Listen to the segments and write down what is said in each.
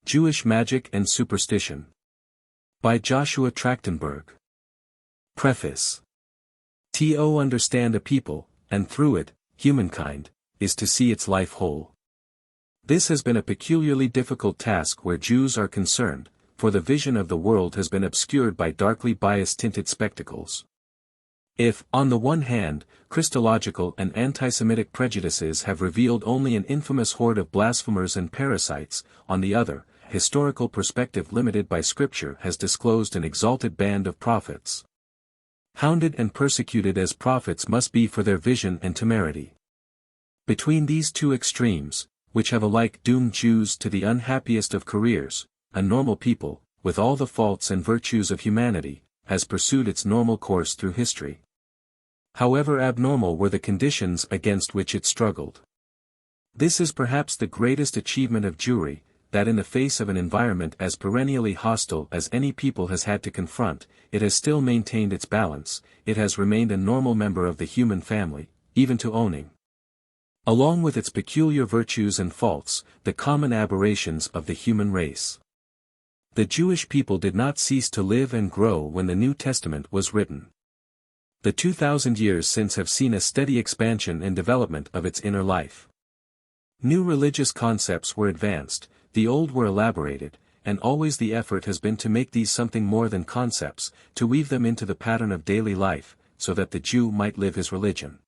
Jewish Magic and Superstition. By Joshua Trachtenberg. Preface. To understand a people, and through it, humankind, is to see its life whole. This has been a peculiarly difficult task where Jews are concerned, for the vision of the world has been obscured by darkly bias-tinted spectacles. If, on the one hand, Christological and anti-Semitic prejudices have revealed only an infamous horde of blasphemers and parasites, on the other, historical perspective limited by Scripture has disclosed an exalted band of prophets. Hounded and persecuted as prophets must be for their vision and temerity. Between these two extremes, which have alike doomed Jews to the unhappiest of careers, a normal people, with all the faults and virtues of humanity, has pursued its normal course through history. However abnormal were the conditions against which it struggled. This is perhaps the greatest achievement of Jewry, that in the face of an environment as perennially hostile as any people has had to confront, it has still maintained its balance, it has remained a normal member of the human family, even to owning, along with its peculiar virtues and faults, the common aberrations of the human race. The Jewish people did not cease to live and grow when the New Testament was written. The 2,000 years since have seen a steady expansion and development of its inner life. New religious concepts were advanced, the old were elaborated, and always the effort has been to make these something more than concepts, to weave them into the pattern of daily life, so that the Jew might live his religion.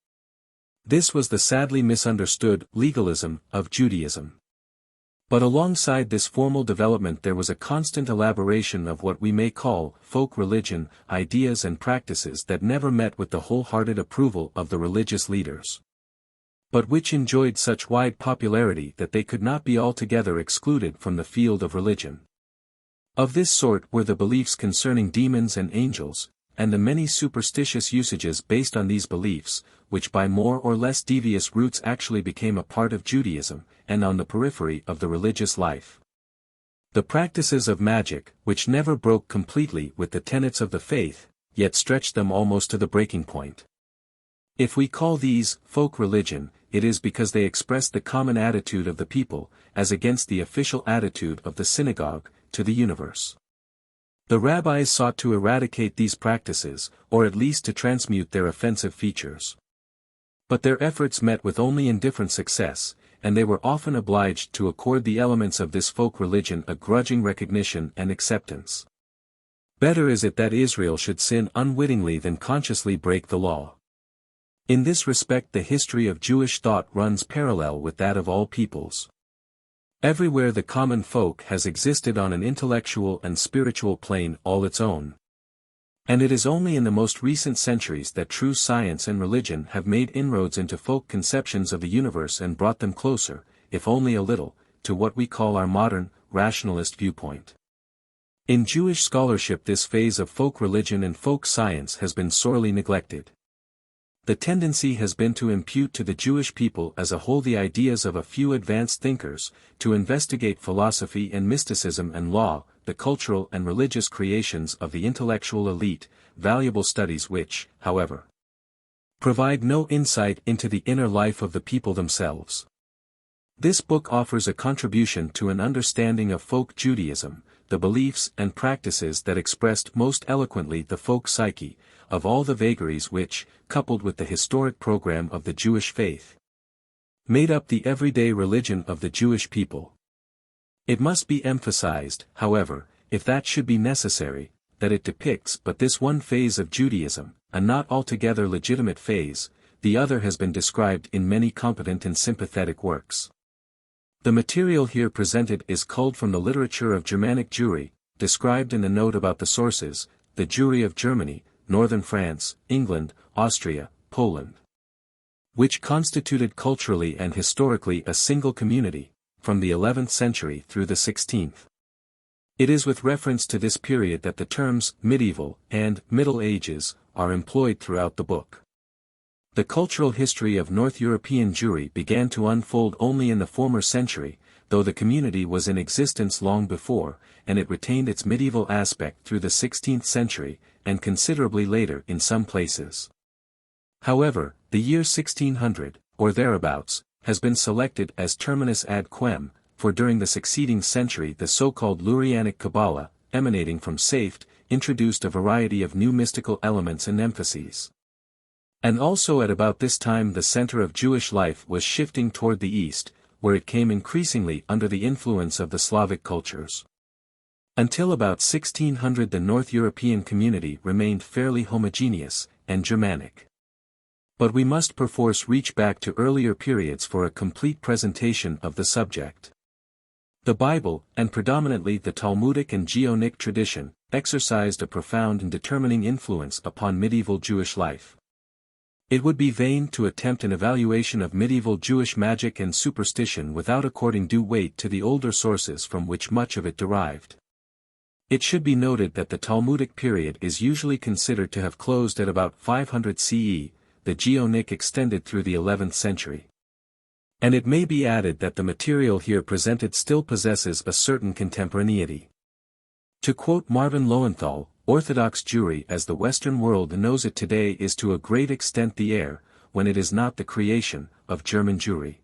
This was the sadly misunderstood legalism of Judaism. But alongside this formal development there was a constant elaboration of what we may call folk religion, ideas and practices that never met with the wholehearted approval of the religious leaders, but which enjoyed such wide popularity that they could not be altogether excluded from the field of religion. Of this sort were the beliefs concerning demons and angels, and the many superstitious usages based on these beliefs, which by more or less devious routes actually became a part of Judaism, and on the periphery of the religious life. The practices of magic, which never broke completely with the tenets of the faith, yet stretched them almost to the breaking point. If we call these folk religion, it is because they expressed the common attitude of the people, as against the official attitude of the synagogue, to the universe. The rabbis sought to eradicate these practices, or at least to transmute their offensive features. But their efforts met with only indifferent success, and they were often obliged to accord the elements of this folk religion a grudging recognition and acceptance. Better is it that Israel should sin unwittingly than consciously break the law. In this respect the history of Jewish thought runs parallel with that of all peoples. Everywhere the common folk has existed on an intellectual and spiritual plane all its own. And it is only in the most recent centuries that true science and religion have made inroads into folk conceptions of the universe and brought them closer, if only a little, to what we call our modern, rationalist viewpoint. In Jewish scholarship this phase of folk religion and folk science has been sorely neglected. The tendency has been to impute to the Jewish people as a whole the ideas of a few advanced thinkers, to investigate philosophy and mysticism and law, the cultural and religious creations of the intellectual elite, valuable studies which, however, provide no insight into the inner life of the people themselves. This book offers a contribution to an understanding of folk Judaism, the beliefs and practices that expressed most eloquently the folk psyche, of all the vagaries which, coupled with the historic program of the Jewish faith, made up the everyday religion of the Jewish people. It must be emphasized, however, if that should be necessary, that it depicts but this one phase of Judaism, a not altogether legitimate phase, the other has been described in many competent and sympathetic works. The material here presented is culled from the literature of Germanic Jewry, described in the note about the sources, the Jewry of Germany, northern France, England, Austria, Poland, which constituted culturally and historically a single community, from the 11th century through the 16th. It is with reference to this period that the terms medieval and Middle Ages are employed throughout the book. The cultural history of North European Jewry began to unfold only in the former century, though the community was in existence long before, and it retained its medieval aspect through the 16th century, and considerably later in some places. However, the year 1600, or thereabouts, has been selected as terminus ad quem, for during the succeeding century the so-called Lurianic Kabbalah, emanating from Safed, introduced a variety of new mystical elements and emphases. And also at about this time the center of Jewish life was shifting toward the east, where it came increasingly under the influence of the Slavic cultures. Until about 1600 the North European community remained fairly homogeneous, and Germanic. But we must perforce reach back to earlier periods for a complete presentation of the subject. The Bible, and predominantly the Talmudic and Geonic tradition, exercised a profound and determining influence upon medieval Jewish life. It would be vain to attempt an evaluation of medieval Jewish magic and superstition without according due weight to the older sources from which much of it derived. It should be noted that the Talmudic period is usually considered to have closed at about 500 CE, the Geonic extended through the 11th century. And it may be added that the material here presented still possesses a certain contemporaneity. To quote Marvin Lowenthal, Orthodox Jewry as the Western world knows it today is to a great extent the heir, when it is not the creation, of German Jewry.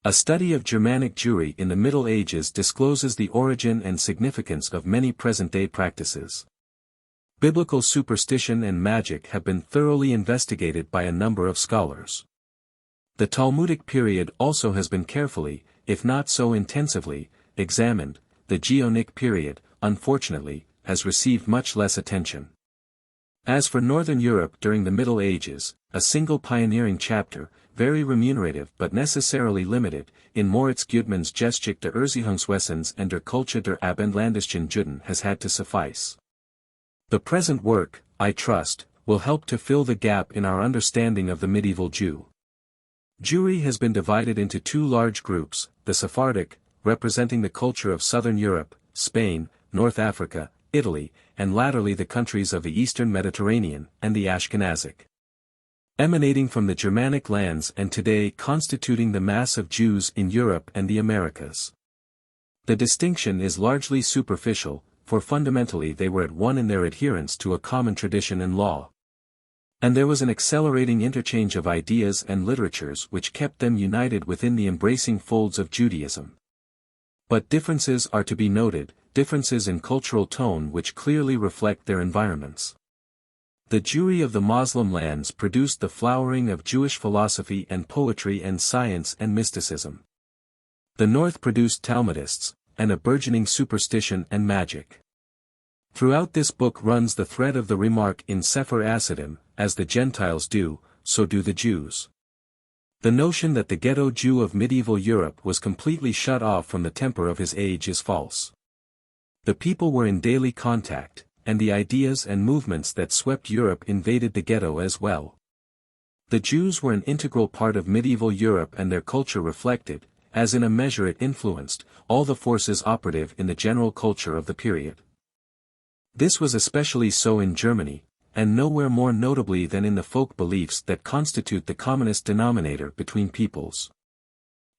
A study of Germanic Jewry in the Middle Ages discloses the origin and significance of many present-day practices. Biblical superstition and magic have been thoroughly investigated by a number of scholars. The Talmudic period also has been carefully, if not so intensively, examined. The Geonic period, unfortunately, has received much less attention. As for Northern Europe during the Middle Ages, a single pioneering chapter, very remunerative but necessarily limited, in Moritz Gudmann's Geschichte der Erziehungswesens and der Kultur der Abendländischen Juden has had to suffice. The present work, I trust, will help to fill the gap in our understanding of the medieval Jew. Jewry has been divided into two large groups, the Sephardic, representing the culture of southern Europe, Spain, North Africa, Italy, and latterly the countries of the eastern Mediterranean, and the Ashkenazic, emanating from the Germanic lands and today constituting the mass of Jews in Europe and the Americas. The distinction is largely superficial, for fundamentally they were at one in their adherence to a common tradition and law. And there was an accelerating interchange of ideas and literatures which kept them united within the embracing folds of Judaism. But differences are to be noted, differences in cultural tone which clearly reflect their environments. The Jewry of the Muslim lands produced the flowering of Jewish philosophy and poetry and science and mysticism. The North produced Talmudists, and a burgeoning superstition and magic. Throughout this book runs the thread of the remark in Sefer Hasidim, as the Gentiles do, so do the Jews. The notion that the ghetto Jew of medieval Europe was completely shut off from the temper of his age is false. The people were in daily contact, and the ideas and movements that swept Europe invaded the ghetto as well. The Jews were an integral part of medieval Europe and their culture reflected, as in a measure it influenced, all the forces operative in the general culture of the period. This was especially so in Germany, and nowhere more notably than in the folk beliefs that constitute the commonest denominator between peoples.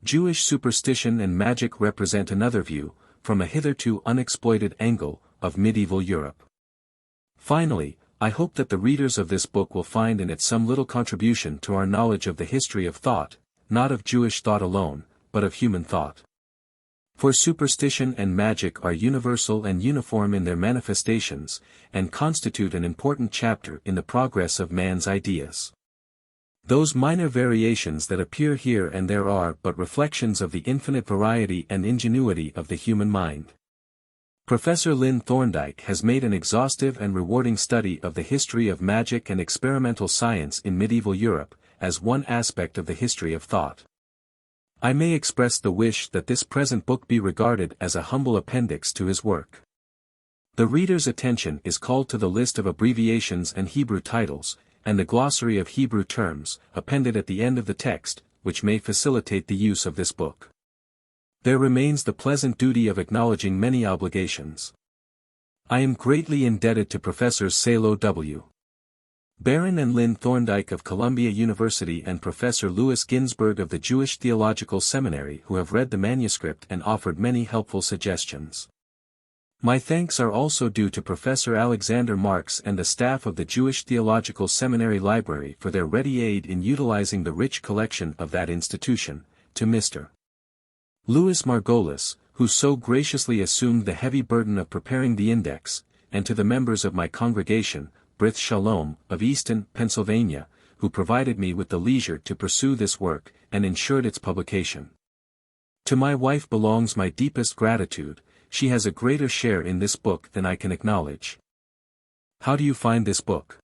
Jewish superstition and magic represent another view, from a hitherto unexploited angle, of medieval Europe. Finally, I hope that the readers of this book will find in it some little contribution to our knowledge of the history of thought, not of Jewish thought alone, but of human thought. For superstition and magic are universal and uniform in their manifestations, and constitute an important chapter in the progress of man's ideas. Those minor variations that appear here and there are but reflections of the infinite variety and ingenuity of the human mind. Professor Lynn Thorndike has made an exhaustive and rewarding study of the history of magic and experimental science in medieval Europe, as one aspect of the history of thought. I may express the wish that this present book be regarded as a humble appendix to his work. The reader's attention is called to the list of abbreviations and Hebrew titles, and the glossary of Hebrew terms, appended at the end of the text, which may facilitate the use of this book. There remains the pleasant duty of acknowledging many obligations. I am greatly indebted to Professors Salo W. Barron and Lynn Thorndike of Columbia University and Professor Louis Ginsberg of the Jewish Theological Seminary who have read the manuscript and offered many helpful suggestions. My thanks are also due to Professor Alexander Marks and the staff of the Jewish Theological Seminary Library for their ready aid in utilizing the rich collection of that institution, to Mr. Louis Margolis, who so graciously assumed the heavy burden of preparing the index, and to the members of my congregation, Brith Shalom, of Easton, Pennsylvania, who provided me with the leisure to pursue this work, and ensured its publication. To my wife belongs my deepest gratitude. She has a greater share in this book than I can acknowledge. How do you find this book?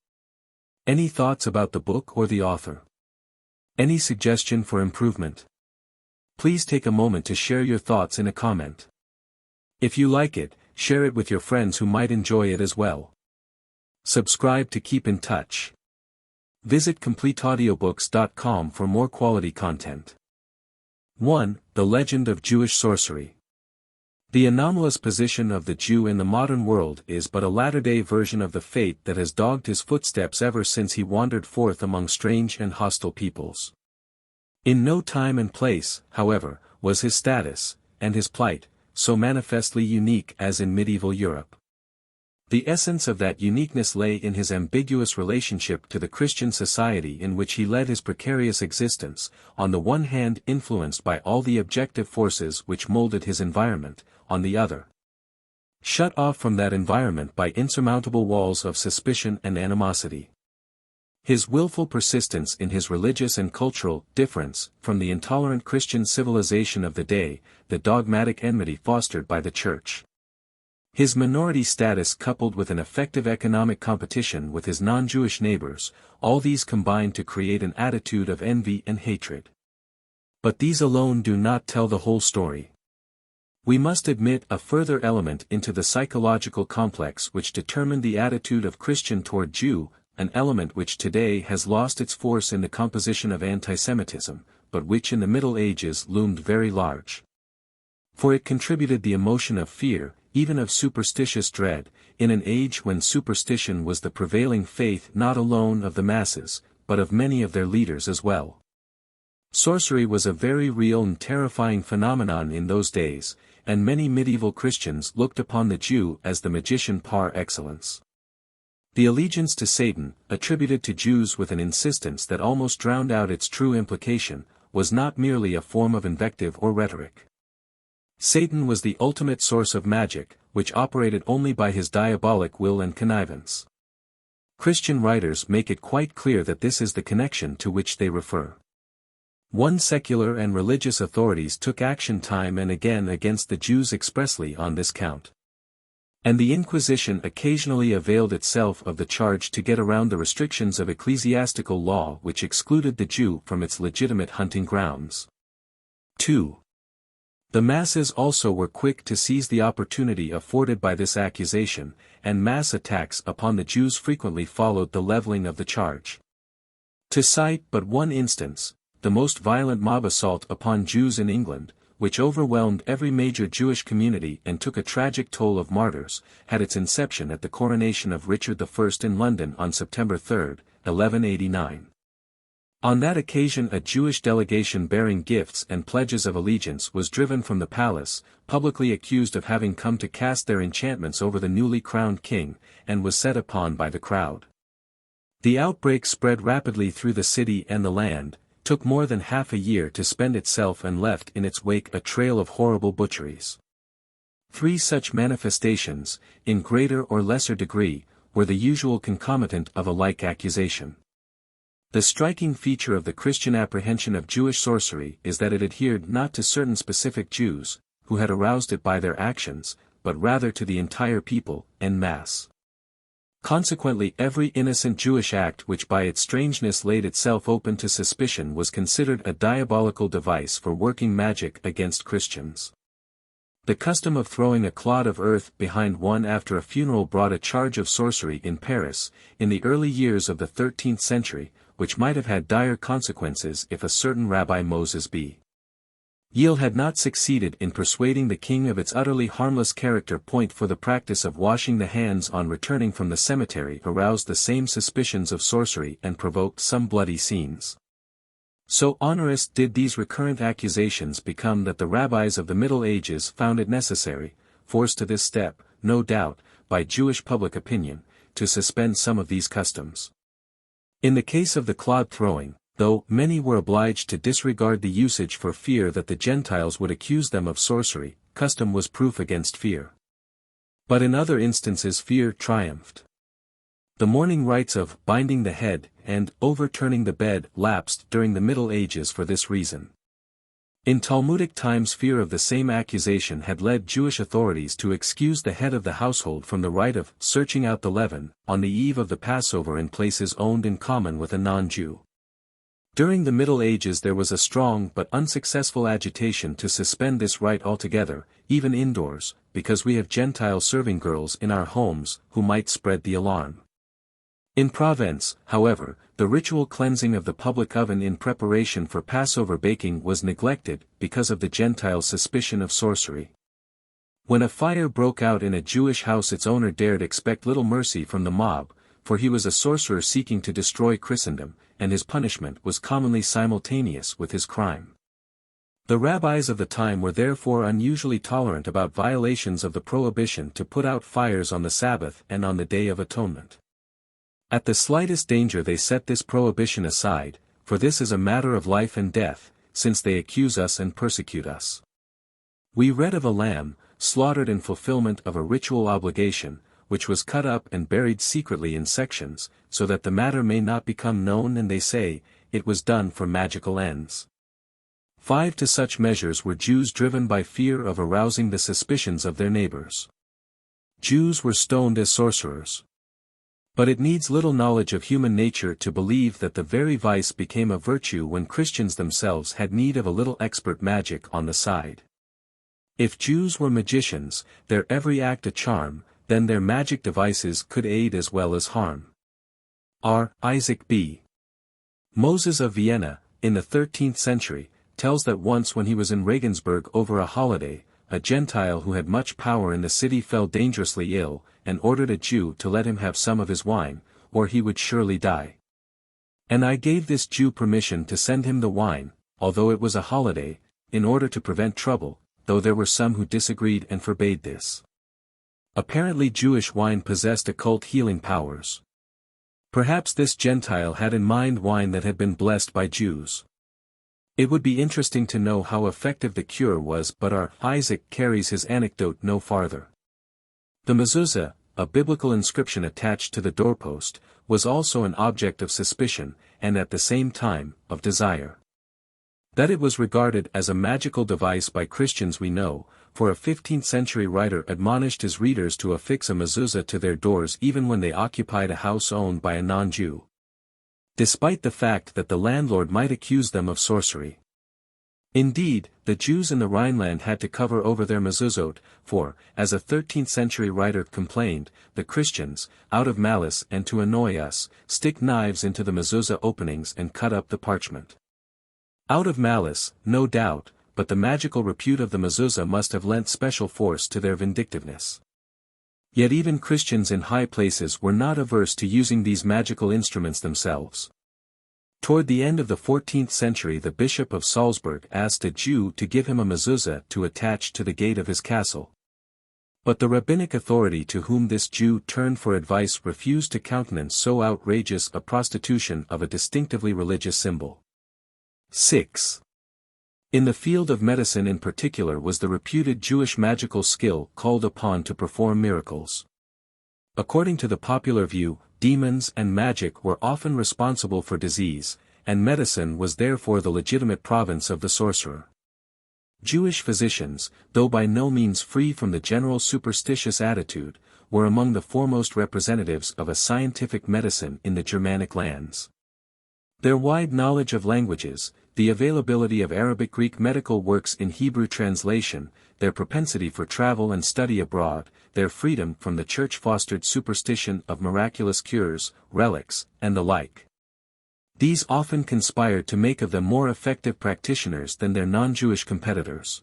Any thoughts about the book or the author? Any suggestion for improvement? Please take a moment to share your thoughts in a comment. If you like it, share it with your friends who might enjoy it as well. Subscribe to keep in touch. Visit CompleteAudiobooks.com for more quality content. 1. The Legend of Jewish Sorcery. The anomalous position of the Jew in the modern world is but a latter-day version of the fate that has dogged his footsteps ever since he wandered forth among strange and hostile peoples. In no time and place, however, was his status, and his plight, so manifestly unique as in medieval Europe. The essence of that uniqueness lay in his ambiguous relationship to the Christian society in which he led his precarious existence, on the one hand influenced by all the objective forces which molded his environment, on the other, shut off from that environment by insurmountable walls of suspicion and animosity. His willful persistence in his religious and cultural difference from the intolerant Christian civilization of the day, the dogmatic enmity fostered by the Church. His minority status coupled with an effective economic competition with his non-Jewish neighbors, all these combined to create an attitude of envy and hatred. But these alone do not tell the whole story. We must admit a further element into the psychological complex which determined the attitude of Christian toward Jew, an element which today has lost its force in the composition of antisemitism, but which in the Middle Ages loomed very large. For it contributed the emotion of fear, even of superstitious dread, in an age when superstition was the prevailing faith not alone of the masses, but of many of their leaders as well. Sorcery was a very real and terrifying phenomenon in those days, and many medieval Christians looked upon the Jew as the magician par excellence. The allegiance to Satan, attributed to Jews with an insistence that almost drowned out its true implication, was not merely a form of invective or rhetoric. Satan was the ultimate source of magic, which operated only by his diabolic will and connivance. Christian writers make it quite clear that this is the connection to which they refer. One secular and religious authorities took action time and again against the Jews expressly on this count. And the Inquisition occasionally availed itself of the charge to get around the restrictions of ecclesiastical law which excluded the Jew from its legitimate hunting grounds. 2. The masses also were quick to seize the opportunity afforded by this accusation, and mass attacks upon the Jews frequently followed the leveling of the charge. To cite but one instance, the most violent mob assault upon Jews in England, which overwhelmed every major Jewish community and took a tragic toll of martyrs, had its inception at the coronation of Richard I in London on September 3, 1189. On that occasion a Jewish delegation bearing gifts and pledges of allegiance was driven from the palace, publicly accused of having come to cast their enchantments over the newly crowned king, and was set upon by the crowd. The outbreak spread rapidly through the city and the land, took more than half a year to spend itself and left in its wake a trail of horrible butcheries. 3 such manifestations, in greater or lesser degree, were the usual concomitant of a like accusation. The striking feature of the Christian apprehension of Jewish sorcery is that it adhered not to certain specific Jews, who had aroused it by their actions, but rather to the entire people, en masse. Consequently every innocent Jewish act which by its strangeness laid itself open to suspicion was considered a diabolical device for working magic against Christians. The custom of throwing a clod of earth behind one after a funeral brought a charge of sorcery in Paris, in the early years of the 13th century, which might have had dire consequences if a certain Rabbi Moses B. Yale had not succeeded in persuading the king of its utterly harmless character. For the practice of washing the hands on returning from the cemetery aroused the same suspicions of sorcery and provoked some bloody scenes. So onerous did these recurrent accusations become that the rabbis of the Middle Ages found it necessary, forced to this step, no doubt, by Jewish public opinion, to suspend some of these customs. In the case of the clod throwing, though many were obliged to disregard the usage for fear that the Gentiles would accuse them of sorcery. Custom was proof against fear. But in other instances fear triumphed. The mourning rites of binding the head and overturning the bed lapsed during the Middle Ages for this reason. In Talmudic times fear of the same accusation had led Jewish authorities to excuse the head of the household from the rite of searching out the leaven on the eve of the Passover in places owned in common with a non-Jew. During the Middle Ages there was a strong but unsuccessful agitation to suspend this rite altogether, even indoors, because we have Gentile serving girls in our homes who might spread the alarm. In Provence, however, the ritual cleansing of the public oven in preparation for Passover baking was neglected because of the Gentiles' suspicion of sorcery. When a fire broke out in a Jewish house, its owner dared expect little mercy from the mob, for he was a sorcerer seeking to destroy Christendom, and his punishment was commonly simultaneous with his crime. The rabbis of the time were therefore unusually tolerant about violations of the prohibition to put out fires on the Sabbath and on the Day of Atonement. At the slightest danger they set this prohibition aside, for this is a matter of life and death, since they accuse us and persecute us. We read of a lamb, slaughtered in fulfillment of a ritual obligation, which was cut up and buried secretly in sections, so that the matter may not become known, and they say, it was done for magical ends. 5 To such measures were Jews driven by fear of arousing the suspicions of their neighbors. Jews were stoned as sorcerers. But it needs little knowledge of human nature to believe that the very vice became a virtue when Christians themselves had need of a little expert magic on the side. If Jews were magicians, their every act a charm, then their magic devices could aid as well as harm. R. Isaac B. Moses of Vienna, in the 13th century, tells that once when he was in Regensburg over a holiday, a Gentile who had much power in the city fell dangerously ill, and ordered a Jew to let him have some of his wine, or he would surely die. And I gave this Jew permission to send him the wine, although it was a holiday, in order to prevent trouble, though there were some who disagreed and forbade this. Apparently Jewish wine possessed occult healing powers. Perhaps this Gentile had in mind wine that had been blessed by Jews. It would be interesting to know how effective the cure was, but our Isaac carries his anecdote no farther. The mezuzah, a biblical inscription attached to the doorpost, was also an object of suspicion, and at the same time, of desire. That it was regarded as a magical device by Christians we know, for a 15th-century writer admonished his readers to affix a mezuzah to their doors even when they occupied a house owned by a non-Jew, despite the fact that the landlord might accuse them of sorcery. Indeed, the Jews in the Rhineland had to cover over their mezuzot, for, as a 13th-century writer complained, the Christians, out of malice and to annoy us, stick knives into the mezuzah openings and cut up the parchment. Out of malice, no doubt, but the magical repute of the mezuzah must have lent special force to their vindictiveness. Yet even Christians in high places were not averse to using these magical instruments themselves. Toward the end of the 14th century the Bishop of Salzburg asked a Jew to give him a mezuzah to attach to the gate of his castle. But the rabbinic authority to whom this Jew turned for advice refused to countenance so outrageous a prostitution of a distinctively religious symbol. 6. In the field of medicine in particular was the reputed Jewish magical skill called upon to perform miracles. According to the popular view, demons and magic were often responsible for disease, and medicine was therefore the legitimate province of the sorcerer. Jewish physicians, though by no means free from the general superstitious attitude, were among the foremost representatives of a scientific medicine in the Germanic lands. Their wide knowledge of languages, the availability of Arabic-Greek medical works in Hebrew translation, their propensity for travel and study abroad, their freedom from the church-fostered superstition of miraculous cures, relics, and the like. These often conspired to make of them more effective practitioners than their non-Jewish competitors.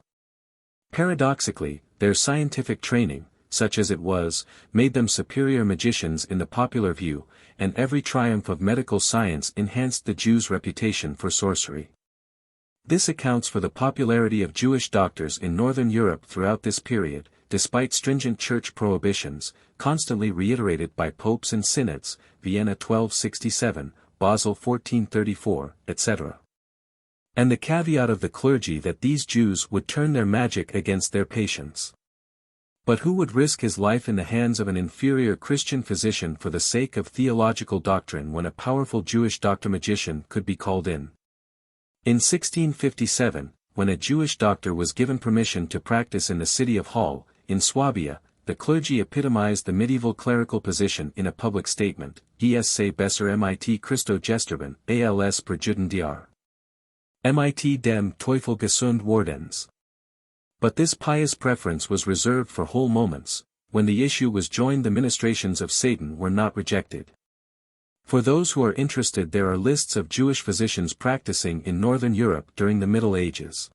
Paradoxically, their scientific training, such as it was, made them superior magicians in the popular view, and every triumph of medical science enhanced the Jews' reputation for sorcery. This accounts for the popularity of Jewish doctors in Northern Europe throughout this period, despite stringent church prohibitions, constantly reiterated by popes and synods, Vienna 1267, Basel 1434, etc. And the caveat of the clergy that these Jews would turn their magic against their patients. But who would risk his life in the hands of an inferior Christian physician for the sake of theological doctrine when a powerful Jewish doctor-magician could be called in? In 1657, when a Jewish doctor was given permission to practice in the city of Hall, in Swabia, the clergy epitomized the medieval clerical position in a public statement, Es sei besser mit Christo gesterben, als per Juden diar. Mit dem Teufel gesund wardens. But this pious preference was reserved for whole moments, when the issue was joined the ministrations of Satan were not rejected. For those who are interested, there are lists of Jewish physicians practicing in Northern Europe during the Middle Ages.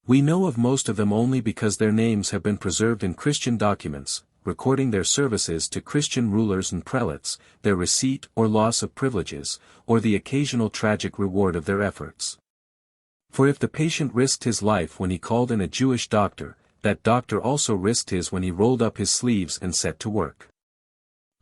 We know of most of them only because their names have been preserved in Christian documents, recording their services to Christian rulers and prelates, their receipt or loss of privileges, or the occasional tragic reward of their efforts. For if the patient risked his life when he called in a Jewish doctor, that doctor also risked his when he rolled up his sleeves and set to work.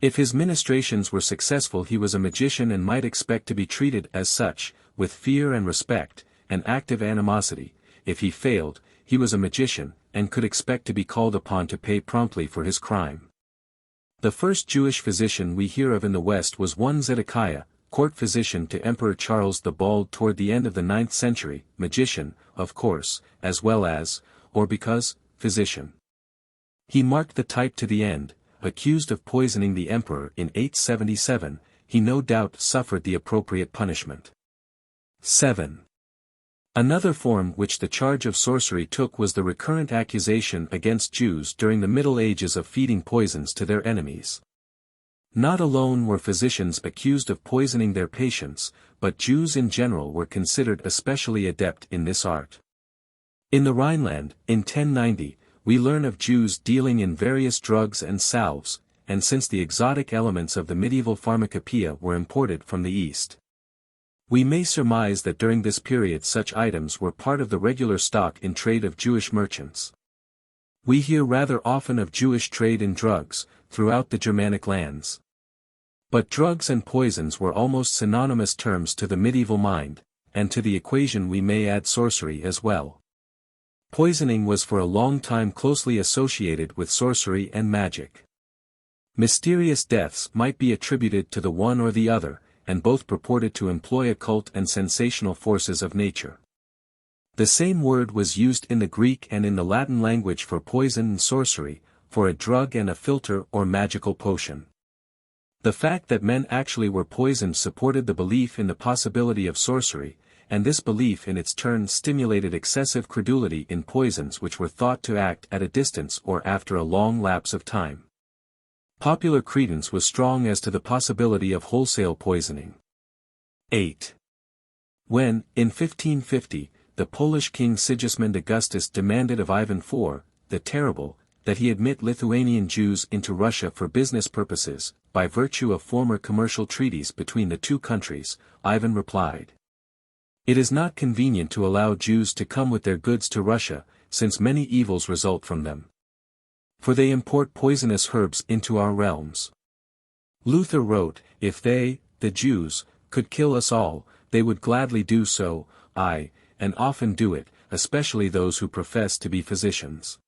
If his ministrations were successful, he was a magician and might expect to be treated as such, with fear and respect, and active animosity. If he failed, he was a magician, and could expect to be called upon to pay promptly for his crime. The first Jewish physician we hear of in the West was one Zedekiah, court physician to Emperor Charles the Bald toward the end of the 9th century, magician, of course, as well as, or because, physician. He marked the type to the end. Accused of poisoning the emperor in 877, he no doubt suffered the appropriate punishment. 7. Another form which the charge of sorcery took was the recurrent accusation against Jews during the Middle Ages of feeding poisons to their enemies. Not alone were physicians accused of poisoning their patients, but Jews in general were considered especially adept in this art. In the Rhineland, in 1090, we learn of Jews dealing in various drugs and salves, and since the exotic elements of the medieval pharmacopoeia were imported from the East, we may surmise that during this period such items were part of the regular stock in trade of Jewish merchants. We hear rather often of Jewish trade in drugs, throughout the Germanic lands. But drugs and poisons were almost synonymous terms to the medieval mind, and to the equation we may add sorcery as well. Poisoning was for a long time closely associated with sorcery and magic. Mysterious deaths might be attributed to the one or the other, and both purported to employ occult and sensational forces of nature. The same word was used in the Greek and in the Latin language for poison and sorcery, for a drug and a philter or magical potion. The fact that men actually were poisoned supported the belief in the possibility of sorcery, and this belief in its turn stimulated excessive credulity in poisons which were thought to act at a distance or after a long lapse of time. Popular credence was strong as to the possibility of wholesale poisoning. 8. When, in 1550, the Polish king Sigismund Augustus demanded of Ivan IV, the Terrible, that he admit Lithuanian Jews into Russia for business purposes, by virtue of former commercial treaties between the two countries, Ivan replied, "It is not convenient to allow Jews to come with their goods to Russia, since many evils result from them. For they import poisonous herbs into our realms." Luther wrote, "If they, the Jews, could kill us all, they would gladly do so, aye, and often do it, especially those who profess to be physicians.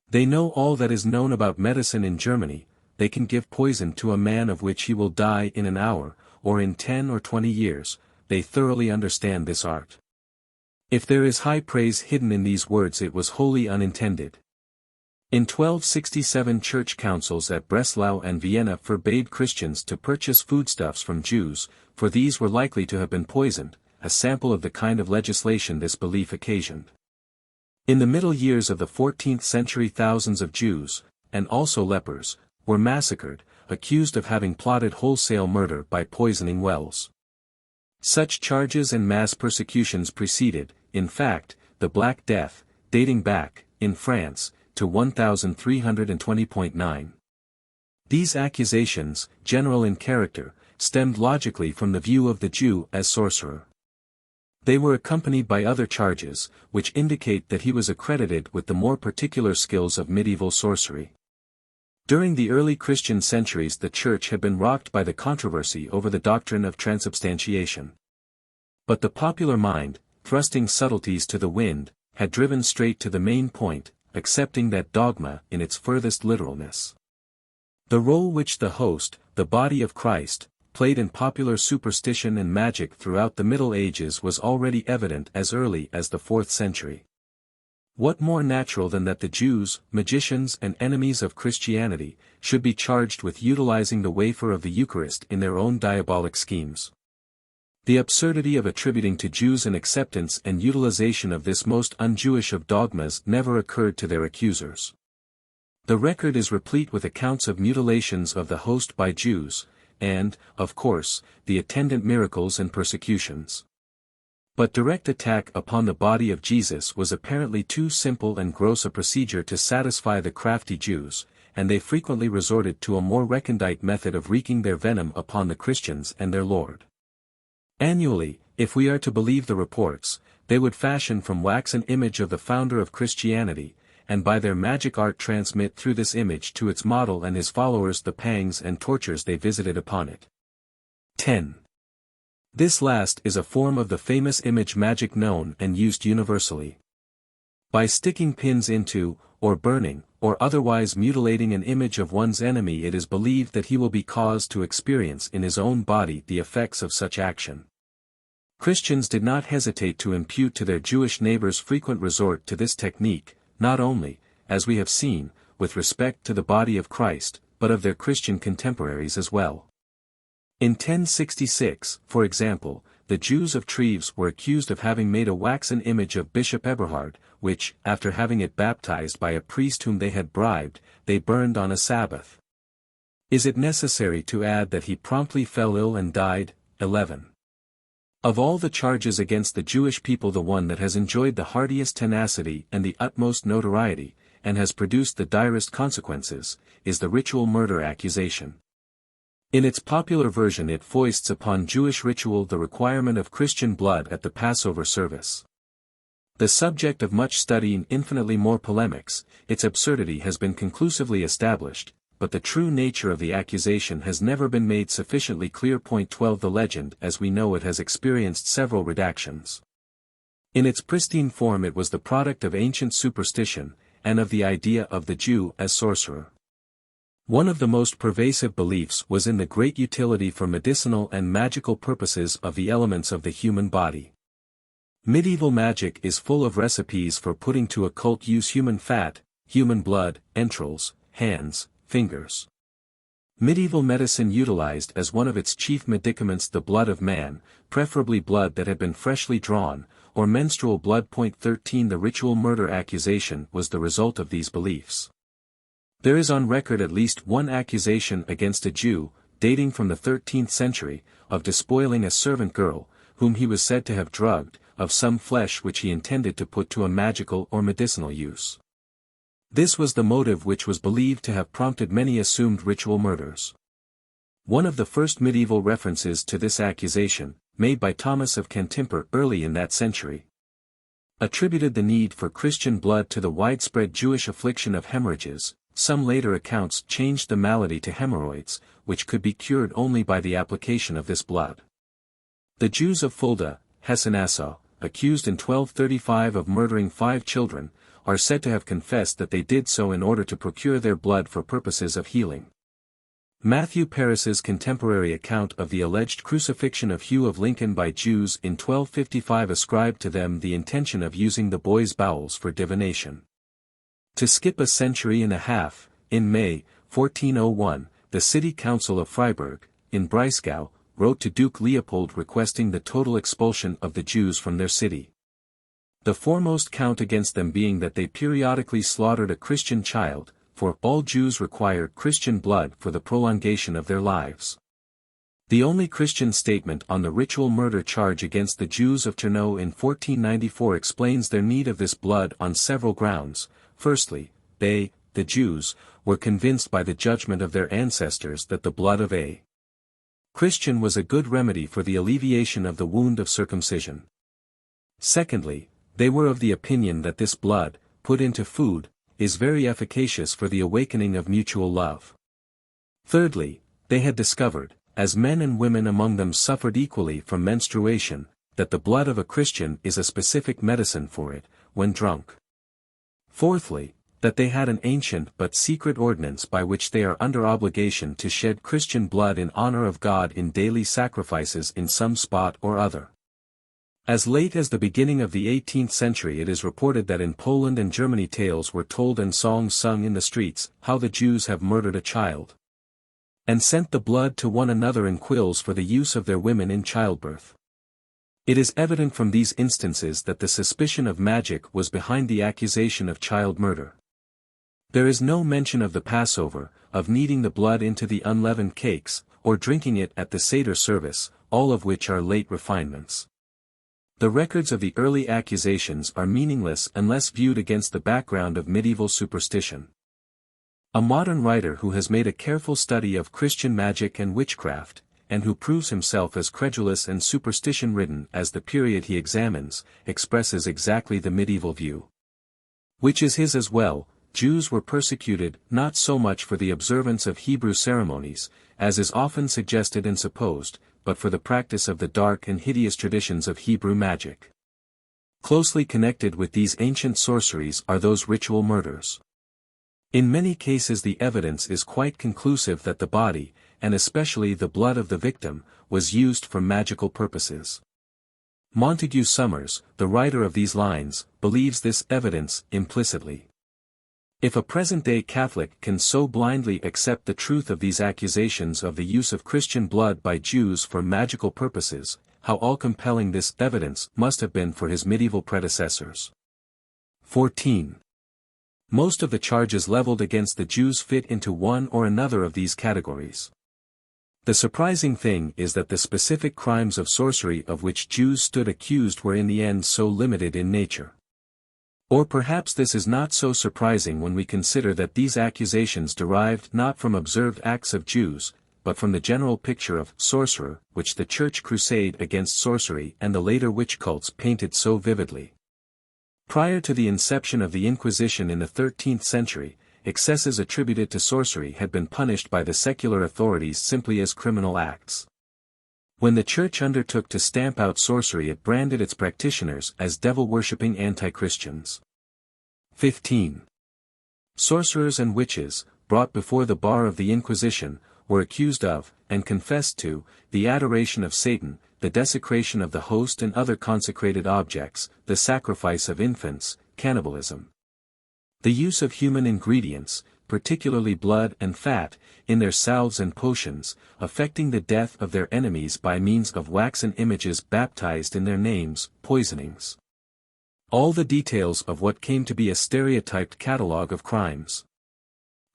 They know all that is known about medicine in Germany, they can give poison to a man of which he will die in an hour, or in 10 or 20 years, they thoroughly understand this art." If there is high praise hidden in these words, it was wholly unintended. In 1267 church councils at Breslau and Vienna forbade Christians to purchase foodstuffs from Jews, for these were likely to have been poisoned, a sample of the kind of legislation this belief occasioned. In the middle years of the 14th century thousands of Jews, and also lepers, were massacred, accused of having plotted wholesale murder by poisoning wells. Such charges and mass persecutions preceded, in fact, the Black Death, dating back, in France, to 1320.9. These accusations, general in character, stemmed logically from the view of the Jew as sorcerer. They were accompanied by other charges, which indicate that he was accredited with the more particular skills of medieval sorcery. During the early Christian centuries the Church had been rocked by the controversy over the doctrine of transubstantiation. But the popular mind, thrusting subtleties to the wind, had driven straight to the main point, accepting that dogma in its furthest literalness. The role which the host, the body of Christ, played in popular superstition and magic throughout the Middle Ages was already evident as early as the 4th century. What more natural than that the Jews, magicians and enemies of Christianity, should be charged with utilizing the wafer of the Eucharist in their own diabolic schemes? The absurdity of attributing to Jews an acceptance and utilization of this most un-Jewish of dogmas never occurred to their accusers. The record is replete with accounts of mutilations of the host by Jews, and, of course, the attendant miracles and persecutions. But direct attack upon the body of Jesus was apparently too simple and gross a procedure to satisfy the crafty Jews, and they frequently resorted to a more recondite method of wreaking their venom upon the Christians and their Lord. Annually, if we are to believe the reports, they would fashion from wax an image of the founder of Christianity, and by their magic art transmit through this image to its model and his followers the pangs and tortures they visited upon it. 10. This last is a form of the famous image magic known and used universally. By sticking pins into, or burning, or otherwise mutilating an image of one's enemy it is believed that he will be caused to experience in his own body the effects of such action. Christians did not hesitate to impute to their Jewish neighbors frequent resort to this technique, not only, as we have seen, with respect to the body of Christ, but of their Christian contemporaries as well. In 1066, for example, the Jews of Treves were accused of having made a waxen image of Bishop Eberhard, which, after having it baptized by a priest whom they had bribed, they burned on a Sabbath. Is it necessary to add that he promptly fell ill and died? 11. Of all the charges against the Jewish people the one that has enjoyed the heartiest tenacity and the utmost notoriety, and has produced the direst consequences, is the ritual murder accusation. In its popular version it foists upon Jewish ritual the requirement of Christian blood at the Passover service. The subject of much study and infinitely more polemics, its absurdity has been conclusively established, but the true nature of the accusation has never been made sufficiently clear. 12 The legend as we know it has experienced several redactions. In its pristine form it was the product of ancient superstition, and of the idea of the Jew as sorcerer. One of the most pervasive beliefs was in the great utility for medicinal and magical purposes of the elements of the human body. Medieval magic is full of recipes for putting to occult use human fat, human blood, entrails, hands, fingers. Medieval medicine utilized as one of its chief medicaments the blood of man, preferably blood that had been freshly drawn, or menstrual blood. 13 The ritual murder accusation was the result of these beliefs. There is on record at least one accusation against a Jew, dating from the 13th century, of despoiling a servant girl, whom he was said to have drugged, of some flesh which he intended to put to a magical or medicinal use. This was the motive which was believed to have prompted many assumed ritual murders. One of the first medieval references to this accusation, made by Thomas of Cantimper early in that century, attributed the need for Christian blood to the widespread Jewish affliction of hemorrhages. Some later accounts changed the malady to hemorrhoids, which could be cured only by the application of this blood. The Jews of Fulda, Hessen-Nassau, accused in 1235 of murdering 5 children, are said to have confessed that they did so in order to procure their blood for purposes of healing. Matthew Paris's contemporary account of the alleged crucifixion of Hugh of Lincoln by Jews in 1255 ascribed to them the intention of using the boy's bowels for divination. To skip a century and a half, in May, 1401, the city council of Freiburg, in Breisgau, wrote to Duke Leopold requesting the total expulsion of the Jews from their city. The foremost count against them being that they periodically slaughtered a Christian child, for all Jews require Christian blood for the prolongation of their lives. The only Christian statement on the ritual murder charge against the Jews of Ternaux in 1494 explains their need of this blood on several grounds. Firstly, they, the Jews, were convinced by the judgment of their ancestors that the blood of a Christian was a good remedy for the alleviation of the wound of circumcision. Secondly, they were of the opinion that this blood, put into food, is very efficacious for the awakening of mutual love. Thirdly, they had discovered, as men and women among them suffered equally from menstruation, that the blood of a Christian is a specific medicine for it, when drunk. Fourthly, that they had an ancient but secret ordinance by which they are under obligation to shed Christian blood in honor of God in daily sacrifices in some spot or other. As late as the beginning of the 18th century it is reported that in Poland and Germany tales were told and songs sung in the streets, how the Jews have murdered a child, and sent the blood to one another in quills for the use of their women in childbirth. It is evident from these instances that the suspicion of magic was behind the accusation of child murder. There is no mention of the Passover, of kneading the blood into the unleavened cakes, or drinking it at the Seder service, all of which are late refinements. The records of the early accusations are meaningless unless viewed against the background of medieval superstition. A modern writer who has made a careful study of Christian magic and witchcraft, and who proves himself as credulous and superstition-ridden as the period he examines, expresses exactly the medieval view. Which is his as well. Jews were persecuted not so much for the observance of Hebrew ceremonies, as is often suggested and supposed, but for the practice of the dark and hideous traditions of Hebrew magic. Closely connected with these ancient sorceries are those ritual murders. In many cases the evidence is quite conclusive that the body, and especially the blood of the victim, was used for magical purposes. Montague Summers, the writer of these lines, believes this evidence implicitly. If a present-day Catholic can so blindly accept the truth of these accusations of the use of Christian blood by Jews for magical purposes, how all-compelling this evidence must have been for his medieval predecessors. 14. Most of the charges leveled against the Jews fit into one or another of these categories. The surprising thing is that the specific crimes of sorcery of which Jews stood accused were in the end so limited in nature. Or perhaps this is not so surprising when we consider that these accusations derived not from observed acts of Jews, but from the general picture of sorcerer which the Church crusade against sorcery and the later witch cults painted so vividly. Prior to the inception of the Inquisition in the 13th century, excesses attributed to sorcery had been punished by the secular authorities simply as criminal acts. When the Church undertook to stamp out sorcery it branded its practitioners as devil-worshipping anti-Christians. 15. Sorcerers and witches, brought before the bar of the Inquisition, were accused of, and confessed to, the adoration of Satan, the desecration of the host and other consecrated objects, the sacrifice of infants, cannibalism. The use of human ingredients, particularly blood and fat, in their salves and potions, affecting the death of their enemies by means of waxen images baptized in their names, poisonings. All the details of what came to be a stereotyped catalogue of crimes.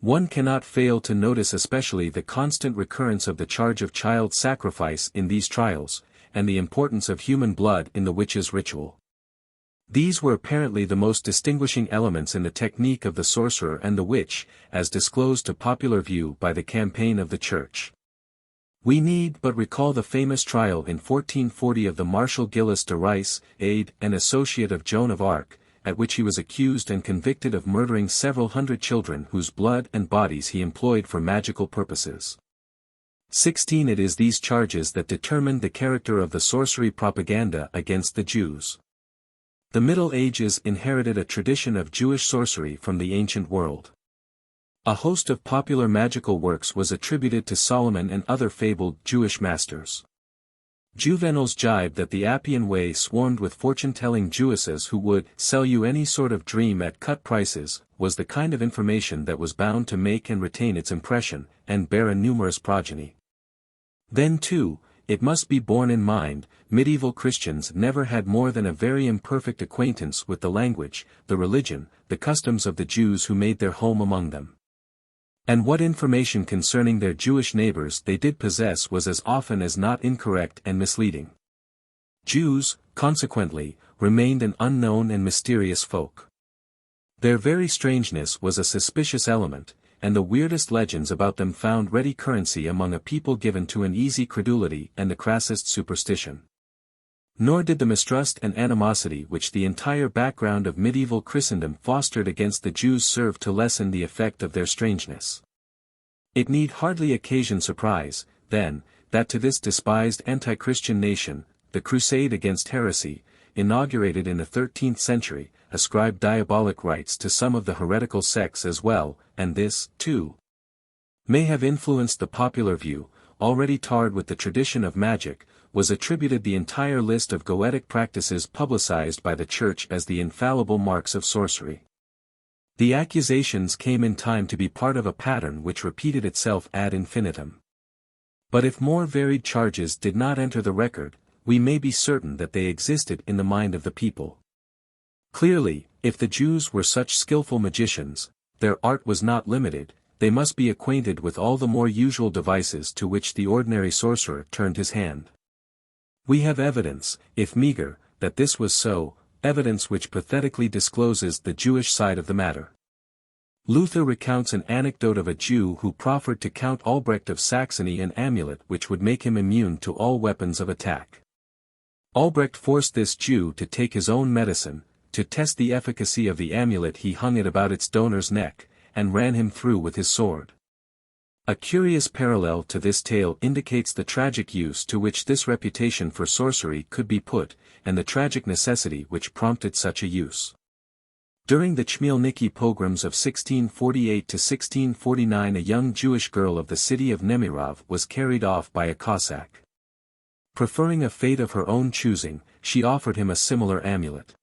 One cannot fail to notice especially the constant recurrence of the charge of child sacrifice in these trials, and the importance of human blood in the witches' ritual. These were apparently the most distinguishing elements in the technique of the sorcerer and the witch, as disclosed to popular view by the campaign of the Church. We need but recall the famous trial in 1440 of the Marshal Gilles de Rais, aide and associate of Joan of Arc, at which he was accused and convicted of murdering several hundred children whose blood and bodies he employed for magical purposes. 16. It is these charges that determined the character of the sorcery propaganda against the Jews. The Middle Ages inherited a tradition of Jewish sorcery from the ancient world. A host of popular magical works was attributed to Solomon and other fabled Jewish masters. Juvenal's jibe that the Appian Way swarmed with fortune-telling Jewesses who would sell you any sort of dream at cut prices, was the kind of information that was bound to make and retain its impression, and bear a numerous progeny. Then too, it must be borne in mind, medieval Christians never had more than a very imperfect acquaintance with the language, the religion, the customs of the Jews who made their home among them. And what information concerning their Jewish neighbors they did possess was as often as not incorrect and misleading. Jews, consequently, remained an unknown and mysterious folk. Their very strangeness was a suspicious element, and the weirdest legends about them found ready currency among a people given to an easy credulity and the crassest superstition. Nor did the mistrust and animosity which the entire background of medieval Christendom fostered against the Jews serve to lessen the effect of their strangeness. It need hardly occasion surprise, then, that to this despised anti-Christian nation, the crusade against heresy, inaugurated in the 13th century, ascribed diabolic rites to some of the heretical sects as well, and this, too, may have influenced the popular view, already tarred with the tradition of magic, was attributed the entire list of goetic practices publicized by the Church as the infallible marks of sorcery. The accusations came in time to be part of a pattern which repeated itself ad infinitum. But if more varied charges did not enter the record, we may be certain that they existed in the mind of the people. Clearly, if the Jews were such skillful magicians, their art was not limited, they must be acquainted with all the more usual devices to which the ordinary sorcerer turned his hand. We have evidence, if meager, that this was so, evidence which pathetically discloses the Jewish side of the matter. Luther recounts an anecdote of a Jew who proffered to Count Albrecht of Saxony an amulet which would make him immune to all weapons of attack. Albrecht forced this Jew to take his own medicine, to test the efficacy of the amulet. He hung it about its donor's neck, and ran him through with his sword. A curious parallel to this tale indicates the tragic use to which this reputation for sorcery could be put, and the tragic necessity which prompted such a use. During the Chmielnicki pogroms of 1648 to 1649, a young Jewish girl of the city of Nemirov was carried off by a Cossack. Preferring a fate of her own choosing, she offered him a similar amulet.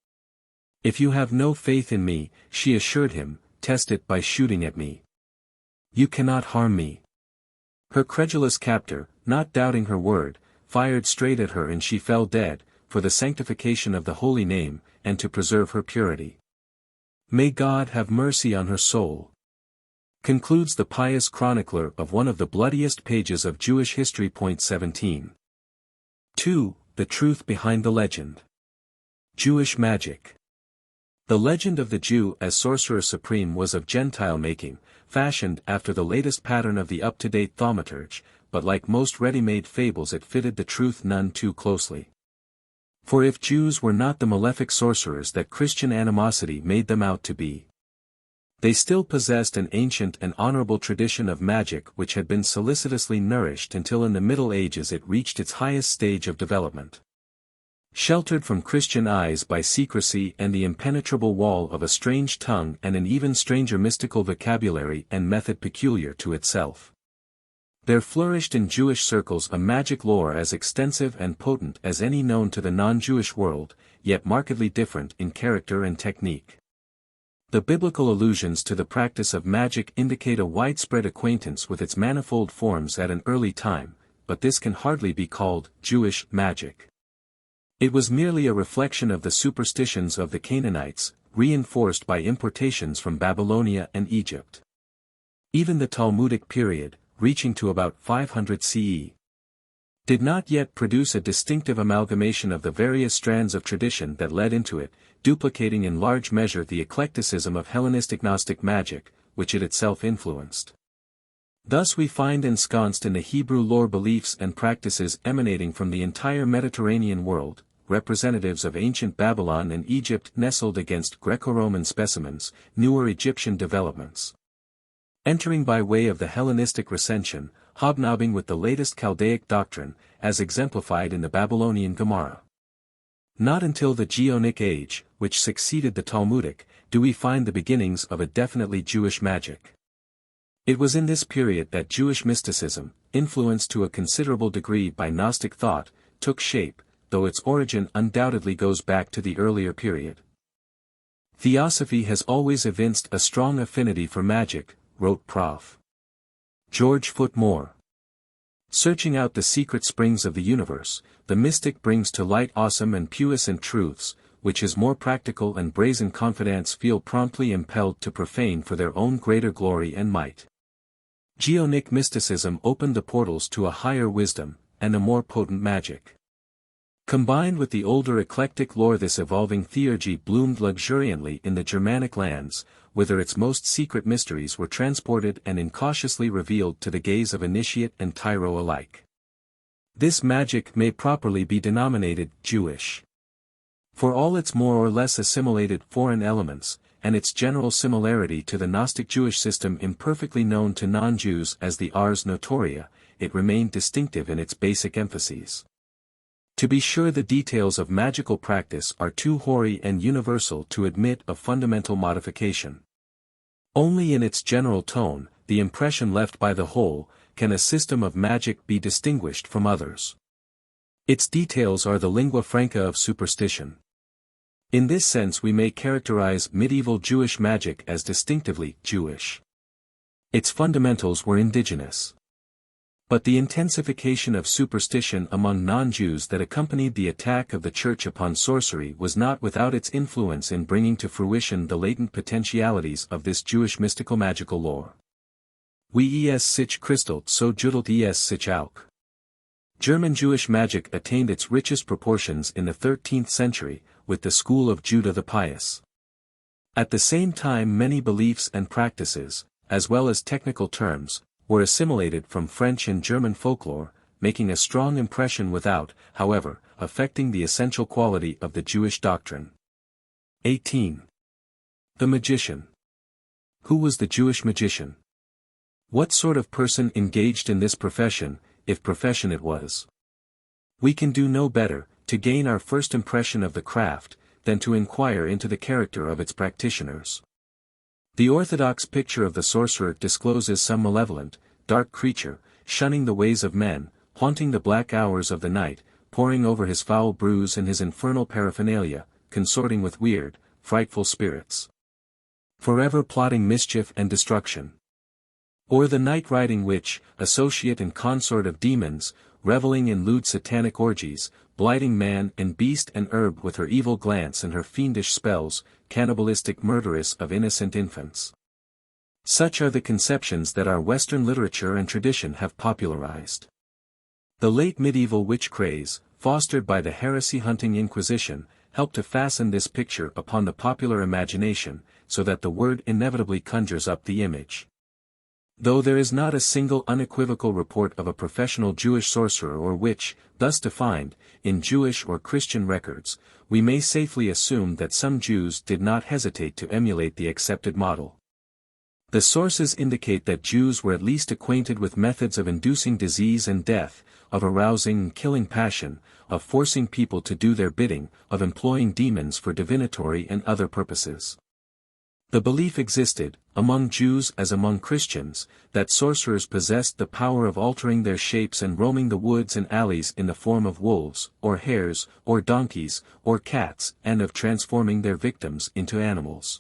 "If you have no faith in me," she assured him, "test it by shooting at me. You cannot harm me." Her credulous captor, not doubting her word, fired straight at her and she fell dead, for the sanctification of the holy name, and to preserve her purity. May God have mercy on her soul. Concludes the pious chronicler of one of the bloodiest pages of Jewish history. 17. 2. The truth behind the legend. Jewish magic. The legend of the Jew as sorcerer supreme was of Gentile making, fashioned after the latest pattern of the up-to-date thaumaturge, but like most ready-made fables it fitted the truth none too closely. For if Jews were not the malefic sorcerers that Christian animosity made them out to be, they still possessed an ancient and honorable tradition of magic which had been solicitously nourished until in the Middle Ages it reached its highest stage of development. Sheltered from Christian eyes by secrecy and the impenetrable wall of a strange tongue and an even stranger mystical vocabulary and method peculiar to itself, there flourished in Jewish circles a magic lore as extensive and potent as any known to the non-Jewish world, yet markedly different in character and technique. The biblical allusions to the practice of magic indicate a widespread acquaintance with its manifold forms at an early time, but this can hardly be called Jewish magic. It was merely a reflection of the superstitions of the Canaanites, reinforced by importations from Babylonia and Egypt. Even the Talmudic period, reaching to about 500 CE, did not yet produce a distinctive amalgamation of the various strands of tradition that led into it, duplicating in large measure the eclecticism of Hellenistic Gnostic magic, which it itself influenced. Thus we find ensconced in the Hebrew lore beliefs and practices emanating from the entire Mediterranean world, representatives of ancient Babylon and Egypt nestled against Greco-Roman specimens, newer Egyptian developments. Entering by way of the Hellenistic recension, hobnobbing with the latest Chaldaic doctrine, as exemplified in the Babylonian Gemara. Not until the Geonic age, which succeeded the Talmudic, do we find the beginnings of a definitely Jewish magic. It was in this period that Jewish mysticism, influenced to a considerable degree by Gnostic thought, took shape, though its origin undoubtedly goes back to the earlier period. Theosophy has always evinced a strong affinity for magic, wrote Prof. George Foot Moore. Searching out the secret springs of the universe, the mystic brings to light awesome and puissant truths, which his more practical and brazen confidants feel promptly impelled to profane for their own greater glory and might. Geonic mysticism opened the portals to a higher wisdom, and a more potent magic. Combined with the older eclectic lore, this evolving theurgy bloomed luxuriantly in the Germanic lands, whither its most secret mysteries were transported and incautiously revealed to the gaze of initiate and tyro alike. This magic may properly be denominated Jewish. For all its more or less assimilated foreign elements, and its general similarity to the Gnostic Jewish system imperfectly known to non-Jews as the Ars Notoria, it remained distinctive in its basic emphases. To be sure, the details of magical practice are too hoary and universal to admit of fundamental modification. Only in its general tone, the impression left by the whole, can a system of magic be distinguished from others. Its details are the lingua franca of superstition. In this sense we may characterize medieval Jewish magic as distinctively Jewish. Its fundamentals were indigenous. But the intensification of superstition among non-Jews that accompanied the attack of the Church upon sorcery was not without its influence in bringing to fruition the latent potentialities of this Jewish mystical magical lore. Wie es sich kristalt, so judelt es sich auch. German Jewish magic attained its richest proportions in the 13th century, with the school of Judah the Pious. At the same time many beliefs and practices, as well as technical terms, were assimilated from French and German folklore, making a strong impression without, however, affecting the essential quality of the Jewish doctrine. 18. The magician. Who was the Jewish magician? What sort of person engaged in this profession, if profession it was? We can do no better, to gain our first impression of the craft, than to inquire into the character of its practitioners. The orthodox picture of the sorcerer discloses some malevolent, dark creature, shunning the ways of men, haunting the black hours of the night, poring over his foul brews and his infernal paraphernalia, consorting with weird, frightful spirits. Forever plotting mischief and destruction. Or the night-riding witch, associate and consort of demons, reveling in lewd satanic orgies, blighting man and beast and herb with her evil glance and her fiendish spells, cannibalistic murderess of innocent infants. Such are the conceptions that our Western literature and tradition have popularized. The late medieval witch craze, fostered by the heresy-hunting Inquisition, helped to fasten this picture upon the popular imagination, so that the word inevitably conjures up the image. Though there is not a single unequivocal report of a professional Jewish sorcerer or witch, thus defined, in Jewish or Christian records, we may safely assume that some Jews did not hesitate to emulate the accepted model. The sources indicate that Jews were at least acquainted with methods of inducing disease and death, of arousing and killing passion, of forcing people to do their bidding, of employing demons for divinatory and other purposes. The belief existed, among Jews as among Christians, that sorcerers possessed the power of altering their shapes and roaming the woods and alleys in the form of wolves, or hares, or donkeys, or cats, and of transforming their victims into animals.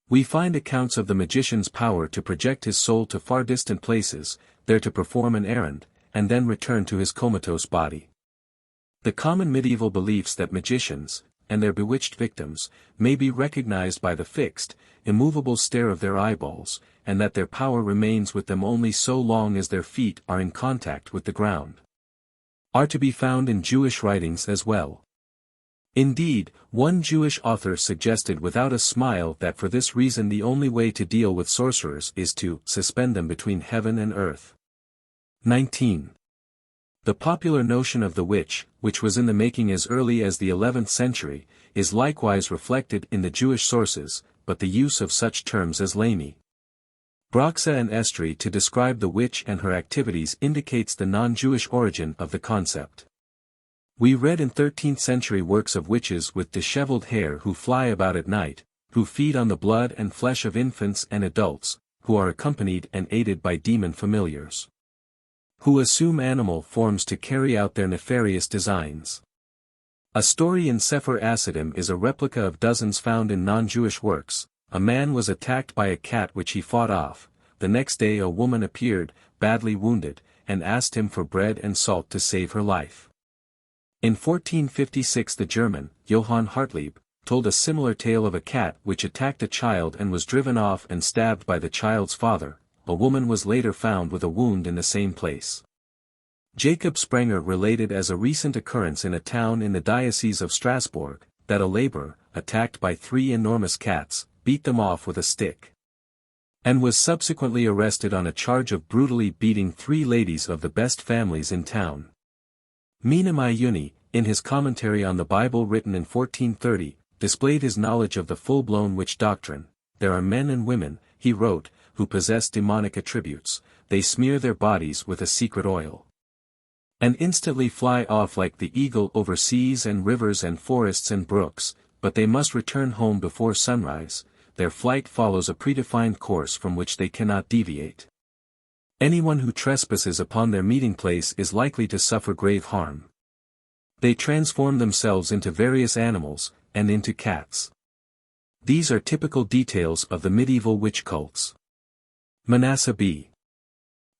We find accounts of the magician's power to project his soul to far distant places, there to perform an errand, and then return to his comatose body. The common medieval beliefs that magicians, and their bewitched victims, may be recognized by the fixed, immovable stare of their eyeballs, and that their power remains with them only so long as their feet are in contact with the ground, are to be found in Jewish writings as well. Indeed, one Jewish author suggested without a smile that for this reason the only way to deal with sorcerers is to suspend them between heaven and earth. 19. The popular notion of the witch, which was in the making as early as the 11th century, is likewise reflected in the Jewish sources, but the use of such terms as lami, Broxa and Estri to describe the witch and her activities indicates the non-Jewish origin of the concept. We read in 13th century works of witches with disheveled hair who fly about at night, who feed on the blood and flesh of infants and adults, who are accompanied and aided by demon familiars, who assume animal forms to carry out their nefarious designs. A story in Sefer Asidim is a replica of dozens found in non-Jewish works. A man was attacked by a cat which he fought off. The next day a woman appeared, badly wounded, and asked him for bread and salt to save her life. In 1456 the German, Johann Hartlieb, told a similar tale of a cat which attacked a child and was driven off and stabbed by the child's father. A woman was later found with a wound in the same place. Jacob Sprenger related as a recent occurrence in a town in the Diocese of Strasbourg, that a laborer, attacked by 3 enormous cats, beat them off with a stick, and was subsequently arrested on a charge of brutally beating 3 ladies of the best families in town. Minamai Yuni, in his commentary on the Bible written in 1430, displayed his knowledge of the full-blown witch doctrine. There are men and women, he wrote, who possess demonic attributes. They smear their bodies with a secret oil, and instantly fly off like the eagle over seas and rivers and forests and brooks, but they must return home before sunrise. Their flight follows a predefined course from which they cannot deviate. Anyone who trespasses upon their meeting place is likely to suffer grave harm. They transform themselves into various animals, and into cats. These are typical details of the medieval witch cults. Manasseh B.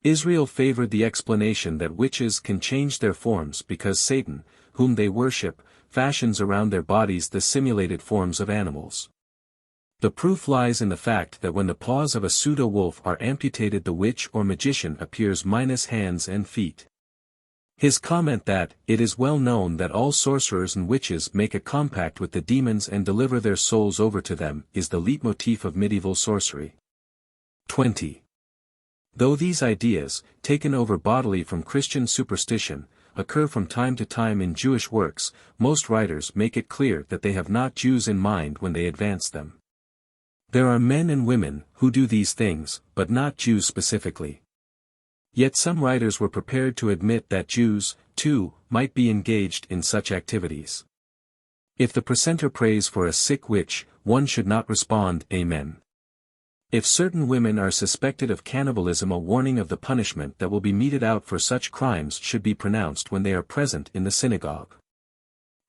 Israel favored the explanation that witches can change their forms because Satan, whom they worship, fashions around their bodies the simulated forms of animals. The proof lies in the fact that when the paws of a pseudo-wolf are amputated, the witch or magician appears minus hands and feet. His comment that, "It is well known that all sorcerers and witches make a compact with the demons and deliver their souls over to them," is the leitmotif of medieval sorcery. 20. Though these ideas, taken over bodily from Christian superstition, occur from time to time in Jewish works, most writers make it clear that they have not Jews in mind when they advance them. There are men and women who do these things, but not Jews specifically. Yet some writers were prepared to admit that Jews, too, might be engaged in such activities. If the precentor prays for a sick witch, one should not respond, "Amen." If certain women are suspected of cannibalism, a warning of the punishment that will be meted out for such crimes should be pronounced when they are present in the synagogue.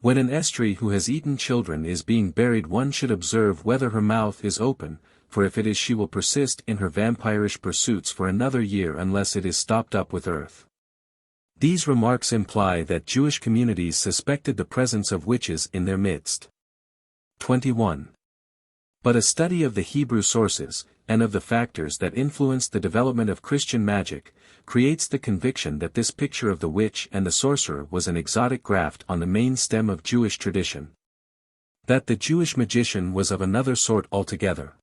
When an estri who has eaten children is being buried, one should observe whether her mouth is open, for if it is, she will persist in her vampirish pursuits for another year unless it is stopped up with earth. These remarks imply that Jewish communities suspected the presence of witches in their midst. 21. But a study of the Hebrew sources, and of the factors that influenced the development of Christian magic, creates the conviction that this picture of the witch and the sorcerer was an exotic graft on the main stem of Jewish tradition. That the Jewish magician was of another sort altogether.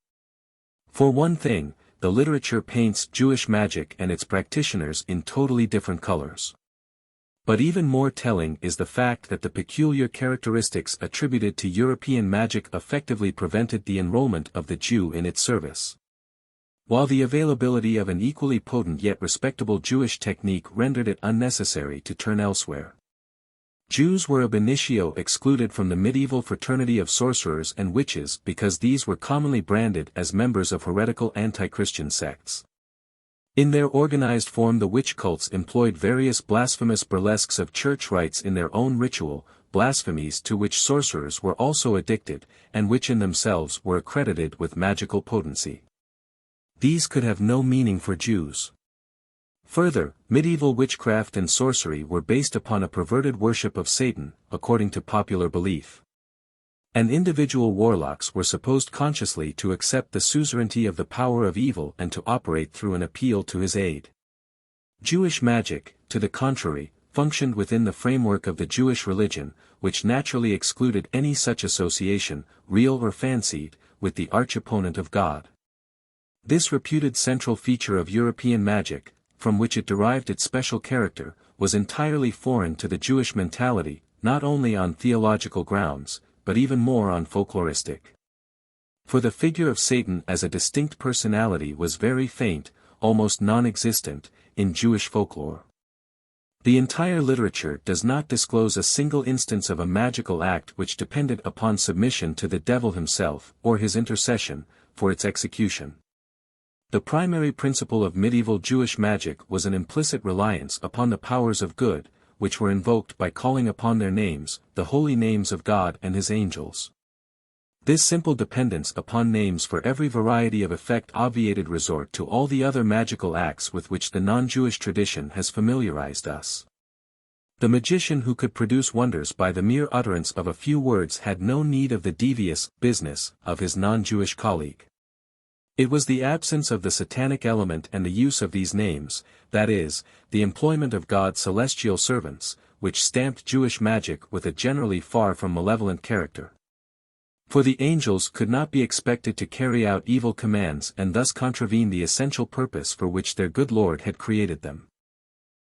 For one thing, the literature paints Jewish magic and its practitioners in totally different colors. But even more telling is the fact that the peculiar characteristics attributed to European magic effectively prevented the enrollment of the Jew in its service. While the availability of an equally potent yet respectable Jewish technique rendered it unnecessary to turn elsewhere. Jews were ab initio excluded from the medieval fraternity of sorcerers and witches because these were commonly branded as members of heretical anti-Christian sects. In their organized form, the witch cults employed various blasphemous burlesques of church rites in their own ritual, blasphemies to which sorcerers were also addicted, and which in themselves were accredited with magical potency. These could have no meaning for Jews. Further, medieval witchcraft and sorcery were based upon a perverted worship of Satan, according to popular belief. And individual warlocks were supposed consciously to accept the suzerainty of the power of evil and to operate through an appeal to his aid. Jewish magic, to the contrary, functioned within the framework of the Jewish religion, which naturally excluded any such association, real or fancied, with the arch-opponent of God. This reputed central feature of European magic, from which it derived its special character, was entirely foreign to the Jewish mentality, not only on theological grounds, but even more on folkloristic. For the figure of Satan as a distinct personality was very faint, almost non-existent, in Jewish folklore. The entire literature does not disclose a single instance of a magical act which depended upon submission to the devil himself, or his intercession, for its execution. The primary principle of medieval Jewish magic was an implicit reliance upon the powers of good, which were invoked by calling upon their names, the holy names of God and his angels. This simple dependence upon names for every variety of effect obviated resort to all the other magical acts with which the non-Jewish tradition has familiarized us. The magician who could produce wonders by the mere utterance of a few words had no need of the devious business of his non-Jewish colleague. It was the absence of the satanic element and the use of these names, that is, the employment of God's celestial servants, which stamped Jewish magic with a generally far from malevolent character. For the angels could not be expected to carry out evil commands and thus contravene the essential purpose for which their good Lord had created them.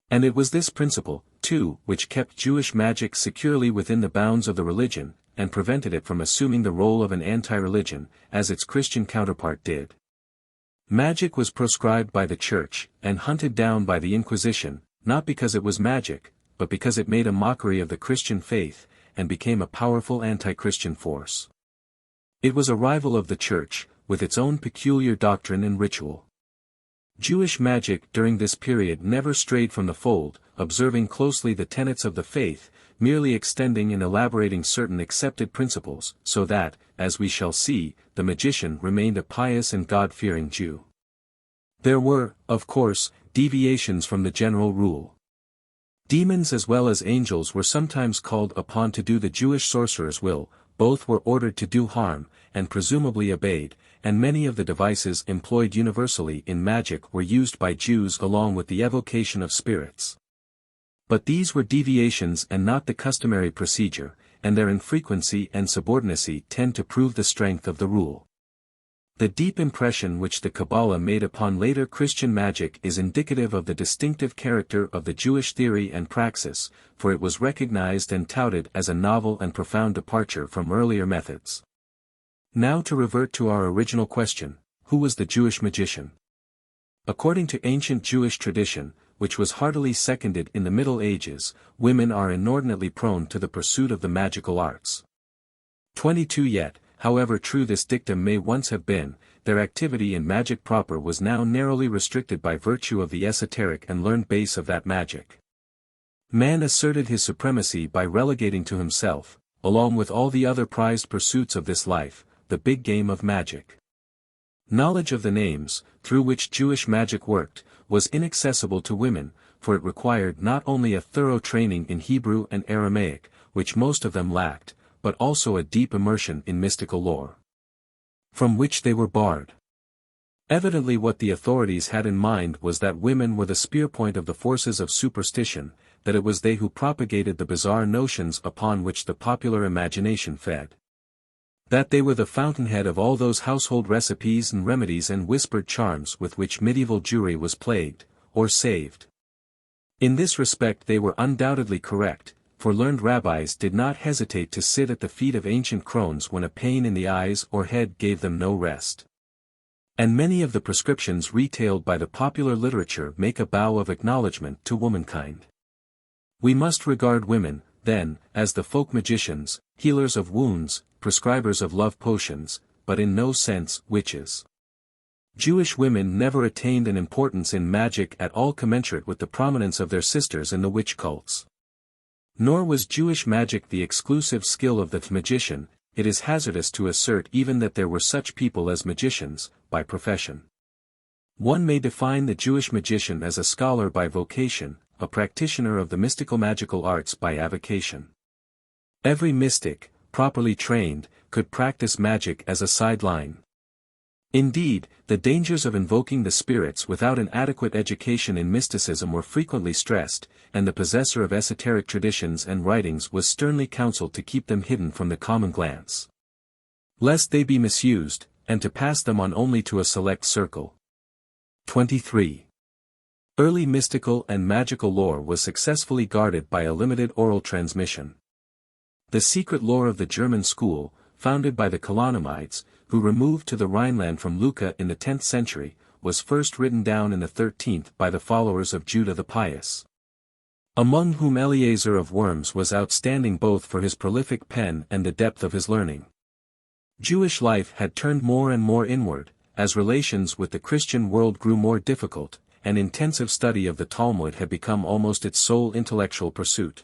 And it was this principle, too, which kept Jewish magic securely within the bounds of the religion, and prevented it from assuming the role of an anti-religion, as its Christian counterpart did. Magic was proscribed by the Church, and hunted down by the Inquisition, not because it was magic, but because it made a mockery of the Christian faith, and became a powerful anti-Christian force. It was a rival of the Church, with its own peculiar doctrine and ritual. Jewish magic during this period never strayed from the fold, observing closely the tenets of the faith, merely extending and elaborating certain accepted principles, so that, as we shall see, the magician remained a pious and God-fearing Jew. There were, of course, deviations from the general rule. Demons as well as angels were sometimes called upon to do the Jewish sorcerer's will, both were ordered to do harm, and presumably obeyed, and many of the devices employed universally in magic were used by Jews along with the evocation of spirits. But these were deviations and not the customary procedure, and their infrequency and subordinacy tend to prove the strength of the rule. The deep impression which the Kabbalah made upon later Christian magic is indicative of the distinctive character of the Jewish theory and praxis, for it was recognized and touted as a novel and profound departure from earlier methods. Now to revert to our original question, who was the Jewish magician? According to ancient Jewish tradition, which was heartily seconded in the Middle Ages, women are inordinately prone to the pursuit of the magical arts. 22 Yet, however true this dictum may once have been, their activity in magic proper was now narrowly restricted by virtue of the esoteric and learned base of that magic. Man asserted his supremacy by relegating to himself, along with all the other prized pursuits of this life, the big game of magic. Knowledge of the names, through which Jewish magic worked, was inaccessible to women, for it required not only a thorough training in Hebrew and Aramaic, which most of them lacked, but also a deep immersion in mystical lore, from which they were barred. Evidently what the authorities had in mind was that women were the spearpoint of the forces of superstition, that it was they who propagated the bizarre notions upon which the popular imagination fed. That they were the fountainhead of all those household recipes and remedies and whispered charms with which medieval Jewry was plagued, or saved. In this respect they were undoubtedly correct, for learned rabbis did not hesitate to sit at the feet of ancient crones when a pain in the eyes or head gave them no rest. And many of the prescriptions retailed by the popular literature make a bow of acknowledgment to womankind. We must regard women, then, as the folk magicians, healers of wounds, prescribers of love potions, but in no sense witches. Jewish women never attained an importance in magic at all commensurate with the prominence of their sisters in the witch cults. Nor was Jewish magic the exclusive skill of the magician. It is hazardous to assert even that there were such people as magicians, by profession. One may define the Jewish magician as a scholar by vocation, a practitioner of the mystical magical arts by avocation. Every mystic, properly trained, could practice magic as a sideline. Indeed, the dangers of invoking the spirits without an adequate education in mysticism were frequently stressed, and the possessor of esoteric traditions and writings was sternly counseled to keep them hidden from the common glance, lest they be misused, and to pass them on only to a select circle. 23. Early mystical and magical lore was successfully guarded by a limited oral transmission. The secret lore of the German school, founded by the Kalonamites, who removed to the Rhineland from Lucca in the 10th century, was first written down in the 13th by the followers of Judah the Pious, among whom Eleazar of Worms was outstanding both for his prolific pen and the depth of his learning. Jewish life had turned more and more inward, as relations with the Christian world grew more difficult, and intensive study of the Talmud had become almost its sole intellectual pursuit.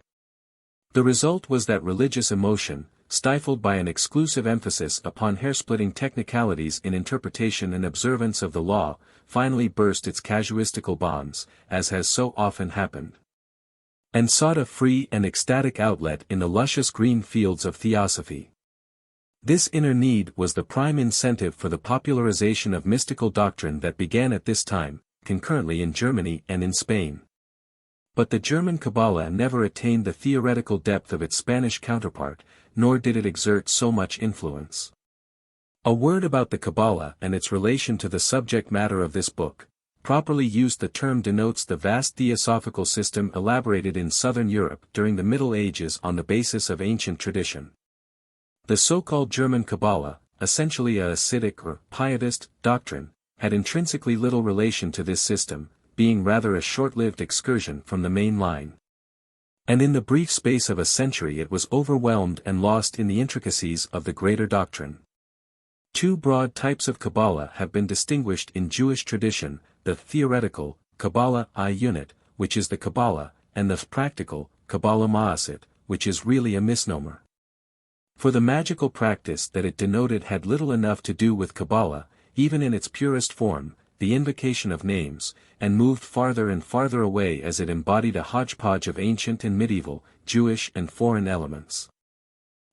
The result was that religious emotion, stifled by an exclusive emphasis upon hair-splitting technicalities in interpretation and observance of the law, finally burst its casuistical bonds, as has so often happened, and sought a free and ecstatic outlet in the luscious green fields of theosophy. This inner need was the prime incentive for the popularization of mystical doctrine that began at this time, concurrently in Germany and in Spain. But the German Kabbalah never attained the theoretical depth of its Spanish counterpart, nor did it exert so much influence. A word about the Kabbalah and its relation to the subject matter of this book. properly used the term denotes the vast theosophical system elaborated in southern Europe during the Middle Ages on the basis of ancient tradition. The so-called German Kabbalah, essentially a Hasidic or pietist doctrine, had intrinsically little relation to this system, being rather a short-lived excursion from the main line. And in the brief space of a century it was overwhelmed and lost in the intricacies of the greater doctrine. Two broad types of Kabbalah have been distinguished in Jewish tradition, the theoretical, Kabbalah I-unit, which is the Kabbalah, and the practical, Kabbalah Ma'asit, which is really a misnomer. For the magical practice that it denoted had little enough to do with Kabbalah, even in its purest form, the invocation of names, and moved farther and farther away as it embodied a hodgepodge of ancient and medieval, Jewish and foreign elements.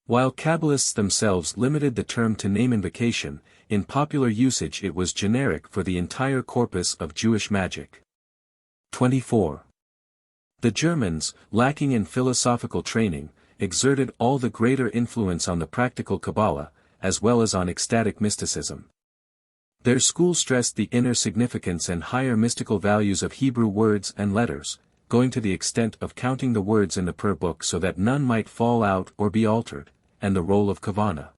While Kabbalists themselves limited the term to name invocation, in popular usage it was generic for the entire corpus of Jewish magic. 24. The Germans, lacking in philosophical training, exerted all the greater influence on the practical Kabbalah, as well as on ecstatic mysticism. Their school stressed the inner significance and higher mystical values of Hebrew words and letters, going to the extent of counting the words in the prayer book so that none might fall out or be altered, and the role of Kavanah.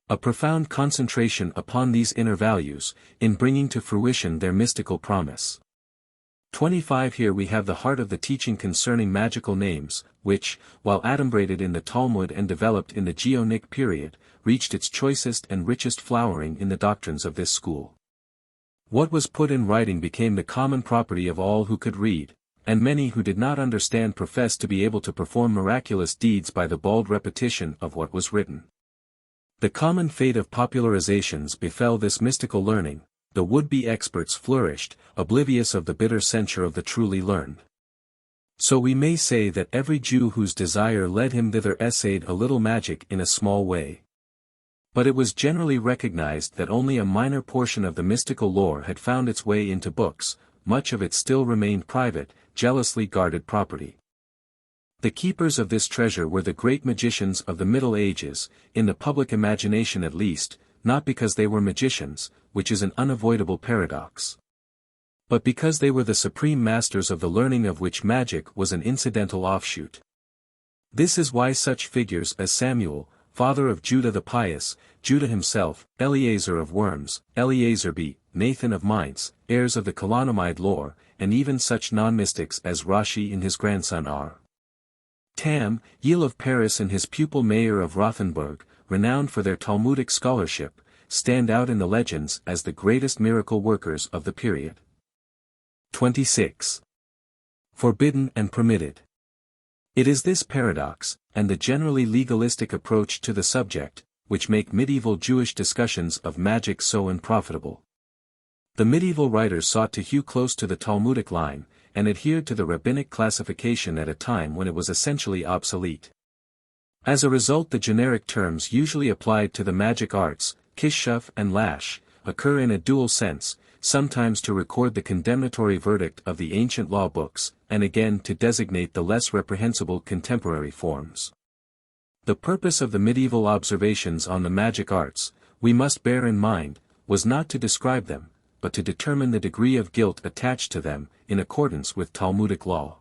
A profound concentration upon these inner values, in bringing to fruition their mystical promise. 25. Here we have the heart of the teaching concerning magical names, which, while adumbrated in the Talmud and developed in the Geonic period, reached its choicest and richest flowering in the doctrines of this school. What was put in writing became the common property of all who could read, and many who did not understand professed to be able to perform miraculous deeds by the bald repetition of what was written. The common fate of popularizations befell this mystical learning. The would-be experts flourished, oblivious of the bitter censure of the truly learned. So we may say that every Jew whose desire led him thither essayed a little magic in a small way. But it was generally recognized that only a minor portion of the mystical lore had found its way into books, much of it still remained private, jealously guarded property. The keepers of this treasure were the great magicians of the Middle Ages, in the public imagination at least, not because they were magicians, which is an unavoidable paradox, but because they were the supreme masters of the learning of which magic was an incidental offshoot. This is why such figures as Samuel, father of Judah the Pious, Judah himself, Eleazar of Worms, Eleazar B., Nathan of Mainz, heirs of the Colonomide lore, and even such non-mystics as Rashi and his grandson R. Tam, Yil of Paris and his pupil Meir of Rothenburg, renowned for their Talmudic scholarship, stand out in the legends as the greatest miracle workers of the period. 26. Forbidden and permitted. It is this paradox, and the generally legalistic approach to the subject, which make medieval Jewish discussions of magic so unprofitable. The medieval writers sought to hew close to the Talmudic line, and adhered to the rabbinic classification at a time when it was essentially obsolete. As a result, the generic terms usually applied to the magic arts, kishuf and lash, occur in a dual sense, sometimes to record the condemnatory verdict of the ancient law books, and again to designate the less reprehensible contemporary forms. The purpose of the medieval observations on the magic arts, we must bear in mind, was not to describe them, but to determine the degree of guilt attached to them, in accordance with Talmudic law.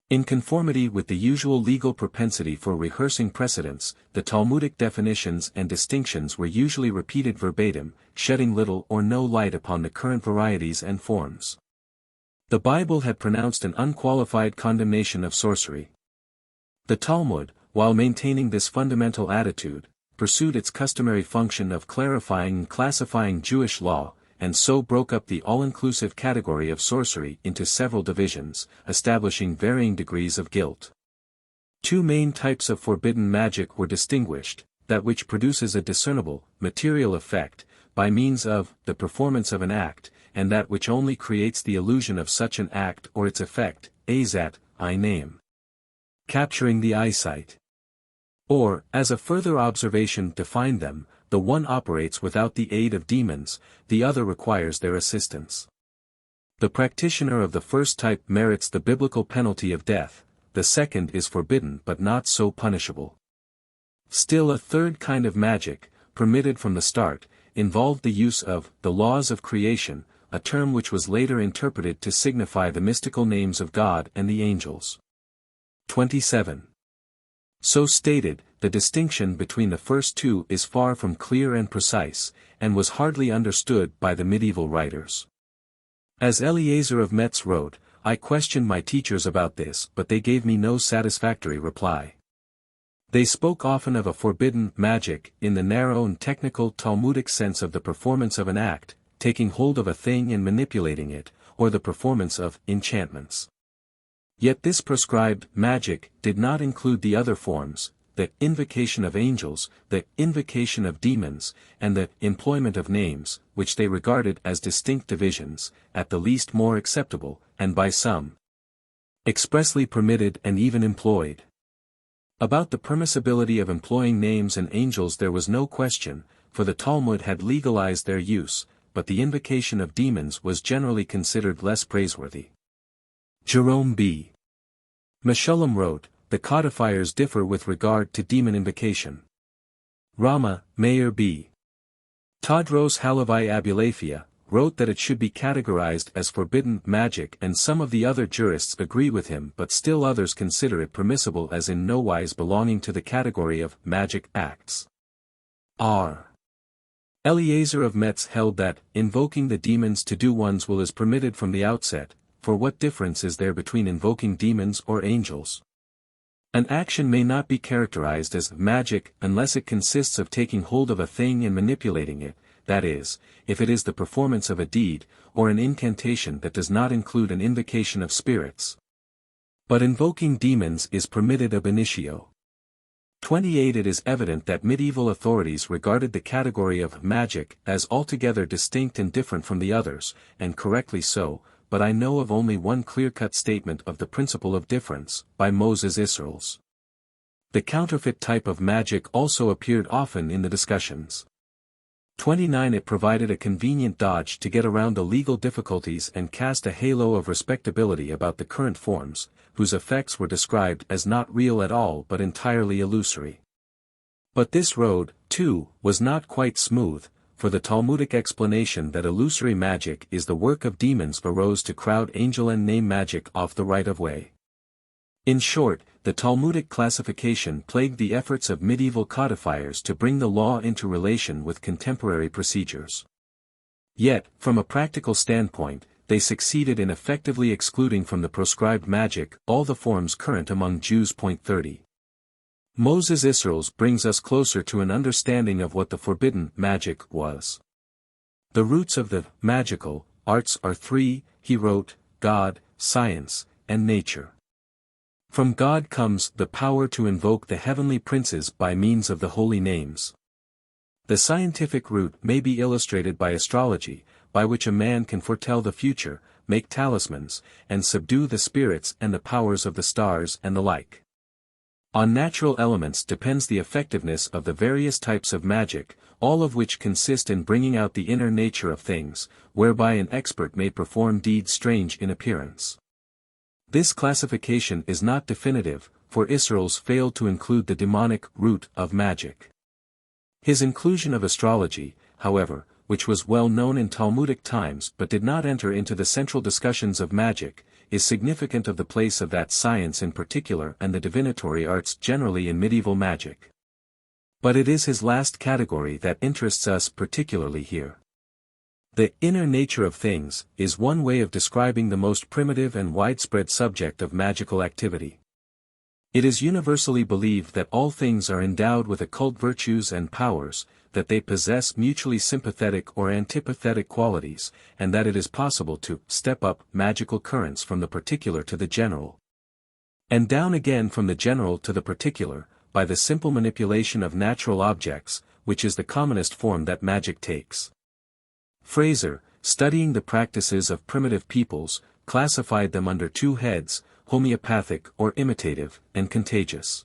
In conformity with the usual legal propensity for rehearsing precedents, the Talmudic definitions and distinctions were usually repeated verbatim, shedding little or no light upon the current varieties and forms. The Bible had pronounced an unqualified condemnation of sorcery. The Talmud, while maintaining this fundamental attitude, pursued its customary function of clarifying and classifying Jewish law, and so broke up the all-inclusive category of sorcery into several divisions, establishing varying degrees of guilt. Two main types of forbidden magic were distinguished, that which produces a discernible, material effect, by means of the performance of an act, and that which only creates the illusion of such an act or its effect, azat, eye name. Capturing the eyesight. Or, as a further observation defined them, the one operates without the aid of demons, the other requires their assistance. The practitioner of the first type merits the biblical penalty of death, the second is forbidden but not so punishable. Still a third kind of magic, permitted from the start, involved the use of the laws of creation, a term which was later interpreted to signify the mystical names of God and the angels. 27. So stated, the distinction between the first two is far from clear and precise, and was hardly understood by the medieval writers. As Eleazar of Metz wrote, I questioned my teachers about this, but they gave me no satisfactory reply. They spoke often of a forbidden magic in the narrow and technical Talmudic sense of the performance of an act, taking hold of a thing and manipulating it, or the performance of enchantments. Yet this prescribed magic did not include the other forms, the invocation of angels, the invocation of demons, and the employment of names, which they regarded as distinct divisions, at the least more acceptable, and by some expressly permitted and even employed. About the permissibility of employing names and angels there was no question, for the Talmud had legalized their use, but the invocation of demons was generally considered less praiseworthy. Jerome B. Meshullam wrote, the codifiers differ with regard to demon invocation. Rama, Meir B. Tadros Halavai Abulafia, wrote that it should be categorized as forbidden magic, and some of the other jurists agree with him, but still others consider it permissible as in no wise belonging to the category of magic acts. R. Eleazar of Metz held that, invoking the demons to do one's will is permitted from the outset, for what difference is there between invoking demons or angels? An action may not be characterized as magic unless it consists of taking hold of a thing and manipulating it, that is, if it is the performance of a deed, or an incantation that does not include an invocation of spirits. But invoking demons is permitted ab initio. 28. It is evident that medieval authorities regarded the category of magic as altogether distinct and different from the others, and correctly so, but I know of only one clear-cut statement of the principle of difference, by Moses Israels. The counterfeit type of magic also appeared often in the discussions. 29. It provided a convenient dodge to get around the legal difficulties and cast a halo of respectability about the current forms, whose effects were described as not real at all but entirely illusory. But this road, too, was not quite smooth, for the Talmudic explanation that illusory magic is the work of demons arose to crowd angel and name magic off the right-of-way. In short, the Talmudic classification plagued the efforts of medieval codifiers to bring the law into relation with contemporary procedures. Yet, from a practical standpoint, they succeeded in effectively excluding from the proscribed magic all the forms current among Jews. 30. Moses Israels brings us closer to an understanding of what the forbidden magic was. The roots of the magical arts are three, he wrote: God, science, and nature. From God comes the power to invoke the heavenly princes by means of the holy names. The scientific root may be illustrated by astrology, by which a man can foretell the future, make talismans, and subdue the spirits and the powers of the stars and the like. On natural elements depends the effectiveness of the various types of magic, all of which consist in bringing out the inner nature of things, whereby an expert may perform deeds strange in appearance. This classification is not definitive, for Israels failed to include the demonic root of magic. His inclusion of astrology, however, which was well known in Talmudic times but did not enter into the central discussions of magic, is significant of the place of that science in particular and the divinatory arts generally in medieval magic. But it is his last category that interests us particularly here. The inner nature of things is one way of describing the most primitive and widespread subject of magical activity. It is universally believed that all things are endowed with occult virtues and powers, that they possess mutually sympathetic or antipathetic qualities, and that it is possible to step up magical currents from the particular to the general, and down again from the general to the particular, by the simple manipulation of natural objects, which is the commonest form that magic takes. Fraser, studying the practices of primitive peoples, classified them under two heads: homeopathic or imitative, and contagious.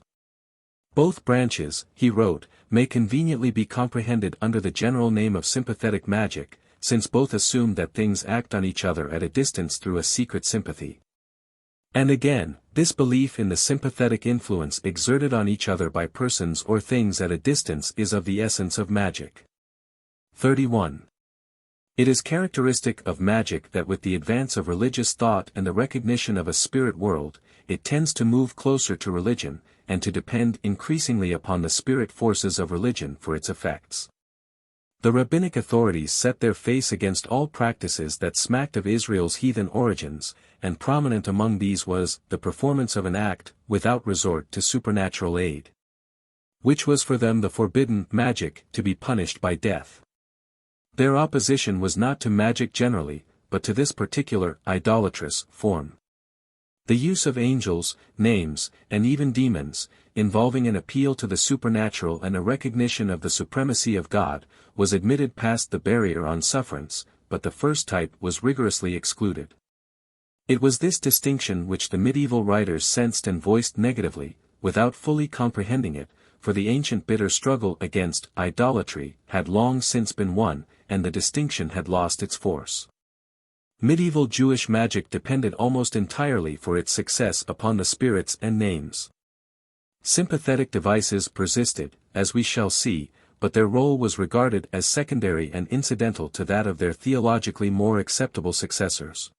Both branches, he wrote, may conveniently be comprehended under the general name of sympathetic magic, since both assume that things act on each other at a distance through a secret sympathy. And again, this belief in the sympathetic influence exerted on each other by persons or things at a distance is of the essence of magic. 31. It is characteristic of magic that with the advance of religious thought and the recognition of a spirit world, it tends to move closer to religion, and to depend increasingly upon the spirit forces of religion for its effects. The rabbinic authorities set their face against all practices that smacked of Israel's heathen origins, and prominent among these was the performance of an act without resort to supernatural aid, which was for them the forbidden magic to be punished by death. Their opposition was not to magic generally, but to this particular idolatrous form. The use of angels, names, and even demons, involving an appeal to the supernatural and a recognition of the supremacy of God, was admitted past the barrier on sufferance, but the first type was rigorously excluded. It was this distinction which the medieval writers sensed and voiced negatively, without fully comprehending it, for the ancient bitter struggle against idolatry had long since been won, and the distinction had lost its force. Medieval Jewish magic depended almost entirely for its success upon the spirits and names. Sympathetic devices persisted, as we shall see, but their role was regarded as secondary and incidental to that of their theologically more acceptable successors.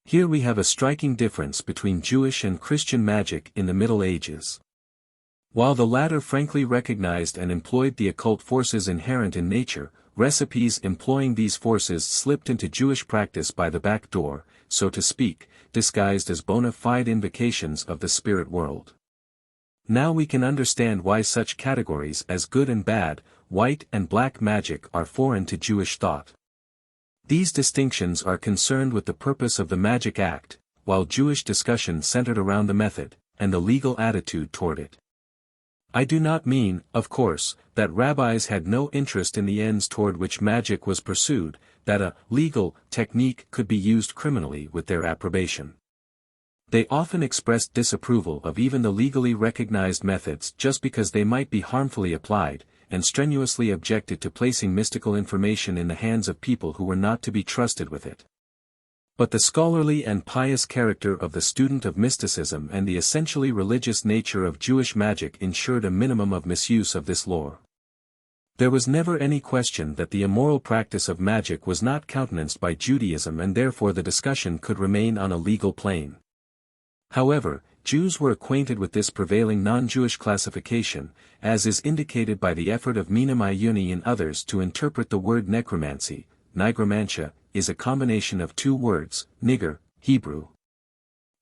Here we have a striking difference between Jewish and Christian magic in the Middle Ages. While the latter frankly recognized and employed the occult forces inherent in nature, recipes employing these forces slipped into Jewish practice by the back door, so to speak, disguised as bona fide invocations of the spirit world. Now we can understand why such categories as good and bad, white and black magic are foreign to Jewish thought. These distinctions are concerned with the purpose of the magic act, while Jewish discussion centered around the method, and the legal attitude toward it. I do not mean, of course, that rabbis had no interest in the ends toward which magic was pursued, that a legal technique could be used criminally with their approbation. They often expressed disapproval of even the legally recognized methods just because they might be harmfully applied, and strenuously objected to placing mystical information in the hands of people who were not to be trusted with it. But the scholarly and pious character of the student of mysticism and the essentially religious nature of Jewish magic ensured a minimum of misuse of this lore. There was never any question that the immoral practice of magic was not countenanced by Judaism, and therefore the discussion could remain on a legal plane. However, Jews were acquainted with this prevailing non-Jewish classification, as is indicated by the effort of Mina Mayuni and others to interpret the word necromancy. Nigromantia is a combination of two words, niger, Hebrew,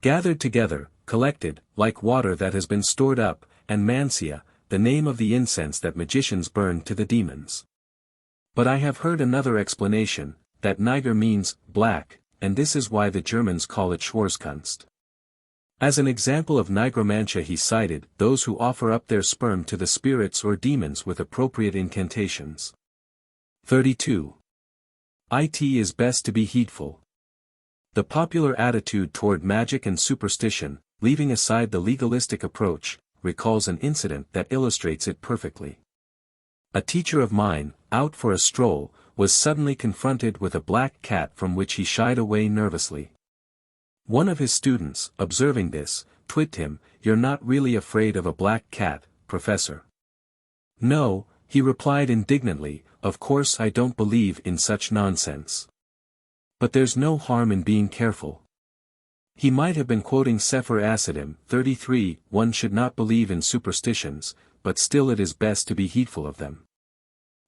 gathered together, collected, like water that has been stored up, and mansia, the name of the incense that magicians burn to the demons. But I have heard another explanation, that niger means black, and this is why the Germans call it Schwarzkunst. As an example of nigromantia he cited those who offer up their sperm to the spirits or demons with appropriate incantations. 32. It is best to be heedful. The popular attitude toward magic and superstition, leaving aside the legalistic approach, recalls an incident that illustrates it perfectly. A teacher of mine, out for a stroll, was suddenly confronted with a black cat from which he shied away nervously. One of his students, observing this, twigged him, "You're not really afraid of a black cat, Professor." "No," he replied indignantly, "of course I don't believe in such nonsense. But there's no harm in being careful." He might have been quoting Sefer Asidim 33, "One should not believe in superstitions, but still it is best to be heedful of them."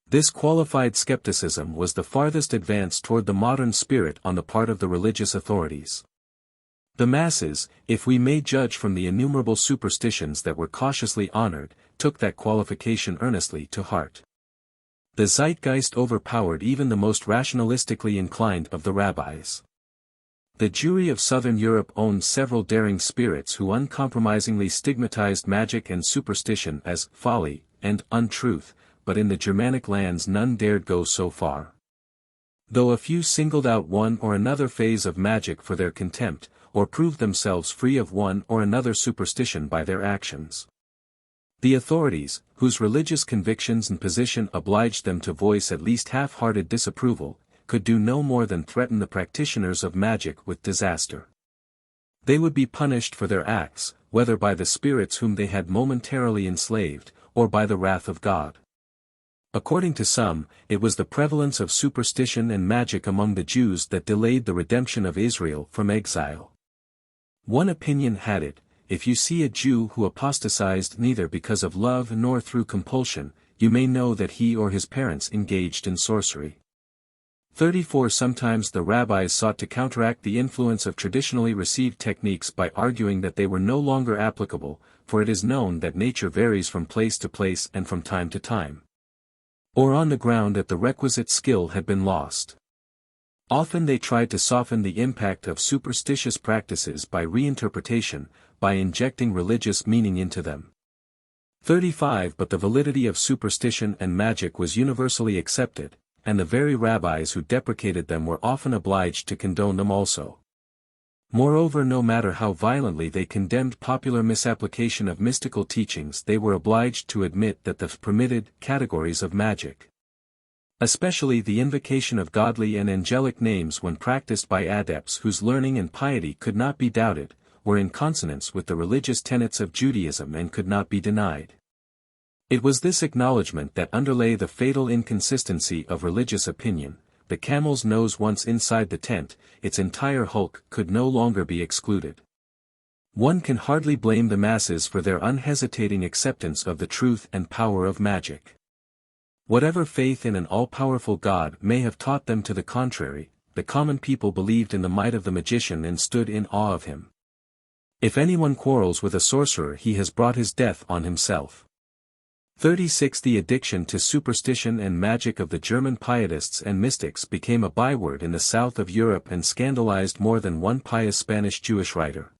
This qualified skepticism was the farthest advance toward the modern spirit on the part of the religious authorities. The masses, if we may judge from the innumerable superstitions that were cautiously honored, took that qualification earnestly to heart. The zeitgeist overpowered even the most rationalistically inclined of the rabbis. The Jewry of southern Europe owned several daring spirits who uncompromisingly stigmatized magic and superstition as folly and untruth, but in the Germanic lands none dared go so far. Though a few singled out one or another phase of magic for their contempt, or proved themselves free of one or another superstition by their actions. The authorities, whose religious convictions and position obliged them to voice at least half-hearted disapproval, could do no more than threaten the practitioners of magic with disaster. They would be punished for their acts, whether by the spirits whom they had momentarily enslaved, or by the wrath of God. According to some, it was the prevalence of superstition and magic among the Jews that delayed the redemption of Israel from exile. One opinion had it, if you see a Jew who apostatized neither because of love nor through compulsion, you may know that he or his parents engaged in sorcery. 34 Sometimes the rabbis sought to counteract the influence of traditionally received techniques by arguing that they were no longer applicable, for it is known that nature varies from place to place and from time to time. Or on the ground that the requisite skill had been lost. Often they tried to soften the impact of superstitious practices by reinterpretation, by injecting religious meaning into them. 35 But the validity of superstition and magic was universally accepted, and the very rabbis who deprecated them were often obliged to condone them also. Moreover, no matter how violently they condemned popular misapplication of mystical teachings, they were obliged to admit that the permitted categories of magic, especially the invocation of godly and angelic names when practiced by adepts whose learning and piety could not be doubted, were in consonance with the religious tenets of Judaism and could not be denied. It was this acknowledgement that underlay the fatal inconsistency of religious opinion. The camel's nose once inside the tent, its entire hulk could no longer be excluded. One can hardly blame the masses for their unhesitating acceptance of the truth and power of magic. Whatever faith in an all-powerful God may have taught them to the contrary, the common people believed in the might of the magician and stood in awe of him. If anyone quarrels with a sorcerer, he has brought his death on himself. 36 The addiction to superstition and magic of the German pietists and mystics became a byword in the south of Europe and scandalized more than one pious Spanish Jewish writer.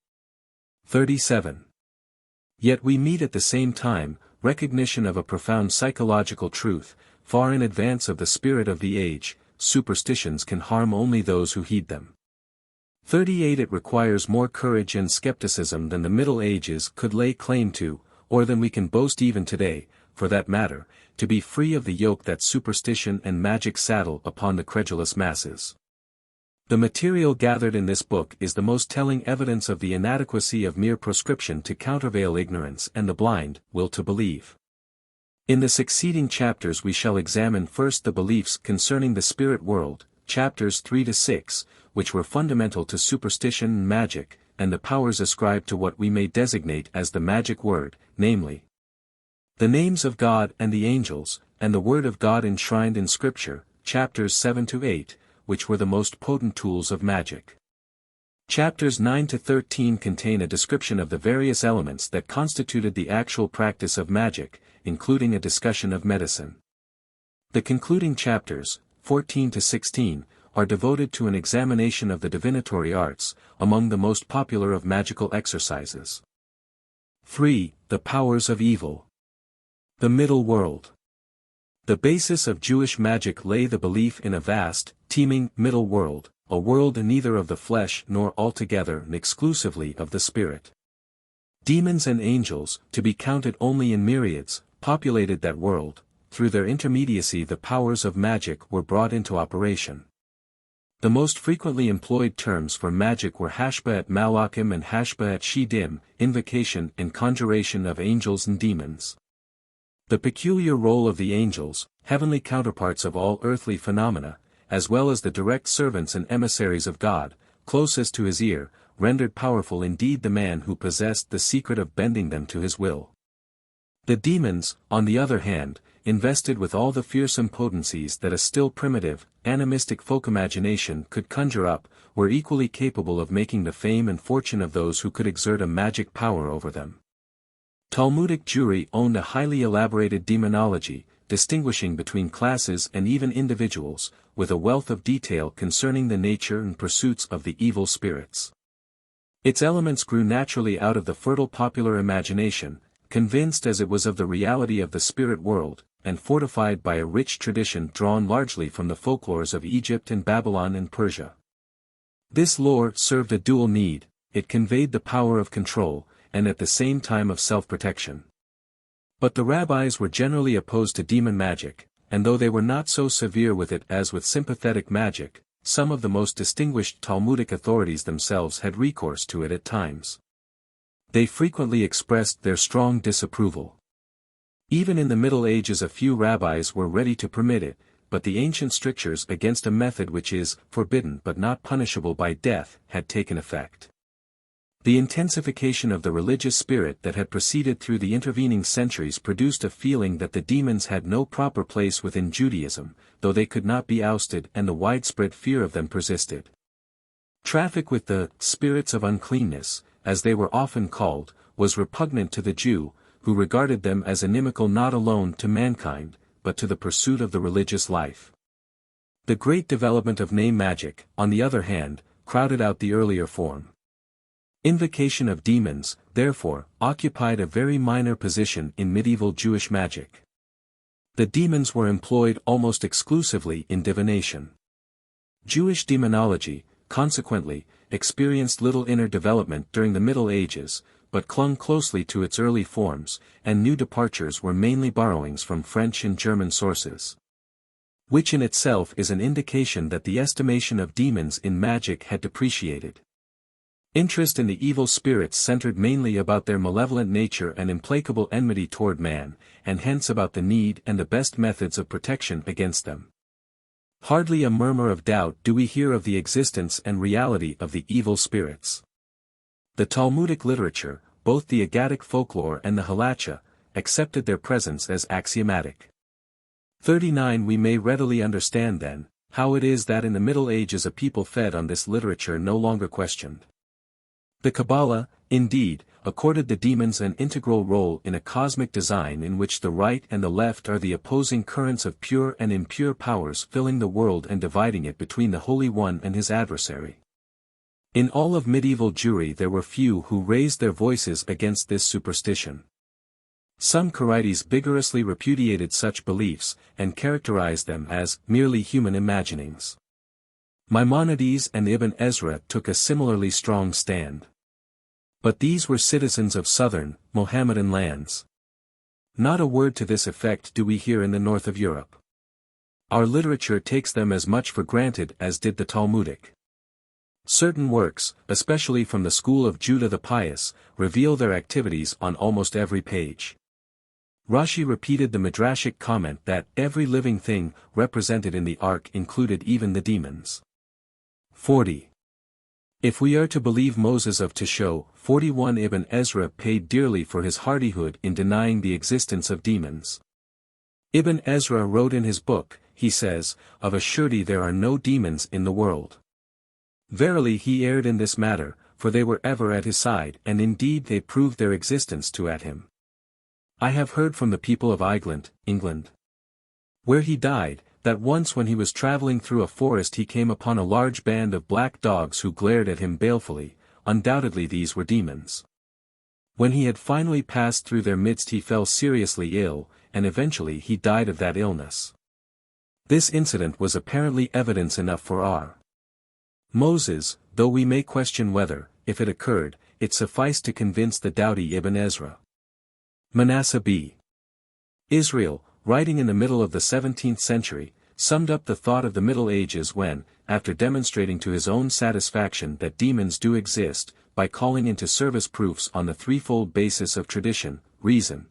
37. Yet we meet at the same time, recognition of a profound psychological truth, far in advance of the spirit of the age: superstitions can harm only those who heed them. 38 It requires more courage and skepticism than the Middle Ages could lay claim to, or than we can boast even today, for that matter, to be free of the yoke that superstition and magic saddle upon the credulous masses. The material gathered in this book is the most telling evidence of the inadequacy of mere proscription to countervail ignorance and the blind will to believe. In the succeeding chapters we shall examine first the beliefs concerning the spirit world, chapters 3 to 6, which were fundamental to superstition and magic, and the powers ascribed to what we may designate as the magic word, namely, the names of God and the angels, and the word of God enshrined in Scripture, chapters 7 to 8, which were the most potent tools of magic. Chapters 9 to 13 contain a description of the various elements that constituted the actual practice of magic, including a discussion of medicine. The concluding chapters, 14 to 16, are devoted to an examination of the divinatory arts, among the most popular of magical exercises. 3. The powers of evil. The middle world. The basis of Jewish magic lay the belief in a vast, teeming middle world, a world neither of the flesh nor altogether and exclusively of the spirit. Demons and angels, to be counted only in myriads, populated that world. Through their intermediacy the powers of magic were brought into operation. The most frequently employed terms for magic were hashba'at malachim and hashba'at shidim, invocation and conjuration of angels and demons. The peculiar role of the angels, heavenly counterparts of all earthly phenomena, as well as the direct servants and emissaries of God, closest to his ear, rendered powerful indeed the man who possessed the secret of bending them to his will. The demons, on the other hand, invested with all the fearsome potencies that a still primitive, animistic folk imagination could conjure up, were equally capable of making the fame and fortune of those who could exert a magic power over them. Talmudic Jewry owned a highly elaborated demonology, distinguishing between classes and even individuals, with a wealth of detail concerning the nature and pursuits of the evil spirits. Its elements grew naturally out of the fertile popular imagination, convinced as it was of the reality of the spirit world, and fortified by a rich tradition drawn largely from the folklores of Egypt and Babylon and Persia. This lore served a dual need: it conveyed the power of control, and at the same time of self-protection. But the rabbis were generally opposed to demon magic, and though they were not so severe with it as with sympathetic magic, some of the most distinguished Talmudic authorities themselves had recourse to it at times. They frequently expressed their strong disapproval. Even in the Middle Ages a few rabbis were ready to permit it, but the ancient strictures against a method which is forbidden but not punishable by death had taken effect. The intensification of the religious spirit that had proceeded through the intervening centuries produced a feeling that the demons had no proper place within Judaism, though they could not be ousted, and the widespread fear of them persisted. Traffic with the spirits of uncleanness, as they were often called, was repugnant to the Jew, who regarded them as inimical not alone to mankind, but to the pursuit of the religious life. The great development of name magic, on the other hand, crowded out the earlier form. Invocation of demons, therefore, occupied a very minor position in medieval Jewish magic. The demons were employed almost exclusively in divination. Jewish demonology, consequently, experienced little inner development during the Middle Ages, but clung closely to its early forms, and new departures were mainly borrowings from French and German sources. Which in itself is an indication that the estimation of demons in magic had depreciated. Interest in the evil spirits centered mainly about their malevolent nature and implacable enmity toward man, and hence about the need and the best methods of protection against them. Hardly a murmur of doubt do we hear of the existence and reality of the evil spirits. The Talmudic literature, both the Aggadic folklore and the Halacha, accepted their presence as axiomatic. 39 We may readily understand then, how it is that in the Middle Ages a people fed on this literature no longer questioned. The Kabbalah, indeed, accorded the demons an integral role in a cosmic design in which the right and the left are the opposing currents of pure and impure powers filling the world and dividing it between the Holy One and his adversary. In all of medieval Jewry there were few who raised their voices against this superstition. Some Karaites vigorously repudiated such beliefs, and characterized them as merely human imaginings. Maimonides and Ibn Ezra took a similarly strong stand. But these were citizens of southern, Mohammedan lands. Not a word to this effect do we hear in the north of Europe. Our literature takes them as much for granted as did the Talmudic. Certain works, especially from the school of Judah the Pious, reveal their activities on almost every page. Rashi repeated the Midrashic comment that every living thing represented in the ark included even the demons. 40. If we are to believe Moses of Tishon, 41 Ibn Ezra paid dearly for his hardihood in denying the existence of demons. Ibn Ezra wrote in his book, he says, of a surety there are no demons in the world. Verily he erred in this matter, for they were ever at his side, and indeed they proved their existence to at him. I have heard from the people of England, where he died, that once when he was traveling through a forest he came upon a large band of black dogs who glared at him balefully. Undoubtedly these were demons. When he had finally passed through their midst he fell seriously ill, and eventually he died of that illness. This incident was apparently evidence enough for our Moses, though we may question whether, if it occurred, it sufficed to convince the doughty Ibn Ezra. Manasseh b. Israel, writing in the middle of the 17th century, summed up the thought of the Middle Ages when, after demonstrating to his own satisfaction that demons do exist, by calling into service proofs on the threefold basis of tradition, reason,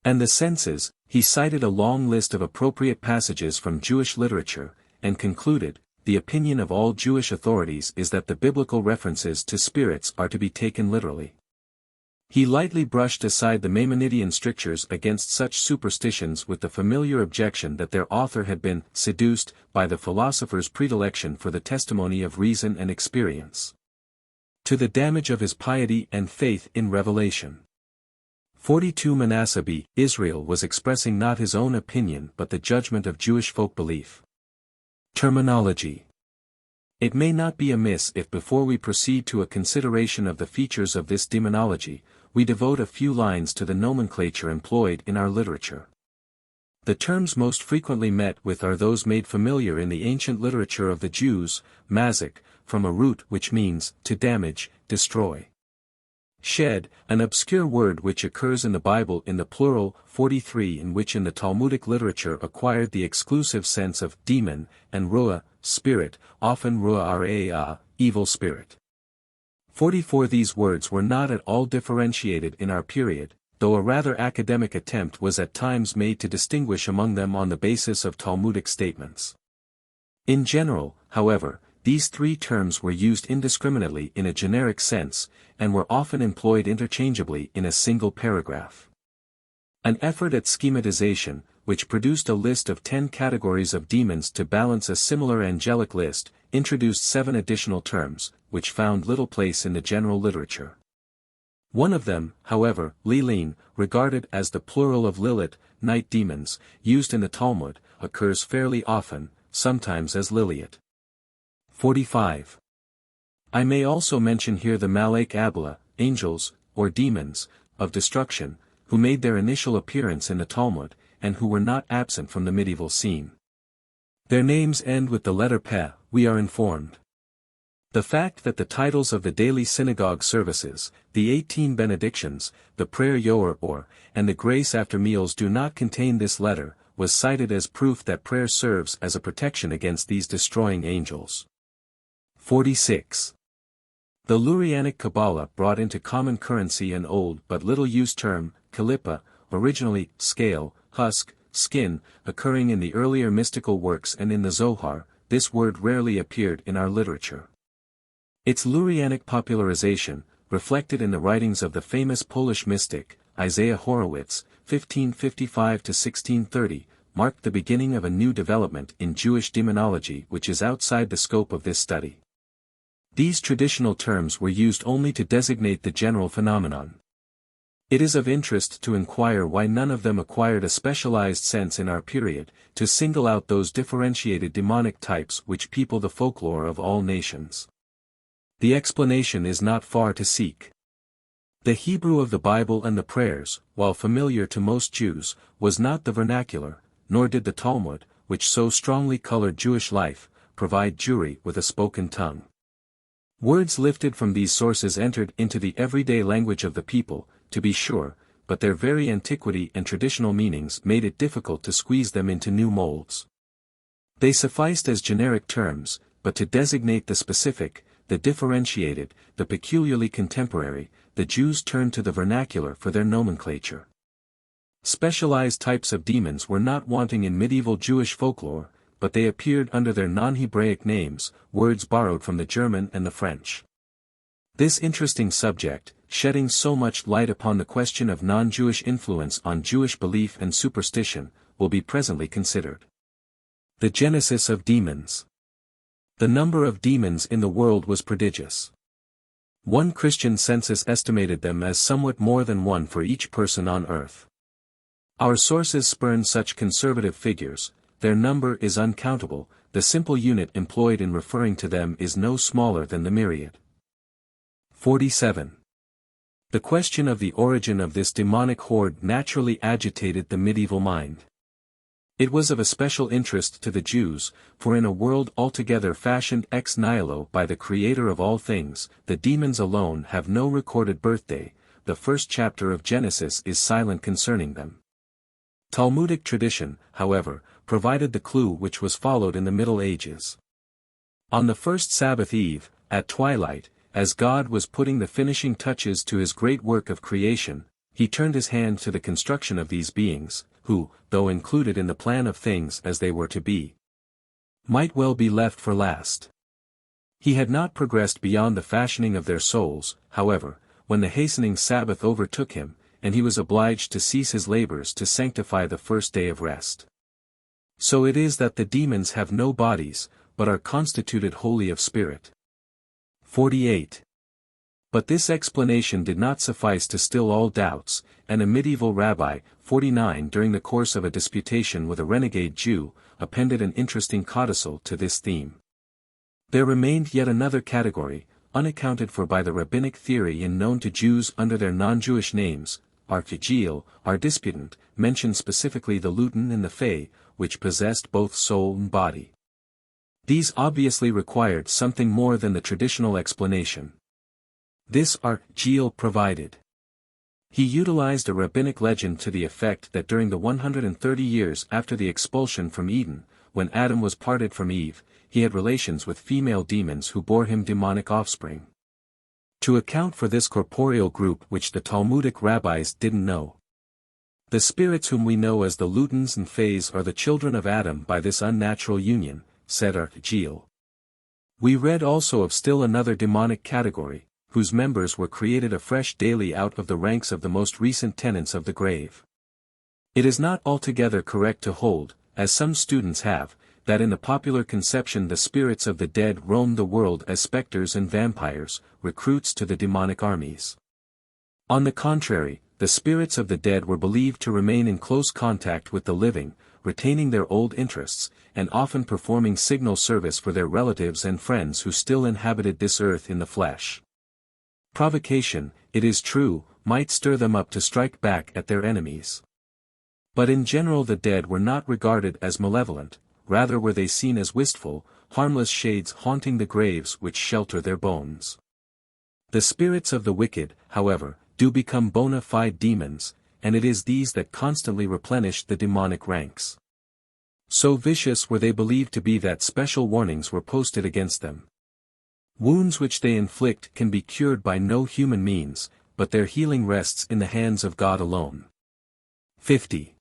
and the senses, he cited a long list of appropriate passages from Jewish literature, and concluded, the opinion of all Jewish authorities is that the biblical references to spirits are to be taken literally. He lightly brushed aside the Maimonidean strictures against such superstitions with the familiar objection that their author had been seduced by the philosopher's predilection for the testimony of reason and experience, to the damage of his piety and faith in revelation. 42 Manasseh b. Israel was expressing not his own opinion but the judgment of Jewish folk belief. Terminology. It may not be amiss if before we proceed to a consideration of the features of this demonology, we devote a few lines to the nomenclature employed in our literature. The terms most frequently met with are those made familiar in the ancient literature of the Jews, mazik, from a root which means, to damage, destroy. Shed, an obscure word which occurs in the Bible in the plural, 43 in which in the Talmudic literature acquired the exclusive sense of demon, and ruah, spirit, often ruah evil spirit. 44 These words were not at all differentiated in our period, though a rather academic attempt was at times made to distinguish among them on the basis of Talmudic statements. In general, however, these three terms were used indiscriminately in a generic sense, and were often employed interchangeably in a single paragraph. An effort at schematization, which produced a list of 10 categories of demons to balance a similar angelic list, introduced 7 additional terms, which found little place in the general literature. One of them, however, Lilin, regarded as the plural of Lilith, night demons, used in the Talmud, occurs fairly often, sometimes as Liliot. 45. I may also mention here the Malach Abla, angels, or demons, of destruction, who made their initial appearance in the Talmud, and who were not absent from the medieval scene. Their names end with the letter Peh, we are informed. The fact that the titles of the daily synagogue services, the 18 benedictions, the prayer Yor, and the grace after meals do not contain this letter, was cited as proof that prayer serves as a protection against these destroying angels. 46. The Lurianic Kabbalah brought into common currency an old but little-used term, Kalippa, originally, scale, husk, skin, occurring in the earlier mystical works and in the Zohar. This word rarely appeared in our literature. Its Lurianic popularization, reflected in the writings of the famous Polish mystic, Isaiah Horowitz, 1555–1630, marked the beginning of a new development in Jewish demonology which is outside the scope of this study. These traditional terms were used only to designate the general phenomenon. It is of interest to inquire why none of them acquired a specialized sense in our period, to single out those differentiated demonic types which people the folklore of all nations. The explanation is not far to seek. The Hebrew of the Bible and the prayers, while familiar to most Jews, was not the vernacular, nor did the Talmud, which so strongly colored Jewish life, provide Jewry with a spoken tongue. Words lifted from these sources entered into the everyday language of the people, to be sure, but their very antiquity and traditional meanings made it difficult to squeeze them into new molds. They sufficed as generic terms, but to designate the specific, the differentiated, the peculiarly contemporary, the Jews turned to the vernacular for their nomenclature. Specialized types of demons were not wanting in medieval Jewish folklore, but they appeared under their non-Hebraic names, words borrowed from the German and the French. This interesting subject, shedding so much light upon the question of non-Jewish influence on Jewish belief and superstition, will be presently considered. The genesis of demons. The number of demons in the world was prodigious. One Christian census estimated them as somewhat more than one for each person on earth. Our sources spurn such conservative figures, their number is uncountable, the simple unit employed in referring to them is no smaller than the myriad. 47. The question of the origin of this demonic horde naturally agitated the medieval mind. It was of a special interest to the Jews, for in a world altogether fashioned ex nihilo by the Creator of all things, the demons alone have no recorded birthday. The first chapter of Genesis is silent concerning them. Talmudic tradition, however, provided the clue which was followed in the Middle Ages. On the first Sabbath eve, at twilight, as God was putting the finishing touches to his great work of creation, he turned his hand to the construction of these beings, who, though included in the plan of things as they were to be, might well be left for last. He had not progressed beyond the fashioning of their souls, however, when the hastening Sabbath overtook him, and he was obliged to cease his labors to sanctify the first day of rest. So it is that the demons have no bodies, but are constituted wholly of spirit. 48. But this explanation did not suffice to still all doubts, and a medieval rabbi, 49, during the course of a disputation with a renegade Jew, appended an interesting codicil to this theme. There remained yet another category, unaccounted for by the rabbinic theory and known to Jews under their non-Jewish names. Archegil, our disputant, mentioned specifically the Lutin and the Fey, which possessed both soul and body. These obviously required something more than the traditional explanation. This Archegil provided. He utilized a rabbinic legend to the effect that during the 130 years after the expulsion from Eden, when Adam was parted from Eve, he had relations with female demons who bore him demonic offspring. To account for this corporeal group which the Talmudic rabbis didn't know. The spirits whom we know as the Lutins and Fays are the children of Adam by this unnatural union, said Archegel. We read also of still another demonic category, whose members were created afresh daily out of the ranks of the most recent tenants of the grave. It is not altogether correct to hold, as some students have, that in the popular conception the spirits of the dead roamed the world as specters and vampires, recruits to the demonic armies. On the contrary, the spirits of the dead were believed to remain in close contact with the living, retaining their old interests, and often performing signal service for their relatives and friends who still inhabited this earth in the flesh. Provocation, it is true, might stir them up to strike back at their enemies. But in general the dead were not regarded as malevolent, rather were they seen as wistful, harmless shades haunting the graves which shelter their bones. The spirits of the wicked, however, do become bona fide demons, and it is these that constantly replenish the demonic ranks. So vicious were they believed to be that special warnings were posted against them. Wounds which they inflict can be cured by no human means, but their healing rests in the hands of God alone. 50.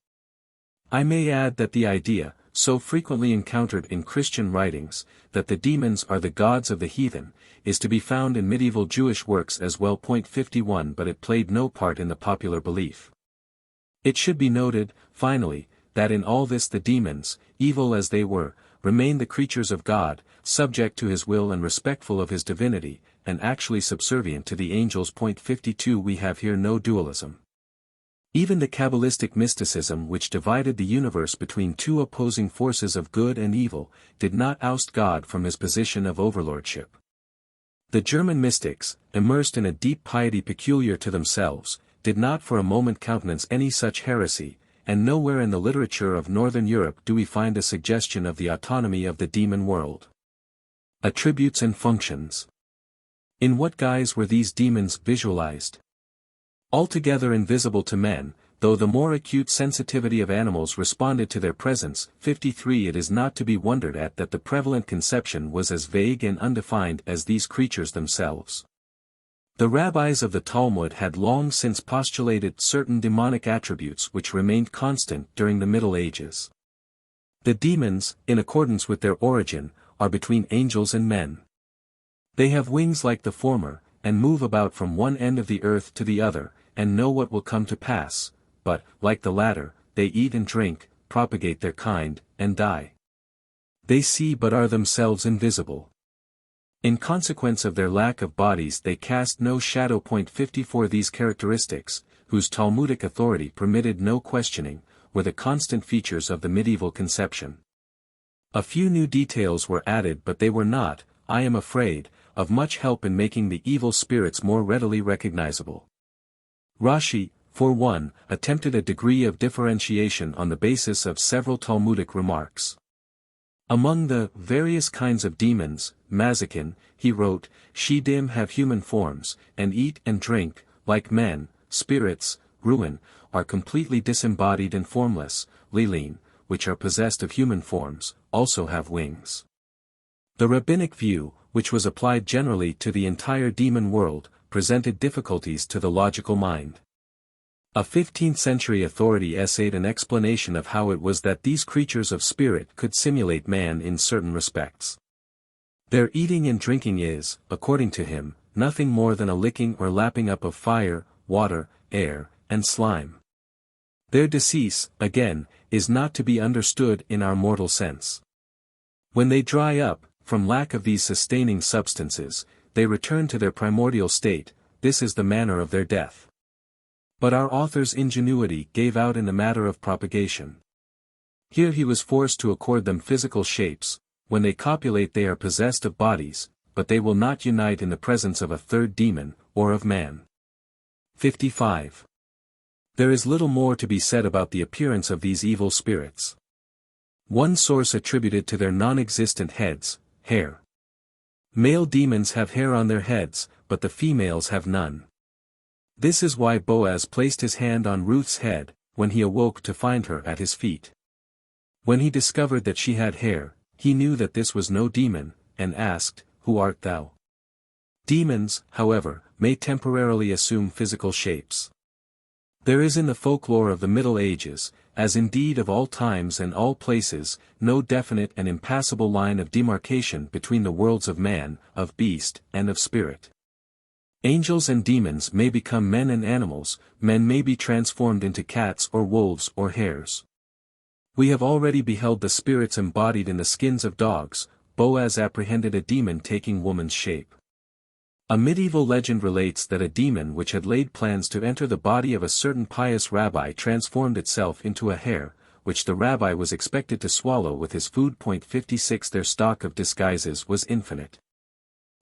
I may add that the idea, so frequently encountered in Christian writings, that the demons are the gods of the heathen, is to be found in medieval Jewish works as well. 51 But it played no part in the popular belief. It should be noted, finally, that in all this the demons, evil as they were, remained the creatures of God, subject to his will and respectful of his divinity, and actually subservient to the angels. 52 We have here no dualism. Even the Kabbalistic mysticism which divided the universe between two opposing forces of good and evil, did not oust God from his position of overlordship. The German mystics, immersed in a deep piety peculiar to themselves, did not for a moment countenance any such heresy, and nowhere in the literature of Northern Europe do we find a suggestion of the autonomy of the demon world. Attributes and functions. In what guise were these demons visualized? Altogether invisible to men, though the more acute sensitivity of animals responded to their presence. 53 It is not to be wondered at that the prevalent conception was as vague and undefined as these creatures themselves. The rabbis of the Talmud had long since postulated certain demonic attributes which remained constant during the Middle Ages. The demons, in accordance with their origin, are between angels and men. They have wings like the former, and move about from one end of the earth to the other, and know what will come to pass, but, like the latter, they eat and drink, propagate their kind, and die. They see but are themselves invisible. In consequence of their lack of bodies they cast no shadow. 54 These characteristics, whose Talmudic authority permitted no questioning, were the constant features of the medieval conception. A few new details were added, but they were not, I am afraid, of much help in making the evil spirits more readily recognizable. Rashi, for one, attempted a degree of differentiation on the basis of several Talmudic remarks. Among the various kinds of demons, Mazakin, he wrote, Shedim have human forms, and eat and drink, like men. Spirits, Ruin, are completely disembodied and formless. Lilin, which are possessed of human forms, also have wings. The rabbinic view, which was applied generally to the entire demon world, presented difficulties to the logical mind. A 15th-century authority essayed an explanation of how it was that these creatures of spirit could simulate man in certain respects. Their eating and drinking is, according to him, nothing more than a licking or lapping up of fire, water, air, and slime. Their decease, again, is not to be understood in our mortal sense. When they dry up, from lack of these sustaining substances, they return to their primordial state. This is the manner of their death. But our author's ingenuity gave out in the matter of propagation. Here he was forced to accord them physical shapes. When they copulate they are possessed of bodies, but they will not unite in the presence of a third demon, or of man. 55. There is little more to be said about the appearance of these evil spirits. One source attributed to their non-existent heads, hair. Male demons have hair on their heads, but the females have none. This is why Boaz placed his hand on Ruth's head, when he awoke to find her at his feet. When he discovered that she had hair, he knew that this was no demon, and asked, Who art thou? Demons, however, may temporarily assume physical shapes. There is in the folklore of the Middle Ages, as indeed of all times and all places, no definite and impassable line of demarcation between the worlds of man, of beast, and of spirit. Angels and demons may become men and animals, men may be transformed into cats or wolves or hares. We have already beheld the spirits embodied in the skins of dogs. Boaz apprehended a demon taking woman's shape. A medieval legend relates that a demon which had laid plans to enter the body of a certain pious rabbi transformed itself into a hare, which the rabbi was expected to swallow with his food. 56 Their stock of disguises was infinite.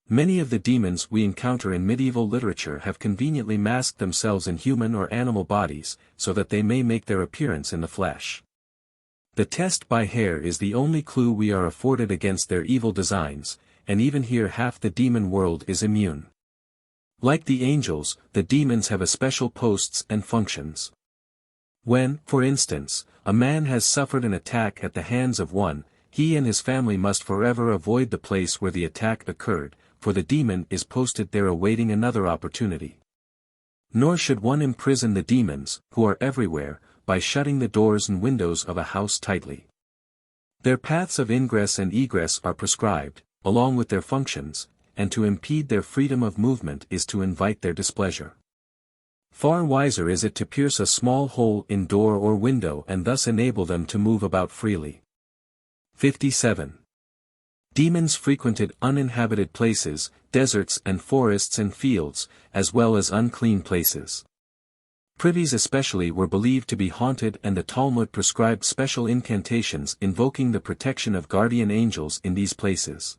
Many of the demons we encounter in medieval literature have conveniently masked themselves in human or animal bodies, so that they may make their appearance in the flesh. The test by hare is the only clue we are afforded against their evil designs, and even here half the demon world is immune. Like the angels, the demons have special posts and functions. When, for instance, a man has suffered an attack at the hands of one, he and his family must forever avoid the place where the attack occurred, for the demon is posted there awaiting another opportunity. Nor should one imprison the demons, who are everywhere, by shutting the doors and windows of a house tightly. Their paths of ingress and egress are prescribed, along with their functions, and to impede their freedom of movement is to invite their displeasure. Far wiser is it to pierce a small hole in door or window and thus enable them to move about freely. 57. Demons frequented uninhabited places, deserts and forests and fields, as well as unclean places. Privies especially were believed to be haunted, and the Talmud prescribed special incantations invoking the protection of guardian angels in these places.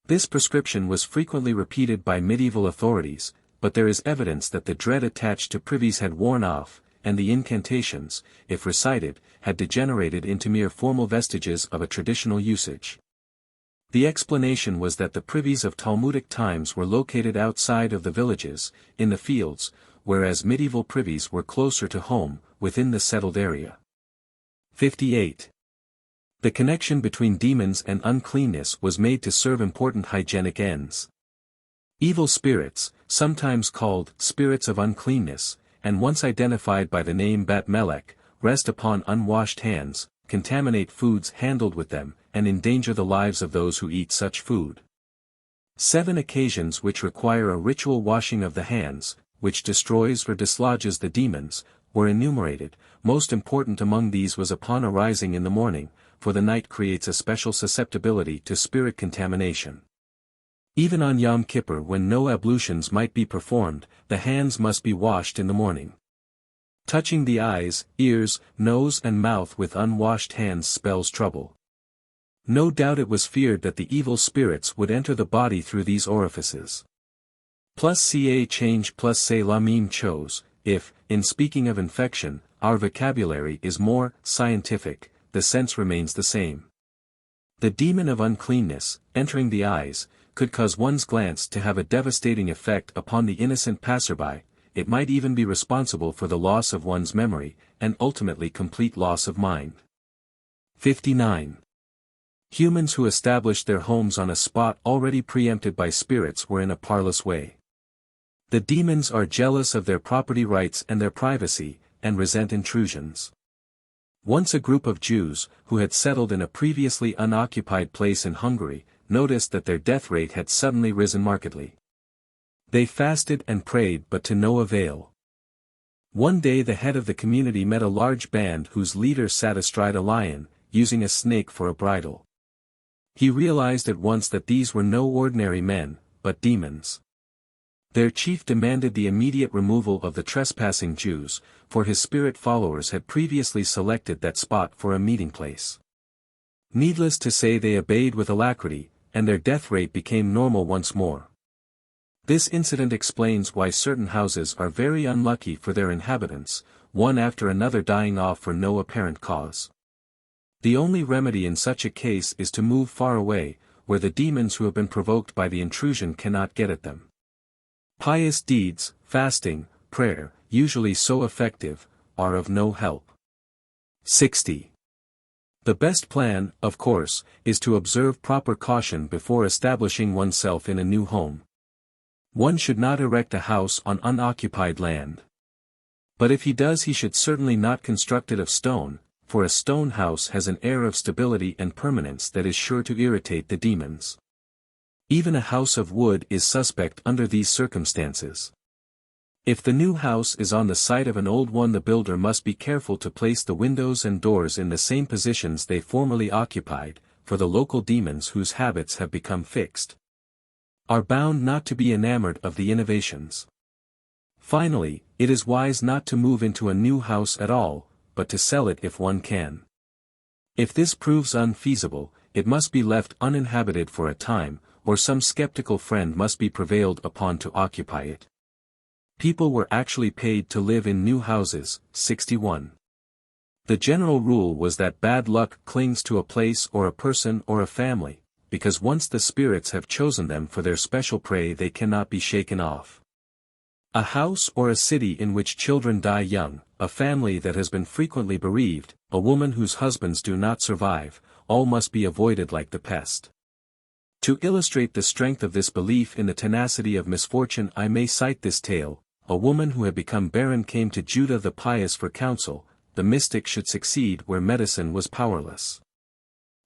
This prescription was frequently repeated by medieval authorities, but there is evidence that the dread attached to privies had worn off, and the incantations, if recited, had degenerated into mere formal vestiges of a traditional usage. The explanation was that the privies of Talmudic times were located outside of the villages, in the fields, whereas medieval privies were closer to home, within the settled area. 58. The connection between demons and uncleanness was made to serve important hygienic ends. Evil spirits, sometimes called spirits of uncleanness, and once identified by the name Bat Melech, rest upon unwashed hands, contaminate foods handled with them, and endanger the lives of those who eat such food. 7 occasions which require a ritual washing of the hands, which destroys or dislodges the demons, were enumerated. Most important among these was upon arising in the morning, for the night creates a special susceptibility to spirit contamination. Even on Yom Kippur, when no ablutions might be performed, the hands must be washed in the morning. Touching the eyes, ears, nose and mouth with unwashed hands spells trouble. No doubt it was feared that the evil spirits would enter the body through these orifices. Plus ca change plus say la meme chose, if, in speaking of infection, our vocabulary is more scientific, the sense remains the same. The demon of uncleanness, entering the eyes, could cause one's glance to have a devastating effect upon the innocent passerby. It might even be responsible for the loss of one's memory, and ultimately complete loss of mind. 59. Humans who established their homes on a spot already preempted by spirits were in a parlous way. The demons are jealous of their property rights and their privacy, and resent intrusions. Once a group of Jews, who had settled in a previously unoccupied place in Hungary, noticed that their death rate had suddenly risen markedly. They fasted and prayed but to no avail. One day the head of the community met a large band whose leader sat astride a lion, using a snake for a bridle. He realized at once that these were no ordinary men, but demons. Their chief demanded the immediate removal of the trespassing Jews, for his spirit followers had previously selected that spot for a meeting place. Needless to say, they obeyed with alacrity, and their death rate became normal once more. This incident explains why certain houses are very unlucky for their inhabitants, one after another dying off for no apparent cause. The only remedy in such a case is to move far away, where the demons who have been provoked by the intrusion cannot get at them. Pious deeds, fasting, prayer, usually so effective, are of no help. 60. The best plan, of course, is to observe proper caution before establishing oneself in a new home. One should not erect a house on unoccupied land. But if he does, he should certainly not construct it of stone, for a stone house has an air of stability and permanence that is sure to irritate the demons. Even a house of wood is suspect under these circumstances. If the new house is on the site of an old one, the builder must be careful to place the windows and doors in the same positions they formerly occupied, for the local demons whose habits have become fixed are bound not to be enamored of the innovations. Finally, it is wise not to move into a new house at all, but to sell it if one can. If this proves unfeasible, it must be left uninhabited for a time, or some skeptical friend must be prevailed upon to occupy it. People were actually paid to live in new houses. 61. The general rule was that bad luck clings to a place or a person or a family, because once the spirits have chosen them for their special prey they cannot be shaken off. A house or a city in which children die young, a family that has been frequently bereaved, a woman whose husbands do not survive, all must be avoided like the pest. To illustrate the strength of this belief in the tenacity of misfortune, I may cite this tale. A woman who had become barren came to Judah the pious for counsel. The mystic should succeed where medicine was powerless.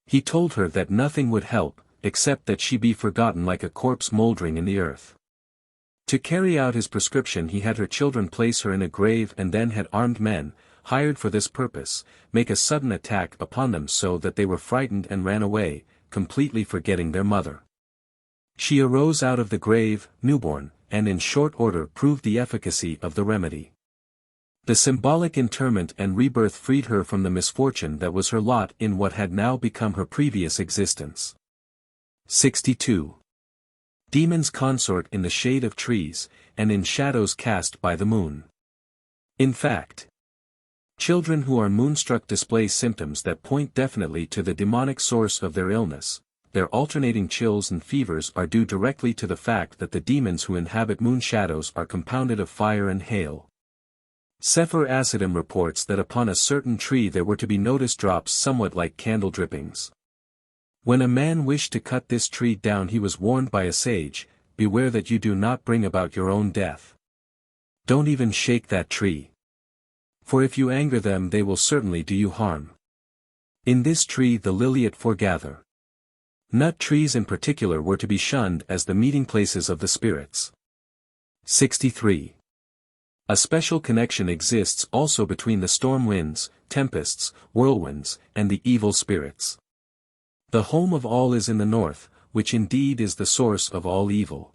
He told her that nothing would help, except that she be forgotten like a corpse moldering in the earth. To carry out his prescription he had her children place her in a grave, and then had armed men, hired for this purpose, make a sudden attack upon them so that they were frightened and ran away, completely forgetting their mother. She arose out of the grave, newborn, and in short order proved the efficacy of the remedy. The symbolic interment and rebirth freed her from the misfortune that was her lot in what had now become her previous existence. 62. Demons consort in the shade of trees, and in shadows cast by the moon. In fact, children who are moonstruck display symptoms that point definitely to the demonic source of their illness. Their alternating chills and fevers are due directly to the fact that the demons who inhabit moon shadows are compounded of fire and hail. Sefer Asidim reports that upon a certain tree there were to be noticed drops somewhat like candle drippings. When a man wished to cut this tree down he was warned by a sage, "Beware that you do not bring about your own death. Don't even shake that tree. For if you anger them they will certainly do you harm. In this tree the liliot foregather." Nut trees in particular were to be shunned as the meeting places of the spirits. 63. A special connection exists also between the storm winds, tempests, whirlwinds, and the evil spirits. The home of all is in the north, which indeed is the source of all evil.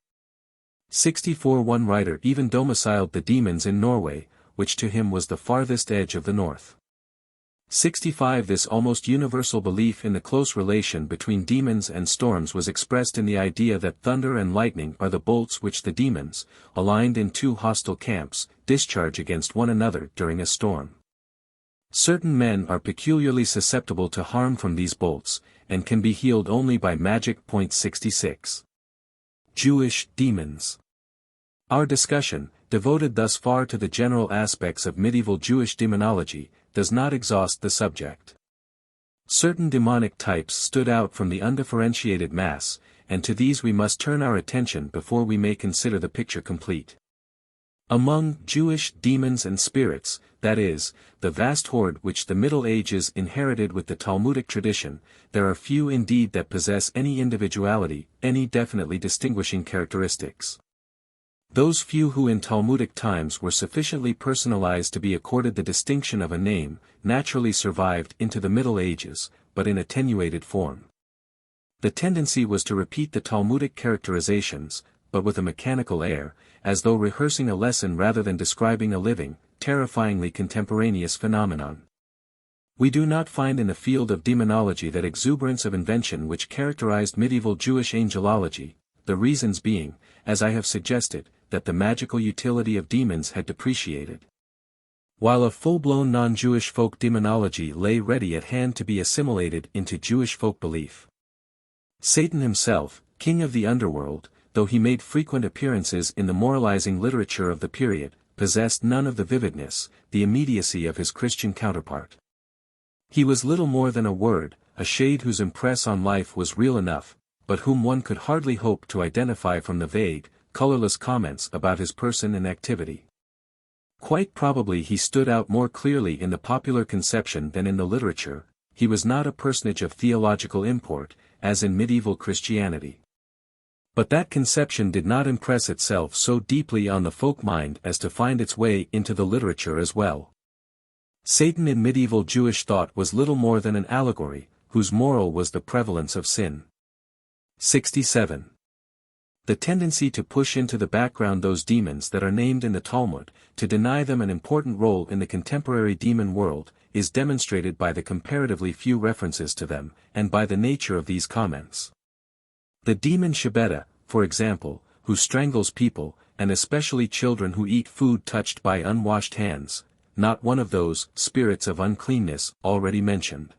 64. One writer even domiciled the demons in Norway, which to him was the farthest edge of the north. 65. This almost universal belief in the close relation between demons and storms was expressed in the idea that thunder and lightning are the bolts which the demons, aligned in two hostile camps, discharge against one another during a storm. Certain men are peculiarly susceptible to harm from these bolts, and can be healed only by magic. 66. Jewish demons. Our discussion, devoted thus far to the general aspects of medieval Jewish demonology, does not exhaust the subject. Certain demonic types stood out from the undifferentiated mass, and to these we must turn our attention before we may consider the picture complete. Among Jewish demons and spirits, that is, the vast horde which the Middle Ages inherited with the Talmudic tradition, there are few indeed that possess any individuality, any definitely distinguishing characteristics. Those few who in Talmudic times were sufficiently personalized to be accorded the distinction of a name, naturally survived into the Middle Ages, but in attenuated form. The tendency was to repeat the Talmudic characterizations, but with a mechanical air, as though rehearsing a lesson rather than describing a living, terrifyingly contemporaneous phenomenon. We do not find in the field of demonology that exuberance of invention which characterized medieval Jewish angelology, the reasons being, as I have suggested, that the magical utility of demons had depreciated. While a full-blown non-Jewish folk demonology lay ready at hand to be assimilated into Jewish folk belief. Satan himself, king of the underworld, though he made frequent appearances in the moralizing literature of the period, possessed none of the vividness, the immediacy of his Christian counterpart. He was little more than a word, a shade whose impress on life was real enough, but whom one could hardly hope to identify from the vague, colorless comments about his person and activity. Quite probably he stood out more clearly in the popular conception than in the literature. He was not a personage of theological import, as in medieval Christianity. But that conception did not impress itself so deeply on the folk mind as to find its way into the literature as well. Satan in medieval Jewish thought was little more than an allegory, whose moral was the prevalence of sin. 67. The tendency to push into the background those demons that are named in the Talmud, to deny them an important role in the contemporary demon world, is demonstrated by the comparatively few references to them, and by the nature of these comments. The demon Shebeta, for example, who strangles people, and especially children who eat food touched by unwashed hands, not one of those spirits of uncleanness already mentioned,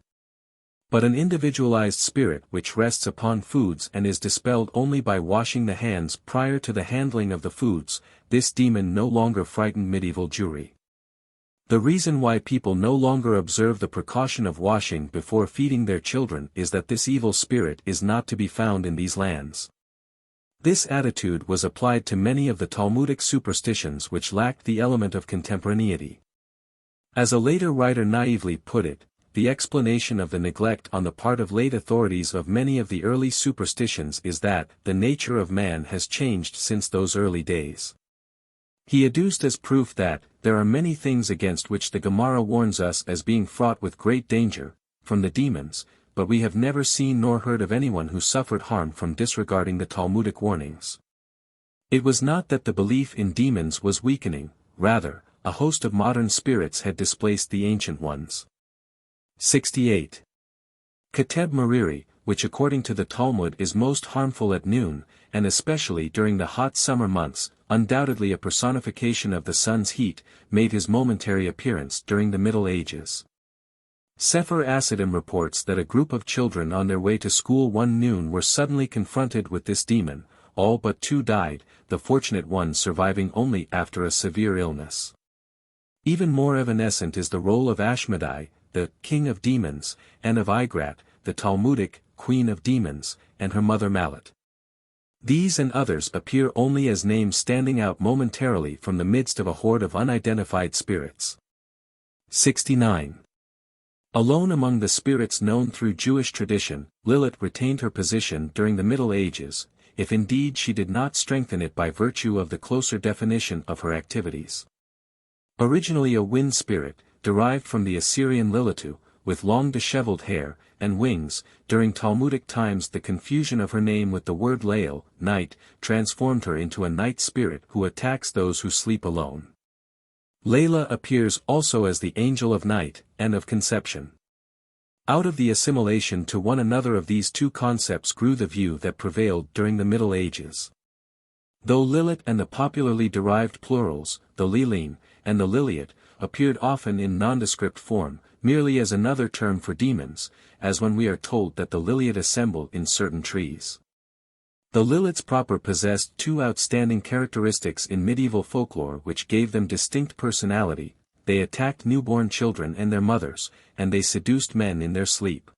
but an individualized spirit which rests upon foods and is dispelled only by washing the hands prior to the handling of the foods. This demon no longer frightened medieval Jewry. The reason why people no longer observe the precaution of washing before feeding their children is that this evil spirit is not to be found in these lands. This attitude was applied to many of the Talmudic superstitions which lacked the element of contemporaneity. As a later writer naively put it, the explanation of the neglect on the part of late authorities of many of the early superstitions is that the nature of man has changed since those early days. He adduced as proof that there are many things against which the Gemara warns us as being fraught with great danger, from the demons, but we have never seen nor heard of anyone who suffered harm from disregarding the Talmudic warnings. It was not that the belief in demons was weakening, rather, a host of modern spirits had displaced the ancient ones. 68. Keteb Mariri, which according to the Talmud is most harmful at noon, and especially during the hot summer months, undoubtedly a personification of the sun's heat, made his momentary appearance during the Middle Ages. Sefer Asidim reports that a group of children on their way to school one noon were suddenly confronted with this demon. All but 2 died, the fortunate one surviving only after a severe illness. Even more evanescent is the role of Ashmedai, the king of demons, and of Igrat, the Talmudic queen of demons, and her mother Malat. These and others appear only as names standing out momentarily from the midst of a horde of unidentified spirits. 69. Alone among the spirits known through Jewish tradition, Lilith retained her position during the Middle Ages, if indeed she did not strengthen it by virtue of the closer definition of her activities. Originally a wind spirit, derived from the Assyrian Lilitu, with long disheveled hair, and wings, during Talmudic times the confusion of her name with the word Lael, night, transformed her into a night spirit who attacks those who sleep alone. Layla appears also as the angel of night, and of conception. Out of the assimilation to one another of these two concepts grew the view that prevailed during the Middle Ages. Though Lilith and the popularly derived plurals, the Lilin, and the Liliot, appeared often in nondescript form, merely as another term for demons, as when we are told that the Liliot assemble in certain trees. The Liliths proper possessed 2 outstanding characteristics in medieval folklore which gave them distinct personality: they attacked newborn children and their mothers, and they seduced men in their sleep.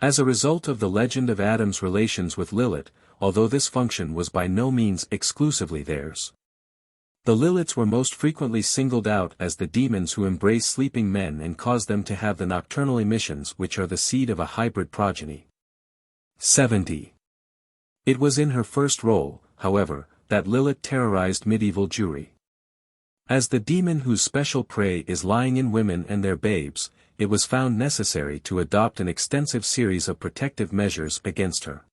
As a result of the legend of Adam's relations with Lilith, although this function was by no means exclusively theirs, the Liliths were most frequently singled out as the demons who embrace sleeping men and cause them to have the nocturnal emissions which are the seed of a hybrid progeny. 70. It was in her first role, however, that Lilith terrorized medieval Jewry. As the demon whose special prey is lying in women and their babes, it was found necessary to adopt an extensive series of protective measures against her.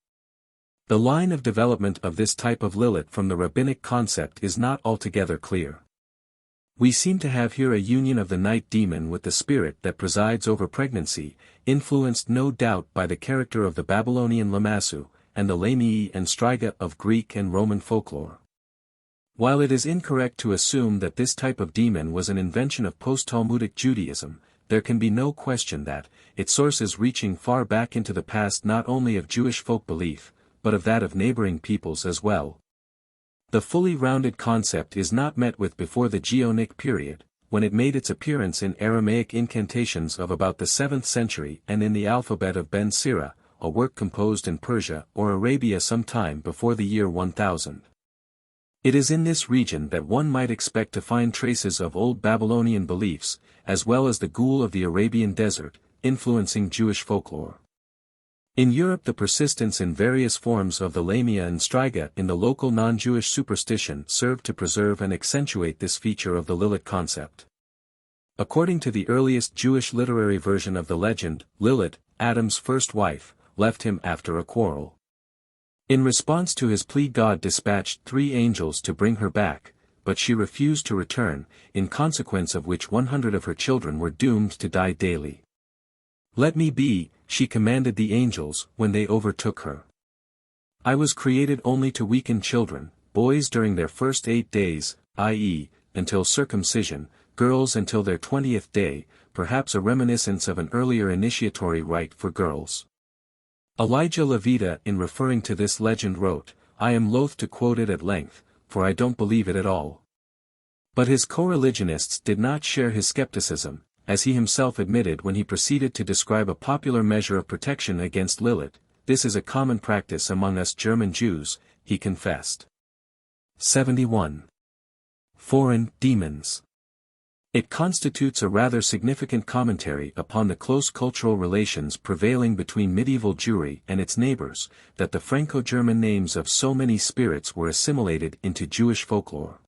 The line of development of this type of Lilith from the rabbinic concept is not altogether clear. We seem to have here a union of the night demon with the spirit that presides over pregnancy, influenced no doubt by the character of the Babylonian Lamassu, and the Lamii and Striga of Greek and Roman folklore. While it is incorrect to assume that this type of demon was an invention of post-Talmudic Judaism, there can be no question that, its sources reaching far back into the past not only of Jewish folk belief, but of that of neighboring peoples as well. The fully rounded concept is not met with before the Geonic period, when it made its appearance in Aramaic incantations of about the 7th century and in the alphabet of Ben Sira, a work composed in Persia or Arabia some time before the year 1000. It is in this region that one might expect to find traces of old Babylonian beliefs, as well as the ghoul of the Arabian desert, influencing Jewish folklore. In Europe, the persistence in various forms of the lamia and striga in the local non-Jewish superstition served to preserve and accentuate this feature of the Lilith concept. According to the earliest Jewish literary version of the legend, Lilith, Adam's first wife, left him after a quarrel. In response to his plea, God dispatched 3 angels to bring her back, but she refused to return, in consequence of which 100 of her children were doomed to die daily. "Let me be," she commanded the angels when they overtook her. "I was created only to weaken children, boys during their first 8 days, i.e., until circumcision, girls until their 20th day, perhaps a reminiscence of an earlier initiatory rite for girls." Elijah Levita, in referring to this legend, wrote, "I am loath to quote it at length, for I don't believe it at all." But his co-religionists did not share his skepticism, as he himself admitted when he proceeded to describe a popular measure of protection against Lilith. "This is a common practice among us German Jews," he confessed. 71. Foreign demons. It constitutes a rather significant commentary upon the close cultural relations prevailing between medieval Jewry and its neighbors, that the Franco-German names of so many spirits were assimilated into Jewish folklore.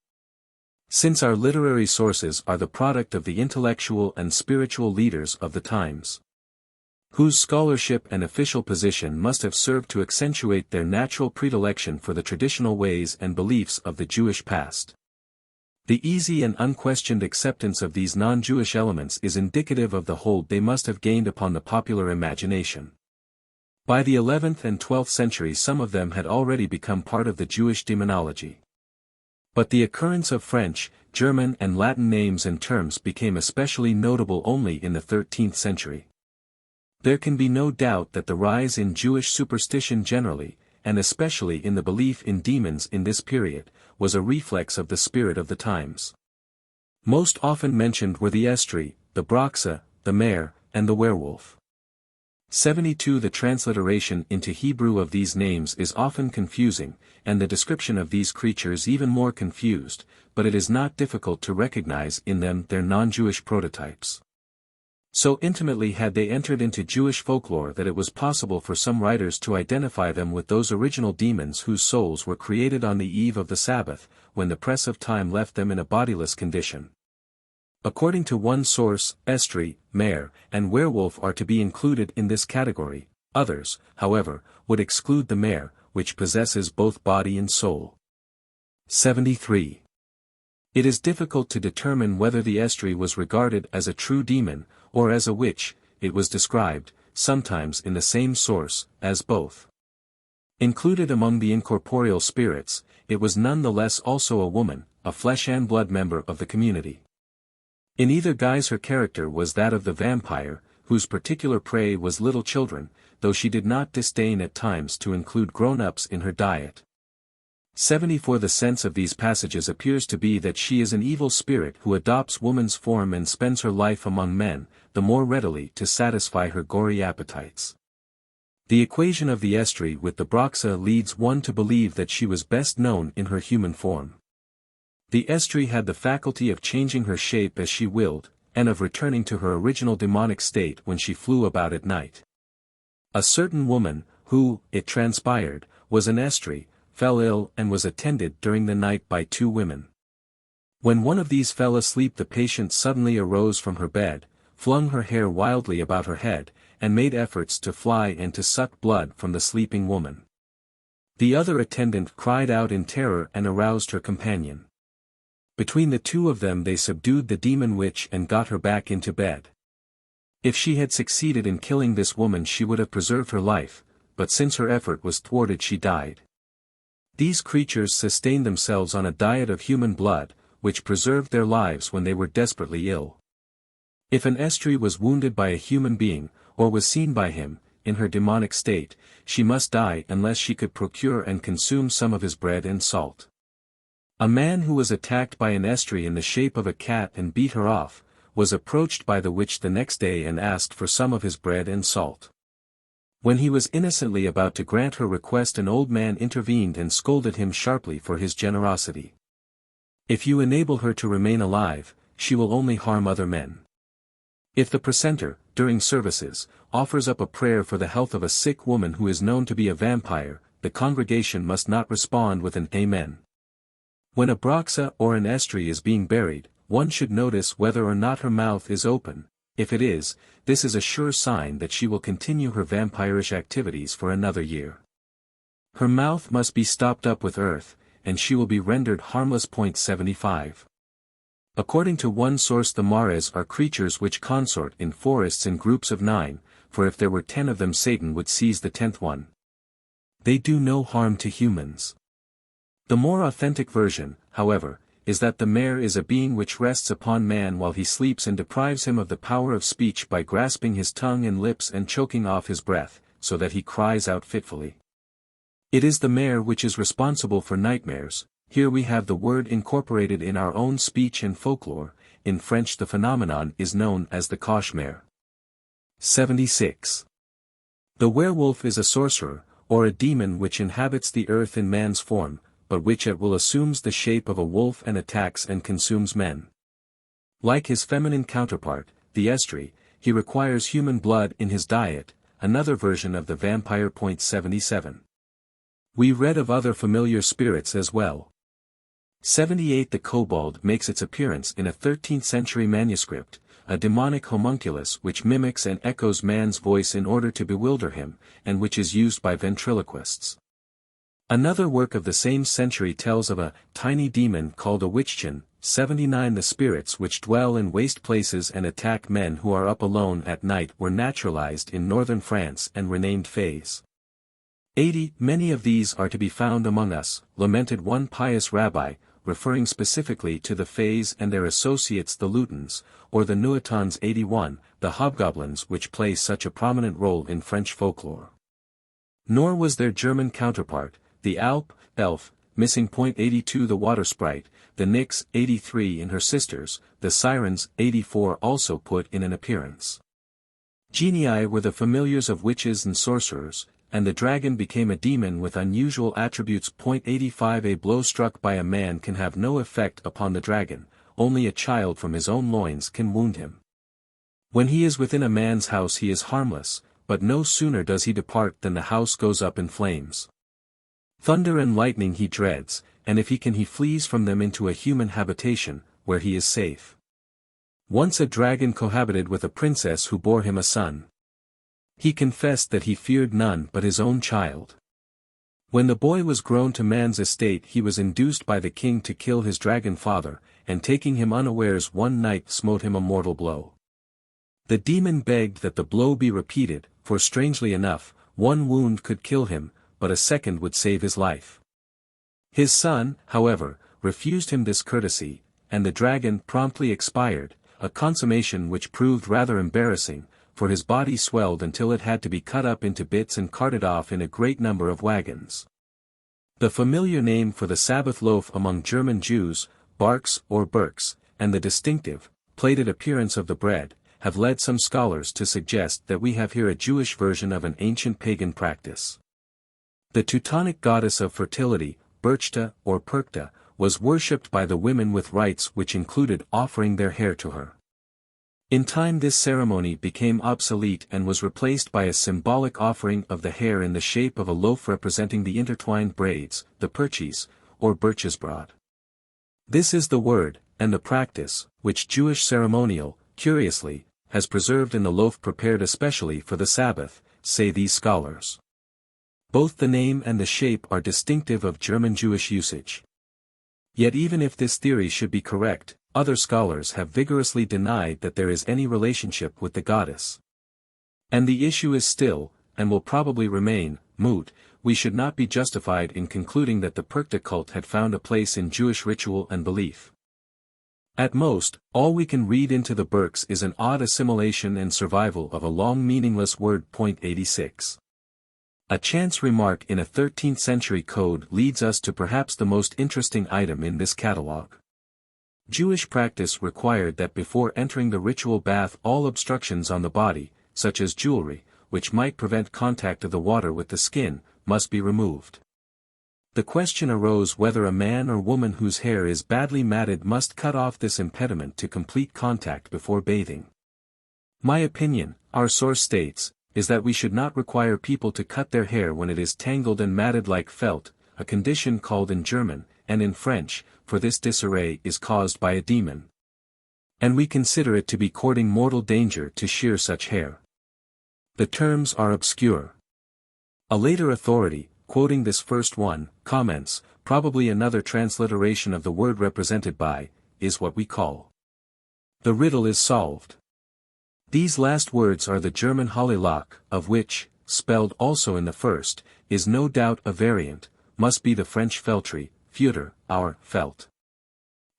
Since our literary sources are the product of the intellectual and spiritual leaders of the times, whose scholarship and official position must have served to accentuate their natural predilection for the traditional ways and beliefs of the Jewish past, the easy and unquestioned acceptance of these non-Jewish elements is indicative of the hold they must have gained upon the popular imagination. By the 11th and 12th century some of them had already become part of the Jewish demonology. But the occurrence of French, German and Latin names and terms became especially notable only in the 13th century. There can be no doubt that the rise in Jewish superstition generally, and especially in the belief in demons in this period, was a reflex of the spirit of the times. Most often mentioned were the estri, the broxa, the mare, and the werewolf. 72. The transliteration into Hebrew of these names is often confusing, and the description of these creatures even more confused, but it is not difficult to recognize in them their non-Jewish prototypes. So intimately had they entered into Jewish folklore that it was possible for some writers to identify them with those original demons whose souls were created on the eve of the Sabbath, when the press of time left them in a bodiless condition. According to one source, estri, mare, and werewolf are to be included in this category. Others, however, would exclude the mare, which possesses both body and soul. 73. It is difficult to determine whether the estri was regarded as a true demon, or as a witch. It was described, sometimes in the same source, as both. Included among the incorporeal spirits, it was none the less also a woman, a flesh and blood member of the community. In either guise her character was that of the vampire, whose particular prey was little children, though she did not disdain at times to include grown-ups in her diet. 74. The sense of these passages appears to be that she is an evil spirit who adopts woman's form and spends her life among men, the more readily to satisfy her gory appetites. The equation of the estri with the broxa leads one to believe that she was best known in her human form. The estri had the faculty of changing her shape as she willed, and of returning to her original demonic state when she flew about at night. A certain woman, who, it transpired, was an estri, fell ill and was attended during the night by 2 women. When one of these fell asleep, the patient suddenly arose from her bed, flung her hair wildly about her head, and made efforts to fly and to suck blood from the sleeping woman. The other attendant cried out in terror and aroused her companion. Between the 2 of them they subdued the demon witch and got her back into bed. If she had succeeded in killing this woman she would have preserved her life, but since her effort was thwarted she died. These creatures sustained themselves on a diet of human blood, which preserved their lives when they were desperately ill. If an estri was wounded by a human being, or was seen by him, in her demonic state, she must die unless she could procure and consume some of his bread and salt. A man who was attacked by an estri in the shape of a cat and beat her off, was approached by the witch the next day and asked for some of his bread and salt. When he was innocently about to grant her request, an old man intervened and scolded him sharply for his generosity. If you enable her to remain alive, she will only harm other men. If the precentor, during services, offers up a prayer for the health of a sick woman who is known to be a vampire, the congregation must not respond with an amen. When a broxa or an estri is being buried, one should notice whether or not her mouth is open. If it is, this is a sure sign that she will continue her vampirish activities for another year. Her mouth must be stopped up with earth, and she will be rendered harmless. 75. According to one source, the mares are creatures which consort in forests in groups of 9, for if there were 10 of them, Satan would seize the 10th one. They do no harm to humans. The more authentic version, however, is that the mare is a being which rests upon man while he sleeps and deprives him of the power of speech by grasping his tongue and lips and choking off his breath, so that he cries out fitfully. It is the mare which is responsible for nightmares. Here we have the word incorporated in our own speech and folklore. In French the phenomenon is known as the cauchemar. 76. The werewolf is a sorcerer, or a demon which inhabits the earth in man's form, but which at will assumes the shape of a wolf and attacks and consumes men. Like his feminine counterpart, the estri, he requires human blood in his diet, another version of the vampire. 77. We read of other familiar spirits as well. 78. The kobold makes its appearance in a 13th century manuscript, a demonic homunculus which mimics and echoes man's voice in order to bewilder him, and which is used by ventriloquists. Another work of the same century tells of a tiny demon called a witchchin. 79. The spirits which dwell in waste places and attack men who are up alone at night were naturalized in northern France and renamed fays. 80. Many of these are to be found among us, lamented one pious rabbi, referring specifically to the fays and their associates the lutins, or the nuitons. 81. The hobgoblins which play such a prominent role in French folklore. Nor was their German counterpart, the elf, missing. 82. The water sprite, the nix. 83. In her sisters, the sirens. 84. Also put in an appearance. Genii were the familiars of witches and sorcerers, and the dragon became a demon with unusual attributes. 85. A blow struck by a man can have no effect upon the dragon, only a child from his own loins can wound him. When he is within a man's house he is harmless, but no sooner does he depart than the house goes up in flames. Thunder and lightning he dreads, and if he can he flees from them into a human habitation, where he is safe. Once a dragon cohabited with a princess who bore him a son. He confessed that he feared none but his own child. When the boy was grown to man's estate he was induced by the king to kill his dragon father, and taking him unawares one night smote him a mortal blow. The demon begged that the blow be repeated, for strangely enough, one wound could kill him, but a second would save his life. His son, however, refused him this courtesy, and the dragon promptly expired, a consummation which proved rather embarrassing, for his body swelled until it had to be cut up into bits and carted off in a great number of wagons. The familiar name for the Sabbath loaf among German Jews, barks or berks, and the distinctive, plated appearance of the bread, have led some scholars to suggest that we have here a Jewish version of an ancient pagan practice. The Teutonic goddess of fertility, Berchta or Perchta, was worshipped by the women with rites which included offering their hair to her. In time this ceremony became obsolete and was replaced by a symbolic offering of the hair in the shape of a loaf representing the intertwined braids, the perches, or birchesbrod. This is the word, and the practice, which Jewish ceremonial, curiously, has preserved in the loaf prepared especially for the Sabbath, say these scholars. Both the name and the shape are distinctive of German Jewish usage. Yet even if this theory should be correct, other scholars have vigorously denied that there is any relationship with the goddess. And the issue is still, and will probably remain, moot. We should not be justified in concluding that the Perchta cult had found a place in Jewish ritual and belief. At most, all we can read into the Berks is an odd assimilation and survival of a long meaningless word. 86. A chance remark in a 13th century code leads us to perhaps the most interesting item in this catalogue. Jewish practice required that before entering the ritual bath all obstructions on the body, such as jewelry, which might prevent contact of the water with the skin, must be removed. The question arose whether a man or woman whose hair is badly matted must cut off this impediment to complete contact before bathing. My opinion, our source states, is that we should not require people to cut their hair when it is tangled and matted like felt, a condition called in German, and in French, for this disarray is caused by a demon. And we consider it to be courting mortal danger to shear such hair. The terms are obscure. A later authority, quoting this first one, comments, probably another transliteration of the word represented by, is what we call. The riddle is solved. These last words are the German Hollylock, of which, spelled also in the first, is no doubt a variant, must be the French feltry, feutre, our felt.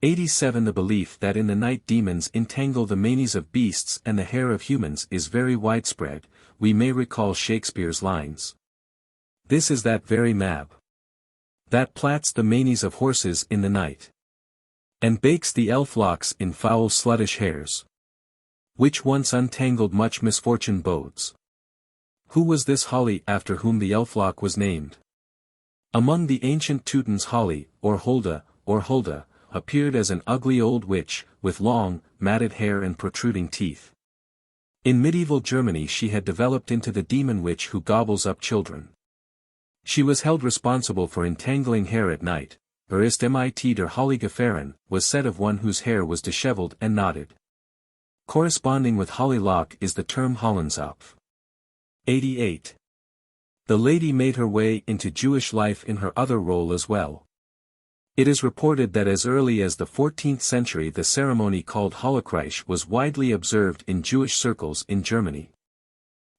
87 The belief that in the night demons entangle the manes of beasts and the hair of humans is very widespread. We may recall Shakespeare's lines. This is that very mab that plats the manes of horses in the night, and bakes the elf locks in foul sluttish hairs, which once untangled much misfortune bodes. Who was this Holly after whom the elf-lock was named? Among the ancient Teutons Holly, or Hulda, appeared as an ugly old witch, with long, matted hair and protruding teeth. In medieval Germany she had developed into the demon witch who gobbles up children. She was held responsible for entangling hair at night. Ist mit der Holly gefahren, was said of one whose hair was disheveled and knotted. Corresponding with Hollylock is the term Hollenzopf. 88. The lady made her way into Jewish life in her other role as well. It is reported that as early as the 14th century the ceremony called Hollekreich was widely observed in Jewish circles in Germany.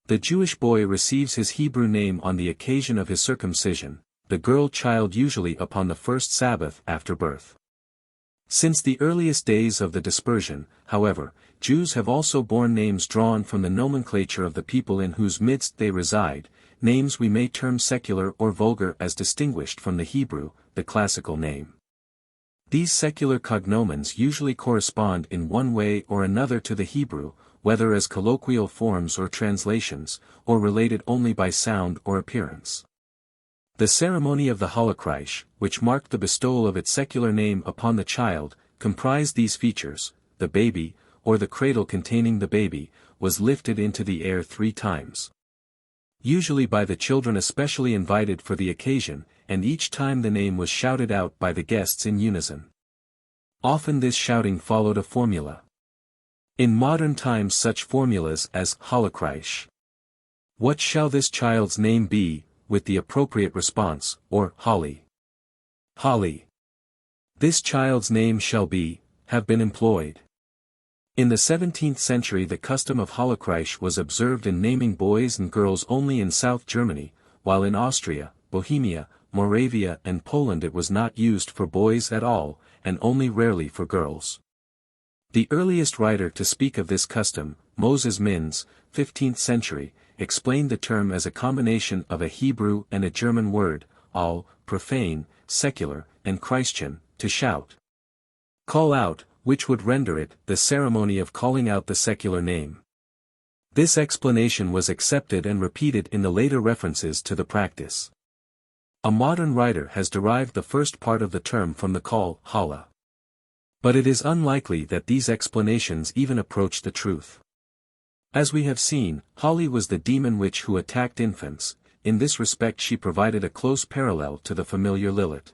The Jewish boy receives his Hebrew name on the occasion of his circumcision, the girl child usually upon the first Sabbath after birth. Since the earliest days of the dispersion, however, Jews have also borne names drawn from the nomenclature of the people in whose midst they reside, names we may term secular or vulgar as distinguished from the Hebrew, the classical name. These secular cognomens usually correspond in one way or another to the Hebrew, whether as colloquial forms or translations, or related only by sound or appearance. The ceremony of the Hollekreich, which marked the bestowal of its secular name upon the child, comprised these features: the baby, or the cradle containing the baby, was lifted into the air 3 times. Usually by the children especially invited for the occasion, and each time the name was shouted out by the guests in unison. Often this shouting followed a formula. In modern times such formulas as Hollekreich. What shall this child's name be, with the appropriate response, or Holly. Holly. This child's name shall be, have been employed. In the 17th century the custom of Hollekreich was observed in naming boys and girls only in South Germany, while in Austria, Bohemia, Moravia and Poland it was not used for boys at all, and only rarely for girls. The earliest writer to speak of this custom, Moses Minz, 15th century, explained the term as a combination of a Hebrew and a German word, all, profane, secular, and Christian, to shout. Call out, which would render it, the ceremony of calling out the secular name. This explanation was accepted and repeated in the later references to the practice. A modern writer has derived the first part of the term from the call, Holla. But it is unlikely that these explanations even approach the truth. As we have seen, Holly was the demon witch who attacked infants. In this respect she provided a close parallel to the familiar Lilith.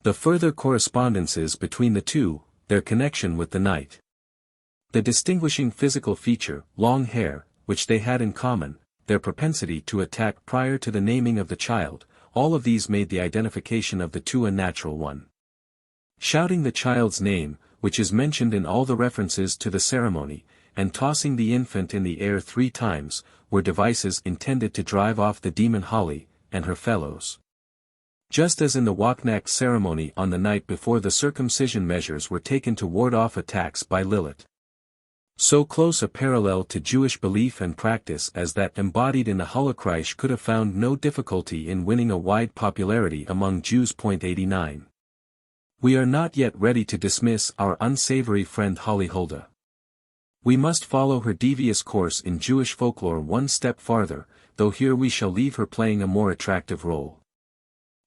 The further correspondences between the two, their connection with the night. The distinguishing physical feature, long hair, which they had in common, their propensity to attack prior to the naming of the child, all of these made the identification of the two a natural one. Shouting the child's name, which is mentioned in all the references to the ceremony, and tossing the infant in the air 3 times, were devices intended to drive off the demon Holly, and her fellows. Just as in the Wachnacht ceremony on the night before the circumcision measures were taken to ward off attacks by Lilith. So close a parallel to Jewish belief and practice as that embodied in the Hollekreich could have found no difficulty in winning a wide popularity among Jews. 89. We are not yet ready to dismiss our unsavory friend Holly Hulda. We must follow her devious course in Jewish folklore one step farther, though here we shall leave her playing a more attractive role.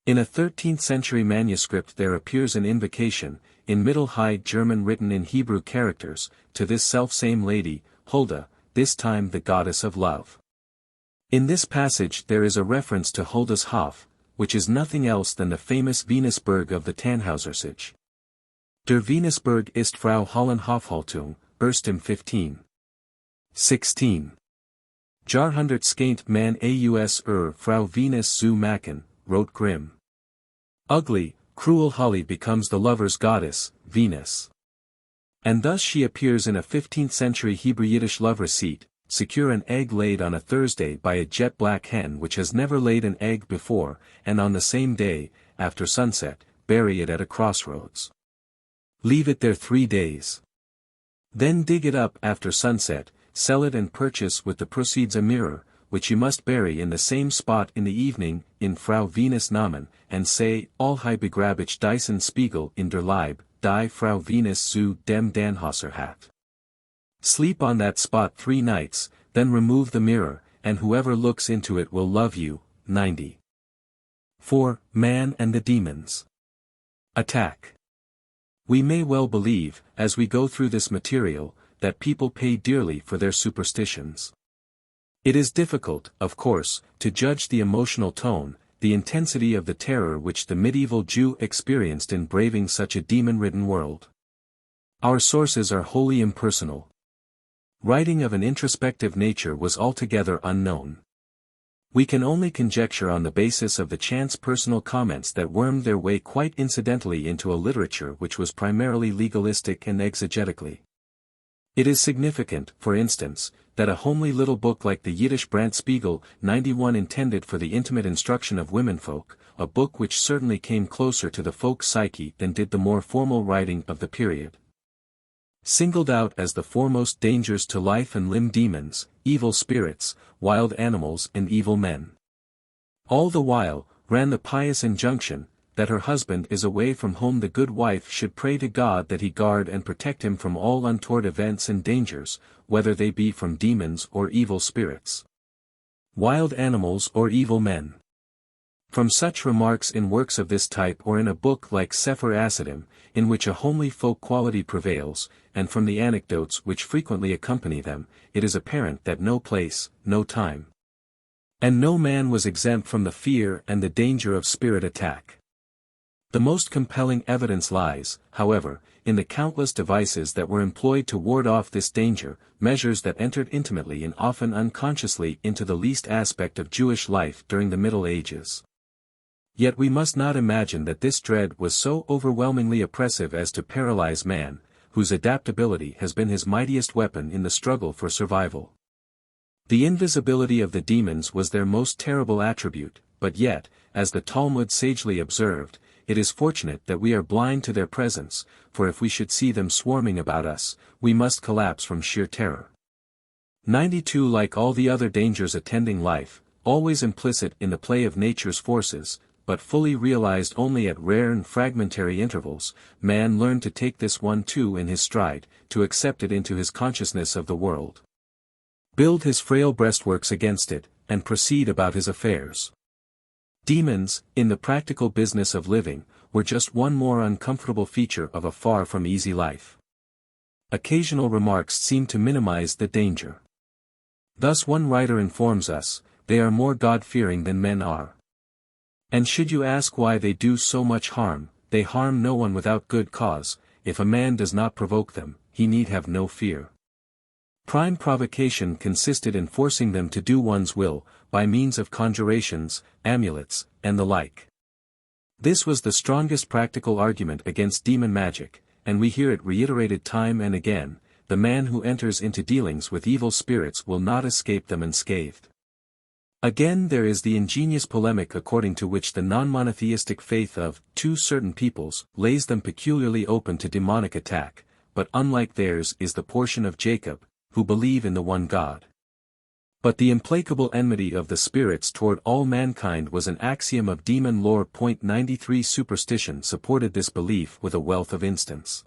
In a 13th-century manuscript there appears an invocation, in Middle High German written in Hebrew characters, to this self-same lady, Hulda, this time the goddess of love. In this passage there is a reference to Hulda's Hof, which is nothing else than the famous Venusberg of the Tannhäuser-Siege. Der Venusberg ist Frau Hallenhofhaltung, Erstem 15. 16. Jahrhundertskant man aus Frau Venus zu machen, wrote Grimm. Ugly, cruel Holly becomes the lover's goddess, Venus. And thus she appears in a 15th-century Hebrew Yiddish love receipt, secure an egg laid on a Thursday by a jet-black hen which has never laid an egg before, and on the same day, after sunset, bury it at a crossroads. Leave it there 3 days. Then dig it up after sunset, sell it and purchase with the proceeds a mirror, which you must bury in the same spot in the evening, in Frau Venus Namen, and say, Allhei begrabich diesen Spiegel in der Leib, die Frau Venus zu dem Danhauser hat. Sleep on that spot 3 nights, then remove the mirror, and whoever looks into it will love you. 90. 4. Man and the Demons. Attack. We may well believe, as we go through this material, that people pay dearly for their superstitions. It is difficult, of course, to judge the emotional tone, the intensity of the terror which the medieval Jew experienced in braving such a demon-ridden world. Our sources are wholly impersonal. Writing of an introspective nature was altogether unknown. We can only conjecture on the basis of the chance personal comments that wormed their way quite incidentally into a literature which was primarily legalistic and exegetical. It is significant, for instance, that a homely little book like the Yiddish Brandspiegel 91 intended for the intimate instruction of womenfolk, a book which certainly came closer to the folk psyche than did the more formal writing of the period, singled out as the foremost dangers to life and limb demons, evil spirits, wild animals and evil men. All the while, ran the pious injunction, that her husband is away from home the good wife should pray to God that he guard and protect him from all untoward events and dangers, whether they be from demons or evil spirits, wild animals or evil men. From such remarks in works of this type or in a book like Sefer Asidim, in which a homely folk quality prevails, and from the anecdotes which frequently accompany them, it is apparent that no place, no time, and no man was exempt from the fear and the danger of spirit attack. The most compelling evidence lies, however, in the countless devices that were employed to ward off this danger, measures that entered intimately and often unconsciously into the least aspect of Jewish life during the Middle Ages. Yet we must not imagine that this dread was so overwhelmingly oppressive as to paralyze man, whose adaptability has been his mightiest weapon in the struggle for survival. The invisibility of the demons was their most terrible attribute, but yet, as the Talmud sagely observed, it is fortunate that we are blind to their presence, for if we should see them swarming about us, we must collapse from sheer terror. 92. Like all the other dangers attending life, always implicit in the play of nature's forces, but fully realized only at rare and fragmentary intervals, man learned to take this one too in his stride, to accept it into his consciousness of the world, build his frail breastworks against it, and proceed about his affairs. Demons, in the practical business of living, were just one more uncomfortable feature of a far from easy life. Occasional remarks seem to minimize the danger. Thus one writer informs us, they are more God-fearing than men are. And should you ask why they do so much harm, they harm no one without good cause. If a man does not provoke them, he need have no fear. Prime provocation consisted in forcing them to do one's will, by means of conjurations, amulets, and the like. This was the strongest practical argument against demon magic, and we hear it reiterated time and again, the man who enters into dealings with evil spirits will not escape them unscathed. Again there is the ingenious polemic according to which the non-monotheistic faith of two certain peoples lays them peculiarly open to demonic attack, but unlike theirs is the portion of Jacob, who believe in the one God. But the implacable enmity of the spirits toward all mankind was an axiom of demon lore. 93 Superstition supported this belief with a wealth of instance.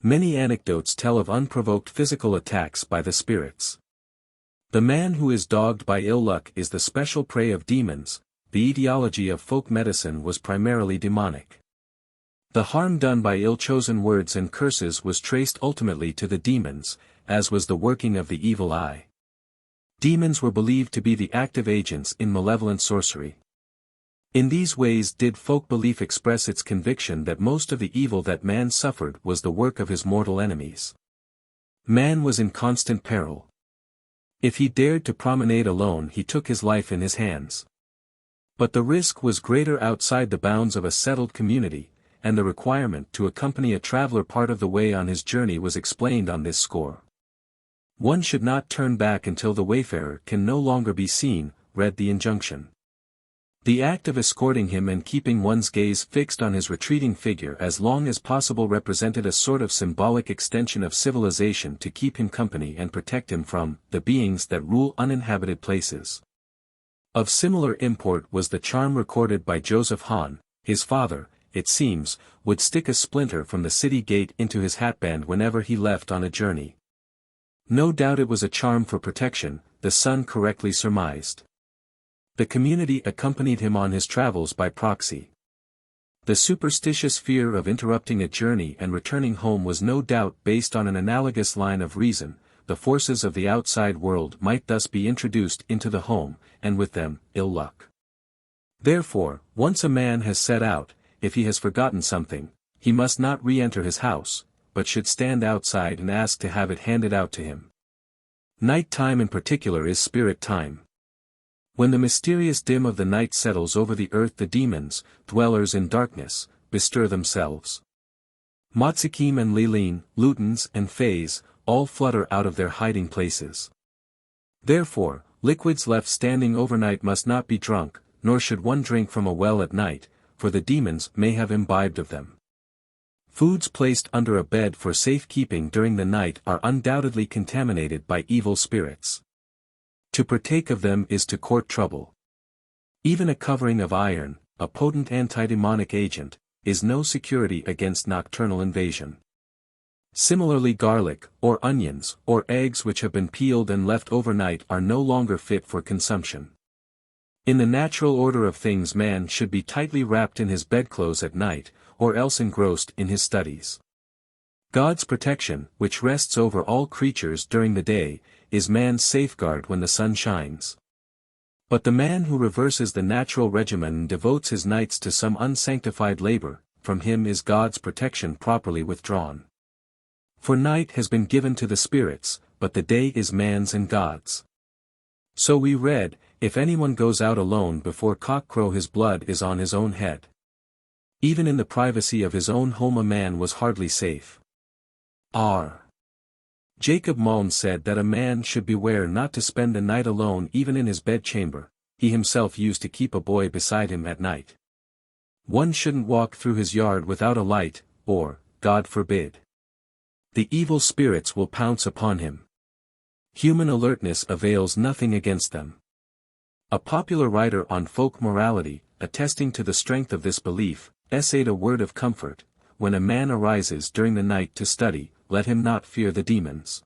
Many anecdotes tell of unprovoked physical attacks by the spirits. The man who is dogged by ill luck is the special prey of demons. The etiology of folk medicine was primarily demonic. The harm done by ill-chosen words and curses was traced ultimately to the demons, as was the working of the evil eye. Demons were believed to be the active agents in malevolent sorcery. In these ways did folk belief express its conviction that most of the evil that man suffered was the work of his mortal enemies. Man was in constant peril. If he dared to promenade alone, he took his life in his hands. But the risk was greater outside the bounds of a settled community, and the requirement to accompany a traveler part of the way on his journey was explained on this score. One should not turn back until the wayfarer can no longer be seen, read the injunction. The act of escorting him and keeping one's gaze fixed on his retreating figure as long as possible represented a sort of symbolic extension of civilization to keep him company and protect him from the beings that rule uninhabited places. Of similar import was the charm recorded by Joseph Hahn. His father, it seems, would stick a splinter from the city gate into his hatband whenever he left on a journey. No doubt it was a charm for protection, the son correctly surmised. The community accompanied him on his travels by proxy. The superstitious fear of interrupting a journey and returning home was no doubt based on an analogous line of reason. The forces of the outside world might thus be introduced into the home, and with them, ill luck. Therefore, once a man has set out, if he has forgotten something, he must not re-enter his house, but should stand outside and ask to have it handed out to him. Night time in particular is spirit time. When the mysterious dim of the night settles over the earth, the demons, dwellers in darkness, bestir themselves. Motzikim and Lilin, Lutins and Fays, all flutter out of their hiding places. Therefore, liquids left standing overnight must not be drunk, nor should one drink from a well at night, for the demons may have imbibed of them. Foods placed under a bed for safekeeping during the night are undoubtedly contaminated by evil spirits. To partake of them is to court trouble. Even a covering of iron, a potent antidemonic agent, is no security against nocturnal invasion. Similarly, garlic, or onions, or eggs which have been peeled and left overnight are no longer fit for consumption. In the natural order of things, man should be tightly wrapped in his bedclothes at night, or else engrossed in his studies. God's protection, which rests over all creatures during the day, is man's safeguard when the sun shines. But the man who reverses the natural regimen and devotes his nights to some unsanctified labor, from him is God's protection properly withdrawn. For night has been given to the spirits, but the day is man's and God's. So we read, if anyone goes out alone before cockcrow, his blood is on his own head. Even in the privacy of his own home a man was hardly safe. R. Jacob Malm said that a man should beware not to spend the night alone even in his bedchamber. He himself used to keep a boy beside him at night. One shouldn't walk through his yard without a light, or, God forbid, the evil spirits will pounce upon him. Human alertness avails nothing against them. A popular writer on folk morality, attesting to the strength of this belief, essayed a word of comfort: when a man arises during the night to study, let him not fear the demons.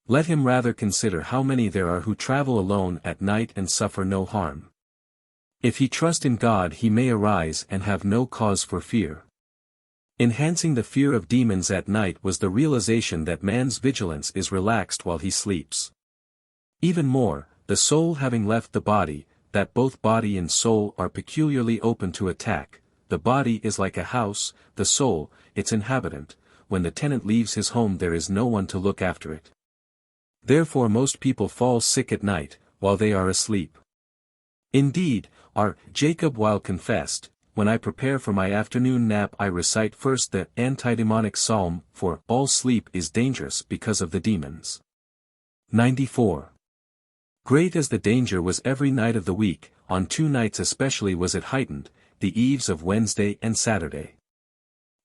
Let him rather consider how many there are who travel alone at night and suffer no harm. If he trust in God, he may arise and have no cause for fear. Enhancing the fear of demons at night was the realization that man's vigilance is relaxed while he sleeps. Even more, the soul having left the body, that both body and soul are peculiarly open to attack. The body is like a house, the soul, its inhabitant. When the tenant leaves his home, there is no one to look after it. Therefore most people fall sick at night, while they are asleep. Indeed, R. Jacob Weil confessed, when I prepare for my afternoon nap I recite first the antidemonic psalm, for all sleep is dangerous because of the demons. 94. Great as the danger was every night of the week, on 2 nights especially was it heightened, the eves of Wednesday and Saturday.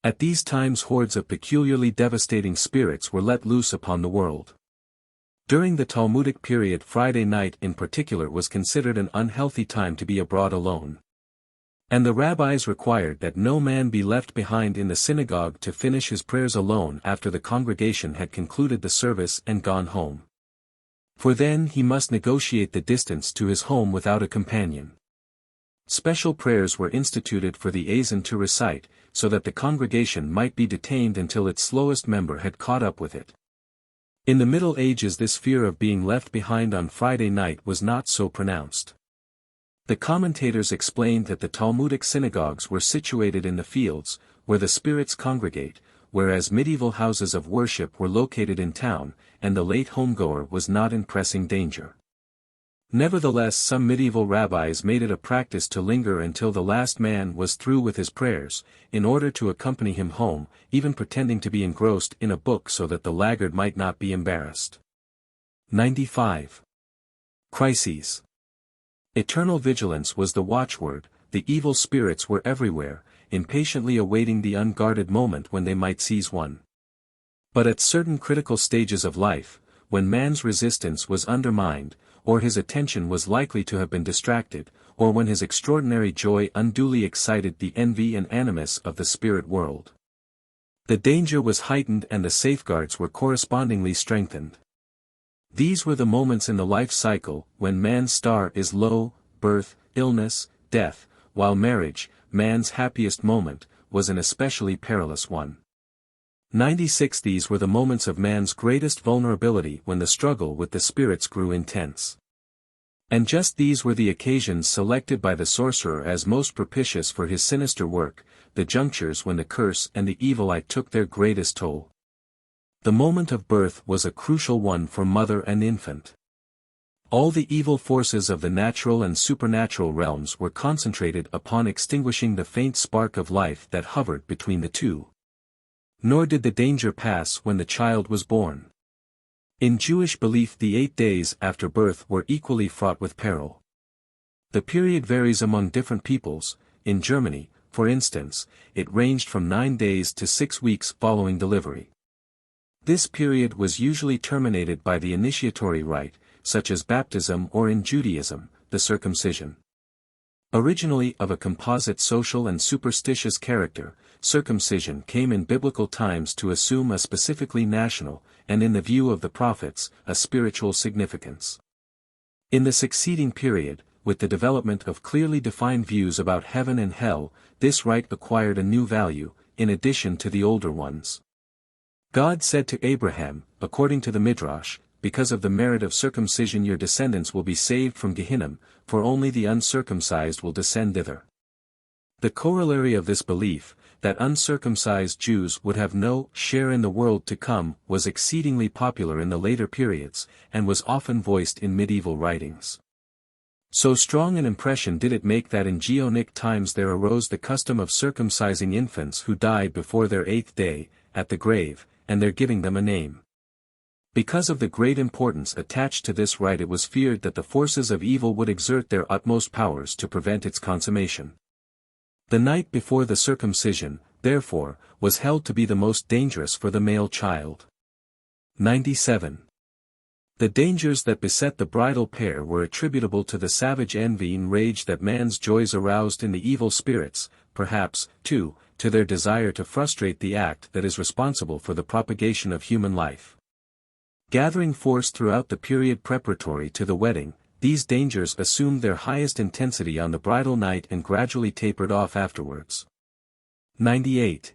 At these times hordes of peculiarly devastating spirits were let loose upon the world. During the Talmudic period, Friday night in particular was considered an unhealthy time to be abroad alone. And the rabbis required that no man be left behind in the synagogue to finish his prayers alone after the congregation had concluded the service and gone home. For then he must negotiate the distance to his home without a companion. Special prayers were instituted for the Azan to recite, so that the congregation might be detained until its slowest member had caught up with it. In the Middle Ages this fear of being left behind on Friday night was not so pronounced. The commentators explained that the Talmudic synagogues were situated in the fields, where the spirits congregate, whereas medieval houses of worship were located in town, and the late homegoer was not in pressing danger. Nevertheless, some medieval rabbis made it a practice to linger until the last man was through with his prayers, in order to accompany him home, even pretending to be engrossed in a book so that the laggard might not be embarrassed. 95. Crises. Eternal vigilance was the watchword. The evil spirits were everywhere, impatiently awaiting the unguarded moment when they might seize one. But at certain critical stages of life, when man's resistance was undermined, or his attention was likely to have been distracted, or when his extraordinary joy unduly excited the envy and animus of the spirit world, the danger was heightened and the safeguards were correspondingly strengthened. These were the moments in the life cycle when man's star is low: birth, illness, death, while marriage, man's happiest moment, was an especially perilous one. 96. These were the moments of man's greatest vulnerability when the struggle with the spirits grew intense. And just these were the occasions selected by the sorcerer as most propitious for his sinister work, the junctures when the curse and the evil eye took their greatest toll. The moment of birth was a crucial one for mother and infant. All the evil forces of the natural and supernatural realms were concentrated upon extinguishing the faint spark of life that hovered between the two. Nor did the danger pass when the child was born. In Jewish belief, the 8 days after birth were equally fraught with peril. The period varies among different peoples. In Germany, for instance, it ranged from 9 days to 6 weeks following delivery. This period was usually terminated by the initiatory rite, such as baptism, or in Judaism, the circumcision. Originally of a composite social and superstitious character, circumcision came in biblical times to assume a specifically national, and in the view of the prophets, a spiritual significance. In the succeeding period, with the development of clearly defined views about heaven and hell, this rite acquired a new value, in addition to the older ones. God said to Abraham, according to the Midrash, "Because of the merit of circumcision your descendants will be saved from Gehinnom, for only the uncircumcised will descend thither." The corollary of this belief, that uncircumcised Jews would have no share in the world to come, was exceedingly popular in the later periods, and was often voiced in medieval writings. So strong an impression did it make that in Geonic times there arose the custom of circumcising infants who died before their 8th day, at the grave, and their giving them a name. Because of the great importance attached to this rite, it was feared that the forces of evil would exert their utmost powers to prevent its consummation. The night before the circumcision, therefore, was held to be the most dangerous for the male child. 97. The dangers that beset the bridal pair were attributable to the savage envy and rage that man's joys aroused in the evil spirits, perhaps, too, to their desire to frustrate the act that is responsible for the propagation of human life. Gathering force throughout the period preparatory to the wedding, these dangers assumed their highest intensity on the bridal night and gradually tapered off afterwards. 98.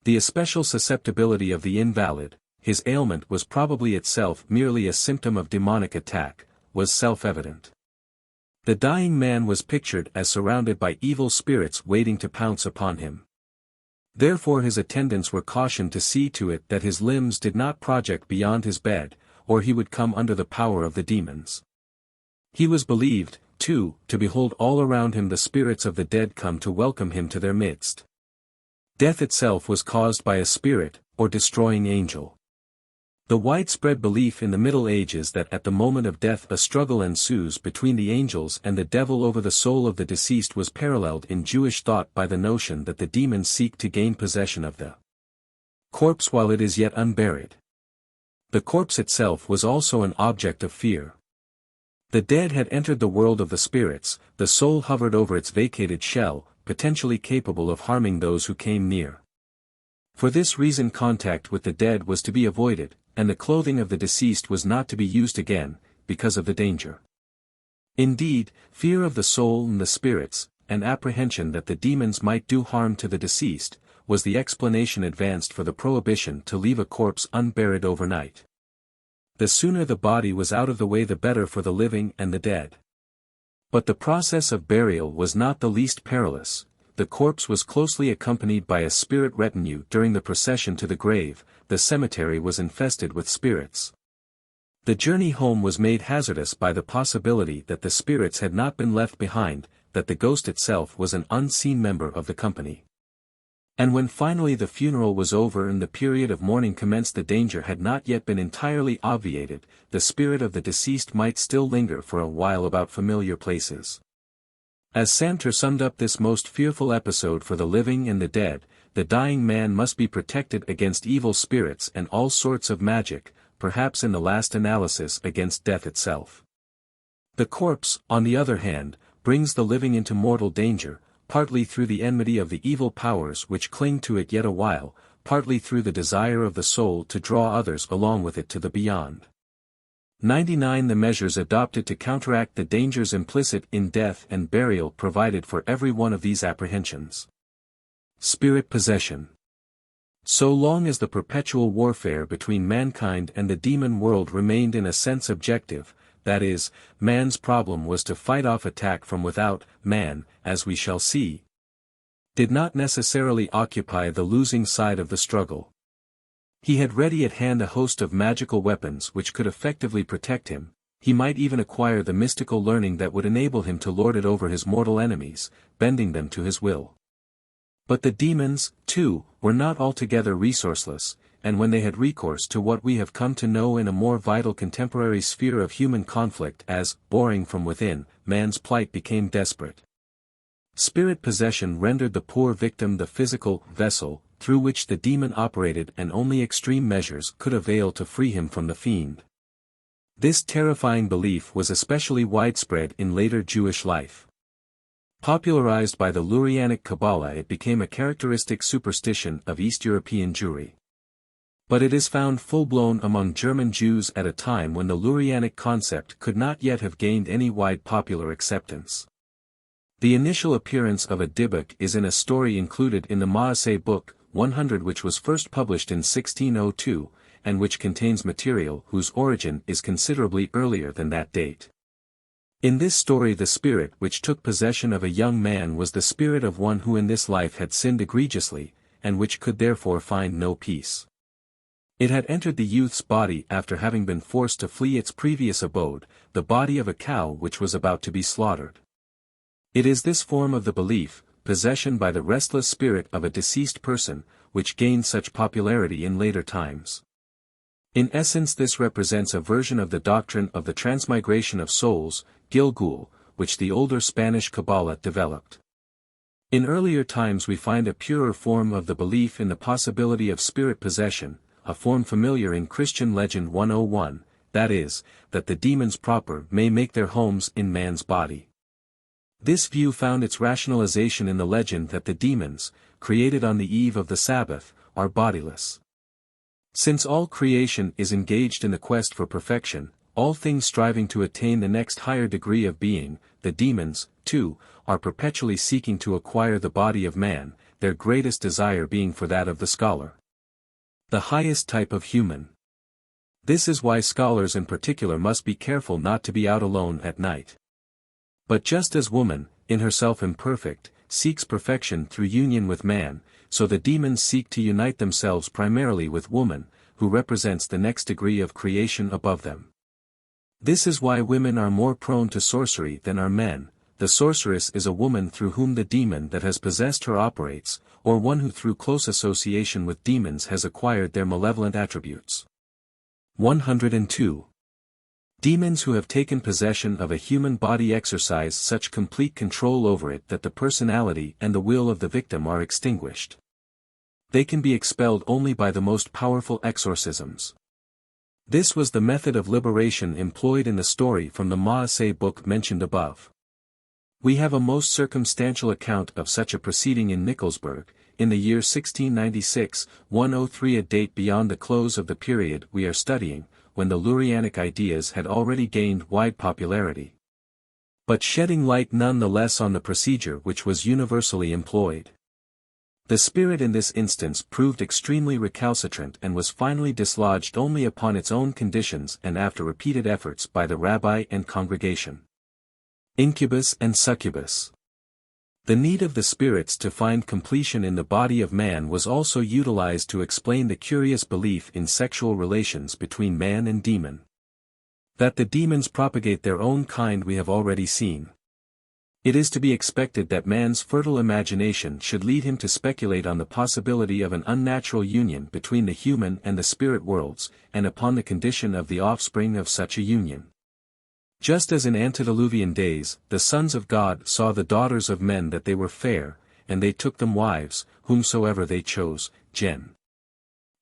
The especial susceptibility of the invalid, his ailment was probably itself merely a symptom of demonic attack, was self-evident. The dying man was pictured as surrounded by evil spirits waiting to pounce upon him. Therefore his attendants were cautioned to see to it that his limbs did not project beyond his bed, or he would come under the power of the demons. He was believed, too, to behold all around him the spirits of the dead come to welcome him to their midst. Death itself was caused by a spirit, or destroying angel. The widespread belief in the Middle Ages that at the moment of death a struggle ensues between the angels and the devil over the soul of the deceased was paralleled in Jewish thought by the notion that the demons seek to gain possession of the corpse while it is yet unburied. The corpse itself was also an object of fear. The dead had entered the world of the spirits, the soul hovered over its vacated shell, potentially capable of harming those who came near. For this reason contact with the dead was to be avoided, and the clothing of the deceased was not to be used again, because of the danger. Indeed, fear of the soul and the spirits, and apprehension that the demons might do harm to the deceased, was the explanation advanced for the prohibition to leave a corpse unburied overnight. The sooner the body was out of the way the better for the living and the dead. But the process of burial was not the least perilous. The corpse was closely accompanied by a spirit retinue during the procession to the grave. The cemetery was infested with spirits. The journey home was made hazardous by the possibility that the spirits had not been left behind, that the ghost itself was an unseen member of the company. And when finally the funeral was over and the period of mourning commenced, the danger had not yet been entirely obviated. The spirit of the deceased might still linger for a while about familiar places. As Santer summed up this most fearful episode for the living and the dead, the dying man must be protected against evil spirits and all sorts of magic, perhaps in the last analysis against death itself. The corpse, on the other hand, brings the living into mortal danger, partly through the enmity of the evil powers which cling to it yet a while, partly through the desire of the soul to draw others along with it to the beyond. 99. The measures adopted to counteract the dangers implicit in death and burial provided for every one of these apprehensions. Spirit possession. So long as the perpetual warfare between mankind and the demon world remained in a sense objective, that is, man's problem was to fight off attack from without, man, as we shall see, did not necessarily occupy the losing side of the struggle. He had ready at hand a host of magical weapons which could effectively protect him. He might even acquire the mystical learning that would enable him to lord it over his mortal enemies, bending them to his will. But the demons, too, were not altogether resourceless, and when they had recourse to what we have come to know in a more vital contemporary sphere of human conflict as boring from within, man's plight became desperate. Spirit possession rendered the poor victim the physical vessel through which the demon operated, and only extreme measures could avail to free him from the fiend. This terrifying belief was especially widespread in later Jewish life. Popularized by the Lurianic Kabbalah, it became a characteristic superstition of East European Jewry. But it is found full-blown among German Jews at a time when the Lurianic concept could not yet have gained any wide popular acceptance. The initial appearance of a Dybbuk is in a story included in the Maaseh book, 100, which was first published in 1602, and which contains material whose origin is considerably earlier than that date. In this story the spirit which took possession of a young man was the spirit of one who in this life had sinned egregiously, and which could therefore find no peace. It had entered the youth's body after having been forced to flee its previous abode, the body of a cow which was about to be slaughtered. It is this form of the belief, possession by the restless spirit of a deceased person, which gained such popularity in later times. In essence, this represents a version of the doctrine of the transmigration of souls, Gilgul, which the older Spanish Kabbalah developed. In earlier times we find a purer form of the belief in the possibility of spirit possession, a form familiar in Christian legend 101, that is, that the demons proper may make their homes in man's body. This view found its rationalization in the legend that the demons, created on the eve of the Sabbath, are bodiless. Since all creation is engaged in the quest for perfection, all things striving to attain the next higher degree of being, the demons, too, are perpetually seeking to acquire the body of man, their greatest desire being for that of the scholar. The highest type of human. This is why scholars in particular must be careful not to be out alone at night. But just as woman, in herself imperfect, seeks perfection through union with man, so the demons seek to unite themselves primarily with woman, who represents the next degree of creation above them. This is why women are more prone to sorcery than are men. The sorceress is a woman through whom the demon that has possessed her operates, or one who through close association with demons has acquired their malevolent attributes. 102. Demons who have taken possession of a human body exercise such complete control over it that the personality and the will of the victim are extinguished. They can be expelled only by the most powerful exorcisms. This was the method of liberation employed in the story from the Maaseh book mentioned above. We have a most circumstantial account of such a proceeding in Nicholsburg, in the year 1696, 103, a date beyond the close of the period we are studying, when the Lurianic ideas had already gained wide popularity. But shedding light none the less on the procedure which was universally employed. The spirit in this instance proved extremely recalcitrant and was finally dislodged only upon its own conditions and after repeated efforts by the rabbi and congregation. Incubus and succubus. The need of the spirits to find completion in the body of man was also utilized to explain the curious belief in sexual relations between man and demon. That the demons propagate their own kind we have already seen. It is to be expected that man's fertile imagination should lead him to speculate on the possibility of an unnatural union between the human and the spirit worlds, and upon the condition of the offspring of such a union. Just as in antediluvian days, the sons of God saw the daughters of men that they were fair, and they took them wives, whomsoever they chose, Gen.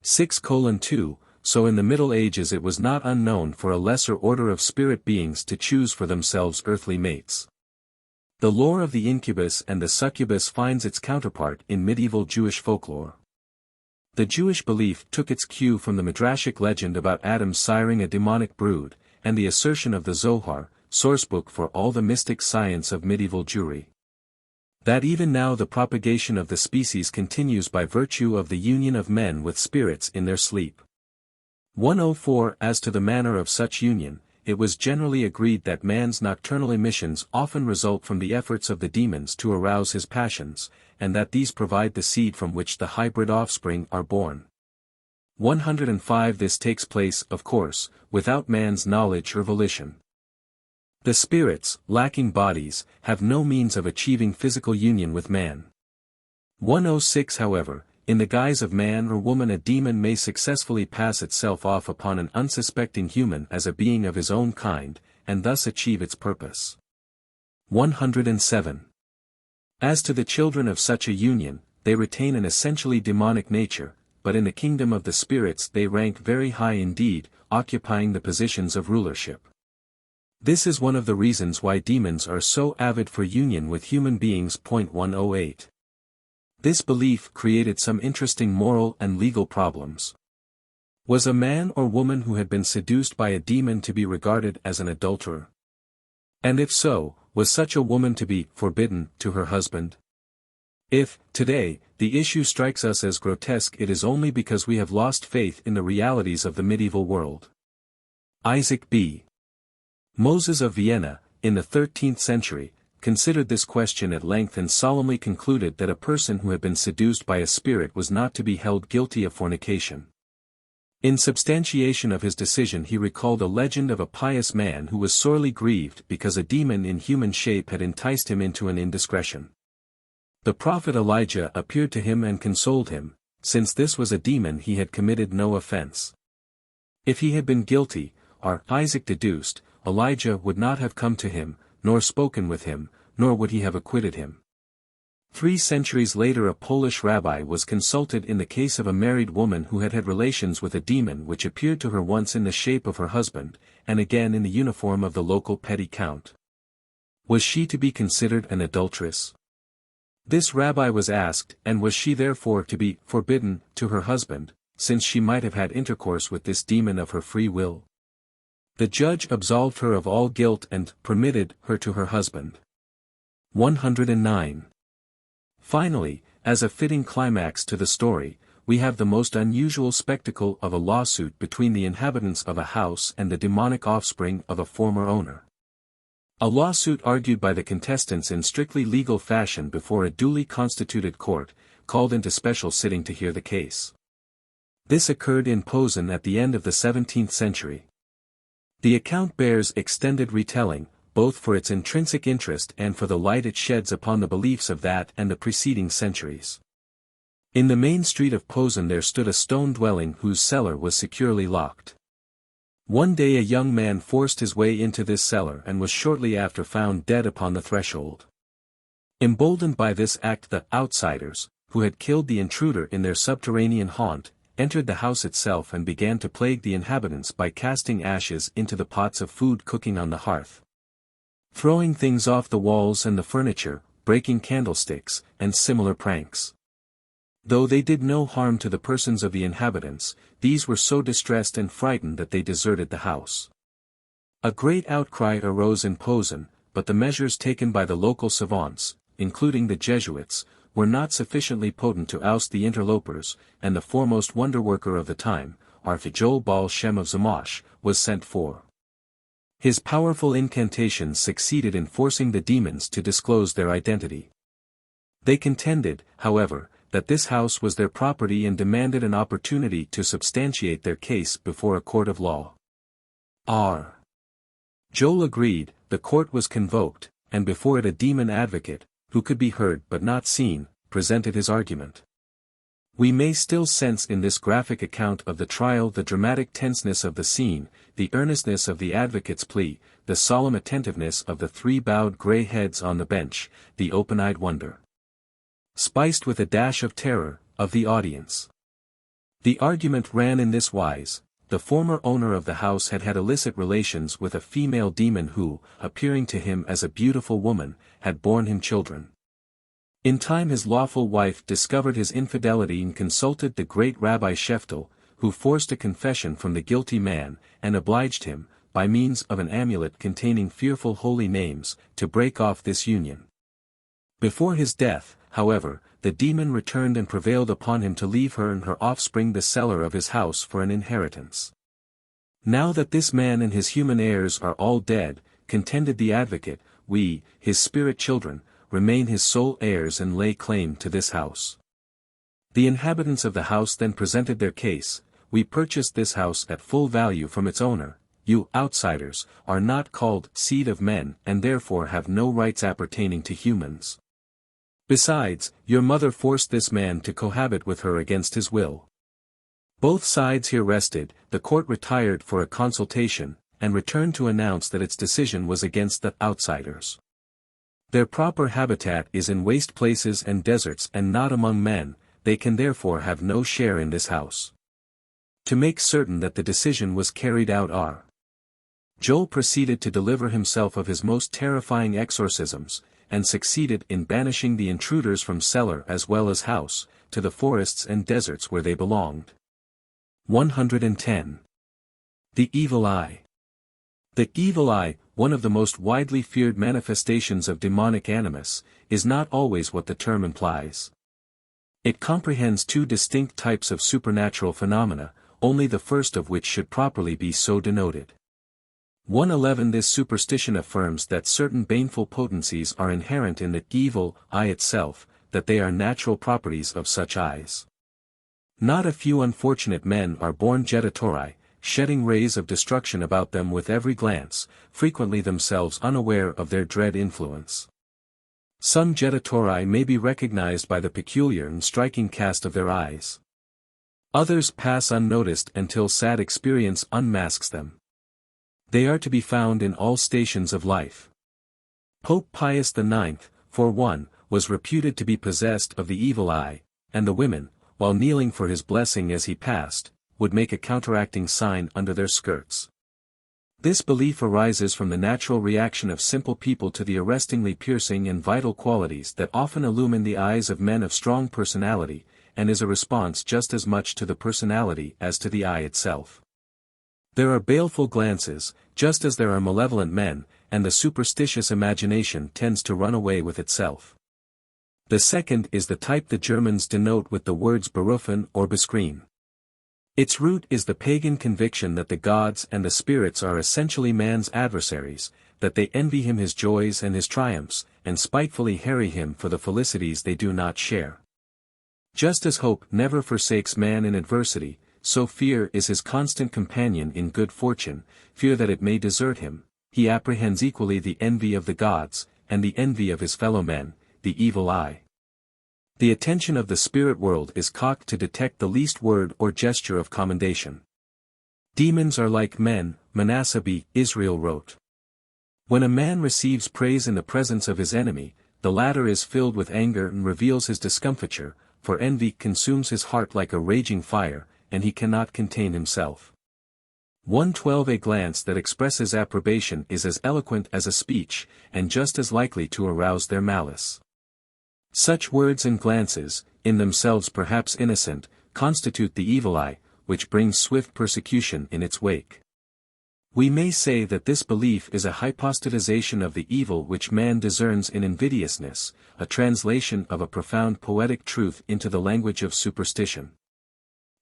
6:2, so in the Middle Ages it was not unknown for a lesser order of spirit beings to choose for themselves earthly mates. The lore of the incubus and the succubus finds its counterpart in medieval Jewish folklore. The Jewish belief took its cue from the Midrashic legend about Adam siring a demonic brood, and the assertion of the Zohar, sourcebook for all the mystic science of medieval Jewry. That even now the propagation of the species continues by virtue of the union of men with spirits in their sleep. 104 As to the manner of such union, it was generally agreed that man's nocturnal emissions often result from the efforts of the demons to arouse his passions, and that these provide the seed from which the hybrid offspring are born. 105 This takes place, of course, without man's knowledge or volition. The spirits, lacking bodies, have no means of achieving physical union with man. 106 However, in the guise of man or woman a demon may successfully pass itself off upon an unsuspecting human as a being of his own kind, and thus achieve its purpose. 107. As to the children of such a union, they retain an essentially demonic nature, but in the kingdom of the spirits they rank very high indeed, occupying the positions of rulership. This is one of the reasons why demons are so avid for union with human beings. 108. This belief created some interesting moral and legal problems. Was a man or woman who had been seduced by a demon to be regarded as an adulterer? And if so, was such a woman to be forbidden to her husband? If, today, the issue strikes us as grotesque, it is only because we have lost faith in the realities of the medieval world. Isaac B. Moses of Vienna, in the 13th century, considered this question at length and solemnly concluded that a person who had been seduced by a spirit was not to be held guilty of fornication. In substantiation of his decision he recalled a legend of a pious man who was sorely grieved because a demon in human shape had enticed him into an indiscretion. The prophet Elijah appeared to him and consoled him, since this was a demon he had committed no offense. If he had been guilty, Isaac deduced, Elijah would not have come to him, nor spoken with him, nor would he have acquitted him. 3 centuries later a Polish rabbi was consulted in the case of a married woman who had had relations with a demon which appeared to her once in the shape of her husband, and again in the uniform of the local petty count. Was she to be considered an adulteress? This rabbi was asked, and was she therefore to be forbidden to her husband, since she might have had intercourse with this demon of her free will? The judge absolved her of all guilt and permitted her to her husband. 109. Finally, as a fitting climax to the story, we have the most unusual spectacle of a lawsuit between the inhabitants of a house and the demonic offspring of a former owner. A lawsuit argued by the contestants in strictly legal fashion before a duly constituted court, called into special sitting to hear the case. This occurred in Posen at the end of the 17th century. The account bears extended retelling, both for its intrinsic interest and for the light it sheds upon the beliefs of that and the preceding centuries. In the main street of Posen there stood a stone dwelling whose cellar was securely locked. One day a young man forced his way into this cellar and was shortly after found dead upon the threshold. Emboldened by this act the outsiders, who had killed the intruder in their subterranean haunt, entered the house itself and began to plague the inhabitants by casting ashes into the pots of food cooking on the hearth, throwing things off the walls and the furniture, breaking candlesticks, and similar pranks. Though they did no harm to the persons of the inhabitants, these were so distressed and frightened that they deserted the house. A great outcry arose in Posen, but the measures taken by the local savants, including the Jesuits, were not sufficiently potent to oust the interlopers, and the foremost wonder-worker of the time, Archangel Baal Shem of Zamash, was sent for. His powerful incantations succeeded in forcing the demons to disclose their identity. They contended, however, that this house was their property and demanded an opportunity to substantiate their case before a court of law. Joel agreed, the court was convoked, and before it a demon advocate, who could be heard but not seen, presented his argument. We may still sense in this graphic account of the trial the dramatic tenseness of the scene, the earnestness of the advocate's plea, the solemn attentiveness of the three bowed grey heads on the bench, the open-eyed wonder, spiced with a dash of terror, of the audience. The argument ran in this wise: the former owner of the house had had illicit relations with a female demon who, appearing to him as a beautiful woman, had borne him children. In time his lawful wife discovered his infidelity and consulted the great Rabbi Sheftel, who forced a confession from the guilty man, and obliged him, by means of an amulet containing fearful holy names, to break off this union. Before his death, however, the demon returned and prevailed upon him to leave her and her offspring the cellar of his house for an inheritance. Now that this man and his human heirs are all dead, contended the advocate, we, his spirit children, remain his sole heirs and lay claim to this house. The inhabitants of the house then presented their case: we purchased this house at full value from its owner. You, outsiders, are not called seed of men and therefore have no rights appertaining to humans. Besides, your mother forced this man to cohabit with her against his will. Both sides here rested, the court retired for a consultation, and returned to announce that its decision was against the outsiders. Their proper habitat is in waste places and deserts and not among men, they can therefore have no share in this house. To make certain that the decision was carried out, Joel proceeded to deliver himself of his most terrifying exorcisms, and succeeded in banishing the intruders from cellar as well as house, to the forests and deserts where they belonged. 110. The Evil Eye. The evil eye, one of the most widely feared manifestations of demonic animus, is not always what the term implies. It comprehends two distinct types of supernatural phenomena, only the first of which should properly be so denoted. 111 This superstition affirms that certain baneful potencies are inherent in the evil eye itself, that they are natural properties of such eyes. Not a few unfortunate men are born jetatori, shedding rays of destruction about them with every glance, frequently themselves unaware of their dread influence. Some jetatori may be recognized by the peculiar and striking cast of their eyes. Others pass unnoticed until sad experience unmasks them. They are to be found in all stations of life. Pope Pius IX, for one, was reputed to be possessed of the evil eye, and the women, while kneeling for his blessing as he passed, would make a counteracting sign under their skirts. This belief arises from the natural reaction of simple people to the arrestingly piercing and vital qualities that often illumine the eyes of men of strong personality, and is a response just as much to the personality as to the eye itself. There are baleful glances, just as there are malevolent men, and the superstitious imagination tends to run away with itself. The second is the type the Germans denote with the words berufen or bescreen. Its root is the pagan conviction that the gods and the spirits are essentially man's adversaries, that they envy him his joys and his triumphs, and spitefully harry him for the felicities they do not share. Just as hope never forsakes man in adversity, so fear is his constant companion in good fortune, fear that it may desert him. He apprehends equally the envy of the gods, and the envy of his fellow men, the evil eye. The attention of the spirit world is cocked to detect the least word or gesture of commendation. Demons are like men, Manasseh b. Israel wrote. When a man receives praise in the presence of his enemy, the latter is filled with anger and reveals his discomfiture, for envy consumes his heart like a raging fire, and he cannot contain himself. 112 A glance that expresses approbation is as eloquent as a speech, and just as likely to arouse their malice. Such words and glances, in themselves perhaps innocent, constitute the evil eye, which brings swift persecution in its wake. We may say that this belief is a hypostatization of the evil which man discerns in invidiousness, a translation of a profound poetic truth into the language of superstition.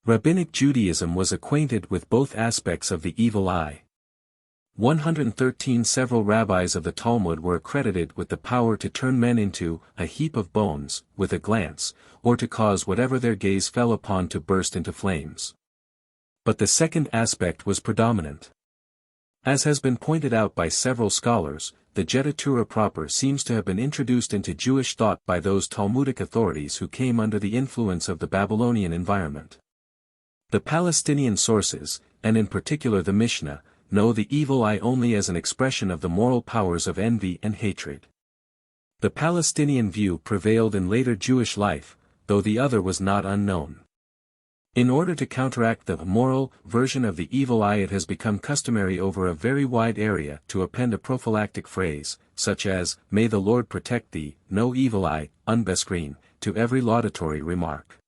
Rabbinic Judaism was acquainted with both aspects of the evil eye. 113 Several rabbis of the Talmud were accredited with the power to turn men into a heap of bones, with a glance, or to cause whatever their gaze fell upon to burst into flames. But the second aspect was predominant. As has been pointed out by several scholars, the Jedatura proper seems to have been introduced into Jewish thought by those Talmudic authorities who came under the influence of the Babylonian environment. The Palestinian sources, and in particular the Mishnah, know the evil eye only as an expression of the moral powers of envy and hatred. The Palestinian view prevailed in later Jewish life, though the other was not unknown. In order to counteract the moral version of the evil eye, it has become customary over a very wide area to append a prophylactic phrase, such as, "May the Lord protect thee, no evil eye, unbescreen," to every laudatory remark.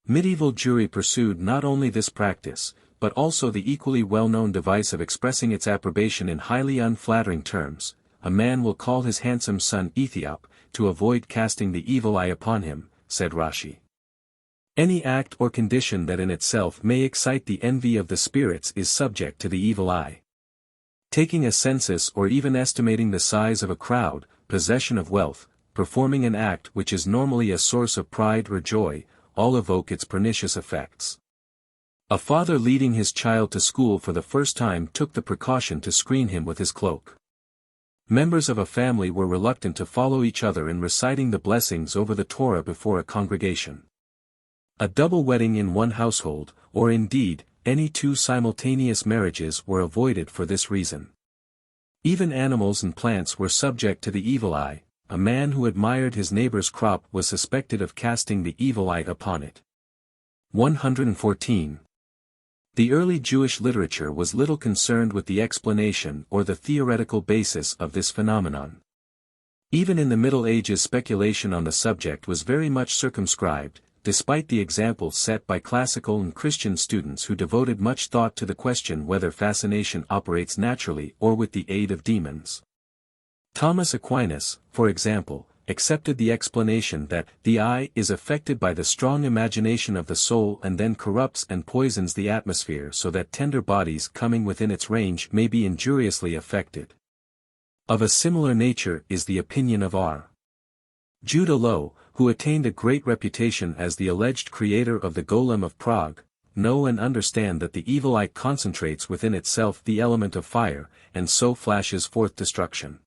Medieval Jewry pursued not only this practice, but also the equally well-known device of expressing its approbation in highly unflattering terms. "A man will call his handsome son Ethiop, to avoid casting the evil eye upon him," said Rashi. Any act or condition that in itself may excite the envy of the spirits is subject to the evil eye. Taking a census or even estimating the size of a crowd, possession of wealth, performing an act which is normally a source of pride or joy, all evoke its pernicious effects. A father leading his child to school for the first time took the precaution to screen him with his cloak. Members of a family were reluctant to follow each other in reciting the blessings over the Torah before a congregation. A double wedding in one household, or indeed, any two simultaneous marriages were avoided for this reason. Even animals and plants were subject to the evil eye. A man who admired his neighbor's crop was suspected of casting the evil eye upon it. 114. The early Jewish literature was little concerned with the explanation or the theoretical basis of this phenomenon. Even in the Middle Ages, speculation on the subject was very much circumscribed, despite the example set by classical and Christian students who devoted much thought to the question whether fascination operates naturally or with the aid of demons. Thomas Aquinas, for example, accepted the explanation that the eye is affected by the strong imagination of the soul and then corrupts and poisons the atmosphere so that tender bodies coming within its range may be injuriously affected. Of a similar nature is the opinion of R. Judah Loew, who attained a great reputation as the alleged creator of the golem of Prague. Know and understand that the evil eye concentrates within itself the element of fire, and so flashes forth destruction.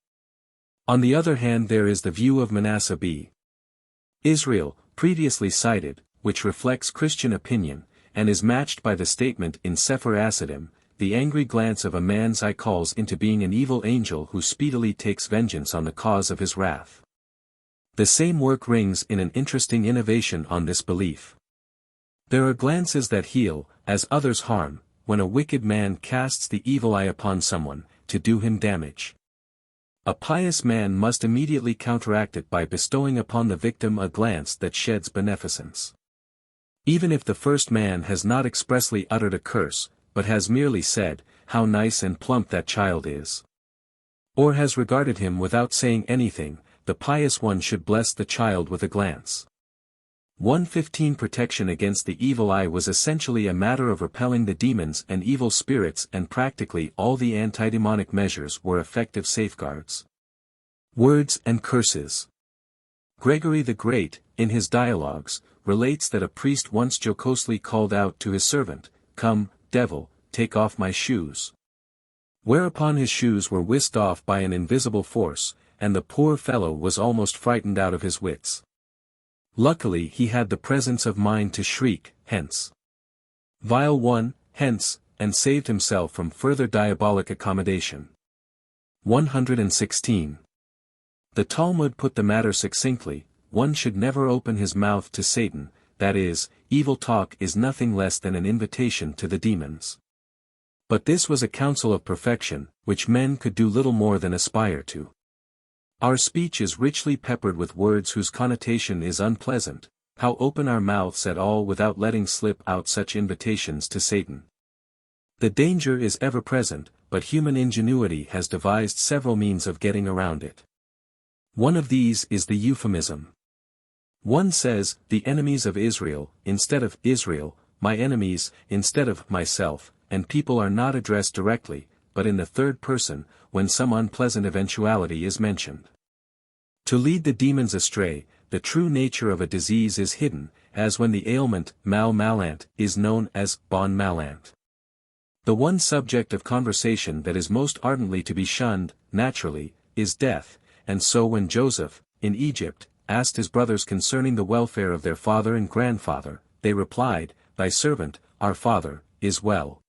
On the other hand, there is the view of Manasseh b. Israel, previously cited, which reflects Christian opinion, and is matched by the statement in Sefer Hasidim, "The angry glance of a man's eye calls into being an evil angel who speedily takes vengeance on the cause of his wrath." The same work rings in an interesting innovation on this belief. There are glances that heal, as others harm, when a wicked man casts the evil eye upon someone, to do him damage. A pious man must immediately counteract it by bestowing upon the victim a glance that sheds beneficence. Even if the first man has not expressly uttered a curse, but has merely said, "How nice and plump that child is," or has regarded him without saying anything, the pious one should bless the child with a glance. 115 Protection against the evil eye was essentially a matter of repelling the demons and evil spirits, and practically all the antidemonic measures were effective safeguards. Words and curses. Gregory the Great, in his dialogues, relates that a priest once jocosely called out to his servant, "Come, devil, take off my shoes." Whereupon his shoes were whisked off by an invisible force, and the poor fellow was almost frightened out of his wits. Luckily he had the presence of mind to shriek, "Hence! Vile one, hence!" and saved himself from further diabolic accommodation. 116. The Talmud put the matter succinctly: one should never open his mouth to Satan, that is, evil talk is nothing less than an invitation to the demons. But this was a counsel of perfection, which men could do little more than aspire to. Our speech is richly peppered with words whose connotation is unpleasant. How open our mouths at all without letting slip out such invitations to Satan. The danger is ever present, but human ingenuity has devised several means of getting around it. One of these is the euphemism. One says, the enemies of Israel, instead of Israel, my enemies, instead of myself, and people are not addressed directly, but in the third person, when some unpleasant eventuality is mentioned. To lead the demons astray, the true nature of a disease is hidden, as when the ailment, malant, is known as bon malant. The one subject of conversation that is most ardently to be shunned, naturally, is death, and so when Joseph, in Egypt, asked his brothers concerning the welfare of their father and grandfather, they replied, Thy servant, our father, is well.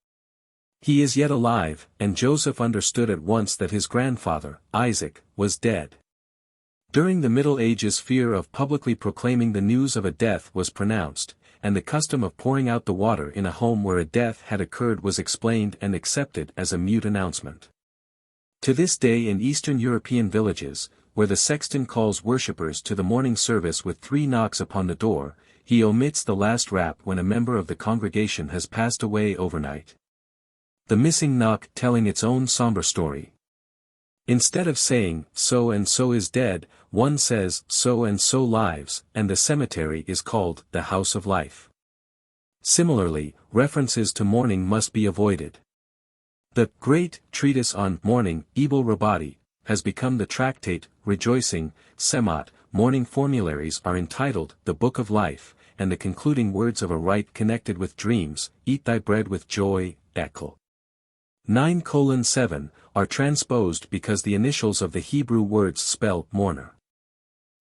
He is yet alive, and Joseph understood at once that his grandfather, Isaac, was dead. During the Middle Ages, fear of publicly proclaiming the news of a death was pronounced, and the custom of pouring out the water in a home where a death had occurred was explained and accepted as a mute announcement. To this day in Eastern European villages, where the sexton calls worshippers to the morning service with 3 knocks upon the door, he omits the last rap when a member of the congregation has passed away overnight. The missing knock telling its own somber story. Instead of saying, so and so is dead, one says, so and so lives, and the cemetery is called the house of life. Similarly, references to mourning must be avoided. The great treatise on mourning, Ebel Rabati, has become the tractate, rejoicing, Semat, mourning formularies are entitled, the Book of Life, and the concluding words of a rite connected with dreams, eat thy bread with joy, Ekel. 9:7, are transposed because the initials of the Hebrew words spell mourner.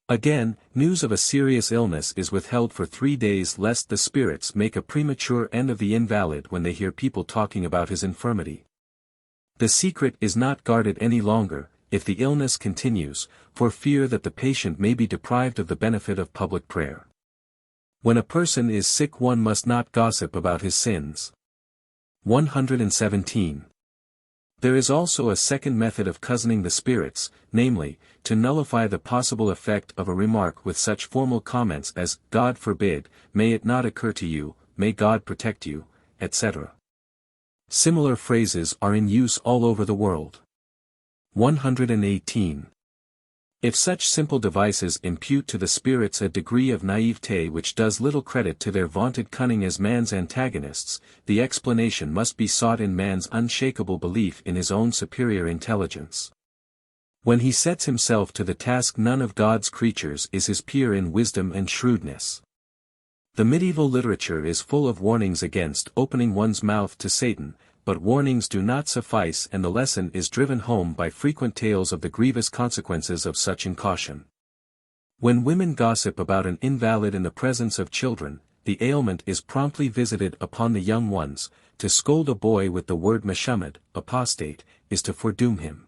Again, news of a serious illness is withheld for 3 days lest the spirits make a premature end of the invalid when they hear people talking about his infirmity. The secret is not guarded any longer, if the illness continues, for fear that the patient may be deprived of the benefit of public prayer. When a person is sick one must not gossip about his sins. 117. There is also a second method of cousining the spirits, namely, to nullify the possible effect of a remark with such formal comments as, God forbid, may it not occur to you, may God protect you, etc. Similar phrases are in use all over the world. 118. If such simple devices impute to the spirits a degree of naivete which does little credit to their vaunted cunning as man's antagonists, the explanation must be sought in man's unshakable belief in his own superior intelligence. When he sets himself to the task none of God's creatures is his peer in wisdom and shrewdness. The medieval literature is full of warnings against opening one's mouth to Satan, but warnings do not suffice and the lesson is driven home by frequent tales of the grievous consequences of such incaution. When women gossip about an invalid in the presence of children, the ailment is promptly visited upon the young ones. To scold a boy with the word meshumed, apostate, is to foredoom him.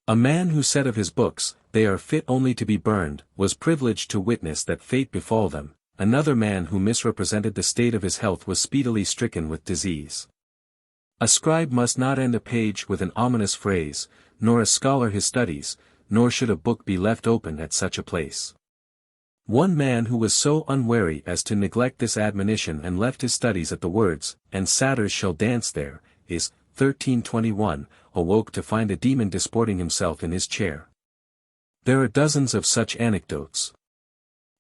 A man who said of his books, they are fit only to be burned, was privileged to witness that fate befall them. Another man who misrepresented the state of his health was speedily stricken with disease. A scribe must not end a page with an ominous phrase, nor a scholar his studies, nor should a book be left open at such a place. One man who was so unwary as to neglect this admonition and left his studies at the words, and satyrs shall dance there, is, 1321, awoke to find a demon disporting himself in his chair. There are dozens of such anecdotes.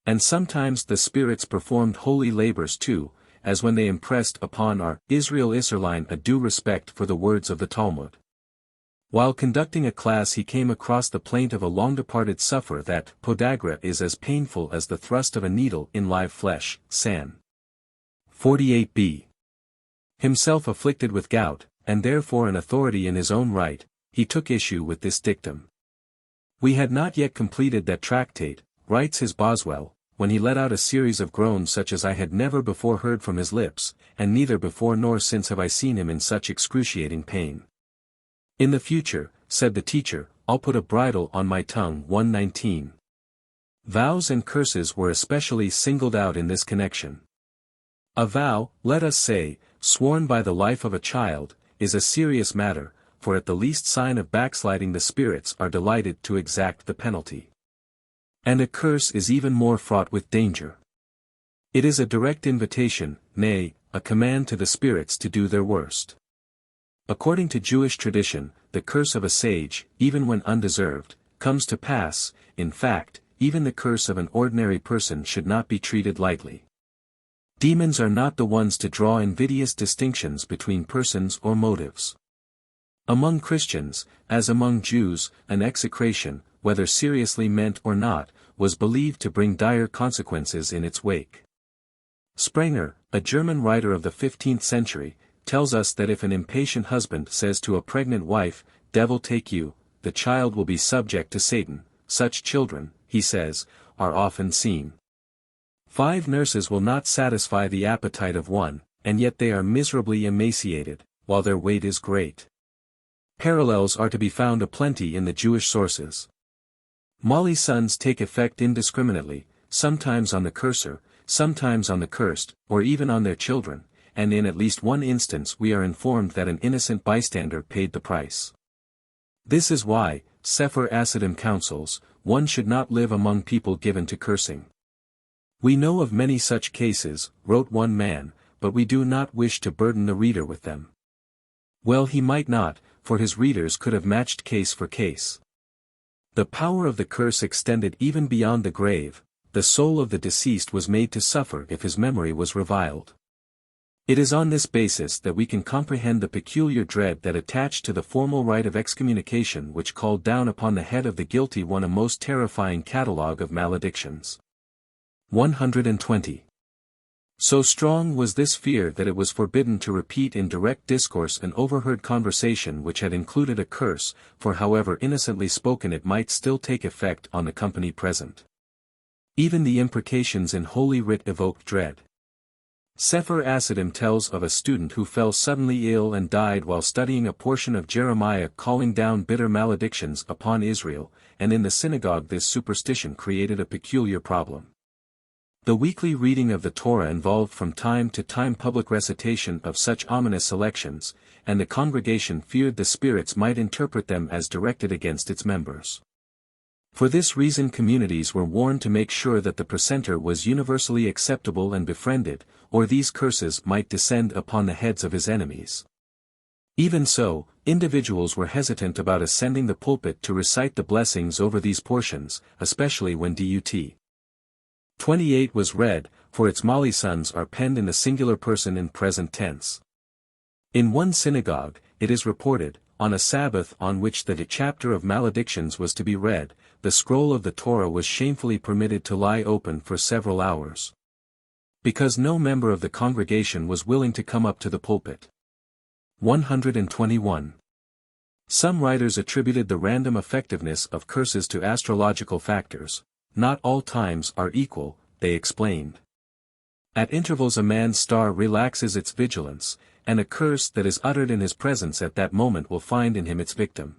And sometimes the spirits performed holy labors too, as when they impressed upon our Israel Isserline a due respect for the words of the Talmud. While conducting a class he came across the plaint of a long-departed sufferer that podagra is as painful as the thrust of a needle in live flesh, San. 48b. Himself afflicted with gout, and therefore an authority in his own right, he took issue with this dictum. We had not yet completed that tractate, writes his Boswell, when he let out a series of groans such as I had never before heard from his lips, and neither before nor since have I seen him in such excruciating pain. In the future, said the teacher, I'll put a bridle on my tongue. 119. Vows and curses were especially singled out in this connection. A vow, let us say, sworn by the life of a child, is a serious matter, for at the least sign of backsliding the spirits are delighted to exact the penalty. And a curse is even more fraught with danger. It is a direct invitation, nay, a command to the spirits to do their worst. According to Jewish tradition, the curse of a sage, even when undeserved, comes to pass. In fact, even the curse of an ordinary person should not be treated lightly. Demons are not the ones to draw invidious distinctions between persons or motives. Among Christians, as among Jews, an execration, whether seriously meant or not, was believed to bring dire consequences in its wake. Sprenger, a German writer of the 15th century, tells us that if an impatient husband says to a pregnant wife, "Devil take you," the child will be subject to Satan. Such children, he says, are often seen. 5 nurses will not satisfy the appetite of one, and yet they are miserably emaciated, while their weight is great. Parallels are to be found aplenty in the Jewish sources. Molly's sons take effect indiscriminately, sometimes on the curser, sometimes on the cursed, or even on their children, and in at least one instance we are informed that an innocent bystander paid the price. This is why, Sefer Hasidim counsels, one should not live among people given to cursing. We know of many such cases, wrote one man, but we do not wish to burden the reader with them. Well, he might not, for his readers could have matched case for case. The power of the curse extended even beyond the grave. The soul of the deceased was made to suffer if his memory was reviled. It is on this basis that we can comprehend the peculiar dread that attached to the formal rite of excommunication which called down upon the head of the guilty one a most terrifying catalogue of maledictions. 120. So strong was this fear that it was forbidden to repeat in direct discourse an overheard conversation which had included a curse, for however innocently spoken it might still take effect on the company present. Even the imprecations in Holy Writ evoked dread. Sefer Hasidim tells of a student who fell suddenly ill and died while studying a portion of Jeremiah calling down bitter maledictions upon Israel, and in the synagogue this superstition created a peculiar problem. The weekly reading of the Torah involved from time to time public recitation of such ominous selections, and the congregation feared the spirits might interpret them as directed against its members. For this reason communities were warned to make sure that the precentor was universally acceptable and befriended, or these curses might descend upon the heads of his enemies. Even so, individuals were hesitant about ascending the pulpit to recite the blessings over these portions, especially when Dut. 28 was read, for its mollisons are penned in the singular person in present tense. In one synagogue, it is reported, on a Sabbath on which the chapter of maledictions was to be read, the scroll of the Torah was shamefully permitted to lie open for several hours. Because no member of the congregation was willing to come up to the pulpit. 121. Some writers attributed the random effectiveness of curses to astrological factors. Not all times are equal, they explained. At intervals a man's star relaxes its vigilance, and a curse that is uttered in his presence at that moment will find in him its victim.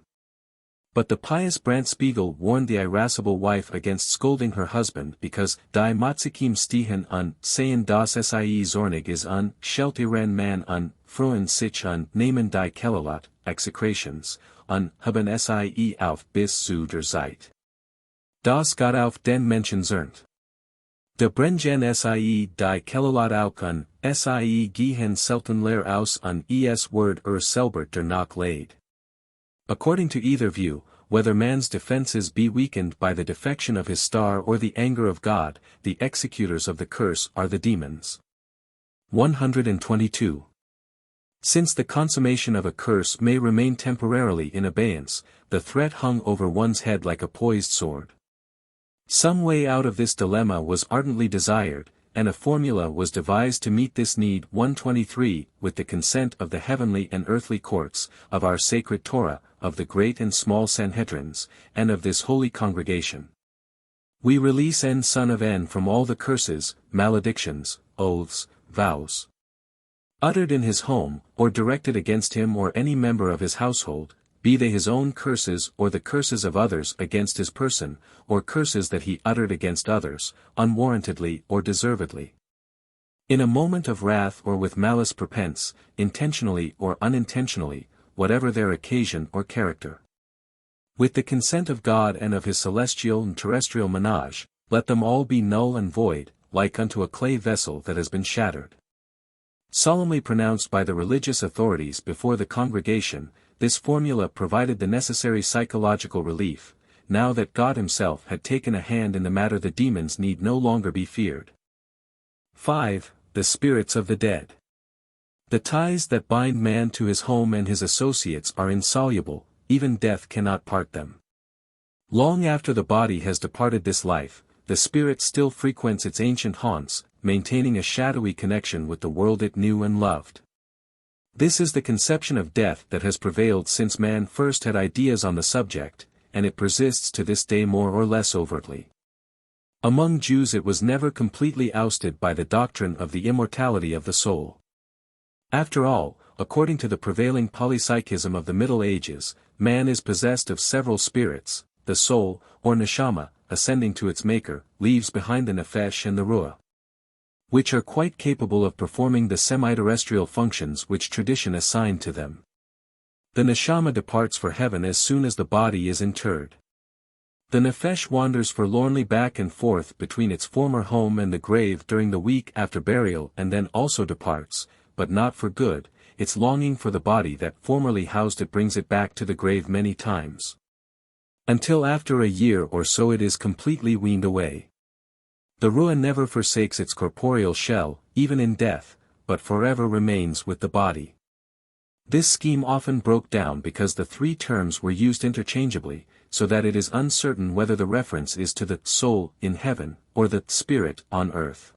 But the pious Brant Spiegel warned the irascible wife against scolding her husband because die Matzikim stehen an, seien das sie zornig is an, scheltiren man an, fruen sich an, nehmen die Kellelat, execrations, an, haben sie auf bis zu der Zeit. Das Gott auf den Menschen zernt. De brengen sie die Kellelat auch an, sie gehen selten leer aus an es word selbert der Nach laid. According to either view, whether man's defenses be weakened by the defection of his star or the anger of God, the executors of the curse are the demons. 122. Since the consummation of a curse may remain temporarily in abeyance, the threat hung over one's head like a poised sword. Some way out of this dilemma was ardently desired, and a formula was devised to meet this need. 123, with the consent of the heavenly and earthly courts, of our sacred Torah, of the great and small Sanhedrins, and of this holy congregation. We release N son of N from all the curses, maledictions, oaths, vows, uttered in his home, or directed against him or any member of his household, be they his own curses or the curses of others against his person, or curses that he uttered against others, unwarrantedly or deservedly. In a moment of wrath or with malice prepense, intentionally or unintentionally, whatever their occasion or character. With the consent of God and of his celestial and terrestrial menage, let them all be null and void, like unto a clay vessel that has been shattered. Solemnly pronounced by the religious authorities before the congregation, this formula provided the necessary psychological relief. Now that God himself had taken a hand in the matter, the demons need no longer be feared. 5. The spirits of the dead. The ties that bind man to his home and his associates are insoluble, even death cannot part them. Long after the body has departed this life, the spirit still frequents its ancient haunts, maintaining a shadowy connection with the world it knew and loved. This is the conception of death that has prevailed since man first had ideas on the subject, and it persists to this day more or less overtly. Among Jews it was never completely ousted by the doctrine of the immortality of the soul. After all, according to the prevailing polypsychism of the Middle Ages, man is possessed of several spirits. The soul, or neshama, ascending to its maker, leaves behind the nefesh and the ruah, which are quite capable of performing the semi-terrestrial functions which tradition assigned to them. The neshama departs for heaven as soon as the body is interred. The nefesh wanders forlornly back and forth between its former home and the grave during the week after burial and then also departs, but not for good. Its longing for the body that formerly housed it brings it back to the grave many times. Until after a year or so it is completely weaned away. The ruah never forsakes its corporeal shell, even in death, but forever remains with the body. This scheme often broke down because the three terms were used interchangeably, so that it is uncertain whether the reference is to the soul in heaven, or the spirit on earth.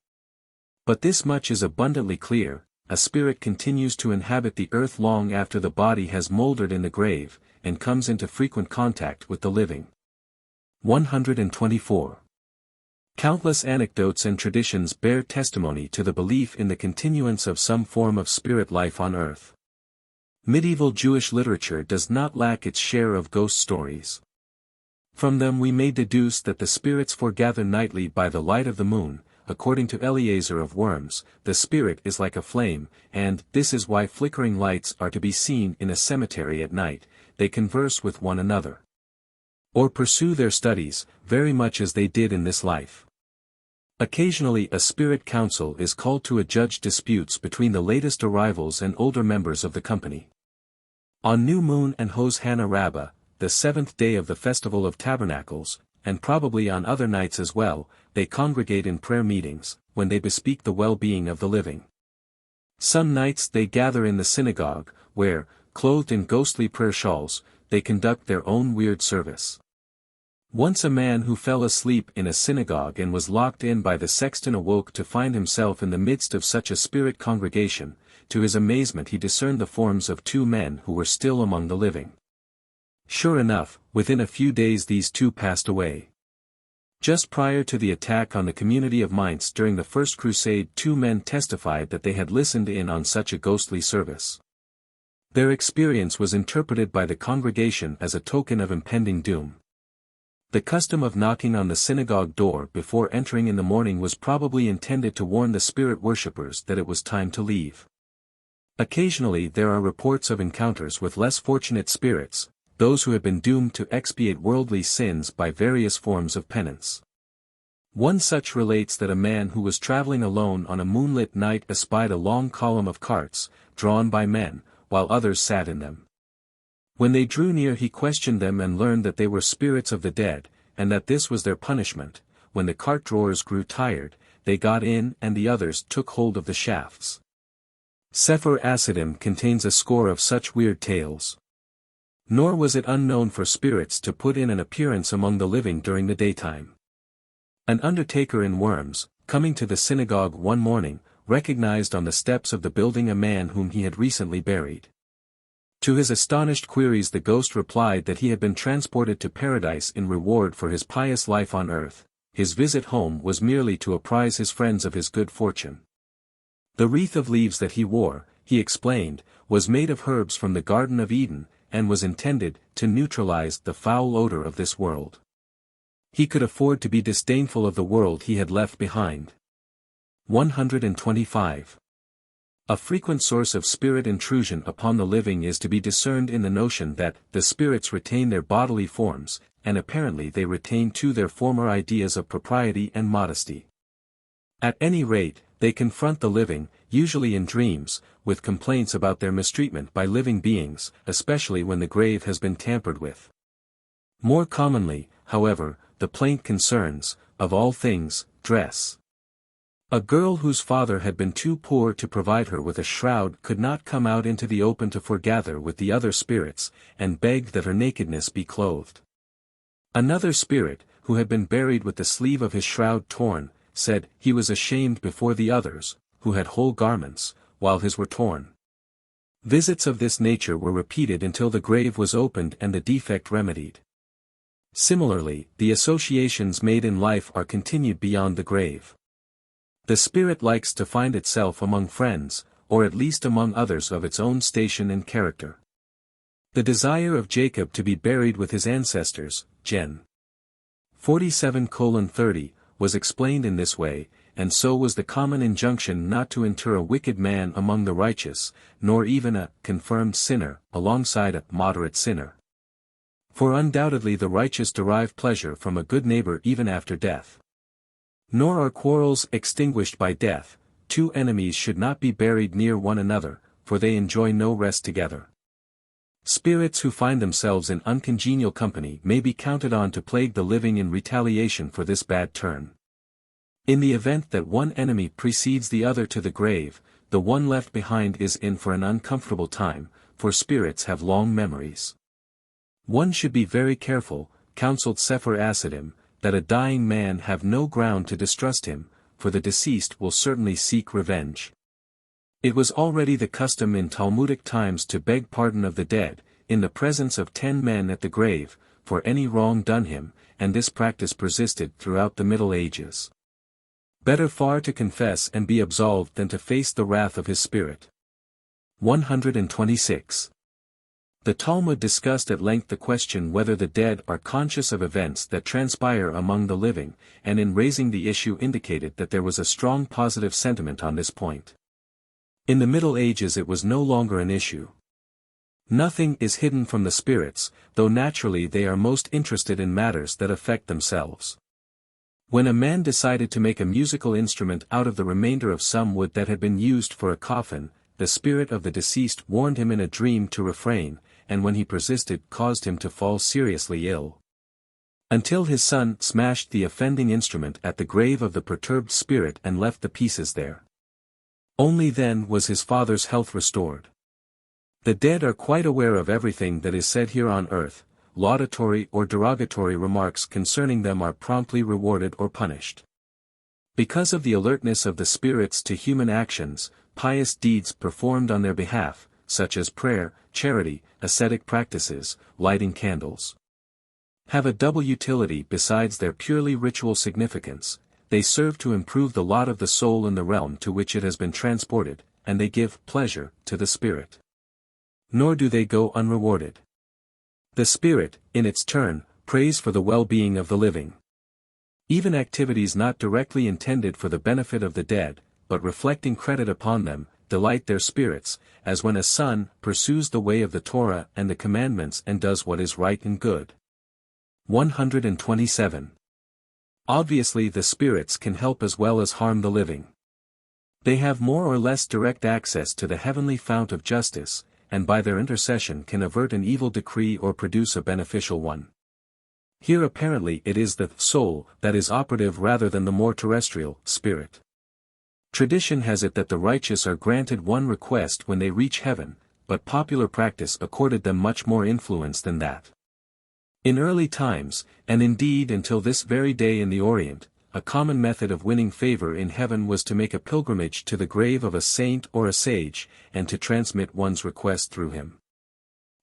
But this much is abundantly clear: a spirit continues to inhabit the earth long after the body has mouldered in the grave, and comes into frequent contact with the living. 124. Countless anecdotes and traditions bear testimony to the belief in the continuance of some form of spirit life on earth. Medieval Jewish literature does not lack its share of ghost stories. From them we may deduce that the spirits foregather nightly by the light of the moon. According to Eliezer of Worms, the spirit is like a flame, and this is why flickering lights are to be seen in a cemetery at night. They converse with one another, or pursue their studies, very much as they did in this life. Occasionally a spirit council is called to adjudge disputes between the latest arrivals and older members of the company. On New Moon and Hosanna Rabbah, the seventh day of the Festival of Tabernacles, and probably on other nights as well, they congregate in prayer meetings, when they bespeak the well-being of the living. Some nights they gather in the synagogue, where, clothed in ghostly prayer shawls, they conduct their own weird service. Once a man who fell asleep in a synagogue and was locked in by the sexton awoke to find himself in the midst of such a spirit congregation. To his amazement he discerned the forms of two men who were still among the living. Sure enough, within a few days these two passed away. Just prior to the attack on the community of Mainz during the First Crusade, two men testified that they had listened in on such a ghostly service. Their experience was interpreted by the congregation as a token of impending doom. The custom of knocking on the synagogue door before entering in the morning was probably intended to warn the spirit worshippers that it was time to leave. Occasionally there are reports of encounters with less fortunate spirits, those who have been doomed to expiate worldly sins by various forms of penance. One such relates that a man who was traveling alone on a moonlit night espied a long column of carts, drawn by men, while others sat in them. When they drew near he questioned them and learned that they were spirits of the dead, and that this was their punishment. When the cart drawers grew tired, they got in and the others took hold of the shafts. Sefer Asidim contains a score of such weird tales. Nor was it unknown for spirits to put in an appearance among the living during the daytime. An undertaker in Worms, coming to the synagogue one morning, recognized on the steps of the building a man whom he had recently buried. To his astonished queries the ghost replied that he had been transported to paradise in reward for his pious life on earth. His visit home was merely to apprise his friends of his good fortune. The wreath of leaves that he wore, he explained, was made of herbs from the Garden of Eden, and was intended to neutralize the foul odor of this world. He could afford to be disdainful of the world he had left behind. 125. A frequent source of spirit intrusion upon the living is to be discerned in the notion that the spirits retain their bodily forms, and apparently they retain too their former ideas of propriety and modesty. At any rate, they confront the living, usually in dreams, with complaints about their mistreatment by living beings, especially when the grave has been tampered with. More commonly, however, the plaint concerns, of all things, dress. A girl whose father had been too poor to provide her with a shroud could not come out into the open to foregather with the other spirits, and begged that her nakedness be clothed. Another spirit, who had been buried with the sleeve of his shroud torn, said he was ashamed before the others, who had whole garments, while his were torn. Visits of this nature were repeated until the grave was opened and the defect remedied. Similarly, the associations made in life are continued beyond the grave. The spirit likes to find itself among friends, or at least among others of its own station and character. The desire of Jacob to be buried with his ancestors, Gen. 47:30, was explained in this way, and so was the common injunction not to inter a wicked man among the righteous, nor even a confirmed sinner, alongside a moderate sinner. For undoubtedly the righteous derive pleasure from a good neighbor even after death. Nor are quarrels extinguished by death. Two enemies should not be buried near one another, for they enjoy no rest together. Spirits who find themselves in uncongenial company may be counted on to plague the living in retaliation for this bad turn. In the event that one enemy precedes the other to the grave, the one left behind is in for an uncomfortable time, for spirits have long memories. One should be very careful, counseled Sefer Asidim, that a dying man have no ground to distrust him, for the deceased will certainly seek revenge. It was already the custom in Talmudic times to beg pardon of the dead, in the presence of 10 men at the grave, for any wrong done him, and this practice persisted throughout the Middle Ages. Better far to confess and be absolved than to face the wrath of his spirit. 126. The Talmud discussed at length the question whether the dead are conscious of events that transpire among the living, and in raising the issue indicated that there was a strong positive sentiment on this point. In the Middle Ages it was no longer an issue. Nothing is hidden from the spirits, though naturally they are most interested in matters that affect themselves. When a man decided to make a musical instrument out of the remainder of some wood that had been used for a coffin, the spirit of the deceased warned him in a dream to refrain, and when he persisted caused him to fall seriously ill. Until his son smashed the offending instrument at the grave of the perturbed spirit and left the pieces there. Only then was his father's health restored. The dead are quite aware of everything that is said here on earth. Laudatory or derogatory remarks concerning them are promptly rewarded or punished. Because of the alertness of the spirits to human actions, pious deeds performed on their behalf, such as prayer, charity, ascetic practices, lighting candles, have a double utility besides their purely ritual significance. They serve to improve the lot of the soul in the realm to which it has been transported, and they give pleasure to the spirit. Nor do they go unrewarded. The spirit, in its turn, prays for the well-being of the living. Even activities not directly intended for the benefit of the dead, but reflecting credit upon them, delight their spirits, as when a son pursues the way of the Torah and the commandments and does what is right and good. 127. Obviously the spirits can help as well as harm the living. They have more or less direct access to the heavenly fount of justice, and by their intercession can avert an evil decree or produce a beneficial one. Here apparently it is the soul that is operative rather than the more terrestrial spirit. Tradition has it that the righteous are granted one request when they reach heaven, but popular practice accorded them much more influence than that. In early times, and indeed until this very day in the Orient, a common method of winning favor in heaven was to make a pilgrimage to the grave of a saint or a sage, and to transmit one's request through him.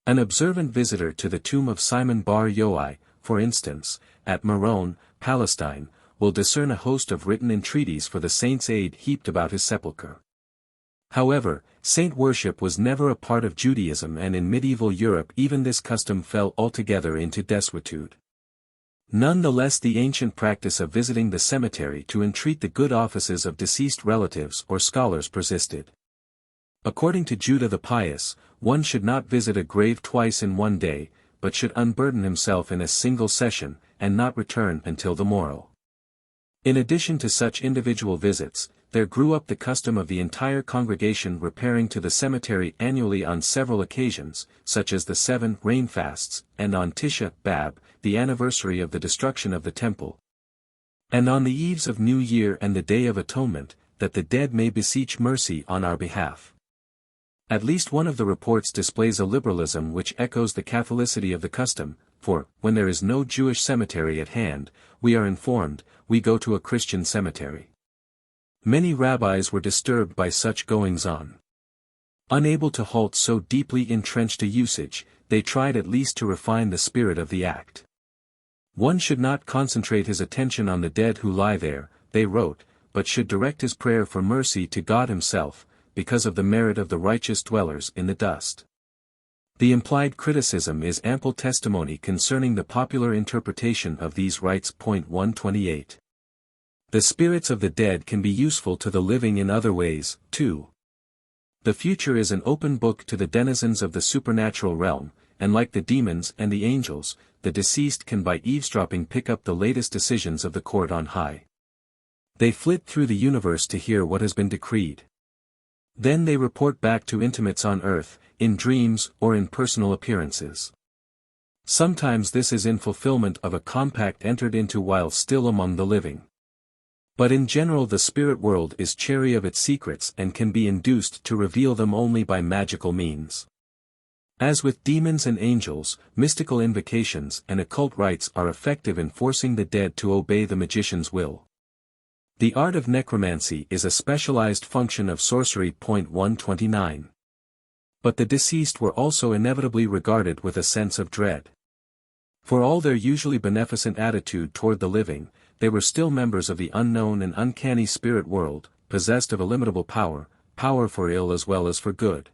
An observant visitor to the tomb of Simon Bar Yoai, for instance, at Meron, Palestine, will discern a host of written entreaties for the saint's aid heaped about his sepulchre. However, saint worship was never a part of Judaism, and in medieval Europe even this custom fell altogether into desuetude. Nonetheless, the ancient practice of visiting the cemetery to entreat the good offices of deceased relatives or scholars persisted. According to Judah the Pious, one should not visit a grave twice in one day, but should unburden himself in a single session, and not return until the morrow. In addition to such individual visits, there grew up the custom of the entire congregation repairing to the cemetery annually on several occasions, such as the 7 rain fasts, and on Tisha B'Av, the anniversary of the destruction of the temple, and on the eves of New Year and the Day of Atonement, that the dead may beseech mercy on our behalf. At least one of the reports displays a liberalism which echoes the Catholicity of the custom, for, when there is no Jewish cemetery at hand, we are informed, we go to a Christian cemetery. Many rabbis were disturbed by such goings-on. Unable to halt so deeply entrenched a usage, they tried at least to refine the spirit of the act. One should not concentrate his attention on the dead who lie there, they wrote, but should direct his prayer for mercy to God himself, because of the merit of the righteous dwellers in the dust. The implied criticism is ample testimony concerning the popular interpretation of these rites. 128. The spirits of the dead can be useful to the living in other ways, too. The future is an open book to the denizens of the supernatural realm, and like the demons and the angels, the deceased can by eavesdropping pick up the latest decisions of the court on high. They flit through the universe to hear what has been decreed. Then they report back to intimates on earth, in dreams or in personal appearances. Sometimes this is in fulfillment of a compact entered into while still among the living. But in general the spirit world is chary of its secrets and can be induced to reveal them only by magical means. As with demons and angels, mystical invocations and occult rites are effective in forcing the dead to obey the magician's will. The art of necromancy is a specialized function of sorcery. 129. But the deceased were also inevitably regarded with a sense of dread. For all their usually beneficent attitude toward the living, they were still members of the unknown and uncanny spirit world, possessed of illimitable power, power for ill as well as for good.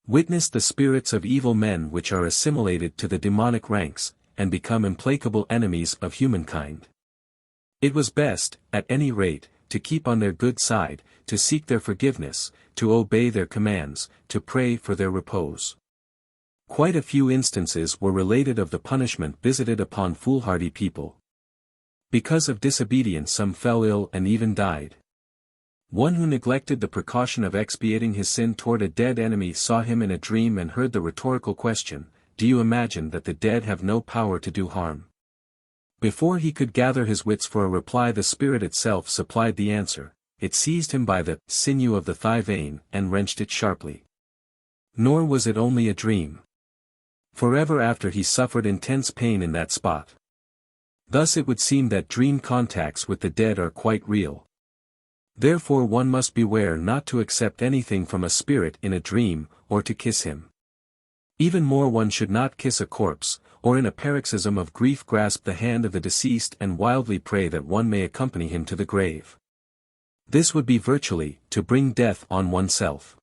Witness the spirits of evil men which are assimilated to the demonic ranks, and become implacable enemies of humankind. It was best, at any rate, to keep on their good side, to seek their forgiveness, to obey their commands, to pray for their repose. Quite a few instances were related of the punishment visited upon foolhardy people. Because of disobedience some fell ill and even died. One who neglected the precaution of expiating his sin toward a dead enemy saw him in a dream and heard the rhetorical question, "Do you imagine that the dead have no power to do harm?" Before he could gather his wits for a reply, the spirit itself supplied the answer. It seized him by the sinew of the thigh vein and wrenched it sharply. Nor was it only a dream. Forever after he suffered intense pain in that spot. Thus it would seem that dream contacts with the dead are quite real. Therefore one must beware not to accept anything from a spirit in a dream, or to kiss him. Even more, one should not kiss a corpse, or in a paroxysm of grief grasp the hand of the deceased and wildly pray that one may accompany him to the grave. This would be virtually, to bring death on oneself.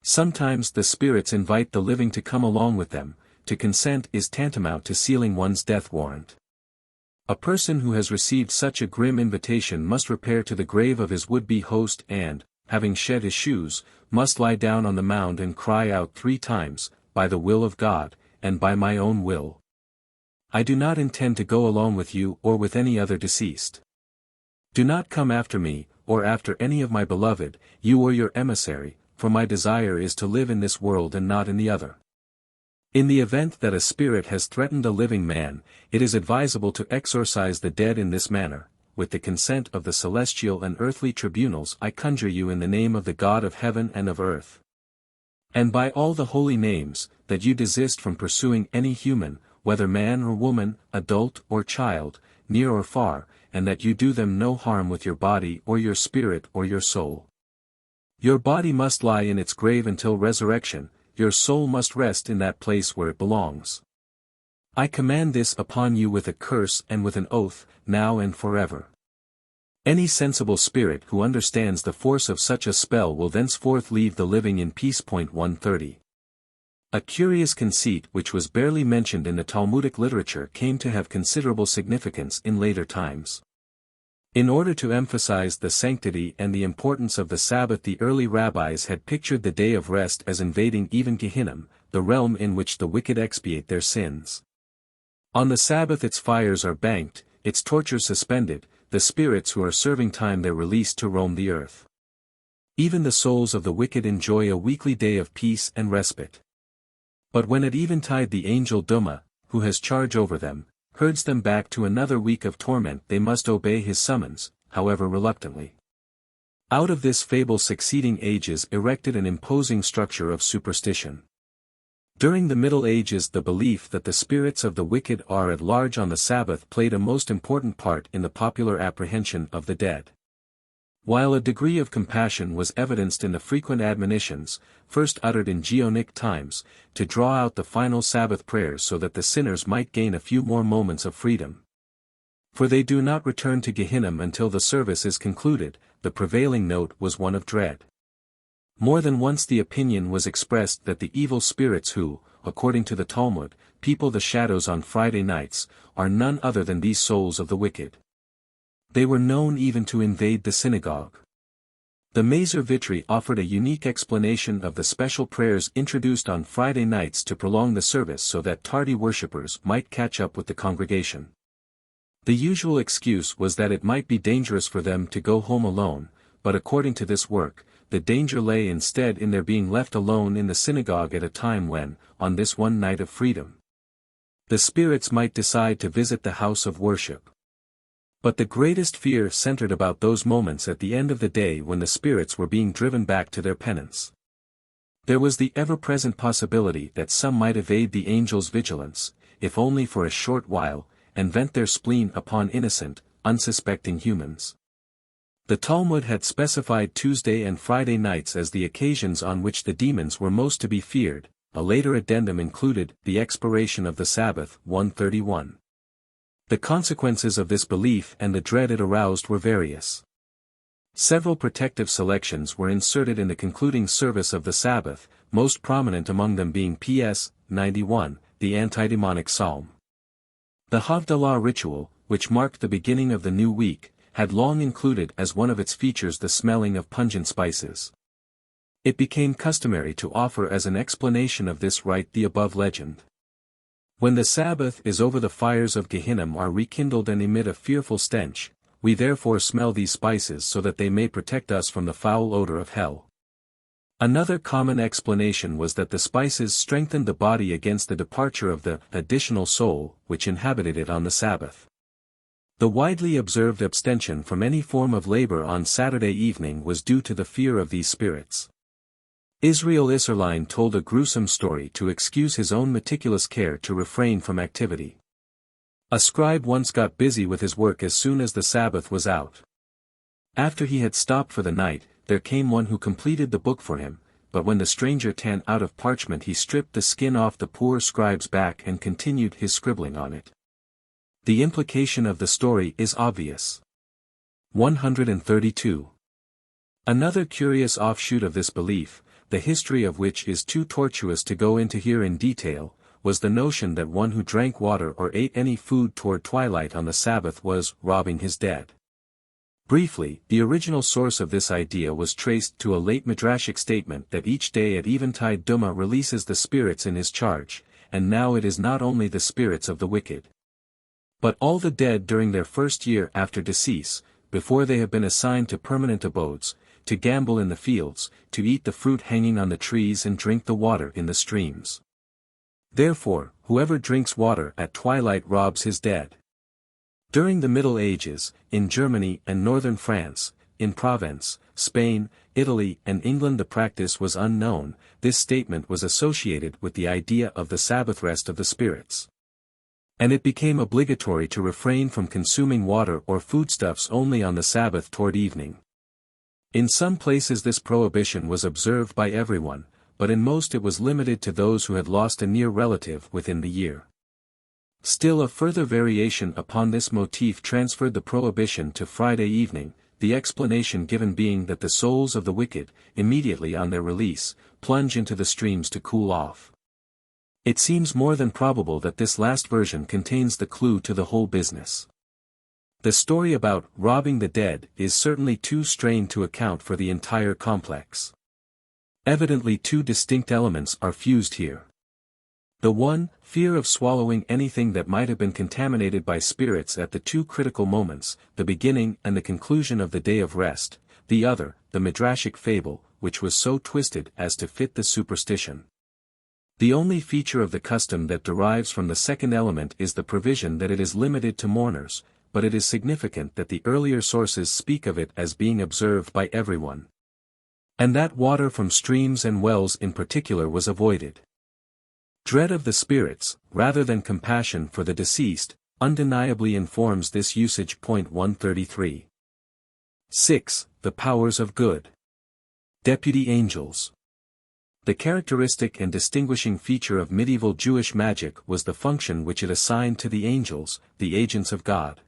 Sometimes the spirits invite the living to come along with them. To consent is tantamount to sealing one's death warrant. A person who has received such a grim invitation must repair to the grave of his would-be host and, having shed his shoes, must lie down on the mound and cry out 3 times, "By the will of God, and by my own will. I do not intend to go along with you or with any other deceased. Do not come after me, or after any of my beloved, you or your emissary, for my desire is to live in this world and not in the other." In the event that a spirit has threatened a living man, it is advisable to exorcise the dead in this manner. With the consent of the celestial and earthly tribunals I conjure you in the name of the God of heaven and of earth, and by all the holy names, that you desist from pursuing any human, whether man or woman, adult or child, near or far, and that you do them no harm with your body or your spirit or your soul. Your body must lie in its grave until resurrection, your soul must rest in that place where it belongs. I command this upon you with a curse and with an oath, now and forever. Any sensible spirit who understands the force of such a spell will thenceforth leave the living in peace. 130. A curious conceit which was barely mentioned in the Talmudic literature came to have considerable significance in later times. In order to emphasize the sanctity and the importance of the Sabbath, the early rabbis had pictured the day of rest as invading even Gehinnom, the realm in which the wicked expiate their sins. On the Sabbath its fires are banked, its tortures suspended, the spirits who are serving time there released to roam the earth. Even the souls of the wicked enjoy a weekly day of peace and respite. But when at eventide the angel Duma, who has charge over them, herds them back to another week of torment, they must obey his summons, however reluctantly. Out of this fable succeeding ages erected an imposing structure of superstition. During the Middle Ages the belief that the spirits of the wicked are at large on the Sabbath played a most important part in the popular apprehension of the dead. While a degree of compassion was evidenced in the frequent admonitions, first uttered in Geonic times, to draw out the final Sabbath prayers so that the sinners might gain a few more moments of freedom. For they do not return to Gehinnom until the service is concluded, the prevailing note was one of dread. More than once the opinion was expressed that the evil spirits who, according to the Talmud, people the shadows on Friday nights, are none other than these souls of the wicked. They were known even to invade the synagogue. The Mazer Vitri offered a unique explanation of the special prayers introduced on Friday nights to prolong the service so that tardy worshippers might catch up with the congregation. The usual excuse was that it might be dangerous for them to go home alone, but according to this work, the danger lay instead in their being left alone in the synagogue at a time when, on this one night of freedom, the spirits might decide to visit the house of worship. But the greatest fear centered about those moments at the end of the day when the spirits were being driven back to their penance. There was the ever-present possibility that some might evade the angel's vigilance, if only for a short while, and vent their spleen upon innocent, unsuspecting humans. The Talmud had specified Tuesday and Friday nights as the occasions on which the demons were most to be feared. A later addendum included the expiration of the Sabbath. 131. The consequences of this belief and the dread it aroused were various. Several protective selections were inserted in the concluding service of the Sabbath, most prominent among them being Ps. 91, the antidemonic psalm. The Havdalah ritual, which marked the beginning of the new week, had long included as one of its features the smelling of pungent spices. It became customary to offer as an explanation of this rite the above legend. When the Sabbath is over, the fires of Gehinnom are rekindled and emit a fearful stench, we therefore smell these spices so that they may protect us from the foul odor of hell. Another common explanation was that the spices strengthened the body against the departure of the additional soul which inhabited it on the Sabbath. The widely observed abstention from any form of labor on Saturday evening was due to the fear of these spirits. Israel Isserline told a gruesome story to excuse his own meticulous care to refrain from activity. A scribe once got busy with his work as soon as the Sabbath was out. After he had stopped for the night, there came one who completed the book for him, but when the stranger tan out of parchment he stripped the skin off the poor scribe's back and continued his scribbling on it. The implication of the story is obvious. 132. Another curious offshoot of this belief, the history of which is too tortuous to go into here in detail, was the notion that one who drank water or ate any food toward twilight on the Sabbath was robbing his dead. Briefly, the original source of this idea was traced to a late Midrashic statement that each day at eventide Duma releases the spirits in his charge, and now it is not only the spirits of the wicked, but all the dead during their first year after decease, before they have been assigned to permanent abodes, to gamble in the fields, to eat the fruit hanging on the trees and drink the water in the streams. Therefore, whoever drinks water at twilight robs his dead. During the Middle Ages, in Germany and northern France, in Provence, Spain, Italy and England the practice was unknown. This statement was associated with the idea of the Sabbath rest of the spirits. And it became obligatory to refrain from consuming water or foodstuffs only on the Sabbath toward evening. In some places this prohibition was observed by everyone, but in most it was limited to those who had lost a near relative within the year. Still a further variation upon this motif transferred the prohibition to Friday evening, the explanation given being that the souls of the wicked, immediately on their release, plunge into the streams to cool off. It seems more than probable that this last version contains the clue to the whole business. The story about robbing the dead is certainly too strained to account for the entire complex. Evidently two distinct elements are fused here. The one, fear of swallowing anything that might have been contaminated by spirits at the two critical moments, the beginning and the conclusion of the day of rest, the other, the midrashic fable, which was so twisted as to fit the superstition. The only feature of the custom that derives from the second element is the provision that it is limited to mourners, but it is significant that the earlier sources speak of it as being observed by everyone. And that water from streams and wells in particular was avoided. Dread of the spirits, rather than compassion for the deceased, undeniably informs this usage. 133. 6. The powers of good. Deputy angels. The characteristic and distinguishing feature of medieval Jewish magic was the function which it assigned to the angels, the agents of God.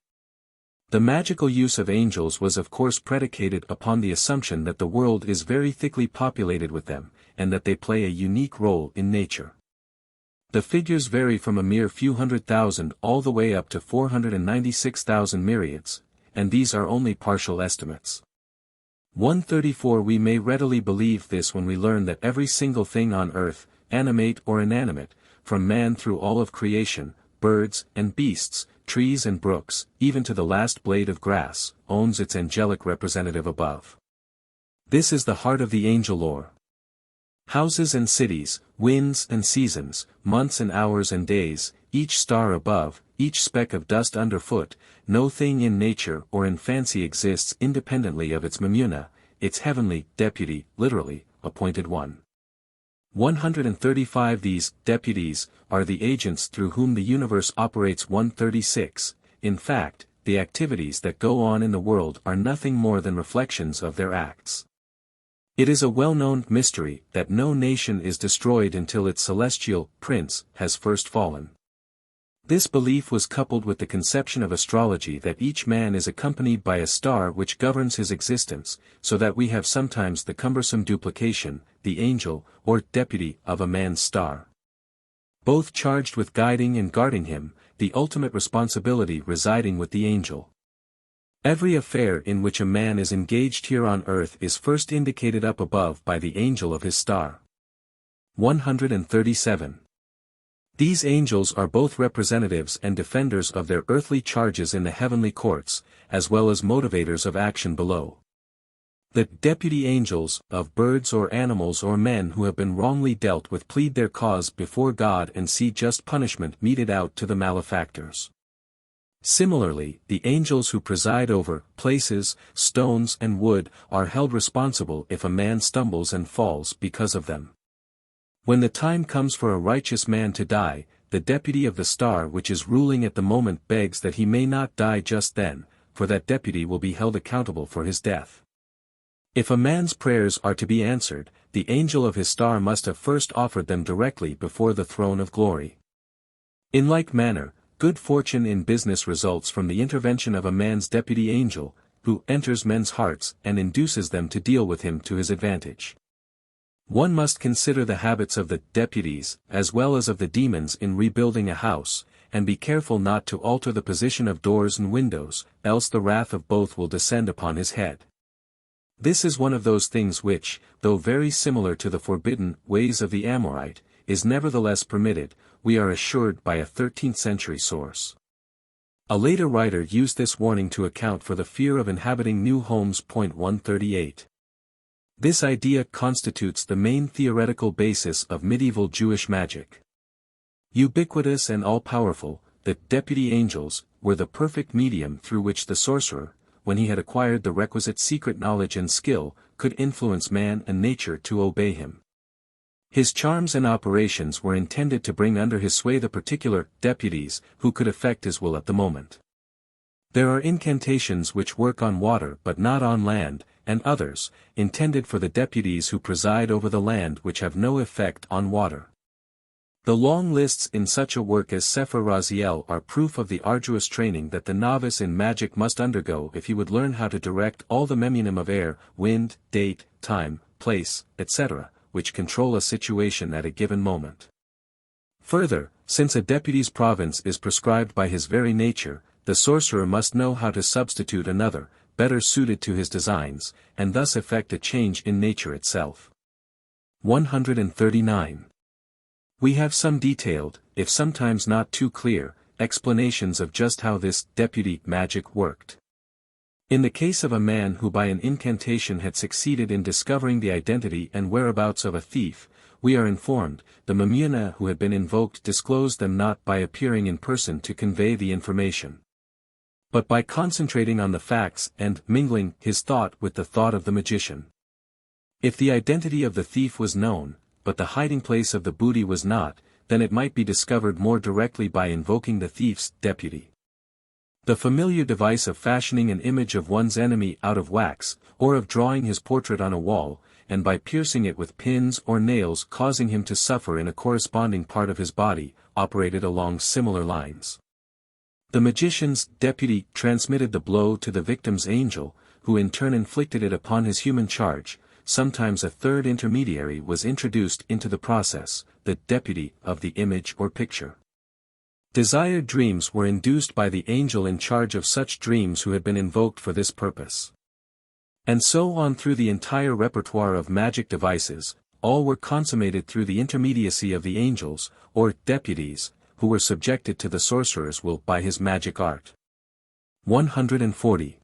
The magical use of angels was of course predicated upon the assumption that the world is very thickly populated with them, and that they play a unique role in nature. The figures vary from a mere few 100,000 all the way up to 496,000 myriads, and these are only partial estimates. 134. We may readily believe this when we learn that every single thing on earth, animate or inanimate, from man through all of creation, birds and beasts, trees and brooks, even to the last blade of grass, owns its angelic representative above. This is the heart of the angel lore. Houses and cities, winds and seasons, months and hours and days, each star above, each speck of dust underfoot, no thing in nature or in fancy exists independently of its memuna, its heavenly deputy, literally, appointed one. 135. These deputies are the agents through whom the universe operates. 136. In fact, the activities that go on in the world are nothing more than reflections of their acts. It is a well-known mystery that no nation is destroyed until its celestial prince has first fallen. This belief was coupled with the conception of astrology that each man is accompanied by a star which governs his existence, so that we have sometimes the cumbersome duplication, the angel, or deputy, of a man's star. Both charged with guiding and guarding him, the ultimate responsibility residing with the angel. Every affair in which a man is engaged here on earth is first indicated up above by the angel of his star. 137. These angels are both representatives and defenders of their earthly charges in the heavenly courts, as well as motivators of action below. The deputy angels, of birds or animals or men who have been wrongly dealt with, plead their cause before God and see just punishment meted out to the malefactors. Similarly, the angels who preside over places, stones and wood are held responsible if a man stumbles and falls because of them. When the time comes for a righteous man to die, the deputy of the star which is ruling at the moment begs that he may not die just then, for that deputy will be held accountable for his death. If a man's prayers are to be answered, the angel of his star must have first offered them directly before the throne of glory. In like manner, good fortune in business results from the intervention of a man's deputy angel, who enters men's hearts and induces them to deal with him to his advantage. One must consider the habits of the deputies, as well as of the demons in rebuilding a house, and be careful not to alter the position of doors and windows, else the wrath of both will descend upon his head. This is one of those things which, though very similar to the forbidden ways of the Amorite, is nevertheless permitted, we are assured by a 13th-century source. A later writer used this warning to account for the fear of inhabiting new homes. 138. This idea constitutes the main theoretical basis of medieval Jewish magic. Ubiquitous and all-powerful, the deputy angels were the perfect medium through which the sorcerer, when he had acquired the requisite secret knowledge and skill, could influence man and nature to obey him. His charms and operations were intended to bring under his sway the particular deputies who could effect his will at the moment. There are incantations which work on water but not on land, and others, intended for the deputies who preside over the land, which have no effect on water. The long lists in such a work as Sefer Raziel are proof of the arduous training that the novice in magic must undergo if he would learn how to direct all the memunim of air, wind, date, time, place, etc., which control a situation at a given moment. Further, since a deputy's province is prescribed by his very nature, the sorcerer must know how to substitute another, better suited to his designs, and thus effect a change in nature itself. 139. We have some detailed, if sometimes not too clear, explanations of just how this deputy magic worked. In the case of a man who by an incantation had succeeded in discovering the identity and whereabouts of a thief, we are informed, the Mamuna who had been invoked disclosed them not by appearing in person to convey the information, but by concentrating on the facts and mingling his thought with the thought of the magician. If the identity of the thief was known, but the hiding place of the booty was not, then it might be discovered more directly by invoking the thief's deputy. The familiar device of fashioning an image of one's enemy out of wax, or of drawing his portrait on a wall, and by piercing it with pins or nails causing him to suffer in a corresponding part of his body, operated along similar lines. The magician's deputy transmitted the blow to the victim's angel, who in turn inflicted it upon his human charge. Sometimes a third intermediary was introduced into the process, the deputy of the image or picture. Desired dreams were induced by the angel in charge of such dreams who had been invoked for this purpose. And so on through the entire repertoire of magic devices, all were consummated through the intermediacy of the angels, or deputies, who were subjected to the sorcerer's will by his magic art. 140.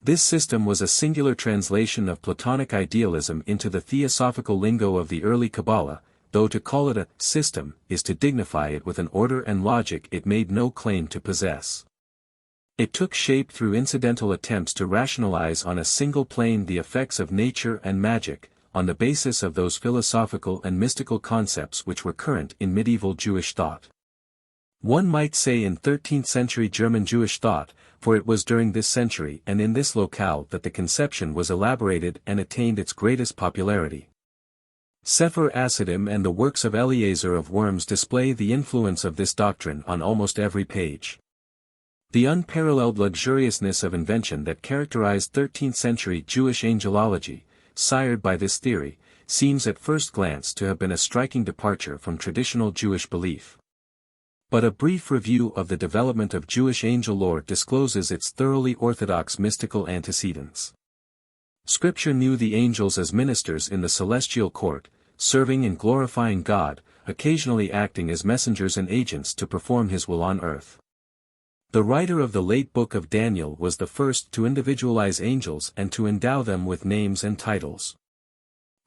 This system was a singular translation of Platonic idealism into the theosophical lingo of the early Kabbalah, though to call it a system is to dignify it with an order and logic it made no claim to possess. It took shape through incidental attempts to rationalize on a single plane the effects of nature and magic, on the basis of those philosophical and mystical concepts which were current in medieval Jewish thought. One might say in 13th-century German Jewish thought, for it was during this century and in this locale that the conception was elaborated and attained its greatest popularity. Sefer Asidim and the works of Eliezer of Worms display the influence of this doctrine on almost every page. The unparalleled luxuriousness of invention that characterized 13th-century Jewish angelology, sired by this theory, seems at first glance to have been a striking departure from traditional Jewish belief. But a brief review of the development of Jewish angel lore discloses its thoroughly orthodox mystical antecedents. Scripture knew the angels as ministers in the celestial court, serving and glorifying God, occasionally acting as messengers and agents to perform His will on earth. The writer of the late book of Daniel was the first to individualize angels and to endow them with names and titles.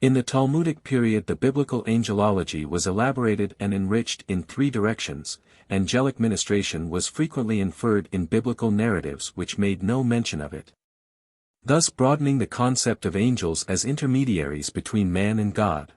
In the Talmudic period the biblical angelology was elaborated and enriched in three directions. Angelic ministration was frequently inferred in biblical narratives which made no mention of it, thus broadening the concept of angels as intermediaries between man and God.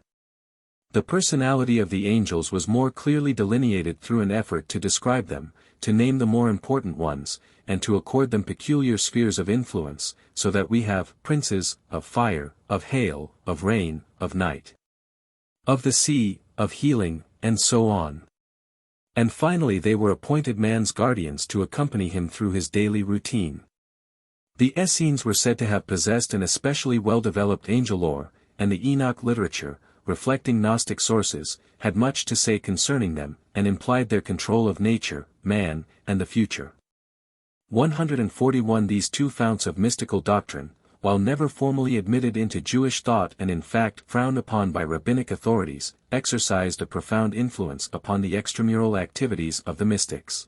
The personality of the angels was more clearly delineated through an effort to describe them, to name the more important ones, and to accord them peculiar spheres of influence, so that we have princes, of fire, of hail, of rain, of night, of the sea, of healing, and so on. And finally they were appointed man's guardians to accompany him through his daily routine. The Essenes were said to have possessed an especially well-developed angel lore, and the Enoch literature, reflecting Gnostic sources, had much to say concerning them, and implied their control of nature, man, and the future. 141 These two founts of mystical doctrine, while never formally admitted into Jewish thought and in fact frowned upon by rabbinic authorities, exercised a profound influence upon the extramural activities of the mystics.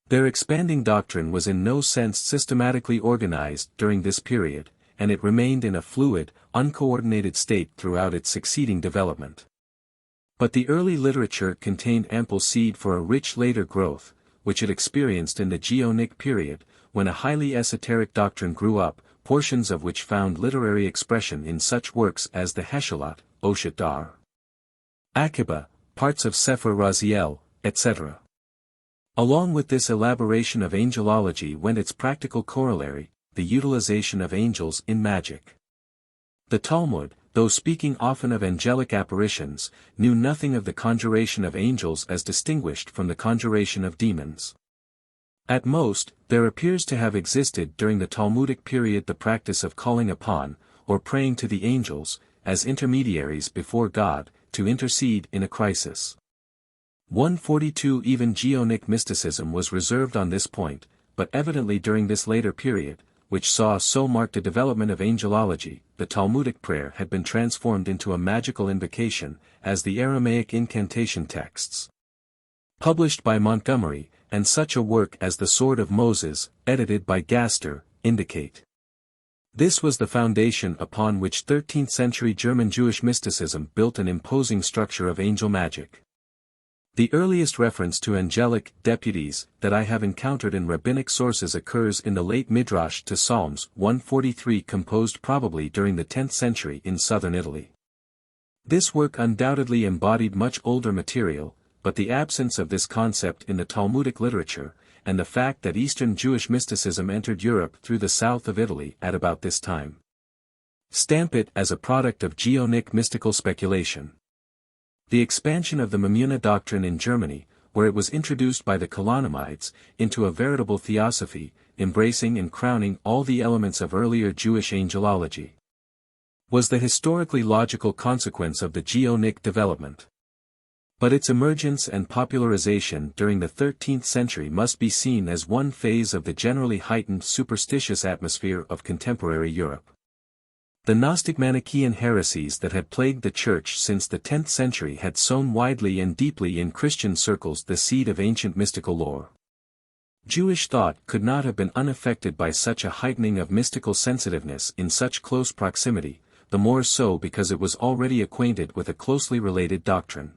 Their expanding doctrine was in no sense systematically organized during this period, and it remained in a fluid, uncoordinated state throughout its succeeding development. But the early literature contained ample seed for a rich later growth, which it experienced in the Geonic period, when a highly esoteric doctrine grew up, portions of which found literary expression in such works as the Heshalot, Oshet Dar, Akiba, parts of Sefer Raziel, etc. Along with this elaboration of angelology went its practical corollary, the utilization of angels in magic. The Talmud, though speaking often of angelic apparitions, knew nothing of the conjuration of angels as distinguished from the conjuration of demons. At most, there appears to have existed during the Talmudic period the practice of calling upon, or praying to the angels, as intermediaries before God, to intercede in a crisis. 142 Even Geonic mysticism was reserved on this point, but evidently during this later period, which saw so marked a development of angelology, the Talmudic prayer had been transformed into a magical invocation, as the Aramaic incantation texts published by Montgomery, and such a work as The Sword of Moses, edited by Gaster, indicate. This was the foundation upon which 13th-century German Jewish mysticism built an imposing structure of angel magic. The earliest reference to angelic deputies that I have encountered in rabbinic sources occurs in the late Midrash to Psalms 143, composed probably during the 10th century in southern Italy. This work undoubtedly embodied much older material, but the absence of this concept in the Talmudic literature, and the fact that Eastern Jewish mysticism entered Europe through the south of Italy at about this time, stamp it as a product of Geonic mystical speculation. The expansion of the Mamuna doctrine in Germany, where it was introduced by the Colonnamides, into a veritable theosophy, embracing and crowning all the elements of earlier Jewish angelology, was the historically logical consequence of the Geonic development. But its emergence and popularization during the 13th century must be seen as one phase of the generally heightened superstitious atmosphere of contemporary Europe. The Gnostic Manichaean heresies that had plagued the Church since the 10th century had sown widely and deeply in Christian circles the seed of ancient mystical lore. Jewish thought could not have been unaffected by such a heightening of mystical sensitiveness in such close proximity, the more so because it was already acquainted with a closely related doctrine.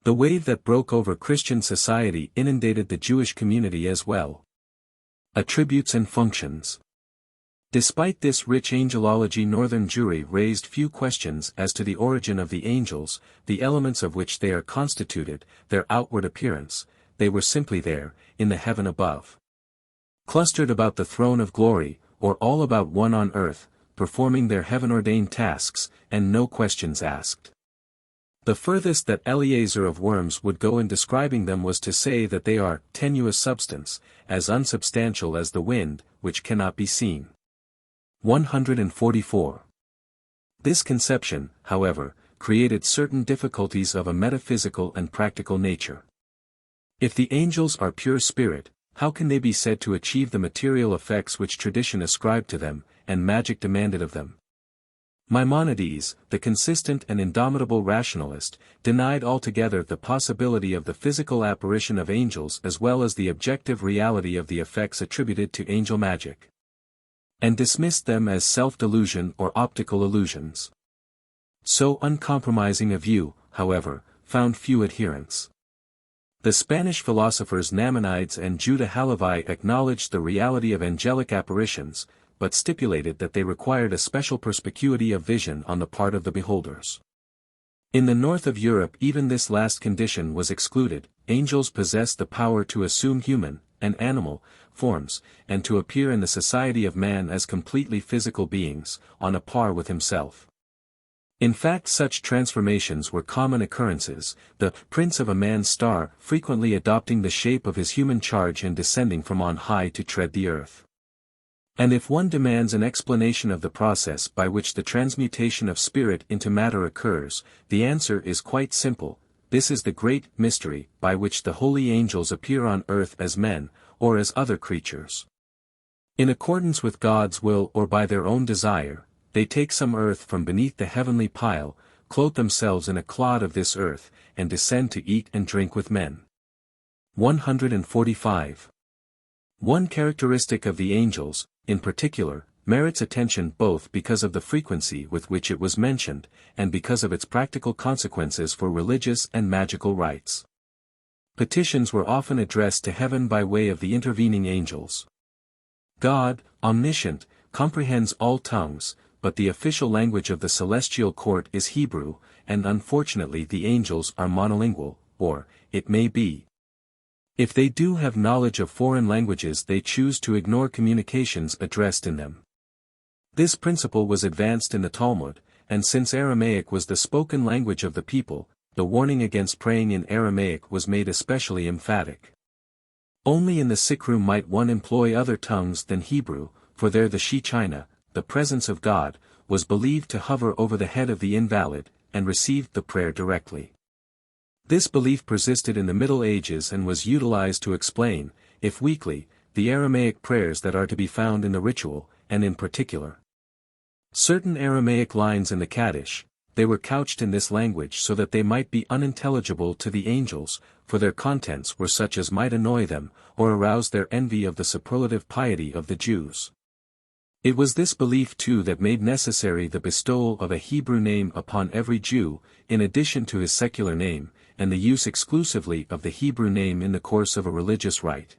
The wave that broke over Christian society inundated the Jewish community as well. Attributes and functions. Despite this rich angelology, Northern Jewry raised few questions as to the origin of the angels, the elements of which they are constituted, their outward appearance. They were simply there, in the heaven above, clustered about the throne of glory, or all about one on earth, performing their heaven-ordained tasks, and no questions asked. The furthest that Eleazar of Worms would go in describing them was to say that they are tenuous substance, as unsubstantial as the wind, which cannot be seen. 144. This conception, however, created certain difficulties of a metaphysical and practical nature. If the angels are pure spirit, how can they be said to achieve the material effects which tradition ascribed to them, and magic demanded of them? Maimonides, the consistent and indomitable rationalist, denied altogether the possibility of the physical apparition of angels as well as the objective reality of the effects attributed to angel magic, and dismissed them as self-delusion or optical illusions. So uncompromising a view, however, found few adherents. The Spanish philosophers Nachmanides and Judah Halevi acknowledged the reality of angelic apparitions, but stipulated that they required a special perspicuity of vision on the part of the beholders. In the north of Europe even this last condition was excluded. Angels possessed the power to assume human, and animal, forms, and to appear in the society of man as completely physical beings, on a par with himself. In fact, such transformations were common occurrences, the prince of a man's star frequently adopting the shape of his human charge and descending from on high to tread the earth. And if one demands an explanation of the process by which the transmutation of spirit into matter occurs, the answer is quite simple. This is the great mystery by which the holy angels appear on earth as men, or as other creatures. In accordance with God's will or by their own desire, they take some earth from beneath the heavenly pile, clothe themselves in a clod of this earth, and descend to eat and drink with men. 145. One characteristic of the angels, in particular, merits attention both because of the frequency with which it was mentioned, and because of its practical consequences for religious and magical rites. Petitions were often addressed to heaven by way of the intervening angels. God, omniscient, comprehends all tongues, but the official language of the celestial court is Hebrew, and unfortunately the angels are monolingual, or, it may be, if they do have knowledge of foreign languages they choose to ignore communications addressed in them. This principle was advanced in the Talmud, and since Aramaic was the spoken language of the people, the warning against praying in Aramaic was made especially emphatic. Only in the sickroom might one employ other tongues than Hebrew, for there the Shekinah, the presence of God, was believed to hover over the head of the invalid, and received the prayer directly. This belief persisted in the Middle Ages and was utilized to explain, if weakly, the Aramaic prayers that are to be found in the ritual, and in particular, certain Aramaic lines in the Kaddish. They were couched in this language so that they might be unintelligible to the angels, for their contents were such as might annoy them, or arouse their envy of the superlative piety of the Jews. It was this belief too that made necessary the bestowal of a Hebrew name upon every Jew, in addition to his secular name, and the use exclusively of the Hebrew name in the course of a religious rite.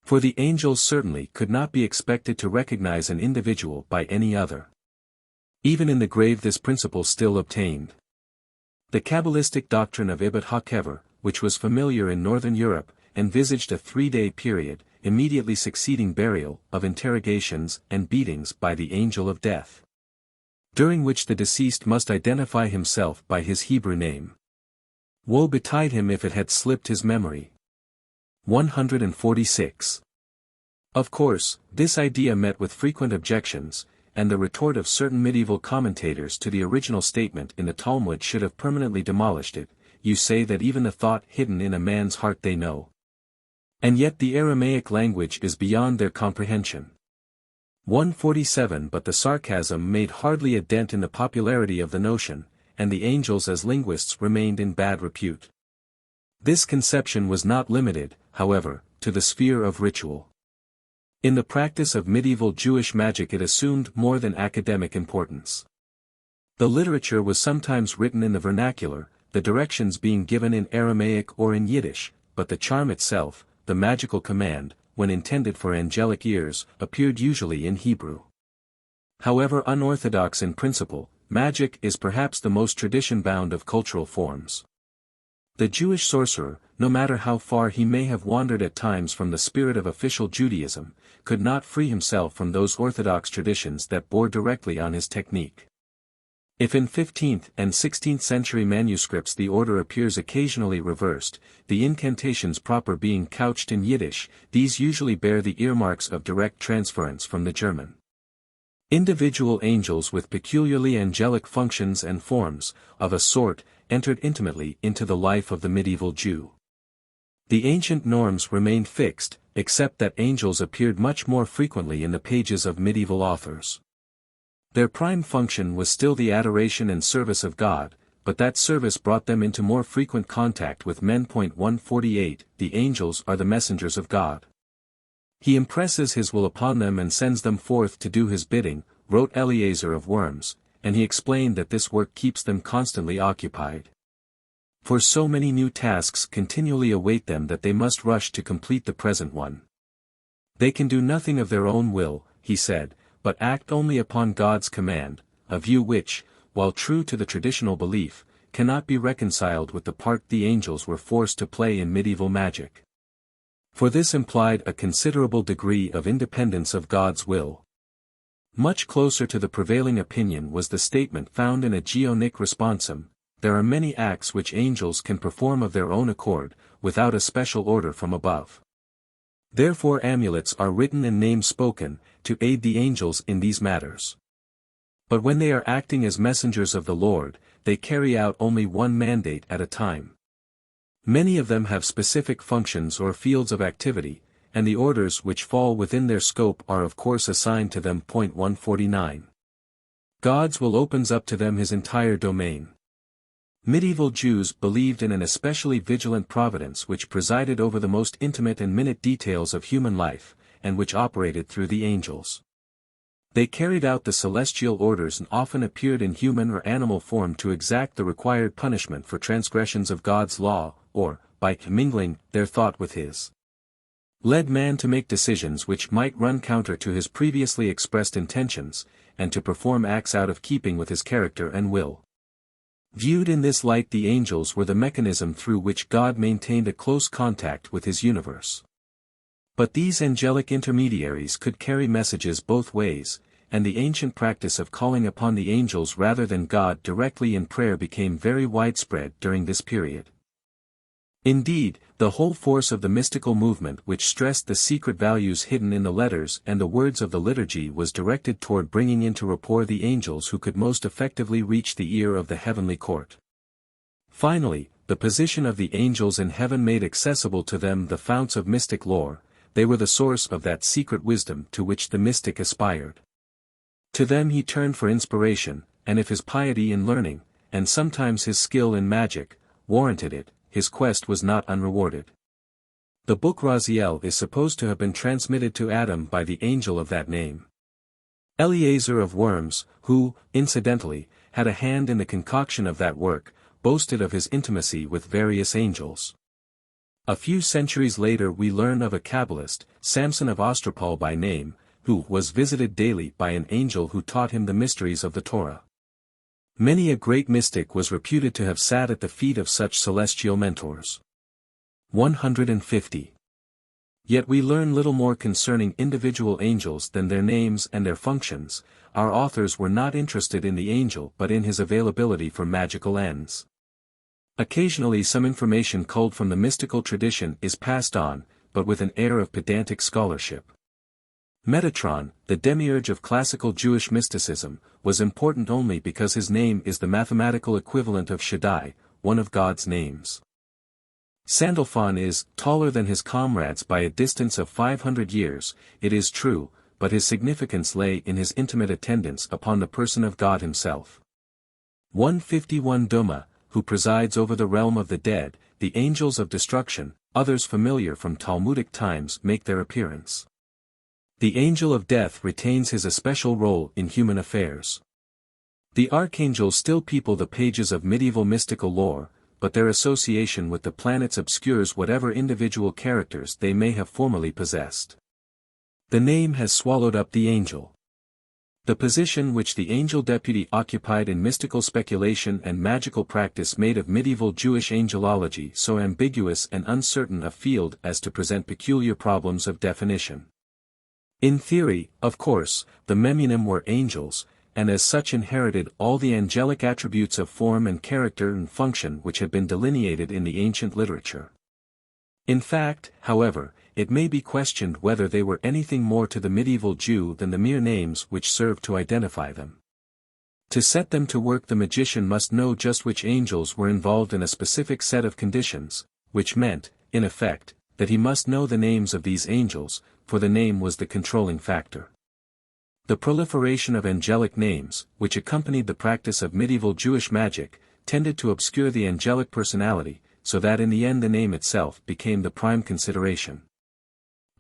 For the angels certainly could not be expected to recognize an individual by any other. Even in the grave this principle still obtained. The Kabbalistic doctrine of Ibad HaKever, which was familiar in Northern Europe, envisaged a 3-day period, immediately succeeding burial, of interrogations and beatings by the angel of death, during which the deceased must identify himself by his Hebrew name. Woe betide him if it had slipped his memory. 146. Of course, this idea met with frequent objections, and the retort of certain medieval commentators to the original statement in the Talmud should have permanently demolished it. You say that even the thought hidden in a man's heart they know. And yet the Aramaic language is beyond their comprehension. 147. But the sarcasm made hardly a dent in the popularity of the notion, and the angels as linguists remained in bad repute. This conception was not limited, however, to the sphere of ritual. In the practice of medieval Jewish magic it assumed more than academic importance. The literature was sometimes written in the vernacular, the directions being given in Aramaic or in Yiddish, but the charm itself, the magical command, when intended for angelic ears, appeared usually in Hebrew. However unorthodox in principle, magic is perhaps the most tradition-bound of cultural forms. The Jewish sorcerer, no matter how far he may have wandered at times from the spirit of official Judaism, could not free himself from those orthodox traditions that bore directly on his technique. If in 15th and 16th century manuscripts the order appears occasionally reversed, the incantations proper being couched in Yiddish, these usually bear the earmarks of direct transference from the German. Individual angels with peculiarly angelic functions and forms, of a sort, entered intimately into the life of the medieval Jew. The ancient norms remained fixed, except that angels appeared much more frequently in the pages of medieval authors. Their prime function was still the adoration and service of God, but that service brought them into more frequent contact with men. 148 The angels are the messengers of God. He impresses his will upon them and sends them forth to do his bidding, wrote Eleazar of Worms, and he explained that this work keeps them constantly occupied. For so many new tasks continually await them that they must rush to complete the present one. They can do nothing of their own will, he said, but act only upon God's command, a view which, while true to the traditional belief, cannot be reconciled with the part the angels were forced to play in medieval magic. For this implied a considerable degree of independence of God's will. Much closer to the prevailing opinion was the statement found in a Geonic responsum: there are many acts which angels can perform of their own accord, without a special order from above. Therefore amulets are written and names spoken, to aid the angels in these matters. But when they are acting as messengers of the Lord, they carry out only one mandate at a time. Many of them have specific functions or fields of activity, and the orders which fall within their scope are of course assigned to them. 149. God's will opens up to them his entire domain. Medieval Jews believed in an especially vigilant providence which presided over the most intimate and minute details of human life, and which operated through the angels. They carried out the celestial orders and often appeared in human or animal form to exact the required punishment for transgressions of God's law, or, by mingling their thought with his, led man to make decisions which might run counter to his previously expressed intentions, and to perform acts out of keeping with his character and will. Viewed in this light, the angels were the mechanism through which God maintained a close contact with his universe. But these angelic intermediaries could carry messages both ways, and the ancient practice of calling upon the angels rather than God directly in prayer became very widespread during this period. Indeed, the whole force of the mystical movement which stressed the secret values hidden in the letters and the words of the liturgy was directed toward bringing into rapport the angels who could most effectively reach the ear of the heavenly court. Finally, the position of the angels in heaven made accessible to them the founts of mystic lore. They were the source of that secret wisdom to which the mystic aspired. To them he turned for inspiration, and if his piety in learning, and sometimes his skill in magic, warranted it, his quest was not unrewarded. The book Raziel is supposed to have been transmitted to Adam by the angel of that name. Eleazar of Worms, who, incidentally, had a hand in the concoction of that work, boasted of his intimacy with various angels. A few centuries later we learn of a Kabbalist, Samson of Ostropol by name, who was visited daily by an angel who taught him the mysteries of the Torah. Many a great mystic was reputed to have sat at the feet of such celestial mentors. 150. Yet we learn little more concerning individual angels than their names and their functions. Our authors were not interested in the angel but in his availability for magical ends. Occasionally some information culled from the mystical tradition is passed on, but with an air of pedantic scholarship. Metatron, the demiurge of classical Jewish mysticism, was important only because his name is the mathematical equivalent of Shaddai, one of God's names. Sandalphon is taller than his comrades by a distance of 500 years, it is true, but his significance lay in his intimate attendance upon the person of God himself. 151 Duma, who presides over the realm of the dead, the angels of destruction, others familiar from Talmudic times make their appearance. The angel of death retains his especial role in human affairs. The archangels still people the pages of medieval mystical lore, but their association with the planets obscures whatever individual characters they may have formerly possessed. The name has swallowed up the angel. The position which the angel deputy occupied in mystical speculation and magical practice made of medieval Jewish angelology so ambiguous and uncertain a field as to present peculiar problems of definition. In theory, of course, the Memunim were angels, and as such inherited all the angelic attributes of form and character and function which had been delineated in the ancient literature. In fact, however, it may be questioned whether they were anything more to the medieval Jew than the mere names which served to identify them. To set them to work the magician must know just which angels were involved in a specific set of conditions, which meant, in effect, that he must know the names of these angels, for the name was the controlling factor. The proliferation of angelic names, which accompanied the practice of medieval Jewish magic, tended to obscure the angelic personality, so that in the end the name itself became the prime consideration.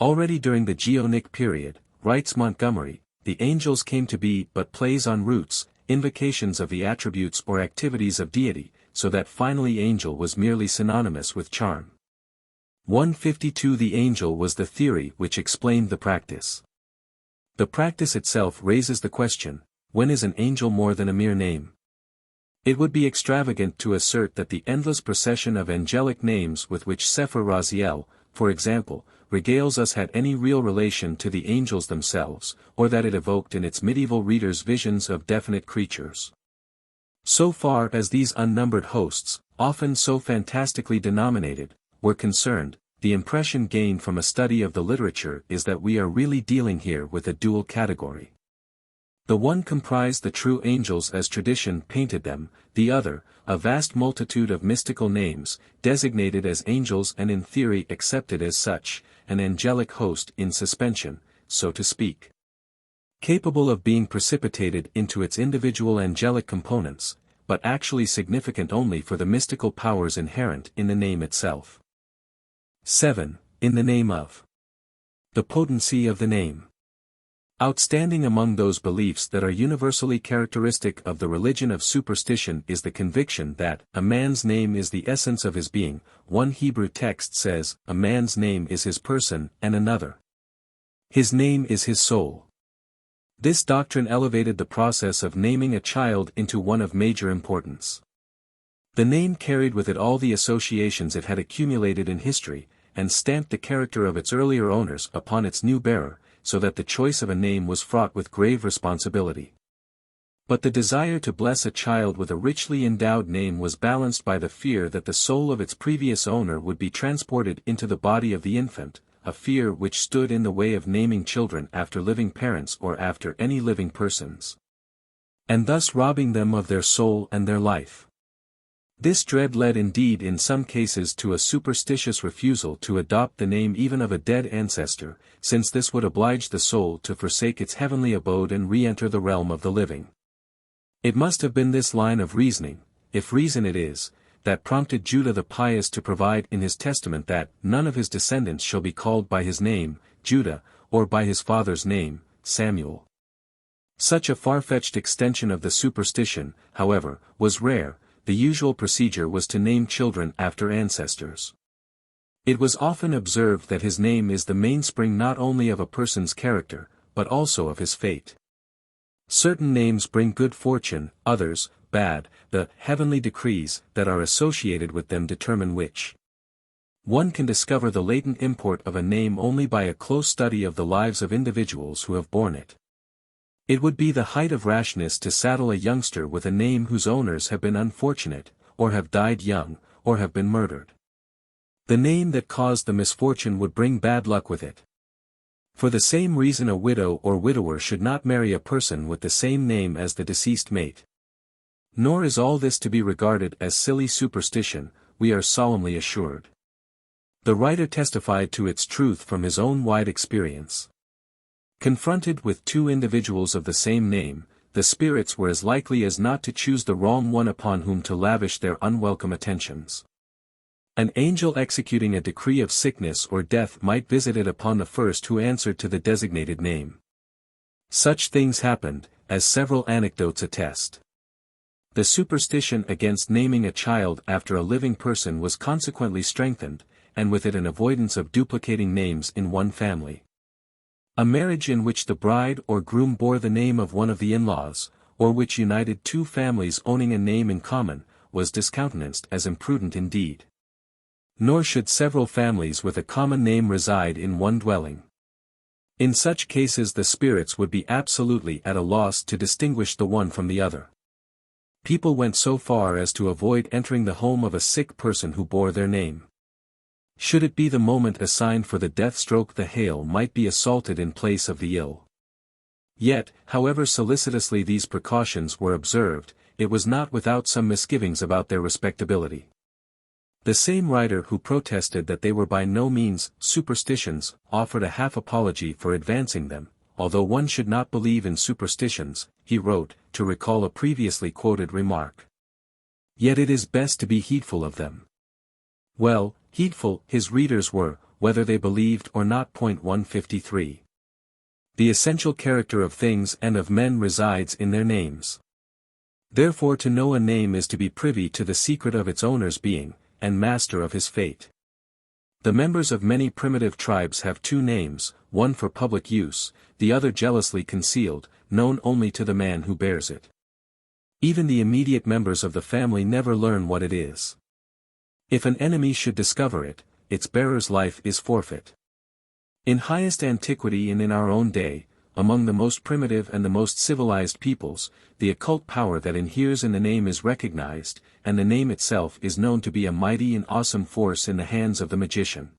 Already during the Geonic period, writes Montgomery, the angels came to be but plays on roots, invocations of the attributes or activities of deity, so that finally angel was merely synonymous with charm. 152 The angel was the theory which explained the practice. The practice itself raises the question, when is an angel more than a mere name? It would be extravagant to assert that the endless procession of angelic names with which Sefer Raziel, for example, regales us had any real relation to the angels themselves, or that it evoked in its medieval readers visions of definite creatures. So far as these unnumbered hosts, often so fantastically denominated, were concerned, the impression gained from a study of the literature is that we are really dealing here with a dual category. The one comprised the true angels as tradition painted them, the other, a vast multitude of mystical names, designated as angels and in theory accepted as such, an angelic host in suspension, so to speak. Capable of being precipitated into its individual angelic components, but actually significant only for the mystical powers inherent in the name itself. 7. In the name of. The potency of the name. Outstanding among those beliefs that are universally characteristic of the religion of superstition is the conviction that a man's name is the essence of his being. One Hebrew text says, a man's name is his person, and another, his name is his soul. This doctrine elevated the process of naming a child into one of major importance. The name carried with it all the associations it had accumulated in history, and stamped the character of its earlier owners upon its new bearer, so that the choice of a name was fraught with grave responsibility. But the desire to bless a child with a richly endowed name was balanced by the fear that the soul of its previous owner would be transported into the body of the infant, a fear which stood in the way of naming children after living parents or after any living persons, and thus robbing them of their soul and their life. This dread led indeed in some cases to a superstitious refusal to adopt the name even of a dead ancestor, since this would oblige the soul to forsake its heavenly abode and re-enter the realm of the living. It must have been this line of reasoning, if reason it is, that prompted Judah the Pious to provide in his testament that none of his descendants shall be called by his name, Judah, or by his father's name, Samuel. Such a far-fetched extension of the superstition, however, was rare. The usual procedure was to name children after ancestors. It was often observed that his name is the mainspring not only of a person's character, but also of his fate. Certain names bring good fortune, others, bad. The heavenly decrees that are associated with them determine which. One can discover the latent import of a name only by a close study of the lives of individuals who have borne it. It would be the height of rashness to saddle a youngster with a name whose owners have been unfortunate, or have died young, or have been murdered. The name that caused the misfortune would bring bad luck with it. For the same reason a widow or widower should not marry a person with the same name as the deceased mate. Nor is all this to be regarded as silly superstition, we are solemnly assured. The writer testified to its truth from his own wide experience. Confronted with two individuals of the same name, the spirits were as likely as not to choose the wrong one upon whom to lavish their unwelcome attentions. An angel executing a decree of sickness or death might visit it upon the first who answered to the designated name. Such things happened, as several anecdotes attest. The superstition against naming a child after a living person was consequently strengthened, and with it an avoidance of duplicating names in one family. A marriage in which the bride or groom bore the name of one of the in-laws, or which united two families owning a name in common, was discountenanced as imprudent indeed. Nor should several families with a common name reside in one dwelling. In such cases the spirits would be absolutely at a loss to distinguish the one from the other. People went so far as to avoid entering the home of a sick person who bore their name. Should it be the moment assigned for the death stroke, the hale might be assaulted in place of the ill. Yet, however solicitously these precautions were observed, it was not without some misgivings about their respectability. The same writer who protested that they were by no means superstitions, offered a half apology for advancing them. Although one should not believe in superstitions, he wrote, to recall a previously quoted remark. Yet it is best to be heedful of them. Well, heedful his readers were, whether they believed or not. 153. The essential character of things and of men resides in their names. Therefore to know a name is to be privy to the secret of its owner's being, and master of his fate. The members of many primitive tribes have two names, one for public use, the other jealously concealed, known only to the man who bears it. Even the immediate members of the family never learn what it is. If an enemy should discover it, its bearer's life is forfeit. In highest antiquity and in our own day, among the most primitive and the most civilized peoples, the occult power that inheres in the name is recognized, and the name itself is known to be a mighty and awesome force in the hands of the magician.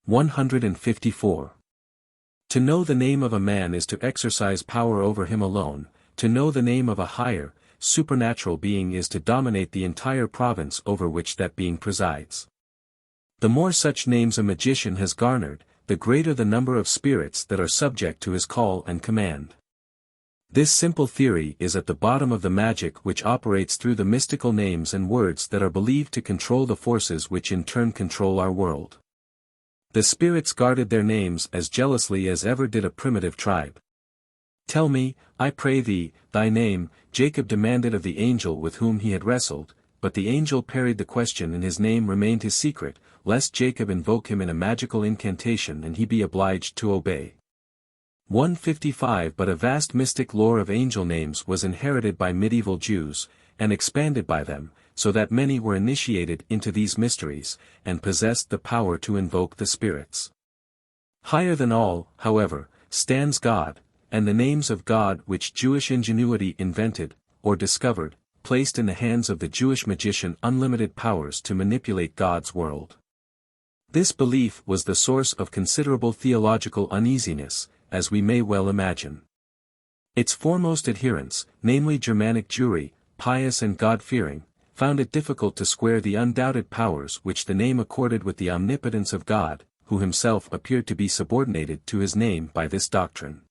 154. To know the name of a man is to exercise power over him alone. To know the name of a higher, supernatural being is to dominate the entire province over which that being presides. The more such names a magician has garnered, the greater the number of spirits that are subject to his call and command. This simple theory is at the bottom of the magic which operates through the mystical names and words that are believed to control the forces which in turn control our world. The spirits guarded their names as jealously as ever did a primitive tribe. Tell me, I pray thee, thy name, Jacob demanded of the angel with whom he had wrestled, but the angel parried the question and his name remained his secret, lest Jacob invoke him in a magical incantation and he be obliged to obey. 155. But a vast mystic lore of angel names was inherited by medieval Jews, and expanded by them, so that many were initiated into these mysteries, and possessed the power to invoke the spirits. Higher than all, however, stands God, and the names of God which Jewish ingenuity invented, or discovered, placed in the hands of the Jewish magician unlimited powers to manipulate God's world. This belief was the source of considerable theological uneasiness, as we may well imagine. Its foremost adherents, namely Germanic Jewry, pious and God-fearing, found it difficult to square the undoubted powers which the name accorded with the omnipotence of God, who himself appeared to be subordinated to his name by this doctrine.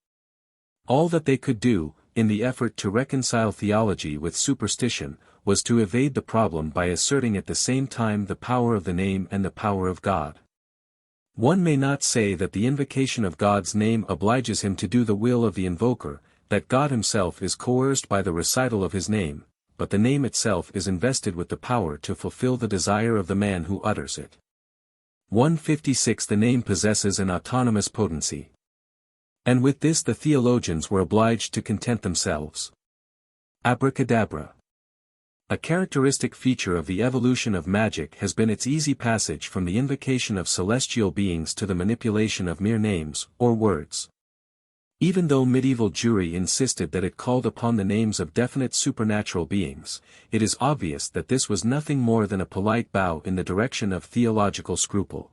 All that they could do, in the effort to reconcile theology with superstition, was to evade the problem by asserting at the same time the power of the name and the power of God. One may not say that the invocation of God's name obliges him to do the will of the invoker, that God himself is coerced by the recital of his name, but the name itself is invested with the power to fulfill the desire of the man who utters it. 156 The name possesses an autonomous potency. And with this the theologians were obliged to content themselves. Abracadabra. A characteristic feature of the evolution of magic has been its easy passage from the invocation of celestial beings to the manipulation of mere names, or words. Even though medieval Jewry insisted that it called upon the names of definite supernatural beings, it is obvious that this was nothing more than a polite bow in the direction of theological scruple.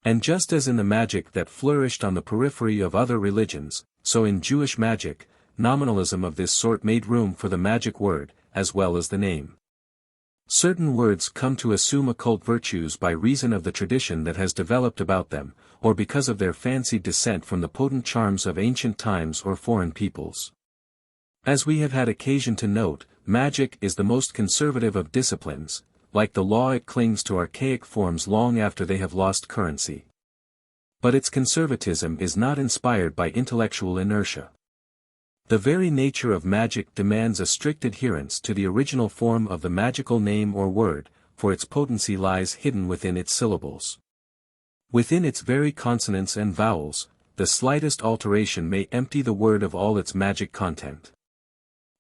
And just as in the magic that flourished on the periphery of other religions, so in Jewish magic, nominalism of this sort made room for the magic word, as well as the name. Certain words come to assume occult virtues by reason of the tradition that has developed about them, or because of their fancied descent from the potent charms of ancient times or foreign peoples. As we have had occasion to note, magic is the most conservative of disciplines. Like the law, it clings to archaic forms long after they have lost currency. But its conservatism is not inspired by intellectual inertia. The very nature of magic demands a strict adherence to the original form of the magical name or word, for its potency lies hidden within its syllables. Within its very consonants and vowels, the slightest alteration may empty the word of all its magic content.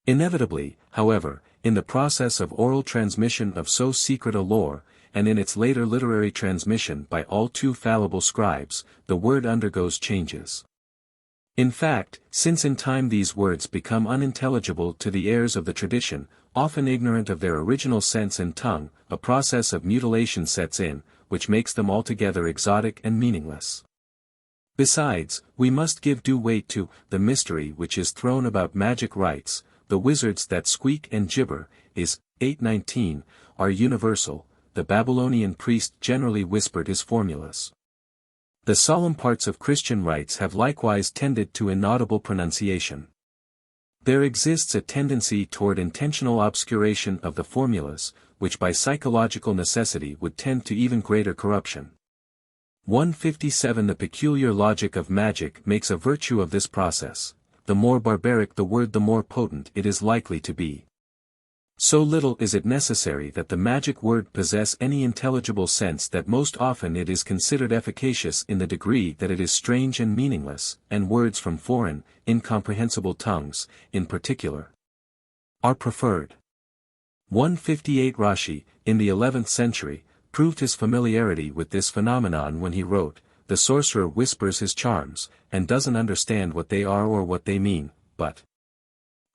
Inevitably, however, in the process of oral transmission of so secret a lore, and in its later literary transmission by all too fallible scribes, the word undergoes changes. In fact, since in time these words become unintelligible to the heirs of the tradition, often ignorant of their original sense and tongue, a process of mutilation sets in, which makes them altogether exotic and meaningless. Besides, we must give due weight to the mystery which is thrown about magic rites. The wizards that squeak and gibber, is, 819, are universal. The Babylonian priest generally whispered his formulas. The solemn parts of Christian rites have likewise tended to inaudible pronunciation. There exists a tendency toward intentional obscuration of the formulas, which by psychological necessity would tend to even greater corruption. 157 The peculiar logic of magic makes a virtue of this process. The more barbaric the word, the more potent it is likely to be. So little is it necessary that the magic word possess any intelligible sense that most often it is considered efficacious in the degree that it is strange and meaningless, and words from foreign, incomprehensible tongues, in particular, are preferred. 158 Rashi, in the 11th century, proved his familiarity with this phenomenon when he wrote, "The sorcerer whispers his charms, and doesn't understand what they are or what they mean, but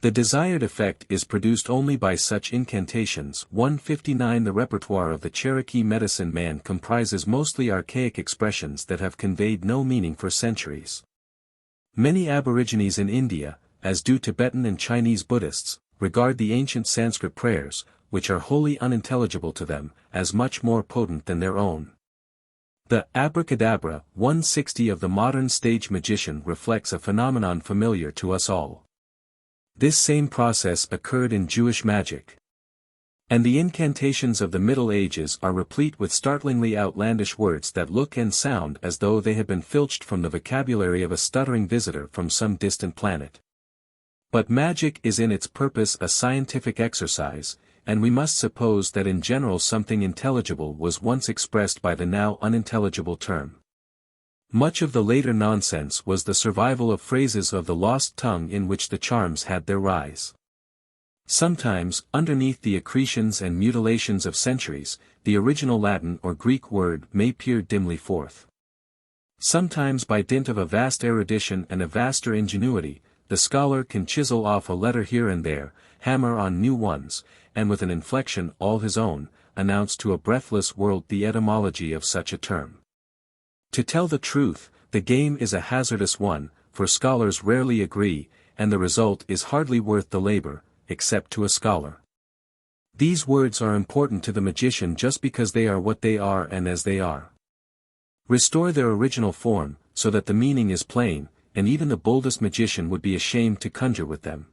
the desired effect is produced only by such incantations." 159 The repertoire of the Cherokee medicine man comprises mostly archaic expressions that have conveyed no meaning for centuries. Many aborigines in India, as do Tibetan and Chinese Buddhists, regard the ancient Sanskrit prayers, which are wholly unintelligible to them, as much more potent than their own. The abracadabra 160 of the modern stage magician reflects a phenomenon familiar to us all. This same process occurred in Jewish magic. And the incantations of the Middle Ages are replete with startlingly outlandish words that look and sound as though they had been filched from the vocabulary of a stuttering visitor from some distant planet. But magic is in its purpose a scientific exercise, and we must suppose that in general something intelligible was once expressed by the now unintelligible term. Much of the later nonsense was the survival of phrases of the lost tongue in which the charms had their rise. Sometimes, underneath the accretions and mutilations of centuries, the original Latin or Greek word may peer dimly forth. Sometimes by dint of a vast erudition and a vaster ingenuity, the scholar can chisel off a letter here and there, hammer on new ones, and with an inflection all his own, announce to a breathless world the etymology of such a term. To tell the truth, the game is a hazardous one, for scholars rarely agree, and the result is hardly worth the labor, except to a scholar. These words are important to the magician just because they are what they are and as they are. Restore their original form, so that the meaning is plain, and even the boldest magician would be ashamed to conjure with them.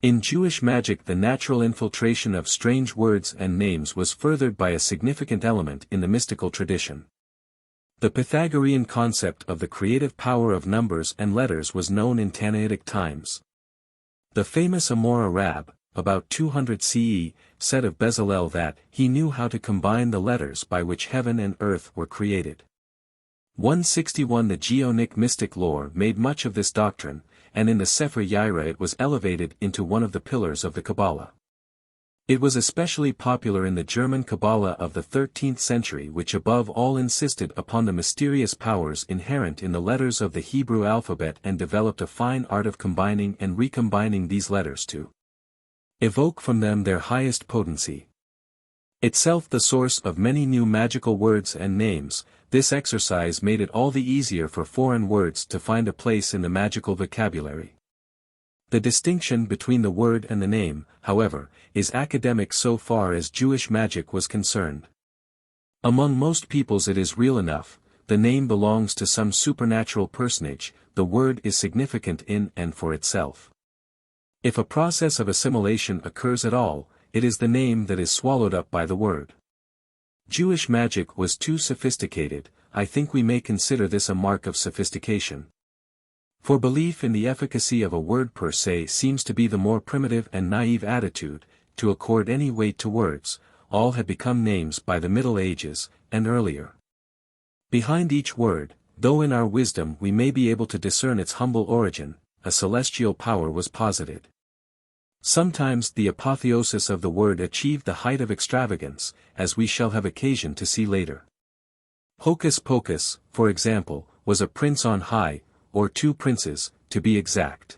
In Jewish magic, the natural infiltration of strange words and names was furthered by a significant element in the mystical tradition. The Pythagorean concept of the creative power of numbers and letters was known in Tannaitic times. The famous Amor-Arab, about 200 CE, said of Bezalel that he knew how to combine the letters by which heaven and earth were created. 161 The Geonic mystic lore made much of this doctrine, and in the Sefer Yaira it was elevated into one of the pillars of the Kabbalah. It was especially popular in the German Kabbalah of the 13th century, which above all insisted upon the mysterious powers inherent in the letters of the Hebrew alphabet and developed a fine art of combining and recombining these letters to evoke from them their highest potency. Itself the source of many new magical words and names, this exercise made it all the easier for foreign words to find a place in the magical vocabulary. The distinction between the word and the name, however, is academic so far as Jewish magic was concerned. Among most peoples it is real enough, the name belongs to some supernatural personage, the word is significant in and for itself. If a process of assimilation occurs at all, it is the name that is swallowed up by the word. Jewish magic was too sophisticated, I think we may consider this a mark of sophistication. For belief in the efficacy of a word per se seems to be the more primitive and naive attitude, to accord any weight to words, all had become names by the Middle Ages, and earlier. Behind each word, though in our wisdom we may be able to discern its humble origin, a celestial power was posited. Sometimes the apotheosis of the word achieved the height of extravagance, as we shall have occasion to see later. Hocus pocus, for example, was a prince on high, or two princes, to be exact.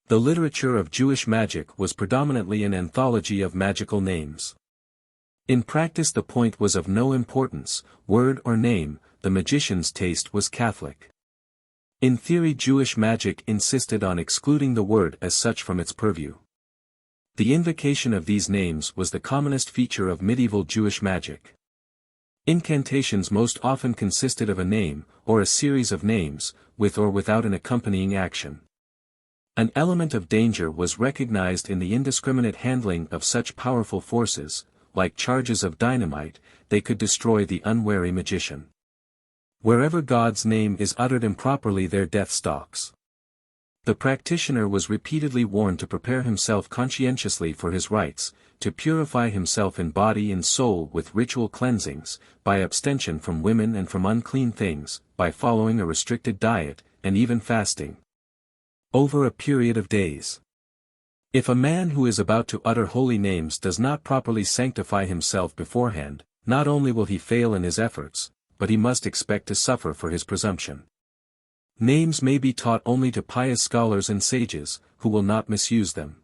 The literature of Jewish magic was predominantly an anthology of magical names. In practice the point was of no importance, word or name, the magician's taste was Catholic. In theory Jewish magic insisted on excluding the word as such from its purview. The invocation of these names was the commonest feature of medieval Jewish magic. Incantations most often consisted of a name, or a series of names, with or without an accompanying action. An element of danger was recognized in the indiscriminate handling of such powerful forces, like charges of dynamite, they could destroy the unwary magician. Wherever God's name is uttered improperly there death stalks. The practitioner was repeatedly warned to prepare himself conscientiously for his rites, to purify himself in body and soul with ritual cleansings, by abstention from women and from unclean things, by following a restricted diet, and even fasting. Over a period of days. If a man who is about to utter holy names does not properly sanctify himself beforehand, not only will he fail in his efforts, but he must expect to suffer for his presumption. Names may be taught only to pious scholars and sages, who will not misuse them.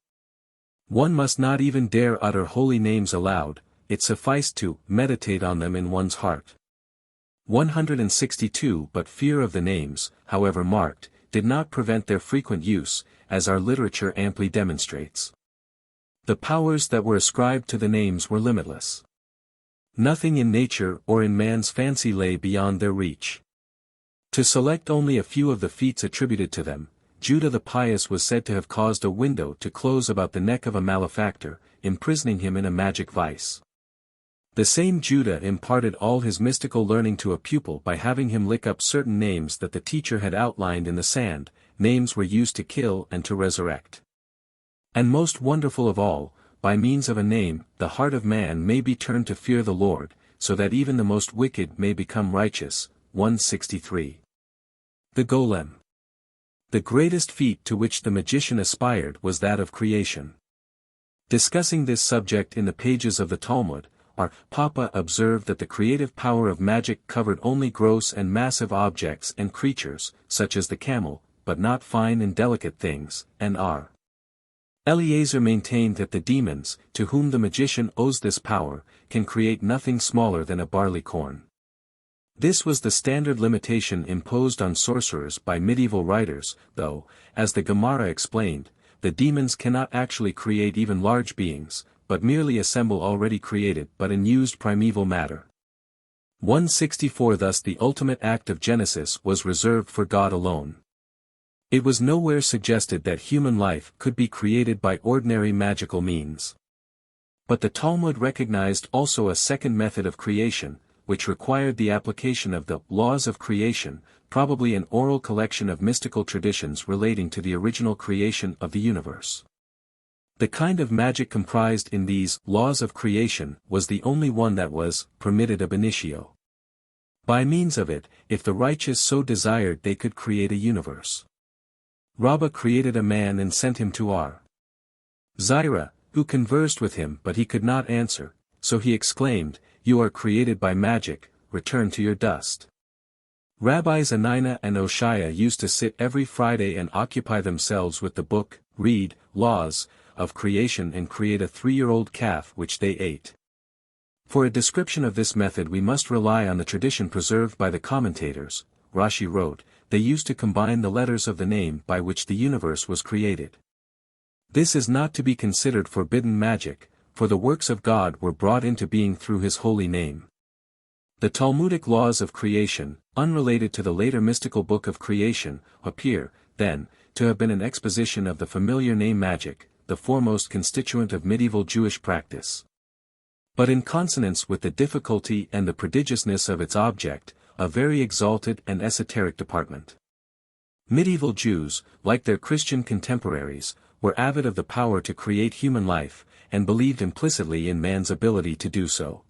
One must not even dare utter holy names aloud, it sufficed to meditate on them in one's heart. 162 But fear of the names, however marked, did not prevent their frequent use, as our literature amply demonstrates. The powers that were ascribed to the names were limitless. Nothing in nature or in man's fancy lay beyond their reach. To select only a few of the feats attributed to them, Judah the Pious was said to have caused a window to close about the neck of a malefactor, imprisoning him in a magic vice. The same Judah imparted all his mystical learning to a pupil by having him lick up certain names that the teacher had outlined in the sand. Names were used to kill and to resurrect. And most wonderful of all, by means of a name, the heart of man may be turned to fear the Lord, so that even the most wicked may become righteous. 163. The golem. The greatest feat to which the magician aspired was that of creation. Discussing this subject in the pages of the Talmud, our Papa observed that the creative power of magic covered only gross and massive objects and creatures, such as the camel, but not fine and delicate things, and R. Eliezer maintained that the demons, to whom the magician owes this power, can create nothing smaller than a barley corn. This was the standard limitation imposed on sorcerers by medieval writers, though, as the Gemara explained, the demons cannot actually create even large beings, but merely assemble already created but unused primeval matter. 164 Thus the ultimate act of Genesis was reserved for God alone. It was nowhere suggested that human life could be created by ordinary magical means. But the Talmud recognized also a second method of creation, which required the application of the laws of creation, probably an oral collection of mystical traditions relating to the original creation of the universe. The kind of magic comprised in these laws of creation was the only one that was permitted ab initio. By means of it, if the righteous so desired, they could create a universe. Rabbah created a man and sent him to R. Zira, who conversed with him, but he could not answer, so he exclaimed, "You are created by magic, return to your dust." Rabbis Anina and Oshaya used to sit every Friday and occupy themselves with the book, read, laws, of creation and create a 3-year-old calf which they ate. For a description of this method we must rely on the tradition preserved by the commentators. Rashi wrote, they used to combine the letters of the name by which the universe was created. This is not to be considered forbidden magic, for the works of God were brought into being through his holy name. The Talmudic laws of creation, unrelated to the later mystical book of creation, appear, then, to have been an exposition of the familiar name magic, the foremost constituent of medieval Jewish practice. But in consonance with the difficulty and the prodigiousness of its object, a very exalted and esoteric department. Medieval Jews, like their Christian contemporaries, were avid of the power to create human life, and believed implicitly in man's ability to do so.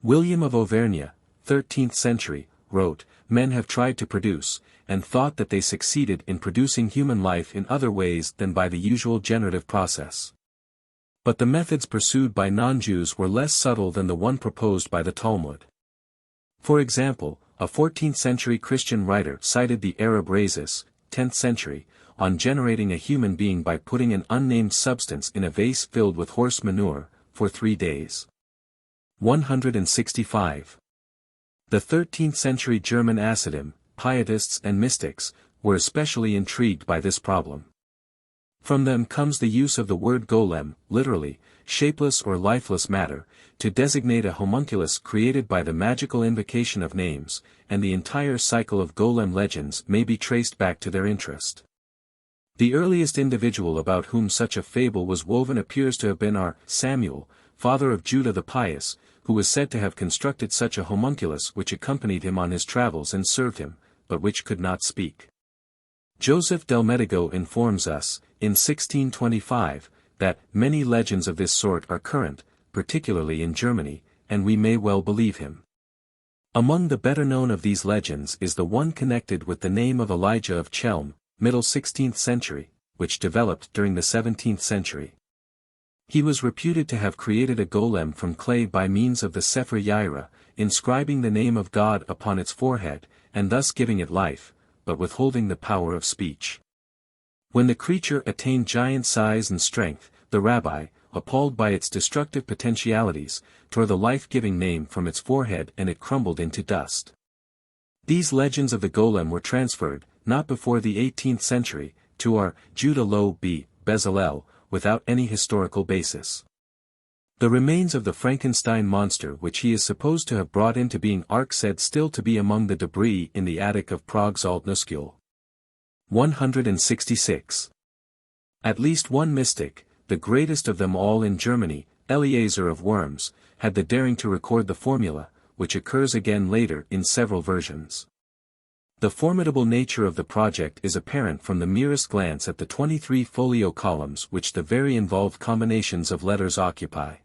William of Auvergne, 13th century, wrote, "Men have tried to produce, and thought that they succeeded in producing human life in other ways than by the usual generative process. But the methods pursued by non-Jews were less subtle than the one proposed by the Talmud." For example, a 14th-century Christian writer cited the Arab Rhasis, 10th century, on generating a human being by putting an unnamed substance in a vase filled with horse manure, for 3 days. 165. The 13th-century German Hasidim, pietists and mystics, were especially intrigued by this problem. From them comes the use of the word golem, literally, shapeless or lifeless matter, to designate a homunculus created by the magical invocation of names, and the entire cycle of golem legends may be traced back to their interest. The earliest individual about whom such a fable was woven appears to have been our Samuel, father of Judah the Pious, who was said to have constructed such a homunculus which accompanied him on his travels and served him, but which could not speak. Joseph del Medigo informs us, in 1625, that many legends of this sort are current, particularly in Germany, and we may well believe him. Among the better known of these legends is the one connected with the name of Elijah of Chelm, middle 16th century, which developed during the 17th century. He was reputed to have created a golem from clay by means of the Sefer Yaira, inscribing the name of God upon its forehead, and thus giving it life, but withholding the power of speech. When the creature attained giant size and strength, the rabbi, appalled by its destructive potentialities, tore the life-giving name from its forehead and it crumbled into dust. These legends of the golem were transferred, not before the 18th century, to our Judah Lo B. Bezalel, without any historical basis. The remains of the Frankenstein monster which he is supposed to have brought into being are said still to be among the debris in the attic of Prague's Altnuskule. 166. At least one mystic, the greatest of them all in Germany, Eliezer of Worms, had the daring to record the formula, which occurs again later in several versions. The formidable nature of the project is apparent from the merest glance at the 23 folio columns which the very involved combinations of letters occupy.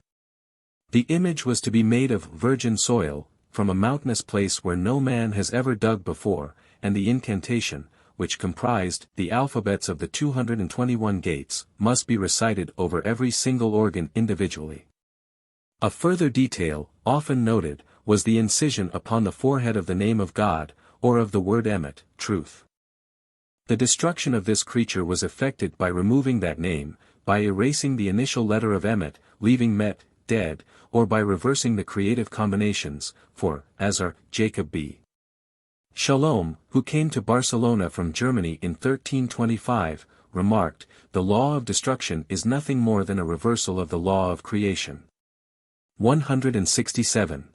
The image was to be made of virgin soil, from a mountainous place where no man has ever dug before, and the incantation, which comprised the alphabets of the 221 gates, must be recited over every single organ individually. A further detail, often noted, was the incision upon the forehead of the name of God, or of the word emet, truth. The destruction of this creature was effected by removing that name, by erasing the initial letter of emet, leaving met, dead, or by reversing the creative combinations, for, as are, Jacob B. Shalom, who came to Barcelona from Germany in 1325, remarked, "The law of destruction is nothing more than a reversal of the law of creation." 167.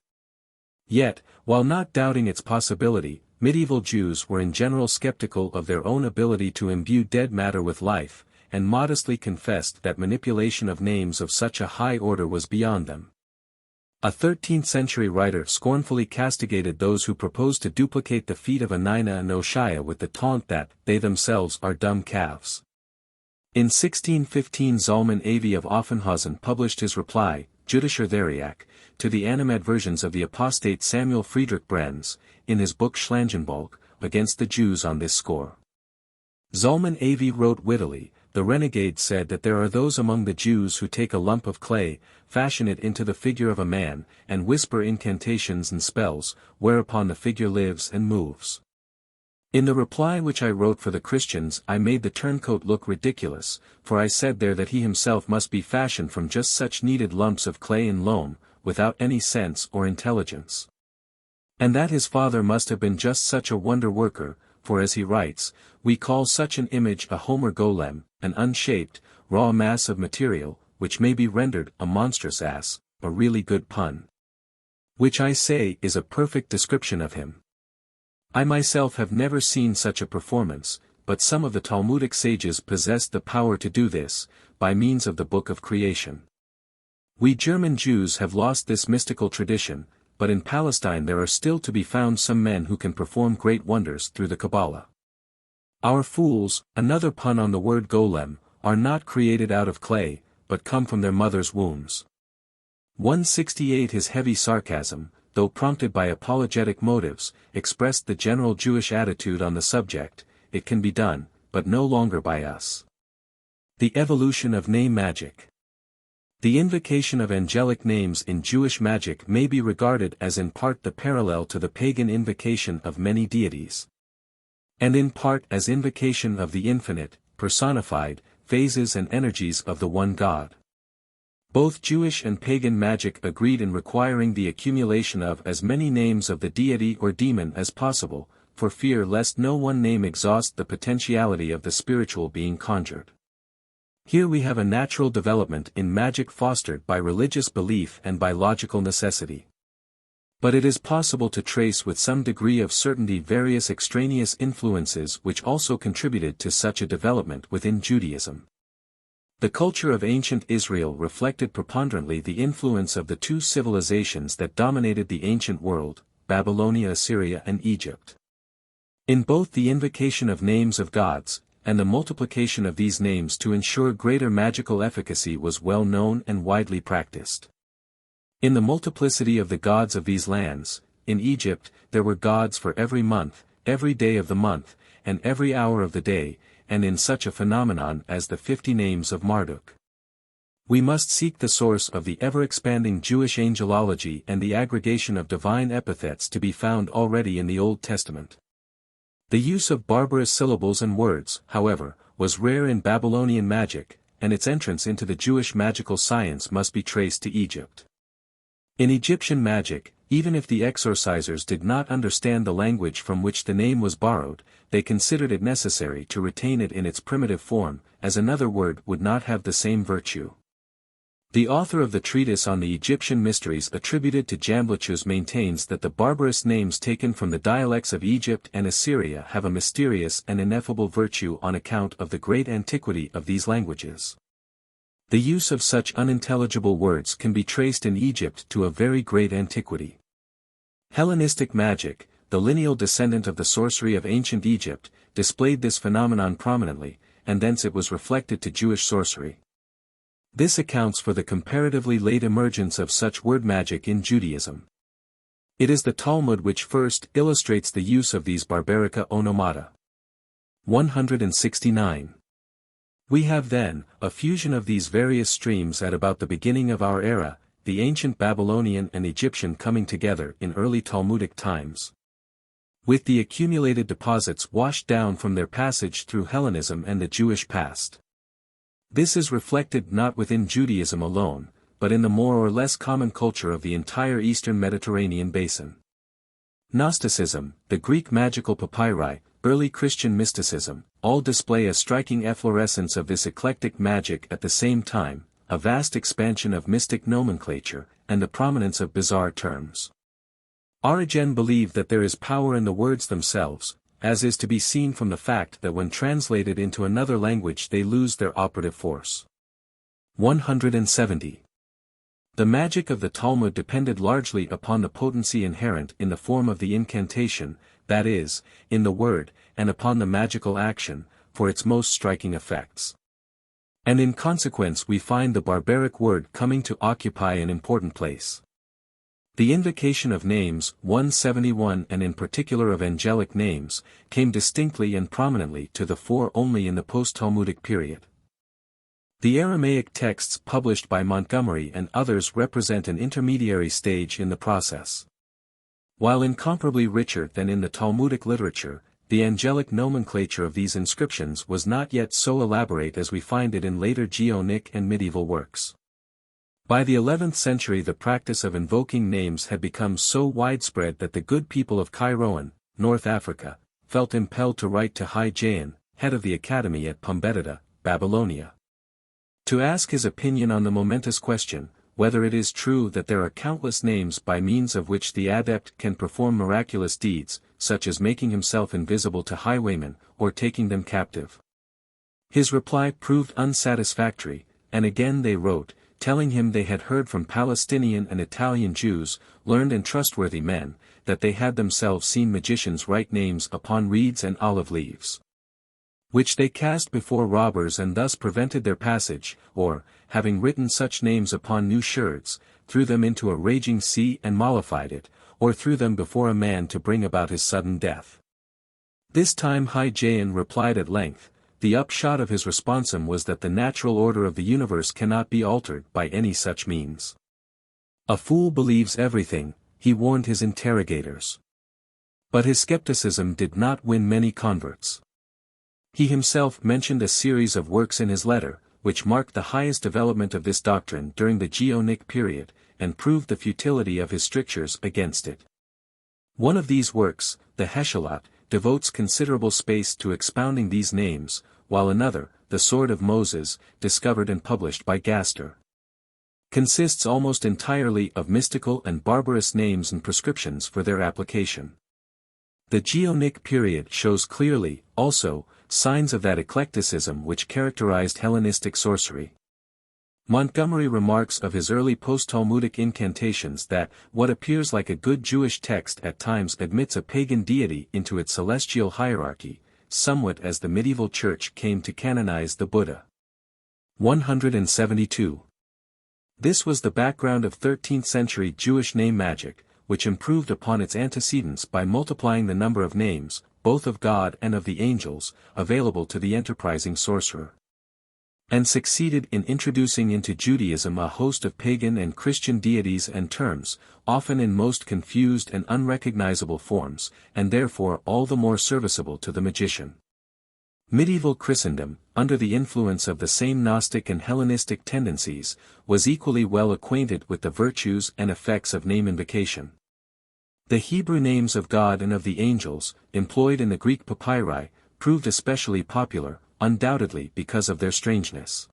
Yet, while not doubting its possibility, medieval Jews were in general skeptical of their own ability to imbue dead matter with life, and modestly confessed that manipulation of names of such a high order was beyond them. A 13th-century writer scornfully castigated those who proposed to duplicate the feat of Anina and Oshia with the taunt that they themselves are dumb calves. In 1615 Zalman Avi of Offenhausen published his reply, Judischer Theriac, to the animadversions of the apostate Samuel Friedrich Brenz, in his book Schlangenbalg, against the Jews on this score. Zalman Avi wrote wittily, "The renegade said that there are those among the Jews who take a lump of clay, fashion it into the figure of a man, and whisper incantations and spells, whereupon the figure lives and moves." In the reply which I wrote for the Christians I made the turncoat look ridiculous, for I said there that he himself must be fashioned from just such kneaded lumps of clay and loam, without any sense or intelligence. And that his father must have been just such a wonder-worker, for as he writes, "We call such an image a Homer golem, an unshaped, raw mass of material, which may be rendered a monstrous ass, a really good pun." Which I say is a perfect description of him. I myself have never seen such a performance, but some of the Talmudic sages possessed the power to do this, by means of the Book of Creation. We German Jews have lost this mystical tradition, but in Palestine there are still to be found some men who can perform great wonders through the Kabbalah. Our fools, another pun on the word golem, are not created out of clay, but come from their mother's wombs. 168 His heavy sarcasm, though prompted by apologetic motives, expressed the general Jewish attitude on the subject: it can be done, but no longer by us. The evolution of name magic. The invocation of angelic names in Jewish magic may be regarded as in part the parallel to the pagan invocation of many deities, and in part as invocation of the infinite, personified, phases and energies of the one God. Both Jewish and pagan magic agreed in requiring the accumulation of as many names of the deity or demon as possible, for fear lest no one name exhaust the potentiality of the spiritual being conjured. Here we have a natural development in magic fostered by religious belief and by logical necessity. But it is possible to trace with some degree of certainty various extraneous influences which also contributed to such a development within Judaism. The culture of ancient Israel reflected preponderantly the influence of the two civilizations that dominated the ancient world, Babylonia, Assyria and Egypt. In both the invocation of names of gods, and the multiplication of these names to ensure greater magical efficacy was well known and widely practiced. In the multiplicity of the gods of these lands, in Egypt, there were gods for every month, every day of the month, and every hour of the day, and in such a phenomenon as the 50 names of Marduk. We must seek the source of the ever-expanding Jewish angelology and the aggregation of divine epithets to be found already in the Old Testament. The use of barbarous syllables and words, however, was rare in Babylonian magic, and its entrance into the Jewish magical science must be traced to Egypt. In Egyptian magic, even if the exorcisers did not understand the language from which the name was borrowed, they considered it necessary to retain it in its primitive form, as another word would not have the same virtue. The author of the treatise on the Egyptian mysteries attributed to Jamblichus maintains that the barbarous names taken from the dialects of Egypt and Assyria have a mysterious and ineffable virtue on account of the great antiquity of these languages. The use of such unintelligible words can be traced in Egypt to a very great antiquity. Hellenistic magic, the lineal descendant of the sorcery of ancient Egypt, displayed this phenomenon prominently, and thence it was reflected to Jewish sorcery. This accounts for the comparatively late emergence of such word magic in Judaism. It is the Talmud which first illustrates the use of these barbarica onomata. 169. We have then, a fusion of these various streams at about the beginning of our era, the ancient Babylonian and Egyptian coming together in early Talmudic times. With the accumulated deposits washed down from their passage through Hellenism and the Jewish past. This is reflected not within Judaism alone, but in the more or less common culture of the entire eastern Mediterranean basin. Gnosticism, the Greek magical papyri, early Christian mysticism, all display a striking efflorescence of this eclectic magic at the same time, a vast expansion of mystic nomenclature, and the prominence of bizarre terms. Origen believed that there is power in the words themselves, as is to be seen from the fact that when translated into another language they lose their operative force. 170. The magic of the Talmud depended largely upon the potency inherent in the form of the incantation, that is, in the word, and upon the magical action, for its most striking effects. And in consequence we find the barbaric word coming to occupy an important place. The invocation of names, 171 and in particular of angelic names, came distinctly and prominently to the fore only in the post-Talmudic period. The Aramaic texts published by Montgomery and others represent an intermediary stage in the process. While incomparably richer than in the Talmudic literature, the angelic nomenclature of these inscriptions was not yet so elaborate as we find it in later Geonic and medieval works. By the 11th century the practice of invoking names had become so widespread that the good people of Kairouan, North Africa, felt impelled to write to Hai Jain, head of the academy at Pumbedita, Babylonia, to ask his opinion on the momentous question, whether it is true that there are countless names by means of which the adept can perform miraculous deeds, such as making himself invisible to highwaymen, or taking them captive. His reply proved unsatisfactory, and again they wrote, telling him they had heard from Palestinian and Italian Jews, learned and trustworthy men, that they had themselves seen magicians write names upon reeds and olive leaves, which they cast before robbers and thus prevented their passage, or, having written such names upon new sherds, threw them into a raging sea and mollified it, or threw them before a man to bring about his sudden death. This time Hai Jain replied at length. The upshot of his responsum was that the natural order of the universe cannot be altered by any such means. A fool believes everything, he warned his interrogators. But his skepticism did not win many converts. He himself mentioned a series of works in his letter, which marked the highest development of this doctrine during the Geonic period, and proved the futility of his strictures against it. One of these works, the Heshalot, devotes considerable space to expounding these names, while another, the Sword of Moses, discovered and published by Gaster, consists almost entirely of mystical and barbarous names and prescriptions for their application. The Geonic period shows clearly, also, signs of that eclecticism which characterized Hellenistic sorcery. Montgomery remarks of his early post-Talmudic incantations that, what appears like a good Jewish text at times admits a pagan deity into its celestial hierarchy, somewhat as the medieval church came to canonize the Buddha. 172. This was the background of 13th-century Jewish name magic, which improved upon its antecedents by multiplying the number of names, both of God and of the angels, available to the enterprising sorcerer, and succeeded in introducing into Judaism a host of pagan and Christian deities and terms, often in most confused and unrecognizable forms, and therefore all the more serviceable to the magician. Medieval Christendom, under the influence of the same Gnostic and Hellenistic tendencies, was equally well acquainted with the virtues and effects of name invocation. The Hebrew names of God and of the angels, employed in the Greek papyri, proved especially popular, undoubtedly because of their strangeness.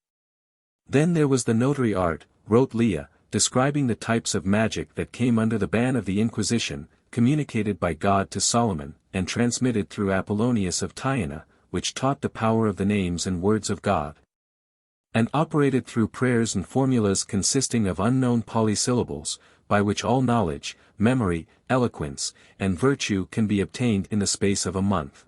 Then there was the notary art, wrote Leah, describing the types of magic that came under the ban of the Inquisition, communicated by God to Solomon, and transmitted through Apollonius of Tyana, which taught the power of the names and words of God, and operated through prayers and formulas consisting of unknown polysyllables, by which all knowledge, memory, eloquence, and virtue can be obtained in the space of a month.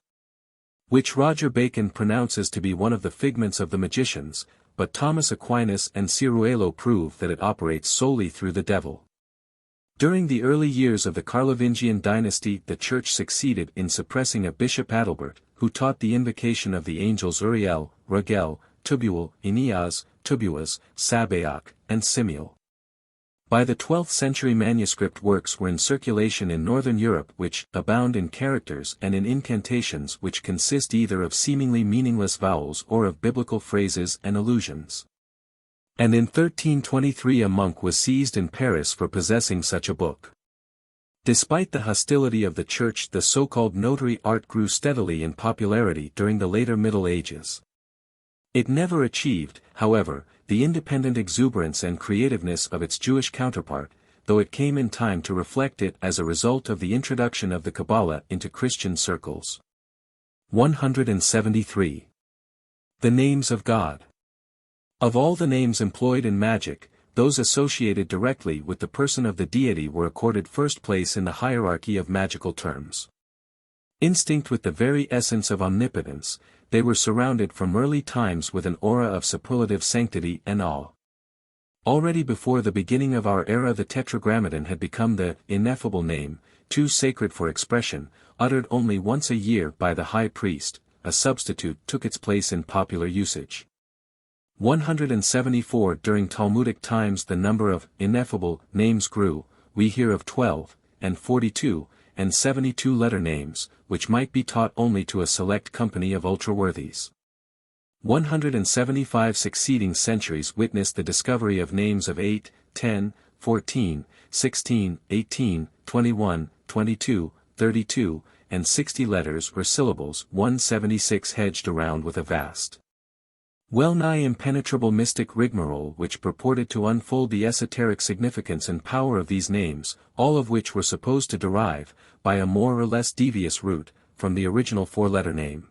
Which Roger Bacon pronounces to be one of the figments of the magicians, but Thomas Aquinas and Ciruelo prove that it operates solely through the devil. During the early years of the Carlovingian dynasty the Church succeeded in suppressing a Bishop Adalbert, who taught the invocation of the angels Uriel, Ragel, Tubuel, Aeneas, Tubuas, Sabaoth, and Simiel. By the 12th century manuscript works were in circulation in northern Europe which abound in characters and in incantations which consist either of seemingly meaningless vowels or of biblical phrases and allusions. And in 1323 a monk was seized in Paris for possessing such a book. Despite the hostility of the Church, the so-called notary art grew steadily in popularity during the later Middle Ages. It never achieved, however, the independent exuberance and creativeness of its Jewish counterpart, though it came in time to reflect it as a result of the introduction of the Kabbalah into Christian circles. 173. The names of God. Of all the names employed in magic, those associated directly with the person of the deity were accorded first place in the hierarchy of magical terms. Instinct with the very essence of omnipotence, they were surrounded from early times with an aura of superlative sanctity and awe. Already before the beginning of our era the Tetragrammaton had become the ineffable name, too sacred for expression, uttered only once a year by the high priest. A substitute took its place in popular usage. 174 During Talmudic times the number of ineffable names grew, we hear of 12, and 42, and 72 letter names, which might be taught only to a select company of ultra-worthies. 175 succeeding centuries witnessed the discovery of names of 8, 10, 14, 16, 18, 21, 22, 32, and 60 letters or syllables, 176 hedged around with a vast, well-nigh impenetrable mystic rigmarole which purported to unfold the esoteric significance and power of these names, all of which were supposed to derive, by a more or less devious route, from the original four-letter name.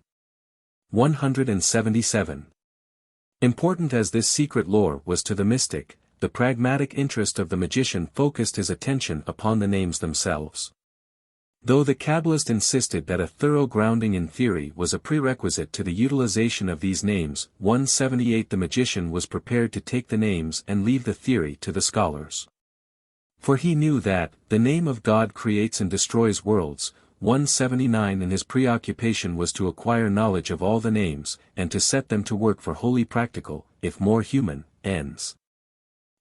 177. Important as this secret lore was to the mystic, the pragmatic interest of the magician focused his attention upon the names themselves. Though the Kabbalist insisted that a thorough grounding in theory was a prerequisite to the utilization of these names, 178 the magician was prepared to take the names and leave the theory to the scholars. For he knew that, the name of God creates and destroys worlds. 179 and his preoccupation was to acquire knowledge of all the names, and to set them to work for wholly practical, if more human, ends.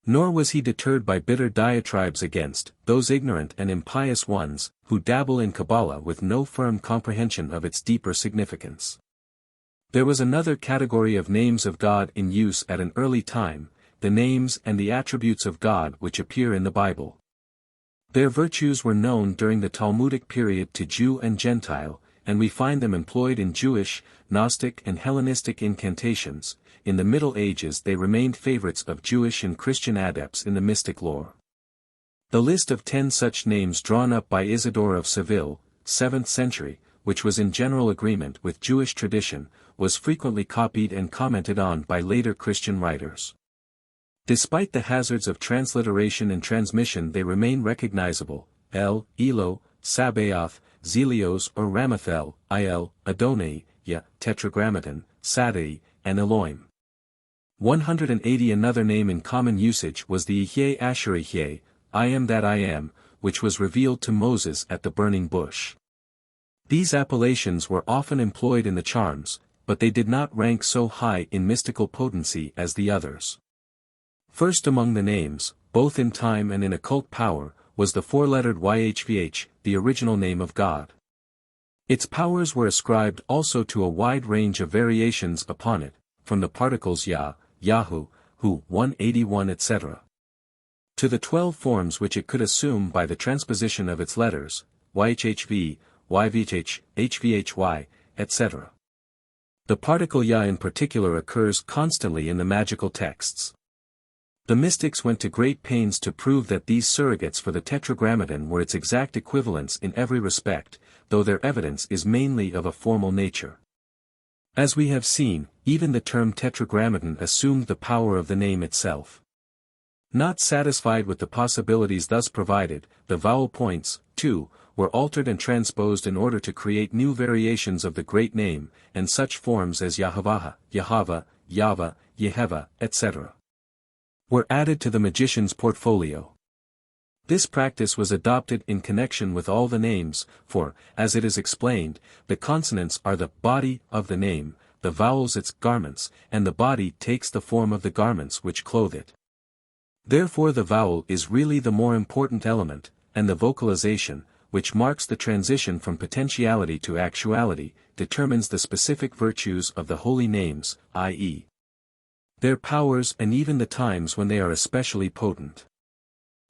Nor was he deterred by bitter diatribes against those ignorant and impious ones, who dabble in Kabbalah with no firm comprehension of its deeper significance. There was another category of names of God in use at an early time, the names and the attributes of God which appear in the Bible. Their virtues were known during the Talmudic period to Jew and Gentile, and we find them employed in Jewish, Gnostic and Hellenistic incantations. In the Middle Ages they remained favorites of Jewish and Christian adepts in the mystic lore. The list of 10 such names drawn up by Isidore of Seville, 7th century, which was in general agreement with Jewish tradition, was frequently copied and commented on by later Christian writers. Despite the hazards of transliteration and transmission they remain recognizable: El, Elo, Sabaoth, Zelios or Ramathel, Il, Adonai, Yah, Tetragrammaton, Sadai, and Elohim. 180 Another name in common usage was the Yeh Asher Yeh, I am that I am, which was revealed to Moses at the burning bush. These appellations were often employed in the charms, but they did not rank so high in mystical potency as the others. First among the names, both in time and in occult power, was the four-lettered YHVH, the original name of God. Its powers were ascribed also to a wide range of variations upon it, from the particles Yah, Yahu, Hu, 181 etc. to the 12 forms which it could assume by the transposition of its letters, YHHV, YVHH, HVHY, etc. The particle Yah in particular occurs constantly in the magical texts. The mystics went to great pains to prove that these surrogates for the Tetragrammaton were its exact equivalents in every respect, though their evidence is mainly of a formal nature. As we have seen, even the term Tetragrammaton assumed the power of the name itself. Not satisfied with the possibilities thus provided, the vowel points, too, were altered and transposed in order to create new variations of the great name, and such forms as Yahavah, Yahava, Yava, Yeheva, etc. were added to the magician's portfolio. This practice was adopted in connection with all the names, for, as it is explained, the consonants are the body of the name, the vowels its garments, and the body takes the form of the garments which clothe it. Therefore the vowel is really the more important element, and the vocalization, which marks the transition from potentiality to actuality, determines the specific virtues of the holy names, i.e., their powers and even the times when they are especially potent.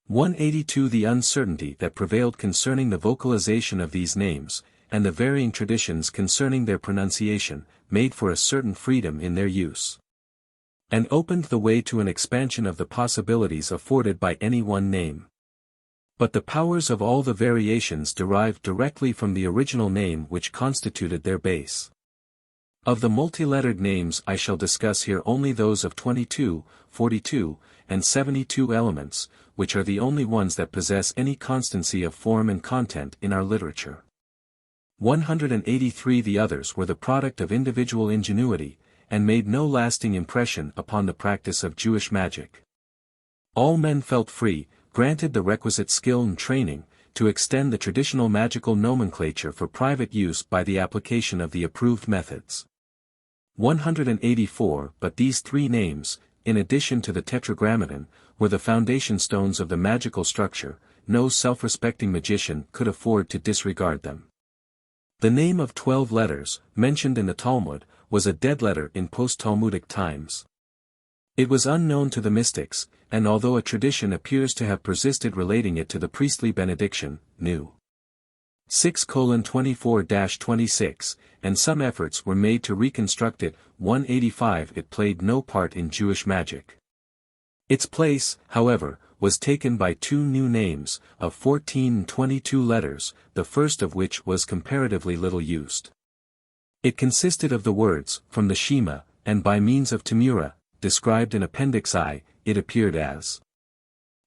182 The uncertainty that prevailed concerning the vocalization of these names, and the varying traditions concerning their pronunciation, made for a certain freedom in their use, and opened the way to an expansion of the possibilities afforded by any one name. But the powers of all the variations derived directly from the original name which constituted their base. Of the multi-lettered names I shall discuss here only those of 22, 42, and 72 elements, which are the only ones that possess any constancy of form and content in our literature. 183 The others were the product of individual ingenuity, and made no lasting impression upon the practice of Jewish magic. All men felt free, granted the requisite skill and training, to extend the traditional magical nomenclature for private use by the application of the approved methods. 184 But these three names, in addition to the Tetragrammaton, were the foundation stones of the magical structure. No self-respecting magician could afford to disregard them. The name of 12 letters, mentioned in the Talmud, was a dead letter in post-Talmudic times. It was unknown to the mystics, and although a tradition appears to have persisted relating it to the priestly benediction, New 6:24-26, and some efforts were made to reconstruct it. 185 It played no part in Jewish magic. Its place, however, was taken by two new names, of 14 and 22 letters, the first of which was comparatively little used. It consisted of the words, from the Shema, and by means of Tamura, described in Appendix I, it appeared as.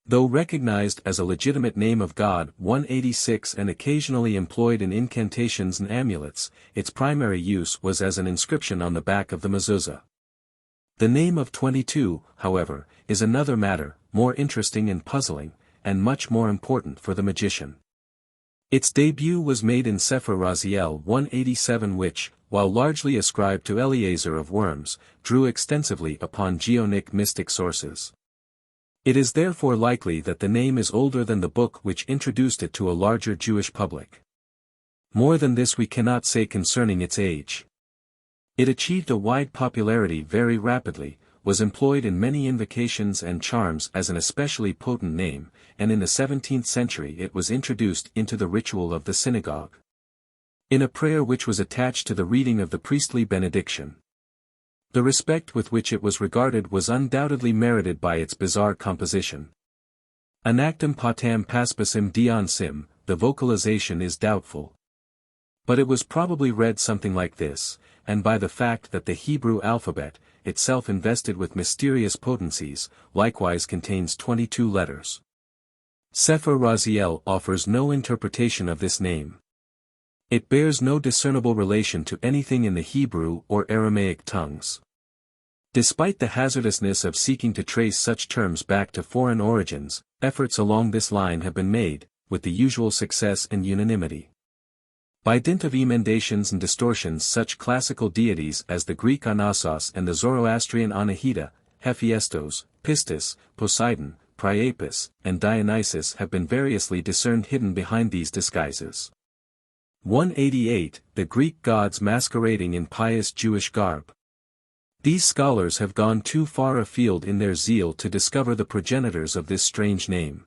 Though recognized as a legitimate name of God, 186 and occasionally employed in incantations and amulets, its primary use was as an inscription on the back of the mezuzah. The name of 22, however, is another matter, more interesting and puzzling, and much more important for the magician. Its debut was made in Sefer Raziel 187 which, while largely ascribed to Eliezer of Worms, drew extensively upon Geonic mystic sources. It is therefore likely that the name is older than the book which introduced it to a larger Jewish public. More than this we cannot say concerning its age. It achieved a wide popularity very rapidly, was employed in many invocations and charms as an especially potent name, and in the 17th century it was introduced into the ritual of the synagogue, in a prayer which was attached to the reading of the priestly benediction. The respect with which it was regarded was undoubtedly merited by its bizarre composition. Anactum patam paspasim dion sim, the vocalization is doubtful. But it was probably read something like this, and by the fact that the Hebrew alphabet, itself invested with mysterious potencies, likewise contains 22 letters. Sefer Raziel offers no interpretation of this name. It bears no discernible relation to anything in the Hebrew or Aramaic tongues. Despite the hazardousness of seeking to trace such terms back to foreign origins, efforts along this line have been made, with the usual success and unanimity. By dint of emendations and distortions such classical deities as the Greek Anasos and the Zoroastrian Anahita, Hephaestos, Pistis, Poseidon, Priapus, and Dionysus have been variously discerned hidden behind these disguises. 188 The Greek gods masquerading in pious Jewish garb. These scholars have gone too far afield in their zeal to discover the progenitors of this strange name.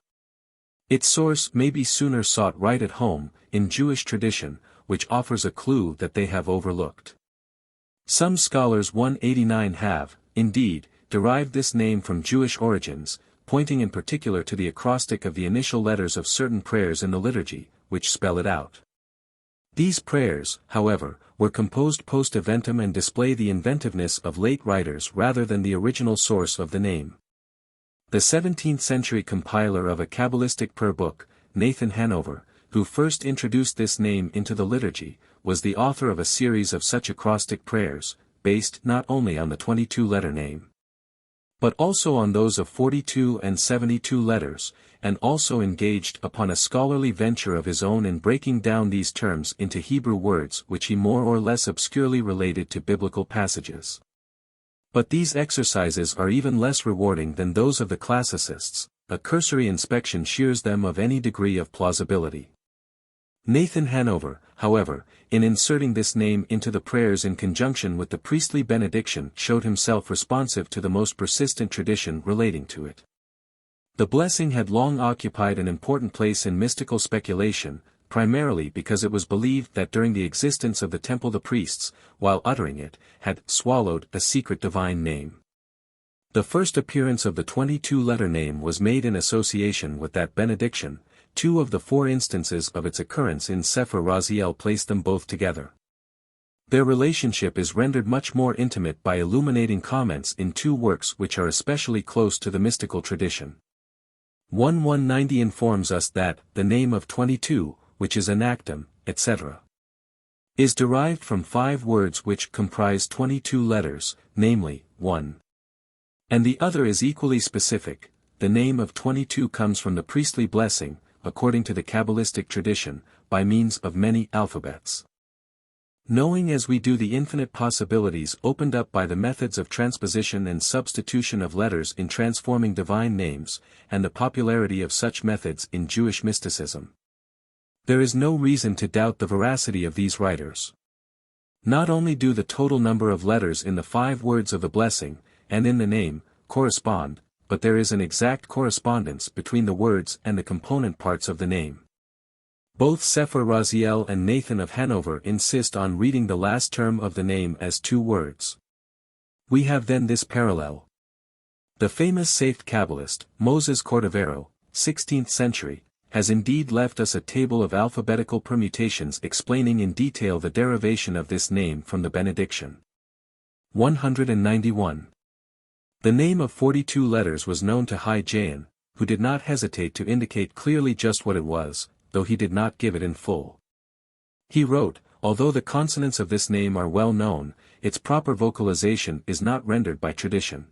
Its source may be sooner sought right at home, in Jewish tradition, which offers a clue that they have overlooked. Some scholars 189 have, indeed, derived this name from Jewish origins, pointing in particular to the acrostic of the initial letters of certain prayers in the liturgy, which spell it out. These prayers, however, were composed post-eventum and display the inventiveness of late writers rather than the original source of the name. The 17th century compiler of a Kabbalistic prayer book, Nathan Hanover, who first introduced this name into the liturgy, was the author of a series of such acrostic prayers, based not only on the 22-letter name, but also on those of 42 and 72 letters, and also engaged upon a scholarly venture of his own in breaking down these terms into Hebrew words which he more or less obscurely related to biblical passages. But these exercises are even less rewarding than those of the classicists. A cursory inspection shears them of any degree of plausibility. Nathan Hanover, however, in inserting this name into the prayers in conjunction with the priestly benediction, showed himself responsive to the most persistent tradition relating to it. The blessing had long occupied an important place in mystical speculation, primarily because it was believed that during the existence of the temple the priests, while uttering it, had swallowed a secret divine name. The first appearance of the 22-letter name was made in association with that benediction. 2 of the 4 instances of its occurrence in Sefer Raziel place them both together. Their relationship is rendered much more intimate by illuminating comments in 2 works which are especially close to the mystical tradition. 190 informs us that the name of 22, which is anactem, etc., is derived from 5 words which comprise 22 letters, namely, 1. And the other is equally specific. The name of 22 comes from the priestly blessing, according to the Kabbalistic tradition, by means of many alphabets. Knowing as we do the infinite possibilities opened up by the methods of transposition and substitution of letters in transforming divine names, and the popularity of such methods in Jewish mysticism, there is no reason to doubt the veracity of these writers. Not only do the total number of letters in the 5 words of the blessing, and in the name, correspond, but there is an exact correspondence between the words and the component parts of the name. Both Sefer Raziel and Nathan of Hanover insist on reading the last term of the name as 2 words. We have then this parallel. The famous Sefer Kabbalist, Moses Cordovero, 16th century, has indeed left us a table of alphabetical permutations explaining in detail the derivation of this name from the benediction. 191. The name of 42 letters was known to Hai Jayan, who did not hesitate to indicate clearly just what it was, though he did not give it in full. He wrote, although the consonants of this name are well known, its proper vocalization is not rendered by tradition.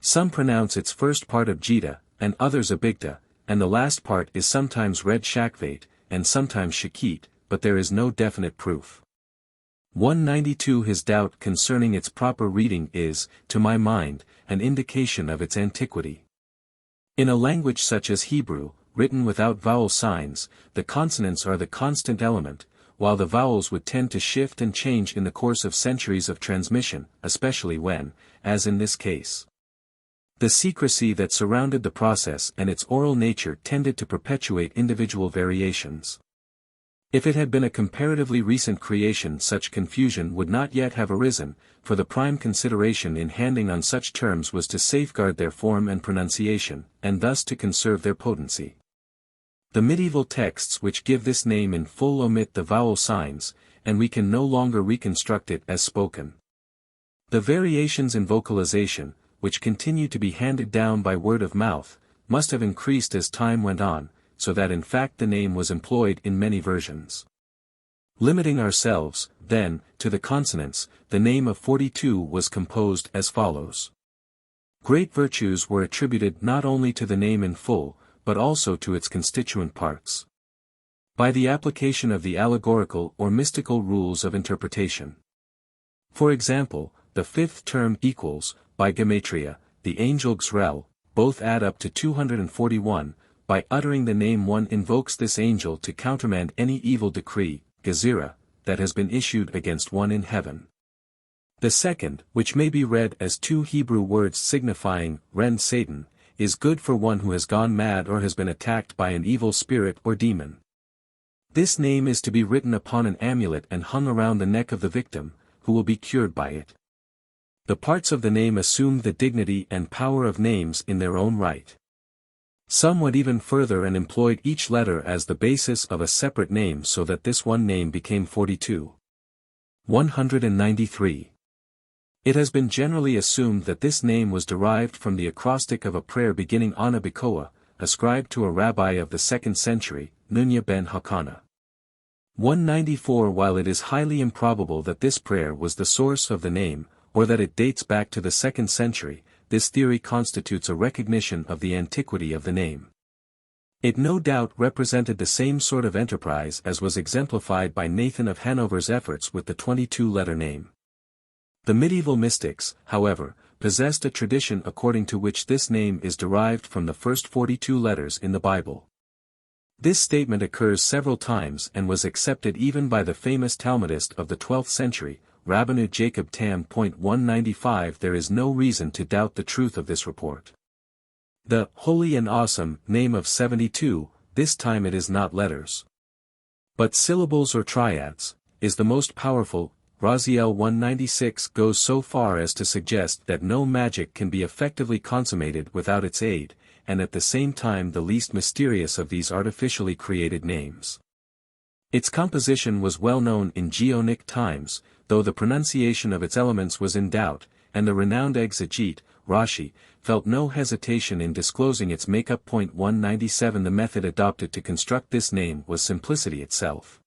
Some pronounce its first part of Jita, and others Abigta, and the last part is sometimes read Shakvate, and sometimes Shakit, but there is no definite proof. 192 His doubt concerning its proper reading is, to my mind, an indication of its antiquity. In a language such as Hebrew, written without vowel signs, the consonants are the constant element, while the vowels would tend to shift and change in the course of centuries of transmission, especially when, as in this case, the secrecy that surrounded the process and its oral nature tended to perpetuate individual variations. If it had been a comparatively recent creation, such confusion would not yet have arisen, for the prime consideration in handing on such terms was to safeguard their form and pronunciation, and thus to conserve their potency. The medieval texts which give this name in full omit the vowel signs, and we can no longer reconstruct it as spoken. The variations in vocalization, which continue to be handed down by word of mouth, must have increased as time went on, so that in fact the name was employed in many versions. Limiting ourselves, then, to the consonants, the name of 42 was composed as follows. Great virtues were attributed not only to the name in full, but also to its constituent parts. By the application of the allegorical or mystical rules of interpretation. For example, the 5th term equals, by gematria, the angel Xrel, both add up to 241, by uttering the name one invokes this angel to countermand any evil decree, Gezerah, that has been issued against one in heaven. The second, which may be read as 2 Hebrew words signifying, Ren Satan, is good for one who has gone mad or has been attacked by an evil spirit or demon. This name is to be written upon an amulet and hung around the neck of the victim, who will be cured by it. The parts of the name assume the dignity and power of names in their own right. Some went even further and employed each letter as the basis of a separate name so that this one name became 42. 193. It has been generally assumed that this name was derived from the acrostic of a prayer beginning Ana Bikoa, ascribed to a rabbi of the 2nd century, Nunya ben Hakana. 194 While it is highly improbable that this prayer was the source of the name, or that it dates back to the 2nd century, this theory constitutes a recognition of the antiquity of the name. It no doubt represented the same sort of enterprise as was exemplified by Nathan of Hanover's efforts with the 22-letter name. The medieval mystics, however, possessed a tradition according to which this name is derived from the first 42 letters in the Bible. This statement occurs several times and was accepted even by the famous Talmudist of the 12th century, Rabbanu Jacob Tam. 195. There is no reason to doubt the truth of this report. The holy and awesome name of 72, this time it is not letters, but syllables or triads, is the most powerful. Raziel 196 goes so far as to suggest that no magic can be effectively consummated without its aid, and at the same time the least mysterious of these artificially created names. Its composition was well known in Geonic times, though the pronunciation of its elements was in doubt, and the renowned exegete, Rashi, felt no hesitation in disclosing its makeup. 197 The method adopted to construct this name was simplicity itself.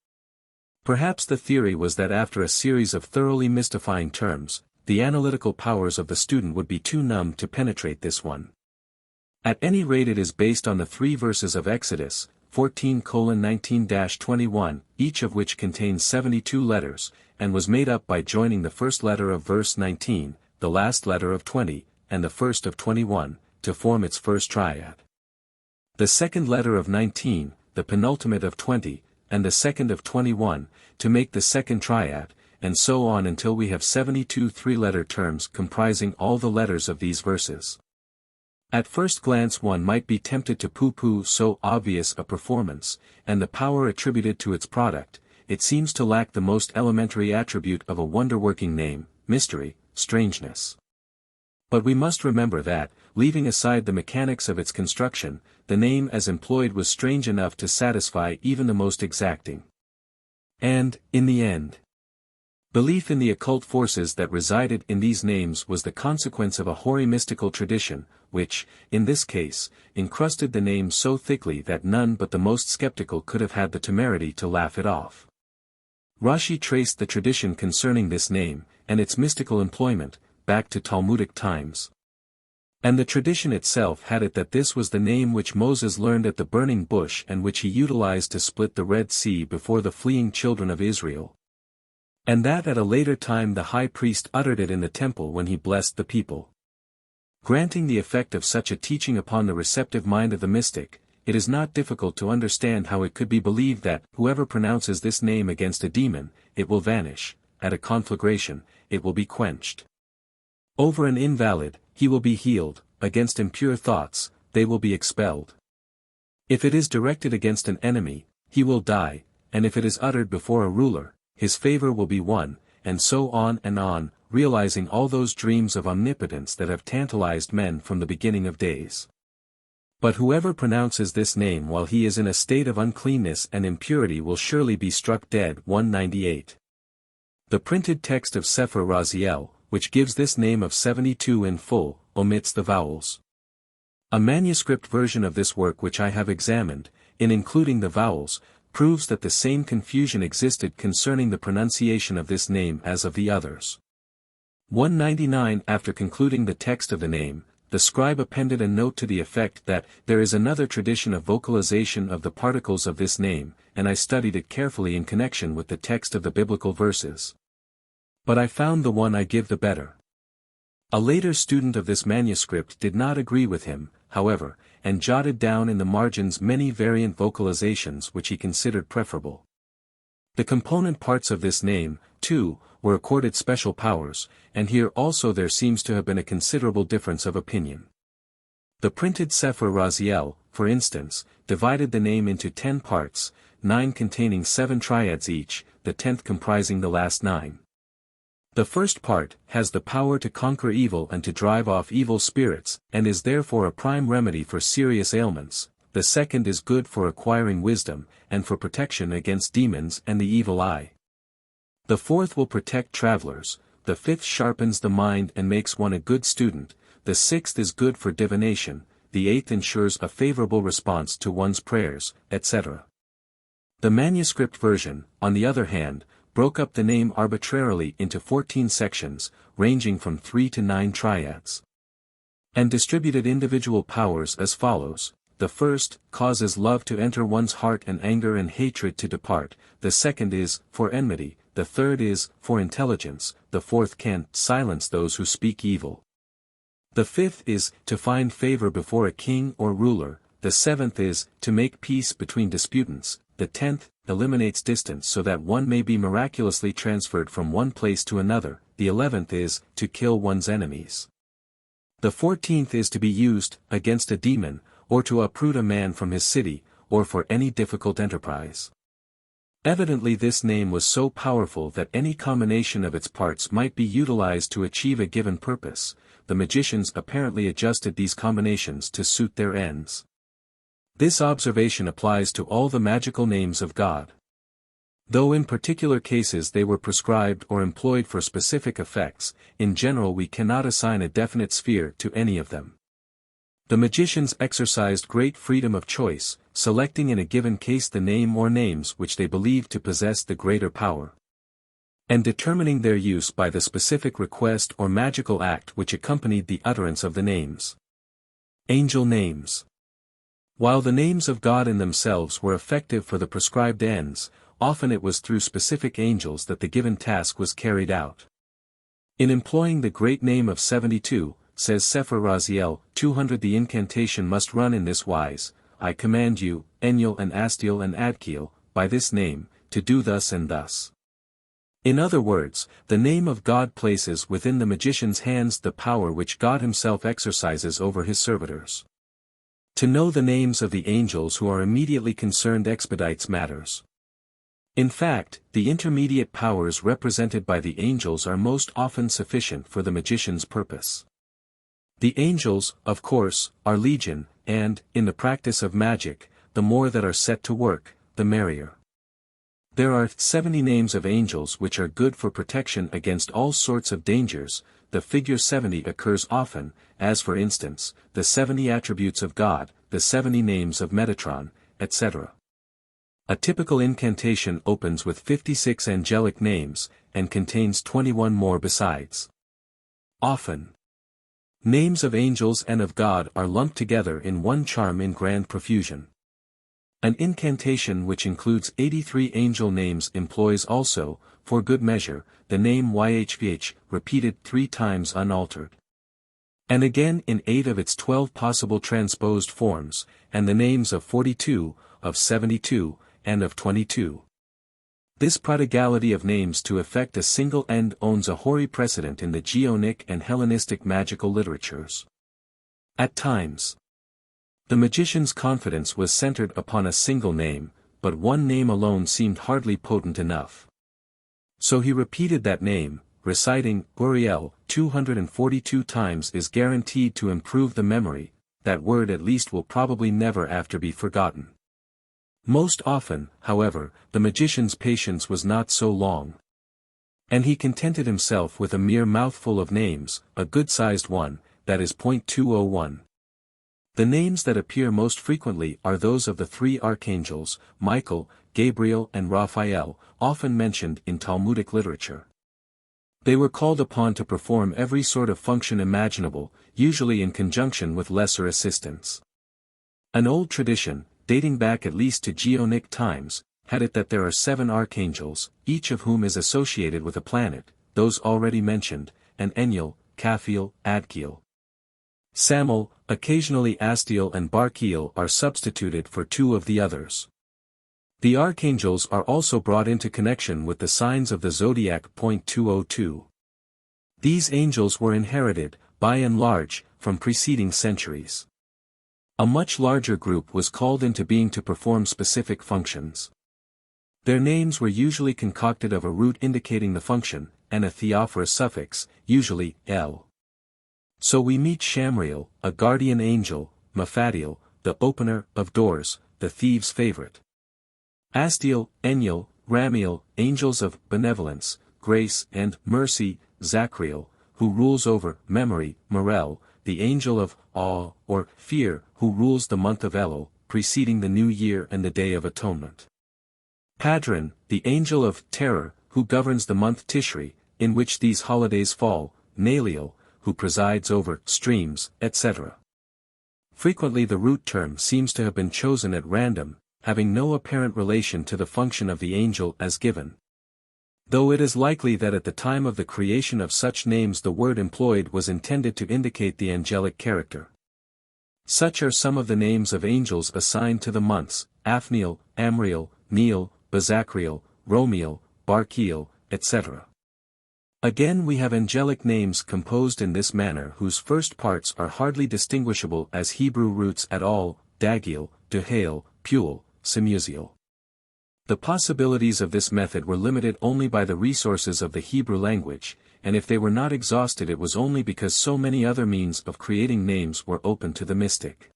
Perhaps the theory was that after a series of thoroughly mystifying terms, the analytical powers of the student would be too numb to penetrate this one. At any rate, it is based on the 3 verses of Exodus, 14:19-21, each of which contains 72 letters, and was made up by joining the first letter of verse 19, the last letter of 20, and the first of 21, to form its first triad. The second letter of 19, the penultimate of 20, and the second of 21, to make the second triad, and so on until we have 72 3-letter terms comprising all the letters of these verses. At first glance one might be tempted to pooh-pooh so obvious a performance, and the power attributed to its product. It seems to lack the most elementary attribute of a wonder-working name, mystery, strangeness. But we must remember that, leaving aside the mechanics of its construction, the name as employed was strange enough to satisfy even the most exacting. And, in the end, belief in the occult forces that resided in these names was the consequence of a hoary mystical tradition, which, in this case, encrusted the name so thickly that none but the most skeptical could have had the temerity to laugh it off. Rashi traced the tradition concerning this name, and its mystical employment, back to Talmudic times. And the tradition itself had it that this was the name which Moses learned at the burning bush and which he utilized to split the Red Sea before the fleeing children of Israel. And that at a later time the high priest uttered it in the temple when he blessed the people. Granting the effect of such a teaching upon the receptive mind of the mystic, it is not difficult to understand how it could be believed that, whoever pronounces this name against a demon, it will vanish, at a conflagration, it will be quenched. Over an invalid, he will be healed, against impure thoughts, they will be expelled. If it is directed against an enemy, he will die, and if it is uttered before a ruler, his favor will be won, and so on, realizing all those dreams of omnipotence that have tantalized men from the beginning of days. But whoever pronounces this name while he is in a state of uncleanness and impurity will surely be struck dead. 198. The printed text of Sefer Raziel, which gives this name of 72 in full, omits the vowels. A manuscript version of this work which I have examined, in including the vowels, proves that the same confusion existed concerning the pronunciation of this name as of the others. 199 After concluding the text of the name, the scribe appended a note to the effect that there is another tradition of vocalization of the particles of this name, and I studied it carefully in connection with the text of the biblical verses. But I found the one I give the better. A later student of this manuscript did not agree with him, however, and jotted down in the margins many variant vocalizations which he considered preferable. The component parts of this name, too, were accorded special powers, and here also there seems to have been a considerable difference of opinion. The printed Sefer Raziel, for instance, divided the name into 10 parts, 9 containing 7 triads each, the 10th comprising the last 9. The first part has the power to conquer evil and to drive off evil spirits, and is therefore a prime remedy for serious ailments. The second is good for acquiring wisdom, and for protection against demons and the evil eye. The fourth will protect travelers, the fifth sharpens the mind and makes one a good student, the sixth is good for divination, the eighth ensures a favorable response to one's prayers, etc. The manuscript version, on the other hand, broke up the name arbitrarily into 14 sections, ranging from 3 to 9 triads. And distributed individual powers as follows: the first, causes love to enter one's heart and anger and hatred to depart, the second is, for enmity, the third is, for intelligence, the fourth can silence those who speak evil. The fifth is, to find favor before a king or ruler, the seventh is, to make peace between disputants, the 10th, eliminates distance so that one may be miraculously transferred from one place to another, the 11th is, to kill one's enemies. The 14th is to be used, against a demon, or to uproot a man from his city, or for any difficult enterprise. Evidently this name was so powerful that any combination of its parts might be utilized to achieve a given purpose. The magicians apparently adjusted these combinations to suit their ends. This observation applies to all the magical names of God. Though in particular cases they were prescribed or employed for specific effects, in general we cannot assign a definite sphere to any of them. The magicians exercised great freedom of choice, selecting in a given case the name or names which they believed to possess the greater power, and determining their use by the specific request or magical act which accompanied the utterance of the names. Angel names. While the names of God in themselves were effective for the prescribed ends, often it was through specific angels that the given task was carried out. In employing the great name of 72, says Sefer Raziel, 200, the incantation must run in this wise: I command you, Enlil and Astiel and Adkiel, by this name, to do thus and thus. In other words, the name of God places within the magician's hands the power which God himself exercises over his servitors. To know the names of the angels who are immediately concerned expedites matters. In fact, the intermediate powers represented by the angels are most often sufficient for the magician's purpose. The angels, of course, are legion, and, in the practice of magic, the more that are set to work, the merrier. There are 70 names of angels which are good for protection against all sorts of dangers. The figure 70 occurs often, as for instance, the 70 attributes of God, the 70 names of Metatron, etc. A typical incantation opens with 56 angelic names, and contains 21 more besides. Often, names of angels and of God are lumped together in one charm in grand profusion. An incantation which includes 83 angel names employs also, for good measure, the name YHVH, repeated 3 times unaltered. And again in 8 of its 12 possible transposed forms, and the names of 42, of 72, and of 22. This prodigality of names to effect a single end owns a hoary precedent in the Geonic and Hellenistic magical literatures. At times, the magician's confidence was centered upon a single name, but one name alone seemed hardly potent enough. So he repeated that name, reciting Uriel 242 times is guaranteed to improve the memory. That word at least will probably never after be forgotten. Most often, however, the magician's patience was not so long, and he contented himself with a mere mouthful of names, a good-sized one, that is .201. The names that appear most frequently are those of the 3 archangels, Michael, Gabriel and Raphael, often mentioned in Talmudic literature. They were called upon to perform every sort of function imaginable, usually in conjunction with lesser assistants. An old tradition, dating back at least to Geonic times, had it that there are 7 archangels, each of whom is associated with a planet, those already mentioned, and Enlil, Caphiel, Adkiel, Samael, occasionally Astiel and Barkiel are substituted for 2 of the others. The archangels are also brought into connection with the signs of the zodiac. 202. These angels were inherited, by and large, from preceding centuries. A much larger group was called into being to perform specific functions. Their names were usually concocted of a root indicating the function, and a theophorus suffix, usually el. So we meet Shamriel, a guardian angel, Mephatiel, the opener of doors, the thief's favorite. Astiel, Enlil, Ramiel, angels of benevolence, grace and mercy, Zachriel, who rules over memory, Morel, the angel of awe or fear, who rules the month of Elul, preceding the new year and the Day of Atonement. Padron, the angel of terror, who governs the month Tishri, in which these holidays fall, Naliel, who presides over streams, etc. Frequently the root term seems to have been chosen at random, having no apparent relation to the function of the angel as given. Though it is likely that at the time of the creation of such names the word employed was intended to indicate the angelic character. Such are some of the names of angels assigned to the months: Athniel, Amriel, Neil, Bazacriel, Romiel, Barchiel, etc. Again we have angelic names composed in this manner whose first parts are hardly distinguishable as Hebrew roots at all: Dagiel, Duhael, Puel, Semuziel. The possibilities of this method were limited only by the resources of the Hebrew language, and if they were not exhausted it was only because so many other means of creating names were open to the mystic.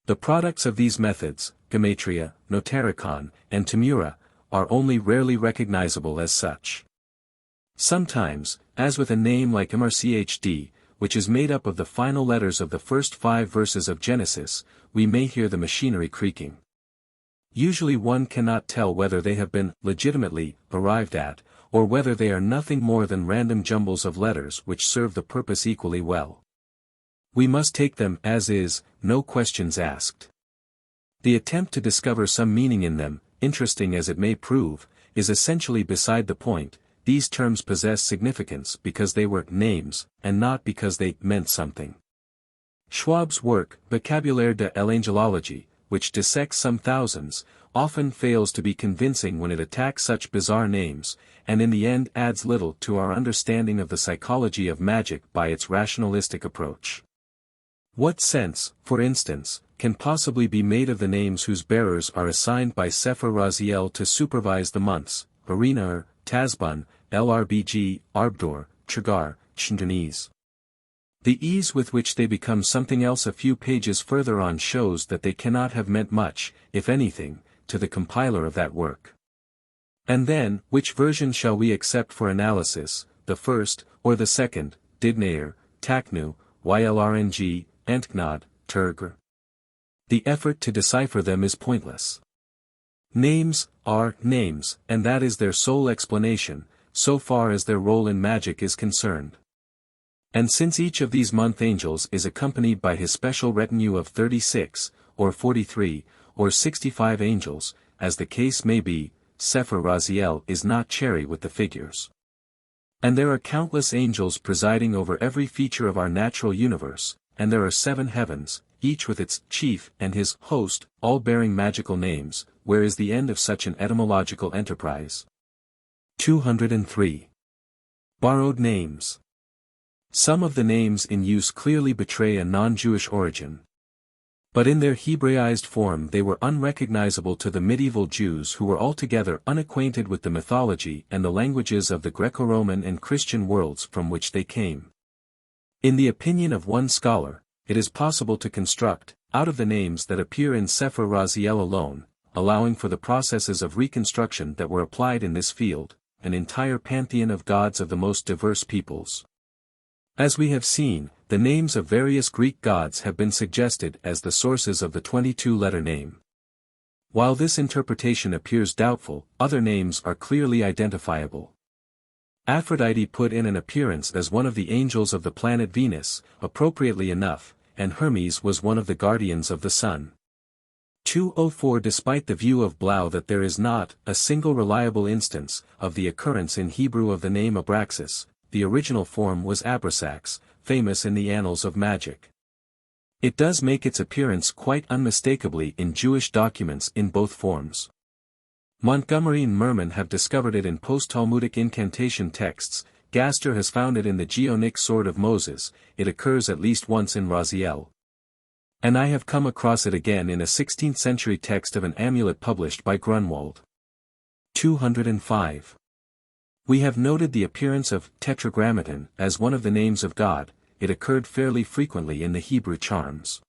The products of these methods, Gematria, Notarikon, and Tamura, are only rarely recognizable as such. Sometimes, as with a name like MRCHD, which is made up of the final letters of the first 5 verses of Genesis, we may hear the machinery creaking. Usually one cannot tell whether they have been legitimately arrived at, or whether they are nothing more than random jumbles of letters which serve the purpose equally well. We must take them as is, no questions asked. The attempt to discover some meaning in them, interesting as it may prove, is essentially beside the point. These terms possess significance because they were names, and not because they meant something. Schwab's work, Vocabulaire de l'Angelologie, which dissects some thousands, often fails to be convincing when it attacks such bizarre names, and in the end adds little to our understanding of the psychology of magic by its rationalistic approach. What sense, for instance, can possibly be made of the names whose bearers are assigned by Sefer Raziel to supervise the months: Barinaer, Tazbun, Lrbg, Arbdor, Chagar, Chandaniz? The ease with which they become something else a few pages further on shows that they cannot have meant much, if anything, to the compiler of that work. And then, which version shall we accept for analysis, the first, or the second, Didnair, Taknu, Ylrng, Entgnad, Turgr? The effort to decipher them is pointless. Names are names, and that is their sole explanation, so far as their role in magic is concerned. And since each of these month angels is accompanied by his special retinue of 36, or 43, or 65 angels, as the case may be, Sefer Raziel is not chary with the figures. And there are countless angels presiding over every feature of our natural universe, and there are 7 heavens, each with its chief and his host, all bearing magical names. Where is the end of such an etymological enterprise? 203. Borrowed names. Some of the names in use clearly betray a non-Jewish origin. But in their Hebraized form they were unrecognizable to the medieval Jews who were altogether unacquainted with the mythology and the languages of the Greco-Roman and Christian worlds from which they came. In the opinion of one scholar, it is possible to construct, out of the names that appear in Sefer Raziel alone, allowing for the processes of reconstruction that were applied in this field, an entire pantheon of gods of the most diverse peoples. As we have seen, the names of various Greek gods have been suggested as the sources of the 22-letter name. While this interpretation appears doubtful, other names are clearly identifiable. Aphrodite put in an appearance as one of the angels of the planet Venus, appropriately enough, and Hermes was one of the guardians of the sun. 204. Despite the view of Blau that there is not a single reliable instance of the occurrence in Hebrew of the name Abraxas, the original form was Abrasax, famous in the annals of magic. It does make its appearance quite unmistakably in Jewish documents in both forms. Montgomery and Merman have discovered it in post-Talmudic incantation texts. Gaster has found it in the Geonic Sword of Moses. It occurs at least once in Raziel. And I have come across it again in a 16th century text of an amulet published by Grunwald. 205. We have noted the appearance of Tetragrammaton as one of the names of God. It occurred fairly frequently in the Hebrew charms.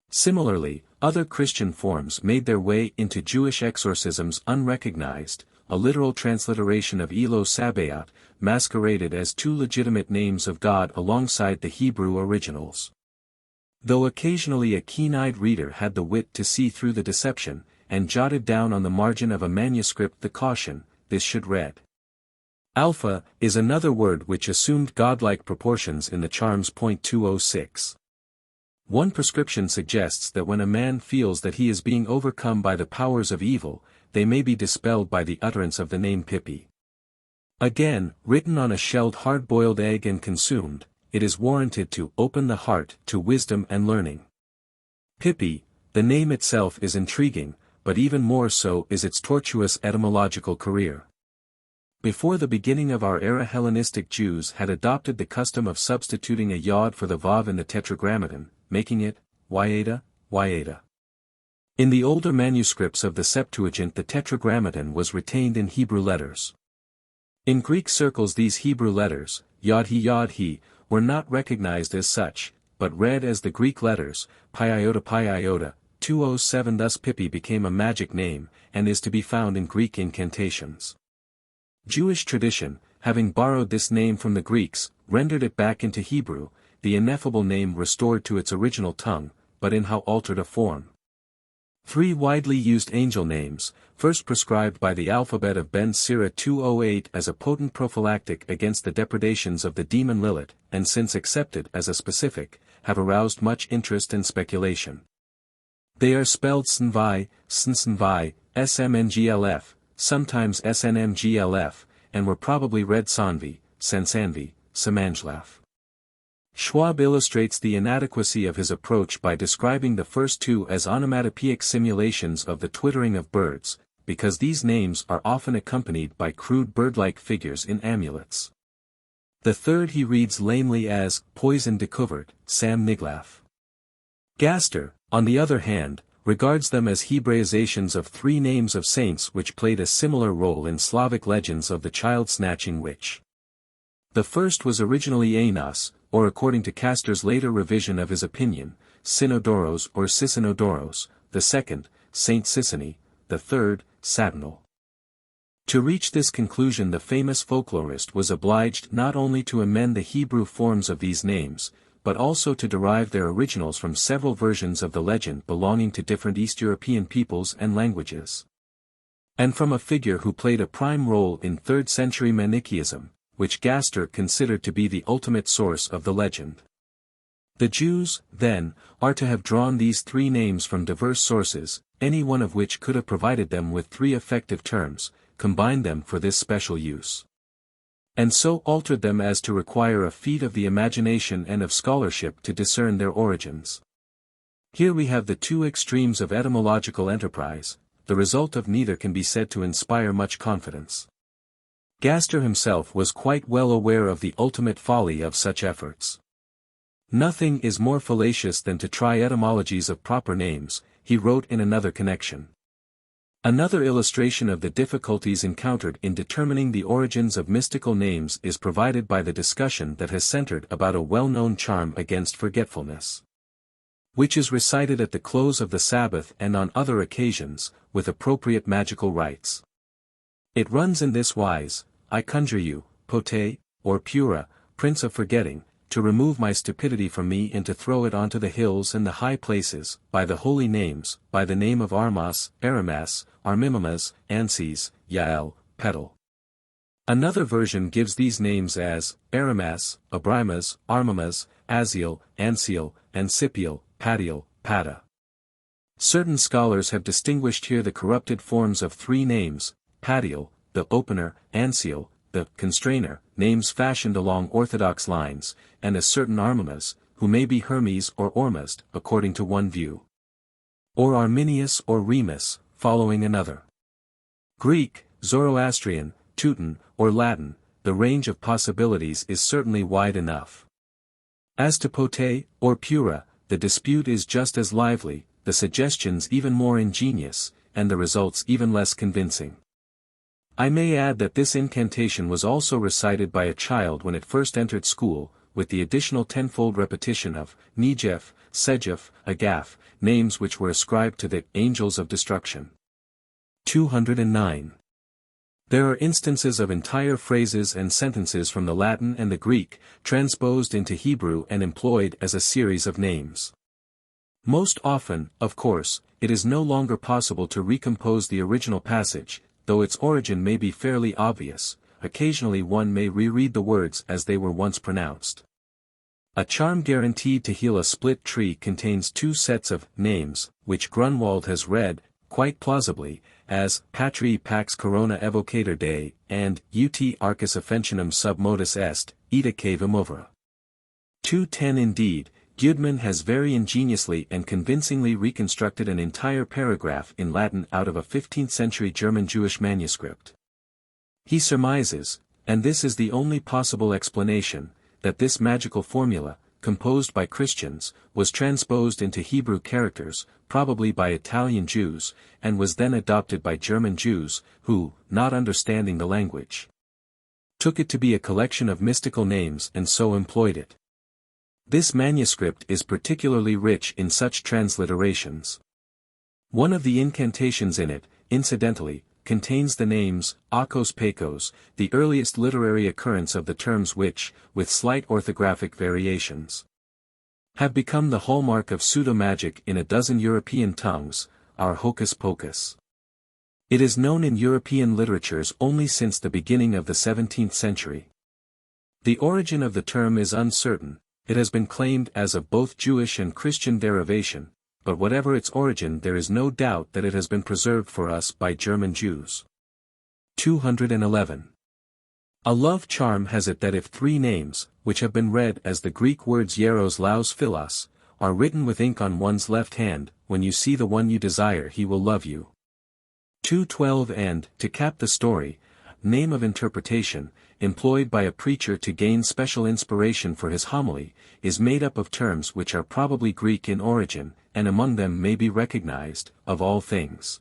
Similarly, other Christian forms made their way into Jewish exorcisms unrecognized. A literal transliteration of Elo Sabaoth masqueraded as 2 legitimate names of God alongside the Hebrew originals. Though occasionally a keen-eyed reader had the wit to see through the deception, and jotted down on the margin of a manuscript the caution, this should read. Alpha is another word which assumed godlike proportions in the charms. 206. One prescription suggests that when a man feels that he is being overcome by the powers of evil, they may be dispelled by the utterance of the name Pippi. Again, written on a shelled hard-boiled egg and consumed, it is warranted to open the heart to wisdom and learning. Pippi, the name itself is intriguing, but even more so is its tortuous etymological career. Before the beginning of our era, Hellenistic Jews had adopted the custom of substituting a yod for the vav in the tetragrammaton, making it yada, yada. In the older manuscripts of the Septuagint, the tetragrammaton was retained in Hebrew letters. In Greek circles, these Hebrew letters, yod-he, were not recognized as such, but read as the Greek letters, pi iota, 207. Thus Pippi became a magic name, and is to be found in Greek incantations. Jewish tradition, having borrowed this name from the Greeks, rendered it back into Hebrew, the ineffable name restored to its original tongue, but in how altered a form. 3 widely used angel names, first prescribed by the alphabet of Ben Sira 208 as a potent prophylactic against the depredations of the demon Lilith, and since accepted as a specific, have aroused much interest and speculation. They are spelled Snvi, Snvi, Smnglf, sometimes Snmglf, and were probably read Sanvi, Sansanvi, Samanglaf. Schwab illustrates the inadequacy of his approach by describing the first 2 as onomatopoeic simulations of the twittering of birds, because these names are often accompanied by crude bird-like figures in amulets. The third he reads lamely as poison decovered, Sam Niglaf. Gaster, on the other hand, regards them as Hebraizations of 3 names of saints which played a similar role in Slavic legends of the child-snatching witch. The first was originally Aenos, or according to Castor's later revision of his opinion, Sinodoros or Sisinodoros, the second, Saint Sisini, the third, Satinal. To reach this conclusion, the famous folklorist was obliged not only to amend the Hebrew forms of these names, but also to derive their originals from several versions of the legend belonging to different East European peoples and languages. And from a figure who played a prime role in 3rd century Manichaeism, which Gaster considered to be the ultimate source of the legend. The Jews, then, are to have drawn these 3 names from diverse sources, any one of which could have provided them with 3 effective terms, combined them for this special use, and so altered them as to require a feat of the imagination and of scholarship to discern their origins. Here we have the 2 extremes of etymological enterprise, the result of neither can be said to inspire much confidence. Gaster himself was quite well aware of the ultimate folly of such efforts. Nothing is more fallacious than to try etymologies of proper names, he wrote in another connection. Another illustration of the difficulties encountered in determining the origins of mystical names is provided by the discussion that has centered about a well-known charm against forgetfulness, which is recited at the close of the Sabbath and on other occasions, with appropriate magical rites. It runs in this wise: I conjure you, Pote, or Pura, Prince of Forgetting, to remove my stupidity from me and to throw it onto the hills and the high places, by the holy names, by the name of Armas, Aramas, Armimamas, Anses, Yael, Petal. Another version gives these names as Aramas, Abrimas, Armimas, Aziel, Ansiel, Ancipiel, Patiel, Pata. Certain scholars have distinguished here the corrupted forms of 3 names, Patiel, the opener, Ansiel, the constrainer, names fashioned along orthodox lines, and a certain Armimas, who may be Hermes or Ormuzd, according to one view, or Arminius or Remus, following another. Greek, Zoroastrian, Teuton, or Latin, the range of possibilities is certainly wide enough. As to Pote, or Pura, the dispute is just as lively, the suggestions even more ingenious, and the results even less convincing. I may add that this incantation was also recited by a child when it first entered school, with the additional tenfold repetition of Nejef, Sejef, Agaf, names which were ascribed to the angels of destruction. 209. There are instances of entire phrases and sentences from the Latin and the Greek, transposed into Hebrew and employed as a series of names. Most often, of course, it is no longer possible to recompose the original passage, though its origin may be fairly obvious. Occasionally one may reread the words as they were once pronounced. A charm guaranteed to heal a split tree contains 2 sets of names, which Grunwald has read, quite plausibly, as Patri Pax Corona Evocator Dei, and Ut Arcus Offensionum sub modus est, ita cavum overa. 210. Indeed, Gudman has very ingeniously and convincingly reconstructed an entire paragraph in Latin out of a 15th-century German Jewish manuscript. He surmises, and this is the only possible explanation, that this magical formula, composed by Christians, was transposed into Hebrew characters, probably by Italian Jews, and was then adopted by German Jews, who, not understanding the language, took it to be a collection of mystical names and so employed it. This manuscript is particularly rich in such transliterations. One of the incantations in it, incidentally, contains the names, Akos Pekos, the earliest literary occurrence of the terms which, with slight orthographic variations, have become the hallmark of pseudo-magic in a dozen European tongues, our hocus pocus. It is known in European literatures only since the beginning of the 17th century. The origin of the term is uncertain. It has been claimed as of both Jewish and Christian derivation, but whatever its origin there is no doubt that it has been preserved for us by German Jews. 211. A love charm has it that if three names, which have been read as the Greek words Hieros Laos Philos, are written with ink on one's left hand, when you see the one you desire he will love you. 212. And, to cap the story, name of interpretation, employed by a preacher to gain special inspiration for his homily, is made up of terms which are probably Greek in origin, and among them may be recognized, of all things,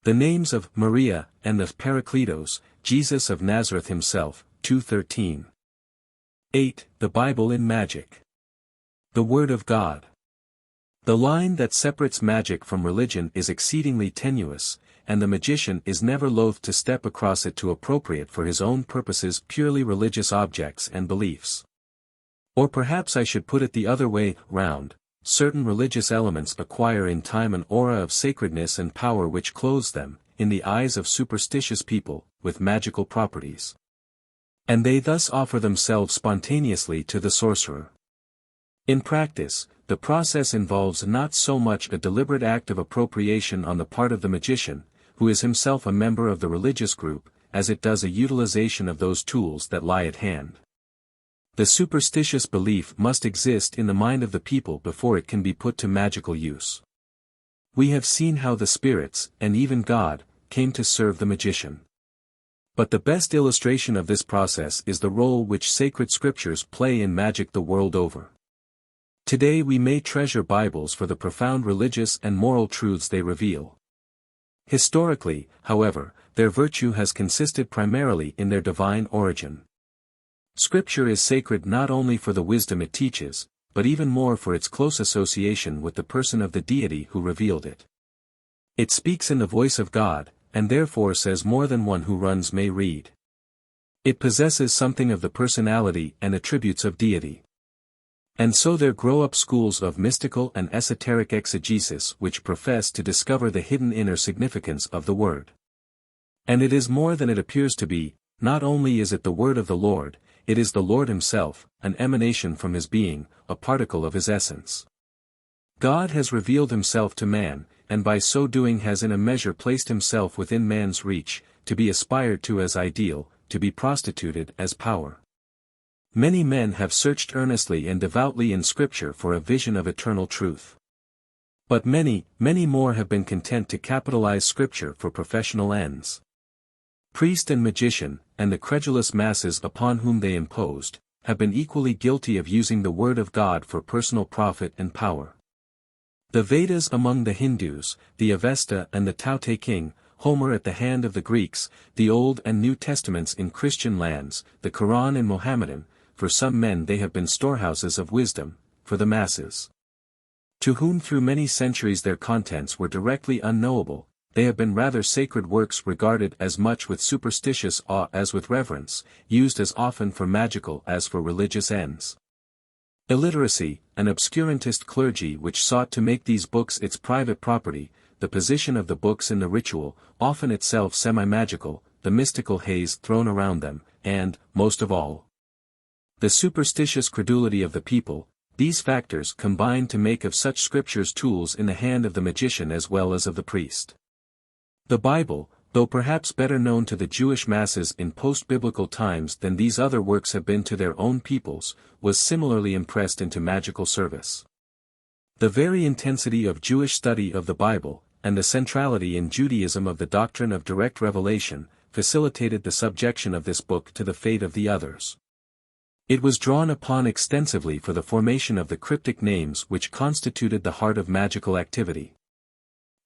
the names of Maria, and the Parakletos, Jesus of Nazareth himself, 2:13. 8. The Bible in magic. The Word of God. The line that separates magic from religion is exceedingly tenuous, and the magician is never loath to step across it to appropriate for his own purposes purely religious objects and beliefs. Or perhaps I should put it the other way round, certain religious elements acquire in time an aura of sacredness and power which clothes them, in the eyes of superstitious people, with magical properties. And they thus offer themselves spontaneously to the sorcerer. In practice, the process involves not so much a deliberate act of appropriation on the part of the magician, who is himself a member of the religious group, as it does a utilization of those tools that lie at hand. The superstitious belief must exist in the mind of the people before it can be put to magical use. We have seen how the spirits, and even God, came to serve the magician. But the best illustration of this process is the role which sacred scriptures play in magic the world over. Today we may treasure Bibles for the profound religious and moral truths they reveal. Historically, however, their virtue has consisted primarily in their divine origin. Scripture is sacred not only for the wisdom it teaches, but even more for its close association with the person of the deity who revealed it. It speaks in the voice of God, and therefore says more than one who runs may read. It possesses something of the personality and attributes of deity. And so there grow up schools of mystical and esoteric exegesis which profess to discover the hidden inner significance of the word. And it is more than it appears to be. Not only is it the word of the Lord, it is the Lord himself, an emanation from his being, a particle of his essence. God has revealed himself to man, and by so doing has in a measure placed himself within man's reach, to be aspired to as ideal, to be prostituted as power. Many men have searched earnestly and devoutly in Scripture for a vision of eternal truth. But many, many more have been content to capitalize Scripture for professional ends. Priest and magician, and the credulous masses upon whom they imposed, have been equally guilty of using the word of God for personal profit and power. The Vedas among the Hindus, the Avesta and the Tao Te King, Homer at the hand of the Greeks, the Old and New Testaments in Christian lands, the Quran in Mohammedan, for some men they have been storehouses of wisdom, for the masses, to whom through many centuries their contents were directly unknowable, they have been rather sacred works regarded as much with superstitious awe as with reverence, used as often for magical as for religious ends. Illiteracy, an obscurantist clergy which sought to make these books its private property, the position of the books in the ritual, often itself semi-magical, the mystical haze thrown around them, and, most of all, the superstitious credulity of the people, these factors combine to make of such scriptures tools in the hand of the magician as well as of the priest. The Bible, though perhaps better known to the Jewish masses in post-biblical times than these other works have been to their own peoples, was similarly impressed into magical service. The very intensity of Jewish study of the Bible, and the centrality in Judaism of the doctrine of direct revelation, facilitated the subjection of this book to the fate of the others. It was drawn upon extensively for the formation of the cryptic names which constituted the heart of magical activity.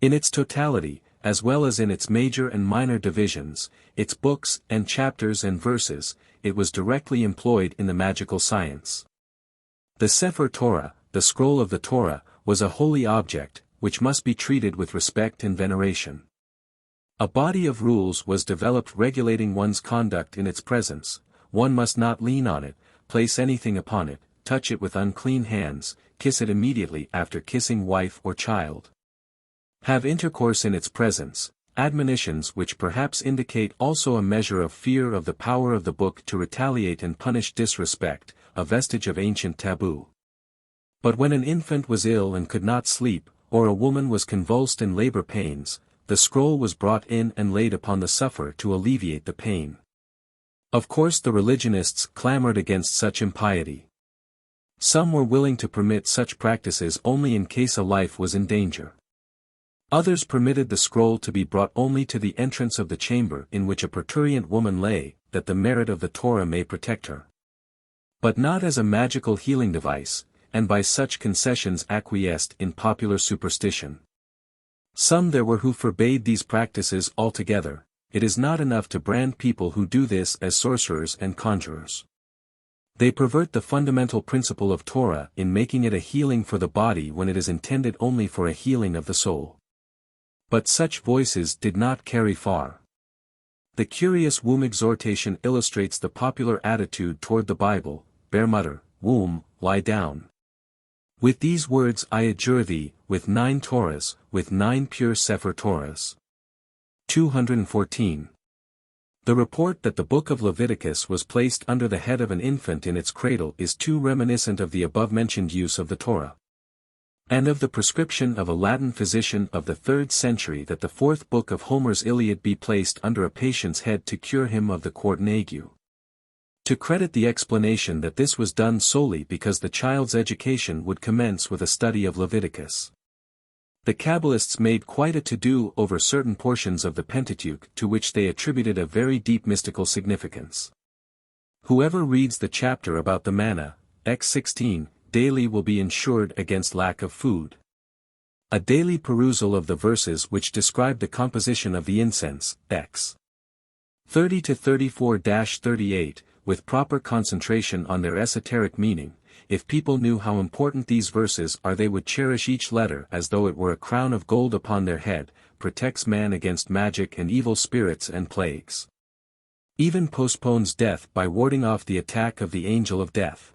In its totality, as well as in its major and minor divisions, its books and chapters and verses, it was directly employed in the magical science. The Sefer Torah, the scroll of the Torah, was a holy object, which must be treated with respect and veneration. A body of rules was developed regulating one's conduct in its presence. One must not lean on it, place anything upon it, touch it with unclean hands, kiss it immediately after kissing wife or child. Have intercourse in its presence, admonitions which perhaps indicate also a measure of fear of the power of the book to retaliate and punish disrespect, a vestige of ancient taboo. But when an infant was ill and could not sleep, or a woman was convulsed in labor pains, the scroll was brought in and laid upon the sufferer to alleviate the pain. Of course the religionists clamored against such impiety. Some were willing to permit such practices only in case a life was in danger. Others permitted the scroll to be brought only to the entrance of the chamber in which a parturient woman lay, that the merit of the Torah may protect her. But not as a magical healing device, and by such concessions acquiesced in popular superstition. Some there were who forbade these practices altogether. It is not enough to brand people who do this as sorcerers and conjurers. They pervert the fundamental principle of Torah in making it a healing for the body when it is intended only for a healing of the soul. But such voices did not carry far. The curious womb exhortation illustrates the popular attitude toward the Bible: bear mutter, womb, lie down. With these words I adjure thee, with 9 Torahs, with 9 pure Sefer Torahs. 214. The report that the book of Leviticus was placed under the head of an infant in its cradle is too reminiscent of the above-mentioned use of the Torah. And of the prescription of a Latin physician of the 3rd century that the 4th book of Homer's Iliad be placed under a patient's head to cure him of the quartan ague. To credit the explanation that this was done solely because the child's education would commence with a study of Leviticus. The Kabbalists made quite a to-do over certain portions of the Pentateuch to which they attributed a very deep mystical significance. Whoever reads the chapter about the manna, X 16, daily will be insured against lack of food. A daily perusal of the verses which describe the composition of the incense, X 30 to 34-38, with proper concentration on their esoteric meaning. If people knew how important these verses are, they would cherish each letter as though it were a crown of gold upon their head, protects man against magic and evil spirits and plagues. Even postpones death by warding off the attack of the angel of death.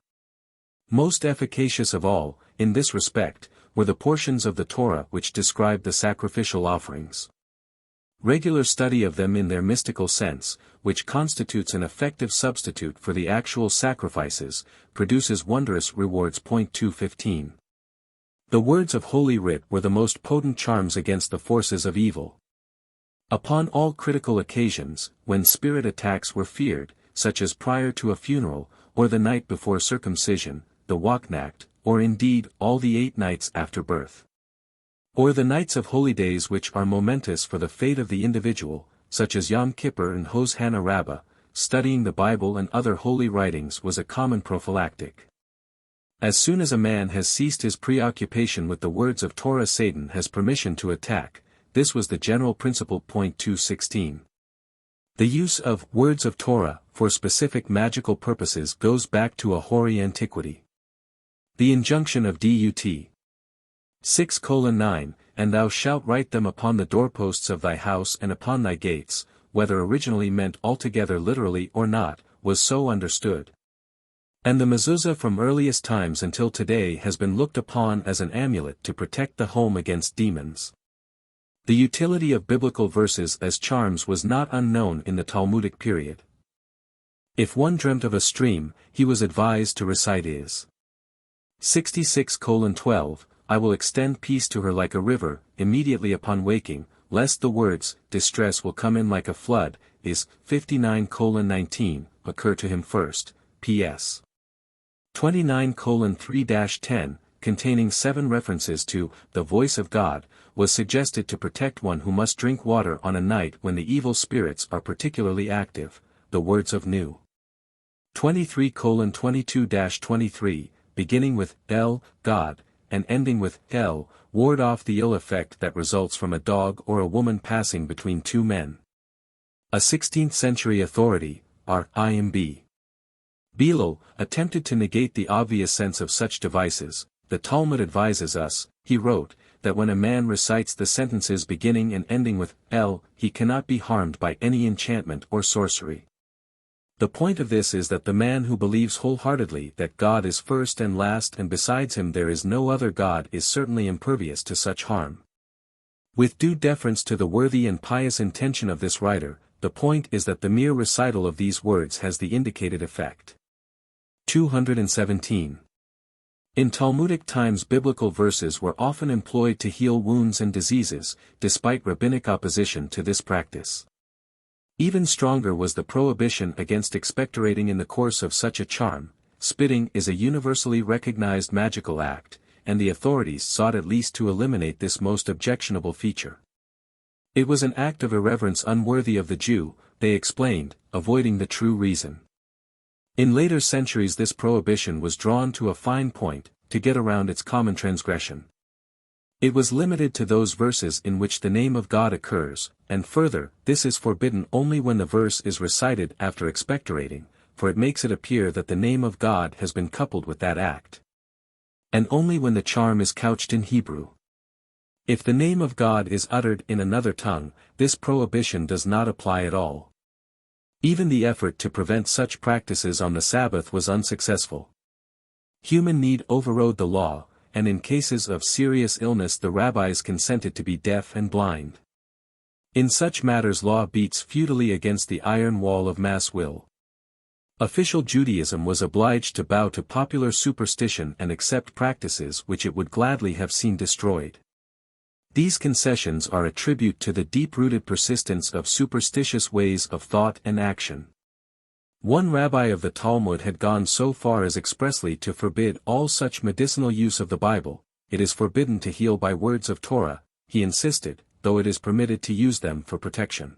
Most efficacious of all, in this respect, were the portions of the Torah which described the sacrificial offerings. Regular study of them in their mystical sense, which constitutes an effective substitute for the actual sacrifices, produces wondrous rewards. 215. The words of Holy Writ were the most potent charms against the forces of evil. Upon all critical occasions, when spirit attacks were feared, such as prior to a funeral, or the night before circumcision, the Wachnacht, or indeed all the 8 nights after birth, or the nights of holy days which are momentous for the fate of the individual, such as Yom Kippur and Hoshana Rabbah, studying the Bible and other holy writings was a common prophylactic. As soon as a man has ceased his preoccupation with the words of Torah, Satan has permission to attack. This was the general principle. 216. The use of words of Torah for specific magical purposes goes back to a hoary antiquity. The injunction of Dut. 6:9, and thou shalt write them upon the doorposts of thy house and upon thy gates, whether originally meant altogether literally or not, was so understood. And the mezuzah from earliest times until today has been looked upon as an amulet to protect the home against demons. The utility of biblical verses as charms was not unknown in the Talmudic period. If one dreamt of a stream, he was advised to recite Is. 66:12, I will extend peace to her like a river. Immediately upon waking, lest the words, distress will come in like a flood, is 59:19, occur to him first, ps. 29:3-10, containing 7 references to the voice of God, was suggested to protect one who must drink water on a night when the evil spirits are particularly active, the words of New 23:22-23, beginning with El, God, and ending with El, ward off the ill effect that results from a dog or a woman passing between two men. A 16th century authority, R.I.M.B. Belal, attempted to negate the obvious sense of such devices. The Talmud advises us, he wrote, that when a man recites the sentences beginning and ending with El, he cannot be harmed by any enchantment or sorcery. The point of this is that the man who believes wholeheartedly that God is first and last and besides him there is no other God is certainly impervious to such harm. With due deference to the worthy and pious intention of this writer, the point is that the mere recital of these words has the indicated effect. 217. In Talmudic times biblical verses were often employed to heal wounds and diseases, despite rabbinic opposition to this practice. Even stronger was the prohibition against expectorating in the course of such a charm. Spitting is a universally recognized magical act, and the authorities sought at least to eliminate this most objectionable feature. It was an act of irreverence unworthy of the Jew, they explained, avoiding the true reason. In later centuries this prohibition was drawn to a fine point, to get around its common transgression. It was limited to those verses in which the name of God occurs, and further, this is forbidden only when the verse is recited after expectorating, for it makes it appear that the name of God has been coupled with that act. And only when the charm is couched in Hebrew. If the name of God is uttered in another tongue, this prohibition does not apply at all. Even the effort to prevent such practices on the Sabbath was unsuccessful. Human need overrode the law, and in cases of serious illness the rabbis consented to be deaf and blind. In such matters law beats futilely against the iron wall of mass will. Official Judaism was obliged to bow to popular superstition and accept practices which it would gladly have seen destroyed. These concessions are a tribute to the deep-rooted persistence of superstitious ways of thought and action. One rabbi of the Talmud had gone so far as expressly to forbid all such medicinal use of the Bible. It is forbidden to heal by words of Torah, he insisted, though it is permitted to use them for protection.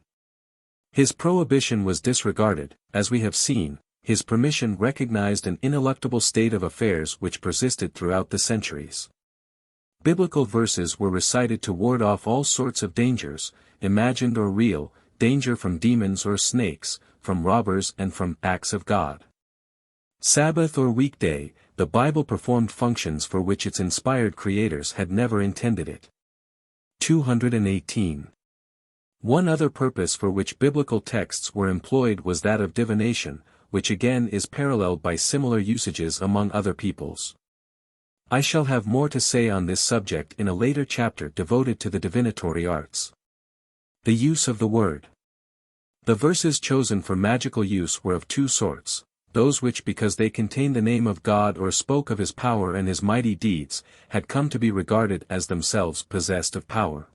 His prohibition was disregarded, as we have seen. His permission recognized an ineluctable state of affairs which persisted throughout the centuries. Biblical verses were recited to ward off all sorts of dangers, imagined or real, danger from demons or snakes, from robbers and from acts of God. Sabbath or weekday, the Bible performed functions for which its inspired creators had never intended it. 218. One other purpose for which biblical texts were employed was that of divination, which again is paralleled by similar usages among other peoples. I shall have more to say on this subject in a later chapter devoted to the divinatory arts. The use of the word. The verses chosen for magical use were of two sorts, those which because they contained the name of God or spoke of his power and his mighty deeds, had come to be regarded as themselves possessed of power.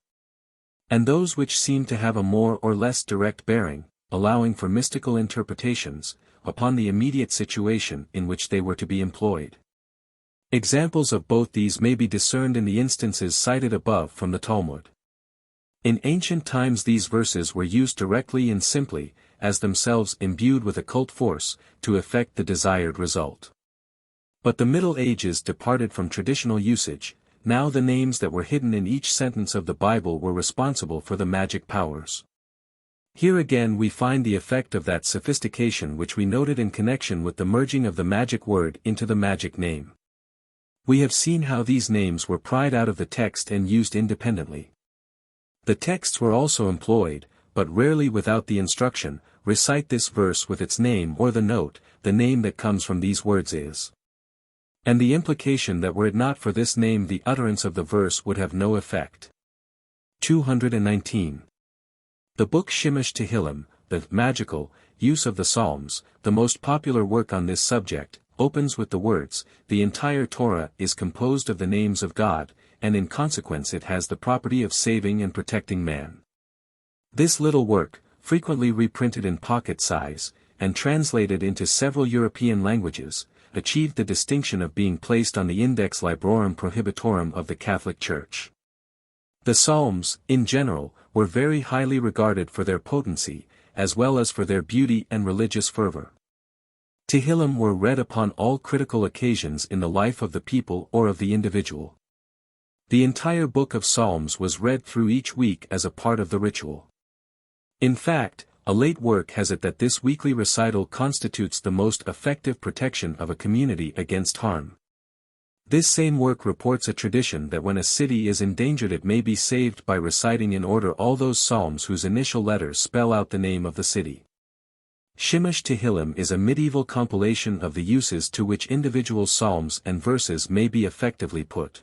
And those which seemed to have a more or less direct bearing, allowing for mystical interpretations, upon the immediate situation in which they were to be employed. Examples of both these may be discerned in the instances cited above from the Talmud. In ancient times these verses were used directly and simply, as themselves imbued with occult force, to effect the desired result. But the Middle Ages departed from traditional usage. Now the names that were hidden in each sentence of the Bible were responsible for the magic powers. Here again we find the effect of that sophistication which we noted in connection with the merging of the magic word into the magic name. We have seen how these names were pried out of the text and used independently. The texts were also employed, but rarely without the instruction, recite this verse with its name or the note, the name that comes from these words is. And the implication that were it not for this name the utterance of the verse would have no effect. 219. The book Shemesh Tehillim, the magical use of the Psalms, the most popular work on this subject, opens with the words, the entire Torah is composed of the names of God, and in consequence it has the property of saving and protecting man. This little work, frequently reprinted in pocket size, and translated into several European languages, achieved the distinction of being placed on the Index Librorum Prohibitorum of the Catholic Church. The Psalms, in general, were very highly regarded for their potency, as well as for their beauty and religious fervor. Tehillim were read upon all critical occasions in the life of the people or of the individual. The entire book of Psalms was read through each week as a part of the ritual. In fact, a late work has it that this weekly recital constitutes the most effective protection of a community against harm. This same work reports a tradition that when a city is endangered it may be saved by reciting in order all those psalms whose initial letters spell out the name of the city. Shemesh Tehillim is a medieval compilation of the uses to which individual psalms and verses may be effectively put.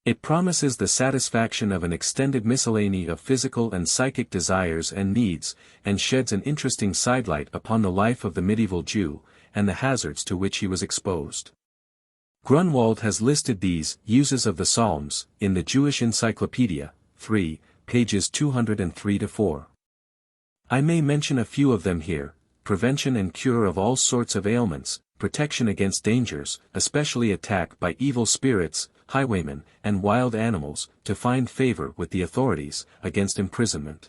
It promises the satisfaction of an extended miscellany of physical and psychic desires and needs, and sheds an interesting sidelight upon the life of the medieval Jew, and the hazards to which he was exposed. Grunwald has listed these uses of the Psalms, in the Jewish Encyclopedia, 3, pages 203-4. I may mention a few of them here: prevention and cure of all sorts of ailments, protection against dangers, especially attack by evil spirits, highwaymen, and wild animals, to find favor with the authorities, against imprisonment,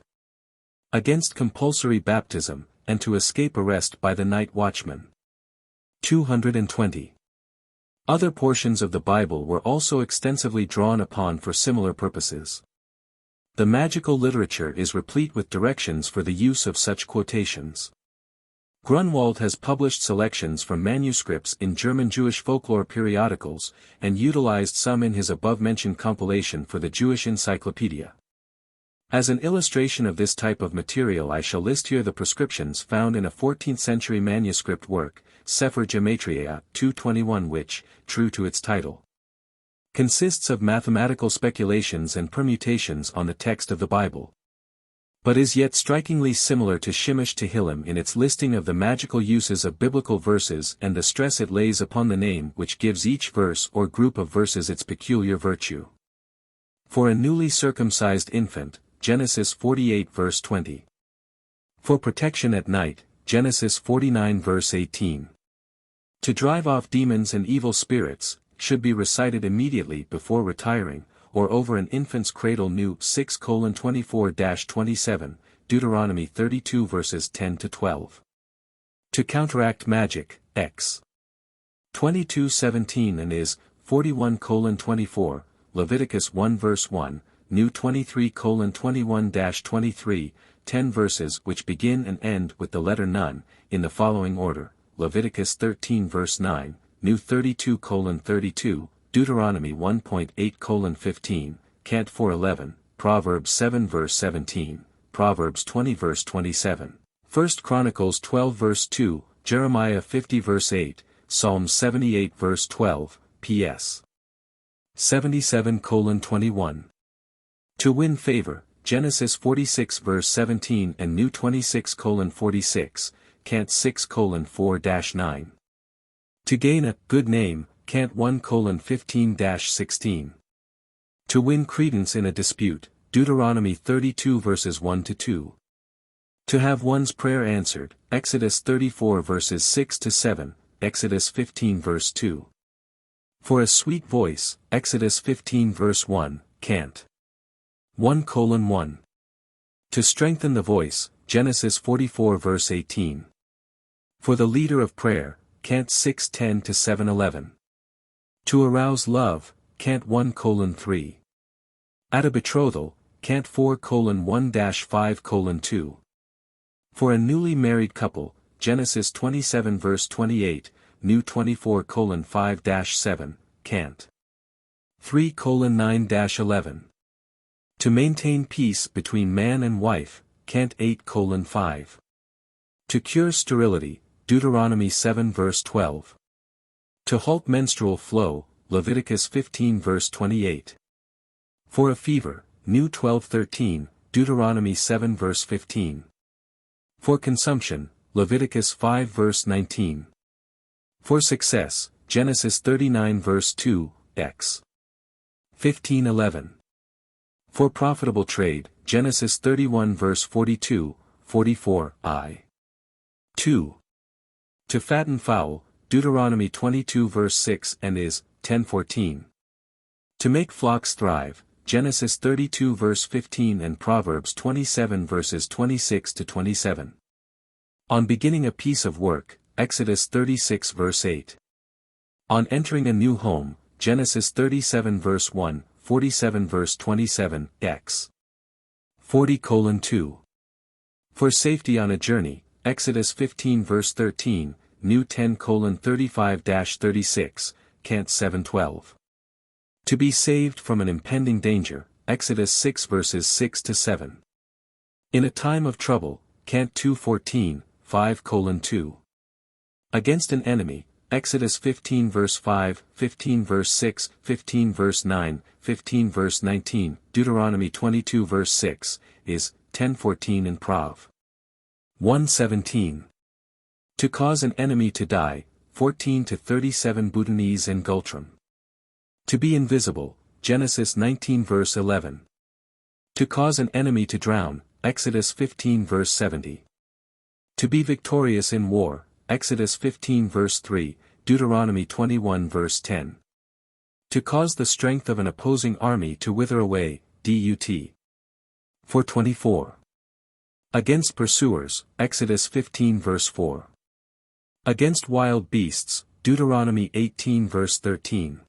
against compulsory baptism, and to escape arrest by the night watchman. 220. Other portions of the Bible were also extensively drawn upon for similar purposes. The magical literature is replete with directions for the use of such quotations. Grunwald has published selections from manuscripts in German Jewish folklore periodicals, and utilized some in his above-mentioned compilation for the Jewish Encyclopedia. As an illustration of this type of material I shall list here the prescriptions found in a 14th-century manuscript work, Sefer Gematria 221, which, true to its title, consists of mathematical speculations and permutations on the text of the Bible, but is yet strikingly similar to Shemesh Tehillim in its listing of the magical uses of biblical verses and the stress it lays upon the name which gives each verse or group of verses its peculiar virtue. For a newly circumcised infant, Genesis 48 verse 20. For protection at night, Genesis 49 verse 18. To drive off demons and evil spirits, should be recited immediately before retiring, or over an infant's cradle. New 6:24-27, Deuteronomy 32 verses 10-12. To counteract magic, X 22:17 and is 41:24, Leviticus 1 verse 1, New 23:21-23, 10 verses which begin and end with the letter Nun, in the following order: Leviticus 13 verse 9, New 32:32, Deuteronomy 1.8:15, Cant 4:11, Proverbs 7 verse 17, Proverbs 20 verse 27, 1 Chronicles 12 verse 2, Jeremiah 50 verse 8, Psalm 78 verse 12, P.S. 77:21. To win favor, Genesis 46 verse 17 and New 26:46, Cant 6:4-9. To gain a good name, Cant 1:15-16. To win credence in a dispute, Deuteronomy 32 verses 1-2. To have one's prayer answered, Exodus 34 verses 6-7, Exodus 15 verse 2. For a sweet voice, Exodus 15 verse 1, Cant 1:1. To strengthen the voice, Genesis 44 verse 18. For the leader of prayer, Cant 6:10-7:11. To arouse love, Cant 1:3. At a betrothal, Cant 4:1-5:2. For a newly married couple, Genesis 27 verse 28, New 24:5-7, Cant 3:9-11. To maintain peace between man and wife, Cant 8:5. To cure sterility, Deuteronomy 7 verse 12. To halt menstrual flow, Leviticus 15 verse 28. For a fever, New 12:13, Deuteronomy 7 verse 15. For consumption, Leviticus 5 verse 19. For success, Genesis 39 verse 2, X 15:11. For profitable trade, Genesis 31 verse 42, 44, I. 2. To fatten fowl, Deuteronomy 22 verse 6 and is, 10:14. To make flocks thrive, Genesis 32 verse 15 and Proverbs 27 verses 26 to 27. On beginning a piece of work, Exodus 36 verse 8. On entering a new home, Genesis 37 verse 1, 47 verse 27, X. 40:2. For safety on a journey, Exodus 15 verse 13, New 10:35-36, Cant 7:12. To be saved from an impending danger, Exodus 6 verses 6 to 7. In a time of trouble, Cant 2:14, 5:2. Against an enemy, Exodus 15 verse 5, 15 verse 6, 15 verse 9, 15 verse 19, Deuteronomy 22 verse 6, is, 10:14 and Prov. 1:17. To cause an enemy to die, 14 to 37 Bhutanese and Gultram. To be invisible, Genesis 19 verse 11. To cause an enemy to drown, Exodus 15 verse 70. To be victorious in war, Exodus 15 verse 3, Deuteronomy 21 verse 10. To cause the strength of an opposing army to wither away, Dut. 4:24. Against pursuers, Exodus 15 verse 4. Against wild beasts, Deuteronomy 18 verse 13.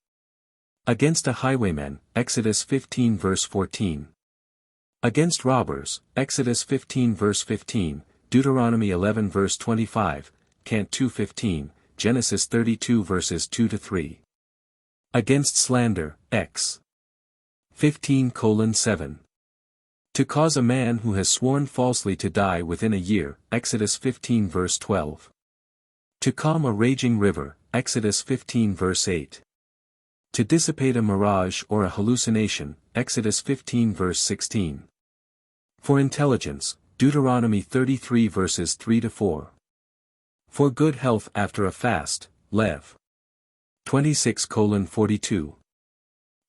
Against a highwayman, Exodus 15 verse 14. Against robbers, Exodus 15 verse 15, Deuteronomy 11 verse 25, Cant 2:15, Genesis 32 verses 2 to 3. Against slander, X. 15:7. To cause a man who has sworn falsely to die within a year, Exodus 15 verse 12. To calm a raging river, Exodus 15 verse 8. To dissipate a mirage or a hallucination, Exodus 15 verse 16. For intelligence, Deuteronomy 33 verses 3 to 4. For good health after a fast, Lev. 26:42.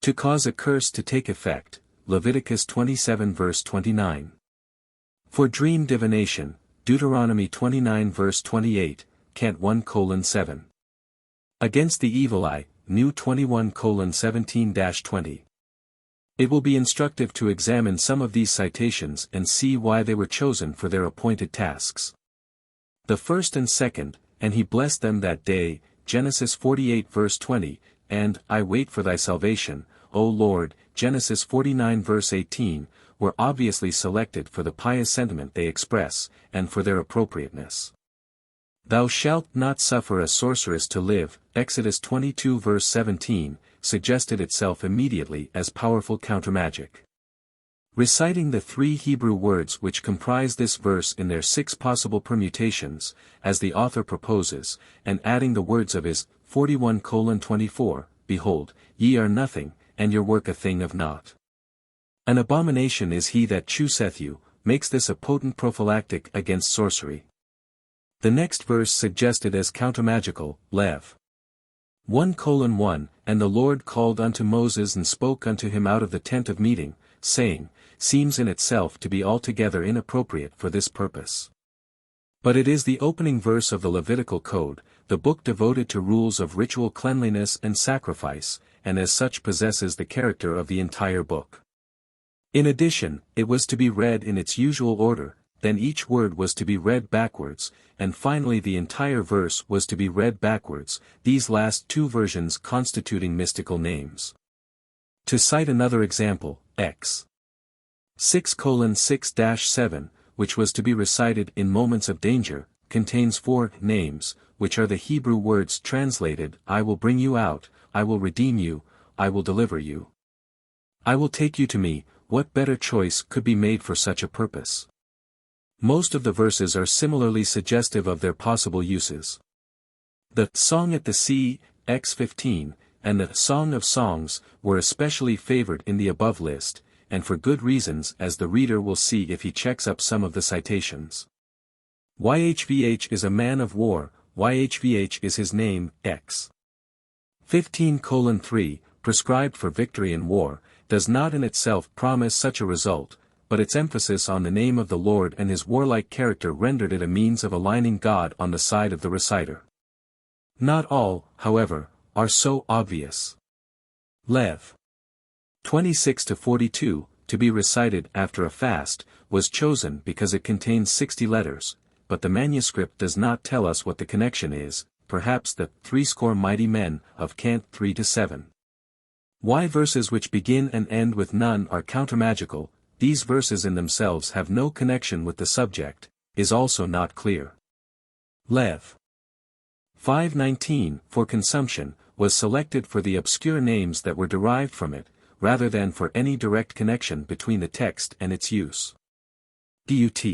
To cause a curse to take effect, Leviticus 27 verse 29. For dream divination, Deuteronomy 29 verse 28, Cant 1:7. Against the evil eye, New 21:17-20. It will be instructive to examine some of these citations and see why they were chosen for their appointed tasks. The first and second, and he blessed them that day, Genesis 48 verse 20, and, I wait for thy salvation, O Lord, Genesis 49 verse 18, were obviously selected for the pious sentiment they express, and for their appropriateness. Thou shalt not suffer a sorceress to live, Exodus 22 verse 17, suggested itself immediately as powerful countermagic. Reciting the 3 Hebrew words which comprise this verse in their 6 possible permutations, as the author proposes, and adding the words of his 41:24, Behold, ye are nothing, and your work a thing of naught. An abomination is he that chooseth you, makes this a potent prophylactic against sorcery. The next verse suggested as countermagical, Lev. 1:1, And the Lord called unto Moses and spoke unto him out of the tent of meeting, saying, seems in itself to be altogether inappropriate for this purpose. But it is the opening verse of the Levitical Code, the book devoted to rules of ritual cleanliness and sacrifice, and as such possesses the character of the entire book. In addition, it was to be read in its usual order, then each word was to be read backwards, and finally the entire verse was to be read backwards, these last 2 versions constituting mystical names. To cite another example, X. 6:6-7, which was to be recited in moments of danger, contains 4 names, which are the Hebrew words translated, I will bring you out, I will redeem you, I will deliver you. I will take you to me. What better choice could be made for such a purpose? Most of the verses are similarly suggestive of their possible uses. The Song at the Sea, X 15, and the Song of Songs, were especially favored in the above list, and for good reasons as the reader will see if he checks up some of the citations. YHVH is a man of war, YHVH is his name, X. 15:3, prescribed for victory in war, does not in itself promise such a result, but its emphasis on the name of the Lord and his warlike character rendered it a means of aligning God on the side of the reciter. Not all, however, are so obvious. Lev. 26-42, to be recited after a fast, was chosen because it contains 60 letters, but the manuscript does not tell us what the connection is, perhaps the 60 mighty men of Cant 3-7. Why verses which begin and end with none are countermagical, these verses in themselves have no connection with the subject, is also not clear. Lev. 5:19, for consumption, was selected for the obscure names that were derived from it, rather than for any direct connection between the text and its use. Dut.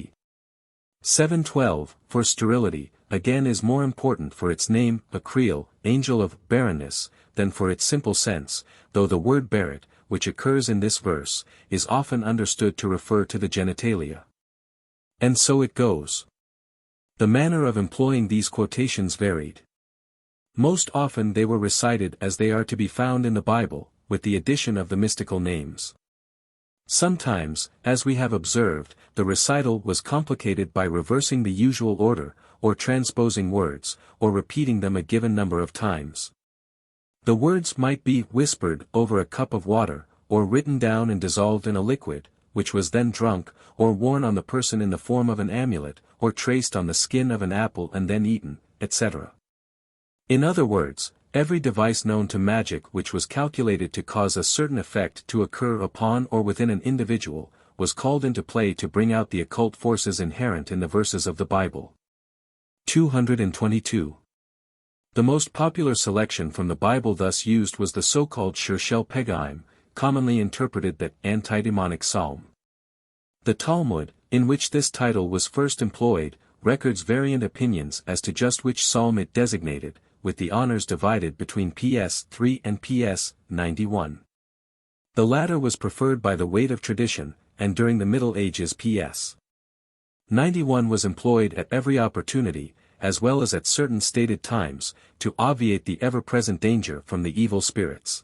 7:12, for sterility, again is more important for its name, Acril, angel of barrenness, than for its simple sense, though the word berit, which occurs in this verse, is often understood to refer to the genitalia. And so it goes. The manner of employing these quotations varied. Most often they were recited as they are to be found in the Bible, with the addition of the mystical names. Sometimes, as we have observed, the recital was complicated by reversing the usual order, or transposing words, or repeating them a given number of times. The words might be whispered over a cup of water, or written down and dissolved in a liquid, which was then drunk, or worn on the person in the form of an amulet, or traced on the skin of an apple and then eaten, etc. In other words, every device known to magic which was calculated to cause a certain effect to occur upon or within an individual, was called into play to bring out the occult forces inherent in the verses of the Bible. 222. The most popular selection from the Bible thus used was the so-called Shir Shel Pegaim, commonly interpreted that anti-demonic psalm. The Talmud, in which this title was first employed, records variant opinions as to just which psalm it designated, with the honors divided between PS 3 and PS 91. The latter was preferred by the weight of tradition, and during the Middle Ages PS 91 was employed at every opportunity, as well as at certain stated times, to obviate the ever-present danger from the evil spirits.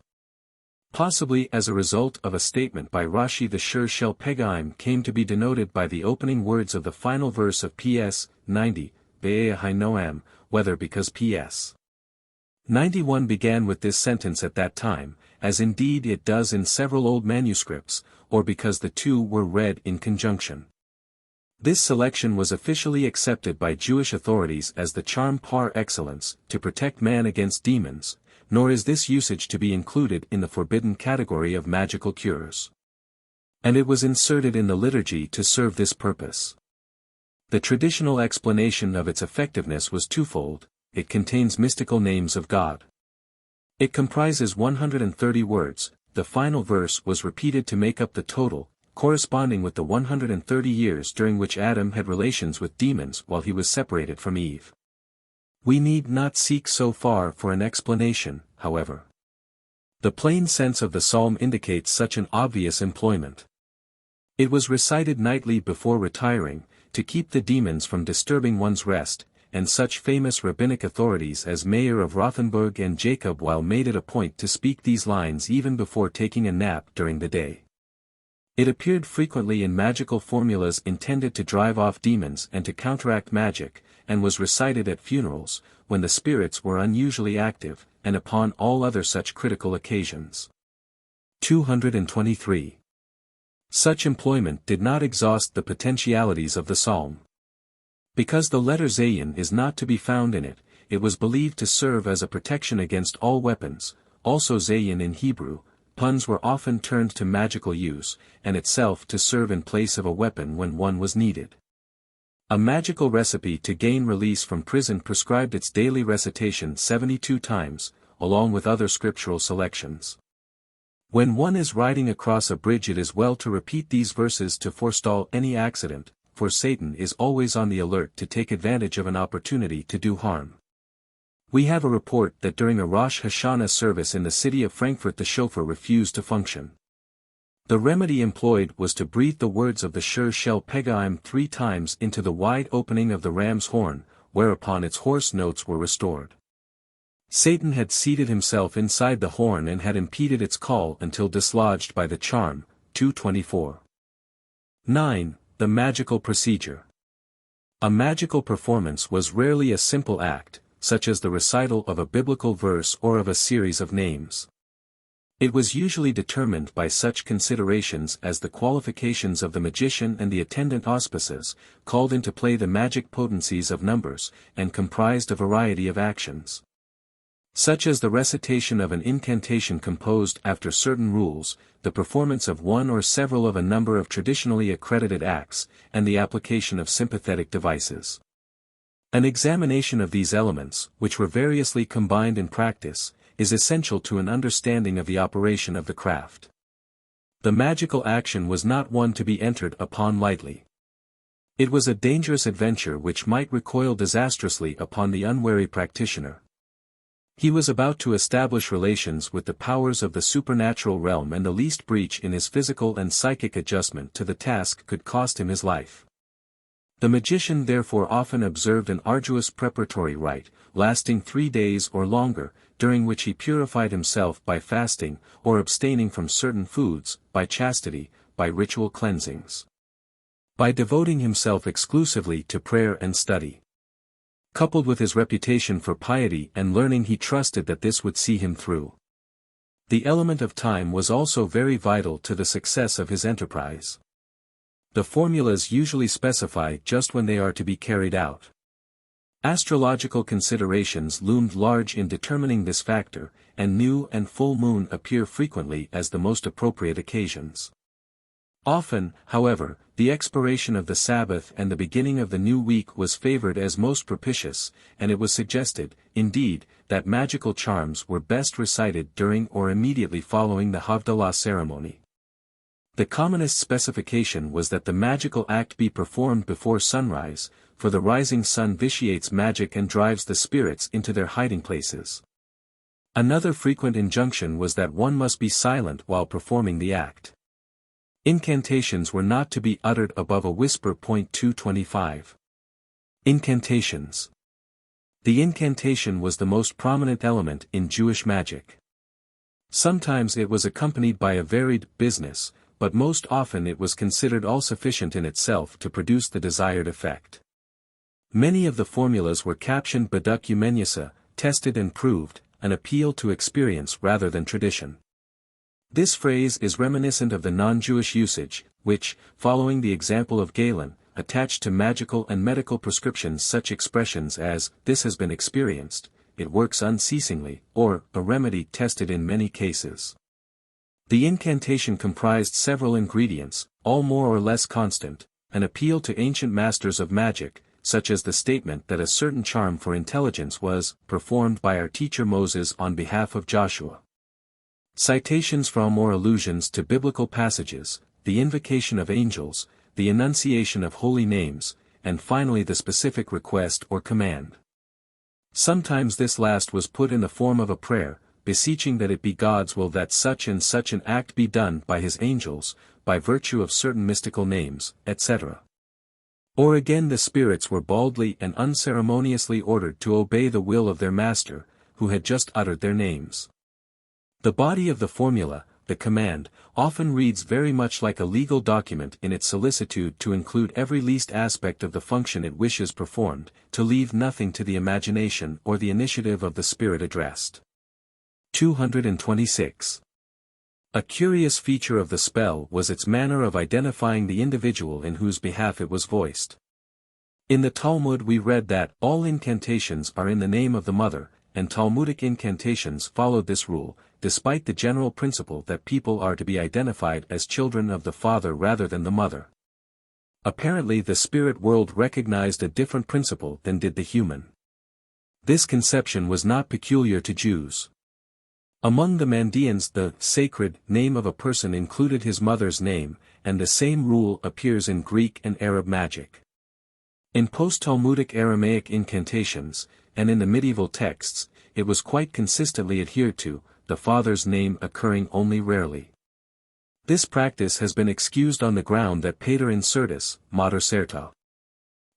Possibly as a result of a statement by Rashi, the Shir Shel Pegaim came to be denoted by the opening words of the final verse of PS 90, Be'eh Hainoam, whether because PS 91 began with this sentence at that time, as indeed it does in several old manuscripts, or because the two were read in conjunction. This selection was officially accepted by Jewish authorities as the charm par excellence, to protect man against demons, nor is this usage to be included in the forbidden category of magical cures. And it was inserted in the liturgy to serve this purpose. The traditional explanation of its effectiveness was twofold: it contains mystical names of God. It comprises 130 words, the final verse was repeated to make up the total, corresponding with the 130 years during which Adam had relations with demons while he was separated from Eve. We need not seek so far for an explanation, however. The plain sense of the psalm indicates such an obvious employment. It was recited nightly before retiring, to keep the demons from disturbing one's rest, and such famous rabbinic authorities as Meir of Rothenburg and Jacob Weil made it a point to speak these lines even before taking a nap during the day. It appeared frequently in magical formulas intended to drive off demons and to counteract magic, and was recited at funerals, when the spirits were unusually active, and upon all other such critical occasions. 223. Such employment did not exhaust the potentialities of the psalm. Because the letter Zayin is not to be found in it, it was believed to serve as a protection against all weapons. Also Zayin in Hebrew, puns were often turned to magical use, and itself to serve in place of a weapon when one was needed. A magical recipe to gain release from prison prescribed its daily recitation 72 times, along with other scriptural selections. When one is riding across a bridge, it is well to repeat these verses to forestall any accident, for Satan is always on the alert to take advantage of an opportunity to do harm. We have a report that during a Rosh Hashanah service in the city of Frankfurt the shofar refused to function. The remedy employed was to breathe the words of the Shir Shel Pegaim 3 times into the wide opening of the ram's horn, whereupon its hoarse notes were restored. Satan had seated himself inside the horn and had impeded its call until dislodged by the charm. 224. 9. The magical procedure. A magical performance was rarely a simple act, such as the recital of a biblical verse or of a series of names. It was usually determined by such considerations as the qualifications of the magician and the attendant auspices, called into play the magic potencies of numbers, and comprised a variety of actions, such as the recitation of an incantation composed after certain rules, the performance of one or several of a number of traditionally accredited acts, and the application of sympathetic devices. An examination of these elements, which were variously combined in practice, is essential to an understanding of the operation of the craft. The magical action was not one to be entered upon lightly. It was a dangerous adventure which might recoil disastrously upon the unwary practitioner. He was about to establish relations with the powers of the supernatural realm, and the least breach in his physical and psychic adjustment to the task could cost him his life. The magician therefore often observed an arduous preparatory rite, lasting 3 days or longer, during which he purified himself by fasting, or abstaining from certain foods, by chastity, by ritual cleansings, by devoting himself exclusively to prayer and study. Coupled with his reputation for piety and learning, he trusted that this would see him through. The element of time was also very vital to the success of his enterprise. The formulas usually specify just when they are to be carried out. Astrological considerations loomed large in determining this factor, and new and full moon appear frequently as the most appropriate occasions. Often, however, the expiration of the Sabbath and the beginning of the new week was favored as most propitious, and it was suggested, indeed, that magical charms were best recited during or immediately following the Havdalah ceremony. The commonest specification was that the magical act be performed before sunrise, for the rising sun vitiates magic and drives the spirits into their hiding places. Another frequent injunction was that one must be silent while performing the act. Incantations were not to be uttered above a whisper. 225. Incantations. The incantation was the most prominent element in Jewish magic. Sometimes it was accompanied by a varied business, but most often it was considered all-sufficient in itself to produce the desired effect. Many of the formulas were captioned Baduk Umenyasa, tested and proved, an appeal to experience rather than tradition. This phrase is reminiscent of the non-Jewish usage, which, following the example of Galen, attached to magical and medical prescriptions such expressions as, "this has been experienced," "it works unceasingly," or, "a remedy tested in many cases." The incantation comprised several ingredients, all more or less constant: an appeal to ancient masters of magic, such as the statement that a certain charm for intelligence was performed by our teacher Moses on behalf of Joshua. Citations from or allusions to biblical passages, the invocation of angels, the enunciation of holy names, and finally the specific request or command. Sometimes this last was put in the form of a prayer, beseeching that it be God's will that such and such an act be done by his angels, by virtue of certain mystical names, etc. Or again the spirits were baldly and unceremoniously ordered to obey the will of their master, who had just uttered their names. The body of the formula, the command, often reads very much like a legal document in its solicitude to include every least aspect of the function it wishes performed, to leave nothing to the imagination or the initiative of the spirit addressed. 226. A curious feature of the spell was its manner of identifying the individual in whose behalf it was voiced. In the Talmud we read that all incantations are in the name of the mother, and Talmudic incantations followed this rule, despite the general principle that people are to be identified as children of the father rather than the mother. Apparently the spirit world recognized a different principle than did the human. This conception was not peculiar to Jews. Among the Mandeans the sacred name of a person included his mother's name, and the same rule appears in Greek and Arab magic. In post-Talmudic Aramaic incantations, and in the medieval texts, it was quite consistently adhered to, the father's name occurring only rarely. This practice has been excused on the ground that pater incertus, mater certa.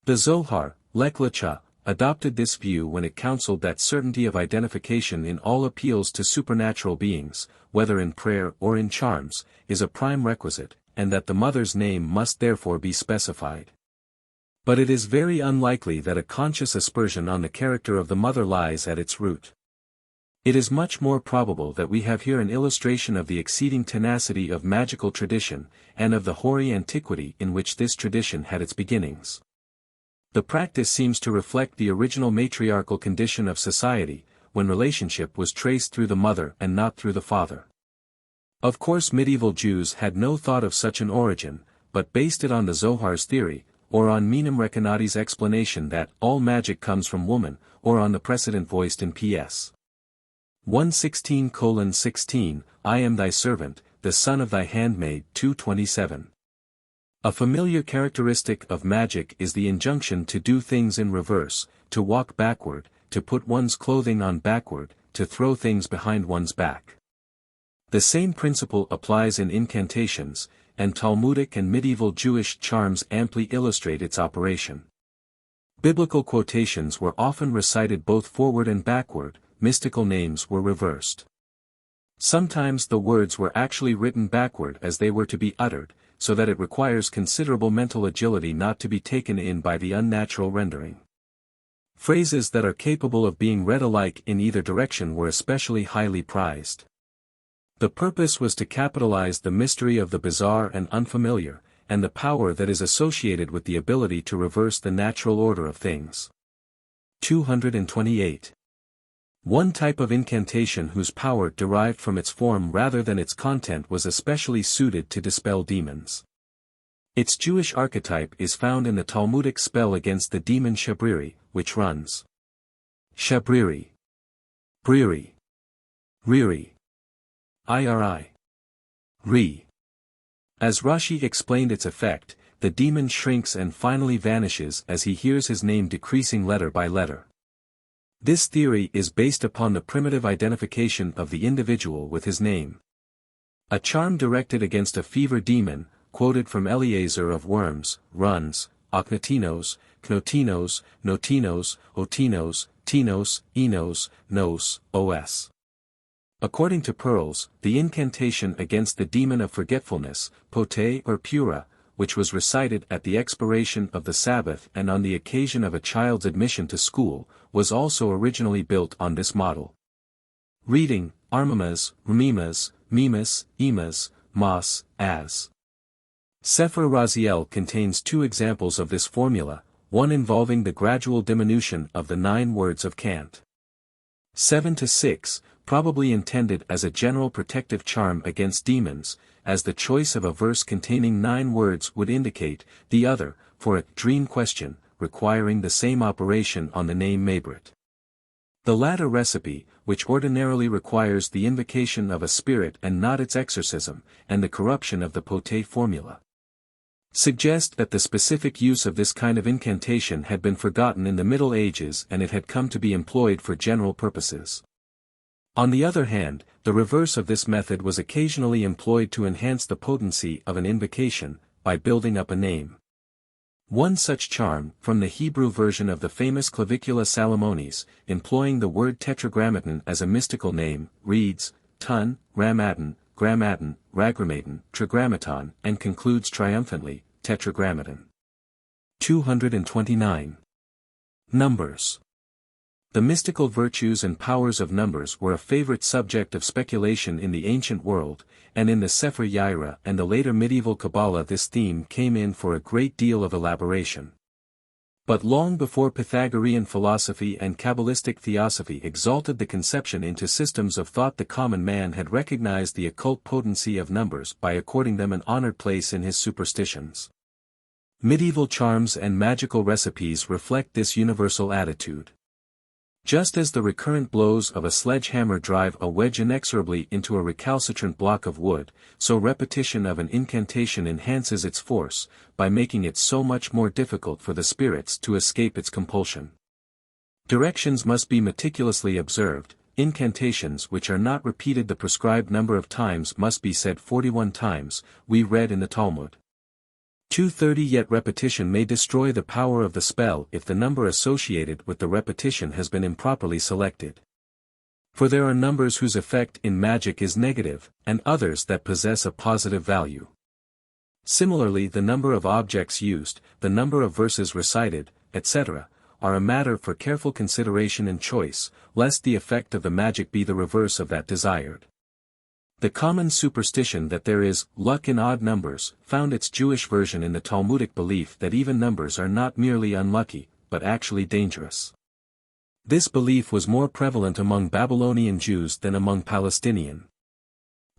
The Zohar, Lech Lecha, adopted this view when it counseled that certainty of identification in all appeals to supernatural beings, whether in prayer or in charms, is a prime requisite, and that the mother's name must therefore be specified. But it is very unlikely that a conscious aspersion on the character of the mother lies at its root. It is much more probable that we have here an illustration of the exceeding tenacity of magical tradition, and of the hoary antiquity in which this tradition had its beginnings. The practice seems to reflect the original matriarchal condition of society, when relationship was traced through the mother and not through the father. Of course medieval Jews had no thought of such an origin, but based it on the Zohar's theory, or on Menem Rekanati's explanation that all magic comes from woman, or on the precedent voiced in P.S. 1:16:16, I am thy servant, the son of thy handmaid 2:27. A familiar characteristic of magic is the injunction to do things in reverse, to walk backward, to put one's clothing on backward, to throw things behind one's back. The same principle applies in incantations, and Talmudic and medieval Jewish charms amply illustrate its operation. Biblical quotations were often recited both forward and backward, mystical names were reversed. Sometimes the words were actually written backward as they were to be uttered, so that it requires considerable mental agility not to be taken in by the unnatural rendering. Phrases that are capable of being read alike in either direction were especially highly prized. The purpose was to capitalize the mystery of the bizarre and unfamiliar, and the power that is associated with the ability to reverse the natural order of things. 228. One type of incantation whose power derived from its form rather than its content was especially suited to dispel demons. Its Jewish archetype is found in the Talmudic spell against the demon Shabriri, which runs Shabriri, Briri, Riri, Iri, Ri. As Rashi explained its effect, the demon shrinks and finally vanishes as he hears his name decreasing letter by letter. This theory is based upon the primitive identification of the individual with his name. A charm directed against a fever demon, quoted from Eliezer of Worms, runs, Oknotinos, Knotinos, Notinos, Otinos, Tinos, Enos, Nos, Os. According to Pearls, the incantation against the demon of forgetfulness, Pote or Pura, which was recited at the expiration of the Sabbath and on the occasion of a child's admission to school, was also originally built on this model. Reading, Armamas, Remimas, Mimas, Emas, Mas, As. Sefer Raziel contains two examples of this formula, one involving the gradual diminution of the 9 words of cant. 7-6, probably intended as a general protective charm against demons, as the choice of a verse containing 9 words would indicate, the other, for a dream question, requiring the same operation on the name Mabrit. The latter recipe, which ordinarily requires the invocation of a spirit and not its exorcism, and the corruption of the Pote formula, suggest that the specific use of this kind of incantation had been forgotten in the Middle Ages and it had come to be employed for general purposes. On the other hand, the reverse of this method was occasionally employed to enhance the potency of an invocation, by building up a name. One such charm, from the Hebrew version of the famous Clavicula Salomonis, employing the word tetragrammaton as a mystical name, reads, Tun, Ramaton, Grammaton, Ragramaton, Tetragrammaton, and concludes triumphantly, Tetragrammaton. 229. Numbers. The mystical virtues and powers of numbers were a favorite subject of speculation in the ancient world, and in the Sefer Yaira and the later medieval Kabbalah this theme came in for a great deal of elaboration. But long before Pythagorean philosophy and Kabbalistic theosophy exalted the conception into systems of thought, the common man had recognized the occult potency of numbers by according them an honored place in his superstitions. Medieval charms and magical recipes reflect this universal attitude. Just as the recurrent blows of a sledgehammer drive a wedge inexorably into a recalcitrant block of wood, so repetition of an incantation enhances its force, by making it so much more difficult for the spirits to escape its compulsion. Directions must be meticulously observed. Incantations which are not repeated the prescribed number of times must be said 41 times, we read in the Talmud. 230 Yet repetition may destroy the power of the spell if the number associated with the repetition has been improperly selected. For there are numbers whose effect in magic is negative, and others that possess a positive value. Similarly, the number of objects used, the number of verses recited, etc., are a matter for careful consideration and choice, lest the effect of the magic be the reverse of that desired. The common superstition that there is luck in odd numbers found its Jewish version in the Talmudic belief that even numbers are not merely unlucky, but actually dangerous. This belief was more prevalent among Babylonian Jews than among Palestinian.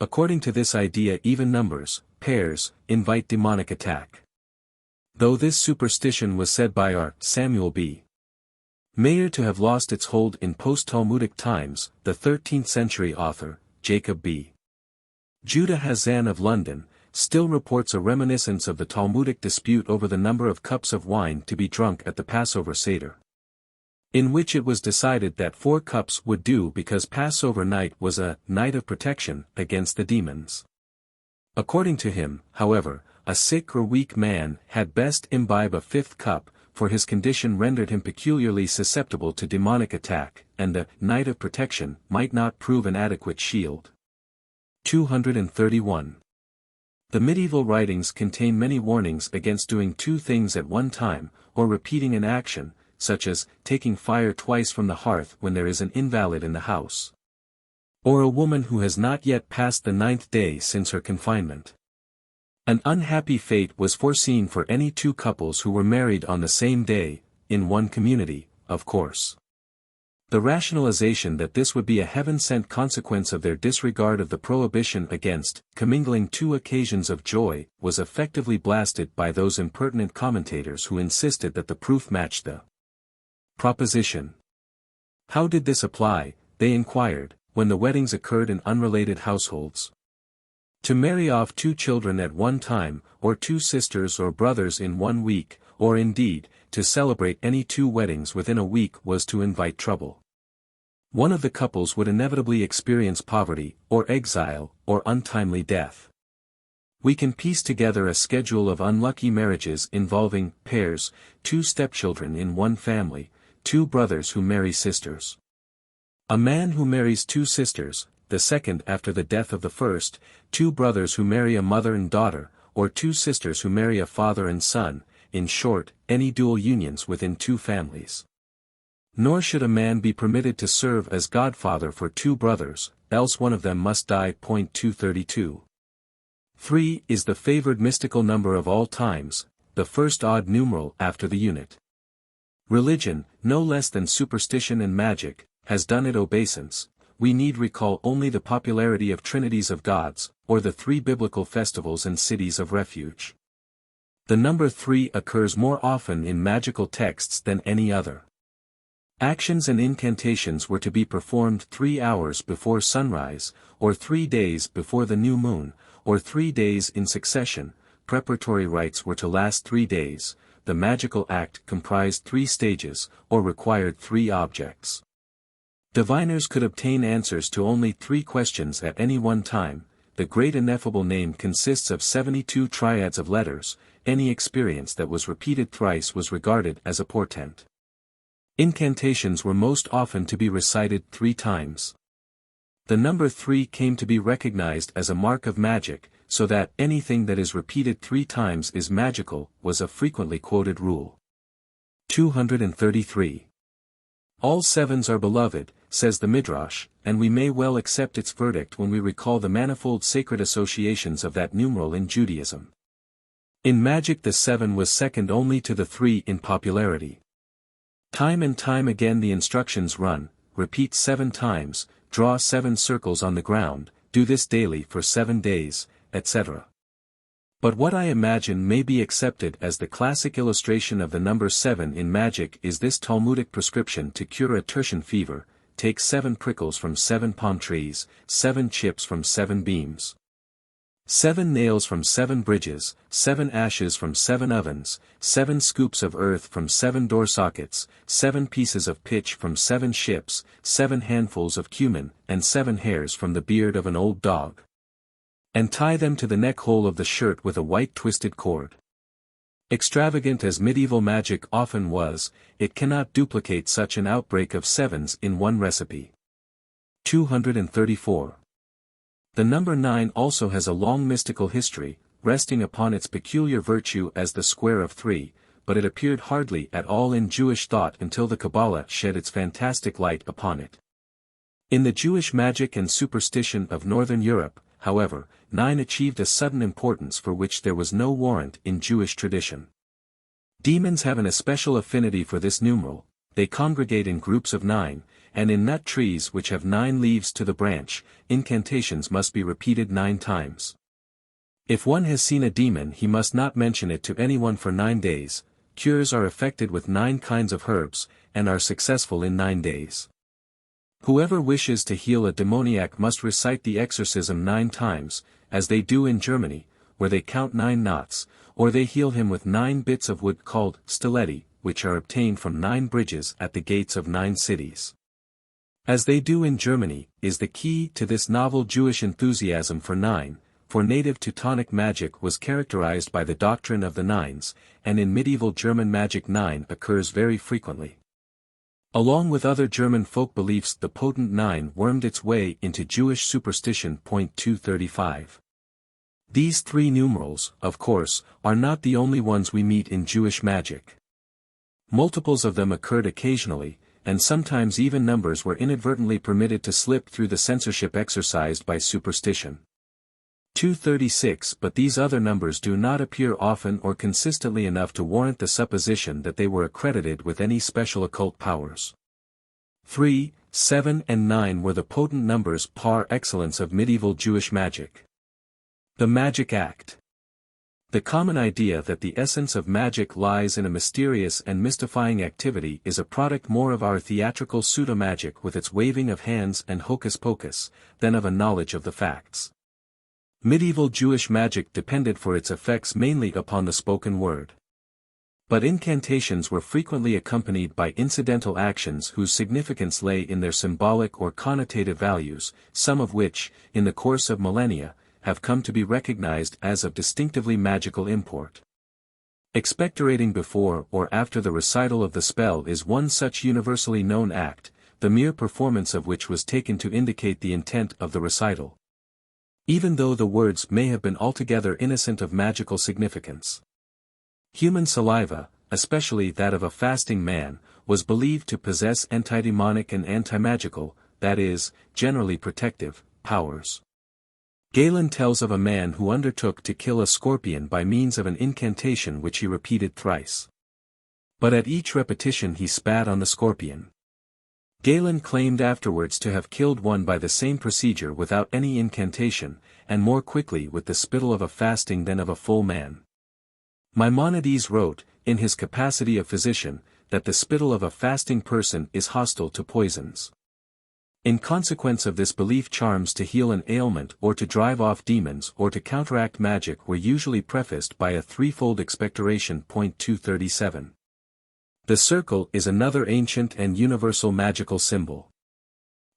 According to this idea, even numbers, pairs, invite demonic attack. Though this superstition was said by R. Samuel B. Mayer to have lost its hold in post-Talmudic times, the 13th century author, Jacob B. Judah Hazan of London, still reports a reminiscence of the Talmudic dispute over the number of cups of wine to be drunk at the Passover Seder, in which it was decided that 4 cups would do because Passover night was a night of protection against the demons. According to him, however, a sick or weak man had best imbibe a 5th cup, for his condition rendered him peculiarly susceptible to demonic attack, and the night of protection might not prove an adequate shield. 231. The medieval writings contain many warnings against doing 2 things at one time, or repeating an action, such as taking fire twice from the hearth when there is an invalid in the house, or a woman who has not yet passed the 9th day since her confinement. An unhappy fate was foreseen for any 2 couples who were married on the same day, in one community, of course. The rationalization that this would be a heaven-sent consequence of their disregard of the prohibition against commingling 2 occasions of joy was effectively blasted by those impertinent commentators who insisted that the proof matched the proposition. How did this apply, they inquired, when the weddings occurred in unrelated households? To marry off 2 children at one time, or 2 sisters or brothers in 1 week, or indeed, to celebrate any 2 weddings within a week was to invite trouble. One of the couples would inevitably experience poverty, or exile, or untimely death. We can piece together a schedule of unlucky marriages involving pairs, 2 stepchildren in one family, 2 brothers who marry sisters. A man who marries 2 sisters, the second after the death of the first, 2 brothers who marry a mother and daughter, or 2 sisters who marry a father and son, in short, any dual unions within 2 families. Nor should a man be permitted to serve as godfather for 2 brothers, else one of them must die. 232. 3 is the favored mystical number of all times, the first odd numeral after the unit. Religion, no less than superstition and magic, has done it obeisance. We need recall only the popularity of trinities of gods, or the 3 biblical festivals and cities of refuge. The number 3 occurs more often in magical texts than any other. Actions and incantations were to be performed 3 hours before sunrise, or 3 days before the new moon, or 3 days in succession. Preparatory rites were to last 3 days. The magical act comprised 3 stages, or required 3 objects. Diviners could obtain answers to only 3 questions at any one time. The great ineffable name consists of 72 triads of letters. Any experience that was repeated thrice was regarded as a portent. Incantations were most often to be recited 3 times. The number 3 came to be recognized as a mark of magic, so that anything that is repeated 3 times is magical, was a frequently quoted rule. 233. All 7s are beloved, says the Midrash, and we may well accept its verdict when we recall the manifold sacred associations of that numeral in Judaism. In magic the 7 was second only to the 3 in popularity. Time and time again the instructions run, repeat 7 times, draw 7 circles on the ground, do this daily for 7 days, etc. But what I imagine may be accepted as the classic illustration of the number 7 in magic is this Talmudic prescription to cure a tertian fever: take 7 prickles from 7 palm trees, 7 chips from 7 beams, 7 nails from 7 bridges, 7 ashes from 7 ovens, 7 scoops of earth from 7 door sockets, 7 pieces of pitch from 7 ships, 7 handfuls of cumin, and 7 hairs from the beard of an old dog. And tie them to the neck hole of the shirt with a white twisted cord. Extravagant as medieval magic often was, it cannot duplicate such an outbreak of sevens in one recipe. 234. The number 9 also has a long mystical history, resting upon its peculiar virtue as the square of 3, but it appeared hardly at all in Jewish thought until the Kabbalah shed its fantastic light upon it. In the Jewish magic and superstition of Northern Europe, however, 9 achieved a sudden importance for which there was no warrant in Jewish tradition. Demons have an especial affinity for this numeral, they congregate in groups of 9, and in nut trees which have 9 leaves to the branch, incantations must be repeated 9 times. If one has seen a demon he must not mention it to anyone for 9 days, cures are effected with 9 kinds of herbs, and are successful in 9 days. Whoever wishes to heal a demoniac must recite the exorcism 9 times, as they do in Germany, where they count 9 knots, or they heal him with 9 bits of wood called stilletti, which are obtained from 9 bridges at the gates of 9 cities. As they do in Germany, is the key to this novel Jewish enthusiasm for 9, for native Teutonic magic was characterized by the doctrine of the nines, and in medieval German magic 9 occurs very frequently. Along with other German folk beliefs, the potent 9 wormed its way into Jewish superstition. 235. These 3 numerals, of course, are not the only ones we meet in Jewish magic. Multiples of them occurred occasionally, and sometimes even numbers were inadvertently permitted to slip through the censorship exercised by superstition. 236. But these other numbers do not appear often or consistently enough to warrant the supposition that they were accredited with any special occult powers. 3, 7 and 9 were the potent numbers par excellence of medieval Jewish magic. The Magic Act. The common idea that the essence of magic lies in a mysterious and mystifying activity is a product more of our theatrical pseudo-magic with its waving of hands and hocus-pocus, than of a knowledge of the facts. Medieval Jewish magic depended for its effects mainly upon the spoken word. But incantations were frequently accompanied by incidental actions whose significance lay in their symbolic or connotative values, some of which, in the course of millennia, have come to be recognized as of distinctively magical import. Expectorating before or after the recital of the spell is one such universally known act, the mere performance of which was taken to indicate the intent of the recital, even though the words may have been altogether innocent of magical significance. Human saliva, especially that of a fasting man, was believed to possess antidemonic and anti-magical, that is, generally protective, powers. Galen tells of a man who undertook to kill a scorpion by means of an incantation which he repeated thrice. But at each repetition he spat on the scorpion. Galen claimed afterwards to have killed one by the same procedure without any incantation, and more quickly with the spittle of a fasting than of a full man. Maimonides wrote, in his capacity of physician, that the spittle of a fasting person is hostile to poisons. In consequence of this belief, charms to heal an ailment or to drive off demons or to counteract magic were usually prefaced by a threefold expectoration. 237. The circle is another ancient and universal magical symbol.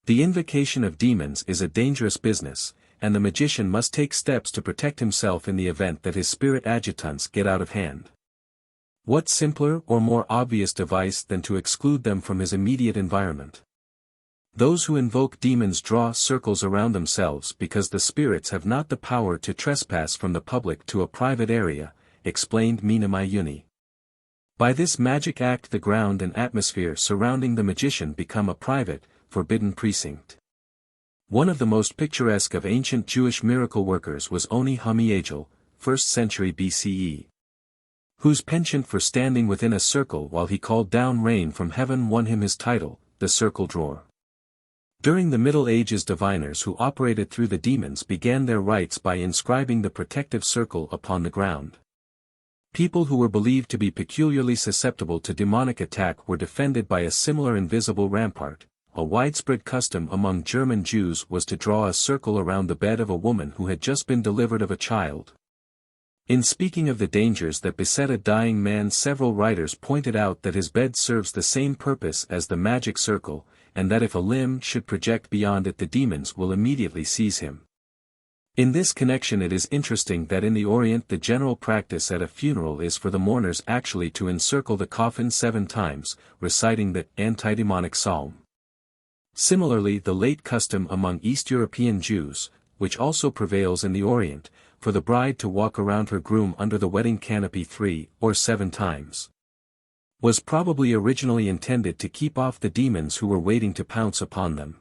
The invocation of demons is a dangerous business, and the magician must take steps to protect himself in the event that his spirit adjutants get out of hand. What simpler or more obvious device than to exclude them from his immediate environment? Those who invoke demons draw circles around themselves because the spirits have not the power to trespass from the public to a private area, explained Mina Mayuni. By this magic act the ground and atmosphere surrounding the magician become a private, forbidden precinct. One of the most picturesque of ancient Jewish miracle workers was Oni Hamiegel, 1st century BCE, whose penchant for standing within a circle while he called down rain from heaven won him his title, the circle drawer. During the Middle Ages, diviners who operated through the demons began their rites by inscribing the protective circle upon the ground. People who were believed to be peculiarly susceptible to demonic attack were defended by a similar invisible rampart. A widespread custom among German Jews was to draw a circle around the bed of a woman who had just been delivered of a child. In speaking of the dangers that beset a dying man, several writers pointed out that his bed serves the same purpose as the magic circle, and that if a limb should project beyond it the demons will immediately seize him. In this connection, it is interesting that in the Orient the general practice at a funeral is for the mourners actually to encircle the coffin 7 times, reciting the antidemonic psalm. Similarly, the late custom among East European Jews, which also prevails in the Orient, for the bride to walk around her groom under the wedding canopy 3 or 7 times, was probably originally intended to keep off the demons who were waiting to pounce upon them.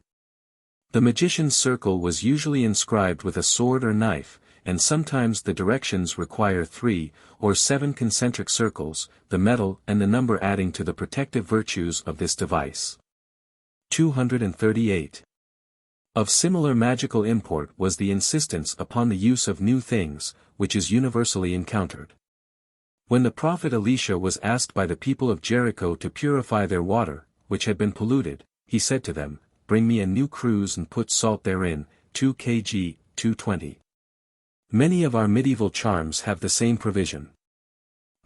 The magician's circle was usually inscribed with a sword or knife, and sometimes the directions require 3 or 7 concentric circles, the metal and the number adding to the protective virtues of this device. 238. Of similar magical import was the insistence upon the use of new things, which is universally encountered. When the prophet Elisha was asked by the people of Jericho to purify their water, which had been polluted, he said to them, "Bring me a new cruse and put salt therein." 2 kg, 220. Many of our medieval charms have the same provision.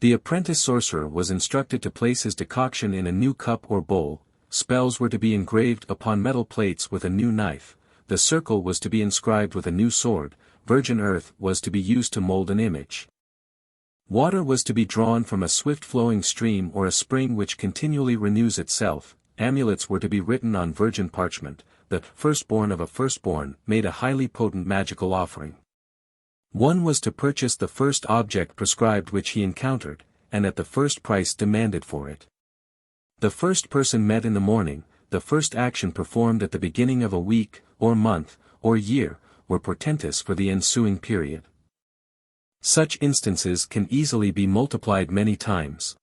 The apprentice sorcerer was instructed to place his decoction in a new cup or bowl, spells were to be engraved upon metal plates with a new knife, the circle was to be inscribed with a new sword, virgin earth was to be used to mold an image. Water was to be drawn from a swift-flowing stream or a spring which continually renews itself. Amulets were to be written on virgin parchment. The firstborn of a firstborn made a highly potent magical offering. One was to purchase the first object prescribed which he encountered, and at the first price demanded for it. The first person met in the morning, the first action performed at the beginning of a week, or month, or year, were portentous for the ensuing period. Such instances can easily be multiplied many times.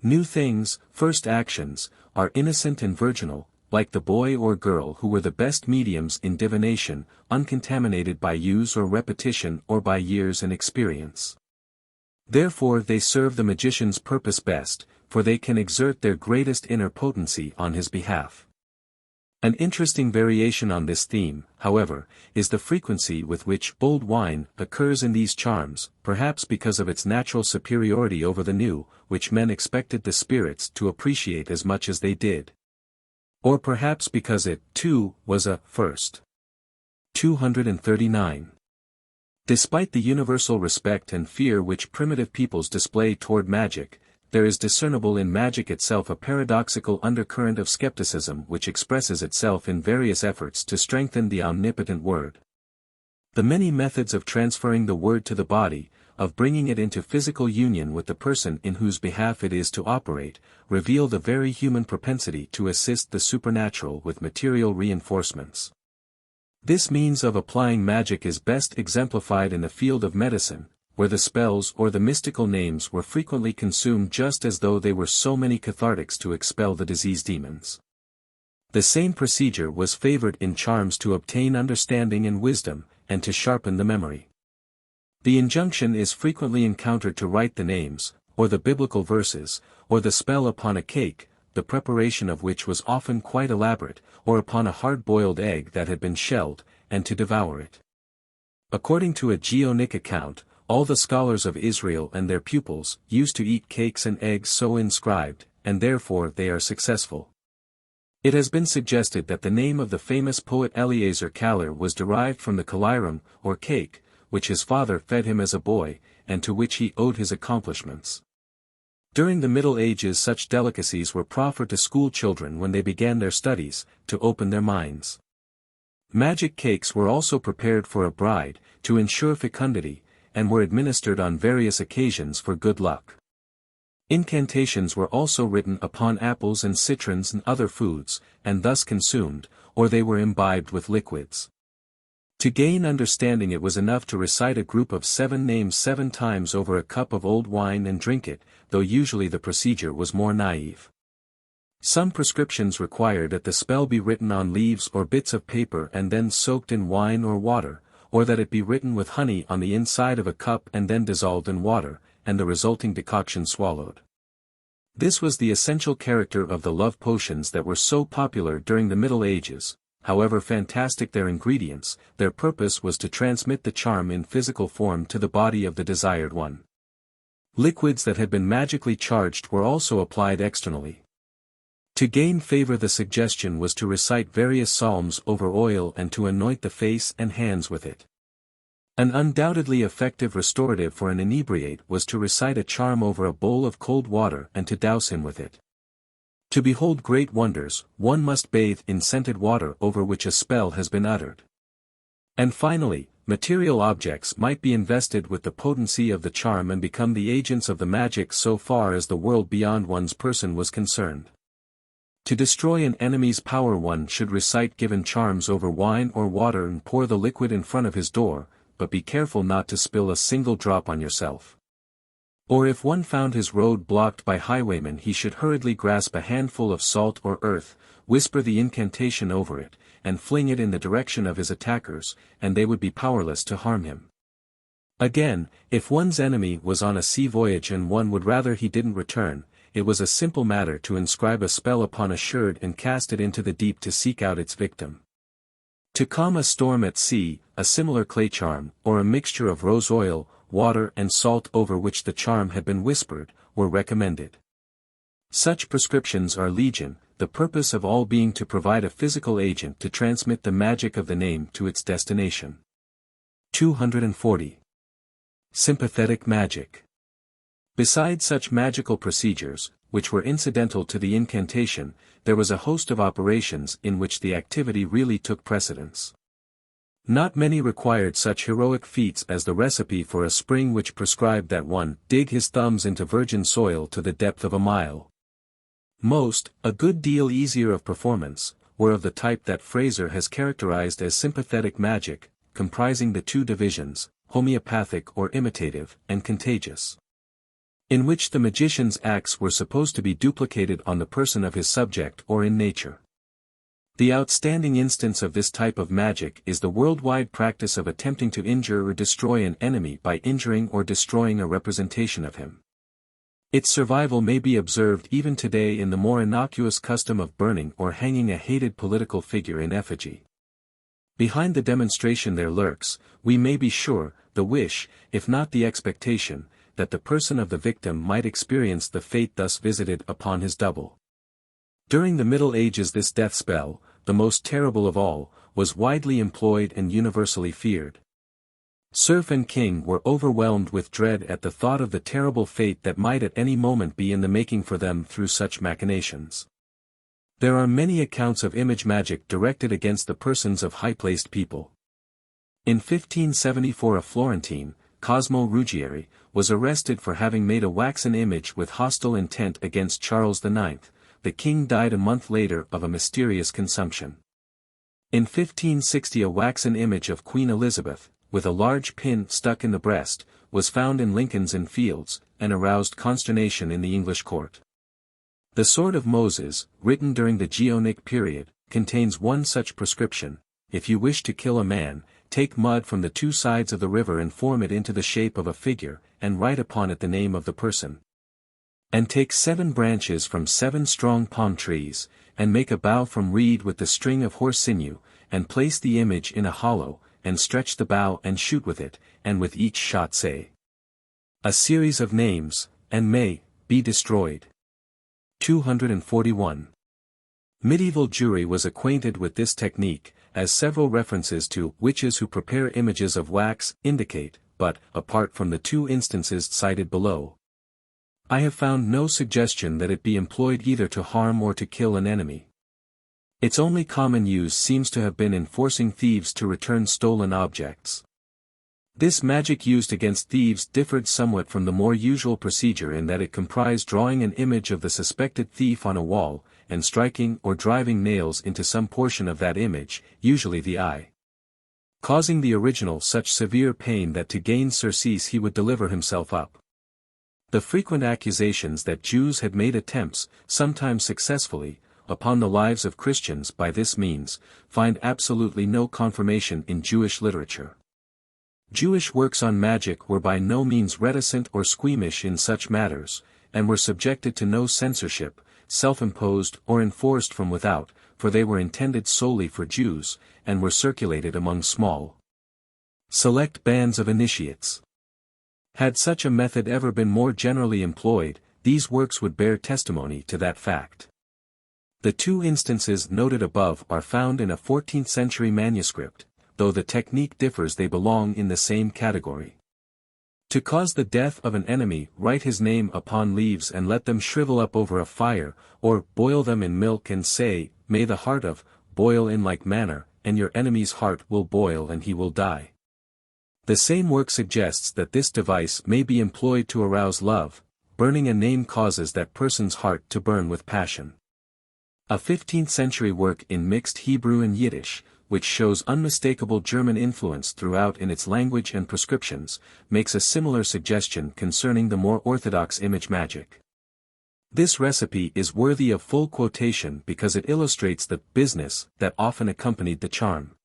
New things, first actions, are innocent and virginal, like the boy or girl who were the best mediums in divination, uncontaminated by use or repetition or by years and experience. Therefore they serve the magician's purpose best, for they can exert their greatest inner potency on his behalf. An interesting variation on this theme, however, is the frequency with which old wine occurs in these charms, perhaps because of its natural superiority over the new, which men expected the spirits to appreciate as much as they did. Or perhaps because it, too, was a first. 239. Despite the universal respect and fear which primitive peoples display toward magic, there is discernible in magic itself a paradoxical undercurrent of skepticism which expresses itself in various efforts to strengthen the omnipotent word. The many methods of transferring the word to the body, of bringing it into physical union with the person in whose behalf it is to operate, reveal the very human propensity to assist the supernatural with material reinforcements. This means of applying magic is best exemplified in the field of medicine, where the spells or the mystical names were frequently consumed just as though they were so many cathartics to expel the disease demons. The same procedure was favored in charms to obtain understanding and wisdom, and to sharpen the memory. The injunction is frequently encountered to write the names, or the biblical verses, or the spell upon a cake, the preparation of which was often quite elaborate, or upon a hard-boiled egg that had been shelled, and to devour it. According to a Geonic account, all the scholars of Israel and their pupils used to eat cakes and eggs so inscribed, and therefore they are successful. It has been suggested that the name of the famous poet Eleazar Kaler was derived from the kalirum, or cake, which his father fed him as a boy, and to which he owed his accomplishments. During the Middle Ages such delicacies were proffered to school children when they began their studies, to open their minds. Magic cakes were also prepared for a bride, to ensure fecundity, and were administered on various occasions for good luck. Incantations were also written upon apples and citrons and other foods, and thus consumed, or they were imbibed with liquids. To gain understanding it was enough to recite a group of 7 names 7 times over a cup of old wine and drink it, though usually the procedure was more naive. Some prescriptions required that the spell be written on leaves or bits of paper and then soaked in wine or water, or that it be written with honey on the inside of a cup and then dissolved in water, and the resulting decoction swallowed. This was the essential character of the love potions that were so popular during the Middle Ages. However fantastic their ingredients, their purpose was to transmit the charm in physical form to the body of the desired one. Liquids that had been magically charged were also applied externally. To gain favor, the suggestion was to recite various psalms over oil and to anoint the face and hands with it. An undoubtedly effective restorative for an inebriate was to recite a charm over a bowl of cold water and to douse him with it. To behold great wonders, one must bathe in scented water over which a spell has been uttered. And finally, material objects might be invested with the potency of the charm and become the agents of the magic so far as the world beyond one's person was concerned. To destroy an enemy's power, one should recite given charms over wine or water and pour the liquid in front of his door, but be careful not to spill a single drop on yourself. Or if one found his road blocked by highwaymen, he should hurriedly grasp a handful of salt or earth, whisper the incantation over it, and fling it in the direction of his attackers, and they would be powerless to harm him. Again, if one's enemy was on a sea voyage and one would rather he didn't return, it was a simple matter to inscribe a spell upon a sherd and cast it into the deep to seek out its victim. To calm a storm at sea, a similar clay charm, or a mixture of rose oil, water and salt over which the charm had been whispered, were recommended. Such prescriptions are legion, the purpose of all being to provide a physical agent to transmit the magic of the name to its destination. 240. Sympathetic magic. Besides such magical procedures, which were incidental to the incantation, there was a host of operations in which the activity really took precedence. Not many required such heroic feats as the recipe for a spring which prescribed that one dig his thumbs into virgin soil to the depth of a mile. Most, a good deal easier of performance, were of the type that Fraser has characterized as sympathetic magic, comprising the two divisions, homeopathic or imitative, and contagious, in which the magician's acts were supposed to be duplicated on the person of his subject or in nature. The outstanding instance of this type of magic is the worldwide practice of attempting to injure or destroy an enemy by injuring or destroying a representation of him. Its survival may be observed even today in the more innocuous custom of burning or hanging a hated political figure in effigy. Behind the demonstration there lurks, we may be sure, the wish, if not the expectation, that the person of the victim might experience the fate thus visited upon his double. During the Middle Ages this death spell, the most terrible of all, was widely employed and universally feared. Serf and king were overwhelmed with dread at the thought of the terrible fate that might at any moment be in the making for them through such machinations. There are many accounts of image magic directed against the persons of high-placed people. In 1574 a Florentine, Cosmo Ruggieri, was arrested for having made a waxen image with hostile intent against Charles IX. The king died a month later of a mysterious consumption. In 1560 a waxen image of Queen Elizabeth, with a large pin stuck in the breast, was found in Lincoln's Inn Fields, and aroused consternation in the English court. The Sword of Moses, written during the Geonic period, contains one such prescription: if you wish to kill a man, take mud from the two sides of the river and form it into the shape of a figure, and write upon it the name of the person. And take 7 branches from 7 strong palm trees, and make a bow from reed with the string of horse sinew, and place the image in a hollow, and stretch the bow and shoot with it, and with each shot say a series of names, and may be destroyed. 241. Medieval Jewry was acquainted with this technique, as several references to witches who prepare images of wax indicate, but, apart from the 2 instances cited below, I have found no suggestion that it be employed either to harm or to kill an enemy. Its only common use seems to have been in forcing thieves to return stolen objects. This magic used against thieves differed somewhat from the more usual procedure in that it comprised drawing an image of the suspected thief on a wall, and striking or driving nails into some portion of that image, usually the eye, causing the original such severe pain that to gain surcease he would deliver himself up. The frequent accusations that Jews had made attempts, sometimes successfully, upon the lives of Christians by this means, find absolutely no confirmation in Jewish literature. Jewish works on magic were by no means reticent or squeamish in such matters, and were subjected to no censorship, self-imposed or enforced from without, for they were intended solely for Jews, and were circulated among small, select bands of initiates. Had such a method ever been more generally employed, these works would bear testimony to that fact. The 2 instances noted above are found in a 14th-century manuscript, though the technique differs they belong in the same category. To cause the death of an enemy, write his name upon leaves and let them shrivel up over a fire, or boil them in milk and say, may the heart of, boil in like manner, and your enemy's heart will boil and he will die. The same work suggests that this device may be employed to arouse love. Burning a name causes that person's heart to burn with passion. A 15th century work in mixed Hebrew and Yiddish, which shows unmistakable German influence throughout in its language and prescriptions, makes a similar suggestion concerning the more orthodox image magic. This recipe is worthy of full quotation because it illustrates the business that often accompanied the charm.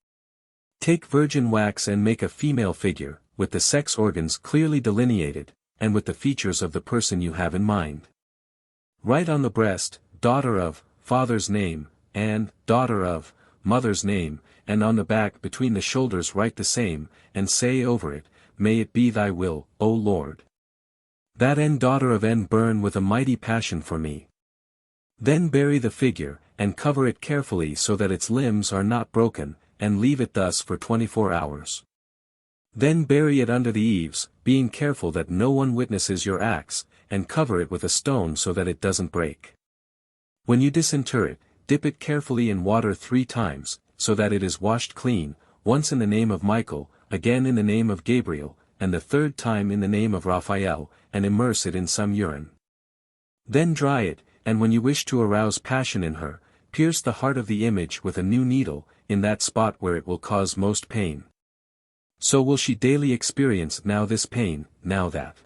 Take virgin wax and make a female figure, with the sex organs clearly delineated, and with the features of the person you have in mind. Write on the breast, daughter of, father's name, and, daughter of, mother's name, and on the back between the shoulders write the same, and say over it, may it be thy will, O Lord. That N daughter of N burn with a mighty passion for me. Then bury the figure, and cover it carefully so that its limbs are not broken, and leave it thus for 24 hours. Then bury it under the eaves, being careful that no one witnesses your acts, and cover it with a stone so that it doesn't break. When you disinter it, dip it carefully in water 3 times, so that it is washed clean, once in the name of Michael, again in the name of Gabriel, and the 3rd time in the name of Raphael, and immerse it in some urine. Then dry it, and when you wish to arouse passion in her, pierce the heart of the image with a new needle, in that spot where it will cause most pain. So will she daily experience now this pain, now that.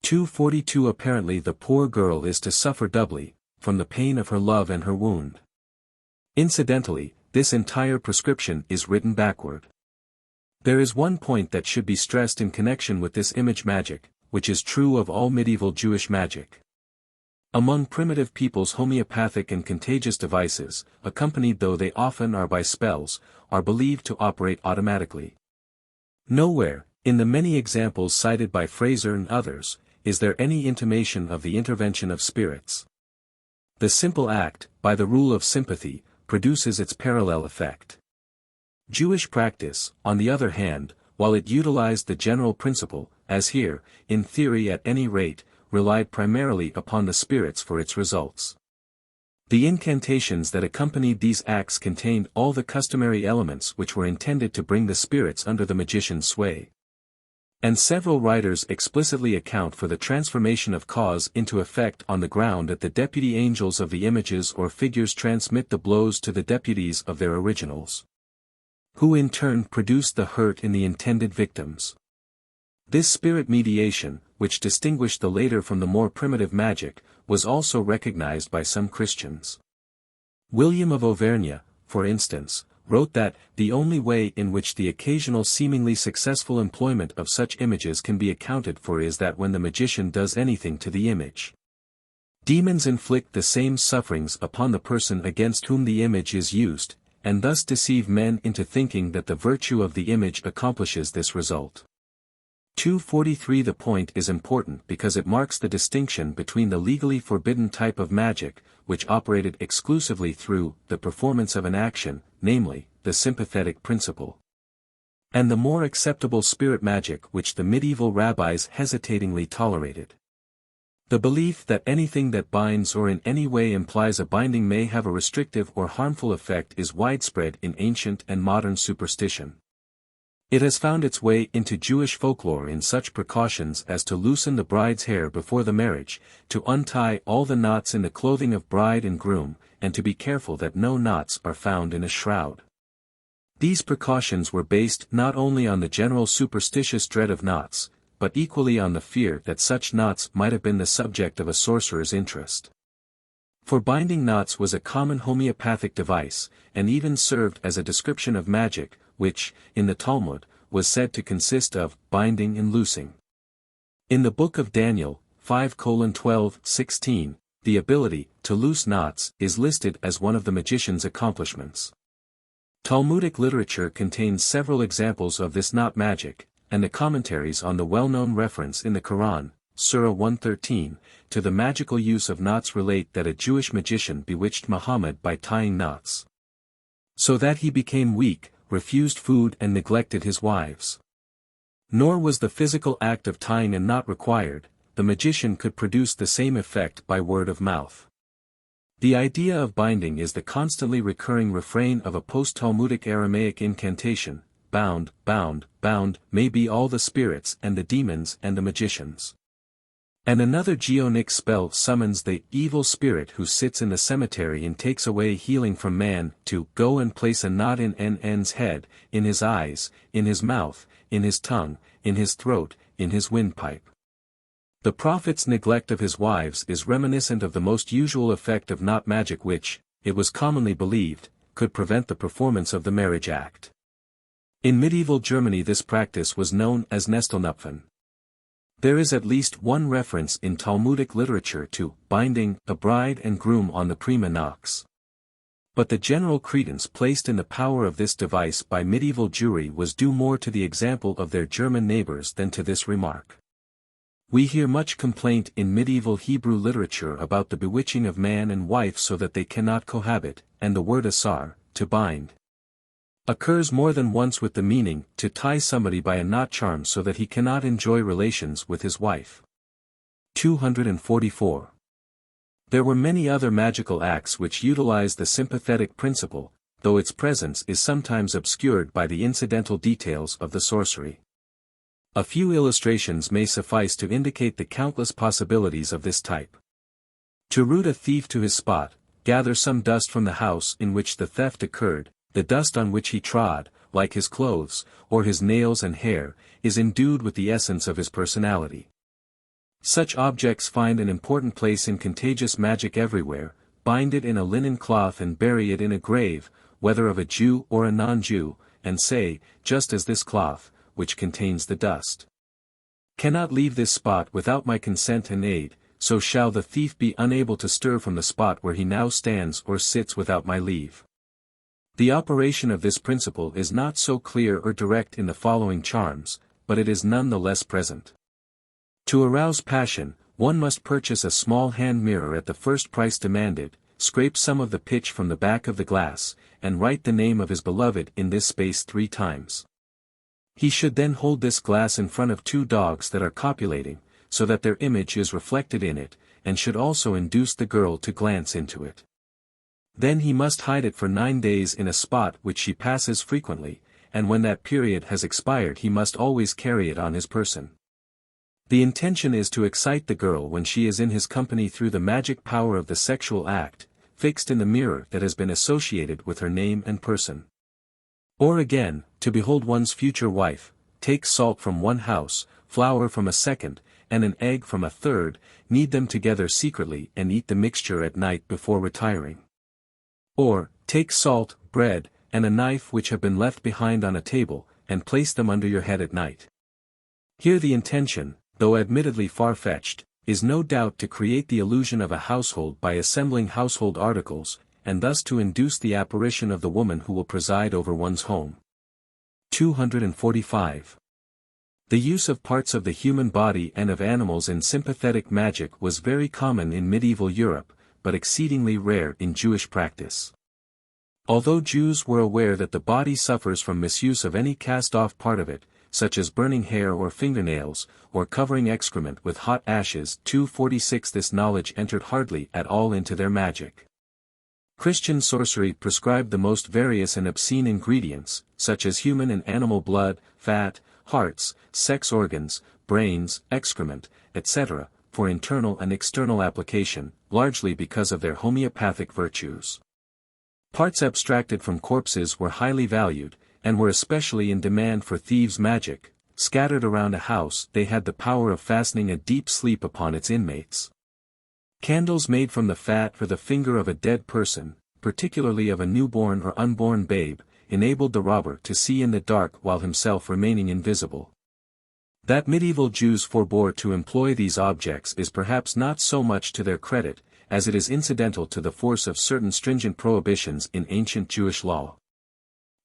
242 Apparently the poor girl is to suffer doubly, from the pain of her love and her wound. Incidentally, this entire prescription is written backward. There is one point that should be stressed in connection with this image magic, which is true of all medieval Jewish magic. Among primitive peoples, homeopathic and contagious devices, accompanied though they often are by spells, are believed to operate automatically. Nowhere, in the many examples cited by Fraser and others, is there any intimation of the intervention of spirits. The simple act, by the rule of sympathy, produces its parallel effect. Jewish practice, on the other hand, while it utilized the general principle, as here, in theory at any rate, relied primarily upon the spirits for its results. The incantations that accompanied these acts contained all the customary elements which were intended to bring the spirits under the magician's sway. And several writers explicitly account for the transformation of cause into effect on the ground that the deputy angels of the images or figures transmit the blows to the deputies of their originals, who in turn produce the hurt in the intended victims. This spirit mediation, which distinguished the later from the more primitive magic, was also recognized by some Christians. William of Auvergne, for instance, wrote that, the only way in which the occasional seemingly successful employment of such images can be accounted for is that when the magician does anything to the image. Demons inflict the same sufferings upon the person against whom the image is used, and thus deceive men into thinking that the virtue of the image accomplishes this result. 243 The point is important because it marks the distinction between the legally forbidden type of magic, which operated exclusively through the performance of an action, namely, the sympathetic principle, and the more acceptable spirit magic which the medieval rabbis hesitatingly tolerated. The belief that anything that binds or in any way implies a binding may have a restrictive or harmful effect is widespread in ancient and modern superstition. It has found its way into Jewish folklore in such precautions as to loosen the bride's hair before the marriage, to untie all the knots in the clothing of bride and groom, and to be careful that no knots are found in a shroud. These precautions were based not only on the general superstitious dread of knots, but equally on the fear that such knots might have been the subject of a sorcerer's interest. For binding knots was a common homeopathic device, and even served as a description of magic, which, in the Talmud, was said to consist of binding and loosing. In the book of Daniel, 5:12-16, the ability to loose knots is listed as one of the magician's accomplishments. Talmudic literature contains several examples of this knot magic, and the commentaries on the well-known reference in the Quran, Surah 113, to the magical use of knots relate that a Jewish magician bewitched Muhammad by tying knots, so that he became weak, refused food and neglected his wives. Nor was the physical act of tying a knot required, the magician could produce the same effect by word of mouth. The idea of binding is the constantly recurring refrain of a post-Talmudic Aramaic incantation, bound, bound, bound, may be all the spirits and the demons and the magicians. And another Geonic spell summons the evil spirit who sits in the cemetery and takes away healing from man, to go and place a knot in N's head, in his eyes, in his mouth, in his tongue, in his throat, in his windpipe. The prophet's neglect of his wives is reminiscent of the most usual effect of knot magic which, it was commonly believed, could prevent the performance of the marriage act. In medieval Germany this practice was known as Nestelnupfen. There is at least one reference in Talmudic literature to binding a bride and groom on the prima nox. But the general credence placed in the power of this device by medieval Jewry was due more to the example of their German neighbors than to this remark. We hear much complaint in medieval Hebrew literature about the bewitching of man and wife so that they cannot cohabit, and the word asar, to bind, occurs more than once with the meaning, to tie somebody by a knot charm so that he cannot enjoy relations with his wife. 244. There were many other magical acts which utilize the sympathetic principle, though its presence is sometimes obscured by the incidental details of the sorcery. A few illustrations may suffice to indicate the countless possibilities of this type. To root a thief to his spot, gather some dust from the house in which the theft occurred. The dust on which he trod, like his clothes, or his nails and hair, is endued with the essence of his personality. Such objects find an important place in contagious magic everywhere. Bind it in a linen cloth and bury it in a grave, whether of a Jew or a non-Jew, and say, just as this cloth, which contains the dust, cannot leave this spot without my consent and aid, so shall the thief be unable to stir from the spot where he now stands or sits without my leave. The operation of this principle is not so clear or direct in the following charms, but it is none the less present. To arouse passion, one must purchase a small hand mirror at the first price demanded, scrape some of the pitch from the back of the glass, and write the name of his beloved in this space 3 times. He should then hold this glass in front of 2 dogs that are copulating, so that their image is reflected in it, and should also induce the girl to glance into it. Then he must hide it for 9 days in a spot which she passes frequently, and when that period has expired he must always carry it on his person. The intention is to excite the girl when she is in his company through the magic power of the sexual act, fixed in the mirror that has been associated with her name and person. Or again, to behold one's future wife, take salt from one house, flour from a second, and an egg from a third, knead them together secretly and eat the mixture at night before retiring. Or, take salt, bread, and a knife which have been left behind on a table, and place them under your head at night. Here the intention, though admittedly far-fetched, is no doubt to create the illusion of a household by assembling household articles, and thus to induce the apparition of the woman who will preside over one's home. 245. The use of parts of the human body and of animals in sympathetic magic was very common in medieval Europe, but exceedingly rare in Jewish practice. Although Jews were aware that the body suffers from misuse of any cast-off part of it, such as burning hair or fingernails, or covering excrement with hot ashes, 246, this knowledge entered hardly at all into their magic. Christian sorcery prescribed the most various and obscene ingredients, such as human and animal blood, fat, hearts, sex organs, brains, excrement, etc., for internal and external application, largely because of their homeopathic virtues. Parts abstracted from corpses were highly valued, and were especially in demand for thieves' magic. Scattered around a house, they had the power of fastening a deep sleep upon its inmates. Candles made from the fat or the finger of a dead person, particularly of a newborn or unborn babe, enabled the robber to see in the dark while himself remaining invisible. That medieval Jews forbore to employ these objects is perhaps not so much to their credit, as it is incidental to the force of certain stringent prohibitions in ancient Jewish law.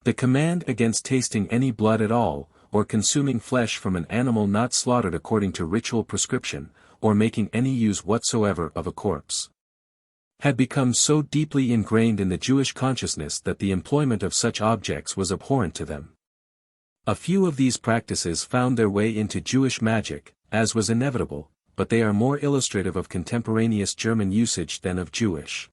The command against tasting any blood at all, or consuming flesh from an animal not slaughtered according to ritual prescription, or making any use whatsoever of a corpse. had become so deeply ingrained in the Jewish consciousness that the employment of such objects was abhorrent to them. A few of these practices found their way into Jewish magic, as was inevitable, but they are more illustrative of contemporaneous German usage than of Jewish.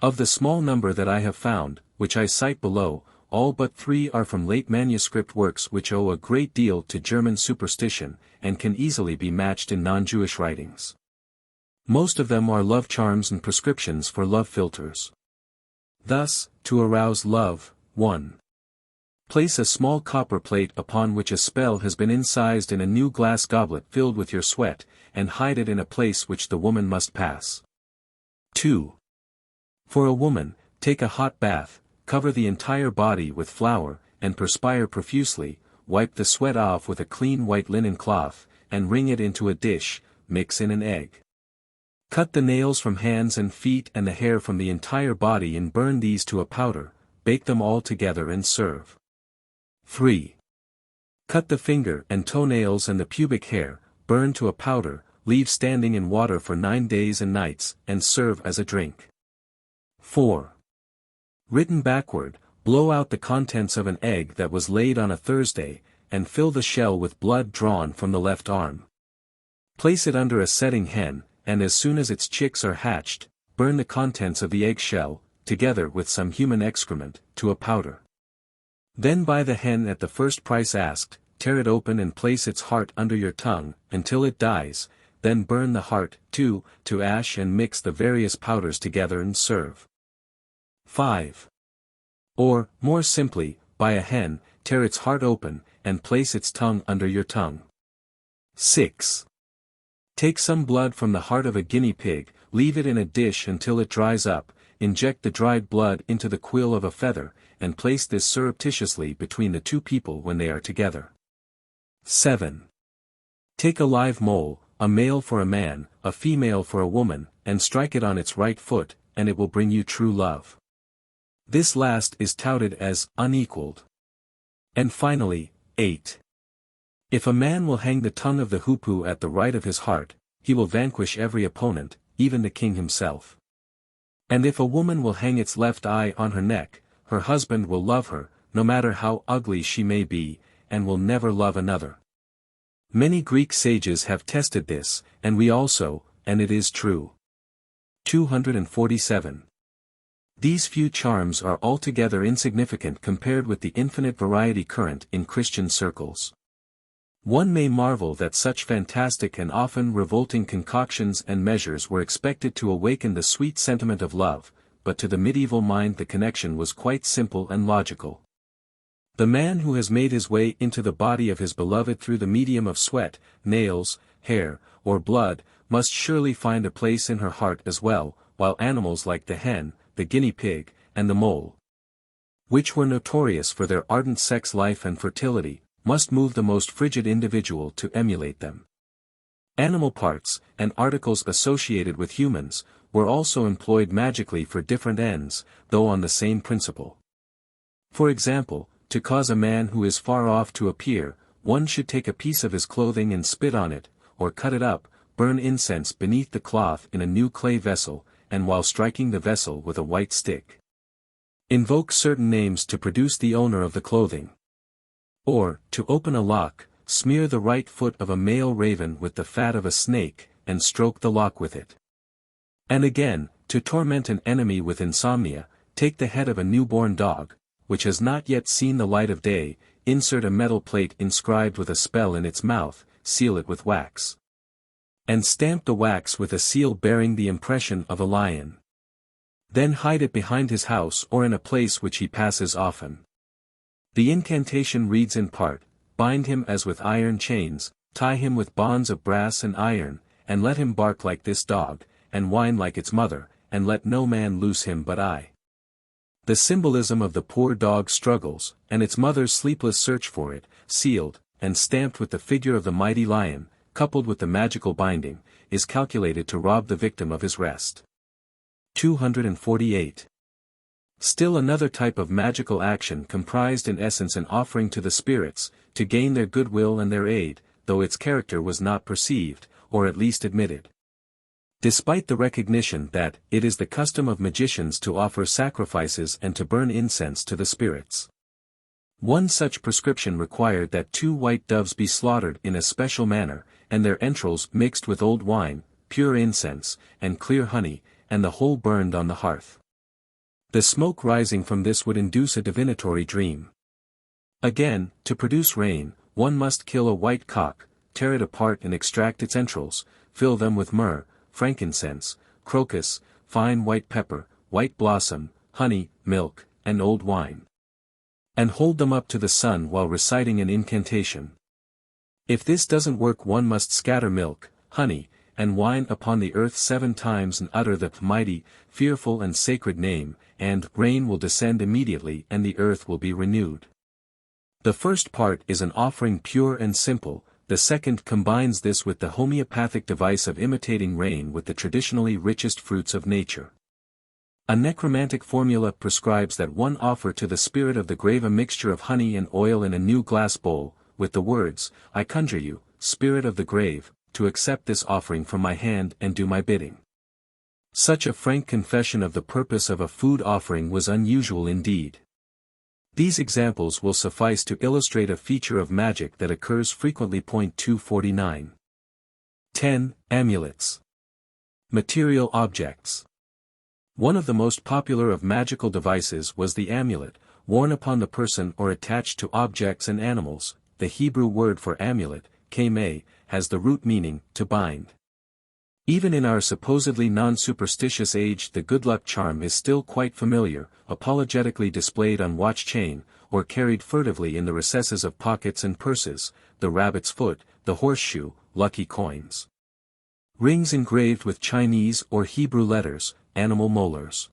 Of the small number that I have found, which I cite below, all but 3 are from late manuscript works which owe a great deal to German superstition, and can easily be matched in non-Jewish writings. Most of them are love charms and prescriptions for love philters. Thus, to arouse love, 1. Place a small copper plate upon which a spell has been incised in a new glass goblet filled with your sweat, and hide it in a place which the woman must pass. 2. For a woman, take a hot bath, cover the entire body with flour, and perspire profusely, wipe the sweat off with a clean white linen cloth, and wring it into a dish, mix in an egg. Cut the nails from hands and feet and the hair from the entire body and burn these to a powder, bake them all together and serve. 3. Cut the finger and toenails and the pubic hair, burn to a powder, leave standing in water for 9 days and nights, and serve as a drink. 4. Written backward, blow out the contents of an egg that was laid on a Thursday, and fill the shell with blood drawn from the left arm. Place it under a setting hen, and as soon as its chicks are hatched, burn the contents of the egg shell, together with some human excrement, to a powder. Then buy the hen at the first price asked, tear it open and place its heart under your tongue, until it dies, then burn the heart, too, to ash and mix the various powders together and serve. 5. Or, more simply, buy a hen, tear its heart open, and place its tongue under your tongue. 6. Take some blood from the heart of a guinea pig, leave it in a dish until it dries up, inject the dried blood into the quill of a feather, and place this surreptitiously between the 2 people when they are together. 7. Take a live mole, a male for a man, a female for a woman, and strike it on its right foot, and it will bring you true love. This last is touted as unequaled. And finally, 8. If a man will hang the tongue of the hoopoe at the right of his heart, he will vanquish every opponent, even the king himself. And if a woman will hang its left eye on her neck, her husband will love her, no matter how ugly she may be, and will never love another. Many Greek sages have tested this, and we also, and it is true. 247. These few charms are altogether insignificant compared with the infinite variety current in Christian circles. One may marvel that such fantastic and often revolting concoctions and measures were expected to awaken the sweet sentiment of love, but to the medieval mind the connection was quite simple and logical. The man who has made his way into the body of his beloved through the medium of sweat, nails, hair, or blood, must surely find a place in her heart as well, while animals like the hen, the guinea pig, and the mole, which were notorious for their ardent sex life and fertility, must move the most frigid individual to emulate them. Animal parts, and articles associated with humans, were also employed magically for different ends, though on the same principle. For example, to cause a man who is far off to appear, one should take a piece of his clothing and spit on it, or cut it up, burn incense beneath the cloth in a new clay vessel, and while striking the vessel with a white stick, invoke certain names to produce the owner of the clothing. Or, to open a lock, smear the right foot of a male raven with the fat of a snake, and stroke the lock with it. And again, to torment an enemy with insomnia, take the head of a newborn dog, which has not yet seen the light of day, insert a metal plate inscribed with a spell in its mouth, seal it with wax, and stamp the wax with a seal bearing the impression of a lion. Then hide it behind his house or in a place which he passes often. The incantation reads in part, bind him as with iron chains, tie him with bonds of brass and iron, and let him bark like this dog, and whine like its mother, and let no man loose him but I. The symbolism of the poor dog's struggles, and its mother's sleepless search for it, sealed, and stamped with the figure of the mighty lion, coupled with the magical binding, is calculated to rob the victim of his rest. 248. Still another type of magical action comprised in essence an offering to the spirits, to gain their goodwill and their aid, though its character was not perceived, or at least admitted. Despite the recognition that it is the custom of magicians to offer sacrifices and to burn incense to the spirits. One such prescription required that 2 white doves be slaughtered in a special manner, and their entrails mixed with old wine, pure incense, and clear honey, and the whole burned on the hearth. The smoke rising from this would induce a divinatory dream. Again, to produce rain, one must kill a white cock, tear it apart and extract its entrails, fill them with myrrh, frankincense, crocus, fine white pepper, white blossom, honey, milk, and old wine. And hold them up to the sun while reciting an incantation. If this doesn't work, one must scatter milk, honey, and wine upon the earth 7 times and utter the mighty, fearful and sacred name, and rain will descend immediately and the earth will be renewed. The first part is an offering pure and simple, the second combines this with the homeopathic device of imitating rain with the traditionally richest fruits of nature. A necromantic formula prescribes that one offer to the spirit of the grave a mixture of honey and oil in a new glass bowl, with the words, "I conjure you, spirit of the grave, to accept this offering from my hand and do my bidding." Such a frank confession of the purpose of a food offering was unusual indeed. These examples will suffice to illustrate a feature of magic that occurs frequently. 249. 10. Amulets. Material objects. One of the most popular of magical devices was the amulet, worn upon the person or attached to objects and animals. The Hebrew word for amulet, kameh, has the root meaning, to bind. Even in our supposedly non-superstitious age, the good luck charm is still quite familiar, apologetically displayed on watch chain, or carried furtively in the recesses of pockets and purses, the rabbit's foot, the horseshoe, lucky coins. Rings engraved with Chinese or Hebrew letters, animal molars.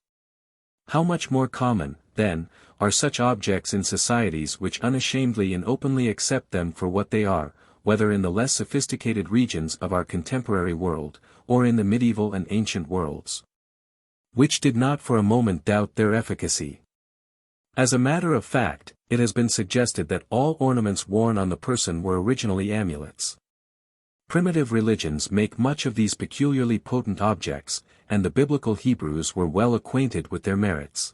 How much more common, then, are such objects in societies which unashamedly and openly accept them for what they are, whether in the less sophisticated regions of our contemporary world, or in the medieval and ancient worlds, which did not for a moment doubt their efficacy. As a matter of fact, it has been suggested that all ornaments worn on the person were originally amulets. Primitive religions make much of these peculiarly potent objects, and the biblical Hebrews were well acquainted with their merits.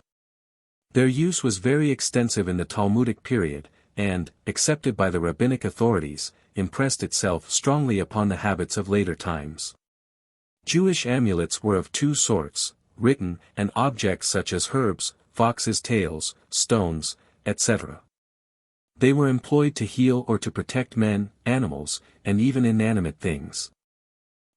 Their use was very extensive in the Talmudic period, and, accepted by the rabbinic authorities, impressed itself strongly upon the habits of later times. Jewish amulets were of 2 sorts, written, and objects such as herbs, foxes' tails, stones, etc. They were employed to heal or to protect men, animals, and even inanimate things.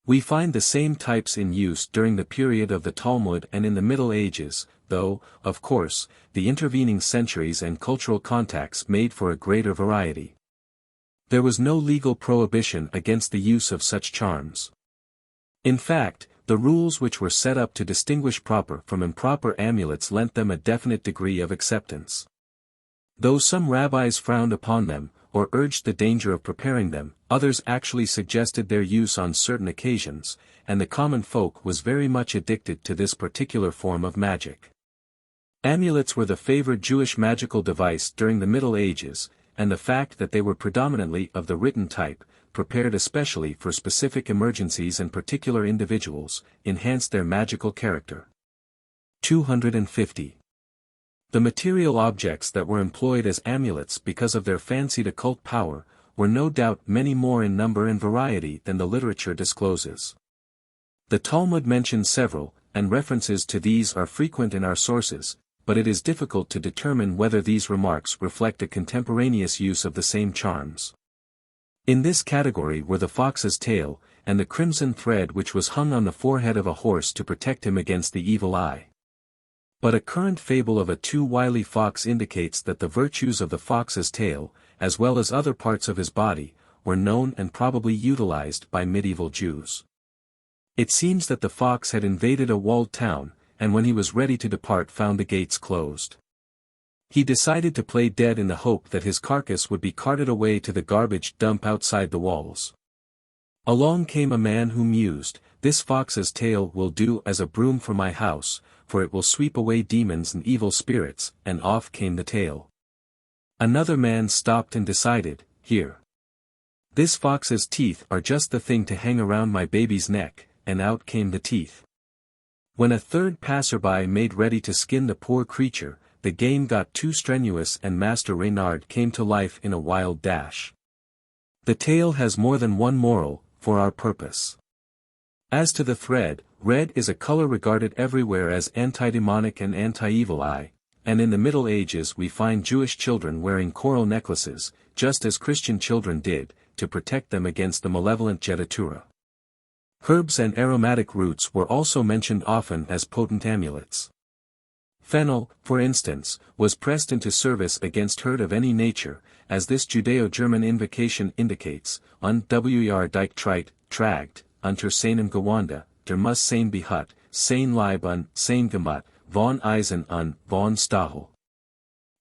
We find the same types in use during the period of the Talmud and in the Middle Ages, though, of course, the intervening centuries and cultural contacts made for a greater variety. There was no legal prohibition against the use of such charms. In fact, the rules which were set up to distinguish proper from improper amulets lent them a definite degree of acceptance. Though some rabbis frowned upon them, or urged the danger of preparing them, others actually suggested their use on certain occasions, and the common folk was very much addicted to this particular form of magic. Amulets were the favored Jewish magical device during the Middle Ages, and the fact that they were predominantly of the written type, prepared especially for specific emergencies and particular individuals, enhanced their magical character. 250. The material objects that were employed as amulets because of their fancied occult power, were no doubt many more in number and variety than the literature discloses. The Talmud mentions several, and references to these are frequent in our sources, but it is difficult to determine whether these remarks reflect a contemporaneous use of the same charms. In this category were the fox's tail, and the crimson thread which was hung on the forehead of a horse to protect him against the evil eye. But a current fable of a too wily fox indicates that the virtues of the fox's tail, as well as other parts of his body, were known and probably utilized by medieval Jews. It seems that the fox had invaded a walled town, and when he was ready to depart found the gates closed. He decided to play dead in the hope that his carcass would be carted away to the garbage dump outside the walls. Along came a man who mused, "This fox's tail will do as a broom for my house, for it will sweep away demons and evil spirits," and off came the tail. Another man stopped and decided, "Here. This fox's teeth are just the thing to hang around my baby's neck," and out came the teeth. When a third passerby made ready to skin the poor creature, the game got too strenuous and Master Reynard came to life in a wild dash. The tale has more than one moral, for our purpose. As to the thread, red is a color regarded everywhere as anti-demonic and anti-evil eye, and in the Middle Ages we find Jewish children wearing coral necklaces, just as Christian children did, to protect them against the malevolent jetatura. Herbs and aromatic roots were also mentioned often as potent amulets. Fennel, for instance, was pressed into service against hurt of any nature, as this Judeo-German invocation indicates, un wer dike trite, tragt, unter seinem Gewande, der muss sein behut, sein Leib un, sein Gemut, von Eisen un, von Stachel.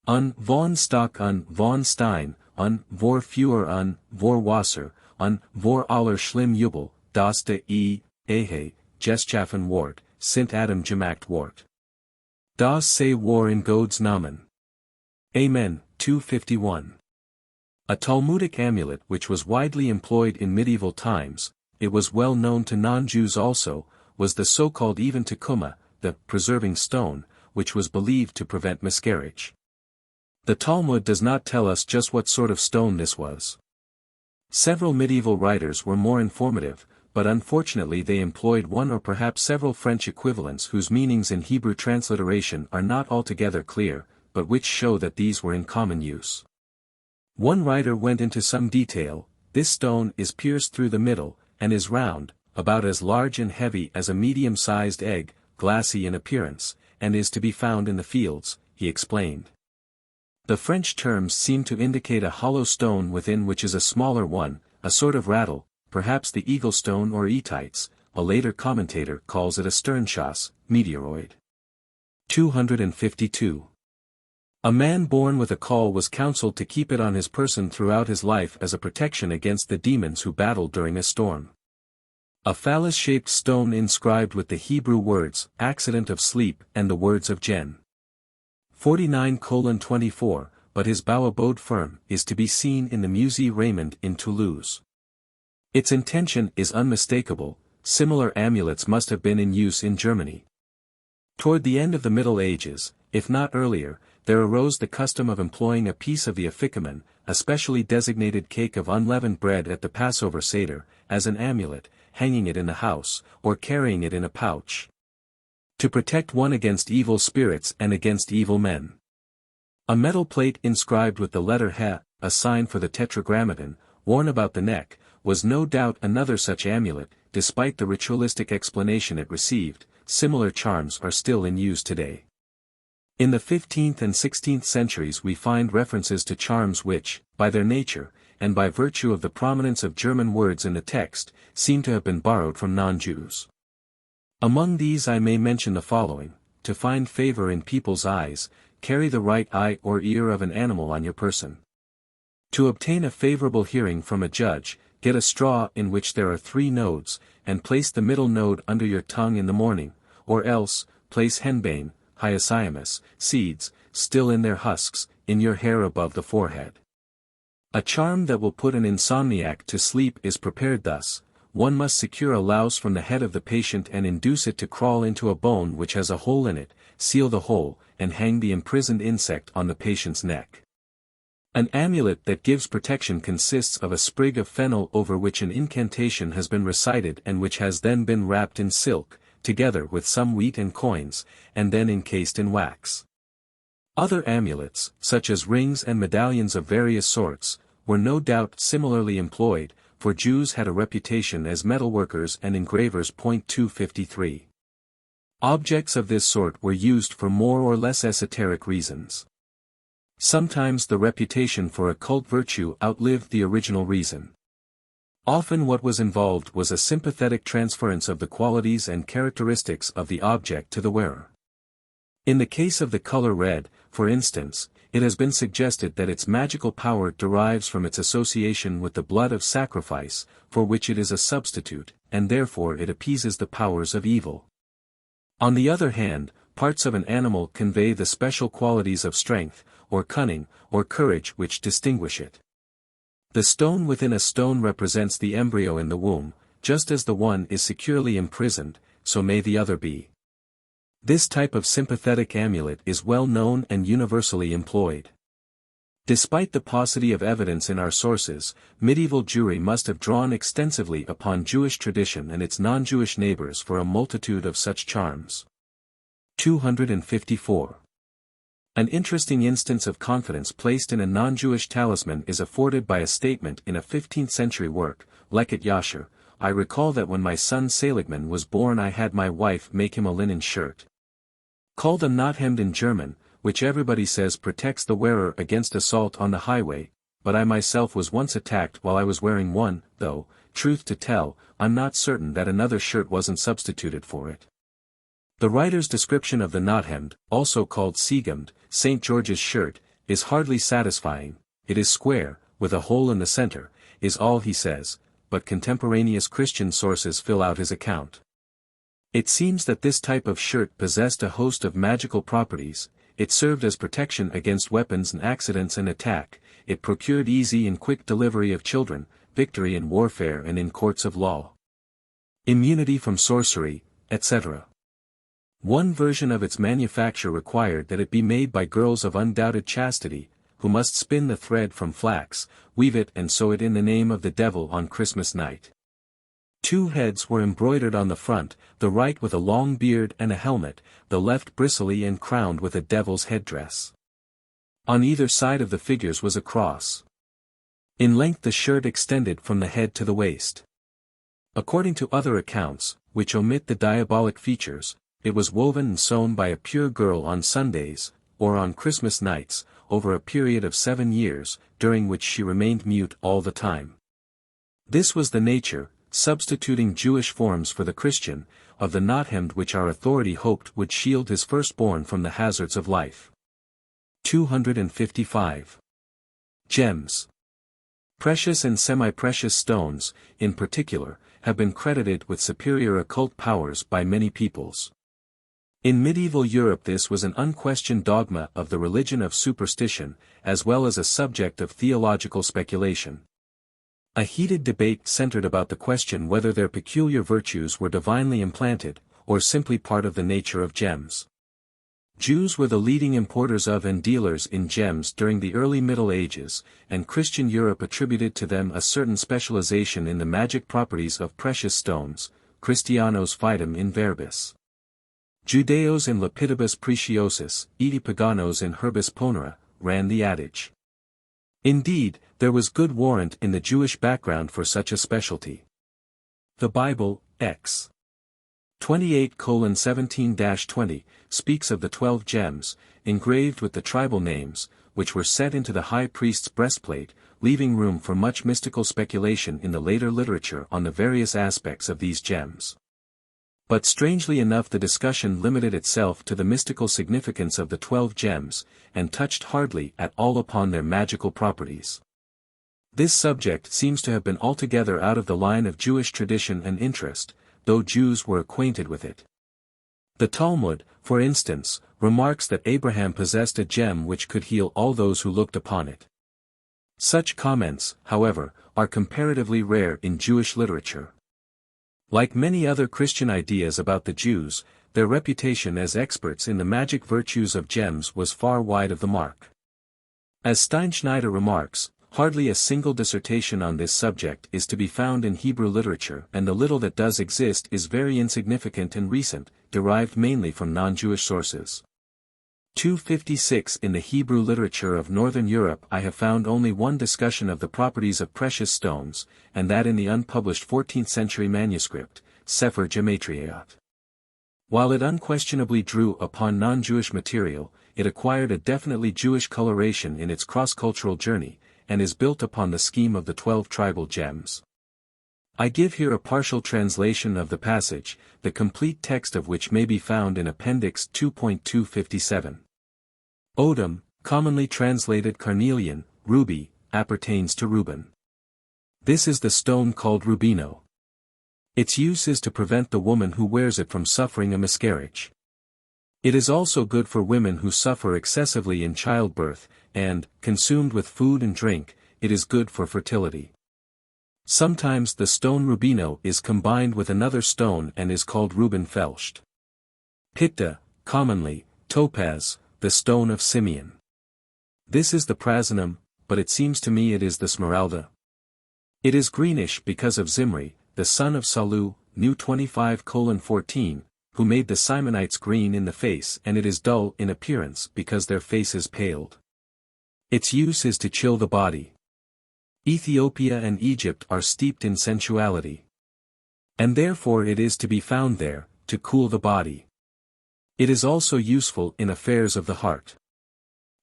Un, von Stock un, von Stein, un, vor Führer un, vor Wasser, un, vor aller schlimm Jubel, das de Ehe, Geschaffen Wort, Sint Adam gemacht Wort. Das sei war in Gods Namen. Amen. 251. A Talmudic amulet which was widely employed in medieval times, it was well known to non-Jews also, was the so-called even tekuma, the preserving stone, which was believed to prevent miscarriage. The Talmud does not tell us just what sort of stone this was. Several medieval writers were more informative, but unfortunately they employed one or perhaps several French equivalents whose meanings in Hebrew transliteration are not altogether clear, but which show that these were in common use. One writer went into some detail. This stone is pierced through the middle, and is round, about as large and heavy as a medium-sized egg, glassy in appearance, and is to be found in the fields, he explained. The French terms seem to indicate a hollow stone within which is a smaller one, a sort of rattle, perhaps the eagle stone or etites. A later commentator calls it a Sternschass, meteoroid. 252. A man born with a caul was counseled to keep it on his person throughout his life as a protection against the demons who battled during a storm. A phallus-shaped stone inscribed with the Hebrew words, accident of sleep, and the words of Gen. 49:24, but his bow abode firm, is to be seen in the Musée Raymond in Toulouse. Its intention is unmistakable. Similar amulets must have been in use in Germany. Toward the end of the Middle Ages, if not earlier, there arose the custom of employing a piece of the afikomen, a specially designated cake of unleavened bread at the Passover Seder, as an amulet, hanging it in the house, or carrying it in a pouch, to protect one against evil spirits and against evil men. A metal plate inscribed with the letter He, a sign for the Tetragrammaton, worn about the neck, was no doubt another such amulet. Despite the ritualistic explanation it received, similar charms are still in use today. In the 15th and 16th centuries we find references to charms which, by their nature, and by virtue of the prominence of German words in the text, seem to have been borrowed from non-Jews. Among these I may mention the following: to find favor in people's eyes, carry the right eye or ear of an animal on your person. To obtain a favorable hearing from a judge, get a straw in which there are 3 nodes, and place the middle node under your tongue in the morning, or else, place henbane, hyoscyamus, seeds, still in their husks, in your hair above the forehead. A charm that will put an insomniac to sleep is prepared thus: one must secure a louse from the head of the patient and induce it to crawl into a bone which has a hole in it, seal the hole, and hang the imprisoned insect on the patient's neck. An amulet that gives protection consists of a sprig of fennel over which an incantation has been recited and which has then been wrapped in silk, together with some wheat and coins, and then encased in wax. Other amulets, such as rings and medallions of various sorts, were no doubt similarly employed, for Jews had a reputation as metalworkers and engravers. 253. Objects of this sort were used for more or less esoteric reasons. Sometimes the reputation for occult virtue outlived the original reason. Often what was involved was a sympathetic transference of the qualities and characteristics of the object to the wearer. In the case of the color red, for instance, it has been suggested that its magical power derives from its association with the blood of sacrifice, for which it is a substitute, and therefore it appeases the powers of evil. On the other hand, parts of an animal convey the special qualities of strength, or cunning, or courage which distinguish it. The stone within a stone represents the embryo in the womb, just as the one is securely imprisoned, so may the other be. This type of sympathetic amulet is well known and universally employed. Despite the paucity of evidence in our sources, medieval Jewry must have drawn extensively upon Jewish tradition and its non-Jewish neighbors for a multitude of such charms. 254. An interesting instance of confidence placed in a non-Jewish talisman is afforded by a statement in a 15th-century work, Leket Yasher. I recall that when my son Seligman was born I had my wife make him a linen shirt. Called a knothemd in German, which everybody says protects the wearer against assault on the highway, but I myself was once attacked while I was wearing one, though, truth to tell, I'm not certain that another shirt wasn't substituted for it. The writer's description of the knothemd, also called Siegemd, St. George's shirt, is hardly satisfying. It is square, with a hole in the center, is all he says, but contemporaneous Christian sources fill out his account. It seems that this type of shirt possessed a host of magical properties. It served as protection against weapons and accidents and attack, it procured easy and quick delivery of children, victory in warfare and in courts of law, immunity from sorcery, etc. One version of its manufacture required that it be made by girls of undoubted chastity, who must spin the thread from flax, weave it and sew it in the name of the devil on Christmas night. 2 heads were embroidered on the front, the right with a long beard and a helmet, the left bristly and crowned with a devil's headdress. On either side of the figures was a cross. In length the shirt extended from the head to the waist. According to other accounts, which omit the diabolic features, it was woven and sewn by a pure girl on Sundays, or on Christmas nights, over a period of 7 years, during which she remained mute all the time. This was the nature, substituting Jewish forms for the Christian, of the knothemd which our authority hoped would shield his firstborn from the hazards of life. 255. Gems. Precious and semi-precious stones, in particular, have been credited with superior occult powers by many peoples. In medieval Europe this was an unquestioned dogma of the religion of superstition, as well as a subject of theological speculation. A heated debate centered about the question whether their peculiar virtues were divinely implanted, or simply part of the nature of gems. Jews were the leading importers of and dealers in gems during the early Middle Ages, and Christian Europe attributed to them a certain specialization in the magic properties of precious stones, Christianos fidem in verbis. Judeos in lepidibus preciosis, eti paganos in herbis ponera, ran the adage. Indeed, there was good warrant in the Jewish background for such a specialty. The Bible, Ex. 28:17-20, speaks of the 12 gems, engraved with the tribal names, which were set into the high priest's breastplate, leaving room for much mystical speculation in the later literature on the various aspects of these gems. But strangely enough the discussion limited itself to the mystical significance of the 12 gems, and touched hardly at all upon their magical properties. This subject seems to have been altogether out of the line of Jewish tradition and interest, though Jews were acquainted with it. The Talmud, for instance, remarks that Abraham possessed a gem which could heal all those who looked upon it. Such comments, however, are comparatively rare in Jewish literature. Like many other Christian ideas about the Jews, their reputation as experts in the magic virtues of gems was far wide of the mark. As Steinschneider remarks, hardly a single dissertation on this subject is to be found in Hebrew literature, and the little that does exist is very insignificant and recent, derived mainly from non-Jewish sources. 256 In the Hebrew literature of Northern Europe I have found only one discussion of the properties of precious stones, and that in the unpublished 14th-century manuscript, Sefer Gematria. While it unquestionably drew upon non-Jewish material, it acquired a definitely Jewish coloration in its cross-cultural journey, and is built upon the scheme of the 12 tribal gems. I give here a partial translation of the passage, the complete text of which may be found in Appendix 2.257. Odum, commonly translated carnelian, ruby, appertains to Reuben. This is the stone called rubino. Its use is to prevent the woman who wears it from suffering a miscarriage. It is also good for women who suffer excessively in childbirth, and, consumed with food and drink, it is good for fertility. Sometimes the stone rubino is combined with another stone and is called Reuben flourished. Pitta, commonly, topaz, the stone of Simeon. This is the prasinum, but it seems to me it is the smeralda. It is greenish because of Zimri, the son of Salu, New 25:14, who made the Simonites green in the face, and it is dull in appearance because their faces paled. Its use is to chill the body. Ethiopia and Egypt are steeped in sensuality. And therefore it is to be found there, to cool the body. It is also useful in affairs of the heart.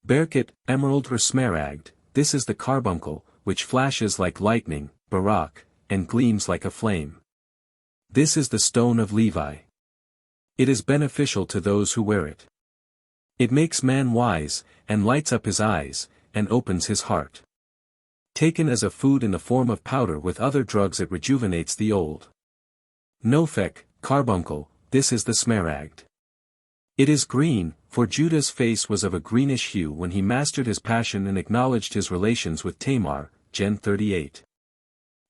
Berkut, emerald or smaragd, this is the carbuncle, which flashes like lightning, barak, and gleams like a flame. This is the stone of Levi. It is beneficial to those who wear it. It makes man wise, and lights up his eyes, and opens his heart. Taken as a food in the form of powder with other drugs, it rejuvenates the old. Nophek, carbuncle, this is the smaragd. It is green, for Judah's face was of a greenish hue when he mastered his passion and acknowledged his relations with Tamar, Gen 38.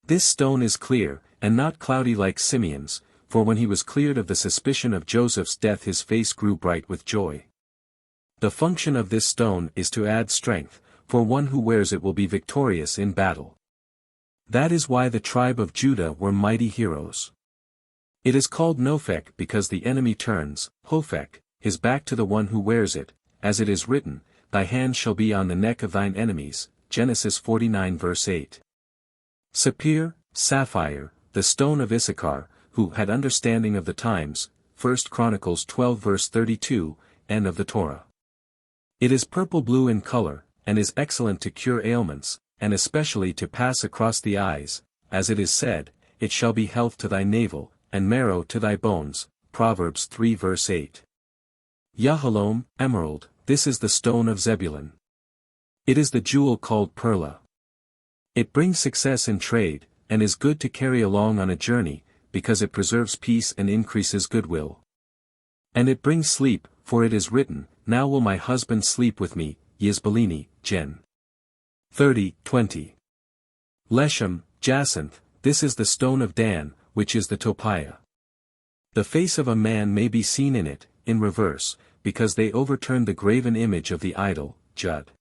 This stone is clear, and not cloudy like Simeon's, for when he was cleared of the suspicion of Joseph's death his face grew bright with joy. The function of this stone is to add strength, for one who wears it will be victorious in battle. That is why the tribe of Judah were mighty heroes. It is called Nophek because the enemy turns, Hophek, his back to the one who wears it, as it is written, Thy hand shall be on the neck of thine enemies, Genesis 49:8. Sapphire, sapphire, the stone of Issachar, who had understanding of the times, 1 Chronicles 12:32, and of the Torah. It is purple-blue in color, and is excellent to cure ailments, and especially to pass across the eyes, as it is said, It shall be health to thy navel, and marrow to thy bones, Proverbs 3:8. Yahalom, emerald, this is the stone of Zebulun. It is the jewel called Perla. It brings success in trade, and is good to carry along on a journey, because it preserves peace and increases goodwill. And it brings sleep, for it is written, Now will my husband sleep with me, Yisbalini, Gen. 30:20. Leshem, jacinth, this is the stone of Dan, which is the topiah. The face of a man may be seen in it, in reverse, because they overturned the graven image of the idol, Jud.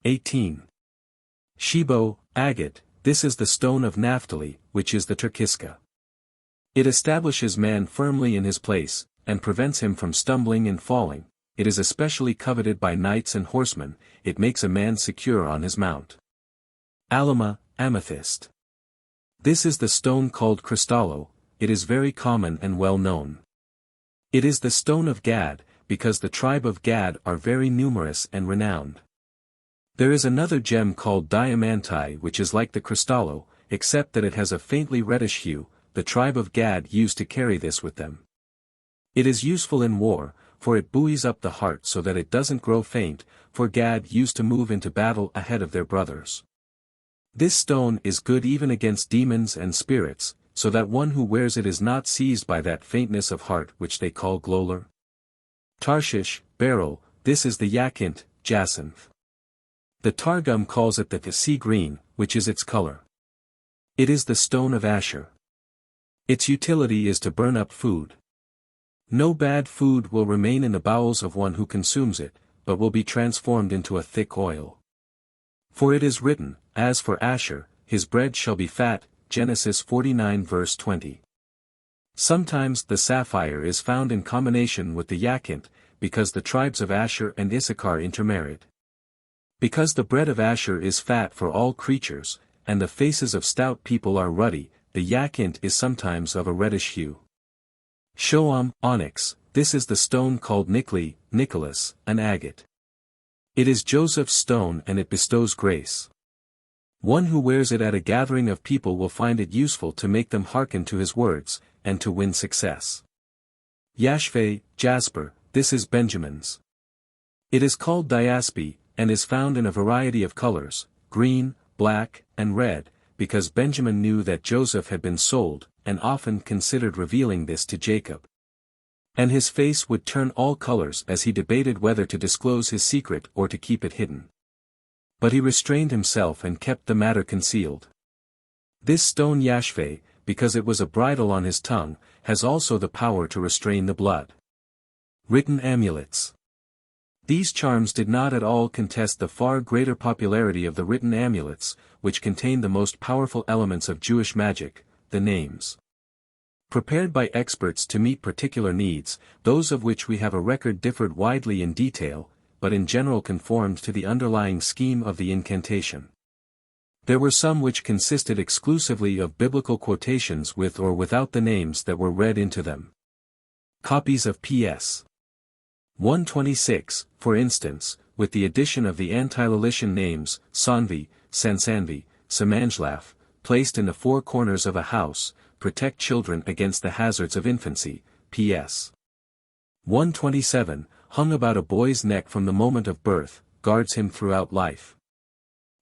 18. Shebo, agate, this is the stone of Naphtali, which is the turkiska. It establishes man firmly in his place, and prevents him from stumbling and falling. It is especially coveted by knights and horsemen, it makes a man secure on his mount. Alama, amethyst. This is the stone called cristallo, it is very common and well known. It is the stone of Gad, because the tribe of Gad are very numerous and renowned. There is another gem called diamantite which is like the cristallo, except that it has a faintly reddish hue. The tribe of Gad used to carry this with them. It is useful in war, for it buoys up the heart so that it doesn't grow faint, for Gad used to move into battle ahead of their brothers. This stone is good even against demons and spirits, so that one who wears it is not seized by that faintness of heart which they call glolor. Tarshish, beryl, this is the yakint, jacinth. The Targum calls it the sea green, which is its color. It is the stone of Asher. Its utility is to burn up food. No bad food will remain in the bowels of one who consumes it, but will be transformed into a thick oil. For it is written, As for Asher, his bread shall be fat, Genesis 49:20. Sometimes the sapphire is found in combination with the yakint, because the tribes of Asher and Issachar intermarried. Because the bread of Asher is fat for all creatures, and the faces of stout people are ruddy, the yakint is sometimes of a reddish hue. Shoam, onyx, this is the stone called Nikli, Nicholas, an agate. It is Joseph's stone and it bestows grace. One who wears it at a gathering of people will find it useful to make them hearken to his words, and to win success. Yashveh, jasper, this is Benjamin's. It is called diaspe, and is found in a variety of colors, green, black, and red, because Benjamin knew that Joseph had been sold, and often considered revealing this to Jacob. And his face would turn all colors as he debated whether to disclose his secret or to keep it hidden. But he restrained himself and kept the matter concealed. This stone yashve, because it was a bridle on his tongue, has also the power to restrain the blood. Written amulets. These charms did not at all contest the far greater popularity of the written amulets, which contain the most powerful elements of Jewish magic, the names. Prepared by experts to meet particular needs, those of which we have a record differed widely in detail, but in general conformed to the underlying scheme of the incantation. There were some which consisted exclusively of biblical quotations with or without the names that were read into them. Copies of P.S. 126, for instance, with the addition of the anti-Lilitian names, Sanvi, Sansanvi, Samanjlaf, placed in the four corners of a house, protect children against the hazards of infancy, P.S. 127, hung about a boy's neck from the moment of birth, guards him throughout life.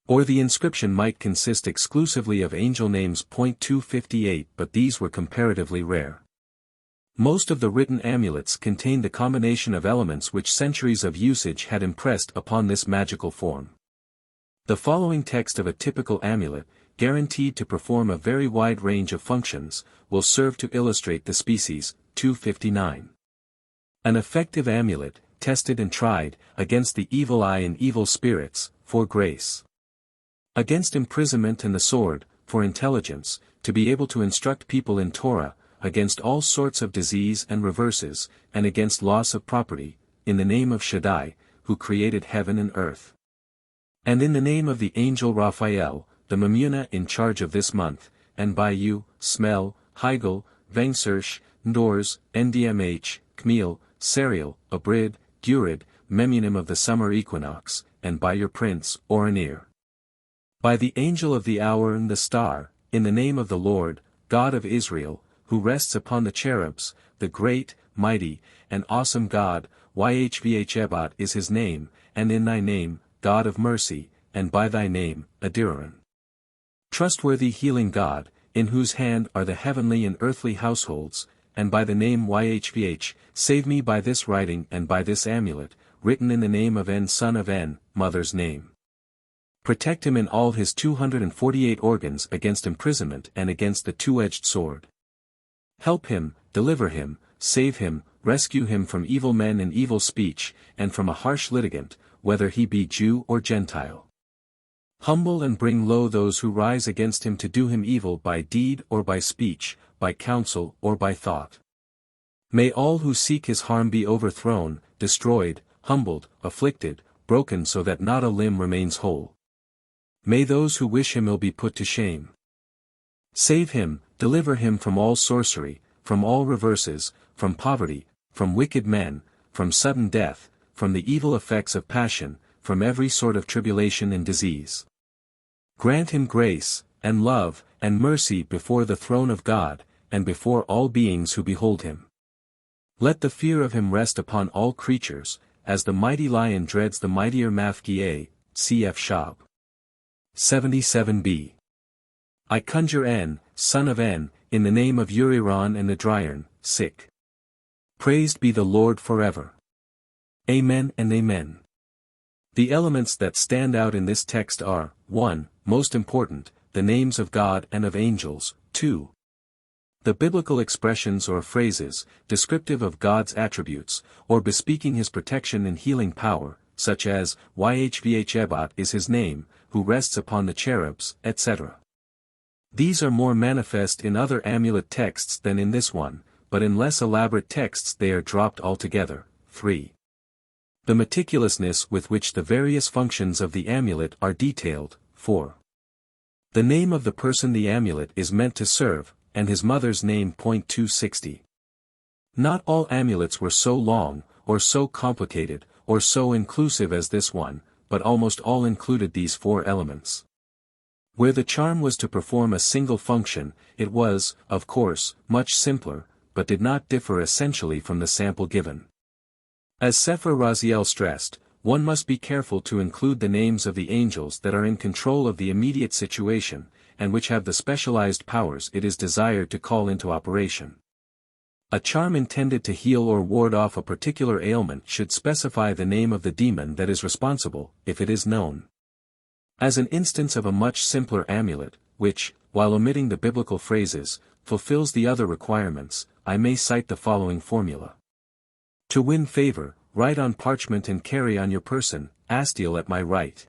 Or the inscription might consist exclusively of angel names. 258, but these were comparatively rare. Most of the written amulets contained the combination of elements which centuries of usage had impressed upon this magical form. The following text of a typical amulet, guaranteed to perform a very wide range of functions, will serve to illustrate the species. 259. An effective amulet, tested and tried, against the evil eye and evil spirits, for grace. Against imprisonment and the sword, for intelligence, to be able to instruct people in Torah, against all sorts of disease and reverses, and against loss of property, in the name of Shaddai, who created heaven and earth. And in the name of the angel Raphael, the Mamuna in charge of this month, and by you, Smel, Heigel, Vengsersh, Ndors, Ndmh, Kmiel, Serial, Abrid, Gurid, Memunim of the summer equinox, and by your prince, Oranir. By the angel of the hour and the star, in the name of the Lord, God of Israel, who rests upon the cherubs, the great, mighty, and awesome God, Yhvh is his name, and in thy name, God of mercy, and by thy name, Adiraran. Trustworthy healing God, in whose hand are the heavenly and earthly households, and by the name Yhvh, save me by this writing and by this amulet, written in the name of N son of N, mother's name. Protect him in all his 248 organs against imprisonment and against the two-edged sword. Help him, deliver him, save him, rescue him from evil men and evil speech, and from a harsh litigant, whether he be Jew or Gentile. Humble and bring low those who rise against him to do him evil by deed or by speech, by counsel or by thought. May all who seek his harm be overthrown, destroyed, humbled, afflicted, broken so that not a limb remains whole. May those who wish him ill be put to shame. Save him, deliver him from all sorcery, from all reverses, from poverty, from wicked men, from sudden death, from the evil effects of passion, from every sort of tribulation and disease. Grant him grace, and love, and mercy before the throne of God, and before all beings who behold him. Let the fear of him rest upon all creatures, as the mighty lion dreads the mightier Mafgieh, cf. Shab. 77b. I conjure N, son of N, in the name of Uriran and Adrian, sick. Praised be the Lord forever. Amen and Amen. The elements that stand out in this text are, 1. Most important, the names of God and of angels, 2. The biblical expressions or phrases, descriptive of God's attributes, or bespeaking his protection and healing power, such as, Yhvh is his name, who rests upon the cherubs, etc. These are more manifest in other amulet texts than in this one, but in less elaborate texts they are dropped altogether. 3. The meticulousness with which the various functions of the amulet are detailed. 4. The name of the person the amulet is meant to serve, and his mother's name. 260. Not all amulets were so long, or so complicated, or so inclusive as this one, but almost all included these four elements. Where the charm was to perform a single function, it was, of course, much simpler, but did not differ essentially from the sample given. As Sefer Raziel stressed, one must be careful to include the names of the angels that are in control of the immediate situation, and which have the specialized powers it is desired to call into operation. A charm intended to heal or ward off a particular ailment should specify the name of the demon that is responsible, if it is known. As an instance of a much simpler amulet, which, while omitting the biblical phrases, fulfills the other requirements, I may cite the following formula. To win favor, write on parchment and carry on your person, Astiel at my right,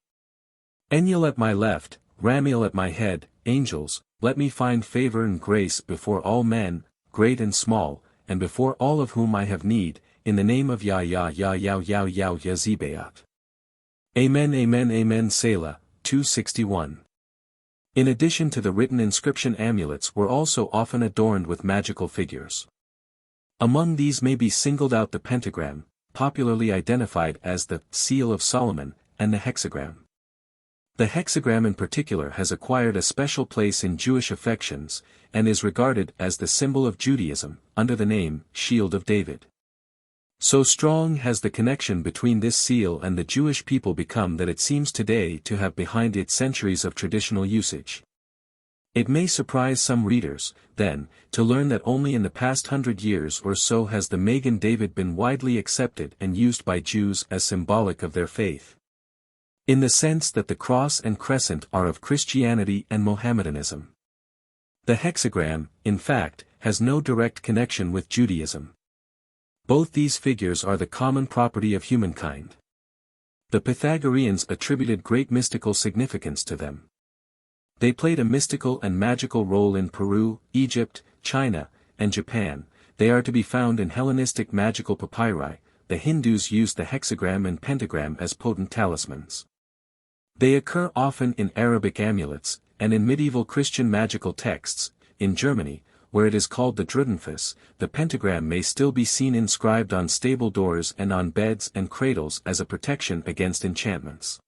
Eniel at my left, Ramiel at my head, angels, let me find favor and grace before all men, great and small, and before all of whom I have need, in the name of Yah Zebaoth. Amen Amen Amen Selah, 261. In addition to the written inscription, amulets were also often adorned with magical figures. Among these may be singled out the pentagram, popularly identified as the Seal of Solomon, and the hexagram. The hexagram in particular has acquired a special place in Jewish affections, and is regarded as the symbol of Judaism, under the name Shield of David. So strong has the connection between this seal and the Jewish people become that it seems today to have behind it centuries of traditional usage. It may surprise some readers, then, to learn that only in the past 100 years or so has the Magen David been widely accepted and used by Jews as symbolic of their faith. In the sense that the cross and crescent are of Christianity and Mohammedanism. The hexagram, in fact, has no direct connection with Judaism. Both these figures are the common property of humankind. The Pythagoreans attributed great mystical significance to them. They played a mystical and magical role in Peru, Egypt, China, and Japan. They are to be found in Hellenistic magical papyri. The Hindus used the hexagram and pentagram as potent talismans. They occur often in Arabic amulets, and in medieval Christian magical texts. In Germany, where it is called the Drudenfuss, the pentagram may still be seen inscribed on stable doors and on beds and cradles as a protection against enchantments.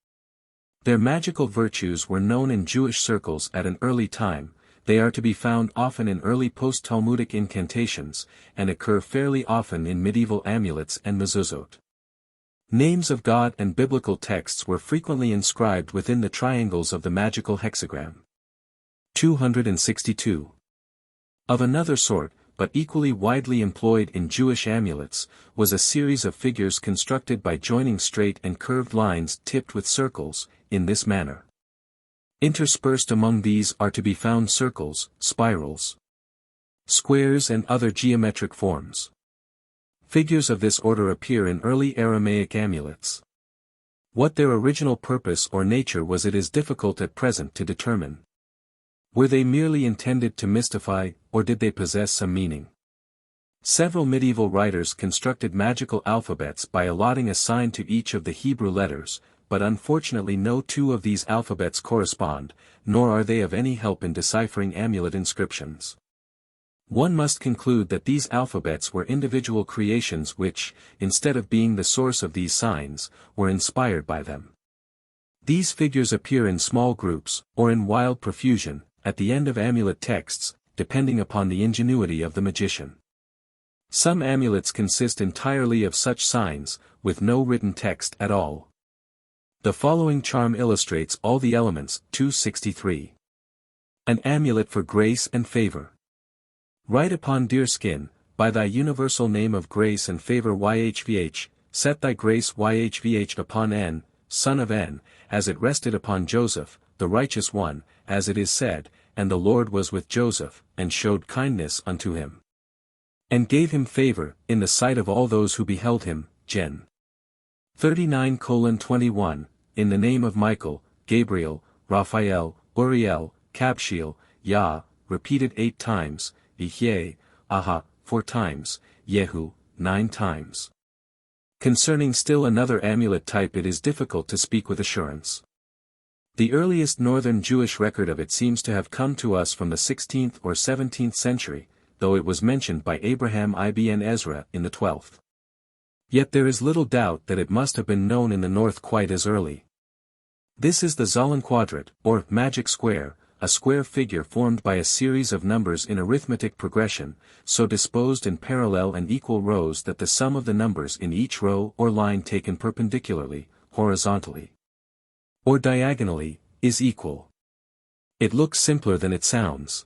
Their magical virtues were known in Jewish circles at an early time. They are to be found often in early post-Talmudic incantations, and occur fairly often in medieval amulets and mezuzot. Names of God and biblical texts were frequently inscribed within the triangles of the magical hexagram. 262. Of another sort, but equally widely employed in Jewish amulets, was a series of figures constructed by joining straight and curved lines tipped with circles, in this manner. Interspersed among these are to be found circles, spirals, squares and other geometric forms. Figures of this order appear in early Aramaic amulets. What their original purpose or nature was it is difficult at present to determine. Were they merely intended to mystify, or did they possess some meaning? Several medieval writers constructed magical alphabets by allotting a sign to each of the Hebrew letters, but unfortunately no two of these alphabets correspond, nor are they of any help in deciphering amulet inscriptions. One must conclude that these alphabets were individual creations which, instead of being the source of these signs, were inspired by them. These figures appear in small groups, or in wild profusion, at the end of amulet texts, depending upon the ingenuity of the magician. Some amulets consist entirely of such signs, with no written text at all. The following charm illustrates all the elements. 263. An amulet for grace and favor. Write upon deerskin, by thy universal name of grace and favor YHVH, set thy grace YHVH upon N, son of N, as it rested upon Joseph, the righteous one, as it is said, and the Lord was with Joseph, and showed kindness unto him. And gave him favor, in the sight of all those who beheld him. Gen. 39:21, in the name of Michael, Gabriel, Raphael, Uriel, Kabshiel, Yah, repeated 8 times, Yeh, Aha, 4 times, Yehu, 9 times. Concerning still another amulet type it is difficult to speak with assurance. The earliest northern Jewish record of it seems to have come to us from the 16th or 17th century, though it was mentioned by Abraham ibn Ezra in the 12th. Yet there is little doubt that it must have been known in the north quite as early. This is the Zahlenquadrat, or magic square, a square figure formed by a series of numbers in arithmetic progression, so disposed in parallel and equal rows that the sum of the numbers in each row or line taken perpendicularly, horizontally, or diagonally, is equal. It looks simpler than it sounds.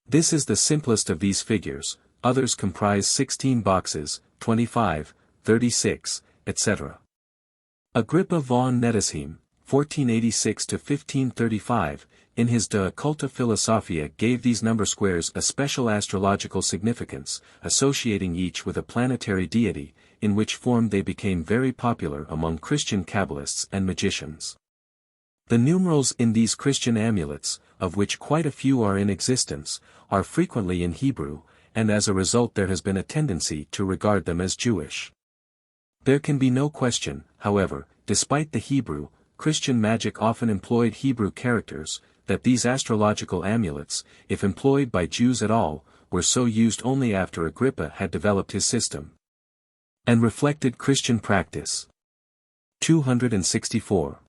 This is the simplest of these figures, others comprise 16 boxes, 25, 36, etc. Agrippa von Nettesheim, (1486 to 1535), in his De Occulta Philosophia gave these number squares a special astrological significance, associating each with a planetary deity, in which form they became very popular among Christian Kabbalists and magicians. The numerals in these Christian amulets, of which quite a few are in existence, are frequently in Hebrew, and as a result there has been a tendency to regard them as Jewish. There can be no question, however, despite the Hebrew, Christian magic often employed Hebrew characters, that these astrological amulets, if employed by Jews at all, were so used only after Agrippa had developed his system and reflected Christian practice. 264.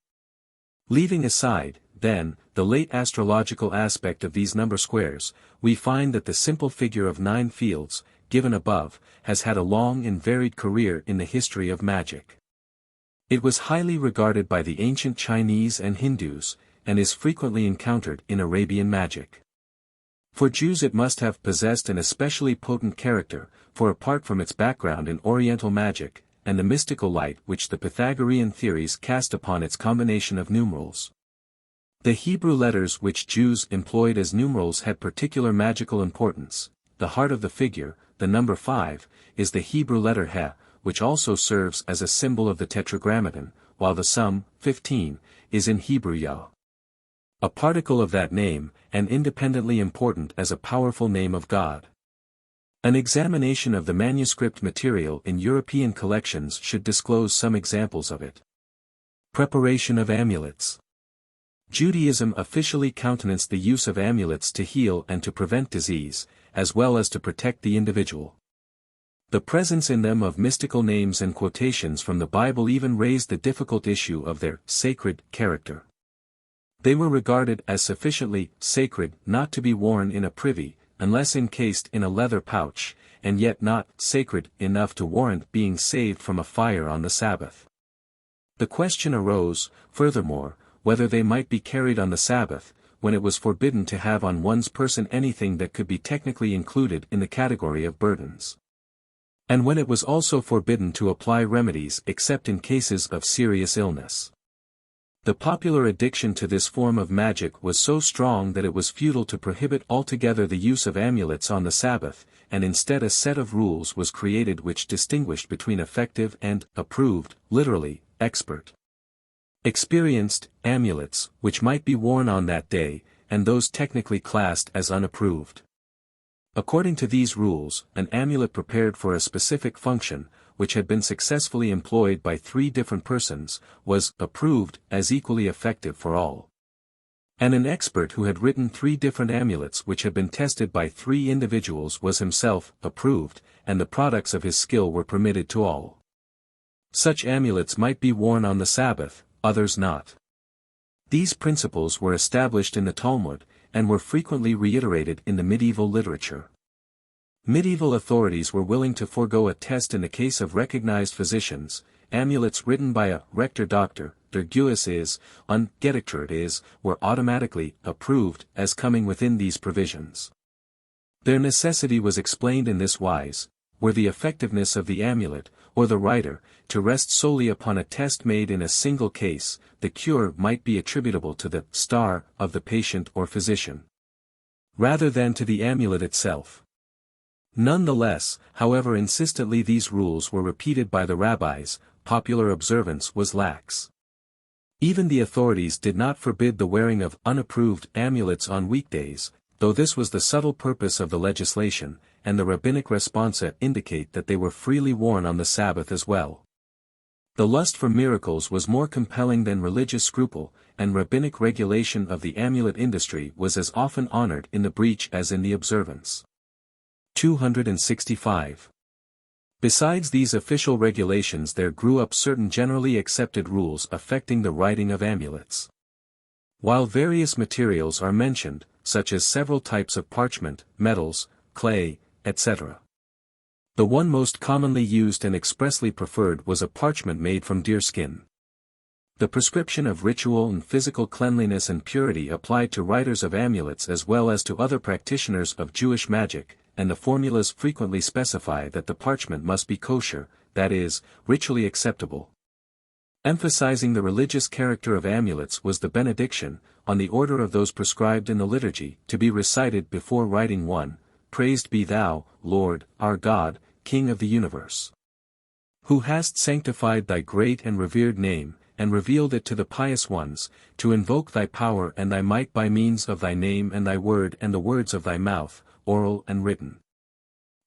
Leaving aside, then, the late astrological aspect of these number squares, we find that the simple figure of 9 fields, given above, has had a long and varied career in the history of magic. It was highly regarded by the ancient Chinese and Hindus, and is frequently encountered in Arabian magic. For Jews it must have possessed an especially potent character, for apart from its background in Oriental magic, and the mystical light which the Pythagorean theories cast upon its combination of numerals, the Hebrew letters which Jews employed as numerals had particular magical importance. The heart of the figure, the number 5, is the Hebrew letter He, which also serves as a symbol of the Tetragrammaton, while the sum, 15, is in Hebrew Yah, a particle of that name, and independently important as a powerful name of God. An examination of the manuscript material in European collections should disclose some examples of it. Preparation of amulets. Judaism officially countenanced the use of amulets to heal and to prevent disease, as well as to protect the individual. The presence in them of mystical names and quotations from the Bible even raised the difficult issue of their sacred character. They were regarded as sufficiently sacred not to be worn in a privy, unless encased in a leather pouch, and yet not sacred enough to warrant being saved from a fire on the Sabbath. The question arose, furthermore, whether they might be carried on the Sabbath, when it was forbidden to have on one's person anything that could be technically included in the category of burdens, and when it was also forbidden to apply remedies except in cases of serious illness. The popular addiction to this form of magic was so strong that it was futile to prohibit altogether the use of amulets on the Sabbath, and instead a set of rules was created which distinguished between effective and approved, literally, expert, experienced, amulets, which might be worn on that day, and those technically classed as unapproved. According to these rules, an amulet prepared for a specific function, which had been successfully employed by 3 different persons, was approved as equally effective for all. And an expert who had written 3 different amulets which had been tested by 3 individuals was himself approved, and the products of his skill were permitted to all. Such amulets might be worn on the Sabbath, others not. These principles were established in the Talmud, and were frequently reiterated in the medieval literature. Medieval authorities were willing to forego a test in the case of recognized physicians. Amulets written by a rector doctor, der Geus is, ungedictured is, were automatically approved as coming within these provisions. Their necessity was explained in this wise: were the effectiveness of the amulet, or the writer, to rest solely upon a test made in a single case, the cure might be attributable to the star of the patient or physician, rather than to the amulet itself. Nonetheless, however insistently these rules were repeated by the rabbis, popular observance was lax. Even the authorities did not forbid the wearing of unapproved amulets on weekdays, though this was the subtle purpose of the legislation, and the rabbinic responsa indicate that they were freely worn on the Sabbath as well. The lust for miracles was more compelling than religious scruple, and rabbinic regulation of the amulet industry was as often honored in the breach as in the observance. 265. Besides these official regulations there grew up certain generally accepted rules affecting the writing of amulets. While various materials are mentioned, such as several types of parchment, metals, clay, etc., the one most commonly used and expressly preferred was a parchment made from deerskin. The prescription of ritual and physical cleanliness and purity applied to writers of amulets as well as to other practitioners of Jewish magic, and the formulas frequently specify that the parchment must be kosher, that is, ritually acceptable. Emphasizing the religious character of amulets was the benediction, on the order of those prescribed in the liturgy, to be recited before writing one, "Praised be thou, Lord, our God, King of the universe, who hast sanctified thy great and revered name, and revealed it to the pious ones, to invoke thy power and thy might by means of thy name and thy word and the words of thy mouth, oral and written.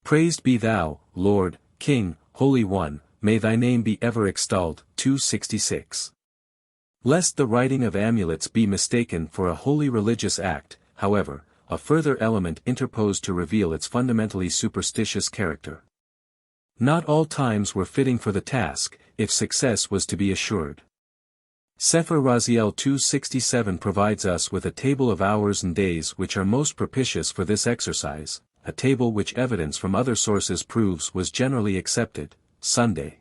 Praised be thou, Lord, King, Holy One, may thy name be ever extolled." 266. Lest the writing of amulets be mistaken for a wholly religious act, however, a further element interposed to reveal its fundamentally superstitious character. Not all times were fitting for the task, if success was to be assured. Sefer Raziel 267 provides us with a table of hours and days which are most propitious for this exercise, a table which evidence from other sources proves was generally accepted. Sunday,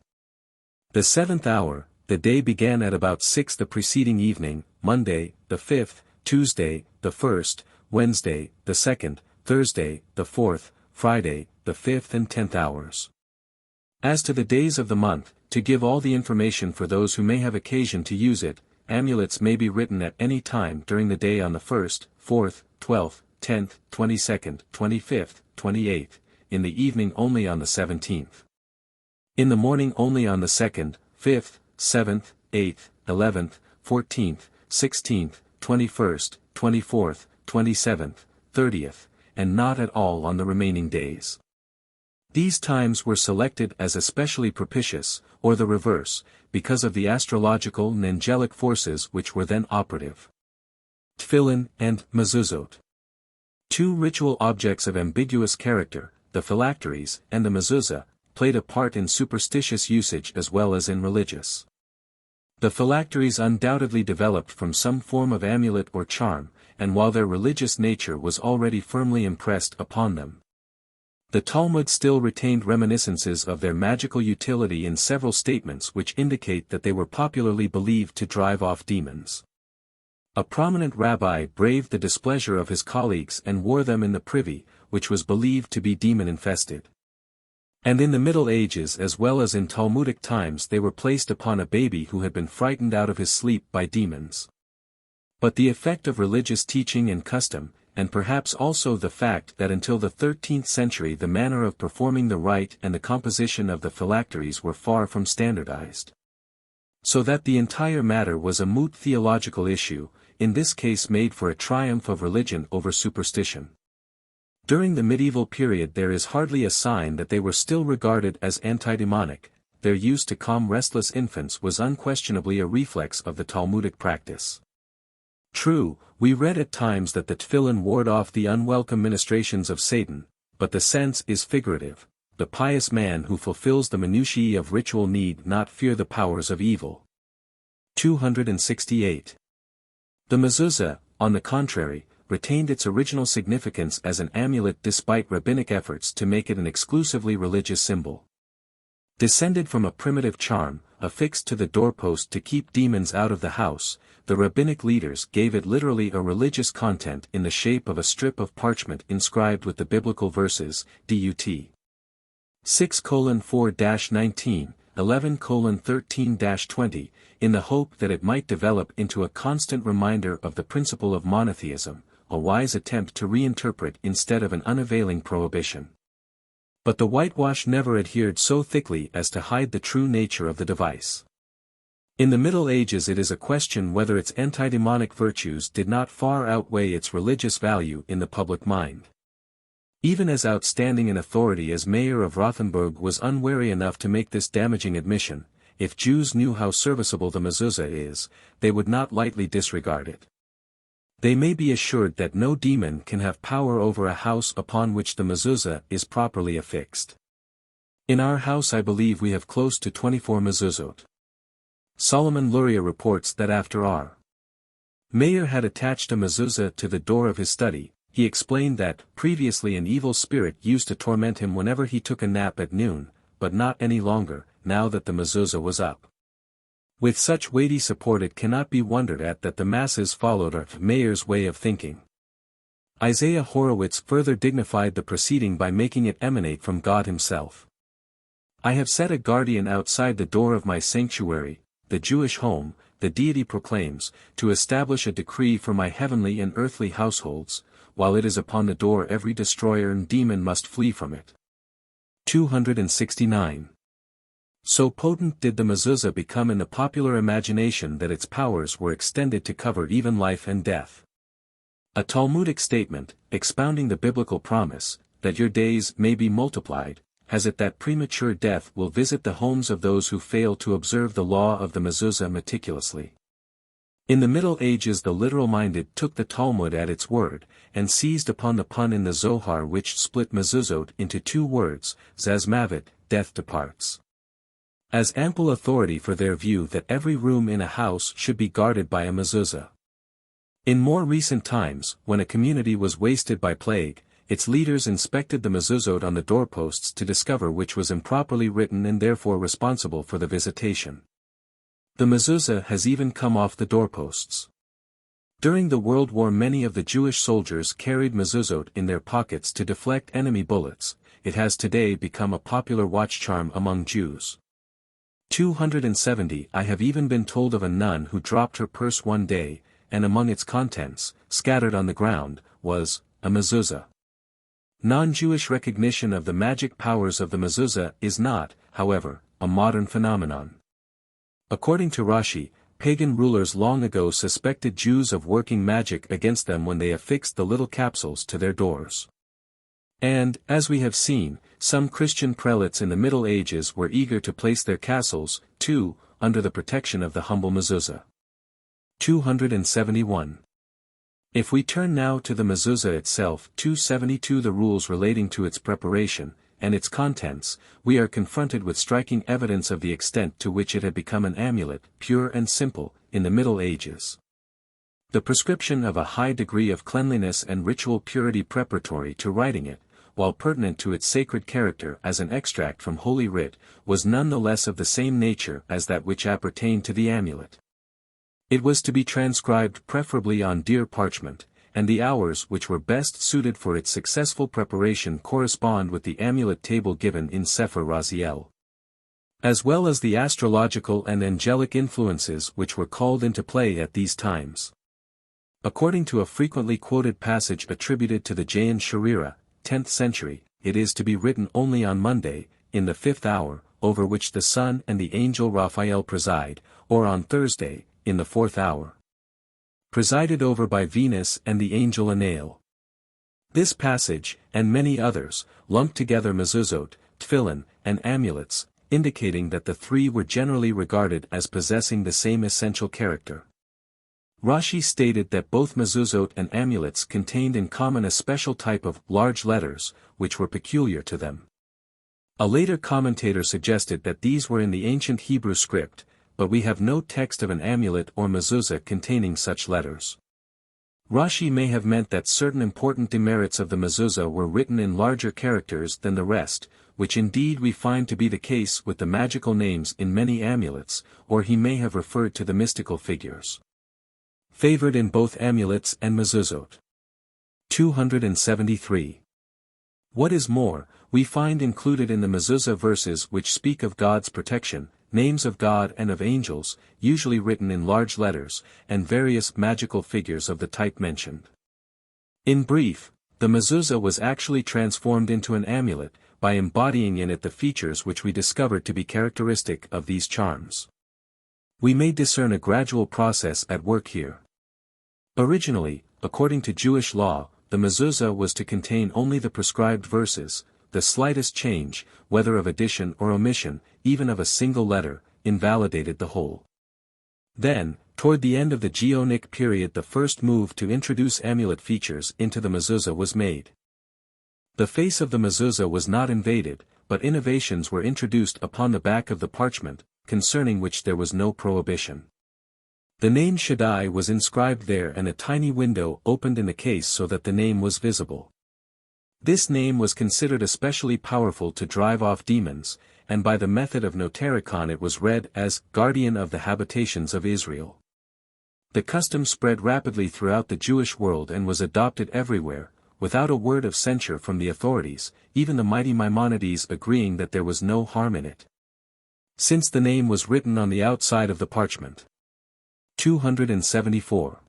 the 7th hour, the day began at about 6 the preceding evening, Monday, the 5th, Tuesday, the 1st, Wednesday, the 2nd, Thursday, the 4th, Friday, the 5th and 10th hours. As to the days of the month, to give all the information for those who may have occasion to use it, amulets may be written at any time during the day on the 1st, 4th, 12th, 10th, 22nd, 25th, 28th, in the evening only on the 17th. In the morning only on the 2nd, 5th, 7th, 8th, 11th, 14th, 16th, 21st, 24th, 27th, 30th, and not at all on the remaining days. These times were selected as especially propitious, or the reverse, because of the astrological and angelic forces which were then operative. Tefillin and mezuzot. Two ritual objects of ambiguous character, the phylacteries and the mezuzah, played a part in superstitious usage as well as in religious. The phylacteries undoubtedly developed from some form of amulet or charm, and while their religious nature was already firmly impressed upon them, the Talmud still retained reminiscences of their magical utility in several statements which indicate that they were popularly believed to drive off demons. A prominent rabbi braved the displeasure of his colleagues and wore them in the privy, which was believed to be demon-infested. And in the Middle Ages as well as in Talmudic times they were placed upon a baby who had been frightened out of his sleep by demons. But the effect of religious teaching and custom, and perhaps also the fact that until the 13th century the manner of performing the rite and the composition of the phylacteries were far from standardized, so that the entire matter was a moot theological issue, in this case made for a triumph of religion over superstition. During the medieval period there is hardly a sign that they were still regarded as antidemonic. Their use to calm restless infants was unquestionably a reflex of the Talmudic practice. True, we read at times that the tefillin ward off the unwelcome ministrations of Satan, but the sense is figurative. The pious man who fulfills the minutiae of ritual need not fear the powers of evil. 268. The mezuzah, on the contrary, retained its original significance as an amulet despite rabbinic efforts to make it an exclusively religious symbol. Descended from a primitive charm, affixed to the doorpost to keep demons out of the house, the rabbinic leaders gave it literally a religious content in the shape of a strip of parchment inscribed with the biblical verses, Dut. 6:4-19, 11:13-20, in the hope that it might develop into a constant reminder of the principle of monotheism, a wise attempt to reinterpret instead of an unavailing prohibition. But the whitewash never adhered so thickly as to hide the true nature of the device. In the Middle Ages it is a question whether its antidemonic virtues did not far outweigh its religious value in the public mind. Even as outstanding an authority as Mayor of Rothenburg was unwary enough to make this damaging admission, if Jews knew how serviceable the mezuzah is, they would not lightly disregard it. They may be assured that no demon can have power over a house upon which the mezuzah is properly affixed. In our house I believe we have close to 24 mezuzot. Solomon Luria reports that after R. Mayer had attached a mezuzah to the door of his study, he explained that, previously an evil spirit used to torment him whenever he took a nap at noon, but not any longer, now that the mezuzah was up. With such weighty support it cannot be wondered at that the masses followed Mayer's way of thinking. Isaiah Horowitz further dignified the proceeding by making it emanate from God himself. I have set a guardian outside the door of my sanctuary, the Jewish home, the deity proclaims, to establish a decree for my heavenly and earthly households, while it is upon the door every destroyer and demon must flee from it. 269. So potent did the mezuzah become in the popular imagination that its powers were extended to cover even life and death. A Talmudic statement, expounding the biblical promise, that your days may be multiplied, has it that premature death will visit the homes of those who fail to observe the law of the mezuzah meticulously. In the Middle Ages the literal-minded took the Talmud at its word, and seized upon the pun in the Zohar which split mezuzot into two words, zazmavet, death departs, as ample authority for their view that every room in a house should be guarded by a mezuzah. In more recent times, when a community was wasted by plague, its leaders inspected the mezuzot on the doorposts to discover which was improperly written and therefore responsible for the visitation. The mezuzah has even come off the doorposts. During the World War many of the Jewish soldiers carried mezuzot in their pockets to deflect enemy bullets. It has today become a popular watch charm among Jews. 270 I have even been told of a nun who dropped her purse one day, and among its contents, scattered on the ground, was a mezuzah. Non-Jewish recognition of the magic powers of the mezuzah is not, however, a modern phenomenon. According to Rashi, pagan rulers long ago suspected Jews of working magic against them when they affixed the little capsules to their doors. And, as we have seen, some Christian prelates in the Middle Ages were eager to place their castles, too, under the protection of the humble mezuzah. 271. If we turn now to the mezuzah itself, 272 the rules relating to its preparation, and its contents, we are confronted with striking evidence of the extent to which it had become an amulet, pure and simple, in the Middle Ages. The prescription of a high degree of cleanliness and ritual purity preparatory to writing it, while pertinent to its sacred character as an extract from Holy Writ, was none the less of the same nature as that which appertained to the amulet. It was to be transcribed preferably on dear parchment, and the hours which were best suited for its successful preparation correspond with the amulet table given in Sefer Raziel, as well as the astrological and angelic influences which were called into play at these times. According to a frequently quoted passage attributed to the Jain Sharira, 10th century, it is to be written only on Monday, in the 5th hour, over which the sun and the angel Raphael preside, or on Thursday, in the 4th hour, presided over by Venus and the angel Anael. This passage, and many others, lump together mezuzot, tefillin, and amulets, indicating that the three were generally regarded as possessing the same essential character. Rashi stated that both mezuzot and amulets contained in common a special type of large letters, which were peculiar to them. A later commentator suggested that these were in the ancient Hebrew script, but we have no text of an amulet or mezuzah containing such letters. Rashi may have meant that certain important demerits of the mezuzah were written in larger characters than the rest, which indeed we find to be the case with the magical names in many amulets, or he may have referred to the mystical figures favored in both amulets and mezuzot. 273. What is more, we find included in the mezuzah verses which speak of God's protection, names of God and of angels, usually written in large letters, and various magical figures of the type mentioned. In brief, the mezuzah was actually transformed into an amulet, by embodying in it the features which we discovered to be characteristic of these charms. We may discern a gradual process at work here. Originally, according to Jewish law, the mezuzah was to contain only the prescribed verses. The slightest change, whether of addition or omission, even of a single letter, invalidated the whole. Then, toward the end of the Geonic period the first move to introduce amulet features into the mezuzah was made. The face of the mezuzah was not invaded, but innovations were introduced upon the back of the parchment, concerning which there was no prohibition. The name Shaddai was inscribed there and a tiny window opened in the case so that the name was visible. This name was considered especially powerful to drive off demons, and by the method of notaricon it was read as guardian of the habitations of Israel. The custom spread rapidly throughout the Jewish world and was adopted everywhere, without a word of censure from the authorities, even the mighty Maimonides agreeing that there was no harm in it. since the name was written on the outside of the parchment. 274.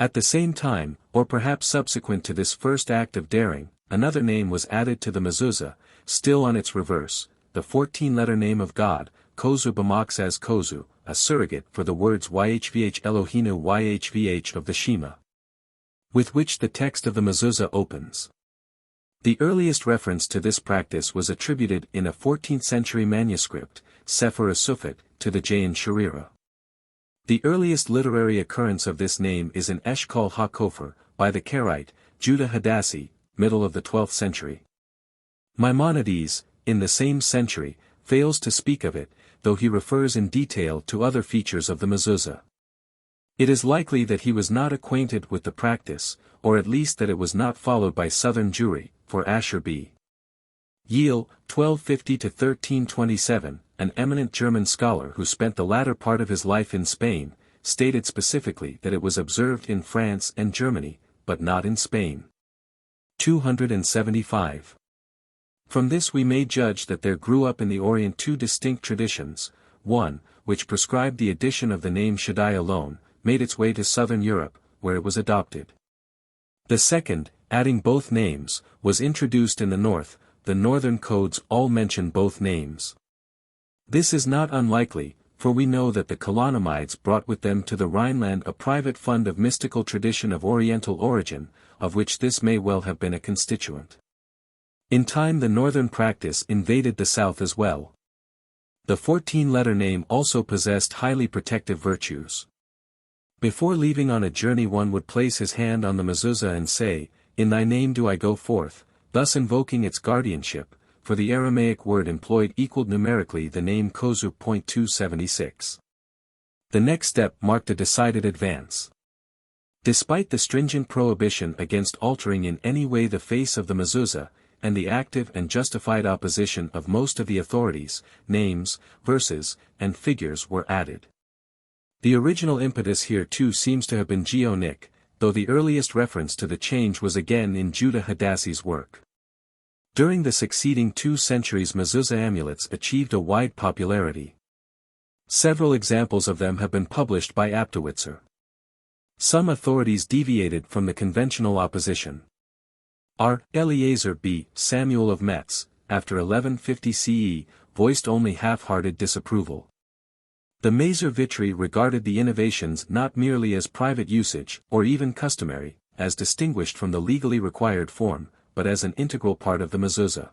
At the same time, or perhaps subsequent to this first act of daring, another name was added to the mezuzah, still on its reverse, the 14-letter name of God, Kozu B'Mox as Kozu, a surrogate for the words YHVH Elohinu YHVH of the Shema, with which the text of the mezuzah opens. The earliest reference to this practice was attributed in a 14th-century manuscript, Sefer Asufet, to the Jain Sharira. The earliest literary occurrence of this name is in Eshkol HaKofer, by the Karaite, Judah Hadassi, middle of the 12th century. Maimonides, in the same century, fails to speak of it, though he refers in detail to other features of the mezuzah. It is likely that he was not acquainted with the practice, or at least that it was not followed by southern Jewry, for Asher B. Yale, 1250–1327, an eminent German scholar who spent the latter part of his life in Spain, stated specifically that it was observed in France and Germany, but not in Spain. 275. From this we may judge that there grew up in the Orient two distinct traditions, one, which prescribed the addition of the name Shaddai alone, made its way to southern Europe, where it was adopted. The second, adding both names, was introduced in the north. The northern codes all mention both names. This is not unlikely, for we know that the Colonymides brought with them to the Rhineland a private fund of mystical tradition of Oriental origin, of which this may well have been a constituent. In time the northern practice invaded the south as well. The 14-letter name also possessed highly protective virtues. Before leaving on a journey one would place his hand on the mezuzah and say, "In thy name do I go forth," thus invoking its guardianship, for the Aramaic word employed equaled numerically the name Kozu. 276. The next step marked a decided advance. Despite the stringent prohibition against altering in any way the face of the mezuzah, and the active and justified opposition of most of the authorities, names, verses, and figures were added. The original impetus here too seems to have been Geonic, though the earliest reference to the change was again in Judah Hadassi's work. During the succeeding 2 centuries mezuzah amulets achieved a wide popularity. Several examples of them have been published by Aptowitzer. Some authorities deviated from the conventional opposition. R. Eliezer B. Samuel of Metz, after 1150 CE, voiced only half-hearted disapproval. The Mazer Vitry regarded the innovations not merely as private usage, or even customary, as distinguished from the legally required form, but as an integral part of the mezuzah.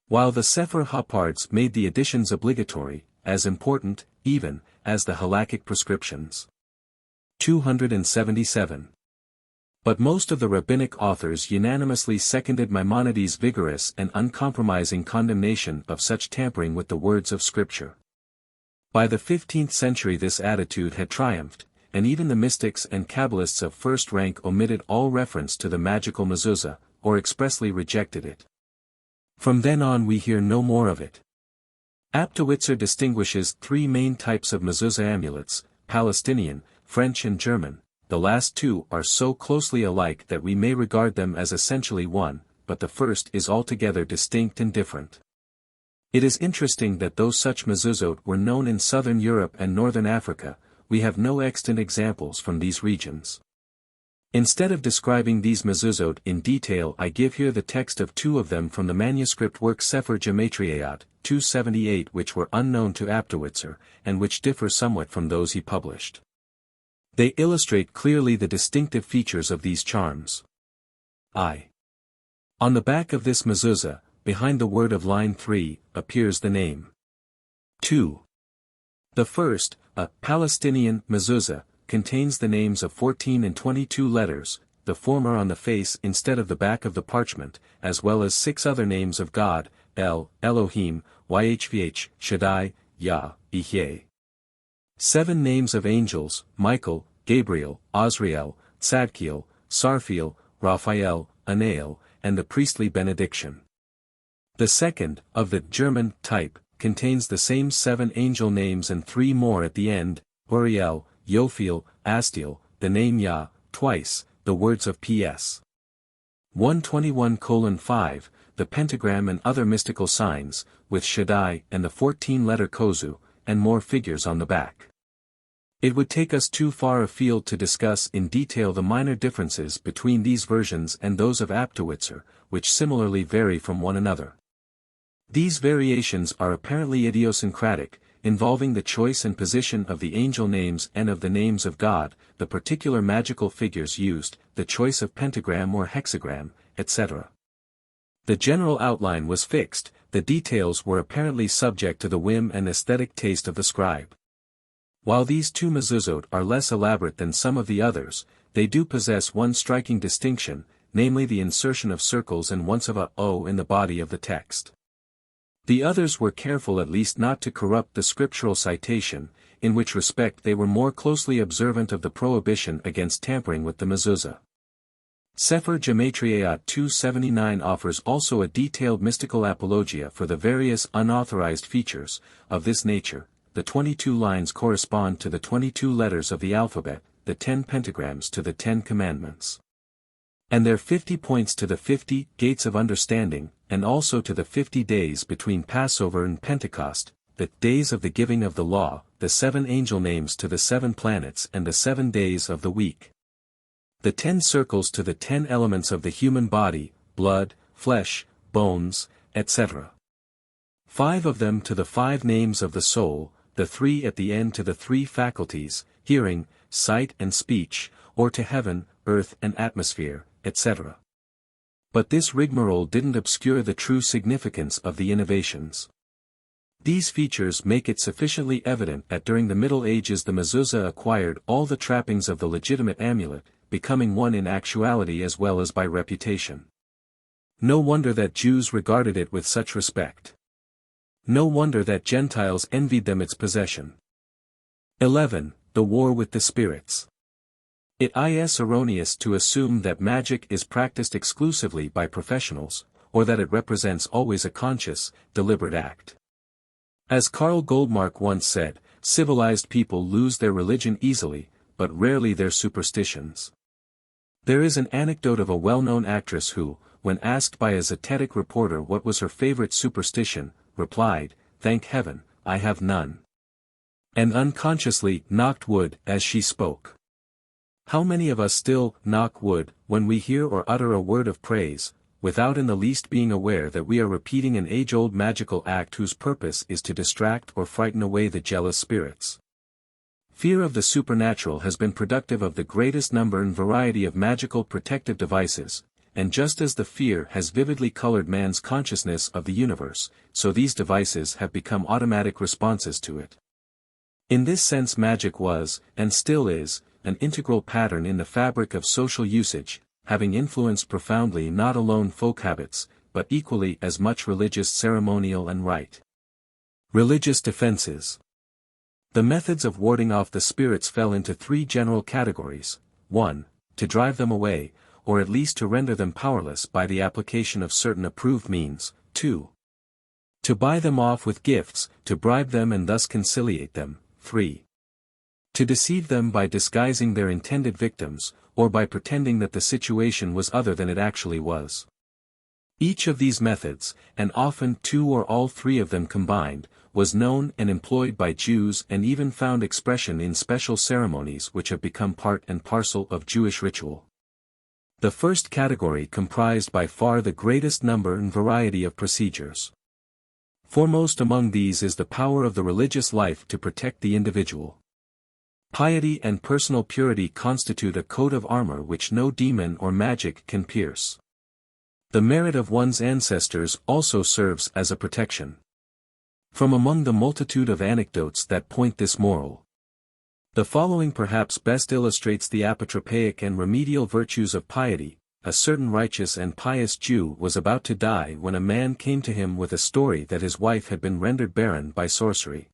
While the Sefer HaParts made the additions obligatory, as important, even, as the halakhic prescriptions. 277. But most of the rabbinic authors unanimously seconded Maimonides' vigorous and uncompromising condemnation of such tampering with the words of Scripture. By the 15th century this attitude had triumphed, and even the mystics and Kabbalists of first rank omitted all reference to the magical mezuzah, or expressly rejected it. From then on we hear no more of it. Aptowitzer distinguishes 3 main types of mezuzah amulets, Palestinian, French and German. The last 2 are so closely alike that we may regard them as essentially one, but the first is altogether distinct and different. It is interesting that though such mezuzot were known in southern Europe and northern Africa, we have no extant examples from these regions. Instead of describing these mezuzot in detail, I give here the text of 2 of them from the manuscript work Sefer Gematriot, 278, which were unknown to Aptowitzer, and which differ somewhat from those he published. They illustrate clearly the distinctive features of these charms. I. On the back of this mezuzah, behind the word of line 3, appears the name. 2. The first, a Palestinian mezuzah, contains the names of 14 and 22 letters, the former on the face instead of the back of the parchment, as well as 6 other names of God, El, Elohim, YHVH, Shaddai, Yah, Ihye. 7 names of angels, Michael, Gabriel, Azrael, Tzadkiel, Sarfiel, Raphael, Anael, and the priestly benediction. The second, of the German type, contains the same 7 angel names and 3 more at the end, Uriel, Yophiel, Astiel, the name Yah, twice, the words of Ps. 121:5, the pentagram and other mystical signs, with Shaddai and the 14-letter Kozu, and more figures on the back. It would take us too far afield to discuss in detail the minor differences between these versions and those of Aptowitzer, which similarly vary from one another. These variations are apparently idiosyncratic, involving the choice and position of the angel names and of the names of God, the particular magical figures used, the choice of pentagram or hexagram, etc. The general outline was fixed, the details were apparently subject to the whim and aesthetic taste of the scribe. While these two mezuzot are less elaborate than some of the others, they do possess one striking distinction, namely the insertion of circles and once of a O in the body of the text. The others were careful at least not to corrupt the scriptural citation, in which respect they were more closely observant of the prohibition against tampering with the mezuzah. Sefer Gematriot 279 offers also a detailed mystical apologia for the various unauthorized features of this nature. The 22 lines correspond to the 22 letters of the alphabet, the 10 pentagrams to the 10 commandments. And their 50 points to the 50 gates of understanding, and also to the 50 days between Passover and Pentecost, the days of the giving of the law, the 7 angel names to the 7 planets and the 7 days of the week. The 10 circles to the 10 elements of the human body, blood, flesh, bones, etc. 5 of them to the 5 names of the soul, the 3 at the end to the 3 faculties, hearing, sight and speech, or to heaven, earth and atmosphere, etc. But this rigmarole didn't obscure the true significance of the innovations. These features make it sufficiently evident that during the Middle Ages the mezuzah acquired all the trappings of the legitimate amulet, becoming one in actuality as well as by reputation. No wonder that Jews regarded it with such respect. No wonder that Gentiles envied them its possession. 11. The war with the spirits. It is erroneous to assume that magic is practiced exclusively by professionals, or that it represents always a conscious, deliberate act. As Karl Goldmark once said, civilized people lose their religion easily, but rarely their superstitions. There is an anecdote of a well-known actress who, when asked by a zetetic reporter what was her favorite superstition, replied, "Thank heaven, I have none." And unconsciously knocked wood as she spoke. How many of us still knock wood when we hear or utter a word of praise, without in the least being aware that we are repeating an age-old magical act whose purpose is to distract or frighten away the jealous spirits? Fear of the supernatural has been productive of the greatest number and variety of magical protective devices, and just as the fear has vividly colored man's consciousness of the universe, so these devices have become automatic responses to it. In this sense magic was, and still is, an integral pattern in the fabric of social usage, having influenced profoundly not alone folk habits, but equally as much religious ceremonial and rite. Religious defenses. The methods of warding off the spirits fell into 3 general categories: 1. To drive them away, or at least to render them powerless by the application of certain approved means; 2. To buy them off with gifts, to bribe them and thus conciliate them; 3. To deceive them by disguising their intended victims, or by pretending that the situation was other than it actually was. Each of these methods, and often 2 or all 3 of them combined, was known and employed by Jews and even found expression in special ceremonies which have become part and parcel of Jewish ritual. The first category comprised by far the greatest number and variety of procedures. Foremost among these is the power of the religious life to protect the individual. Piety and personal purity constitute a coat of armor which no demon or magic can pierce. The merit of one's ancestors also serves as a protection. From among the multitude of anecdotes that point this moral, the following perhaps best illustrates the apotropaic and remedial virtues of piety. A certain righteous and pious Jew was about to die when a man came to him with a story that his wife had been rendered barren by sorcery,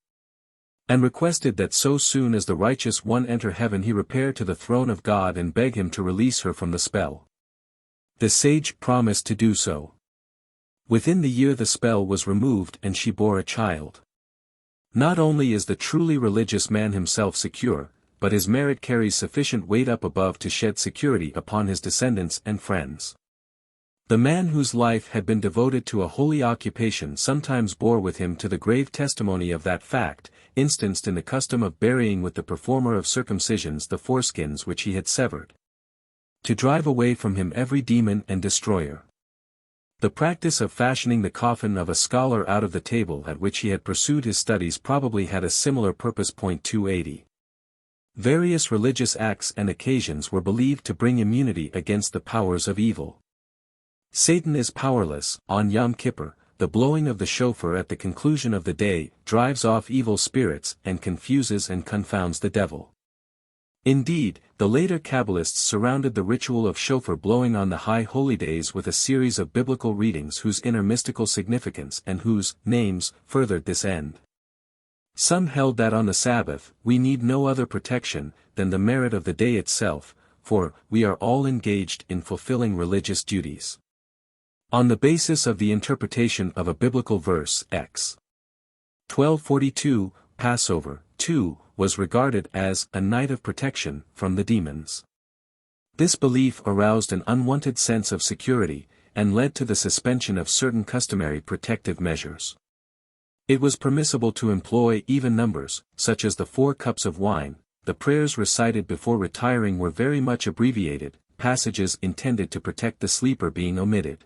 and requested that so soon as the righteous one enter heaven he repair to the throne of God and beg him to release her from the spell. The sage promised to do so. Within the year the spell was removed and she bore a child. Not only is the truly religious man himself secure, but his merit carries sufficient weight up above to shed security upon his descendants and friends. The man whose life had been devoted to a holy occupation sometimes bore with him to the grave testimony of that fact, instanced in the custom of burying with the performer of circumcisions the foreskins which he had severed, to drive away from him every demon and destroyer. The practice of fashioning the coffin of a scholar out of the table at which he had pursued his studies probably had a similar purpose. 280. Various religious acts and occasions were believed to bring immunity against the powers of evil. Satan is powerless. On Yom Kippur, the blowing of the shofar at the conclusion of the day drives off evil spirits and confuses and confounds the devil. Indeed, the later Kabbalists surrounded the ritual of shofar blowing on the high holy days with a series of biblical readings whose inner mystical significance and whose names furthered this end. Some held that on the Sabbath we need no other protection than the merit of the day itself, for we are all engaged in fulfilling religious duties. On the basis of the interpretation of a biblical verse, Ex. 12:42, Passover, too, was regarded as a night of protection from the demons. This belief aroused an unwanted sense of security, and led to the suspension of certain customary protective measures. It was permissible to employ even numbers, such as the 4 cups of wine. The prayers recited before retiring were very much abbreviated, passages intended to protect the sleeper being omitted.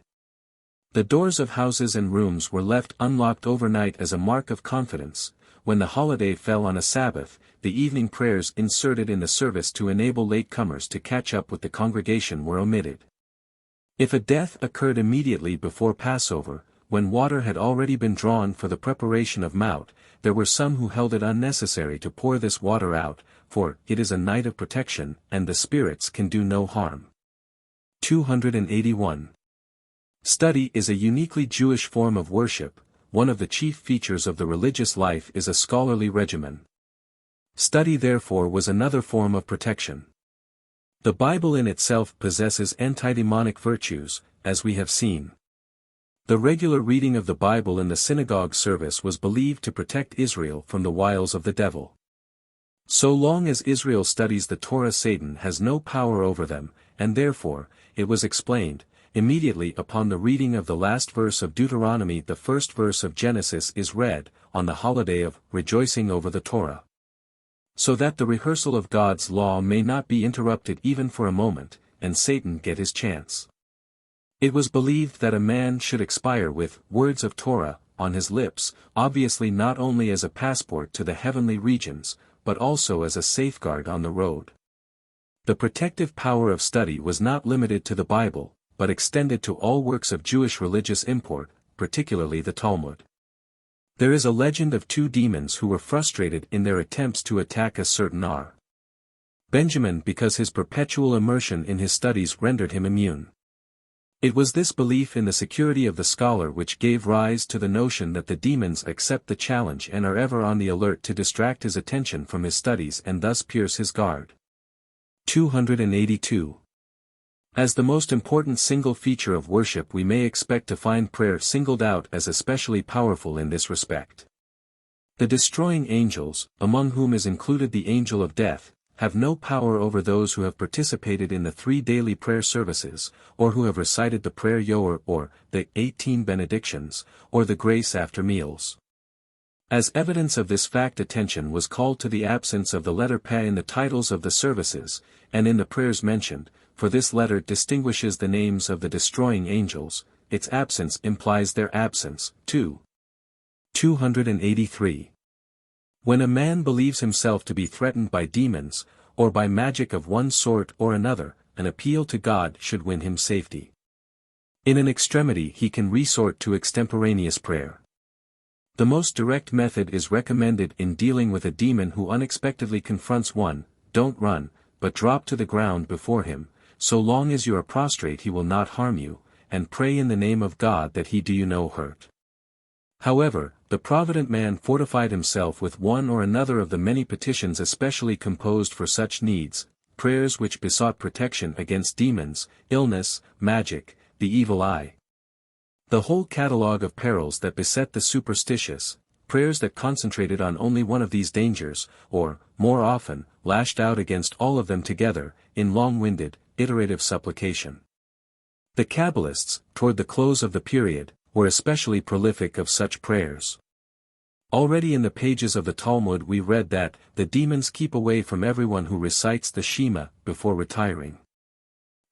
The doors of houses and rooms were left unlocked overnight as a mark of confidence. When the holiday fell on a Sabbath, the evening prayers inserted in the service to enable late-comers to catch up with the congregation were omitted. If a death occurred immediately before Passover, when water had already been drawn for the preparation of maut, there were some who held it unnecessary to pour this water out, for it is a night of protection, and the spirits can do no harm. 281. Study is a uniquely Jewish form of worship. One of the chief features of the religious life is a scholarly regimen. Study therefore was another form of protection. The Bible in itself possesses antidemonic virtues, as we have seen. The regular reading of the Bible in the synagogue service was believed to protect Israel from the wiles of the devil. So long as Israel studies the Torah, Satan has no power over them, and therefore, it was explained, immediately upon the reading of the last verse of Deuteronomy, the first verse of Genesis is read, on the holiday of rejoicing over the Torah. So that the rehearsal of God's law may not be interrupted even for a moment, and Satan get his chance. It was believed that a man should expire with words of Torah on his lips, obviously not only as a passport to the heavenly regions, but also as a safeguard on the road. The protective power of study was not limited to the Bible, but extended to all works of Jewish religious import, particularly the Talmud. There is a legend of 2 demons who were frustrated in their attempts to attack a certain R. Benjamin because his perpetual immersion in his studies rendered him immune. It was this belief in the security of the scholar which gave rise to the notion that the demons accept the challenge and are ever on the alert to distract his attention from his studies and thus pierce his guard. 282. As the most important single feature of worship, we may expect to find prayer singled out as especially powerful in this respect. The destroying angels, among whom is included the angel of death, have no power over those who have participated in the 3 daily prayer services, or who have recited the prayer Yoer or the 18 benedictions, or the grace after meals. As evidence of this fact, attention was called to the absence of the letter P in the titles of the services, and in the prayers mentioned, for this letter distinguishes the names of the destroying angels, its absence implies their absence, too. 283. When a man believes himself to be threatened by demons, or by magic of one sort or another, an appeal to God should win him safety. In an extremity he can resort to extemporaneous prayer. The most direct method is recommended in dealing with a demon who unexpectedly confronts one. Don't run, but drop to the ground before him. So long as you are prostrate he will not harm you, and pray in the name of God that he do you no hurt. However, the provident man fortified himself with one or another of the many petitions especially composed for such needs, prayers which besought protection against demons, illness, magic, the evil eye. The whole catalogue of perils that beset the superstitious, prayers that concentrated on only one of these dangers, or, more often, lashed out against all of them together, in long-winded, iterative supplication. The Kabbalists, toward the close of the period, were especially prolific of such prayers. Already in the pages of the Talmud we read that, the demons keep away from everyone who recites the Shema, before retiring.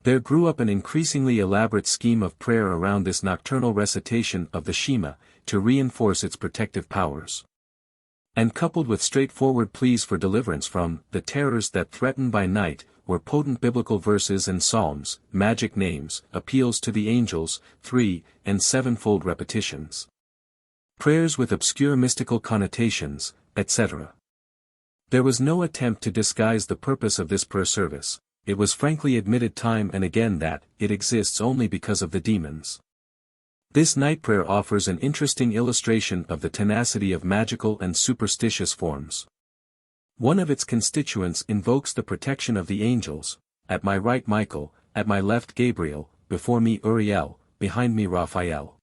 There grew up an increasingly elaborate scheme of prayer around this nocturnal recitation of the Shema, to reinforce its protective powers. And coupled with straightforward pleas for deliverance from the terrors that threaten by night, were potent biblical verses and psalms, magic names, appeals to the angels, 3- and 7-fold repetitions. Prayers with obscure mystical connotations, etc. There was no attempt to disguise the purpose of this prayer service. It was frankly admitted time and again that it exists only because of the demons. This night prayer offers an interesting illustration of the tenacity of magical and superstitious forms. One of its constituents invokes the protection of the angels: at my right Michael, at my left Gabriel, before me Uriel, behind me Raphael.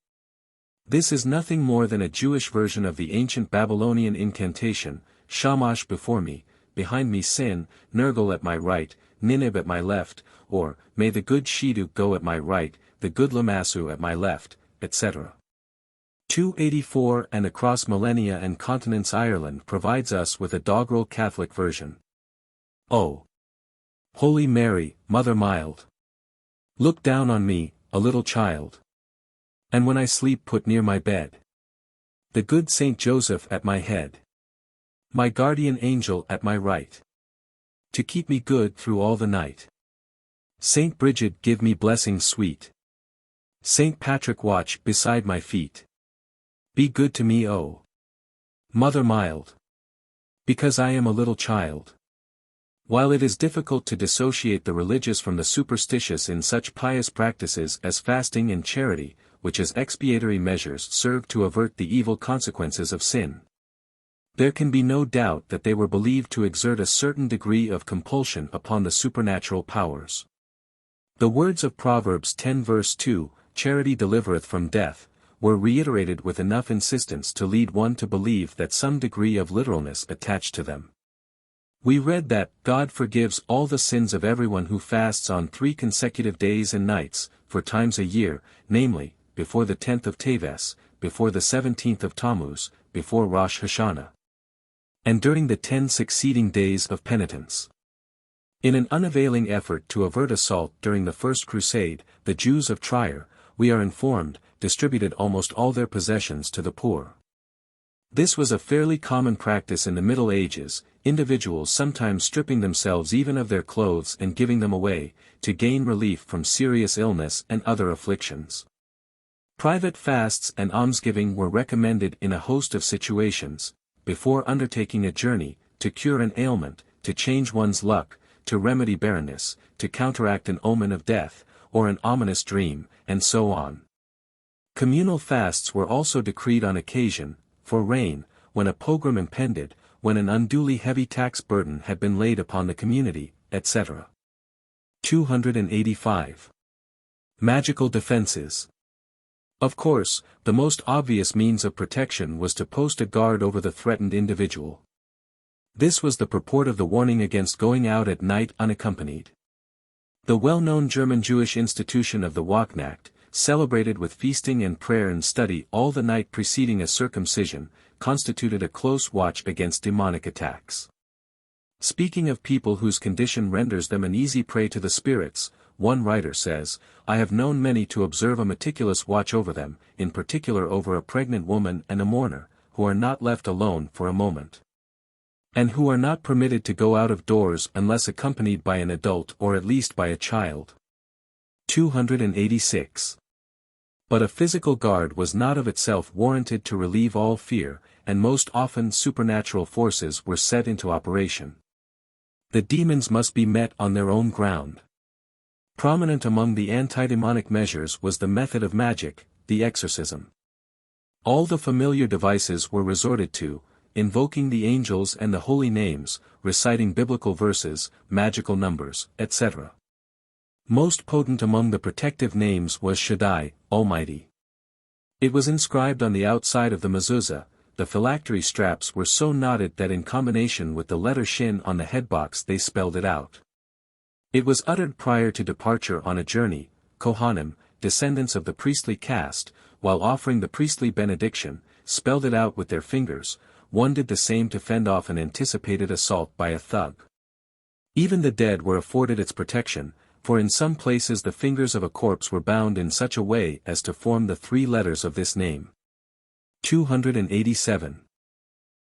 This is nothing more than a Jewish version of the ancient Babylonian incantation, Shamash before me, behind me Sin, Nergal at my right, Ninib at my left, or, may the good Shidduch go at my right, the good Lamassu at my left, etc. 284 and across millennia and continents Ireland provides us with a doggerel Catholic version. O Holy Mary, Mother mild, look down on me, a little child. And when I sleep put near my bed the good Saint Joseph at my head, my guardian angel at my right, to keep me good through all the night. Saint Bridget give me blessings sweet. Saint Patrick watch beside my feet. Be good to me, O Mother mild, because I am a little child. While it is difficult to dissociate the religious from the superstitious in such pious practices as fasting and charity, which as expiatory measures serve to avert the evil consequences of sin, there can be no doubt that they were believed to exert a certain degree of compulsion upon the supernatural powers. The words of Proverbs 10 verse 2, "Charity delivereth from death," were reiterated with enough insistence to lead one to believe that some degree of literalness attached to them. We read that, God forgives all the sins of everyone who fasts on 3 consecutive days and nights, for times a year, namely, before the 10th of Teves, before the 17th of Tammuz, before Rosh Hashanah, and during the 10 succeeding days of penitence. In an unavailing effort to avert assault during the First Crusade, the Jews of Tyre, we are informed, distributed almost all their possessions to the poor. This was a fairly common practice in the Middle Ages, individuals sometimes stripping themselves even of their clothes and giving them away, to gain relief from serious illness and other afflictions. Private fasts and almsgiving were recommended in a host of situations: before undertaking a journey, to cure an ailment, to change one's luck, to remedy barrenness, to counteract an omen of death, or an ominous dream, and so on. Communal fasts were also decreed on occasion, for rain, when a pogrom impended, when an unduly heavy tax burden had been laid upon the community, etc. 285. Magical defenses. Of course, the most obvious means of protection was to post a guard over the threatened individual. This was the purport of the warning against going out at night unaccompanied. The well-known German Jewish institution of the Wachnacht, celebrated with feasting and prayer and study all the night preceding a circumcision, constituted a close watch against demonic attacks. Speaking of people whose condition renders them an easy prey to the spirits, one writer says, "I have known many to observe a meticulous watch over them, in particular over a pregnant woman and a mourner, who are not left alone for a moment, and who are not permitted to go out of doors unless accompanied by an adult or at least by a child." 286. But a physical guard was not of itself warranted to relieve all fear, and most often supernatural forces were set into operation. The demons must be met on their own ground. Prominent among the anti-demonic measures was the method of magic, the exorcism. All the familiar devices were resorted to: invoking the angels and the holy names, reciting biblical verses, magical numbers, etc. Most potent among the protective names was Shaddai, Almighty. It was inscribed on the outside of the mezuzah. The phylactery straps were so knotted that in combination with the letter Shin on the headbox they spelled it out. It was uttered prior to departure on a journey. Kohanim, descendants of the priestly caste, while offering the priestly benediction, spelled it out with their fingers. One did the same to fend off an anticipated assault by a thug. Even the dead were afforded its protection, for in some places the fingers of a corpse were bound in such a way as to form the 3 letters of this name. 287.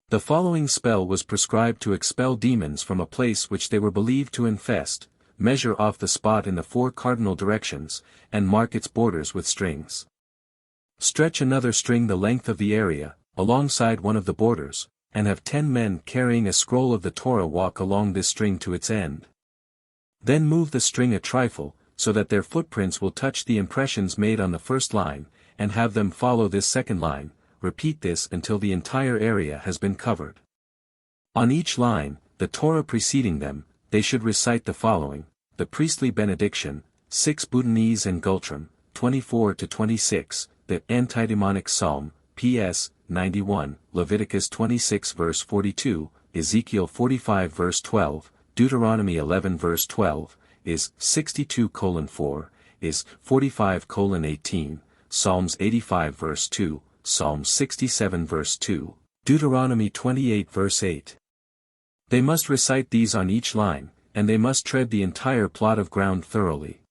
The following spell was prescribed to expel demons from a place which they were believed to infest: measure off the spot in the 4 cardinal directions, and mark its borders with strings. Stretch another string the length of the area, alongside one of the borders, and have 10 men carrying a scroll of the Torah walk along this string to its end. Then move the string a trifle, so that their footprints will touch the impressions made on the first line, and have them follow this second line. Repeat this until the entire area has been covered. On each line, the Torah preceding them, they should recite the following: the priestly benediction, 6 Boutanese and Gultram, 24-26, the antidemonic psalm, PS, 91, Leviticus 26 verse 42, Ezekiel 45 verse 12, Deuteronomy 11 verse 12, is 62:4, is 45:18, Psalms 85 verse 2, Psalm 67 verse 2, Deuteronomy 28 verse 8. They must recite these on each line, and they must tread the entire plot of ground thoroughly.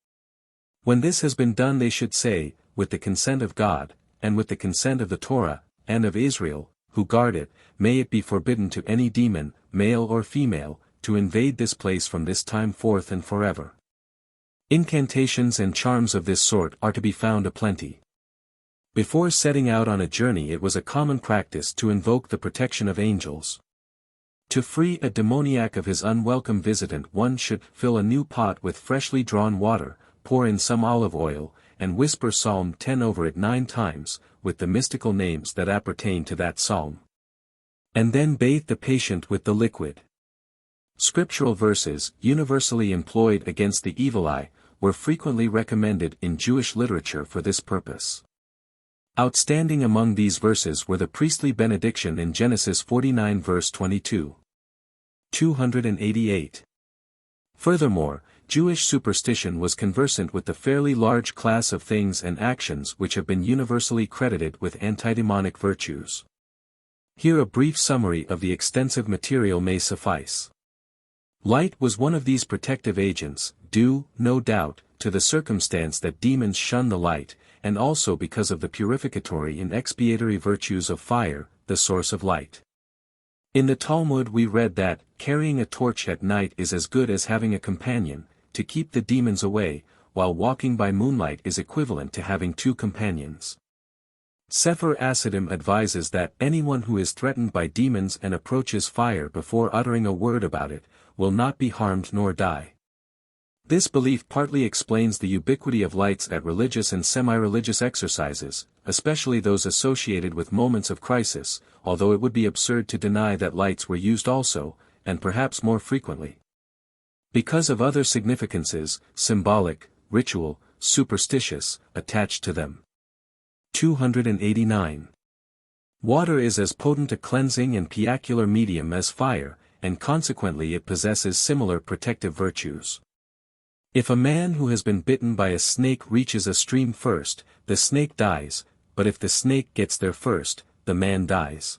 When this has been done they should say, with the consent of God, and with the consent of the Torah, and of Israel, who guard it, may it be forbidden to any demon, male or female, to invade this place from this time forth and forever. Incantations and charms of this sort are to be found aplenty. Before setting out on a journey it was a common practice to invoke the protection of angels. To free a demoniac of his unwelcome visitant one should fill a new pot with freshly drawn water, pour in some olive oil, and whisper Psalm 10 over it 9 times, with the mystical names that appertain to that psalm. And then bathe the patient with the liquid. Scriptural verses, universally employed against the evil eye, were frequently recommended in Jewish literature for this purpose. Outstanding among these verses were the priestly benediction in Genesis 49 verse 22. 288. Furthermore, Jewish superstition was conversant with the fairly large class of things and actions which have been universally credited with antidemonic virtues. Here a brief summary of the extensive material may suffice. Light was one of these protective agents, due, no doubt, to the circumstance that demons shun the light, and also because of the purificatory and expiatory virtues of fire, the source of light. In the Talmud we read that, carrying a torch at night is as good as having a companion, to keep the demons away, while walking by moonlight is equivalent to having 2 companions. Sefer Asidim advises that anyone who is threatened by demons and approaches fire before uttering a word about it, will not be harmed nor die. This belief partly explains the ubiquity of lights at religious and semi-religious exercises, especially those associated with moments of crisis, although it would be absurd to deny that lights were used also, and perhaps more frequently. Because of other significances, symbolic, ritual, superstitious, attached to them. 289. Water is as potent a cleansing and piacular medium as fire, and consequently it possesses similar protective virtues. If a man who has been bitten by a snake reaches a stream first, the snake dies, but if the snake gets there first, the man dies.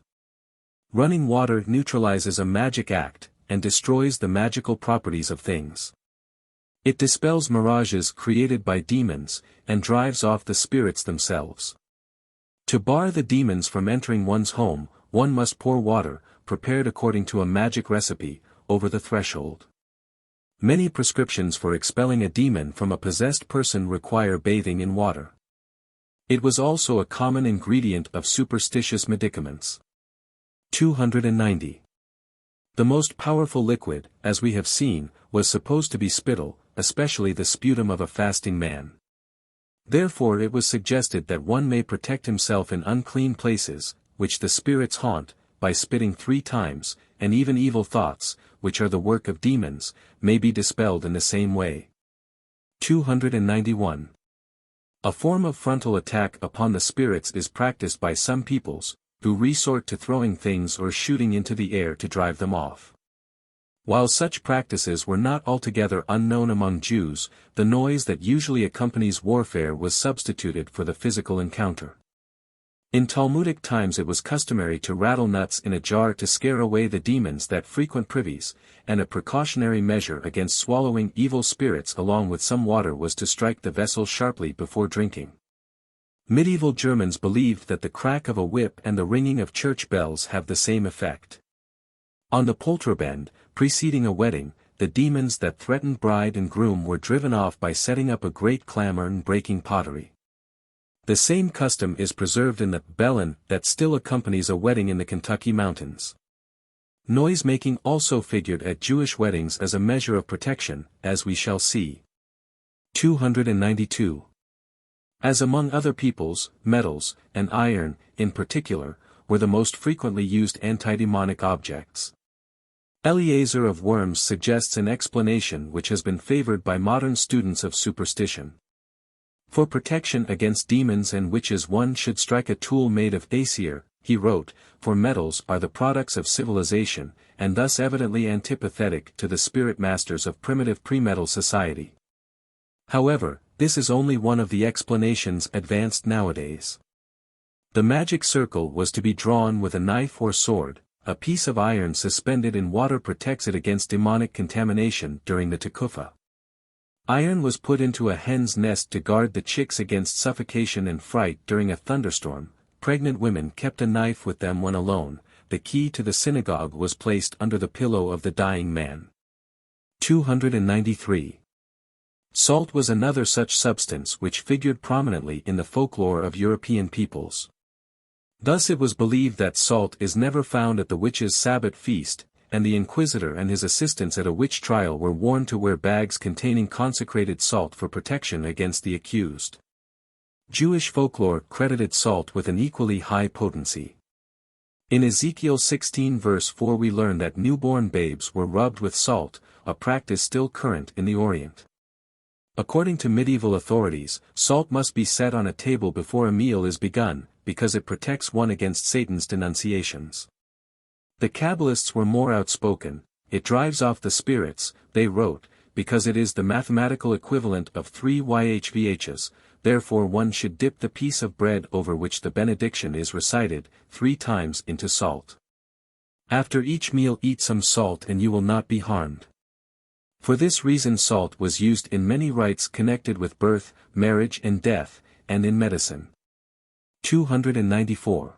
Running water neutralizes a magic act, and destroys the magical properties of things. It dispels mirages created by demons, and drives off the spirits themselves. To bar the demons from entering one's home, one must pour water, prepared according to a magic recipe, over the threshold. Many prescriptions for expelling a demon from a possessed person require bathing in water. It was also a common ingredient of superstitious medicaments. 290. The most powerful liquid, as we have seen, was supposed to be spittle, especially the sputum of a fasting man. Therefore it was suggested that one may protect himself in unclean places, which the spirits haunt, by spitting 3 times, and even evil thoughts, which are the work of demons, may be dispelled in the same way. 291. A form of frontal attack upon the spirits is practiced by some peoples, who resort to throwing things or shooting into the air to drive them off. While such practices were not altogether unknown among Jews, the noise that usually accompanies warfare was substituted for the physical encounter. In Talmudic times it was customary to rattle nuts in a jar to scare away the demons that frequent privies, and a precautionary measure against swallowing evil spirits along with some water was to strike the vessel sharply before drinking. Medieval Germans believed that the crack of a whip and the ringing of church bells have the same effect. On the Polterbend, preceding a wedding, the demons that threatened bride and groom were driven off by setting up a great clamor and breaking pottery. The same custom is preserved in the bellin that still accompanies a wedding in the Kentucky mountains. Noise-making also figured at Jewish weddings as a measure of protection, as we shall see. 292. As among other peoples, metals, and iron, in particular, were the most frequently used antidemonic objects. Eliezer of Worms suggests an explanation which has been favored by modern students of superstition. For protection against demons and witches one should strike a tool made of acier, he wrote, for metals are the products of civilization, and thus evidently antipathetic to the spirit masters of primitive pre-metal society. However, this is only one of the explanations advanced nowadays. The magic circle was to be drawn with a knife or sword. A piece of iron suspended in water protects it against demonic contamination during the Tekufa. Iron was put into a hen's nest to guard the chicks against suffocation and fright during a thunderstorm. Pregnant women kept a knife with them when alone. The key to the synagogue was placed under the pillow of the dying man. 293. Salt was another such substance which figured prominently in the folklore of European peoples. Thus it was believed that salt is never found at the witches' Sabbath feast, and the inquisitor and his assistants at a witch trial were warned to wear bags containing consecrated salt for protection against the accused. Jewish folklore credited salt with an equally high potency. In Ezekiel 16 verse 4 we learn that newborn babes were rubbed with salt, a practice still current in the Orient. According to medieval authorities, salt must be set on a table before a meal is begun, because it protects one against Satan's denunciations. The Kabbalists were more outspoken. It drives off the spirits, they wrote, because it is the mathematical equivalent of 3 YHVHs, therefore one should dip the piece of bread over which the benediction is recited 3 times into salt. After each meal eat some salt and you will not be harmed. For this reason salt was used in many rites connected with birth, marriage and death, and in medicine. 294.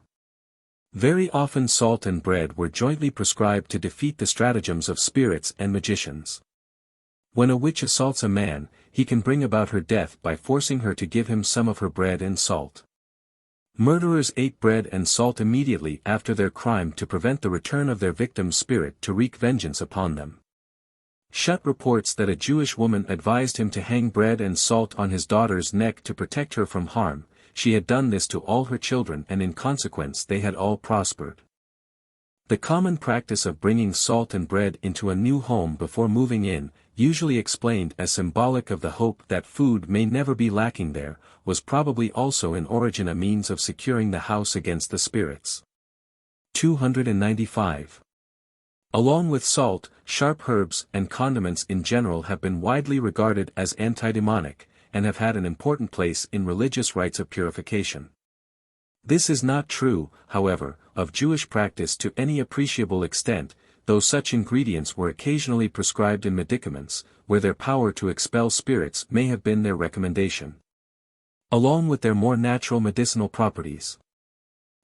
Very often salt and bread were jointly prescribed to defeat the stratagems of spirits and magicians. When a witch assaults a man, he can bring about her death by forcing her to give him some of her bread and salt. Murderers ate bread and salt immediately after their crime to prevent the return of their victim's spirit to wreak vengeance upon them. Schutt reports that a Jewish woman advised him to hang bread and salt on his daughter's neck to protect her from harm. She had done this to all her children and in consequence they had all prospered. The common practice of bringing salt and bread into a new home before moving in, usually explained as symbolic of the hope that food may never be lacking there, was probably also in origin a means of securing the house against the spirits. 295. Along with salt, sharp herbs and condiments in general have been widely regarded as antidemonic, and have had an important place in religious rites of purification. This is not true, however, of Jewish practice to any appreciable extent, though such ingredients were occasionally prescribed in medicaments, where their power to expel spirits may have been their recommendation. Along with their more natural medicinal properties.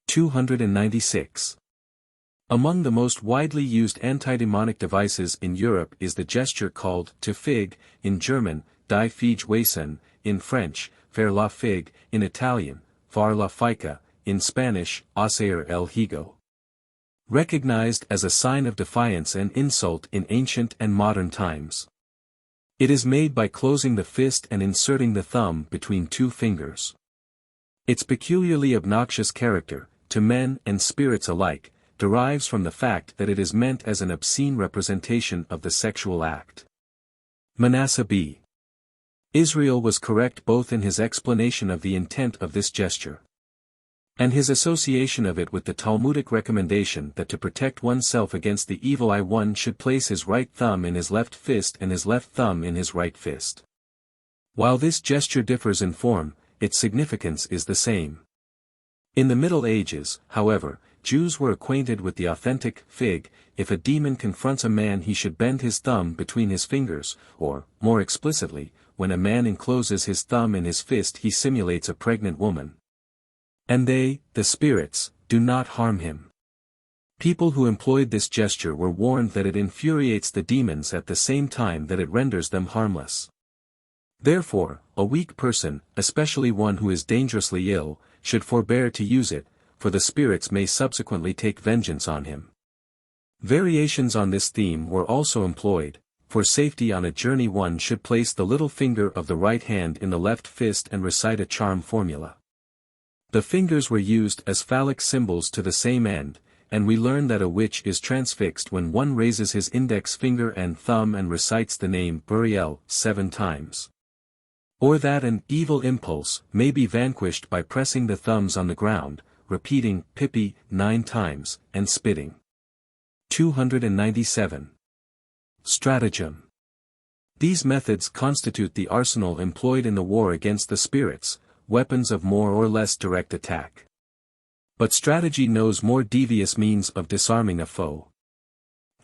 296. Among the most widely used antidemonic devices in Europe is the gesture called to fig, in German, die Fige Wesen, in French, faire la figue, in Italian, far la fica, in Spanish, hacer el higo. Recognized as a sign of defiance and insult in ancient and modern times. It is made by closing the fist and inserting the thumb between 2 fingers. Its peculiarly obnoxious character, to men and spirits alike, derives from the fact that it is meant as an obscene representation of the sexual act. Manasseh B. Israel was correct both in his explanation of the intent of this gesture. And his association of it with the Talmudic recommendation that to protect oneself against the evil eye one should place his right thumb in his left fist and his left thumb in his right fist. While this gesture differs in form, its significance is the same. In the Middle Ages, however, Jews were acquainted with the authentic fig. If a demon confronts a man he should bend his thumb between his fingers, or, more explicitly, when a man encloses his thumb in his fist he simulates a pregnant woman. And they, the spirits, do not harm him. People who employed this gesture were warned that it infuriates the demons at the same time that it renders them harmless. Therefore, a weak person, especially one who is dangerously ill, should forbear to use it, for the spirits may subsequently take vengeance on him. Variations on this theme were also employed. For safety on a journey one should place the little finger of the right hand in the left fist and recite a charm formula. The fingers were used as phallic symbols to the same end, and we learn that a witch is transfixed when one raises his index finger and thumb and recites the name Buriel 7 times. Or that an evil impulse may be vanquished by pressing the thumbs on the ground, repeating Pippi 9 times, and spitting. 297. Stratagem. These methods constitute the arsenal employed in the war against the spirits, weapons of more or less direct attack. But strategy knows more devious means of disarming a foe.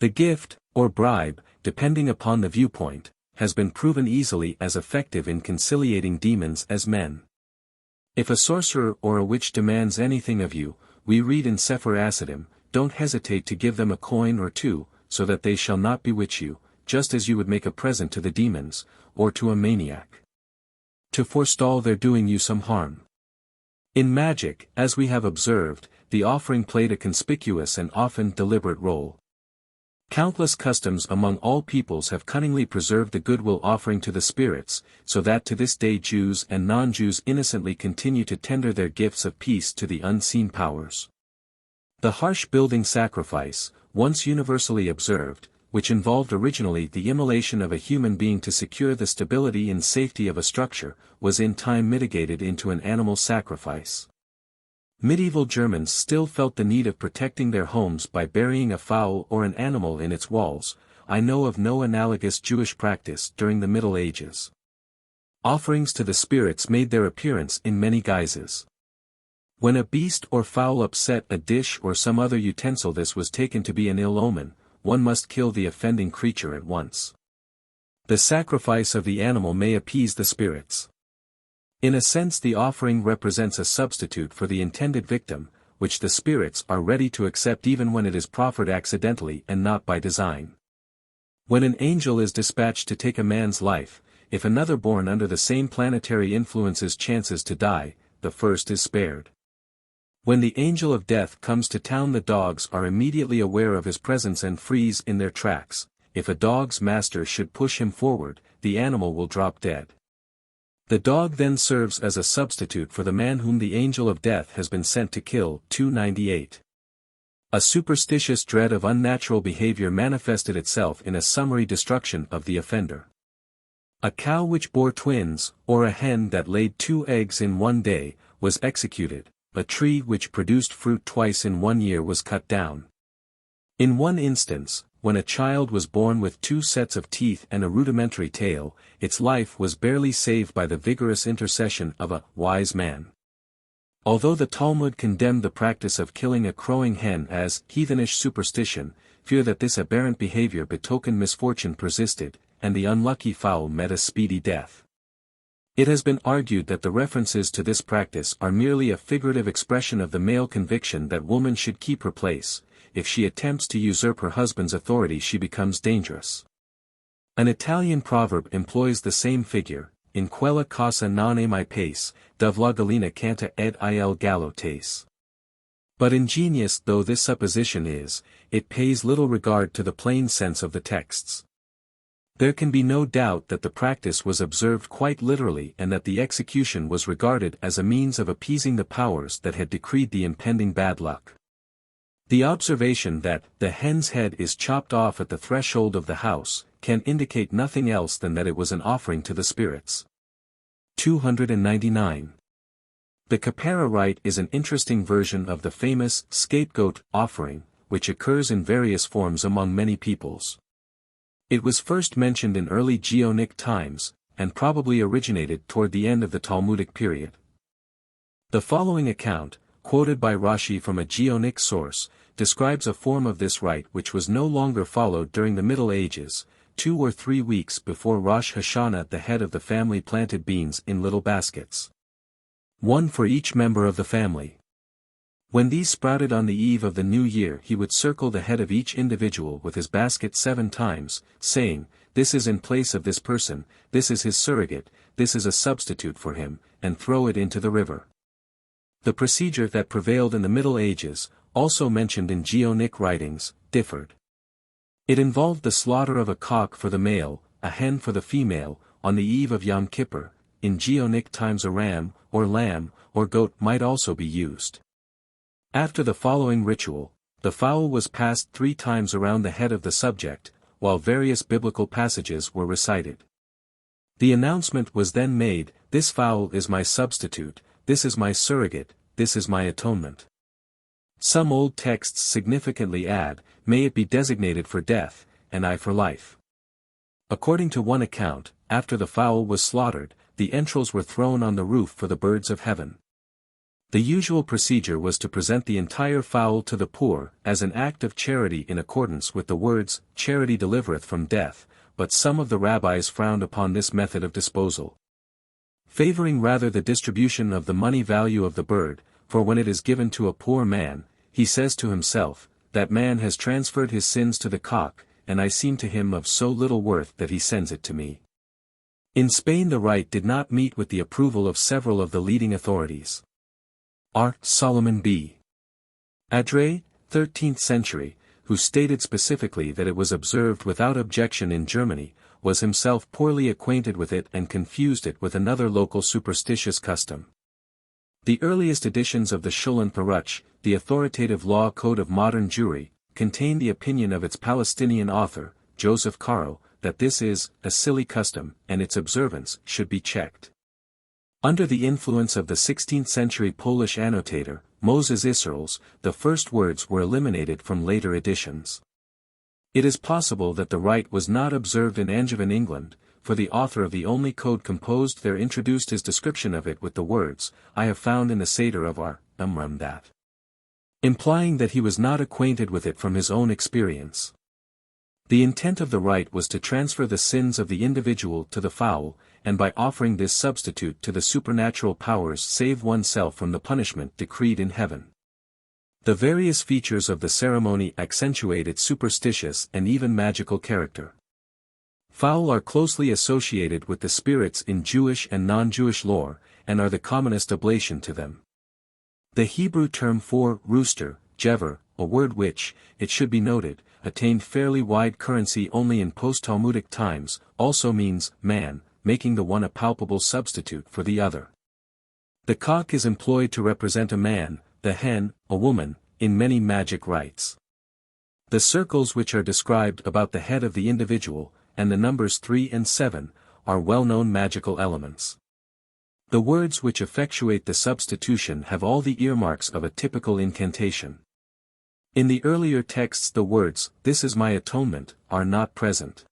The gift, or bribe, depending upon the viewpoint, has been proven easily as effective in conciliating demons as men. If a sorcerer or a witch demands anything of you, we read in Sefer Asidim, don't hesitate to give them a coin or two, so that they shall not bewitch you, just as you would make a present to the demons, or to a maniac, to forestall their doing you some harm. In magic, as we have observed, the offering played a conspicuous and often deliberate role. Countless customs among all peoples have cunningly preserved the goodwill offering to the spirits, so that to this day Jews and non-Jews innocently continue to tender their gifts of peace to the unseen powers. The harsh building sacrifice, once universally observed, which involved originally the immolation of a human being to secure the stability and safety of a structure, was in time mitigated into an animal sacrifice. Medieval Germans still felt the need of protecting their homes by burying a fowl or an animal in its walls. I know of no analogous Jewish practice during the Middle Ages. Offerings to the spirits made their appearance in many guises. When a beast or fowl upset a dish or some other utensil, this was taken to be an ill omen. One must kill the offending creature at once. The sacrifice of the animal may appease the spirits. In a sense, the offering represents a substitute for the intended victim, which the spirits are ready to accept even when it is proffered accidentally and not by design. When an angel is dispatched to take a man's life, if another born under the same planetary influences chances to die, the first is spared. When the angel of death comes to town, the dogs are immediately aware of his presence and freeze in their tracks. If a dog's master should push him forward, the animal will drop dead. The dog then serves as a substitute for the man whom the angel of death has been sent to kill. 298. A superstitious dread of unnatural behavior manifested itself in a summary destruction of the offender. A cow which bore twins, or a hen that laid 2 eggs in one day, was executed. A tree which produced fruit twice in 1 year was cut down. In one instance, when a child was born with 2 sets of teeth and a rudimentary tail, its life was barely saved by the vigorous intercession of a wise man. Although the Talmud condemned the practice of killing a crowing hen as heathenish superstition, fear that this aberrant behavior betokened misfortune persisted, and the unlucky fowl met a speedy death. It has been argued that the references to this practice are merely a figurative expression of the male conviction that woman should keep her place. If she attempts to usurp her husband's authority, she becomes dangerous. An Italian proverb employs the same figure: in quella casa non è mai pace, dove la gallina canta ed il gallo tace. But ingenious though this supposition is, it pays little regard to the plain sense of the texts. There can be no doubt that the practice was observed quite literally and that the execution was regarded as a means of appeasing the powers that had decreed the impending bad luck. The observation that the hen's head is chopped off at the threshold of the house can indicate nothing else than that it was an offering to the spirits. 299. The kapara rite is an interesting version of the famous scapegoat offering, which occurs in various forms among many peoples. It was first mentioned in early Geonic times, and probably originated toward the end of the Talmudic period. The following account, quoted by Rashi from a Geonic source, describes a form of this rite which was no longer followed during the Middle Ages. 2 or 3 weeks before Rosh Hashanah, the head of the family planted beans in little baskets. One for each member of the family. When these sprouted on the eve of the new year, he would circle the head of each individual with his basket 7 times, saying, "This is in place of this person, this is his surrogate, this is a substitute for him," and throw it into the river. The procedure that prevailed in the Middle Ages, also mentioned in Geonic writings, differed. It involved the slaughter of a cock for the male, a hen for the female, on the eve of Yom Kippur. In Geonic times a ram, or lamb, or goat might also be used. After the following ritual, the fowl was passed 3 times around the head of the subject, while various biblical passages were recited. The announcement was then made, "This fowl is my substitute, this is my surrogate, this is my atonement." Some old texts significantly add, "May it be designated for death, and I for life." According to one account, after the fowl was slaughtered, the entrails were thrown on the roof for the birds of heaven. The usual procedure was to present the entire fowl to the poor, as an act of charity in accordance with the words, "Charity delivereth from death," but some of the rabbis frowned upon this method of disposal, favoring rather the distribution of the money value of the bird, for when it is given to a poor man, he says to himself, "That man has transferred his sins to the cock, and I seem to him of so little worth that he sends it to me." In Spain the rite did not meet with the approval of several of the leading authorities. R. Solomon B. Adre, 13th century, who stated specifically that it was observed without objection in Germany, was himself poorly acquainted with it and confused it with another local superstitious custom. The earliest editions of the Shulchan Aruch, the authoritative law code of modern Jewry, contain the opinion of its Palestinian author, Joseph Caro, that this is a silly custom, and its observance should be checked. Under the influence of the 16th century Polish annotator, Moses Isserles, the first words were eliminated from later editions. It is possible that the rite was not observed in Angevin, England, for the author of the only code composed there introduced his description of it with the words, "I have found in the Seder of our Amram that," implying that he was not acquainted with it from his own experience. The intent of the rite was to transfer the sins of the individual to the fowl, and by offering this substitute to the supernatural powers save oneself from the punishment decreed in heaven. The various features of the ceremony accentuate its superstitious and even magical character. Fowl are closely associated with the spirits in Jewish and non-Jewish lore, and are the commonest oblation to them. The Hebrew term for rooster, jever, a word which, it should be noted, attained fairly wide currency only in post-Talmudic times, also means man, making the one a palpable substitute for the other. The cock is employed to represent a man, the hen, a woman, in many magic rites. The circles which are described about the head of the individual, and the numbers 3 and 7, are well-known magical elements. The words which effectuate the substitution have all the earmarks of a typical incantation. In the earlier texts the words, "This is my atonement," are not present.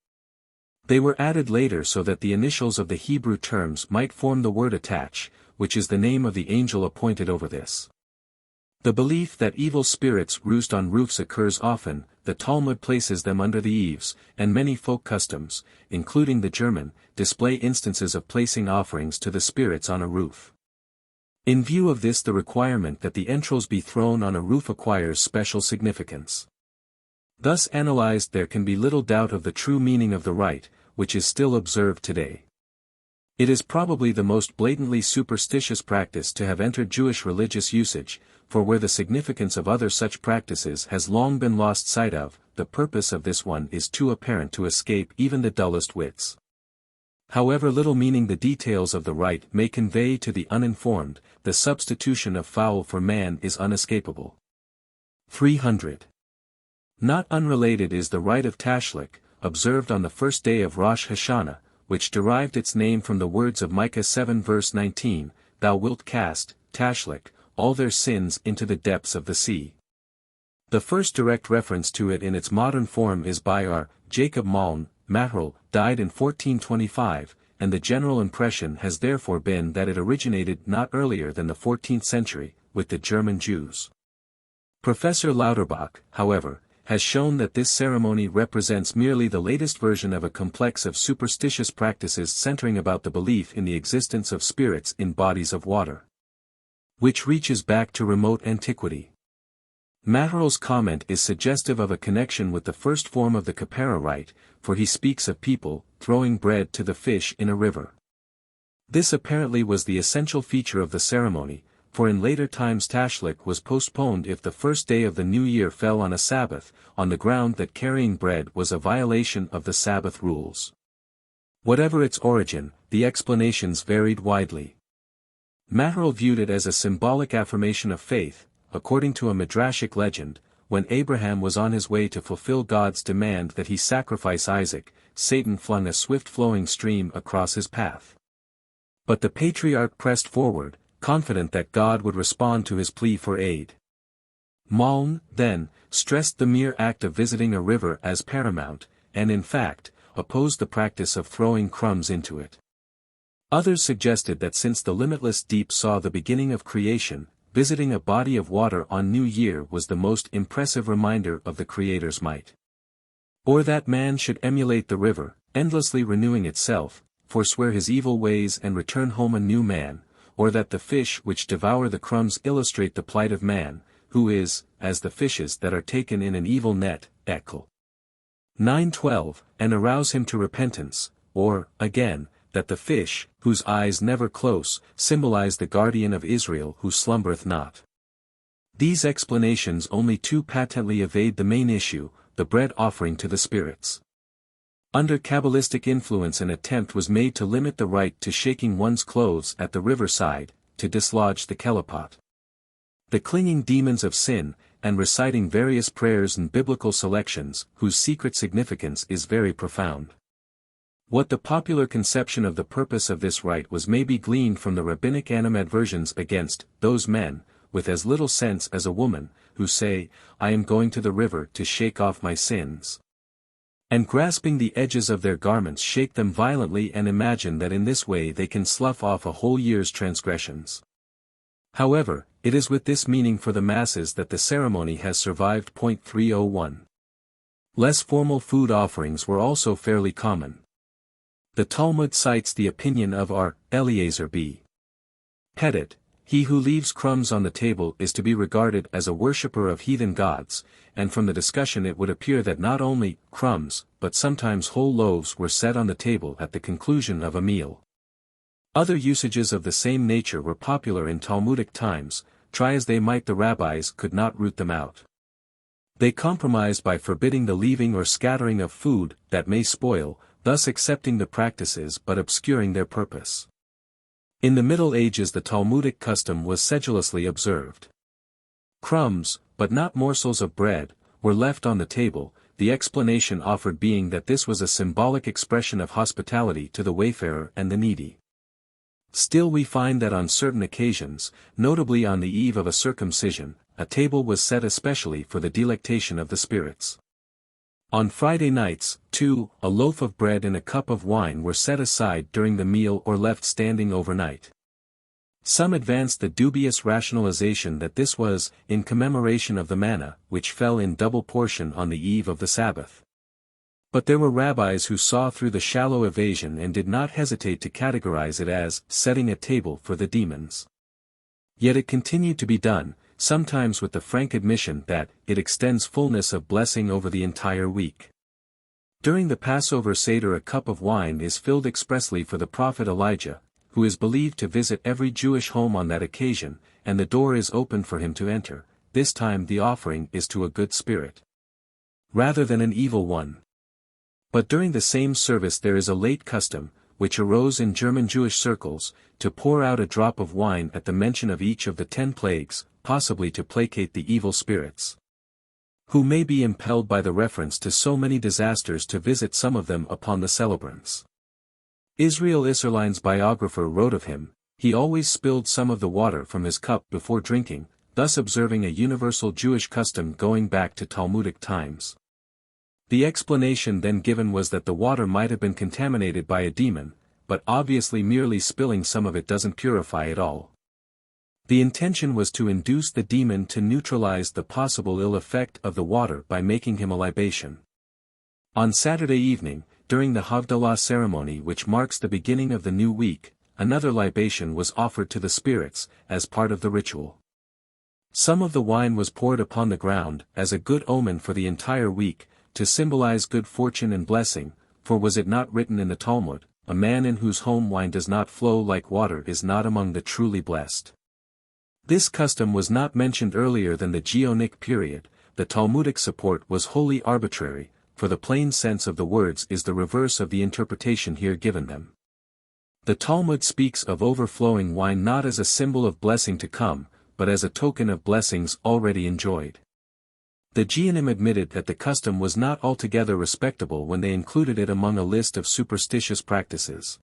They were added later so that the initials of the Hebrew terms might form the word attach, which is the name of the angel appointed over this. The belief that evil spirits roost on roofs occurs often, the Talmud places them under the eaves, and many folk customs, including the German, display instances of placing offerings to the spirits on a roof. In view of this, the requirement that the entrails be thrown on a roof acquires special significance. Thus analyzed, there can be little doubt of the true meaning of the rite, which is still observed today. It is probably the most blatantly superstitious practice to have entered Jewish religious usage, for where the significance of other such practices has long been lost sight of, the purpose of this one is too apparent to escape even the dullest wits. However little meaning the details of the rite may convey to the uninformed, the substitution of fowl for man is unescapable. 300. Not unrelated is the rite of Tashlich, observed on the first day of Rosh Hashanah, which derived its name from the words of Micah 7 verse 19, "Thou wilt cast, Tashlich, all their sins into the depths of the sea. The first direct reference to it in its modern form is by R. Jacob Maln, Masterful, died in 1425, and the general impression has therefore been that it originated not earlier than the 14th century, with the German Jews. Professor Lauterbach, however, has shown that this ceremony represents merely the latest version of a complex of superstitious practices centering about the belief in the existence of spirits in bodies of water, which reaches back to remote antiquity. Masterful's comment is suggestive of a connection with the first form of the Kapara rite, for he speaks of people throwing bread to the fish in a river. This apparently was the essential feature of the ceremony, for in later times Tashlich was postponed if the first day of the new year fell on a Sabbath, on the ground that carrying bread was a violation of the Sabbath rules. Whatever its origin, the explanations varied widely. Masterful viewed it as a symbolic affirmation of faith. According to a Midrashic legend, when Abraham was on his way to fulfill God's demand that he sacrifice Isaac, Satan flung a swift-flowing stream across his path. But the patriarch pressed forward, confident that God would respond to his plea for aid. Maln, then, stressed the mere act of visiting a river as paramount, and in fact, opposed the practice of throwing crumbs into it. Others suggested that since the limitless deep saw the beginning of creation, visiting a body of water on New Year was the most impressive reminder of the Creator's might. Or that man should emulate the river, endlessly renewing itself, forswear his evil ways and return home a new man, or that the fish which devour the crumbs illustrate the plight of man, who is, as the fishes that are taken in an evil net, Eccl. 9:12, and arouse him to repentance, or, again, that the fish, whose eyes never close, symbolize the guardian of Israel who slumbereth not. These explanations only too patently evade the main issue, the bread offering to the spirits. Under Kabbalistic influence an attempt was made to limit the right to shaking one's clothes at the riverside, to dislodge the kelipot. The clinging demons of sin, and reciting various prayers and biblical selections, whose secret significance is very profound. What the popular conception of the purpose of this rite was may be gleaned from the rabbinic animadversions against those men, with as little sense as a woman, who say, "I am going to the river to shake off my sins," and grasping the edges of their garments shake them violently and imagine that in this way they can slough off a whole year's transgressions. However, it is with this meaning for the masses that the ceremony has survived. 301. Less formal food offerings were also fairly common. The Talmud cites the opinion of R. Eliezer B. Petit, he who leaves crumbs on the table is to be regarded as a worshipper of heathen gods, and from the discussion it would appear that not only crumbs, but sometimes whole loaves were set on the table at the conclusion of a meal. Other usages of the same nature were popular in Talmudic times, try as they might the rabbis could not root them out. They compromised by forbidding the leaving or scattering of food that may spoil, thus accepting the practices but obscuring their purpose. In the Middle Ages the Talmudic custom was sedulously observed. Crumbs, but not morsels of bread, were left on the table, the explanation offered being that this was a symbolic expression of hospitality to the wayfarer and the needy. Still we find that on certain occasions, notably on the eve of a circumcision, a table was set especially for the delectation of the spirits. On Friday nights, too, a loaf of bread and a cup of wine were set aside during the meal or left standing overnight. Some advanced the dubious rationalization that this was, in commemoration of the manna, which fell in double portion on the eve of the Sabbath. But there were rabbis who saw through the shallow evasion and did not hesitate to categorize it as setting a table for the demons. Yet it continued to be done, sometimes with the frank admission that it extends fullness of blessing over the entire week. During the Passover Seder a cup of wine is filled expressly for the prophet Elijah, who is believed to visit every Jewish home on that occasion, and the door is open for him to enter. This time the offering is to a good spirit, rather than an evil one. But during the same service there is a late custom, which arose in German Jewish circles, to pour out a drop of wine at the mention of each of the 10 plagues, possibly to placate the evil spirits, who may be impelled by the reference to so many disasters to visit some of them upon the celebrants. Israel Isserlein's biographer wrote of him, He always spilled some of the water from his cup before drinking, thus observing a universal Jewish custom going back to Talmudic times. The explanation then given was that the water might have been contaminated by a demon, but obviously merely spilling some of it doesn't purify it all. The intention was to induce the demon to neutralize the possible ill effect of the water by making him a libation. On Saturday evening, during the Havdalah ceremony which marks the beginning of the new week, another libation was offered to the spirits, as part of the ritual. Some of the wine was poured upon the ground, as a good omen for the entire week, to symbolize good fortune and blessing, for was it not written in the Talmud, "A man in whose home wine does not flow like water is not among the truly blessed." This custom was not mentioned earlier than the Geonic period. The Talmudic support was wholly arbitrary, for the plain sense of the words is the reverse of the interpretation here given them. The Talmud speaks of overflowing wine not as a symbol of blessing to come, but as a token of blessings already enjoyed. The Geonim admitted that the custom was not altogether respectable when they included it among a list of superstitious practices.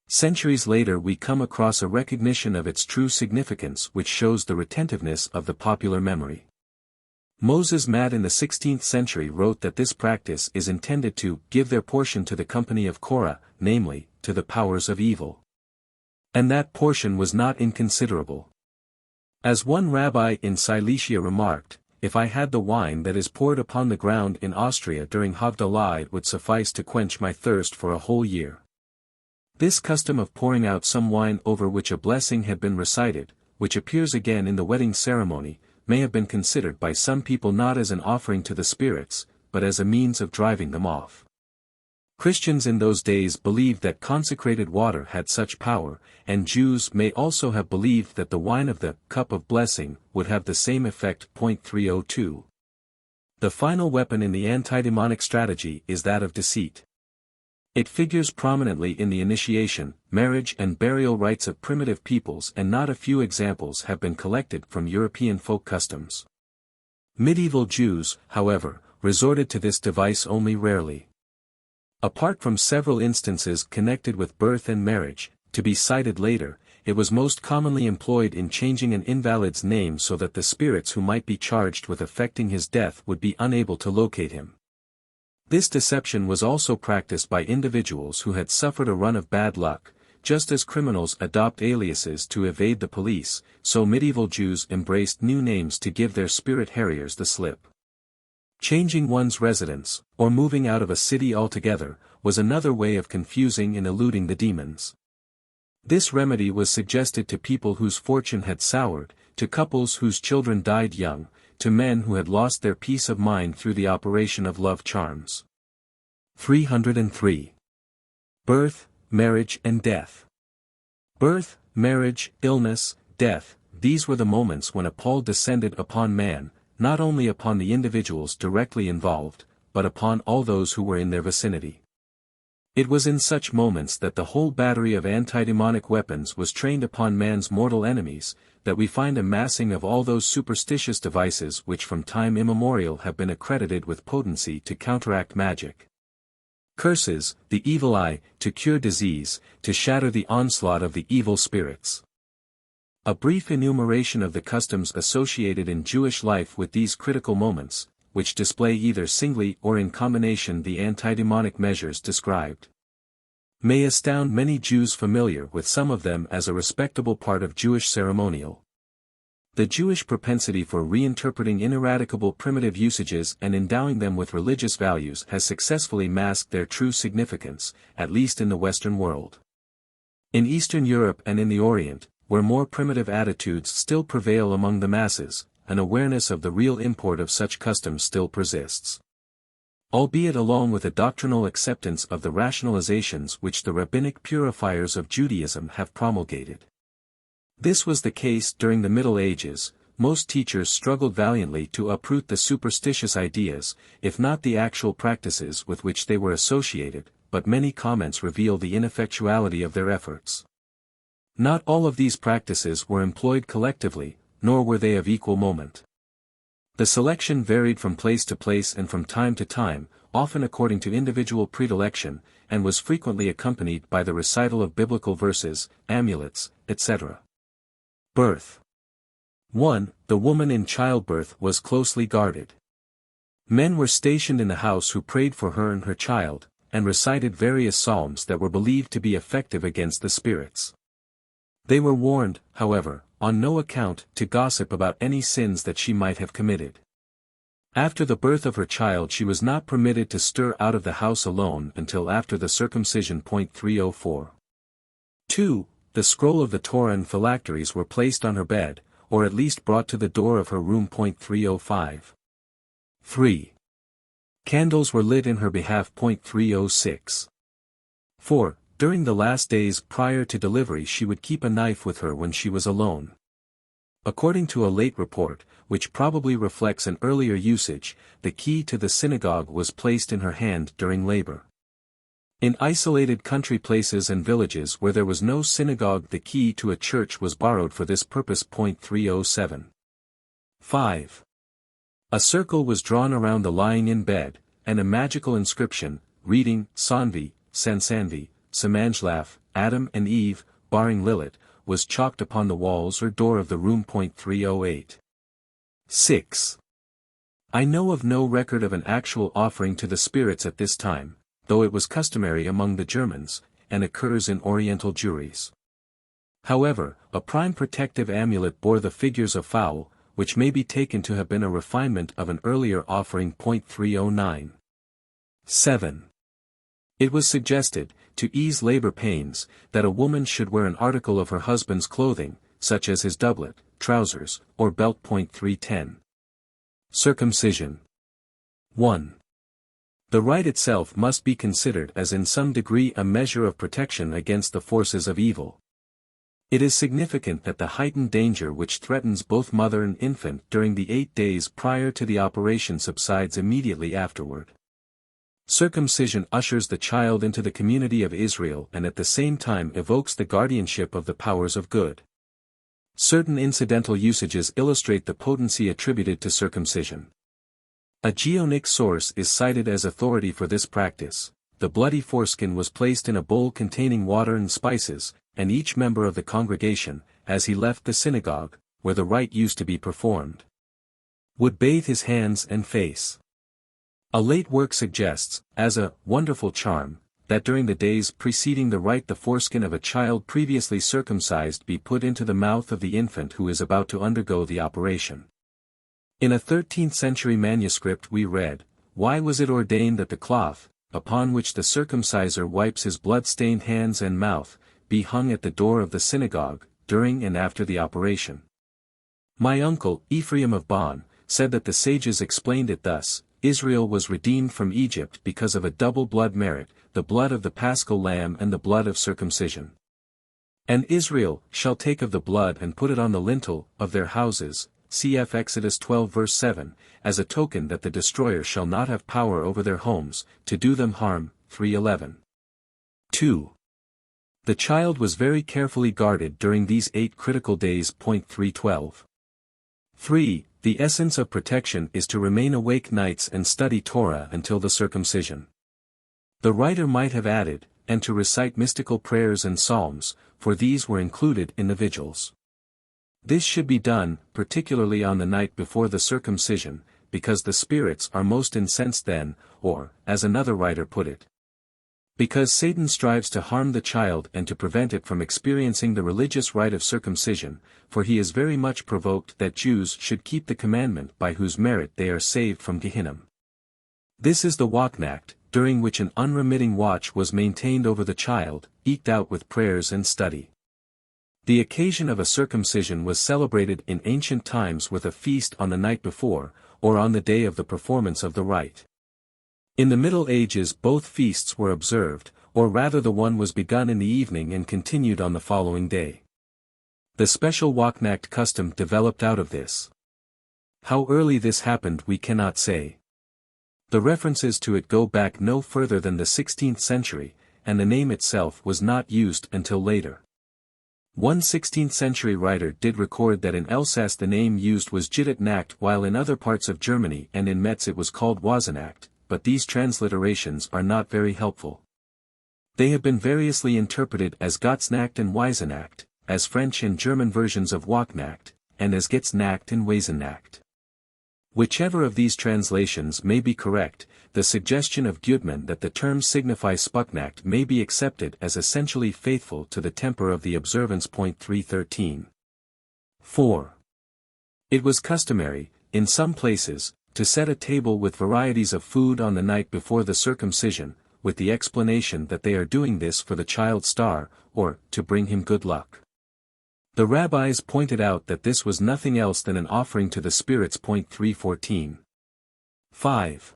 Centuries later we come across a recognition of its true significance which shows the retentiveness of the popular memory. Moses Mad in the 16th century wrote that this practice is intended to give their portion to the company of Korah, namely, to the powers of evil. And that portion was not inconsiderable. As one rabbi in Cilicia remarked, "If I had the wine that is poured upon the ground in Austria during Havdalah it would suffice to quench my thirst for a whole year." This custom of pouring out some wine over which a blessing had been recited, which appears again in the wedding ceremony, may have been considered by some people not as an offering to the spirits, but as a means of driving them off. Christians in those days believed that consecrated water had such power, and Jews may also have believed that the wine of the cup of blessing would have the same effect. 302. The final weapon in the anti-demonic strategy is that of deceit. It figures prominently in the initiation, marriage and burial rites of primitive peoples, and not a few examples have been collected from European folk customs. Medieval Jews, however, resorted to this device only rarely. Apart from several instances connected with birth and marriage, to be cited later, it was most commonly employed in changing an invalid's name so that the spirits who might be charged with effecting his death would be unable to locate him. This deception was also practiced by individuals who had suffered a run of bad luck. Just as criminals adopt aliases to evade the police, so medieval Jews embraced new names to give their spirit harriers the slip. Changing one's residence, or moving out of a city altogether, was another way of confusing and eluding the demons. This remedy was suggested to people whose fortune had soured, to couples whose children died young, to men who had lost their peace of mind through the operation of love charms. 303. Birth, marriage and death. Birth, marriage, illness, death, these were the moments when a pall descended upon man, not only upon the individuals directly involved, but upon all those who were in their vicinity. It was in such moments that the whole battery of anti-demonic weapons was trained upon man's mortal enemies, that we find a massing of all those superstitious devices which from time immemorial have been accredited with potency to counteract magic. Curses, the evil eye, to cure disease, to shatter the onslaught of the evil spirits. A brief enumeration of the customs associated in Jewish life with these critical moments, which display either singly or in combination the anti-demonic measures described, may astound many Jews familiar with some of them as a respectable part of Jewish ceremonial. The Jewish propensity for reinterpreting ineradicable primitive usages and endowing them with religious values has successfully masked their true significance, at least in the Western world. In Eastern Europe and in the Orient, where more primitive attitudes still prevail among the masses, an awareness of the real import of such customs still persists. Albeit along with a doctrinal acceptance of the rationalizations which the rabbinic purifiers of Judaism have promulgated. This was the case during the Middle Ages. Most teachers struggled valiantly to uproot the superstitious ideas, if not the actual practices with which they were associated, but many comments reveal the ineffectuality of their efforts. Not all of these practices were employed collectively, nor were they of equal moment. The selection varied from place to place and from time to time, often according to individual predilection, and was frequently accompanied by the recital of biblical verses, amulets, etc. Birth. 1. The woman in childbirth was closely guarded. Men were stationed in the house who prayed for her and her child, and recited various psalms that were believed to be effective against the spirits. They were warned, however, on no account to gossip about any sins that she might have committed. After the birth of her child she was not permitted to stir out of the house alone until after the circumcision. 304. 2. The scroll of the Torah and phylacteries were placed on her bed, or at least brought to the door of her room. 305. 3. Candles were lit in her behalf. 306. 4. During the last days prior to delivery she would keep a knife with her when she was alone. According to a late report, which probably reflects an earlier usage, the key to the synagogue was placed in her hand during labor. In isolated country places and villages where there was no synagogue the key to a church was borrowed for this purpose. 307. 5. A circle was drawn around the lying in bed, and a magical inscription, reading, Sanvi, Sansanvi, Samanjlaf, Adam and Eve, barring Lilith, was chalked upon the walls or door of the room. 308. 6. I know of no record of an actual offering to the spirits at this time, though it was customary among the Germans, and occurs in Oriental Jewries. However, a prime protective amulet bore the figures of fowl, which may be taken to have been a refinement of an earlier offering. 309. 7. It was suggested, to ease labor pains, that a woman should wear an article of her husband's clothing, such as his doublet, trousers, or belt. 310. Circumcision. 1. The rite itself must be considered as in some degree a measure of protection against the forces of evil. It is significant that the heightened danger which threatens both mother and infant during the 8 days prior to the operation subsides immediately afterward. Circumcision ushers the child into the community of Israel and at the same time evokes the guardianship of the powers of good. Certain incidental usages illustrate the potency attributed to circumcision. A Geonic source is cited as authority for this practice. The bloody foreskin was placed in a bowl containing water and spices, and each member of the congregation, as he left the synagogue, where the rite used to be performed, would bathe his hands and face. A late work suggests, as a wonderful charm, that during the days preceding the rite the foreskin of a child previously circumcised be put into the mouth of the infant who is about to undergo the operation. In a 13th century manuscript we read, "Why was it ordained that the cloth, upon which the circumciser wipes his blood-stained hands and mouth, be hung at the door of the synagogue, during and after the operation?" My uncle, Ephraim of Bonn, said that the sages explained it thus: Israel was redeemed from Egypt because of a double blood merit, the blood of the paschal lamb and the blood of circumcision. And Israel shall take of the blood and put it on the lintel of their houses, cf. Exodus 12 verse 7, as a token that the destroyer shall not have power over their homes, to do them harm. 311. 2. The child was very carefully guarded during these 8 critical days. 312. 3. The essence of protection is to remain awake nights and study Torah until the circumcision. The writer might have added, and to recite mystical prayers and psalms, for these were included in the vigils. This should be done, particularly on the night before the circumcision, because the spirits are most incensed then, or, as another writer put it, because Satan strives to harm the child and to prevent it from experiencing the religious rite of circumcision, for he is very much provoked that Jews should keep the commandment by whose merit they are saved from Gehinnom. This is the Wachnacht, during which an unremitting watch was maintained over the child, eked out with prayers and study. The occasion of a circumcision was celebrated in ancient times with a feast on the night before, or on the day of the performance of the rite. In the Middle Ages both feasts were observed, or rather the one was begun in the evening and continued on the following day. The special Wachnacht custom developed out of this. How early this happened we cannot say. The references to it go back no further than the 16th century, and the name itself was not used until later. One 16th century writer did record that in Alsace the name used was Jittnacht, while in other parts of Germany and in Metz it was called Wasenacht, but these transliterations are not very helpful. They have been variously interpreted as Gottsnacht and Weisenacht, as French and German versions of Wachnacht, and as Getznacht in Wesennacht. Whichever of these translations may be correct, the suggestion of Gutmann that the terms signify Spuknacht may be accepted as essentially faithful to the temper of the observance. 313. 4. It was customary, in some places, to set a table with varieties of food on the night before the circumcision, with the explanation that they are doing this for the child's star, or to bring him good luck. The rabbis pointed out that this was nothing else than an offering to the spirits. 314. 5.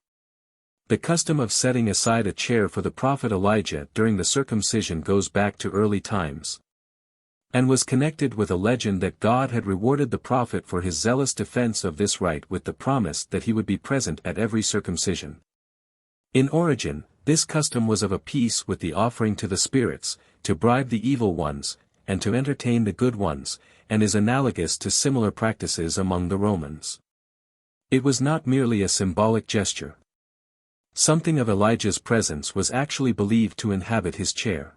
The custom of setting aside a chair for the prophet Elijah during the circumcision goes back to early times, and was connected with a legend that God had rewarded the prophet for his zealous defense of this right with the promise that he would be present at every circumcision. In origin, this custom was of a piece with the offering to the spirits, to bribe the evil ones, and to entertain the good ones, and is analogous to similar practices among the Romans. It was not merely a symbolic gesture. Something of Elijah's presence was actually believed to inhabit his chair.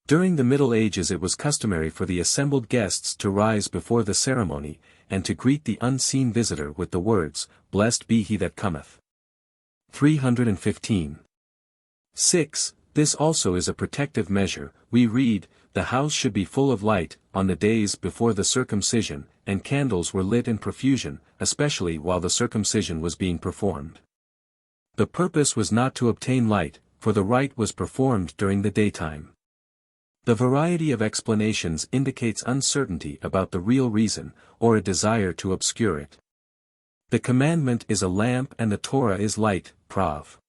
During the Middle Ages it was customary for the assembled guests to rise before the ceremony, and to greet the unseen visitor with the words, "Blessed be he that cometh." 315. 6. This also is a protective measure. We read, "The house should be full of light, on the days before the circumcision, and candles were lit in profusion, especially while the circumcision was being performed." The purpose was not to obtain light, for the rite was performed during the daytime. The variety of explanations indicates uncertainty about the real reason, or a desire to obscure it. The commandment is a lamp and the Torah is light. Prov.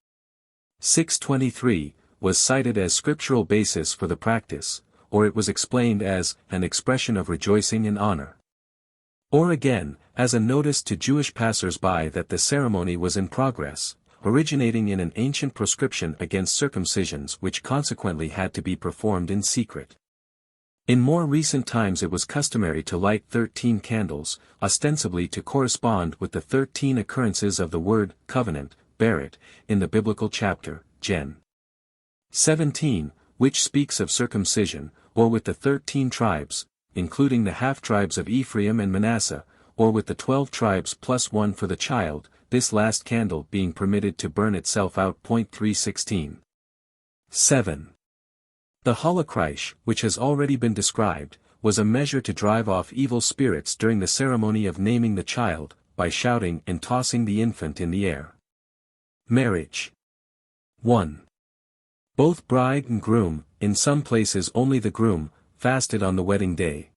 6:23, was cited as scriptural basis for the practice, or it was explained as an expression of rejoicing and honor. Or again, as a notice to Jewish passers-by that the ceremony was in progress, originating in an ancient proscription against circumcisions which consequently had to be performed in secret. In more recent times it was customary to light 13 candles, ostensibly to correspond with the 13 occurrences of the word covenant, Berit, in the biblical chapter, Gen. 17, which speaks of circumcision, or with the 13 tribes, including the half-tribes of Ephraim and Manasseh, or with the 12 tribes plus one for the child, this last candle being permitted to burn itself out. 316. 7. The Holocreish, which has already been described, was a measure to drive off evil spirits during the ceremony of naming the child, by shouting and tossing the infant in the air. Marriage. 1. Both bride and groom, in some places only the groom, fasted on the wedding day.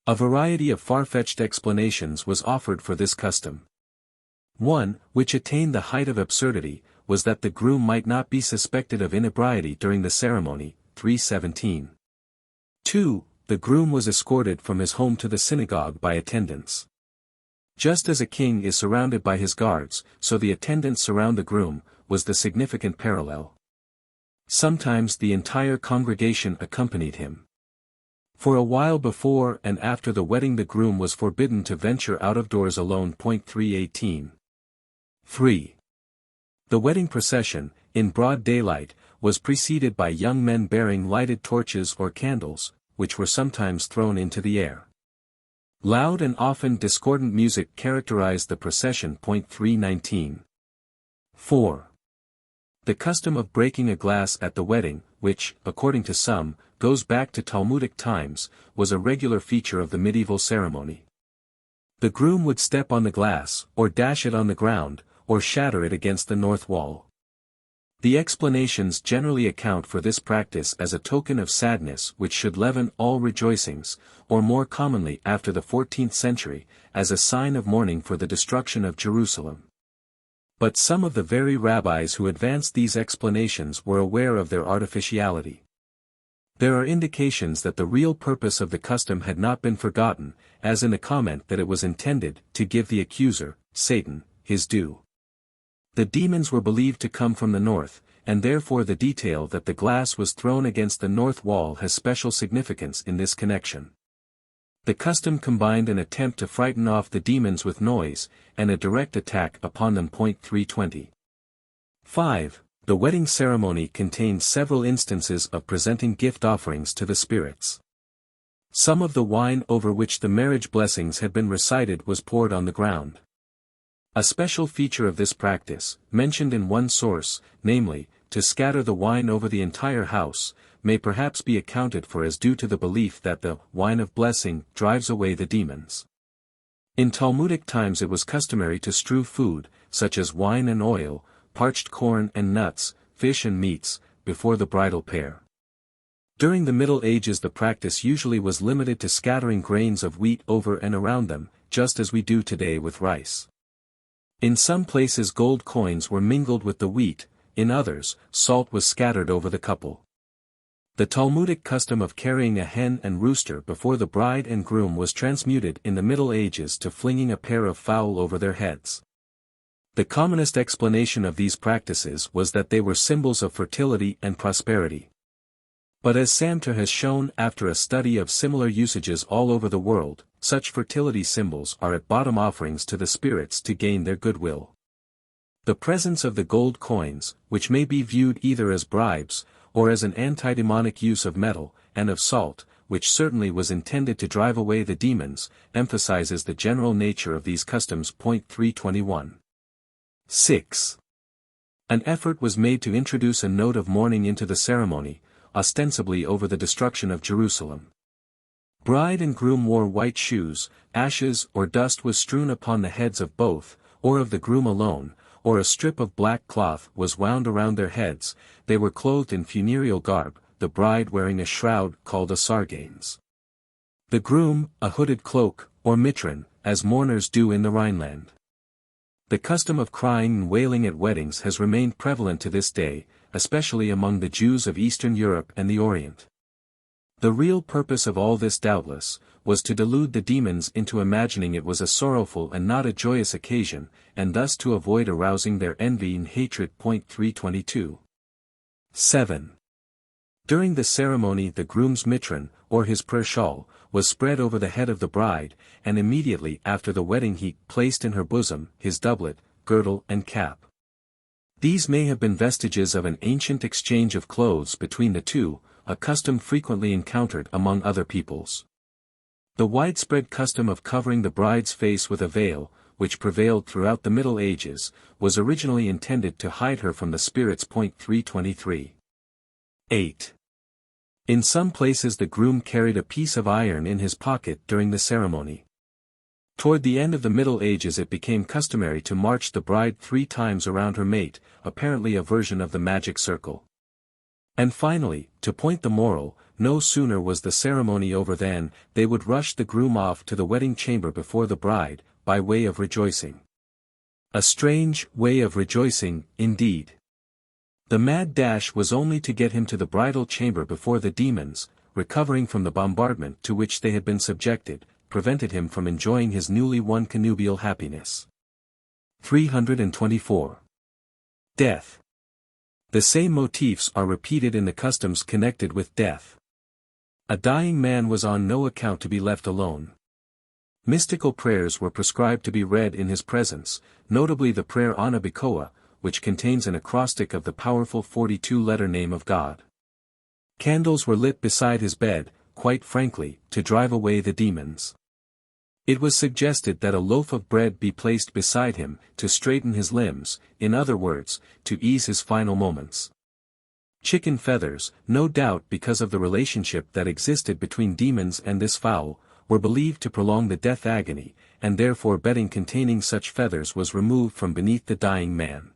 A variety of far-fetched explanations was offered for this custom. One, which attained the height of absurdity, was that the groom might not be suspected of inebriety during the ceremony. 317. 2. The groom was escorted from his home to the synagogue by attendants. Just as a king is surrounded by his guards, so the attendants surround the groom, was the significant parallel. Sometimes the entire congregation accompanied him. For a while before and after the wedding the groom was forbidden to venture out of doors alone. 318. 3. The wedding procession, in broad daylight, was preceded by young men bearing lighted torches or candles, which were sometimes thrown into the air. Loud and often discordant music characterized the procession. 319. 4. The custom of breaking a glass at the wedding, which, according to some, goes back to Talmudic times, was a regular feature of the medieval ceremony. The groom would step on the glass, or dash it on the ground, or shatter it against the north wall. The explanations generally account for this practice as a token of sadness which should leaven all rejoicings, or more commonly after the 14th century, as a sign of mourning for the destruction of Jerusalem. But some of the very rabbis who advanced these explanations were aware of their artificiality. There are indications that the real purpose of the custom had not been forgotten, as in the comment that it was intended to give the accuser, Satan, his due. The demons were believed to come from the north, and therefore the detail that the glass was thrown against the north wall has special significance in this connection. The custom combined an attempt to frighten off the demons with noise, and a direct attack upon them. 320. 5. The wedding ceremony contains several instances of presenting gift offerings to the spirits. Some of the wine over which the marriage blessings had been recited was poured on the ground. A special feature of this practice, mentioned in one source, namely, to scatter the wine over the entire house, may perhaps be accounted for as due to the belief that the wine of blessing drives away the demons. In Talmudic times it was customary to strew food, such as wine and oil, parched corn and nuts, fish and meats, before the bridal pair. During the Middle Ages the practice usually was limited to scattering grains of wheat over and around them, just as we do today with rice. In some places gold coins were mingled with the wheat, in others, salt was scattered over the couple. The Talmudic custom of carrying a hen and rooster before the bride and groom was transmuted in the Middle Ages to flinging a pair of fowl over their heads. The commonest explanation of these practices was that they were symbols of fertility and prosperity. But as Samter has shown after a study of similar usages all over the world, such fertility symbols are at bottom offerings to the spirits to gain their goodwill. The presence of the gold coins, which may be viewed either as bribes, or as an anti-demonic use of metal, and of salt, which certainly was intended to drive away the demons, emphasizes the general nature of these customs. 321. 6. An effort was made to introduce a note of mourning into the ceremony, ostensibly over the destruction of Jerusalem. Bride and groom wore white shoes, ashes or dust was strewn upon the heads of both, or of the groom alone, or a strip of black cloth was wound around their heads. They were clothed in funereal garb, the bride wearing a shroud called a sarganes. The groom, a hooded cloak, or mitron, as mourners do in the Rhineland. The custom of crying and wailing at weddings has remained prevalent to this day, especially among the Jews of Eastern Europe and the Orient. The real purpose of all this doubtless, was to delude the demons into imagining it was a sorrowful and not a joyous occasion, and thus to avoid arousing their envy and hatred. 322. 7. During the ceremony the groom's mitron, or his prayer shawl, was spread over the head of the bride, and immediately after the wedding he placed in her bosom his doublet, girdle and cap. These may have been vestiges of an ancient exchange of clothes between the two, a custom frequently encountered among other peoples. The widespread custom of covering the bride's face with a veil, which prevailed throughout the Middle Ages, was originally intended to hide her from the spirits. 323. 8. In some places the groom carried a piece of iron in his pocket during the ceremony. Toward the end of the Middle Ages it became customary to march the bride 3 times around her mate, apparently a version of the magic circle. And finally, to point the moral, no sooner was the ceremony over than they would rush the groom off to the wedding chamber before the bride, by way of rejoicing. A strange way of rejoicing, indeed. The mad dash was only to get him to the bridal chamber before the demons, recovering from the bombardment to which they had been subjected, prevented him from enjoying his newly won connubial happiness. 324. Death. The same motifs are repeated in the customs connected with death. A dying man was on no account to be left alone. Mystical prayers were prescribed to be read in his presence, notably the prayer Ana Bikoa, which contains an acrostic of the powerful 42-letter name of God. Candles were lit beside his bed, quite frankly, to drive away the demons. It was suggested that a loaf of bread be placed beside him, to straighten his limbs, in other words, to ease his final moments. Chicken feathers, no doubt because of the relationship that existed between demons and this fowl, were believed to prolong the death agony, and therefore bedding containing such feathers was removed from beneath the dying man.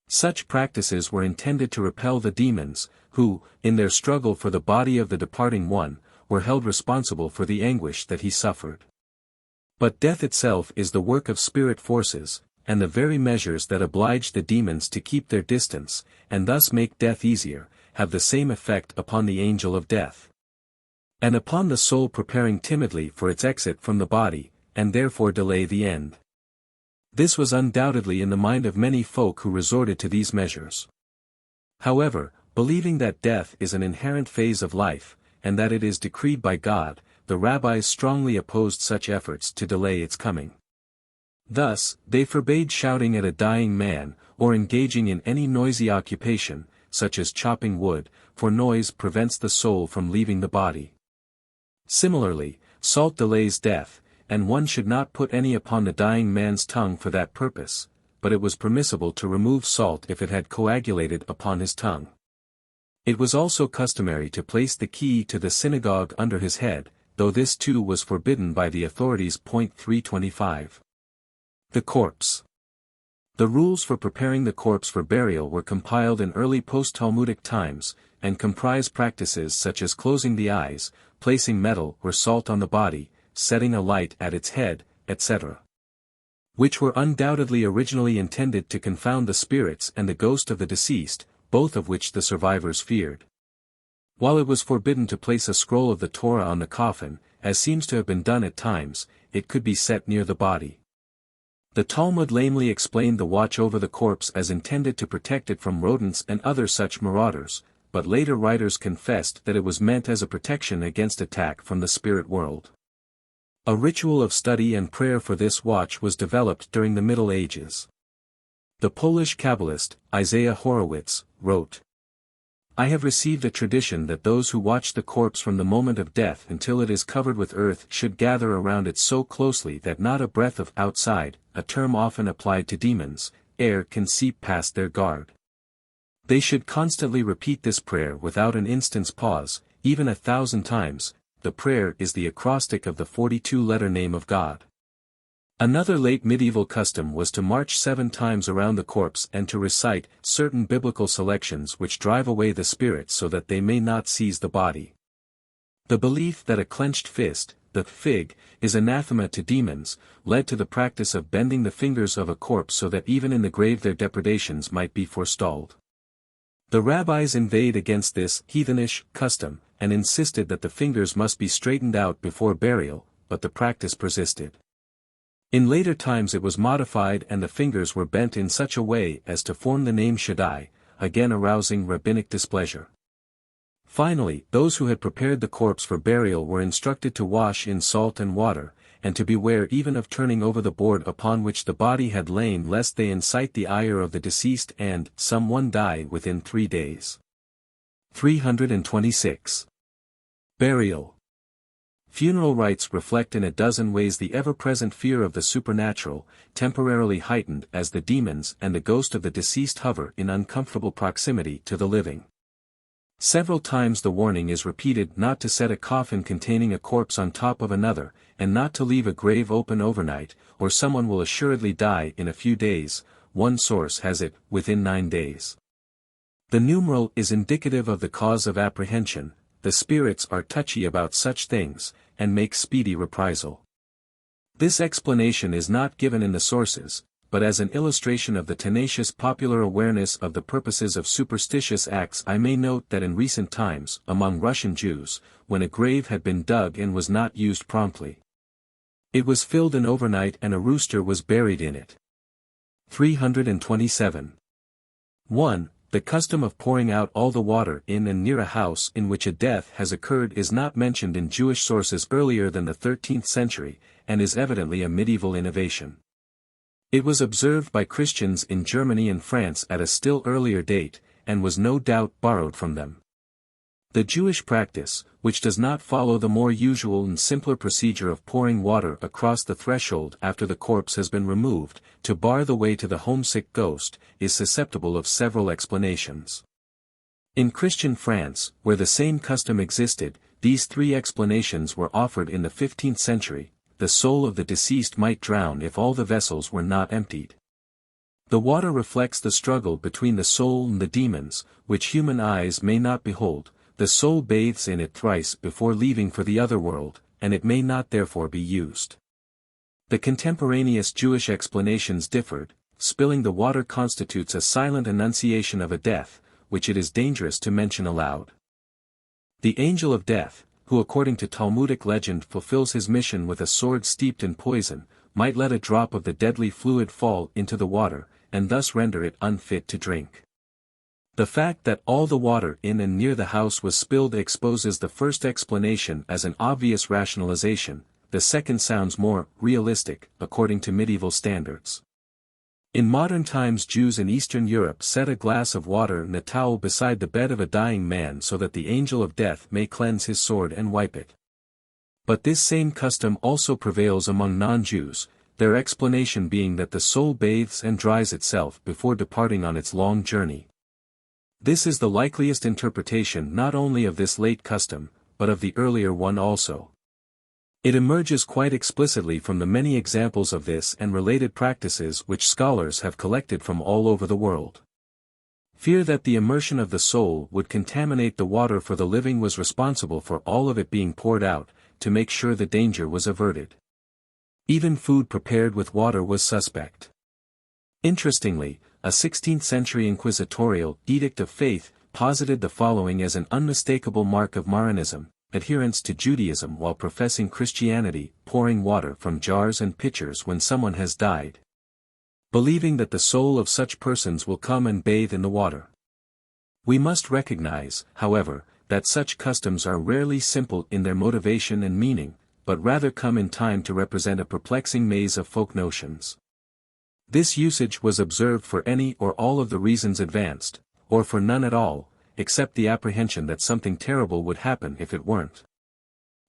Such practices were intended to repel the demons, who, in their struggle for the body of the departing one, were held responsible for the anguish that he suffered. But death itself is the work of spirit forces, and the very measures that oblige the demons to keep their distance, and thus make death easier, have the same effect upon the angel of death. And upon the soul preparing timidly for its exit from the body, and therefore delay the end. This was undoubtedly in the mind of many folk who resorted to these measures. However, believing that death is an inherent phase of life, and that it is decreed by God, the rabbis strongly opposed such efforts to delay its coming. Thus, they forbade shouting at a dying man, or engaging in any noisy occupation, such as chopping wood, for noise prevents the soul from leaving the body. Similarly, salt delays death, and one should not put any upon the dying man's tongue for that purpose, but it was permissible to remove salt if it had coagulated upon his tongue. It was also customary to place the key to the synagogue under his head, though this too was forbidden by the authorities. 325. The corpse. The rules for preparing the corpse for burial were compiled in early post-Talmudic times, and comprise practices such as closing the eyes, placing metal or salt on the body, setting a light at its head, etc. Which were undoubtedly originally intended to confound the spirits and the ghost of the deceased, both of which the survivors feared. While it was forbidden to place a scroll of the Torah on the coffin, as seems to have been done at times, it could be set near the body. The Talmud lamely explained the watch over the corpse as intended to protect it from rodents and other such marauders, but later writers confessed that it was meant as a protection against attack from the spirit world. A ritual of study and prayer for this watch was developed during the Middle Ages. The Polish Kabbalist, Isaiah Horowitz, wrote, "I have received a tradition that those who watch the corpse from the moment of death until it is covered with earth should gather around it so closely that not a breath of outside, a term often applied to demons, air can seep past their guard. They should constantly repeat this prayer without an instant's pause, even 1,000 times. The prayer is the acrostic of the 42-letter name of God." Another late medieval custom was to march 7 times around the corpse and to recite certain biblical selections which drive away the spirits so that they may not seize the body. The belief that a clenched fist, the fig, is anathema to demons, led to the practice of bending the fingers of a corpse so that even in the grave their depredations might be forestalled. The rabbis inveighed against this heathenish custom, and insisted that the fingers must be straightened out before burial, but the practice persisted. In later times it was modified and the fingers were bent in such a way as to form the name Shaddai, again arousing rabbinic displeasure. Finally, those who had prepared the corpse for burial were instructed to wash in salt and water, and to beware even of turning over the board upon which the body had lain lest they incite the ire of the deceased and someone die within 3 days. 326. Burial. Funeral rites reflect in a dozen ways the ever-present fear of the supernatural, temporarily heightened as the demons and the ghost of the deceased hover in uncomfortable proximity to the living. Several times the warning is repeated not to set a coffin containing a corpse on top of another, and not to leave a grave open overnight, or someone will assuredly die in a few days. One source has it, within 9 days. The numeral is indicative of the cause of apprehension. The spirits are touchy about such things, and make speedy reprisal. This explanation is not given in the sources, but as an illustration of the tenacious popular awareness of the purposes of superstitious acts I may note that in recent times, among Russian Jews, when a grave had been dug and was not used promptly, it was filled in overnight and a rooster was buried in it. 327. 1. The custom of pouring out all the water in and near a house in which a death has occurred is not mentioned in Jewish sources earlier than the 13th century, and is evidently a medieval innovation. It was observed by Christians in Germany and France at a still earlier date, and was no doubt borrowed from them. The Jewish practice, which does not follow the more usual and simpler procedure of pouring water across the threshold after the corpse has been removed, to bar the way to the homesick ghost, is susceptible of several explanations. In Christian France, where the same custom existed, these 3 explanations were offered in the 15th century. The soul of the deceased might drown if all the vessels were not emptied. The water reflects the struggle between the soul and the demons, which human eyes may not behold. The soul bathes in it thrice before leaving for the other world, and it may not therefore be used. The contemporaneous Jewish explanations differed. Spilling the water constitutes a silent annunciation of a death, which it is dangerous to mention aloud. The angel of death, who according to Talmudic legend fulfills his mission with a sword steeped in poison, might let a drop of the deadly fluid fall into the water, and thus render it unfit to drink. The fact that all the water in and near the house was spilled exposes the first explanation as an obvious rationalization. The second sounds more realistic, according to medieval standards. In modern times Jews in Eastern Europe set a glass of water and a towel beside the bed of a dying man so that the angel of death may cleanse his sword and wipe it. But this same custom also prevails among non-Jews, their explanation being that the soul bathes and dries itself before departing on its long journey. This is the likeliest interpretation not only of this late custom, but of the earlier one also. It emerges quite explicitly from the many examples of this and related practices which scholars have collected from all over the world. Fear that the immersion of the soul would contaminate the water for the living was responsible for all of it being poured out, to make sure the danger was averted. Even food prepared with water was suspect. Interestingly, a 16th-century inquisitorial edict of faith posited the following as an unmistakable mark of Marianism: adherence to Judaism while professing Christianity, pouring water from jars and pitchers when someone has died, believing that the soul of such persons will come and bathe in the water. We must recognize, however, that such customs are rarely simple in their motivation and meaning, but rather come in time to represent a perplexing maze of folk notions. This usage was observed for any or all of the reasons advanced, or for none at all, except the apprehension that something terrible would happen if it weren't.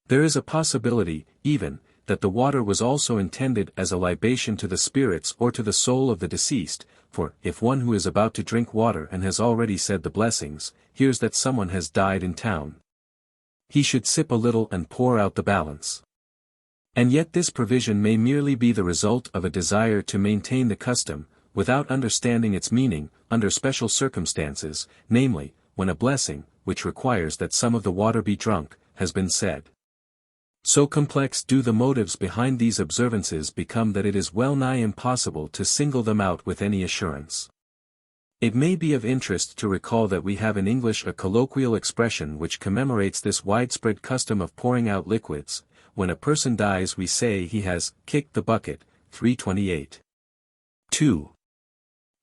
There is a possibility, even, that the water was also intended as a libation to the spirits or to the soul of the deceased, for, if one who is about to drink water and has already said the blessings, hears that someone has died in town, he should sip a little and pour out the balance. And yet this provision may merely be the result of a desire to maintain the custom, without understanding its meaning, under special circumstances, namely, when a blessing, which requires that some of the water be drunk, has been said. So complex do the motives behind these observances become that it is well nigh impossible to single them out with any assurance. It may be of interest to recall that we have in English a colloquial expression which commemorates this widespread custom of pouring out liquids. When a person dies we say he has kicked the bucket, 328. 2.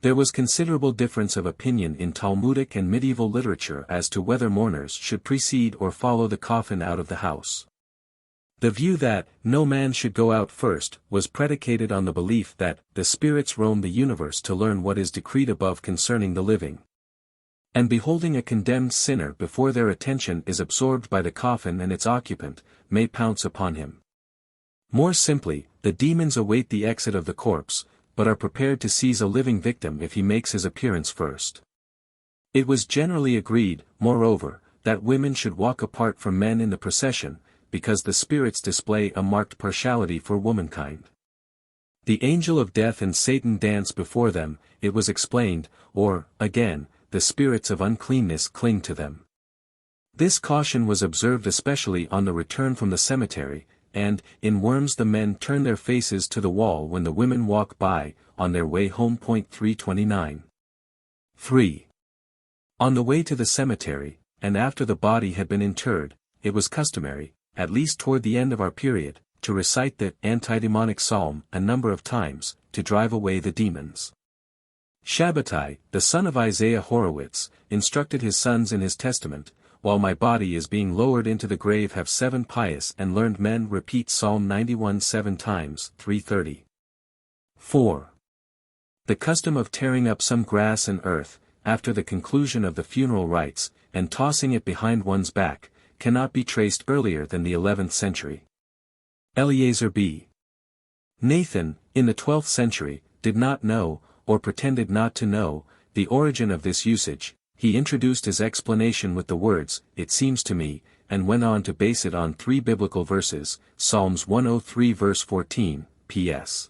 There was considerable difference of opinion in Talmudic and medieval literature as to whether mourners should precede or follow the coffin out of the house. The view that no man should go out first was predicated on the belief that the spirits roam the universe to learn what is decreed above concerning the living. And beholding a condemned sinner before their attention is absorbed by the coffin and its occupant, may pounce upon him. More simply, the demons await the exit of the corpse, but are prepared to seize a living victim if he makes his appearance first. It was generally agreed, moreover, that women should walk apart from men in the procession, because the spirits display a marked partiality for womankind. The angel of death and Satan dance before them, it was explained, or, again, the spirits of uncleanness cling to them. This caution was observed especially on the return from the cemetery, and, in Worms the men turn their faces to the wall when the women walk by, on their way home. 329. 3. On the way to the cemetery, and after the body had been interred, it was customary, at least toward the end of our period, to recite the antidemonic psalm a number of times, to drive away the demons. Shabbatai, the son of Isaiah Horowitz, instructed his sons in his testament, "While my body is being lowered into the grave, have 7 pious and learned men repeat Psalm 91 7 times." 330. 4. The custom of tearing up some grass and earth, after the conclusion of the funeral rites, and tossing it behind one's back, cannot be traced earlier than the 11th century. Eleazar B. Nathan, in the 12th century, did not know, or pretended not to know, the origin of this usage. He introduced his explanation with the words, "It seems to me," and went on to base it on 3 biblical verses, Psalms 103 verse 14, ps.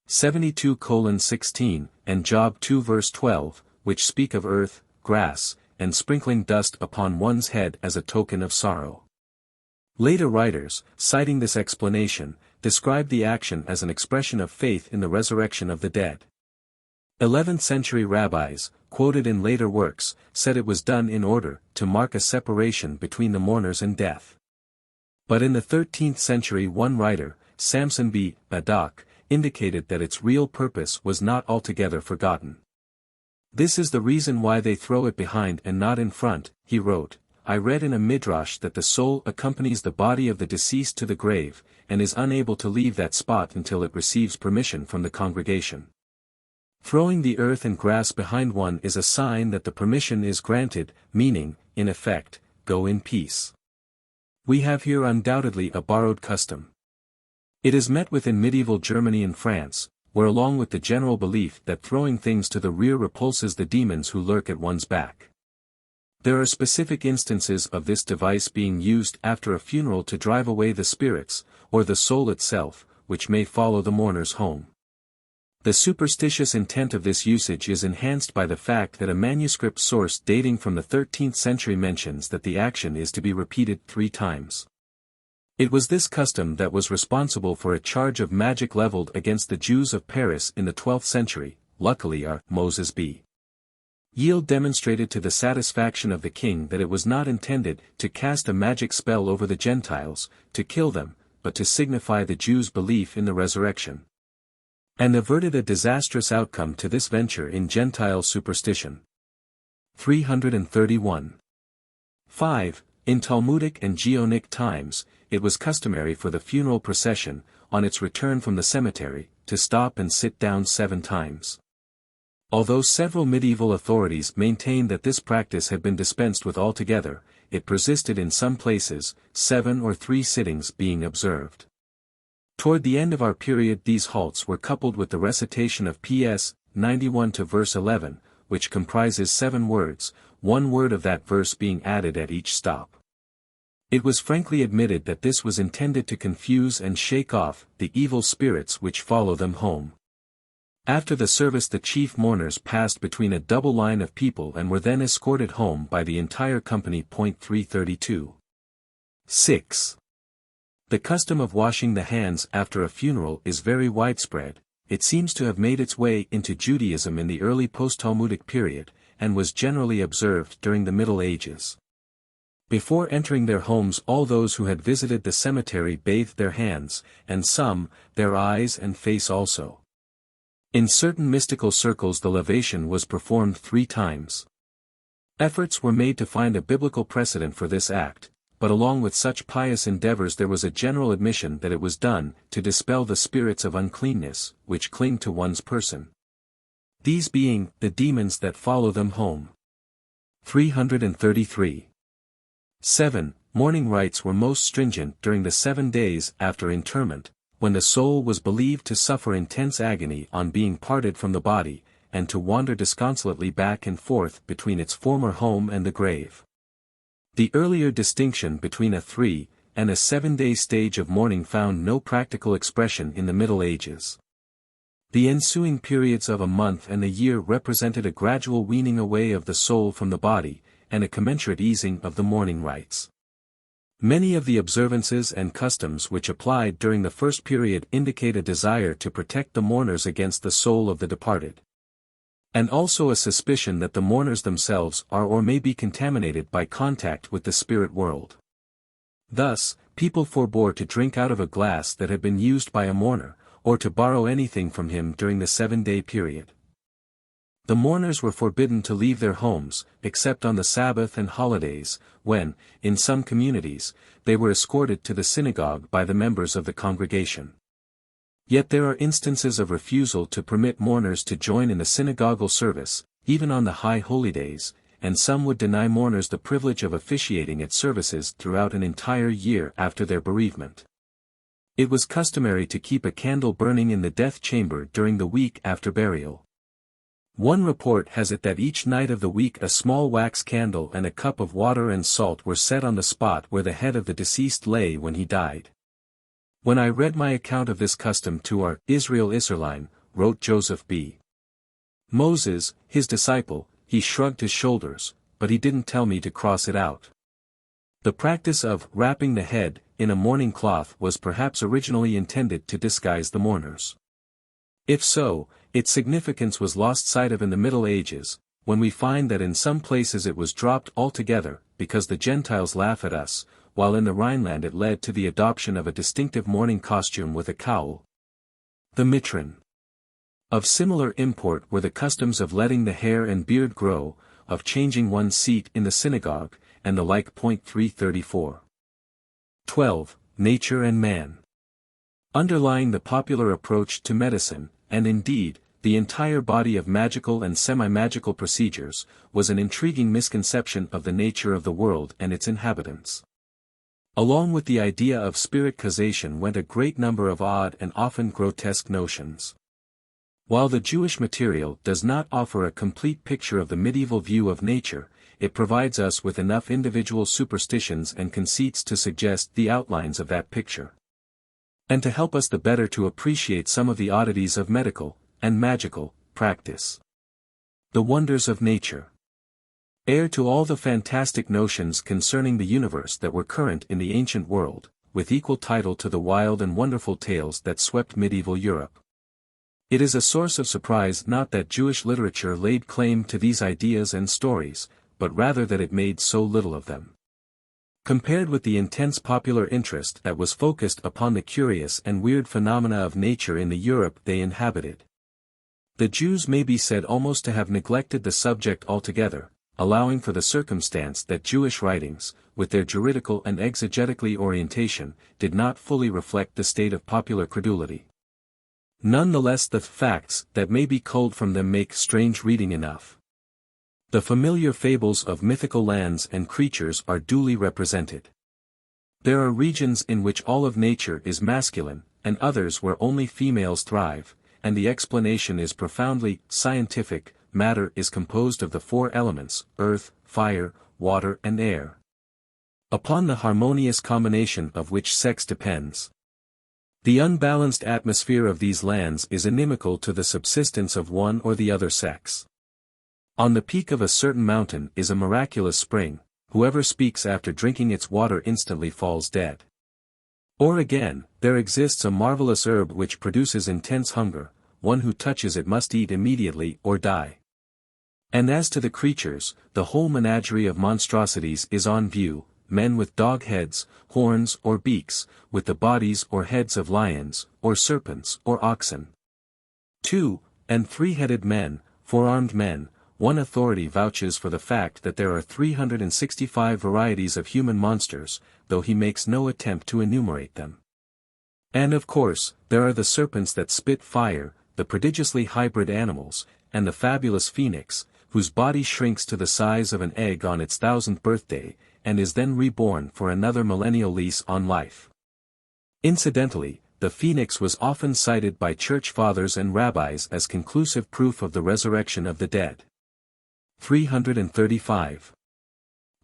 72:16, and Job 2 verse 12, which speak of earth, grass, and sprinkling dust upon one's head as a token of sorrow. Later writers, citing this explanation, described the action as an expression of faith in the resurrection of the dead. 11th-century rabbis, quoted in later works, said it was done in order to mark a separation between the mourners and death. But in the 13th century one writer, Samson B. Badok, indicated that its real purpose was not altogether forgotten. "This is the reason why they throw it behind and not in front," he wrote. "I read in a midrash that the soul accompanies the body of the deceased to the grave, and is unable to leave that spot until it receives permission from the congregation. Throwing the earth and grass behind one is a sign that the permission is granted, meaning, in effect, go in peace. We have here undoubtedly a borrowed custom. It is met with in medieval Germany and France, where along with the general belief that throwing things to the rear repulses the demons who lurk at one's back. There are specific instances of this device being used after a funeral to drive away the spirits, or the soul itself, which may follow the mourners home. The superstitious intent of this usage is enhanced by the fact that a manuscript source dating from the 13th century mentions that the action is to be repeated 3 times. It was this custom that was responsible for a charge of magic leveled against the Jews of Paris in the 12th century. Luckily our Moses B. Yield demonstrated to the satisfaction of the king that it was not intended to cast a magic spell over the Gentiles, to kill them, but to signify the Jews' belief in the resurrection. And averted a disastrous outcome to this venture in Gentile superstition. 331. 5. In Talmudic and Geonic times, it was customary for the funeral procession, on its return from the cemetery, to stop and sit down 7 times. Although several medieval authorities maintained that this practice had been dispensed with altogether, it persisted in some places, 7 or 3 sittings being observed. Toward the end of our period these halts were coupled with the recitation of Ps. 91 to verse 11, which comprises 7 words, 1 word of that verse being added at each stop. It was frankly admitted that this was intended to confuse and shake off the evil spirits which follow them home. After the service the chief mourners passed between a double line of people and were then escorted home by the entire company. 332. 6. The custom of washing the hands after a funeral is very widespread. It seems to have made its way into Judaism in the early post-Talmudic period, and was generally observed during the Middle Ages. Before entering their homes all those who had visited the cemetery bathed their hands, and some, their eyes and face also. In certain mystical circles the lavation was performed 3 times. Efforts were made to find a biblical precedent for this act, but along with such pious endeavors there was a general admission that it was done to dispel the spirits of uncleanness, which cling to one's person. These being the demons that follow them home. 333. 7. Mourning rites were most stringent during the 7 days after interment, when the soul was believed to suffer intense agony on being parted from the body, and to wander disconsolately back and forth between its former home and the grave. The earlier distinction between a 3 and a 7-day stage of mourning found no practical expression in the Middle Ages. The ensuing periods of a month and a year represented a gradual weaning away of the soul from the body, and a commensurate easing of the mourning rites. Many of the observances and customs which applied during the first period indicate a desire to protect the mourners against the soul of the departed. And also a suspicion that the mourners themselves are or may be contaminated by contact with the spirit world. Thus, people forbore to drink out of a glass that had been used by a mourner, or to borrow anything from him during the 7-day period. The mourners were forbidden to leave their homes, except on the Sabbath and holidays, when, in some communities, they were escorted to the synagogue by the members of the congregation. Yet there are instances of refusal to permit mourners to join in the synagogal service, even on the high holy days, and some would deny mourners the privilege of officiating at services throughout an entire year after their bereavement. It was customary to keep a candle burning in the death chamber during the week after burial. One report has it that each night of the week a small wax candle and a cup of water and salt were set on the spot where the head of the deceased lay when he died. When I read my account of this custom to our Israel Isserline, wrote Joseph B. Moses, his disciple, he shrugged his shoulders, but he didn't tell me to cross it out. The practice of wrapping the head in a mourning cloth was perhaps originally intended to disguise the mourners. If so, its significance was lost sight of in the Middle Ages, when we find that in some places it was dropped altogether, because the Gentiles laugh at us, while in the Rhineland it led to the adoption of a distinctive mourning costume with a cowl. The mitron. Of similar import were the customs of letting the hair and beard grow, of changing one's seat in the synagogue, and the like. 334. 12. Nature and man. Underlying the popular approach to medicine, and indeed, the entire body of magical and semi-magical procedures, was an intriguing misconception of the nature of the world and its inhabitants. Along with the idea of spirit causation went a great number of odd and often grotesque notions. While the Jewish material does not offer a complete picture of the medieval view of nature, it provides us with enough individual superstitions and conceits to suggest the outlines of that picture. And to help us the better to appreciate some of the oddities of medical, and magical, practice. The wonders of nature. Heir to all the fantastic notions concerning the universe that were current in the ancient world, with equal title to the wild and wonderful tales that swept medieval Europe. It is a source of surprise not that Jewish literature laid claim to these ideas and stories, but rather that it made so little of them. Compared with the intense popular interest that was focused upon the curious and weird phenomena of nature in the Europe they inhabited, the Jews may be said almost to have neglected the subject altogether, allowing for the circumstance that Jewish writings, with their juridical and exegetically orientation, did not fully reflect the state of popular credulity. Nonetheless, the facts that may be culled from them make strange reading enough. The familiar fables of mythical lands and creatures are duly represented. There are regions in which all of nature is masculine, and others where only females thrive, and the explanation is profoundly scientific. Matter is composed of the four elements, earth, fire, water and air, upon the harmonious combination of which sex depends. The unbalanced atmosphere of these lands is inimical to the subsistence of one or the other sex. On the peak of a certain mountain is a miraculous spring, whoever speaks after drinking its water instantly falls dead. Or again, there exists a marvelous herb which produces intense hunger, one who touches it must eat immediately or die. And as to the creatures, the whole menagerie of monstrosities is on view, men with dog heads, horns or beaks, with the bodies or heads of lions, or serpents or oxen. 2. And three-headed men, four-armed men. One authority vouches for the fact that there are 365 varieties of human monsters, though he makes no attempt to enumerate them. And of course, there are the serpents that spit fire, the prodigiously hybrid animals, and the fabulous phoenix, whose body shrinks to the size of an egg on its 1000th birthday, and is then reborn for another millennial lease on life. Incidentally, the phoenix was often cited by church fathers and rabbis as conclusive proof of the resurrection of the dead. 335.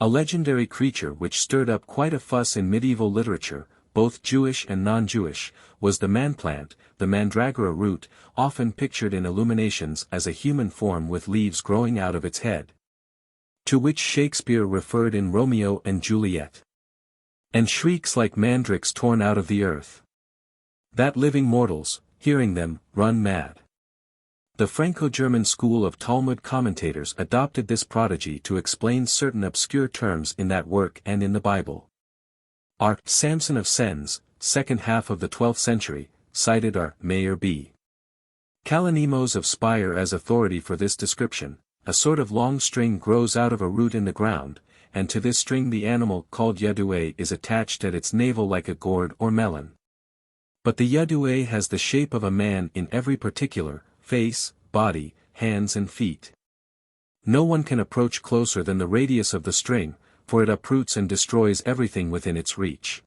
A legendary creature which stirred up quite a fuss in medieval literature, both Jewish and non-Jewish, was the manplant, the mandragora root, often pictured in illuminations as a human form with leaves growing out of its head, to which Shakespeare referred in Romeo and Juliet. And shrieks like mandrakes torn out of the earth, that living mortals, hearing them, run mad. The Franco-German school of Talmud commentators adopted this prodigy to explain certain obscure terms in that work and in the Bible. R. Samson of Sens, second half of the 12th century, cited R. Mayer B. Kalonimos of Speyer as authority for this description. A sort of long string grows out of a root in the ground, and to this string the animal called yadue is attached at its navel like a gourd or melon. But the yadue has the shape of a man in every particular, face, body, hands and feet. No one can approach closer than the radius of the string, for it uproots and destroys everything within its reach.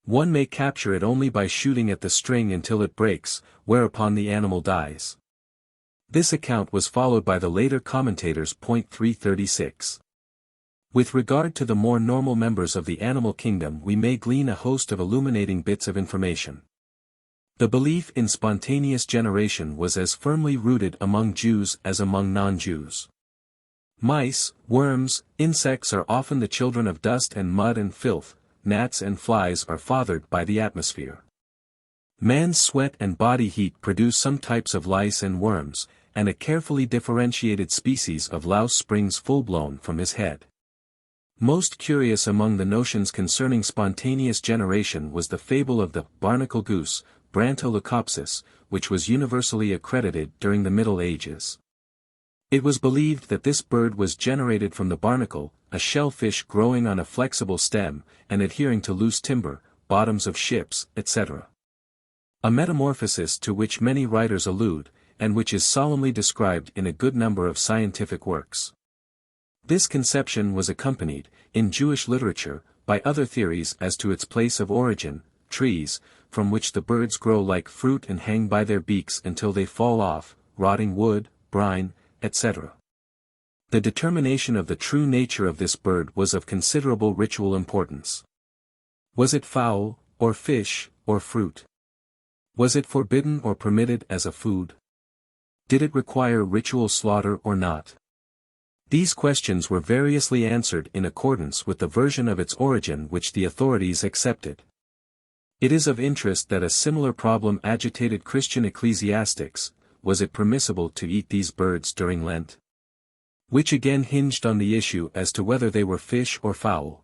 One may capture it only by shooting at the string until it breaks, whereupon the animal dies. This account was followed by the later commentators. 336. With regard to the more normal members of the animal kingdom we may glean a host of illuminating bits of information. The belief in spontaneous generation was as firmly rooted among Jews as among non-Jews. Mice, worms, insects are often the children of dust and mud and filth, gnats and flies are fathered by the atmosphere. Man's sweat and body heat produce some types of lice and worms, and a carefully differentiated species of louse springs full-blown from his head. Most curious among the notions concerning spontaneous generation was the fable of the barnacle goose, Branta leucopsis, which was universally accredited during the Middle Ages. It was believed that this bird was generated from the barnacle, a shellfish growing on a flexible stem, and adhering to loose timber, bottoms of ships, etc. A metamorphosis to which many writers allude, and which is solemnly described in a good number of scientific works. This conception was accompanied, in Jewish literature, by other theories as to its place of origin, trees, from which the birds grow like fruit and hang by their beaks until they fall off, rotting wood, brine, etc. The determination of the true nature of this bird was of considerable ritual importance. Was it fowl, or fish, or fruit? Was it forbidden or permitted as a food? Did it require ritual slaughter or not? These questions were variously answered in accordance with the version of its origin which the authorities accepted. It is of interest that a similar problem agitated Christian ecclesiastics: was it permissible to eat these birds during Lent? Which again hinged on the issue as to whether they were fish or fowl.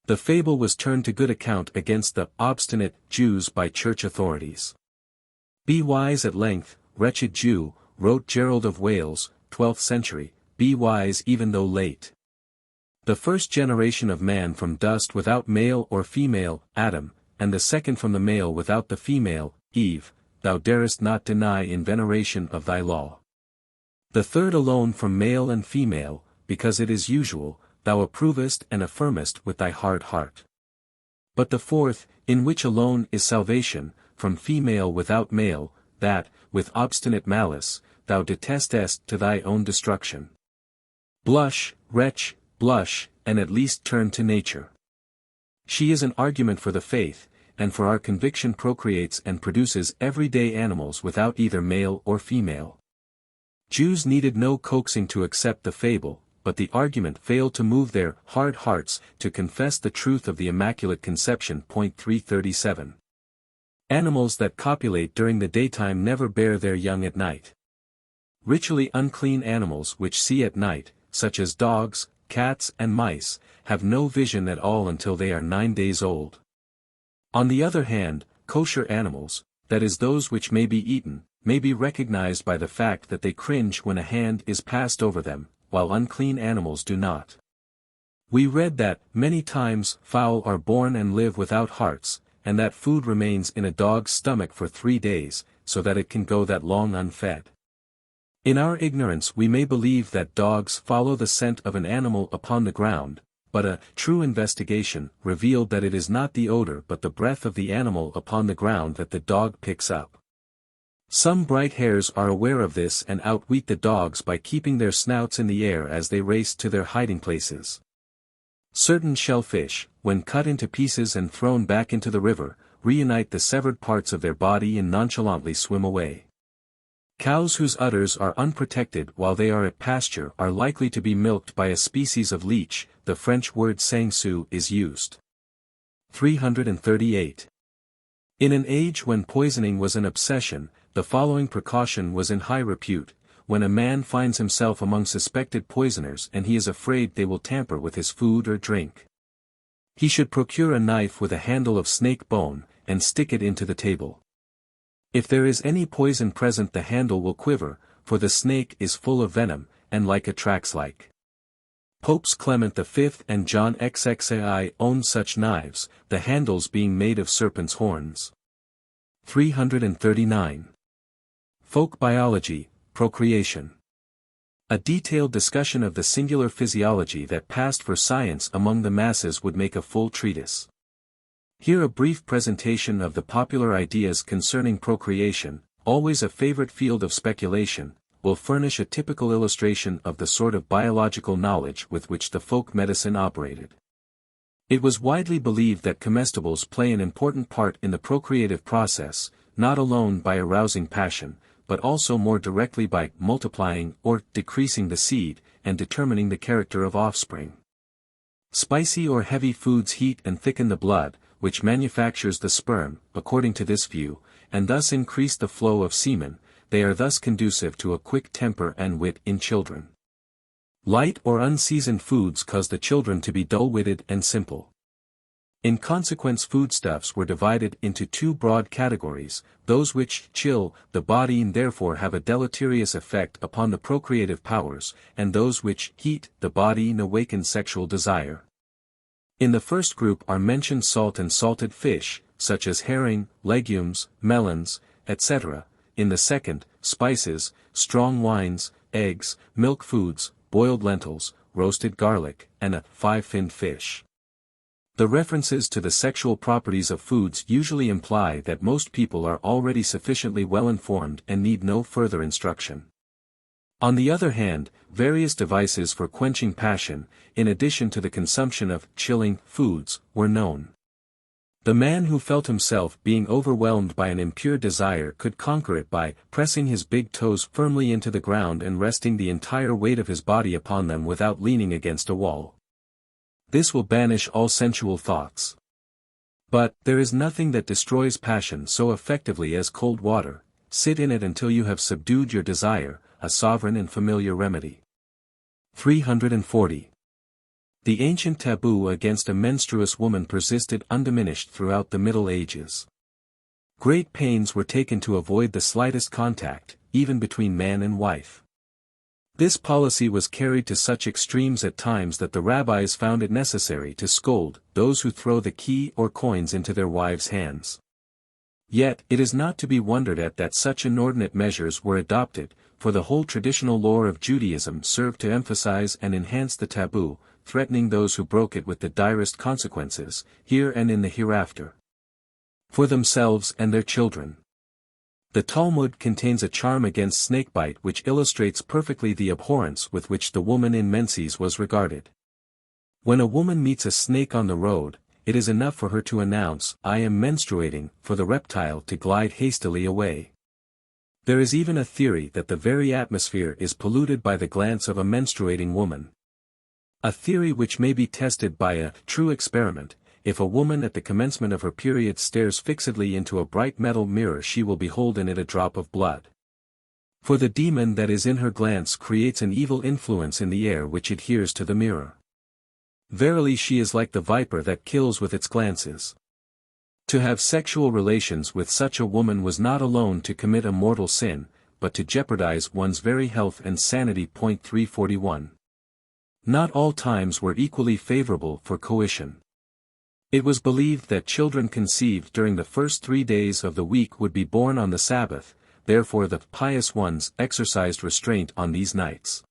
The fable was turned to good account against the obstinate Jews by church authorities. "Be wise at length, wretched Jew," wrote Gerald of Wales, 12th century, "be wise even though late. The first generation of man from dust without male or female, Adam, and the second from the male without the female, Eve, thou darest not deny in veneration of thy law. The third alone from male and female, because it is usual, thou approvest and affirmest with thy hard heart. But the fourth, in which alone is salvation, from female without male, that, with obstinate malice, thou detestest to thy own destruction. Blush, wretch, blush, and at least turn to nature. She is an argument for the faith, and for our conviction procreates and produces everyday animals without either male or female." Jews needed no coaxing to accept the fable, but the argument failed to move their hard hearts to confess the truth of the Immaculate Conception. 337. Animals that copulate during the daytime never bear their young at night. Ritually unclean animals which see at night, such as dogs, cats and mice, have no vision at all until they are 9 days old. On the other hand, kosher animals, that is those which may be eaten, may be recognized by the fact that they cringe when a hand is passed over them, while unclean animals do not. We read that, many times, fowl are born and live without hearts, and that food remains in a dog's stomach for 3 days, so that it can go that long unfed. In our ignorance we may believe that dogs follow the scent of an animal upon the ground, but a true investigation revealed that it is not the odor but the breath of the animal upon the ground that the dog picks up. Some bright hares are aware of this and outwit the dogs by keeping their snouts in the air as they race to their hiding places. Certain shellfish, when cut into pieces and thrown back into the river, reunite the severed parts of their body and nonchalantly swim away. Cows whose udders are unprotected while they are at pasture are likely to be milked by a species of leech. The French word sang-su is used. 338. In an age when poisoning was an obsession, the following precaution was in high repute: when a man finds himself among suspected poisoners and he is afraid they will tamper with his food or drink, he should procure a knife with a handle of snake bone, and stick it into the table. If there is any poison present the handle will quiver, for the snake is full of venom, and like attracts like. Popes Clement V and John XXAI owned such knives, the handles being made of serpents' horns. 339. Folk biology, procreation. A detailed discussion of the singular physiology that passed for science among the masses would make a full treatise. Here a brief presentation of the popular ideas concerning procreation, always a favorite field of speculation, will furnish a typical illustration of the sort of biological knowledge with which the folk medicine operated. It was widely believed that comestibles play an important part in the procreative process, not alone by arousing passion, but also more directly by multiplying or decreasing the seed, and determining the character of offspring. Spicy or heavy foods heat and thicken the blood, which manufactures the sperm, according to this view, and thus increase the flow of semen. They are thus conducive to a quick temper and wit in children. Light or unseasoned foods cause the children to be dull-witted and simple. In consequence foodstuffs were divided into two broad categories: those which chill the body and therefore have a deleterious effect upon the procreative powers, and those which heat the body and awaken sexual desire. In the first group are mentioned salt and salted fish, such as herring, legumes, melons, etc. In the second, spices, strong wines, eggs, milk foods, boiled lentils, roasted garlic, and a 5-finned fish. The references to the sexual properties of foods usually imply that most people are already sufficiently well informed and need no further instruction. On the other hand, various devices for quenching passion, in addition to the consumption of chilling foods, were known. The man who felt himself being overwhelmed by an impure desire could conquer it by pressing his big toes firmly into the ground and resting the entire weight of his body upon them without leaning against a wall. This will banish all sensual thoughts. But, there is nothing that destroys passion so effectively as cold water. Sit in it until you have subdued your desire, a sovereign and familiar remedy. 340. The ancient taboo against a menstruous woman persisted undiminished throughout the Middle Ages. Great pains were taken to avoid the slightest contact, even between man and wife. This policy was carried to such extremes at times that the rabbis found it necessary to scold those who throw the key or coins into their wives' hands. Yet, it is not to be wondered at that such inordinate measures were adopted, for the whole traditional lore of Judaism served to emphasize and enhance the taboo, threatening those who broke it with the direst consequences, here and in the hereafter. For themselves and their children. The Talmud contains a charm against snakebite which illustrates perfectly the abhorrence with which the woman in menses was regarded. When a woman meets a snake on the road, it is enough for her to announce, "I am menstruating," for the reptile to glide hastily away. There is even a theory that the very atmosphere is polluted by the glance of a menstruating woman. A theory which may be tested by a true experiment. If a woman at the commencement of her period stares fixedly into a bright metal mirror, she will behold in it a drop of blood. For the demon that is in her glance creates an evil influence in the air which adheres to the mirror. Verily she is like the viper that kills with its glances. To have sexual relations with such a woman was not alone to commit a mortal sin, but to jeopardize one's very health and sanity. 341. Not all times were equally favorable for coition. It was believed that children conceived during the first 3 days of the week would be born on the Sabbath, therefore the pious ones exercised restraint on these nights.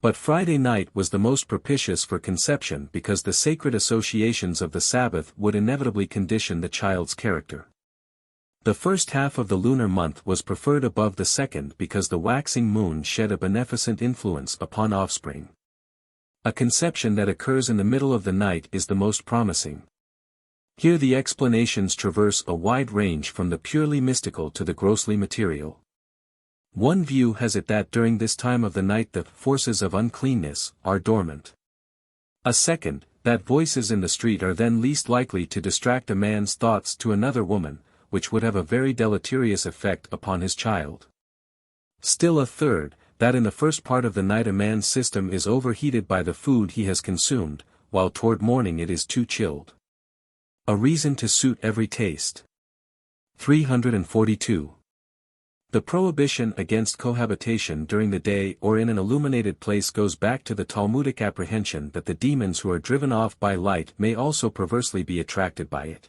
But Friday night was the most propitious for conception because the sacred associations of the Sabbath would inevitably condition the child's character. The first half of the lunar month was preferred above the second because the waxing moon shed a beneficent influence upon offspring. A conception that occurs in the middle of the night is the most promising. Here the explanations traverse a wide range from the purely mystical to the grossly material. One view has it that during this time of the night the forces of uncleanness are dormant. A second, that voices in the street are then least likely to distract a man's thoughts to another woman, which would have a very deleterious effect upon his child. Still a third, that in the first part of the night a man's system is overheated by the food he has consumed, while toward morning it is too chilled. A reason to suit every taste. 342. The prohibition against cohabitation during the day or in an illuminated place goes back to the Talmudic apprehension that the demons who are driven off by light may also perversely be attracted by it.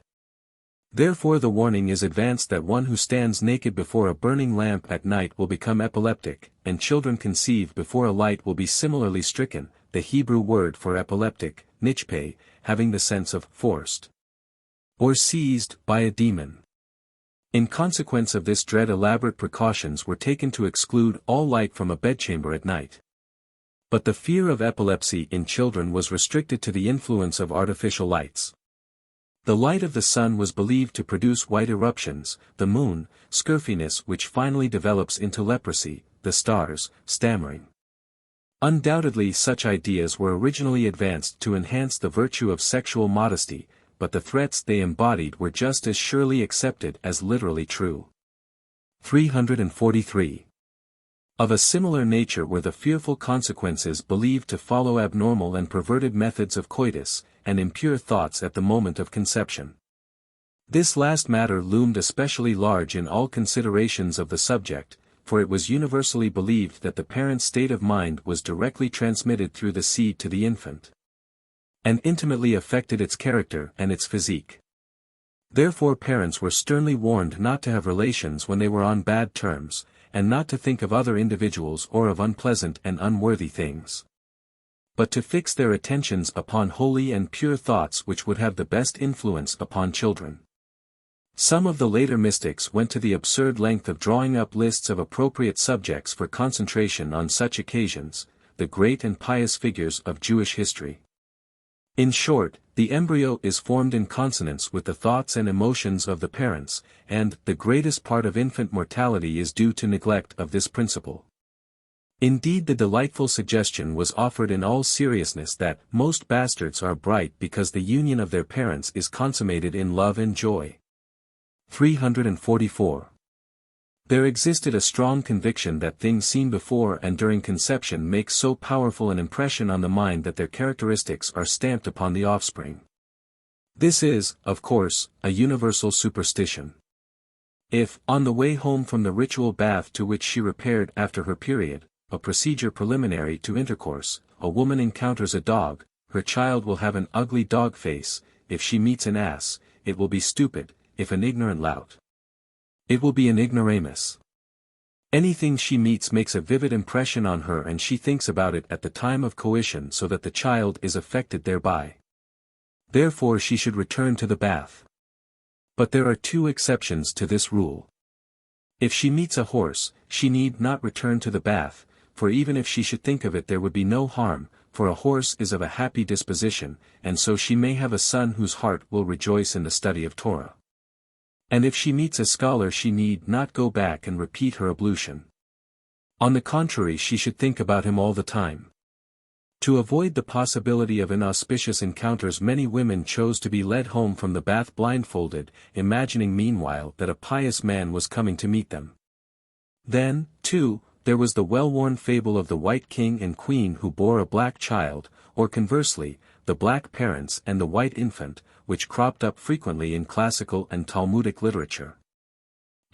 Therefore the warning is advanced that one who stands naked before a burning lamp at night will become epileptic, and children conceived before a light will be similarly stricken, the Hebrew word for epileptic, nichpe, having the sense of forced or seized by a demon. In consequence of this dread elaborate precautions were taken to exclude all light from a bedchamber at night. But the fear of epilepsy in children was restricted to the influence of artificial lights. The light of the sun was believed to produce white eruptions, the moon, scurfiness which finally develops into leprosy, the stars, stammering. Undoubtedly such ideas were originally advanced to enhance the virtue of sexual modesty, but the threats they embodied were just as surely accepted as literally true. 343. Of a similar nature were the fearful consequences believed to follow abnormal and perverted methods of coitus, and impure thoughts at the moment of conception. This last matter loomed especially large in all considerations of the subject, for it was universally believed that the parent's state of mind was directly transmitted through the seed to the infant, and intimately affected its character and its physique. Therefore parents were sternly warned not to have relations when they were on bad terms, and not to think of other individuals or of unpleasant and unworthy things. but to fix their attentions upon holy and pure thoughts which would have the best influence upon children. Some of the later mystics went to the absurd length of drawing up lists of appropriate subjects for concentration on such occasions, the great and pious figures of Jewish history. In short, the embryo is formed in consonance with the thoughts and emotions of the parents, and the greatest part of infant mortality is due to neglect of this principle. Indeed, the delightful suggestion was offered in all seriousness that most bastards are bright because the union of their parents is consummated in love and joy. 344. There existed a strong conviction that things seen before and during conception make so powerful an impression on the mind that their characteristics are stamped upon the offspring. This is, of course, a universal superstition. If, on the way home from the ritual bath to which she repaired after her period, a procedure preliminary to intercourse, a woman encounters a dog, her child will have an ugly dog face; if she meets an ass, it will be stupid; if an ignorant lout, it will be an ignoramus. Anything she meets makes a vivid impression on her and she thinks about it at the time of coition so that the child is affected thereby. Therefore she should return to the bath. But there are two exceptions to this rule. If she meets a horse, she need not return to the bath, for even if she should think of it there would be no harm, for a horse is of a happy disposition, and so she may have a son whose heart will rejoice in the study of Torah. And if she meets a scholar she need not go back and repeat her ablution. On the contrary, she should think about him all the time. To avoid the possibility of inauspicious encounters, many women chose to be led home from the bath blindfolded, imagining meanwhile that a pious man was coming to meet them. Then, too, there was the well-worn fable of the white king and queen who bore a black child, or conversely, the black parents and the white infant, which cropped up frequently in classical and Talmudic literature,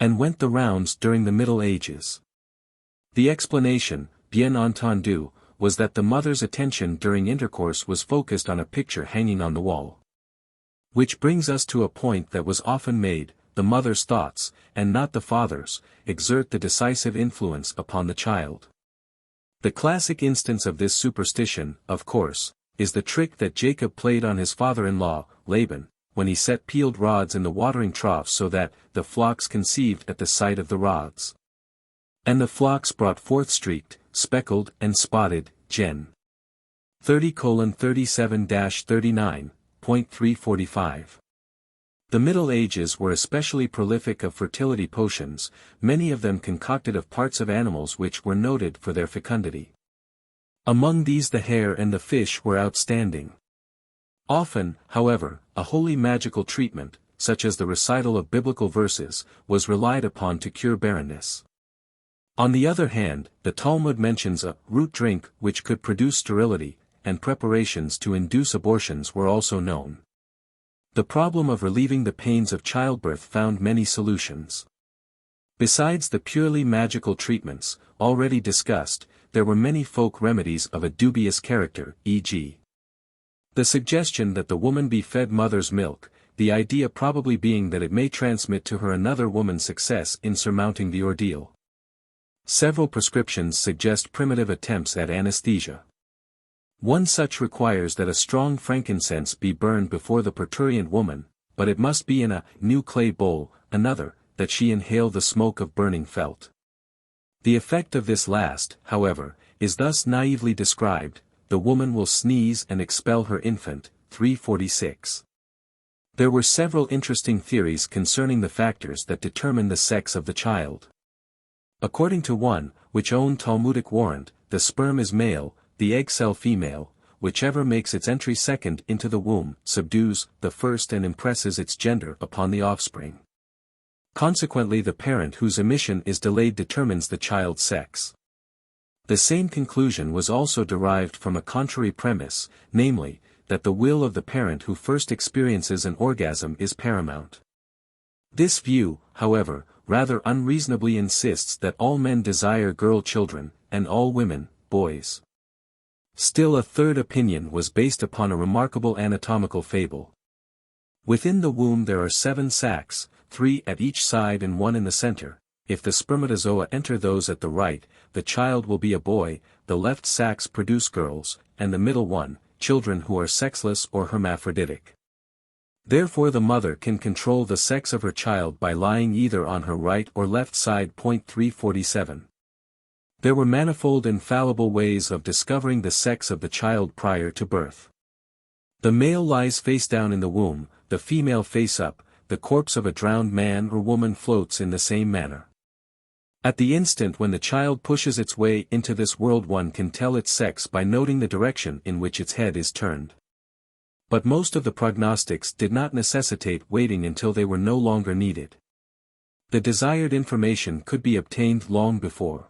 and went the rounds during the Middle Ages. The explanation, bien entendu, was that the mother's attention during intercourse was focused on a picture hanging on the wall. Which brings us to a point that was often made: the mother's thoughts, and not the father's, exert the decisive influence upon the child. The classic instance of this superstition, of course, is the trick that Jacob played on his father-in-law, Laban, when he set peeled rods in the watering troughs so that the flocks conceived at the sight of the rods. And the flocks brought forth streaked, speckled, and spotted, Gen. 30:37-39.345. The Middle Ages were especially prolific of fertility potions, many of them concocted of parts of animals which were noted for their fecundity. Among these the hare and the fish were outstanding. Often, however, a wholly magical treatment, such as the recital of biblical verses, was relied upon to cure barrenness. On the other hand, the Talmud mentions a root drink which could produce sterility, and preparations to induce abortions were also known. The problem of relieving the pains of childbirth found many solutions. Besides the purely magical treatments, already discussed, there were many folk remedies of a dubious character, e.g. the suggestion that the woman be fed mother's milk, the idea probably being that it may transmit to her another woman's success in surmounting the ordeal. Several prescriptions suggest primitive attempts at anesthesia. One such requires that a strong frankincense be burned before the parturient woman, but it must be in a new clay bowl; another, that she inhale the smoke of burning felt. The effect of this last, however, is thus naively described: the woman will sneeze and expel her infant. 346. There were several interesting theories concerning the factors that determine the sex of the child. According to one, which owned Talmudic warrant, the sperm is male, the egg cell female; whichever makes its entry second into the womb subdues the first and impresses its gender upon the offspring. Consequently the parent whose emission is delayed determines the child's sex. The same conclusion was also derived from a contrary premise, namely, that the will of the parent who first experiences an orgasm is paramount. This view, however, rather unreasonably insists that all men desire girl children, and all women, boys. Still a third opinion was based upon a remarkable anatomical fable. Within the womb there are 7 sacs, 3 at each side and 1 in the center. If the spermatozoa enter those at the right, the child will be a boy; the left sacs produce girls, and the middle one, children who are sexless or hermaphroditic. Therefore the mother can control the sex of her child by lying either on her right or left side. 347. There were manifold infallible ways of discovering the sex of the child prior to birth. The male lies face down in the womb, the female face up, the corpse of a drowned man or woman floats in the same manner. At the instant when the child pushes its way into this world one can tell its sex by noting the direction in which its head is turned. But most of the prognostics did not necessitate waiting until they were no longer needed. The desired information could be obtained long before.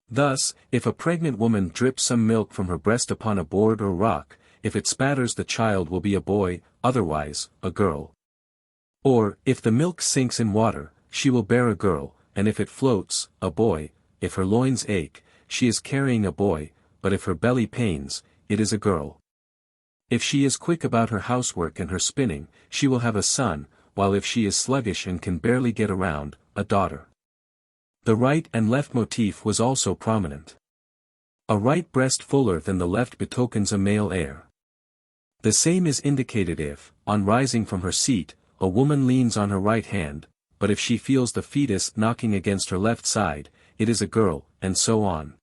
Thus, if a pregnant woman drips some milk from her breast upon a board or rock, if it spatters the child will be a boy, otherwise, a girl. Or, if the milk sinks in water, she will bear a girl, and if it floats, a boy. If her loins ache, she is carrying a boy, but if her belly pains, it is a girl. If she is quick about her housework and her spinning, she will have a son, while if she is sluggish and can barely get around, a daughter. The right and left motif was also prominent. A right breast fuller than the left betokens a male heir. The same is indicated if, on rising from her seat, a woman leans on her right hand, but if she feels the fetus knocking against her left side, it is a girl, and so on.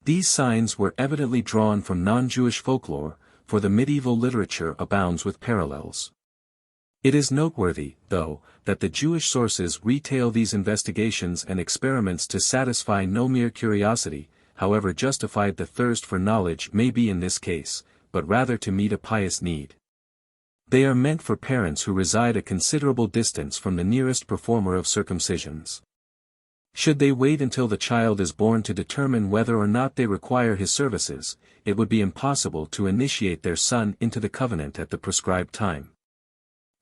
These signs were evidently drawn from non-Jewish folklore, for the medieval literature abounds with parallels. It is noteworthy, though, that the Jewish sources retail these investigations and experiments to satisfy no mere curiosity, however justified the thirst for knowledge may be in this case, but rather to meet a pious need. They are meant for parents who reside a considerable distance from the nearest performer of circumcisions. Should they wait until the child is born to determine whether or not they require his services, it would be impossible to initiate their son into the covenant at the prescribed time.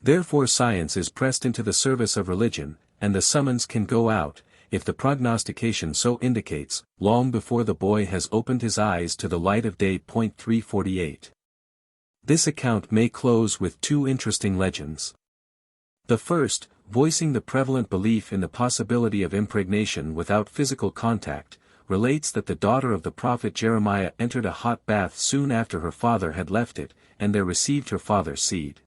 Therefore science is pressed into the service of religion, and the summons can go out, if the prognostication so indicates, long before the boy has opened his eyes to the light of day. 348. This account may close with two interesting legends. The first, voicing the prevalent belief in the possibility of impregnation without physical contact, relates that the daughter of the prophet Jeremiah entered a hot bath soon after her father had left it, and there received her father's seed.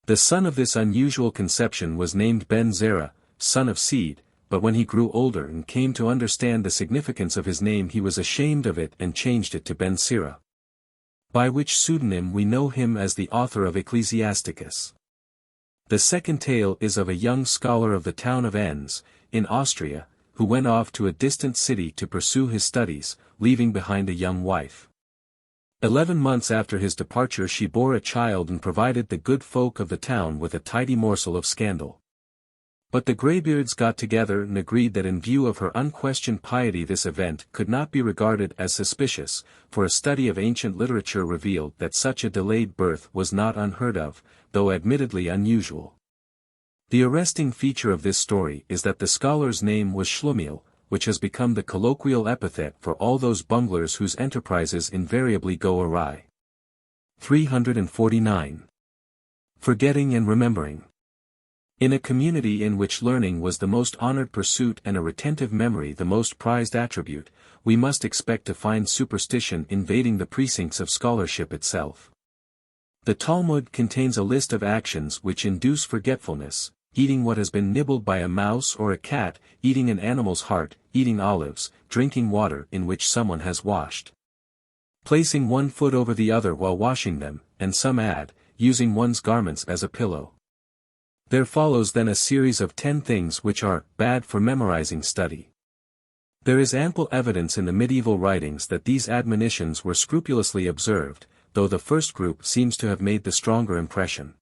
The son of this unusual conception was named Ben-Zerah, son of seed, but when he grew older and came to understand the significance of his name he was ashamed of it and changed it to Ben-Sirah. By which pseudonym we know him as the author of Ecclesiasticus. The second tale is of a young scholar of the town of Enns, in Austria, who went off to a distant city to pursue his studies, leaving behind a young wife. 11 months after his departure she bore a child and provided the good folk of the town with a tidy morsel of scandal. But the greybeards got together and agreed that in view of her unquestioned piety this event could not be regarded as suspicious, for a study of ancient literature revealed that such a delayed birth was not unheard of, though admittedly unusual. The arresting feature of this story is that the scholar's name was Shlumiel, which has become the colloquial epithet for all those bunglers whose enterprises invariably go awry. 349. Forgetting and remembering. In a community in which learning was the most honored pursuit and a retentive memory the most prized attribute, we must expect to find superstition invading the precincts of scholarship itself. The Talmud contains a list of actions which induce forgetfulness: eating what has been nibbled by a mouse or a cat, eating an animal's heart, eating olives, drinking water in which someone has washed, placing one foot over the other while washing them, and some add, using one's garments as a pillow. There follows then a series of 10 things which are bad for memorizing study. There is ample evidence in the medieval writings that these admonitions were scrupulously observed, though the first group seems to have made the stronger impression.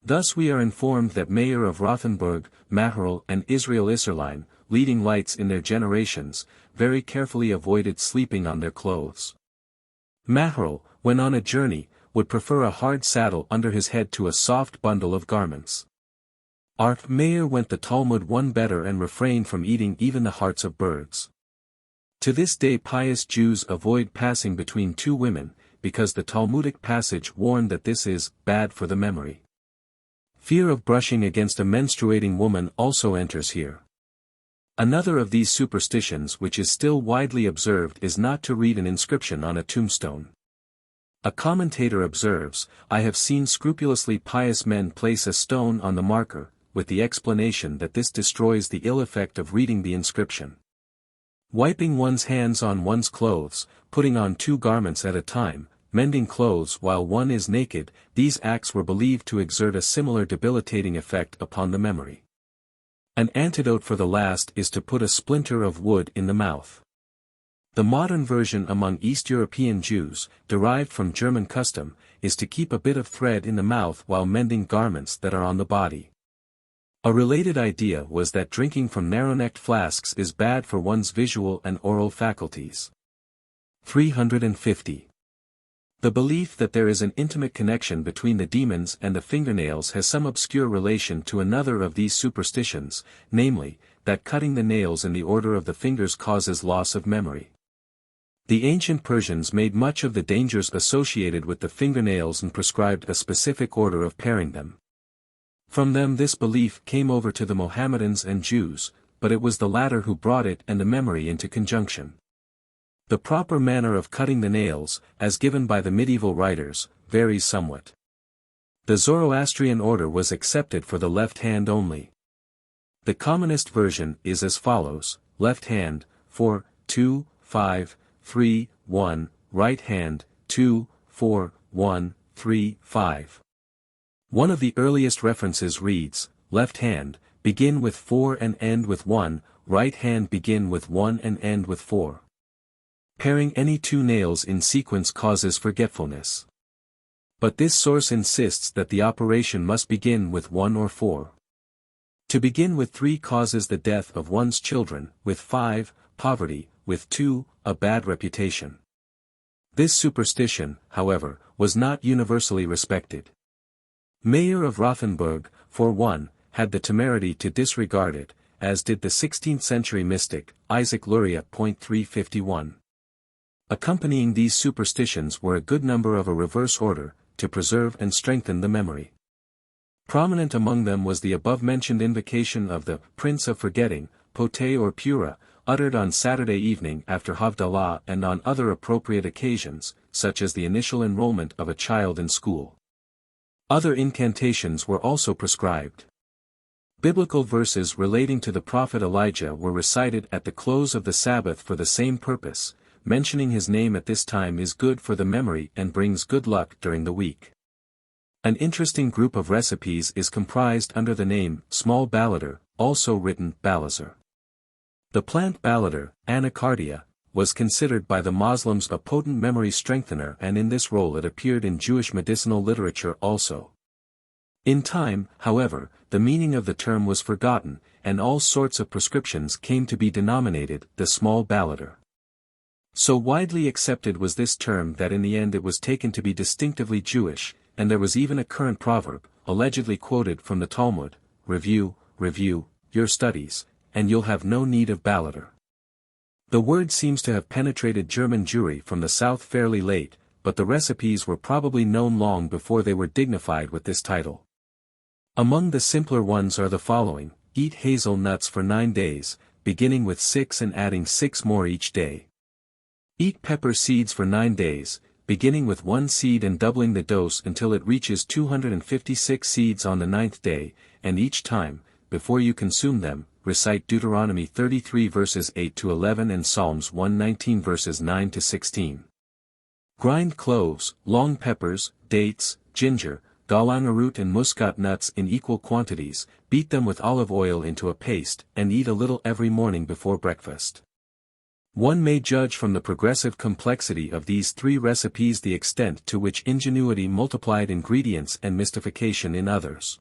Thus we are informed that Mayer of Rothenburg, Maharil and Israel Isserlein, leading lights in their generations, very carefully avoided sleeping on their clothes. Maharil, when on a journey, would prefer a hard saddle under his head to a soft bundle of garments. Art Mayer went the Talmud one better and refrained from eating even the hearts of birds. To this day pious Jews avoid passing between two women, because the Talmudic passage warned that this is bad for the memory. Fear of brushing against a menstruating woman also enters here. Another of these superstitions which is still widely observed is not to read an inscription on a tombstone. A commentator observes, "I have seen scrupulously pious men place a stone on the marker, with the explanation that this destroys the ill effect of reading the inscription. Wiping one's hands on one's clothes, putting on 2 garments at a time, mending clothes while one is naked, these acts were believed to exert a similar debilitating effect upon the memory. An antidote for the last is to put a splinter of wood in the mouth." The modern version among East European Jews, derived from German custom, is to keep a bit of thread in the mouth while mending garments that are on the body. A related idea was that drinking from narrow-necked flasks is bad for one's visual and oral faculties. 350. The belief that there is an intimate connection between the demons and the fingernails has some obscure relation to another of these superstitions, namely, that cutting the nails in the order of the fingers causes loss of memory. The ancient Persians made much of the dangers associated with the fingernails and prescribed a specific order of paring them. From them this belief came over to the Mohammedans and Jews, but it was the latter who brought it and the memory into conjunction. The proper manner of cutting the nails, as given by the medieval writers, varies somewhat. The Zoroastrian order was accepted for the left hand only. The commonest version is as follows: left hand, 4, 2, 5, 3, 1, right hand, 2, 4, 1, 3, 5. One of the earliest references reads, left hand, begin with 4 and end with 1, right hand begin with 1 and end with 4. Paring any 2 nails in sequence causes forgetfulness. But this source insists that the operation must begin with 1 or 4. To begin with 3 causes the death of one's children, with 5, poverty, with 2, a bad reputation. This superstition, however, was not universally respected. Mayer of Rothenburg, for one, had the temerity to disregard it, as did the 16th-century mystic, Isaac Luria. 351. Accompanying these superstitions were a good number of a reverse order, to preserve and strengthen the memory. Prominent among them was the above-mentioned invocation of the Prince of Forgetting, Pote or Pura, uttered on Saturday evening after Havdalah and on other appropriate occasions, such as the initial enrollment of a child in school. Other incantations were also prescribed. Biblical verses relating to the prophet Elijah were recited at the close of the Sabbath for the same purpose. Mentioning his name at this time is good for the memory and brings good luck during the week. An interesting group of recipes is comprised under the name small ballader, also written Balazar. The plant ballader, anacardia, was considered by the Muslims a potent memory strengthener, and in this role it appeared in Jewish medicinal literature also. In time, however, the meaning of the term was forgotten, and all sorts of prescriptions came to be denominated the small ballader. So widely accepted was this term that in the end it was taken to be distinctively Jewish, and there was even a current proverb, allegedly quoted from the Talmud, review your studies, and you'll have no need of ballader. The word seems to have penetrated German Jewry from the south fairly late, but the recipes were probably known long before they were dignified with this title. Among the simpler ones are the following: eat hazel nuts for 9 days, beginning with 6 and adding 6 more each day. Eat pepper seeds for 9 days, beginning with 1 seed and doubling the dose until it reaches 256 seeds on the 9th day, and each time, before you consume them, recite Deuteronomy 33 verses 8 to 11 and Psalms 119 verses 9 to 16. Grind cloves, long peppers, dates, ginger, galangal root and muscat nuts in equal quantities, beat them with olive oil into a paste, and eat a little every morning before breakfast. One may judge from the progressive complexity of these 3 recipes the extent to which ingenuity multiplied ingredients and mystification in others.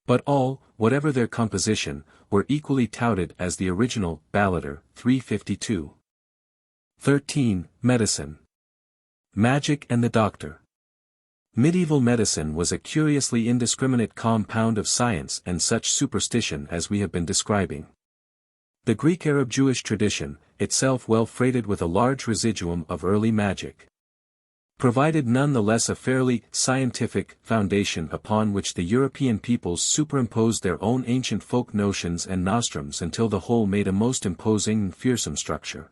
But all, whatever their composition, were equally touted as the original ballader. 352. 13. Medicine. Magic and the doctor. Medieval medicine was a curiously indiscriminate compound of science and such superstition as we have been describing. The Greek-Arab-Jewish tradition, itself well freighted with a large residuum of early magic. provided nonetheless a fairly scientific foundation upon which the European peoples superimposed their own ancient folk notions and nostrums until the whole made a most imposing and fearsome structure.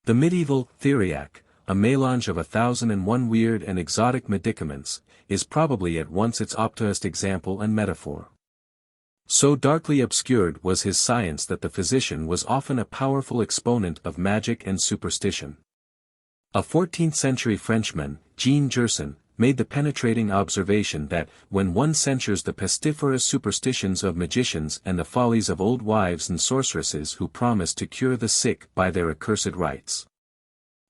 The medieval Theriac, a melange of 1,001 weird and exotic medicaments, is probably at once its optimist example and metaphor. So darkly obscured was his science that the physician was often a powerful exponent of magic and superstition. A 14th-century Frenchman, Jean Gerson, made the penetrating observation that, when one censures the pestiferous superstitions of magicians and the follies of old wives and sorceresses who promise to cure the sick by their accursed rites,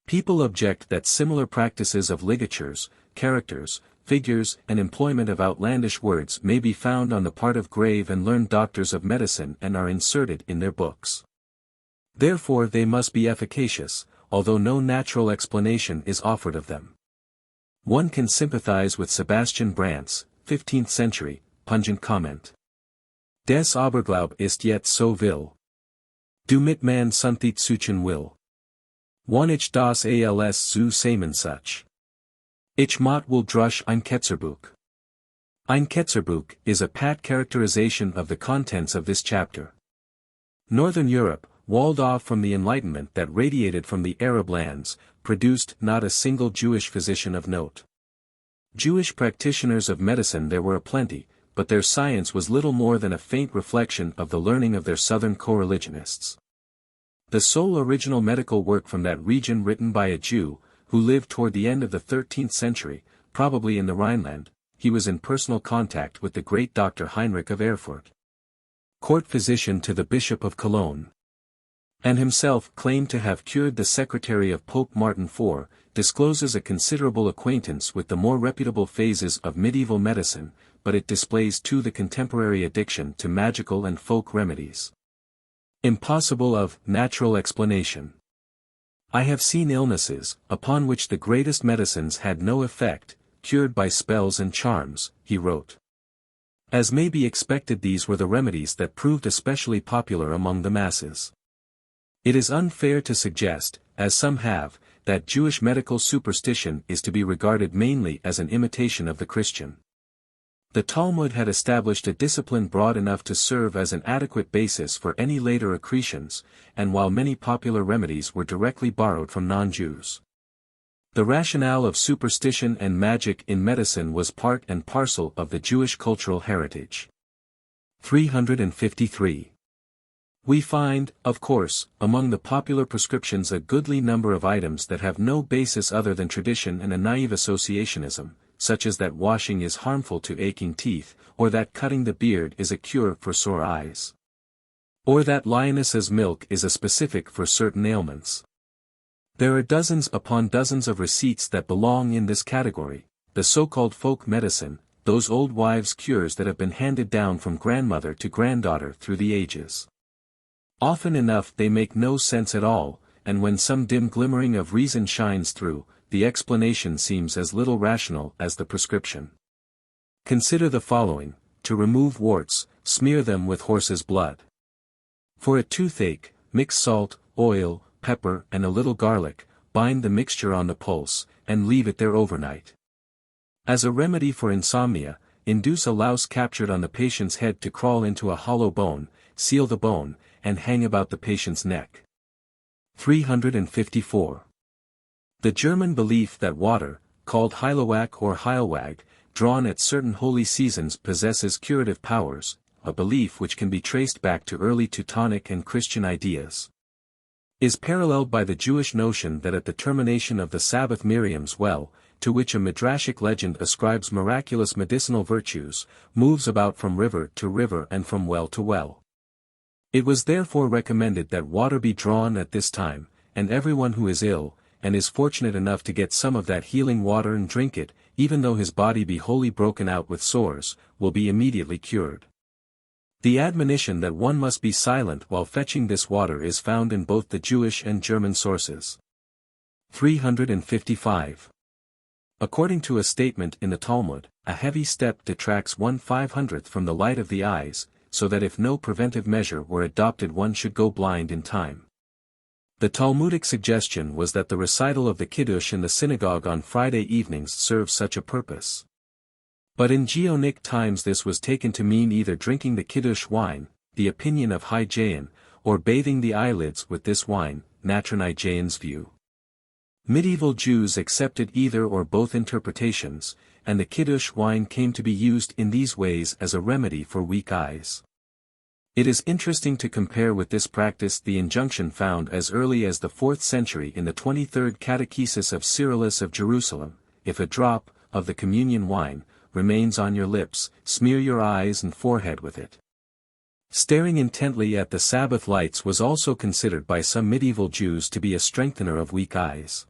people object that similar practices of ligatures, characters, figures, and employment of outlandish words may be found on the part of grave and learned doctors of medicine and are inserted in their books. Therefore they must be efficacious, although no natural explanation is offered of them. One can sympathize with Sebastian Brandt's, 15th century, pungent comment. Des Aberglaub ist jetzt so will. Du mit man sunthit suchen will. Wann ich das als zu samen such. Ich mot will drush ein Ketzerbuch. Ein Ketzerbuch is a pat characterization of the contents of this chapter. Northern Europe, walled off from the Enlightenment that radiated from the Arab lands, produced not a single Jewish physician of note. Jewish practitioners of medicine there were aplenty, but their science was little more than a faint reflection of the learning of their southern co-religionists. The sole original medical work from that region written by a Jew, who lived toward the end of the 13th century, probably in the Rhineland, he was in personal contact with the great Dr. Heinrich of Erfurt, court physician to the Bishop of Cologne, and himself claimed to have cured the secretary of Pope Martin IV, discloses a considerable acquaintance with the more reputable phases of medieval medicine, but it displays too the contemporary addiction to magical and folk remedies. Impossible of natural explanation. I have seen illnesses, upon which the greatest medicines had no effect, cured by spells and charms, he wrote. As may be expected, these were the remedies that proved especially popular among the masses. It is unfair to suggest, as some have, that Jewish medical superstition is to be regarded mainly as an imitation of the Christian. The Talmud had established a discipline broad enough to serve as an adequate basis for any later accretions, and while many popular remedies were directly borrowed from non-Jews, the rationale of superstition and magic in medicine was part and parcel of the Jewish cultural heritage. 353. We find, of course, among the popular prescriptions a goodly number of items that have no basis other than tradition and a naive associationism, such as that washing is harmful to aching teeth, or that cutting the beard is a cure for sore eyes, or that lioness's milk is a specific for certain ailments. There are dozens upon dozens of receipts that belong in this category, the so-called folk medicine, those old wives' cures that have been handed down from grandmother to granddaughter through the ages. Often enough they make no sense at all, and when some dim glimmering of reason shines through, the explanation seems as little rational as the prescription. Consider the following: to remove warts, smear them with horse's blood. For a toothache, mix salt, oil, pepper and a little garlic, bind the mixture on the pulse, and leave it there overnight. As a remedy for insomnia, induce a louse captured on the patient's head to crawl into a hollow bone, seal the bone, and hang about the patient's neck. 354. The German belief that water, called Heiloak or Heilwag, drawn at certain holy seasons possesses curative powers, a belief which can be traced back to early Teutonic and Christian ideas, is paralleled by the Jewish notion that at the termination of the Sabbath Miriam's well, to which a midrashic legend ascribes miraculous medicinal virtues, moves about from river to river and from well to well. It was therefore recommended that water be drawn at this time, and everyone who is ill, and is fortunate enough to get some of that healing water and drink it, even though his body be wholly broken out with sores, will be immediately cured. The admonition that one must be silent while fetching this water is found in both the Jewish and German sources. 355. According to a statement in the Talmud, a heavy step detracts 1/500th from the light of the eyes, so that if no preventive measure were adopted one should go blind in time. The Talmudic suggestion was that the recital of the Kiddush in the synagogue on Friday evenings served such a purpose. But in Geonic times this was taken to mean either drinking the Kiddush wine, the opinion of Hai Jain, or bathing the eyelids with this wine, Natranai Jain's view. Medieval Jews accepted either or both interpretations, and the Kiddush wine came to be used in these ways as a remedy for weak eyes. It is interesting to compare with this practice the injunction found as early as the 4th century in the 23rd Catechesis of Cyrillus of Jerusalem: if a drop of the communion wine remains on your lips, smear your eyes and forehead with it. Staring intently at the Sabbath lights was also considered by some medieval Jews to be a strengthener of weak eyes.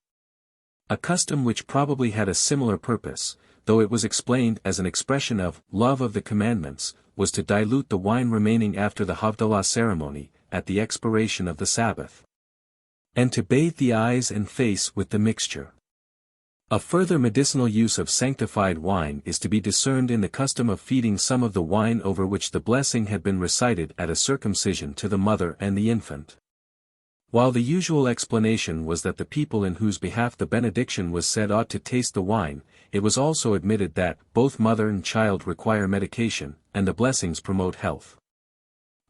A custom which probably had a similar purpose, though it was explained as an expression of love of the commandments, was to dilute the wine remaining after the Havdalah ceremony, at the expiration of the Sabbath, and to bathe the eyes and face with the mixture. A further medicinal use of sanctified wine is to be discerned in the custom of feeding some of the wine over which the blessing had been recited at a circumcision to the mother and the infant. While the usual explanation was that the people in whose behalf the benediction was said ought to taste the wine, it was also admitted that both mother and child require medication, and the blessings promote health.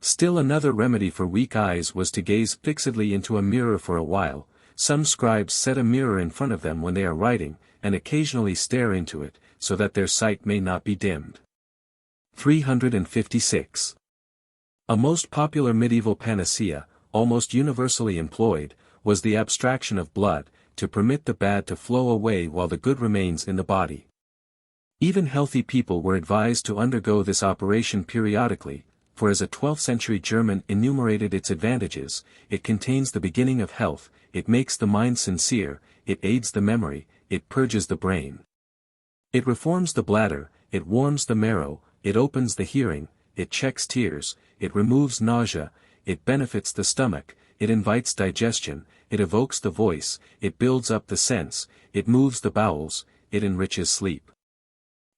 Still another remedy for weak eyes was to gaze fixedly into a mirror for a while. Some scribes set a mirror in front of them when they are writing, and occasionally stare into it, so that their sight may not be dimmed. 356. A most popular medieval panacea, almost universally employed, was the abstraction of blood, to permit the bad to flow away while the good remains in the body. Even healthy people were advised to undergo this operation periodically, for as a 12th-century German enumerated its advantages, it contains the beginning of health, it makes the mind sincere, it aids the memory, it purges the brain. It reforms the bladder, it warms the marrow, it opens the hearing, it checks tears, it removes nausea, it benefits the stomach, it invites digestion, it evokes the voice, it builds up the sense, it moves the bowels, it enriches sleep.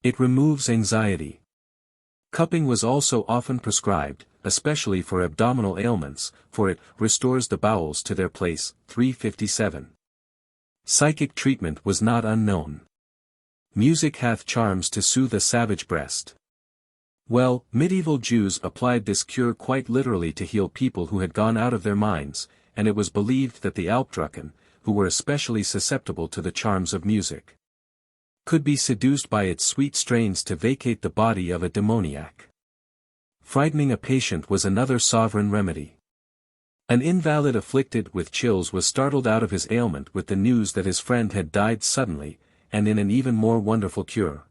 It removes anxiety. Cupping was also often prescribed, especially for abdominal ailments, for it restores the bowels to their place. 357. Psychic treatment was not unknown. Music hath charms to soothe a savage breast. Well, medieval Jews applied this cure quite literally to heal people who had gone out of their minds, and it was believed that the Alpdrucken, who were especially susceptible to the charms of music, could be seduced by its sweet strains to vacate the body of a demoniac. Frightening a patient was another sovereign remedy. An invalid afflicted with chills was startled out of his ailment with the news that his friend had died suddenly, and in an even more wonderful cure.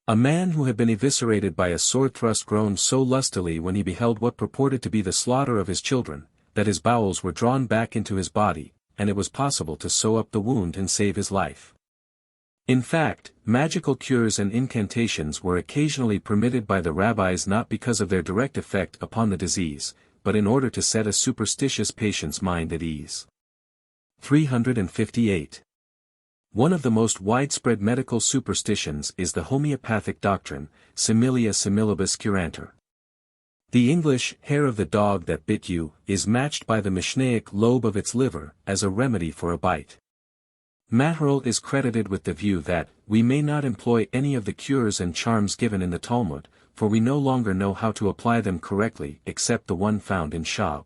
A man who had been eviscerated by a sword thrust groaned so lustily when he beheld what purported to be the slaughter of his children, that his bowels were drawn back into his body, and it was possible to sew up the wound and save his life. In fact, magical cures and incantations were occasionally permitted by the rabbis not because of their direct effect upon the disease, but in order to set a superstitious patient's mind at ease. 358. One of the most widespread medical superstitions is the homeopathic doctrine, similia similibus curantur. The English hair of the dog that bit you is matched by the Mishnaic lobe of its liver as a remedy for a bite. Maharil is credited with the view that we may not employ any of the cures and charms given in the Talmud, for we no longer know how to apply them correctly except the one found in Shab.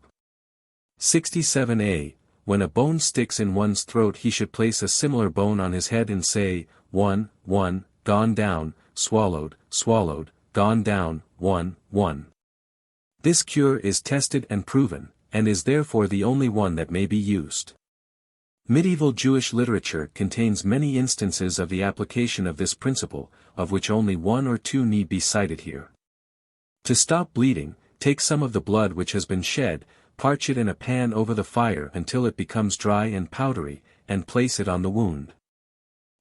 67a. When a bone sticks in one's throat he should place a similar bone on his head and say, 1, 1, gone down, swallowed, swallowed, gone down, 1, 1. This cure is tested and proven, and is therefore the only one that may be used. Medieval Jewish literature contains many instances of the application of this principle, of which only one or two need be cited here. To stop bleeding, take some of the blood which has been shed, parch it in a pan over the fire until it becomes dry and powdery, and place it on the wound.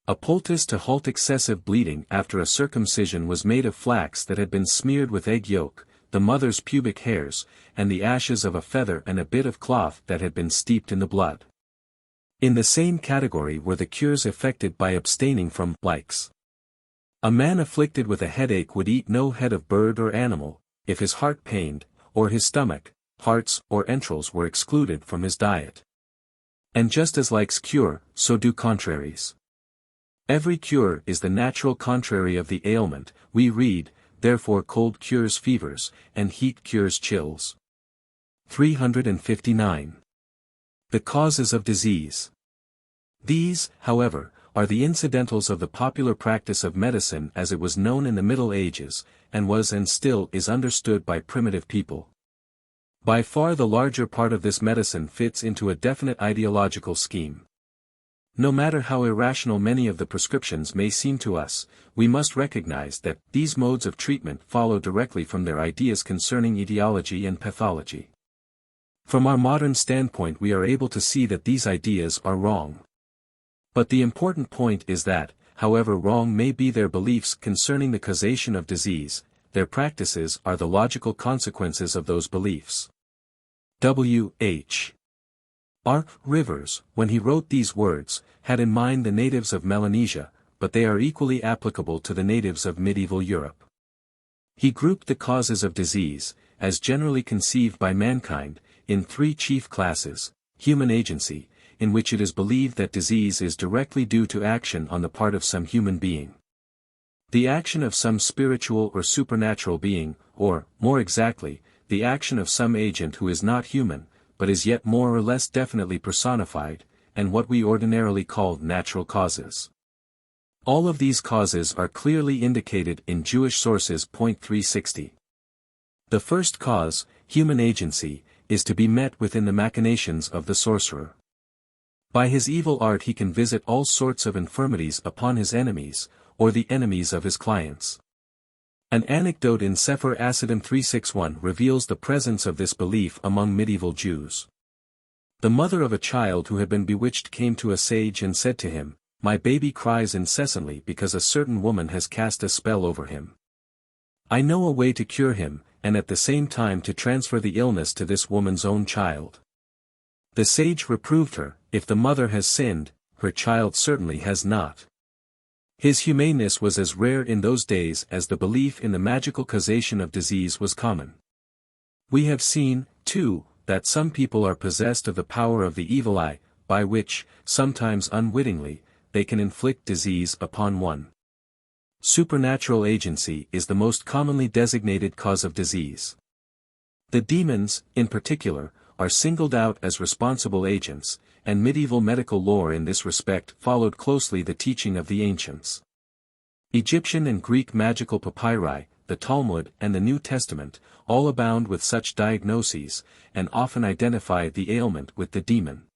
A poultice to halt excessive bleeding after a circumcision was made of flax that had been smeared with egg yolk, the mother's pubic hairs, and the ashes of a feather and a bit of cloth that had been steeped in the blood. In the same category were the cures effected by abstaining from likes. A man afflicted with a headache would eat no head of bird or animal, if his heart pained, or his stomach, hearts or entrails were excluded from his diet. And just as likes cure, so do contraries. Every cure is the natural contrary of the ailment, we read, therefore cold cures fevers, and heat cures chills. 359. The causes of disease. These, however, are the incidentals of the popular practice of medicine as it was known in the Middle Ages, and was and still is understood by primitive people. By far the larger part of this medicine fits into a definite ideological scheme. No matter how irrational many of the prescriptions may seem to us, we must recognize that these modes of treatment follow directly from their ideas concerning etiology and pathology. From our modern standpoint we are able to see that these ideas are wrong. But the important point is that, however wrong may be their beliefs concerning the causation of disease, their practices are the logical consequences of those beliefs. W.H. R. Rivers, when he wrote these words, had in mind the natives of Melanesia, but they are equally applicable to the natives of medieval Europe. He grouped the causes of disease, as generally conceived by mankind, in three chief classes: human agency, in which it is believed that disease is directly due to action on the part of some human being. The action of some spiritual or supernatural being, or, more exactly, the action of some agent who is not human, but is yet more or less definitely personified, and what we ordinarily call natural causes. All of these causes are clearly indicated in Jewish sources. 360. The first cause, human agency, is to be met within the machinations of the sorcerer. By his evil art he can visit all sorts of infirmities upon his enemies, or the enemies of his clients. An anecdote in Sefer Asidim 361 reveals the presence of this belief among medieval Jews. The mother of a child who had been bewitched came to a sage and said to him, "My baby cries incessantly because a certain woman has cast a spell over him. I know a way to cure him, and at the same time to transfer the illness to this woman's own child." The sage reproved her, "If the mother has sinned, her child certainly has not." His humaneness was as rare in those days as the belief in the magical causation of disease was common. We have seen, too, that some people are possessed of the power of the evil eye, by which, sometimes unwittingly, they can inflict disease upon one. Supernatural agency is the most commonly designated cause of disease. The demons, in particular, are singled out as responsible agents, and medieval medical lore in this respect followed closely the teaching of the ancients. Egyptian and Greek magical papyri, the Talmud and the New Testament, all abound with such diagnoses, and often identify the ailment with the demon,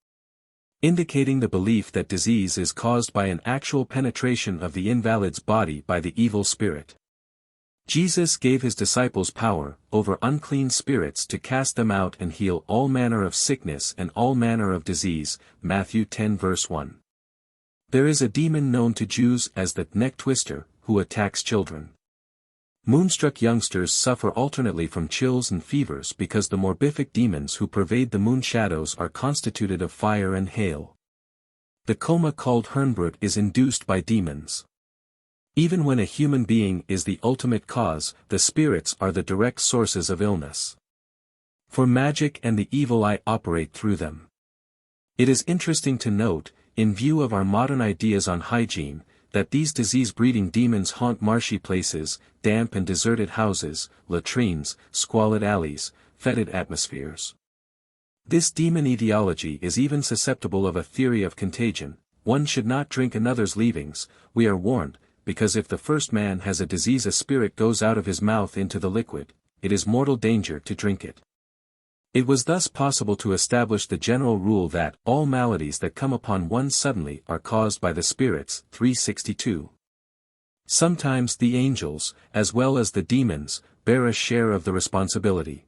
indicating the belief that disease is caused by an actual penetration of the invalid's body by the evil spirit. Jesus gave his disciples power over unclean spirits to cast them out and heal all manner of sickness and all manner of disease, Matthew 10 verse 1. There is a demon known to Jews as the neck twister, who attacks children. Moonstruck youngsters suffer alternately from chills and fevers because the morbific demons who pervade the moon shadows are constituted of fire and hail. The coma called Herrnbrut is induced by demons. Even when a human being is the ultimate cause, the spirits are the direct sources of illness. For magic and the evil eye operate through them. It is interesting to note, in view of our modern ideas on hygiene, that these disease-breeding demons haunt marshy places, damp and deserted houses, latrines, squalid alleys, fetid atmospheres. This demon etiology is even susceptible of a theory of contagion. One should not drink another's leavings, we are warned, because if the first man has a disease a spirit goes out of his mouth into the liquid, it is mortal danger to drink it. It was thus possible to establish the general rule that all maladies that come upon one suddenly are caused by the spirits, 362. Sometimes the angels, as well as the demons, bear a share of the responsibility.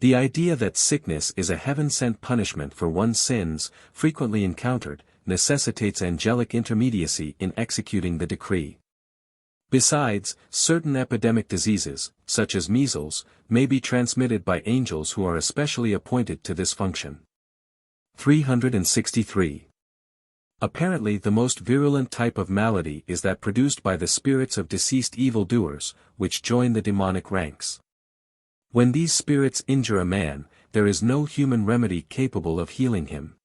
The idea that sickness is a heaven-sent punishment for one's sins, frequently encountered, necessitates angelic intermediacy in executing the decree. Besides, certain epidemic diseases, such as measles, may be transmitted by angels who are especially appointed to this function. 363. Apparently the most virulent type of malady is that produced by the spirits of deceased evildoers, which join the demonic ranks. When these spirits injure a man, there is no human remedy capable of healing him.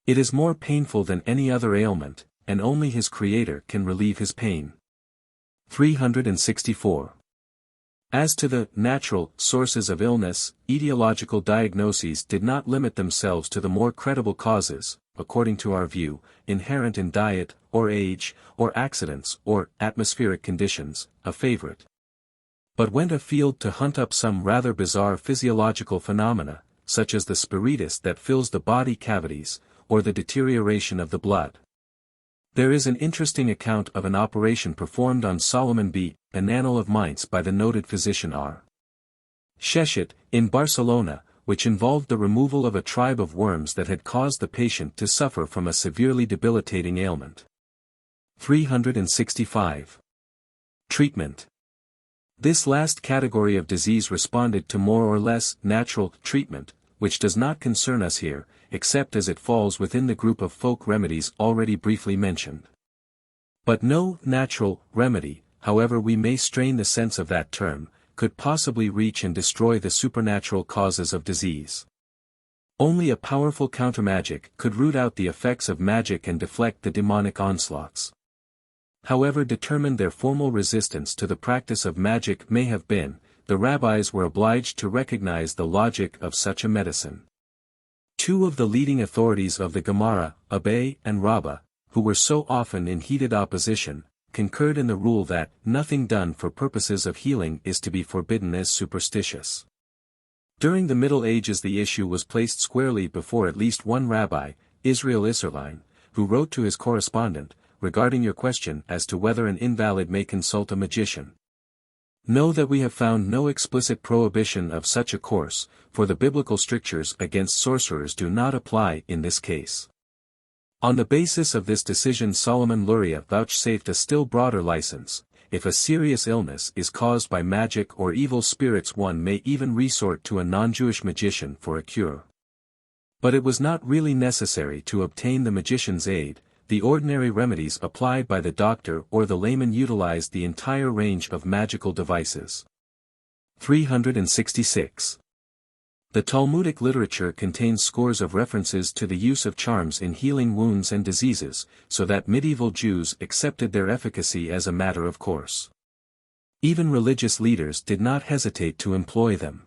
It is more painful than any other ailment, and only his creator can relieve his pain. 364. As to the natural sources of illness, etiological diagnoses did not limit themselves to the more credible causes, according to our view, inherent in diet, or age, or accidents, or atmospheric conditions, a favorite. But went afield to hunt up some rather bizarre physiological phenomena, such as the spiritus that fills the body cavities, or the deterioration of the blood. There is an interesting account of an operation performed on Solomon B. Ananel of Mainz by the noted physician R. Shechet, in Barcelona, which involved the removal of a tribe of worms that had caused the patient to suffer from a severely debilitating ailment. 365. Treatment. This last category of disease responded to more or less natural treatment, which does not concern us here, except as it falls within the group of folk remedies already briefly mentioned. But no natural remedy, however we may strain the sense of that term, could possibly reach and destroy the supernatural causes of disease. Only a powerful countermagic could root out the effects of magic and deflect the demonic onslaughts. However determined their formal resistance to the practice of magic may have been, the rabbis were obliged to recognize the logic of such a medicine. Two of the leading authorities of the Gemara, Abai and Rabbah, who were so often in heated opposition, concurred in the rule that nothing done for purposes of healing is to be forbidden as superstitious. During the Middle Ages the issue was placed squarely before at least one rabbi, Israel Isserline, who wrote to his correspondent, regarding your question as to whether an invalid may consult a magician. Know that we have found no explicit prohibition of such a course, for the biblical strictures against sorcerers do not apply in this case. On the basis of this decision Solomon Luria vouchsafed a still broader license. If a serious illness is caused by magic or evil spirits one may even resort to a non-Jewish magician for a cure. But it was not really necessary to obtain the magician's aid. The ordinary remedies applied by the doctor or the layman utilized the entire range of magical devices. 366. The Talmudic literature contains scores of references to the use of charms in healing wounds and diseases, so that medieval Jews accepted their efficacy as a matter of course. Even religious leaders did not hesitate to employ them.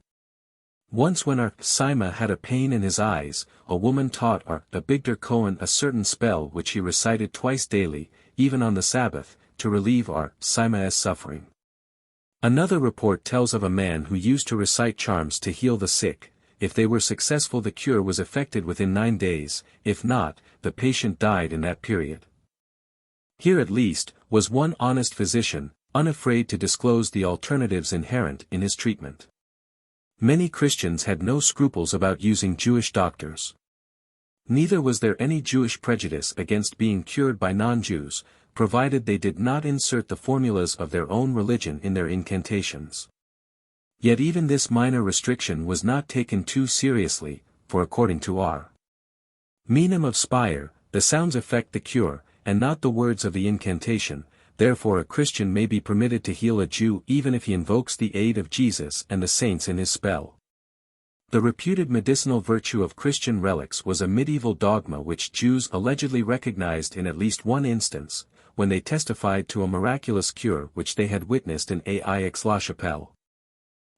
Once when our Sima had a pain in his eyes, a woman taught our Abigdor Cohen a certain spell which he recited twice daily, even on the Sabbath, to relieve our Sima's suffering. Another report tells of a man who used to recite charms to heal the sick. If they were successful the cure was effected within 9 days, if not, the patient died in that period. Here at least, was one honest physician, unafraid to disclose the alternatives inherent in his treatment. Many Christians had no scruples about using Jewish doctors. Neither was there any Jewish prejudice against being cured by non-Jews, provided they did not insert the formulas of their own religion in their incantations. Yet even this minor restriction was not taken too seriously, for according to R. Menem of Speyer, the sounds effect the cure, and not the words of the incantation. Therefore a Christian may be permitted to heal a Jew even if he invokes the aid of Jesus and the saints in his spell. The reputed medicinal virtue of Christian relics was a medieval dogma which Jews allegedly recognized in at least one instance, when they testified to a miraculous cure which they had witnessed in Aix-la-Chapelle.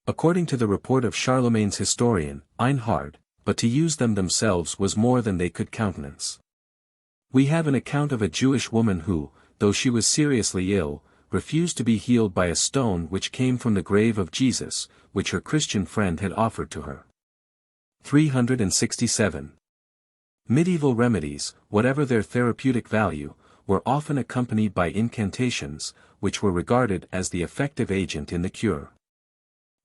According to the report of Charlemagne's historian, Einhard, but to use them themselves was more than they could countenance. We have an account of a Jewish woman who, though she was seriously ill, refused to be healed by a stone which came from the grave of Jesus, which her Christian friend had offered to her. 367. Medieval remedies, whatever their therapeutic value, were often accompanied by incantations, which were regarded as the effective agent in the cure.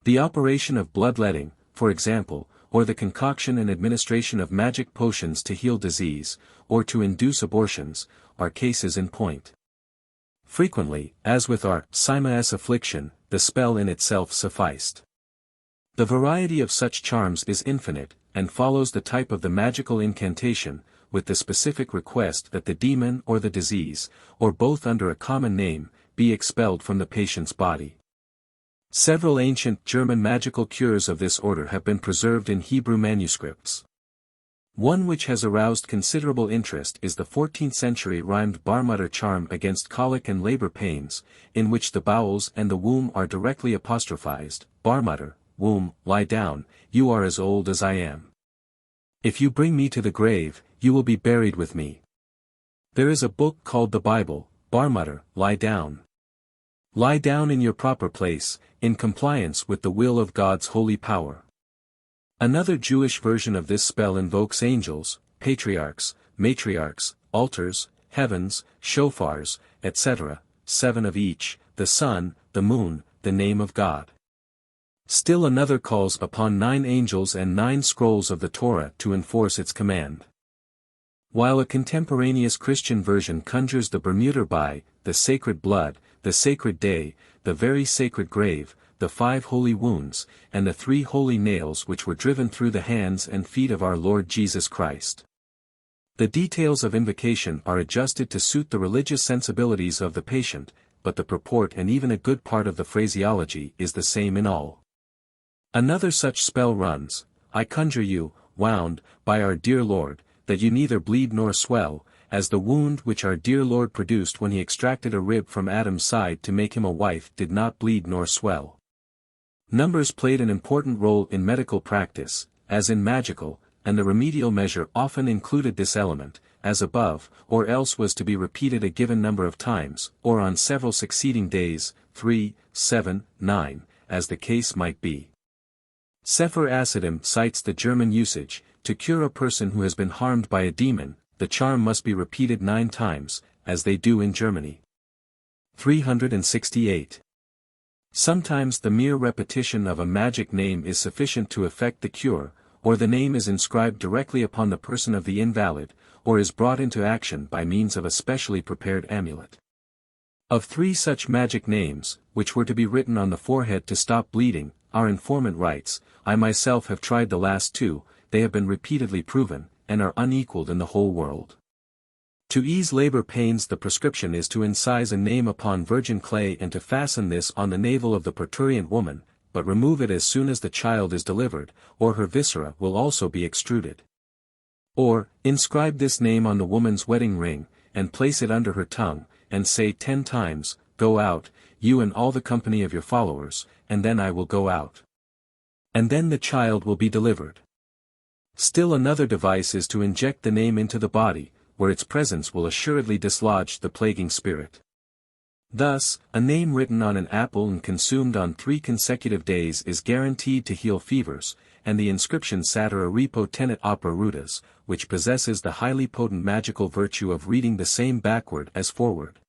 The operation of bloodletting, for example, or the concoction and administration of magic potions to heal disease, or to induce abortions, are cases in point. Frequently, as with our Sima's affliction, the spell in itself sufficed. The variety of such charms is infinite, and follows the type of the magical incantation, with the specific request that the demon or the disease, or both under a common name, be expelled from the patient's body. Several ancient German magical cures of this order have been preserved in Hebrew manuscripts. One which has aroused considerable interest is the 14th-century rhymed Barmutter charm against colic and labor pains, in which the bowels and the womb are directly apostrophized. Barmutter, womb, lie down, you are as old as I am. If you bring me to the grave, you will be buried with me. There is a book called the Bible. Barmutter, lie down. Lie down in your proper place, in compliance with the will of God's holy power. Another Jewish version of this spell invokes angels, patriarchs, matriarchs, altars, heavens, shofars, etc., 7 of each, the sun, the moon, the name of God. Still another calls upon 9 angels and 9 scrolls of the Torah to enforce its command. While a contemporaneous Christian version conjures the Bermuder by, the sacred blood, the sacred day, the very sacred grave, the 5 holy wounds, and the 3 holy nails which were driven through the hands and feet of our Lord Jesus Christ. The details of invocation are adjusted to suit the religious sensibilities of the patient, but the purport and even a good part of the phraseology is the same in all. Another such spell runs, I conjure you, wound, by our dear Lord, that you neither bleed nor swell, as the wound which our dear Lord produced when he extracted a rib from Adam's side to make him a wife did not bleed nor swell. Numbers played an important role in medical practice, as in magical, and the remedial measure often included this element, as above, or else was to be repeated a given number of times, or on several succeeding days, 3, 7, 9, as the case might be. Sefer Asidim cites the German usage, to cure a person who has been harmed by a demon, the charm must be repeated 9 times, as they do in Germany. 368. Sometimes the mere repetition of a magic name is sufficient to effect the cure, or the name is inscribed directly upon the person of the invalid, or is brought into action by means of a specially prepared amulet. Of 3 such magic names, which were to be written on the forehead to stop bleeding, our informant writes, I myself have tried the last 2, they have been repeatedly proven, and are unequaled in the whole world. To ease labor pains the prescription is to incise a name upon virgin clay and to fasten this on the navel of the parturient woman, but remove it as soon as the child is delivered, or her viscera will also be extruded. Or, inscribe this name on the woman's wedding ring, and place it under her tongue, and say 10 times, Go out, you and all the company of your followers, and then I will go out. And then the child will be delivered. Still another device is to inject the name into the body, where its presence will assuredly dislodge the plaguing spirit. Thus, a name written on an apple and consumed on 3 consecutive days is guaranteed to heal fevers, and the inscription Satira repo tenet opera rudas, which possesses the highly potent magical virtue of reading the same backward as forward.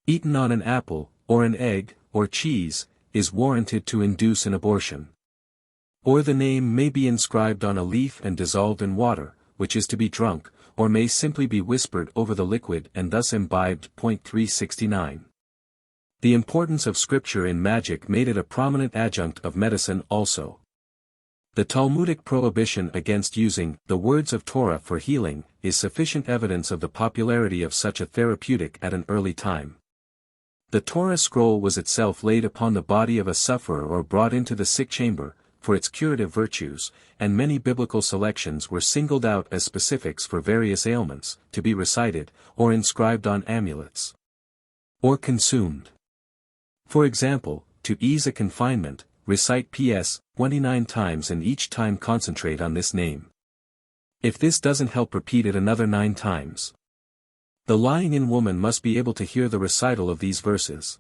Eaten on an apple, or an egg, or cheese, is warranted to induce an abortion. Or the name may be inscribed on a leaf and dissolved in water, which is to be drunk, or may simply be whispered over the liquid and thus imbibed. 369. The importance of scripture in magic made it a prominent adjunct of medicine also. The Talmudic prohibition against using the words of Torah for healing is sufficient evidence of the popularity of such a therapeutic at an early time. The Torah scroll was itself laid upon the body of a sufferer or brought into the sick chamber, for its curative virtues, and many biblical selections were singled out as specifics for various ailments, to be recited, or inscribed on amulets. Or consumed. For example, to ease a confinement, recite PS 29 times and each time concentrate on this name. If this doesn't help, repeat it another 9 times. The lying-in woman must be able to hear the recital of these verses.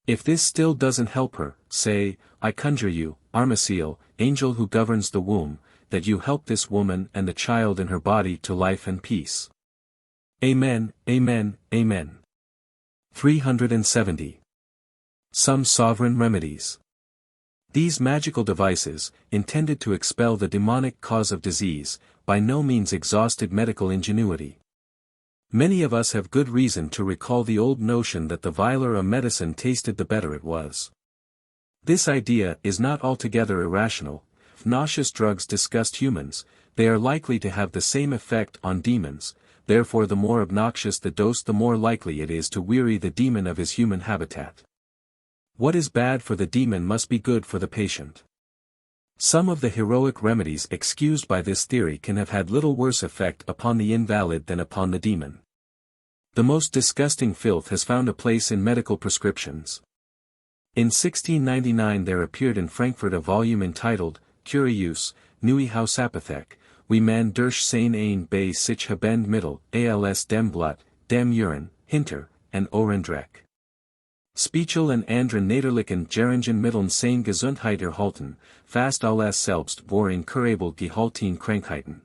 If this still doesn't help her, say, I conjure you, Armaciel, angel who governs the womb, that you help this woman and the child in her body to life and peace. Amen, amen, amen. 370. Some sovereign remedies. These magical devices, intended to expel the demonic cause of disease, by no means exhausted medical ingenuity. Many of us have good reason to recall the old notion that the viler a medicine tasted the better it was. This idea is not altogether irrational. If nauseous drugs disgust humans, they are likely to have the same effect on demons, therefore the more obnoxious the dose the more likely it is to weary the demon of his human habitat. What is bad for the demon must be good for the patient. Some of the heroic remedies excused by this theory can have had little worse effect upon the invalid than upon the demon. The most disgusting filth has found a place in medical prescriptions. In 1699 there appeared in Frankfurt a volume entitled, Curius, Neue Hausapothek, wie man durch sein ein bei sich habend Mittel, als dem Blut, dem Urin, hinter, and Orendreck. Spiegel and anderen Naderlichen Geringen Mitteln sein Gesundheit erhalten, fast alles selbst vor incurable gehalten Krankheiten.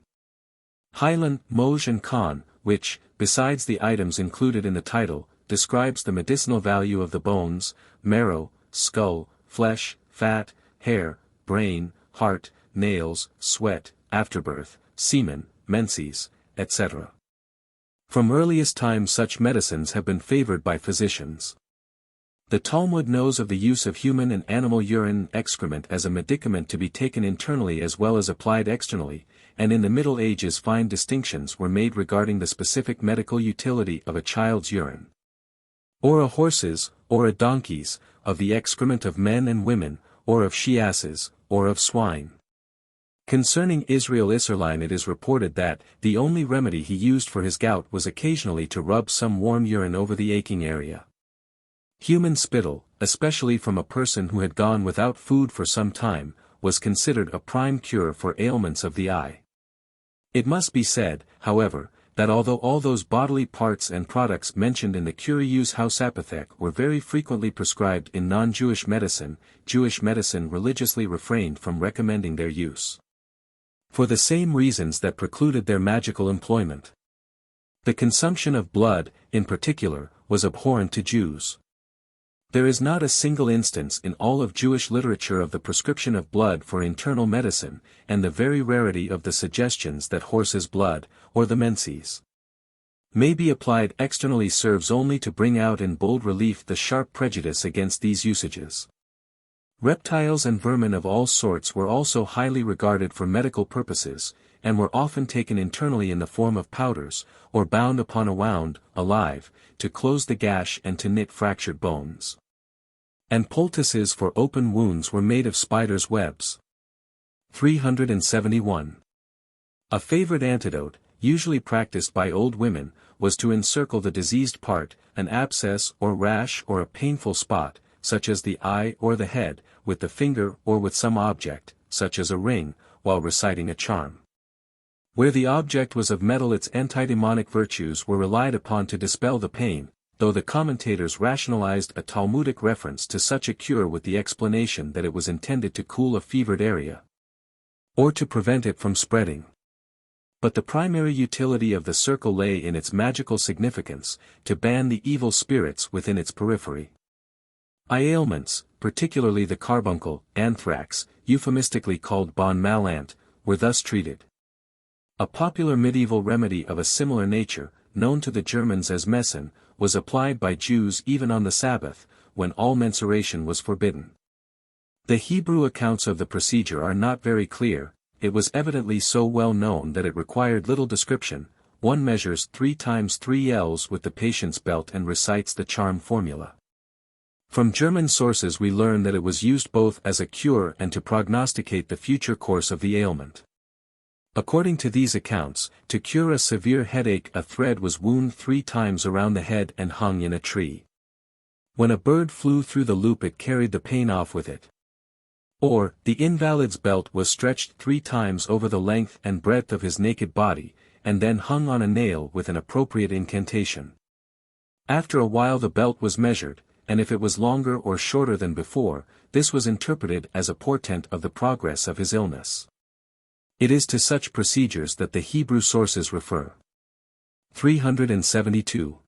Heilen, Moj and Kahn, which, besides the items included in the title, describes the medicinal value of the bones, marrow, skull, flesh, fat, hair, brain, heart, nails, sweat, afterbirth, semen, menses, etc. From earliest times such medicines have been favored by physicians. The Talmud knows of the use of human and animal urine and excrement as a medicament to be taken internally as well as applied externally, and in the Middle Ages fine distinctions were made regarding the specific medical utility of a child's urine, or a horse's, or a donkey's, of the excrement of men and women, or of she-asses, or of swine. Concerning Israel Isserline it is reported that, the only remedy he used for his gout was occasionally to rub some warm urine over the aching area. Human spittle, especially from a person who had gone without food for some time, was considered a prime cure for ailments of the eye. It must be said, however, that although all those bodily parts and products mentioned in the Curius Hausapothek were very frequently prescribed in non-Jewish medicine, Jewish medicine religiously refrained from recommending their use, for the same reasons that precluded their magical employment. The consumption of blood, in particular, was abhorrent to Jews. There is not a single instance in all of Jewish literature of the prescription of blood for internal medicine, and the very rarity of the suggestions that horse's blood, or the menses, may be applied externally serves only to bring out in bold relief the sharp prejudice against these usages. Reptiles and vermin of all sorts were also highly regarded for medical purposes, and were often taken internally in the form of powders, or bound upon a wound, alive, to close the gash and to knit fractured bones. And poultices for open wounds were made of spiders' webs. 371. A favorite antidote, usually practiced by old women, was to encircle the diseased part, an abscess or rash or a painful spot, such as the eye or the head, with the finger or with some object, such as a ring, while reciting a charm. Where the object was of metal its antidemonic virtues were relied upon to dispel the pain, though the commentators rationalized a Talmudic reference to such a cure with the explanation that it was intended to cool a fevered area, or to prevent it from spreading. But the primary utility of the circle lay in its magical significance, to ban the evil spirits within its periphery. Eye ailments, particularly the carbuncle, anthrax, euphemistically called bon malant, were thus treated. A popular medieval remedy of a similar nature, known to the Germans as Messen, was applied by Jews even on the Sabbath, when all mensuration was forbidden. The Hebrew accounts of the procedure are not very clear. It was evidently so well known that it required little description. One measures 3 times 3 ells with the patient's belt and recites the charm formula. From German sources we learn that it was used both as a cure and to prognosticate the future course of the ailment. According to these accounts, to cure a severe headache a thread was wound 3 times around the head and hung in a tree. When a bird flew through the loop it carried the pain off with it. Or, the invalid's belt was stretched 3 times over the length and breadth of his naked body, and then hung on a nail with an appropriate incantation. After a while the belt was measured, and if it was longer or shorter than before, this was interpreted as a portent of the progress of his illness. It is to such procedures that the Hebrew sources refer. 372.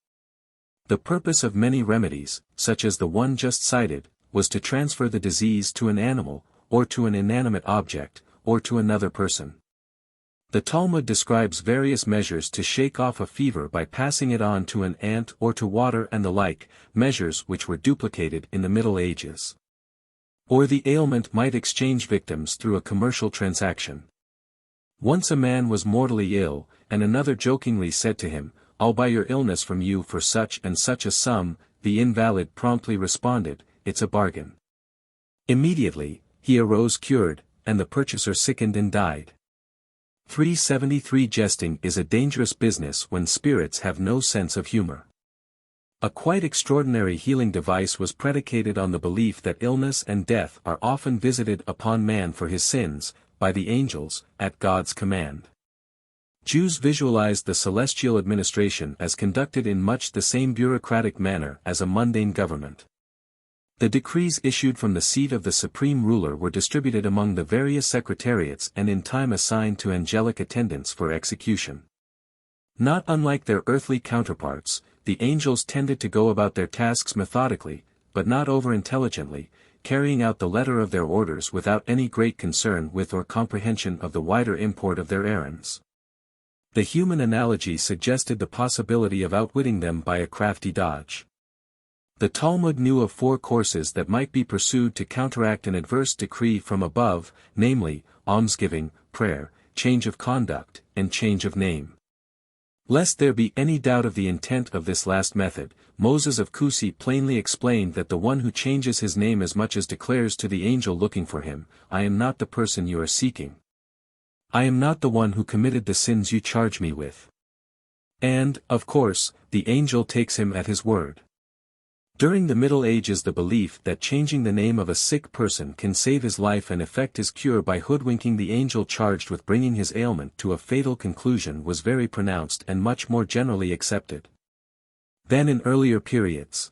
The purpose of many remedies, such as the one just cited, was to transfer the disease to an animal, or to an inanimate object, or to another person. The Talmud describes various measures to shake off a fever by passing it on to an ant or to water and the like, measures which were duplicated in the Middle Ages. Or the ailment might exchange victims through a commercial transaction. Once a man was mortally ill, and another jokingly said to him, "I'll buy your illness from you for such and such a sum," the invalid promptly responded, "It's a bargain." Immediately, he arose cured, and the purchaser sickened and died. 373 Jesting is a dangerous business when spirits have no sense of humor. A quite extraordinary healing device was predicated on the belief that illness and death are often visited upon man for his sins, by the angels, at God's command. Jews visualized the celestial administration as conducted in much the same bureaucratic manner as a mundane government. The decrees issued from the seat of the supreme ruler were distributed among the various secretariats and in time assigned to angelic attendants for execution. Not unlike their earthly counterparts, the angels tended to go about their tasks methodically, but not over-intelligently, carrying out the letter of their orders without any great concern with or comprehension of the wider import of their errands. The human analogy suggested the possibility of outwitting them by a crafty dodge. The Talmud knew of 4 courses that might be pursued to counteract an adverse decree from above, namely, almsgiving, prayer, change of conduct, and change of name. Lest there be any doubt of the intent of this last method, Moses of Kusi plainly explained that the one who changes his name as much as declares to the angel looking for him, "I am not the person you are seeking. I am not the one who committed the sins you charge me with." And, of course, the angel takes him at his word. During the Middle Ages the belief that changing the name of a sick person can save his life and effect his cure by hoodwinking the angel charged with bringing his ailment to a fatal conclusion was very pronounced and much more generally accepted than in earlier periods.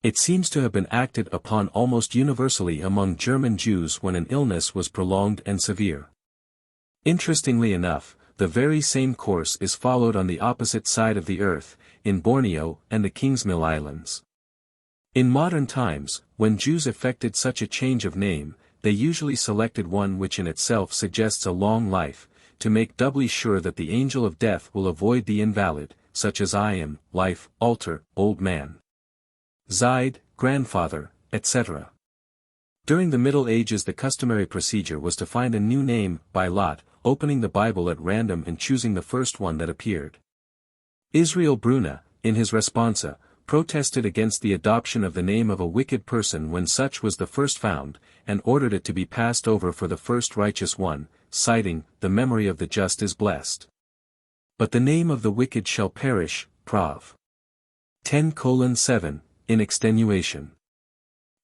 It seems to have been acted upon almost universally among German Jews when an illness was prolonged and severe. Interestingly enough, the very same course is followed on the opposite side of the earth, in Borneo and the Kingsmill Islands. In modern times, when Jews effected such a change of name, they usually selected one which in itself suggests a long life, to make doubly sure that the angel of death will avoid the invalid, such as I am, life, alter, old man, Zaid, grandfather, etc. During the Middle Ages the customary procedure was to find a new name, by lot, opening the Bible at random and choosing the first one that appeared. Israel Bruna, in his Responsa, protested against the adoption of the name of a wicked person when such was the first found, and ordered it to be passed over for the first righteous one, citing, "The memory of the just is blessed. But the name of the wicked shall perish." Prov. 10:7, in extenuation.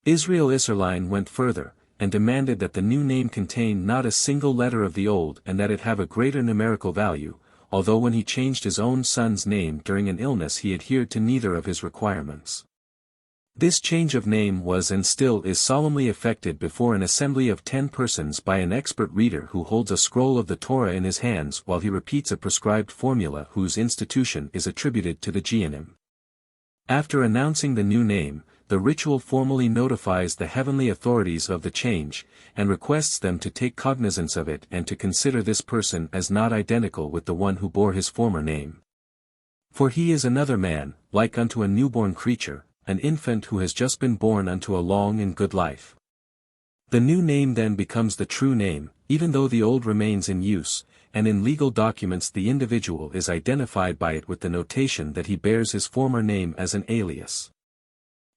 Israel Isserline went further, and demanded that the new name contain not a single letter of the old and that it have a greater numerical value, although when he changed his own son's name during an illness he adhered to neither of his requirements. This change of name was and still is solemnly effected before an assembly of 10 persons by an expert reader who holds a scroll of the Torah in his hands while he repeats a prescribed formula whose institution is attributed to the Geonim. After announcing the new name, the ritual formally notifies the heavenly authorities of the change, and requests them to take cognizance of it and to consider this person as not identical with the one who bore his former name. For he is another man, like unto a newborn creature, an infant who has just been born unto a long and good life. The new name then becomes the true name, even though the old remains in use, and in legal documents the individual is identified by it with the notation that he bears his former name as an alias.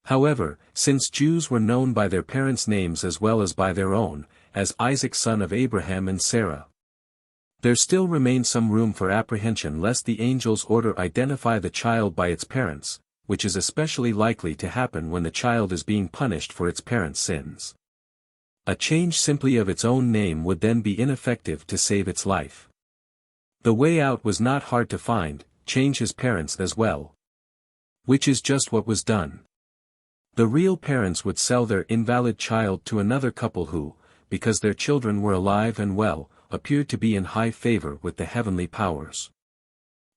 However, since Jews were known by their parents' names as well as by their own, as Isaac son of Abraham and Sarah, there still remained some room for apprehension lest the angel's order identify the child by its parents, which is especially likely to happen when the child is being punished for its parents' sins. A change simply of its own name would then be ineffective to save its life. The way out was not hard to find: change his parents as well. Which is just what was done. The real parents would sell their invalid child to another couple who, because their children were alive and well, appeared to be in high favor with the heavenly powers.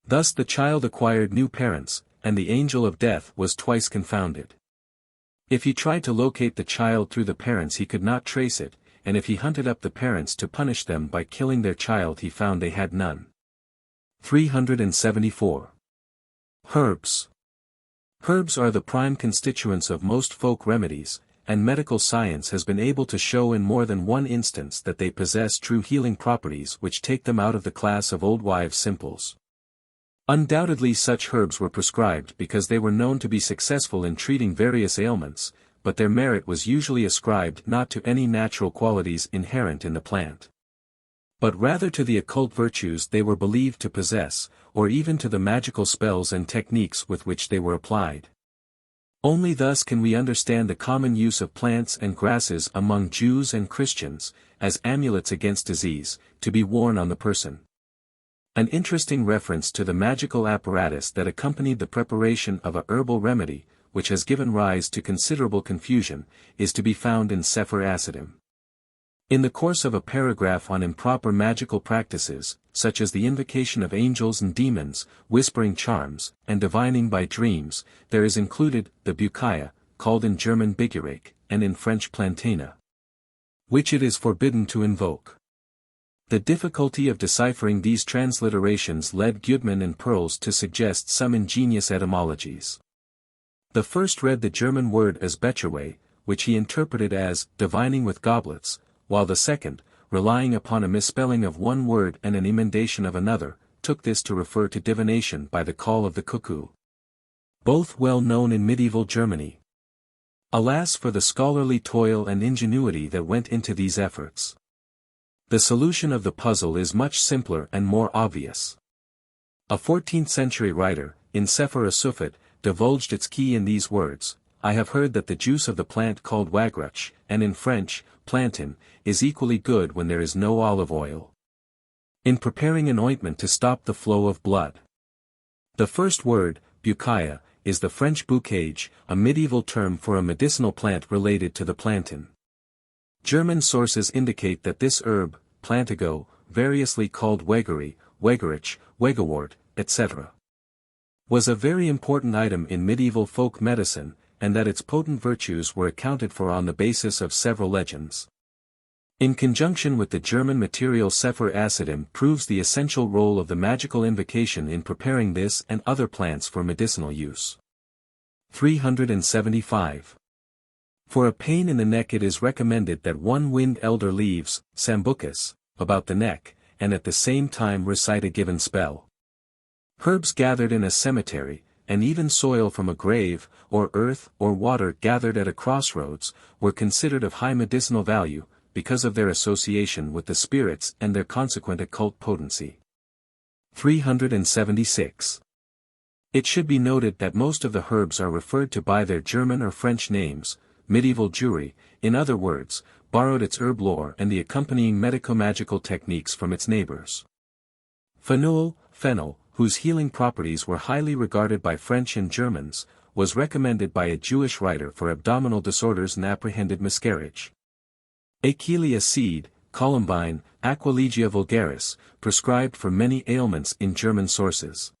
Thus the child acquired new parents, and the angel of death was twice confounded. If he tried to locate the child through the parents he could not trace it, and if he hunted up the parents to punish them by killing their child he found they had none. 374. Herbs. Herbs are the prime constituents of most folk remedies, and medical science has been able to show in more than one instance that they possess true healing properties which take them out of the class of old wives' simples. Undoubtedly such herbs were prescribed because they were known to be successful in treating various ailments, but their merit was usually ascribed not to any natural qualities inherent in the plant, but rather to the occult virtues they were believed to possess, or even to the magical spells and techniques with which they were applied. Only thus can we understand the common use of plants and grasses among Jews and Christians, as amulets against disease, to be worn on the person. An interesting reference to the magical apparatus that accompanied the preparation of a herbal remedy, which has given rise to considerable confusion, is to be found in Sefer Hasidim. In the course of a paragraph on improper magical practices, such as the invocation of angels and demons, whispering charms, and divining by dreams, there is included the Bukaya, called in German Bigurake, and in French Plantena, which it is forbidden to invoke. The difficulty of deciphering these transliterations led Gudman and Perls to suggest some ingenious etymologies. The first read the German word as Becherway, which he interpreted as divining with goblets, while the second, relying upon a misspelling of one word and an emendation of another, took this to refer to divination by the call of the cuckoo. Both well known in medieval Germany. Alas for the scholarly toil and ingenuity that went into these efforts. The solution of the puzzle is much simpler and more obvious. A 14th-century writer, in Sefer Asufet, divulged its key in these words: I have heard that the juice of the plant called wagruch, and in French, plantain, is equally good when there is no olive oil, in preparing an ointment to stop the flow of blood. The first word, bukaya, is the French boucage, a medieval term for a medicinal plant related to the plantain. German sources indicate that this herb, plantago, variously called weggery, wegerich, wegawort, etc., was a very important item in medieval folk medicine, and that its potent virtues were accounted for on the basis of several legends. In conjunction with the German material Sefer Hasidim proves the essential role of the magical invocation in preparing this and other plants for medicinal use. 375. For a pain in the neck it is recommended that one wind elder leaves, sambucus, about the neck, and at the same time recite a given spell. Herbs gathered in a cemetery, and even soil from a grave, or earth or water gathered at a crossroads, were considered of high medicinal value, because of their association with the spirits and their consequent occult potency. 376. It should be noted that most of the herbs are referred to by their German or French names. Medieval Jewry, in other words, borrowed its herb lore and the accompanying medico-magical techniques from its neighbors. Fennel, whose healing properties were highly regarded by French and Germans, was recommended by a Jewish writer for abdominal disorders and apprehended miscarriage. Achelia seed, columbine, Aquilegia vulgaris, prescribed for many ailments in German sources,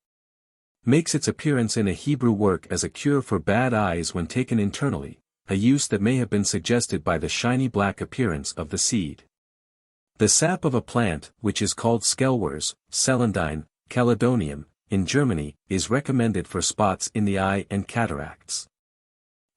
makes its appearance in a Hebrew work as a cure for bad eyes when taken internally, a use that may have been suggested by the shiny black appearance of the seed. The sap of a plant, which is called Skelwers, Celandine, Caledonium, in Germany, is recommended for spots in the eye and cataracts.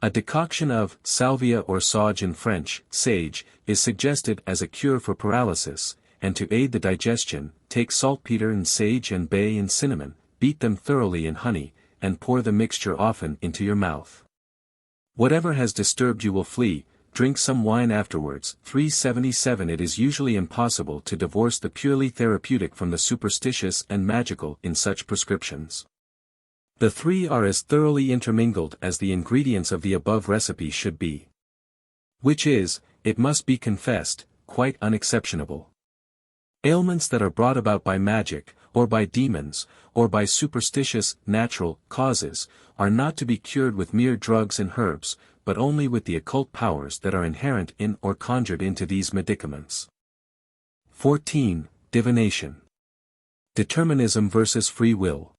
A decoction of salvia or sauge in French, sage, is suggested as a cure for paralysis, and to aid the digestion, take saltpeter and sage and bay and cinnamon, beat them thoroughly in honey, and pour the mixture often into your mouth. Whatever has disturbed you will flee. Drink some wine afterwards. 377. It is usually impossible to divorce the purely therapeutic from the superstitious and magical in such prescriptions. The three are as thoroughly intermingled as the ingredients of the above recipe should be. Which is, it must be confessed, quite unexceptionable. Ailments that are brought about by magic, or by demons, or by superstitious, natural, causes, are not to be cured with mere drugs and herbs, but only with the occult powers that are inherent in or conjured into these medicaments. 14. Divination. Determinism versus free will.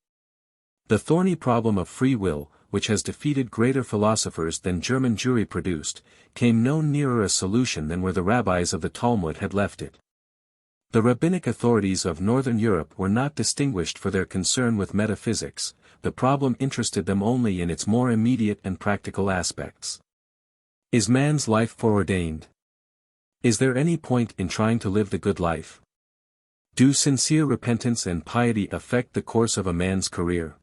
The thorny problem of free will, which has defeated greater philosophers than German Jewry produced, came no nearer a solution than where the rabbis of the Talmud had left it. The rabbinic authorities of Northern Europe were not distinguished for their concern with metaphysics. The problem interested them only in its more immediate and practical aspects. Is man's life foreordained? Is there any point in trying to live the good life? Do sincere repentance and piety affect the course of a man's career?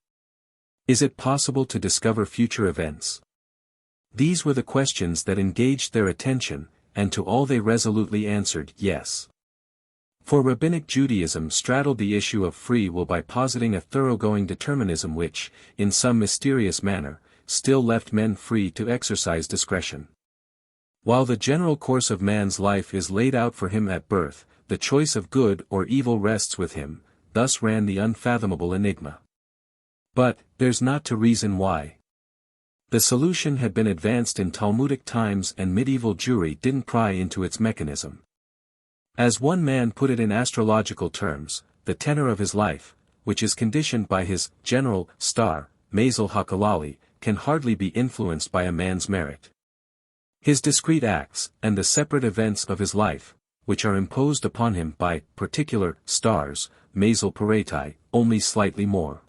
Is it possible to discover future events? These were the questions that engaged their attention, and to all they resolutely answered yes. For Rabbinic Judaism straddled the issue of free will by positing a thoroughgoing determinism which, in some mysterious manner, still left men free to exercise discretion. While the general course of man's life is laid out for him at birth, the choice of good or evil rests with him, thus ran the unfathomable enigma. But, there's not to reason why. The solution had been advanced in Talmudic times and medieval Jewry didn't pry into its mechanism. As one man put it in astrological terms, the tenor of his life, which is conditioned by his general star, Mazel HaKalali, can hardly be influenced by a man's merit. His discrete acts, and the separate events of his life, which are imposed upon him by particular stars, Mazel Pareti, only slightly more.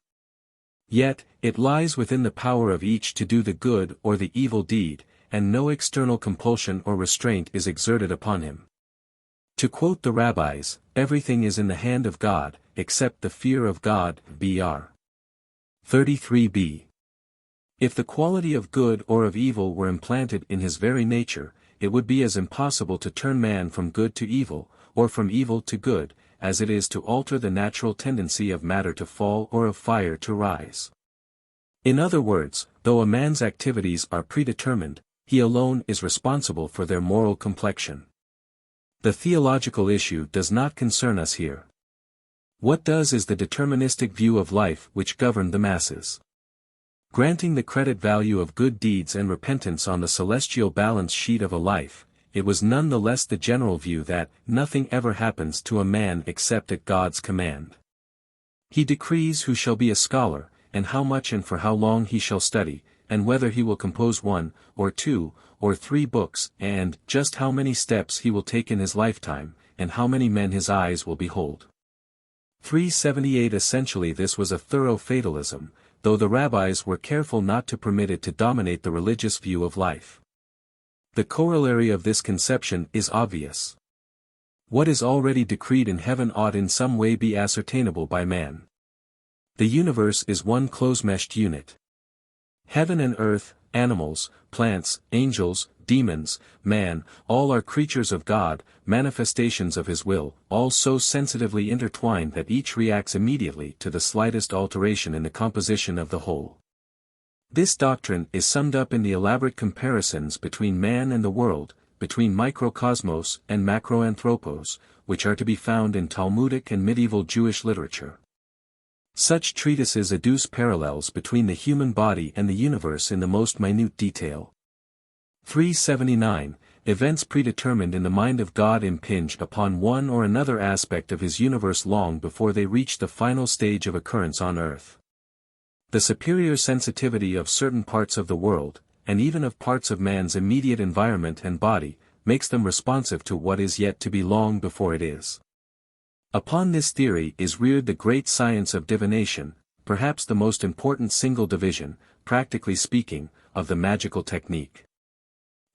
Yet, it lies within the power of each to do the good or the evil deed, and no external compulsion or restraint is exerted upon him. To quote the rabbis, everything is in the hand of God, except the fear of God, Br. 33b. If the quality of good or of evil were implanted in his very nature, it would be as impossible to turn man from good to evil, or from evil to good, as it is to alter the natural tendency of matter to fall or of fire to rise. In other words, though a man's activities are predetermined, he alone is responsible for their moral complexion. The theological issue does not concern us here. What does is the deterministic view of life which governed the masses. Granting the credit value of good deeds and repentance on the celestial balance sheet of a life, it was none the less the general view that nothing ever happens to a man except at God's command. He decrees who shall be a scholar, and how much and for how long he shall study, and whether he will compose 1, or 2, or 3 books, and just how many steps he will take in his lifetime, and how many men his eyes will behold. 378 Essentially this was a thorough fatalism, though the rabbis were careful not to permit it to dominate the religious view of life. The corollary of this conception is obvious. What is already decreed in heaven ought in some way be ascertainable by man. The universe is one close-meshed unit. Heaven and earth, animals, plants, angels, demons, man, all are creatures of God, manifestations of His will, all so sensitively intertwined that each reacts immediately to the slightest alteration in the composition of the whole. This doctrine is summed up in the elaborate comparisons between man and the world, between microcosmos and macroanthropos, which are to be found in Talmudic and medieval Jewish literature. Such treatises adduce parallels between the human body and the universe in the most minute detail. 379. Events predetermined in the mind of God impinge upon one or another aspect of His universe long before they reach the final stage of occurrence on earth. The superior sensitivity of certain parts of the world, and even of parts of man's immediate environment and body, makes them responsive to what is yet to be long before it is. Upon this theory is reared the great science of divination, perhaps the most important single division, practically speaking, of the magical technique.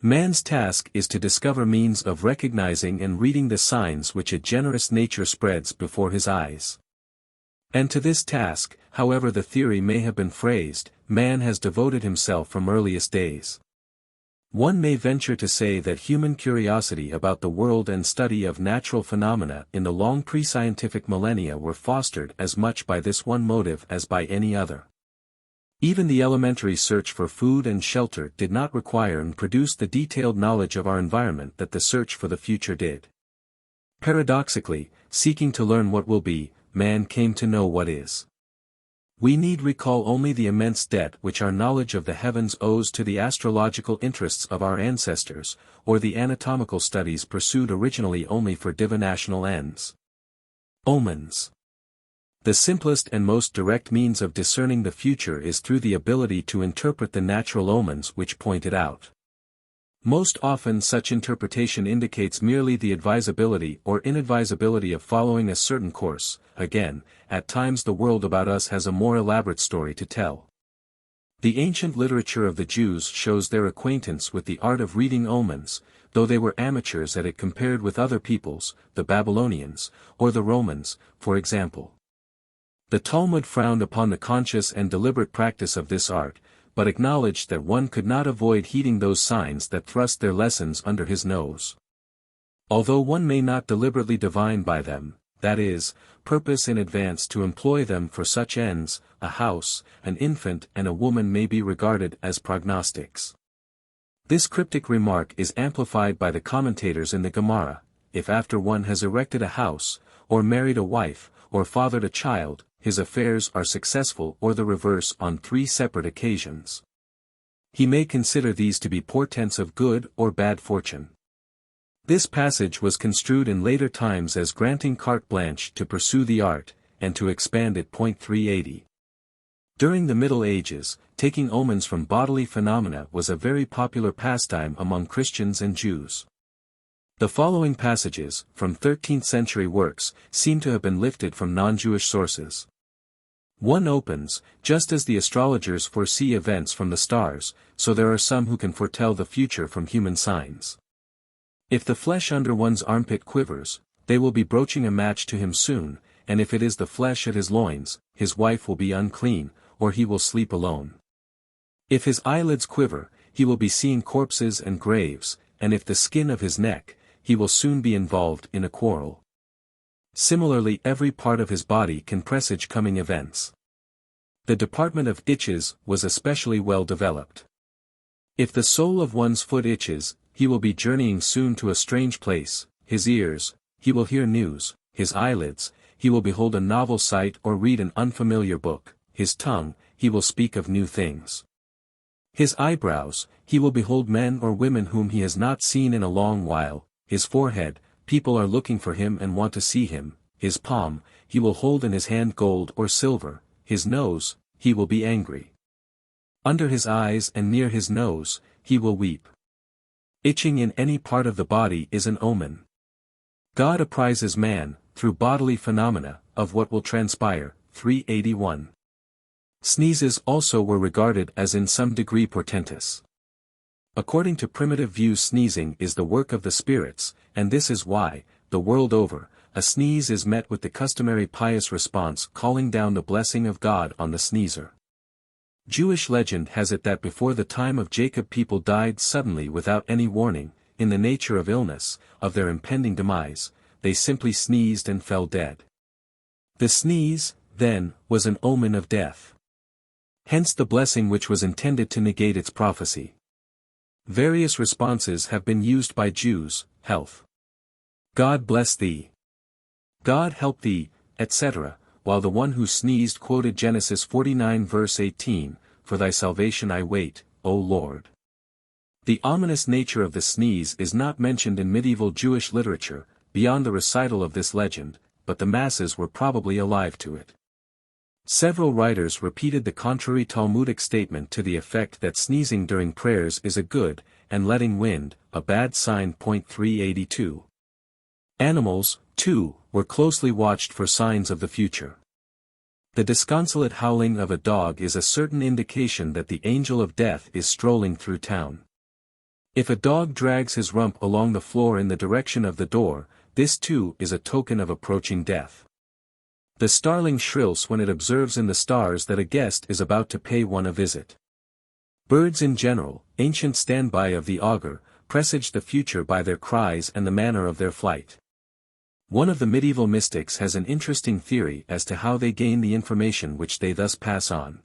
Man's task is to discover means of recognizing and reading the signs which a generous nature spreads before his eyes. And to this task, however the theory may have been phrased, man has devoted himself from earliest days. One may venture to say that human curiosity about the world and study of natural phenomena in the long pre-scientific millennia were fostered as much by this one motive as by any other. Even the elementary search for food and shelter did not require and produce the detailed knowledge of our environment that the search for the future did. Paradoxically, seeking to learn what will be, man came to know what is. We need recall only the immense debt which our knowledge of the heavens owes to the astrological interests of our ancestors, or the anatomical studies pursued originally only for divinational ends. Omens. The simplest and most direct means of discerning the future is through the ability to interpret the natural omens which point it out. Most often such interpretation indicates merely the advisability or inadvisability of following a certain course. Again, at times the world about us has a more elaborate story to tell. The ancient literature of the Jews shows their acquaintance with the art of reading omens, though they were amateurs at it compared with other peoples, the Babylonians, or the Romans, for example. The Talmud frowned upon the conscious and deliberate practice of this art, but acknowledged that one could not avoid heeding those signs that thrust their lessons under his nose. Although one may not deliberately divine by them, that is, purpose in advance to employ them for such ends, a house, an infant and a woman may be regarded as prognostics. This cryptic remark is amplified by the commentators in the Gemara: if after one has erected a house, or married a wife, or fathered a child, his affairs are successful or the reverse on 3 separate occasions, he may consider these to be portents of good or bad fortune. This passage was construed in later times as granting carte blanche to pursue the art, and to expand it. 380. During the Middle Ages, taking omens from bodily phenomena was a very popular pastime among Christians and Jews. The following passages, from 13th-century works, seem to have been lifted from non-Jewish sources. One opens, just as the astrologers foresee events from the stars, so there are some who can foretell the future from human signs. If the flesh under one's armpit quivers, they will be broaching a match to him soon, and if it is the flesh at his loins, his wife will be unclean, or he will sleep alone. If his eyelids quiver, he will be seeing corpses and graves, and if the skin of his neck, he will soon be involved in a quarrel. Similarly, every part of his body can presage coming events. The department of itches was especially well developed. If the sole of one's foot itches, he will be journeying soon to a strange place; his ears, he will hear news; his eyelids, he will behold a novel sight or read an unfamiliar book; his tongue, he will speak of new things. His eyebrows, he will behold men or women whom he has not seen in a long while; his forehead, people are looking for him and want to see him; his palm, he will hold in his hand gold or silver; his nose, he will be angry. Under his eyes and near his nose, he will weep. Itching in any part of the body is an omen. God apprises man, through bodily phenomena, of what will transpire. 381. Sneezes also were regarded as in some degree portentous. According to primitive views, sneezing is the work of the spirits, and this is why, the world over, a sneeze is met with the customary pious response calling down the blessing of God on the sneezer. Jewish legend has it that before the time of Jacob people died suddenly without any warning, in the nature of illness, of their impending demise; they simply sneezed and fell dead. The sneeze, then, was an omen of death. Hence the blessing which was intended to negate its prophecy. Various responses have been used by Jews: health, God bless thee, God help thee, etc., while the one who sneezed quoted Genesis 49 verse 18, "For thy salvation I wait, O Lord." The ominous nature of the sneeze is not mentioned in medieval Jewish literature, beyond the recital of this legend, but the masses were probably alive to it. Several writers repeated the contrary Talmudic statement to the effect that sneezing during prayers is a good, and letting wind, a bad sign. 382. Animals, too, were closely watched for signs of the future. The disconsolate howling of a dog is a certain indication that the angel of death is strolling through town. If a dog drags his rump along the floor in the direction of the door, this too is a token of approaching death. The starling shrills when it observes in the stars that a guest is about to pay one a visit. Birds in general, ancient standby of the augur, presage the future by their cries and the manner of their flight. One of the medieval mystics has an interesting theory as to how they gain the information which they thus pass on.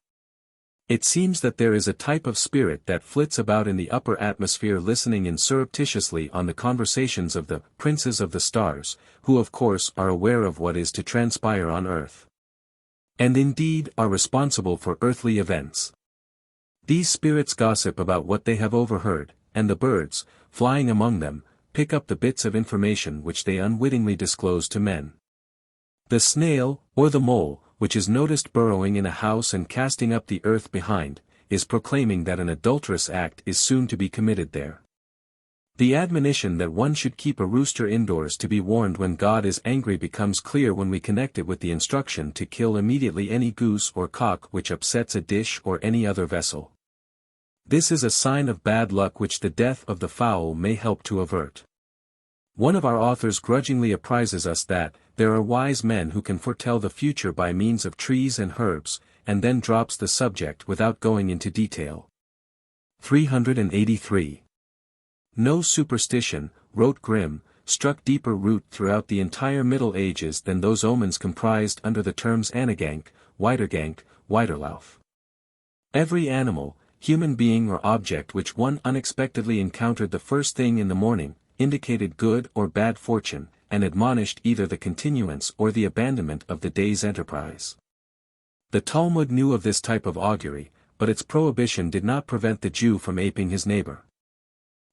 It seems that there is a type of spirit that flits about in the upper atmosphere listening in surreptitiously on the conversations of the princes of the stars, who of course are aware of what is to transpire on earth, and indeed are responsible for earthly events. These spirits gossip about what they have overheard, and the birds, flying among them, pick up the bits of information which they unwittingly disclose to men. The snail, or the mole, which is noticed burrowing in a house and casting up the earth behind, is proclaiming that an adulterous act is soon to be committed there. The admonition that one should keep a rooster indoors to be warned when God is angry becomes clear when we connect it with the instruction to kill immediately any goose or cock which upsets a dish or any other vessel. This is a sign of bad luck which the death of the fowl may help to avert. One of our authors grudgingly apprises us that there are wise men who can foretell the future by means of trees and herbs, and then drops the subject without going into detail. 383. No superstition, wrote Grimm, struck deeper root throughout the entire Middle Ages than those omens comprised under the terms anagank, weitergank, weiterlauf. Every animal, human being or object which one unexpectedly encountered the first thing in the morning, indicated good or bad fortune, and admonished either the continuance or the abandonment of the day's enterprise. The Talmud knew of this type of augury, but its prohibition did not prevent the Jew from aping his neighbor.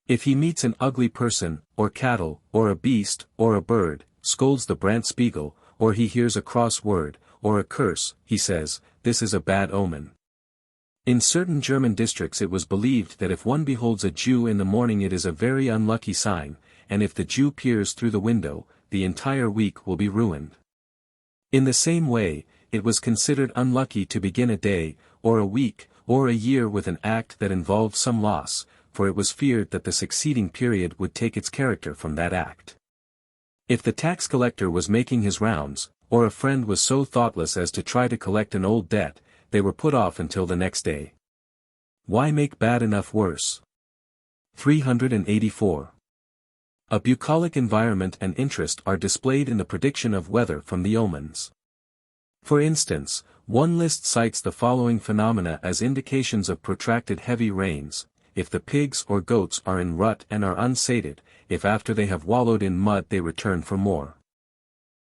If he meets an ugly person, or cattle, or a beast, or a bird, scolds the Brandt Spiegel, or he hears a cross word, or a curse, he says, this is a bad omen. In certain German districts it was believed that if one beholds a Jew in the morning it is a very unlucky sign, and if the Jew peers through the window, the entire week will be ruined. In the same way, it was considered unlucky to begin a day, or a week, or a year with an act that involved some loss, for it was feared that the succeeding period would take its character from that act. If the tax collector was making his rounds, or a friend was so thoughtless as to try to collect an old debt, they were put off until the next day. Why make bad enough worse? 384. A bucolic environment and interest are displayed in the prediction of weather from the omens. For instance, one list cites the following phenomena as indications of protracted heavy rains: if the pigs or goats are in rut and are unsated, if after they have wallowed in mud they return for more.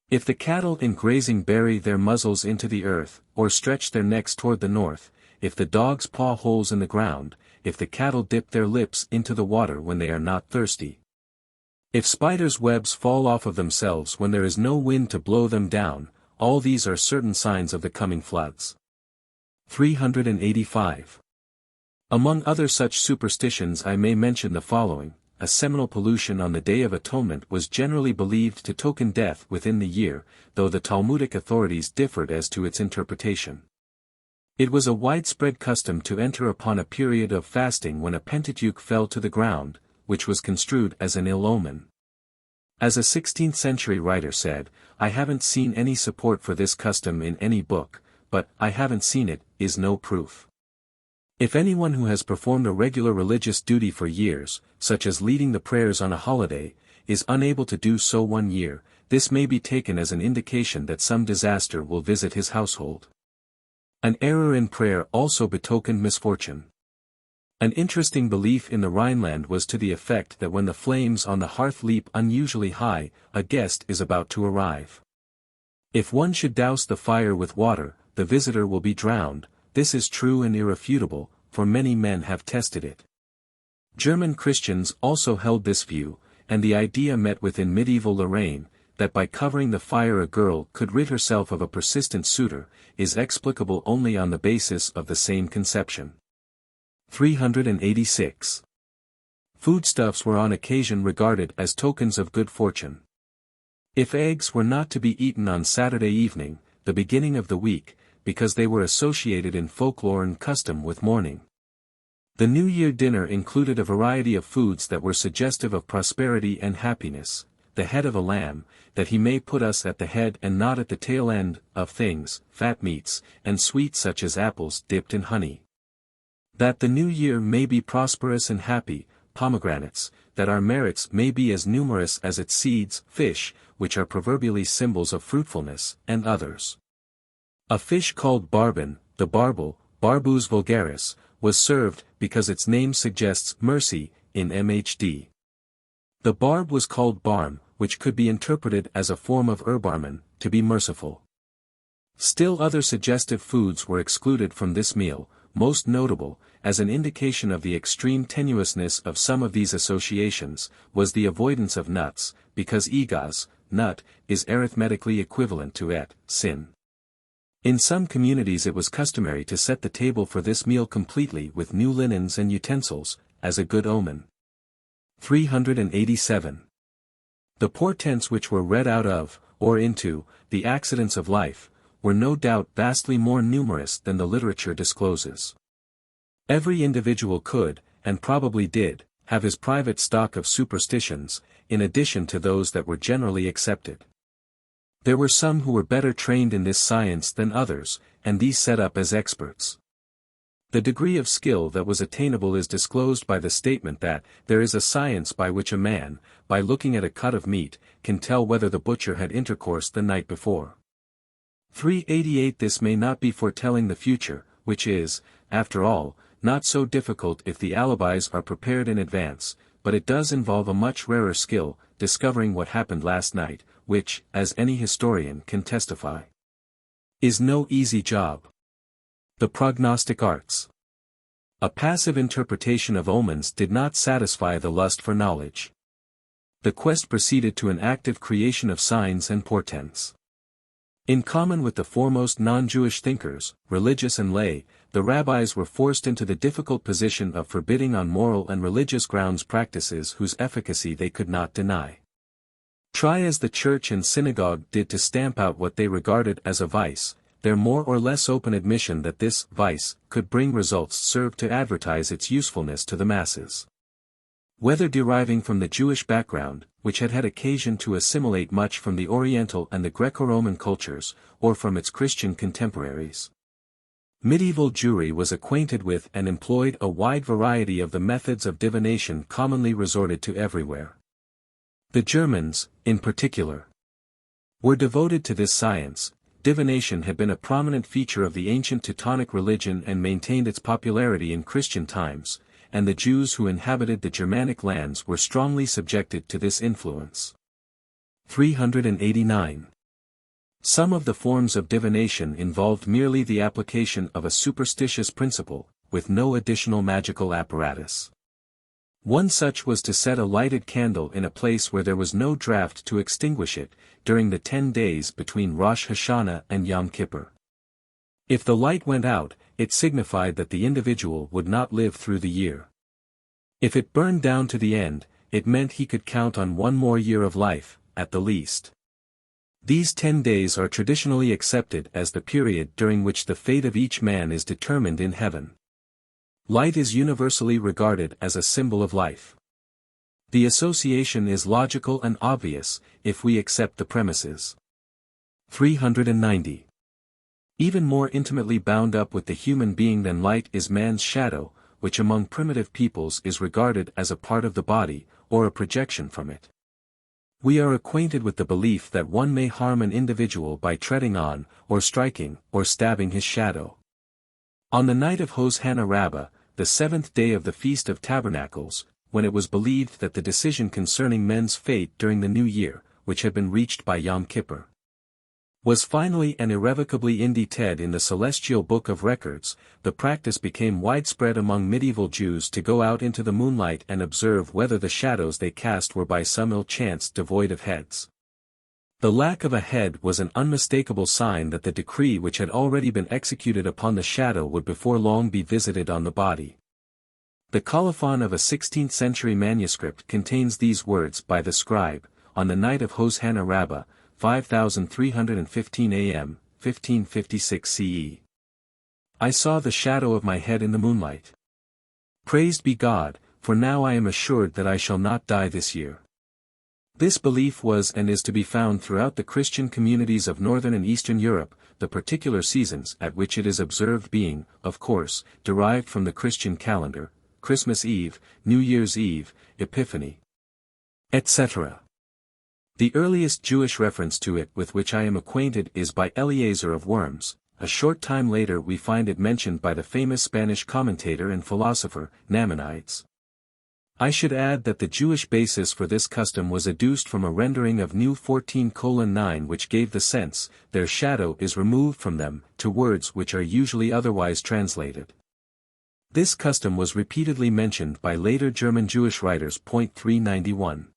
If the cattle in grazing bury their muzzles into the earth, or stretch their necks toward the north, if the dogs paw holes in the ground, if the cattle dip their lips into the water when they are not thirsty. If spiders' webs fall off of themselves when there is no wind to blow them down, all these are certain signs of the coming floods. 385. Among other such superstitions I may mention the following: a seminal pollution on the Day of Atonement was generally believed to token death within the year, though the Talmudic authorities differed as to its interpretation. It was a widespread custom to enter upon a period of fasting when a Pentateuch fell to the ground, which was construed as an ill omen. As a 16th century writer said, "I haven't seen any support for this custom in any book, but I haven't seen it is no proof." If anyone who has performed a regular religious duty for years, such as leading the prayers on a holiday, is unable to do so one year, this may be taken as an indication that some disaster will visit his household. An error in prayer also betokened misfortune. An interesting belief in the Rhineland was to the effect that when the flames on the hearth leap unusually high, a guest is about to arrive. If one should douse the fire with water, the visitor will be drowned. This is true and irrefutable, for many men have tested it. German Christians also held this view, and the idea met with in medieval Lorraine, that by covering the fire a girl could rid herself of a persistent suitor, is explicable only on the basis of the same conception. 386. Foodstuffs were on occasion regarded as tokens of good fortune. If eggs were not to be eaten on Saturday evening, the beginning of the week, because they were associated in folklore and custom with mourning. The New Year dinner included a variety of foods that were suggestive of prosperity and happiness: the head of a lamb, that he may put us at the head and not at the tail end of things, fat meats, and sweets such as apples dipped in honey. That the new year may be prosperous and happy, pomegranates, that our merits may be as numerous as its seeds, fish, which are proverbially symbols of fruitfulness, and others. A fish called barbon, the barbel, Barbus vulgaris, was served, because its name suggests mercy, in MHD. The barb was called barm, which could be interpreted as a form of erbarmen, to be merciful. Still other suggestive foods were excluded from this meal, most notable, as an indication of the extreme tenuousness of some of these associations, was the avoidance of nuts, because egas, nut, is arithmetically equivalent to et, sin. In some communities it was customary to set the table for this meal completely with new linens and utensils, as a good omen. 387. The portents which were read out of, or into, the accidents of life, were no doubt vastly more numerous than the literature discloses. Every individual could, and probably did, have his private stock of superstitions, in addition to those that were generally accepted. There were some who were better trained in this science than others, and these set up as experts. The degree of skill that was attainable is disclosed by the statement that, there is a science by which a man, by looking at a cut of meat, can tell whether the butcher had intercourse the night before. 388 This may not be foretelling the future, which is, after all, not so difficult if the alibis are prepared in advance, but it does involve a much rarer skill, discovering what happened last night, which, as any historian can testify, is no easy job. The prognostic arts. A passive interpretation of omens did not satisfy the lust for knowledge. The quest proceeded to an active creation of signs and portents. In common with the foremost non-Jewish thinkers, religious and lay, the rabbis were forced into the difficult position of forbidding on moral and religious grounds practices whose efficacy they could not deny. Try as the church and synagogue did to stamp out what they regarded as a vice, their more or less open admission that this vice could bring results served to advertise its usefulness to the masses. Whether deriving from the Jewish background, which had had occasion to assimilate much from the Oriental and the Greco-Roman cultures, or from its Christian contemporaries. Medieval Jewry was acquainted with and employed a wide variety of the methods of divination commonly resorted to everywhere. The Germans, in particular, were devoted to this science. Divination had been a prominent feature of the ancient Teutonic religion and maintained its popularity in Christian times, and the Jews who inhabited the Germanic lands were strongly subjected to this influence. 389. Some of the forms of divination involved merely the application of a superstitious principle, with no additional magical apparatus. One such was to set a lighted candle in a place where there was no draught to extinguish it, during the 10 days between Rosh Hashanah and Yom Kippur. If the light went out, it signified that the individual would not live through the year. If it burned down to the end, it meant he could count on one more year of life, at the least. These 10 days are traditionally accepted as the period during which the fate of each man is determined in heaven. Light is universally regarded as a symbol of life. The association is logical and obvious, if we accept the premises. 390. Even more intimately bound up with the human being than light is man's shadow, which among primitive peoples is regarded as a part of the body, or a projection from it. We are acquainted with the belief that one may harm an individual by treading on, or striking, or stabbing his shadow. On the night of Hosanna Rabbah, the 7th day of the Feast of Tabernacles, when it was believed that the decision concerning men's fate during the new year, which had been reached by Yom Kippur, was finally and irrevocably indited in the celestial book of records, the practice became widespread among medieval Jews to go out into the moonlight and observe whether the shadows they cast were by some ill chance devoid of heads. The lack of a head was an unmistakable sign that the decree which had already been executed upon the shadow would before long be visited on the body. The colophon of a 16th century manuscript contains these words by the scribe, on the night of Hosanna Rabbah, 5315 AM, 1556 CE. I saw the shadow of my head in the moonlight. Praised be God, for now I am assured that I shall not die this year. This belief was and is to be found throughout the Christian communities of Northern and Eastern Europe, the particular seasons at which it is observed being, of course, derived from the Christian calendar, Christmas Eve, New Year's Eve, Epiphany, etc. The earliest Jewish reference to it with which I am acquainted is by Eleazar of Worms. A short time later we find it mentioned by the famous Spanish commentator and philosopher, Nachmanides. I should add that the Jewish basis for this custom was adduced from a rendering of New 14:9 which gave the sense, their shadow is removed from them, to words which are usually otherwise translated. This custom was repeatedly mentioned by later German Jewish writers. 391.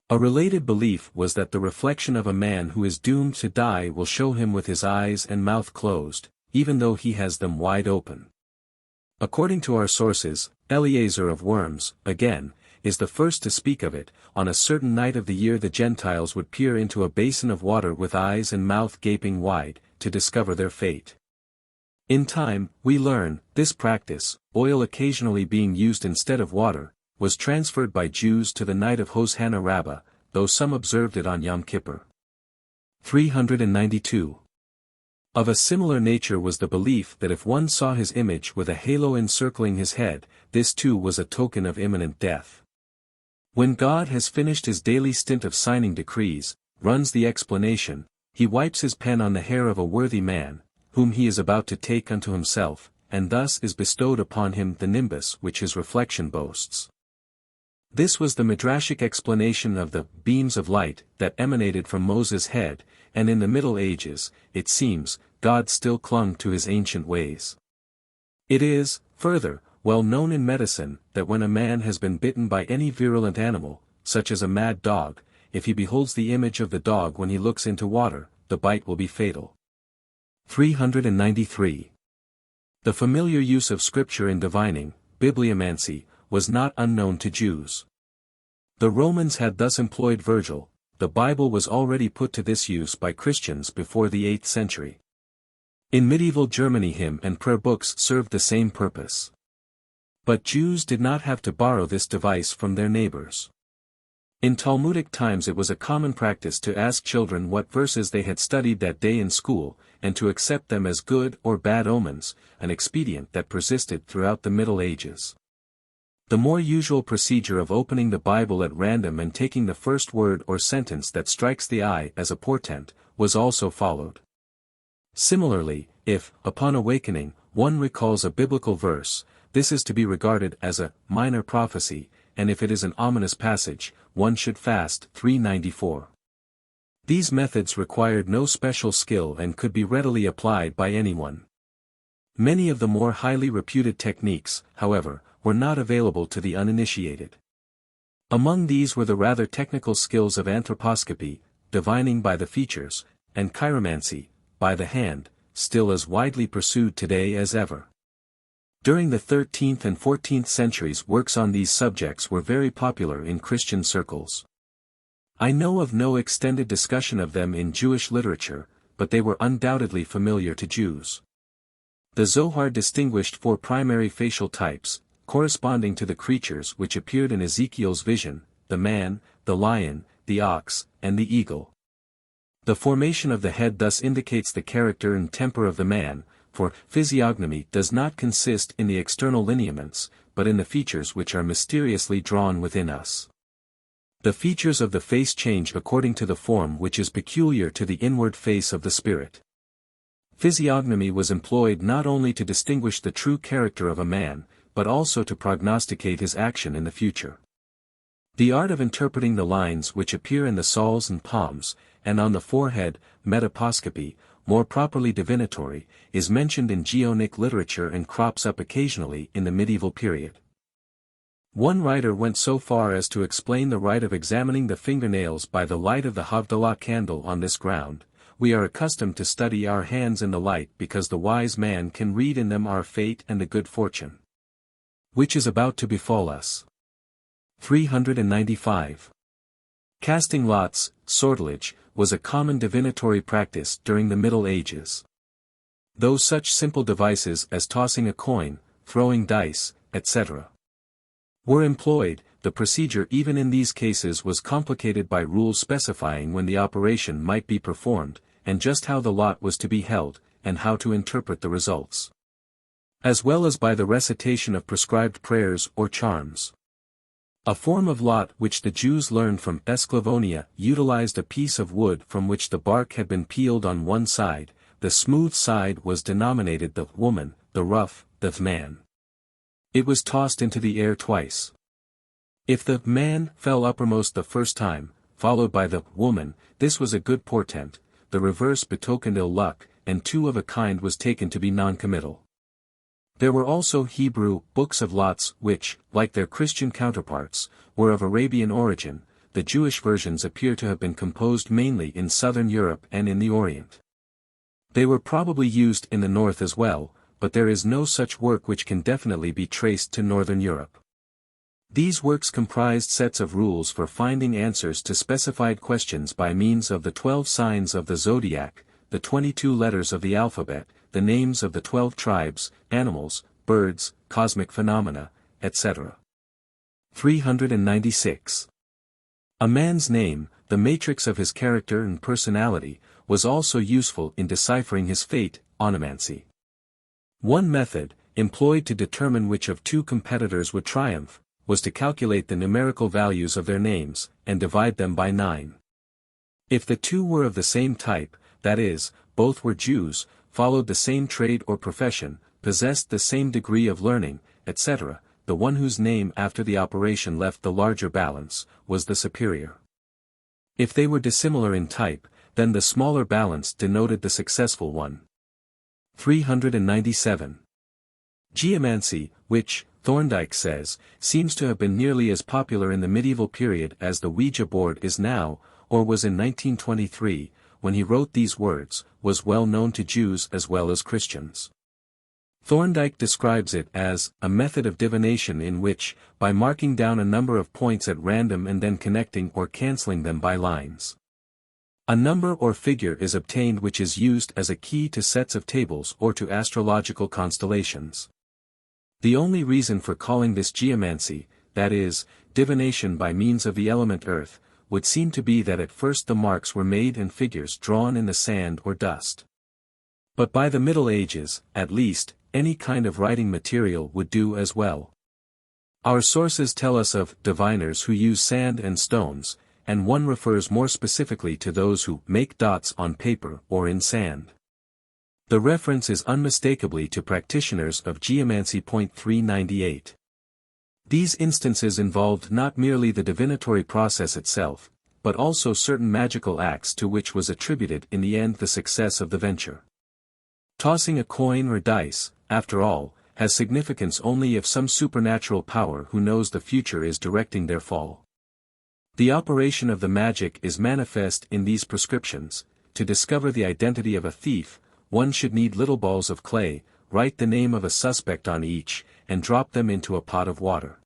A related belief was that the reflection of a man who is doomed to die will show him with his eyes and mouth closed, even though he has them wide open. According to our sources, Eleazar of Worms, again, is the first to speak of it. On a certain night of the year the Gentiles would peer into a basin of water with eyes and mouth gaping wide, to discover their fate. In time, we learn, this practice, oil occasionally being used instead of water, was transferred by Jews to the night of Hosanna Rabbah, though some observed it on Yom Kippur. 392. Of a similar nature was the belief that if one saw his image with a halo encircling his head, this too was a token of imminent death. When God has finished his daily stint of signing decrees, runs the explanation, he wipes his pen on the hair of a worthy man, whom he is about to take unto himself, and thus is bestowed upon him the nimbus which his reflection boasts. This was the midrashic explanation of the beams of light that emanated from Moses' head, and in the Middle Ages, it seems, God still clung to his ancient ways. It is, further, well known in medicine, that when a man has been bitten by any virulent animal, such as a mad dog, if he beholds the image of the dog when he looks into water, the bite will be fatal. 393. The familiar use of scripture in divining, bibliomancy, was not unknown to Jews. The Romans had thus employed Virgil. The Bible was already put to this use by Christians before the 8th century. In medieval Germany hymn and prayer books served the same purpose. But Jews did not have to borrow this device from their neighbors. In Talmudic times it was a common practice to ask children what verses they had studied that day in school, and to accept them as good or bad omens, an expedient that persisted throughout the Middle Ages. The more usual procedure of opening the Bible at random and taking the first word or sentence that strikes the eye as a portent, was also followed. Similarly, if, upon awakening, one recalls a biblical verse, this is to be regarded as a minor prophecy, and if it is an ominous passage, one should fast. 394. These methods required no special skill and could be readily applied by anyone. Many of the more highly reputed techniques, however, were not available to the uninitiated. Among these were the rather technical skills of anthroposcopy, divining by the features, and chiromancy, by the hand, still as widely pursued today as ever. During the 13th and 14th centuries works on these subjects were very popular in Christian circles. I know of no extended discussion of them in Jewish literature, but they were undoubtedly familiar to Jews. The Zohar distinguished 4 primary facial types, corresponding to the creatures which appeared in Ezekiel's vision, the man, the lion, the ox, and the eagle. The formation of the head thus indicates the character and temper of the man, for physiognomy does not consist in the external lineaments, but in the features which are mysteriously drawn within us. The features of the face change according to the form which is peculiar to the inward face of the spirit. Physiognomy was employed not only to distinguish the true character of a man, but also to prognosticate his action in the future. The art of interpreting the lines which appear in the soles and palms, and on the forehead, metaposcopy, more properly divinatory, is mentioned in Geonic literature and crops up occasionally in the medieval period. One writer went so far as to explain the rite of examining the fingernails by the light of the Havdalah candle on this ground: we are accustomed to study our hands in the light because the wise man can read in them our fate and the good fortune which is about to befall us. 395. Casting lots, sortilege, was a common divinatory practice during the Middle Ages. Though such simple devices as tossing a coin, throwing dice, etc. were employed, the procedure even in these cases was complicated by rules specifying when the operation might be performed, and just how the lot was to be held, and how to interpret the results, as well as by the recitation of prescribed prayers or charms. A form of lot which the Jews learned from Esclavonia utilized a piece of wood from which the bark had been peeled on one side. The smooth side was denominated the woman, the rough, the man. It was tossed into the air twice. If the man fell uppermost the first time, followed by the woman, this was a good portent, the reverse betokened ill luck, and 2 of a kind was taken to be non-committal. There were also Hebrew books of lots which, like their Christian counterparts, were of Arabian origin. The Jewish versions appear to have been composed mainly in southern Europe and in the Orient. They were probably used in the north as well, but there is no such work which can definitely be traced to northern Europe. These works comprised sets of rules for finding answers to specified questions by means of the 12 signs of the zodiac, the 22 letters of the alphabet, the names of the 12 tribes, animals, birds, cosmic phenomena, etc. 396. A man's name, the matrix of his character and personality, was also useful in deciphering his fate, onomancy. One method, employed to determine which of two competitors would triumph, was to calculate the numerical values of their names, and divide them by 9. If the two were of the same type, that is, both were Jews, followed the same trade or profession, possessed the same degree of learning, etc., the one whose name after the operation left the larger balance, was the superior. If they were dissimilar in type, then the smaller balance denoted the successful one. 397. Geomancy, which, Thorndike says, seems to have been nearly as popular in the medieval period as the Ouija board is now, or was in 1923, when he wrote these words, was well known to Jews as well as Christians. Thorndike describes it as a method of divination in which, by marking down a number of points at random and then connecting or cancelling them by lines, a number or figure is obtained which is used as a key to sets of tables or to astrological constellations. The only reason for calling this geomancy, that is, divination by means of the element earth, would seem to be that at first the marks were made and figures drawn in the sand or dust. But by the Middle Ages, at least, any kind of writing material would do as well. Our sources tell us of diviners who use sand and stones, and one refers more specifically to those who make dots on paper or in sand. The reference is unmistakably to practitioners of geomancy. 398. These instances involved not merely the divinatory process itself, but also certain magical acts to which was attributed in the end the success of the venture. Tossing a coin or dice, after all, has significance only if some supernatural power who knows the future is directing their fall. The operation of the magic is manifest in these prescriptions. To discover the identity of a thief, one should need little balls of clay, write the name of a suspect on each, and drop them into a pot of water.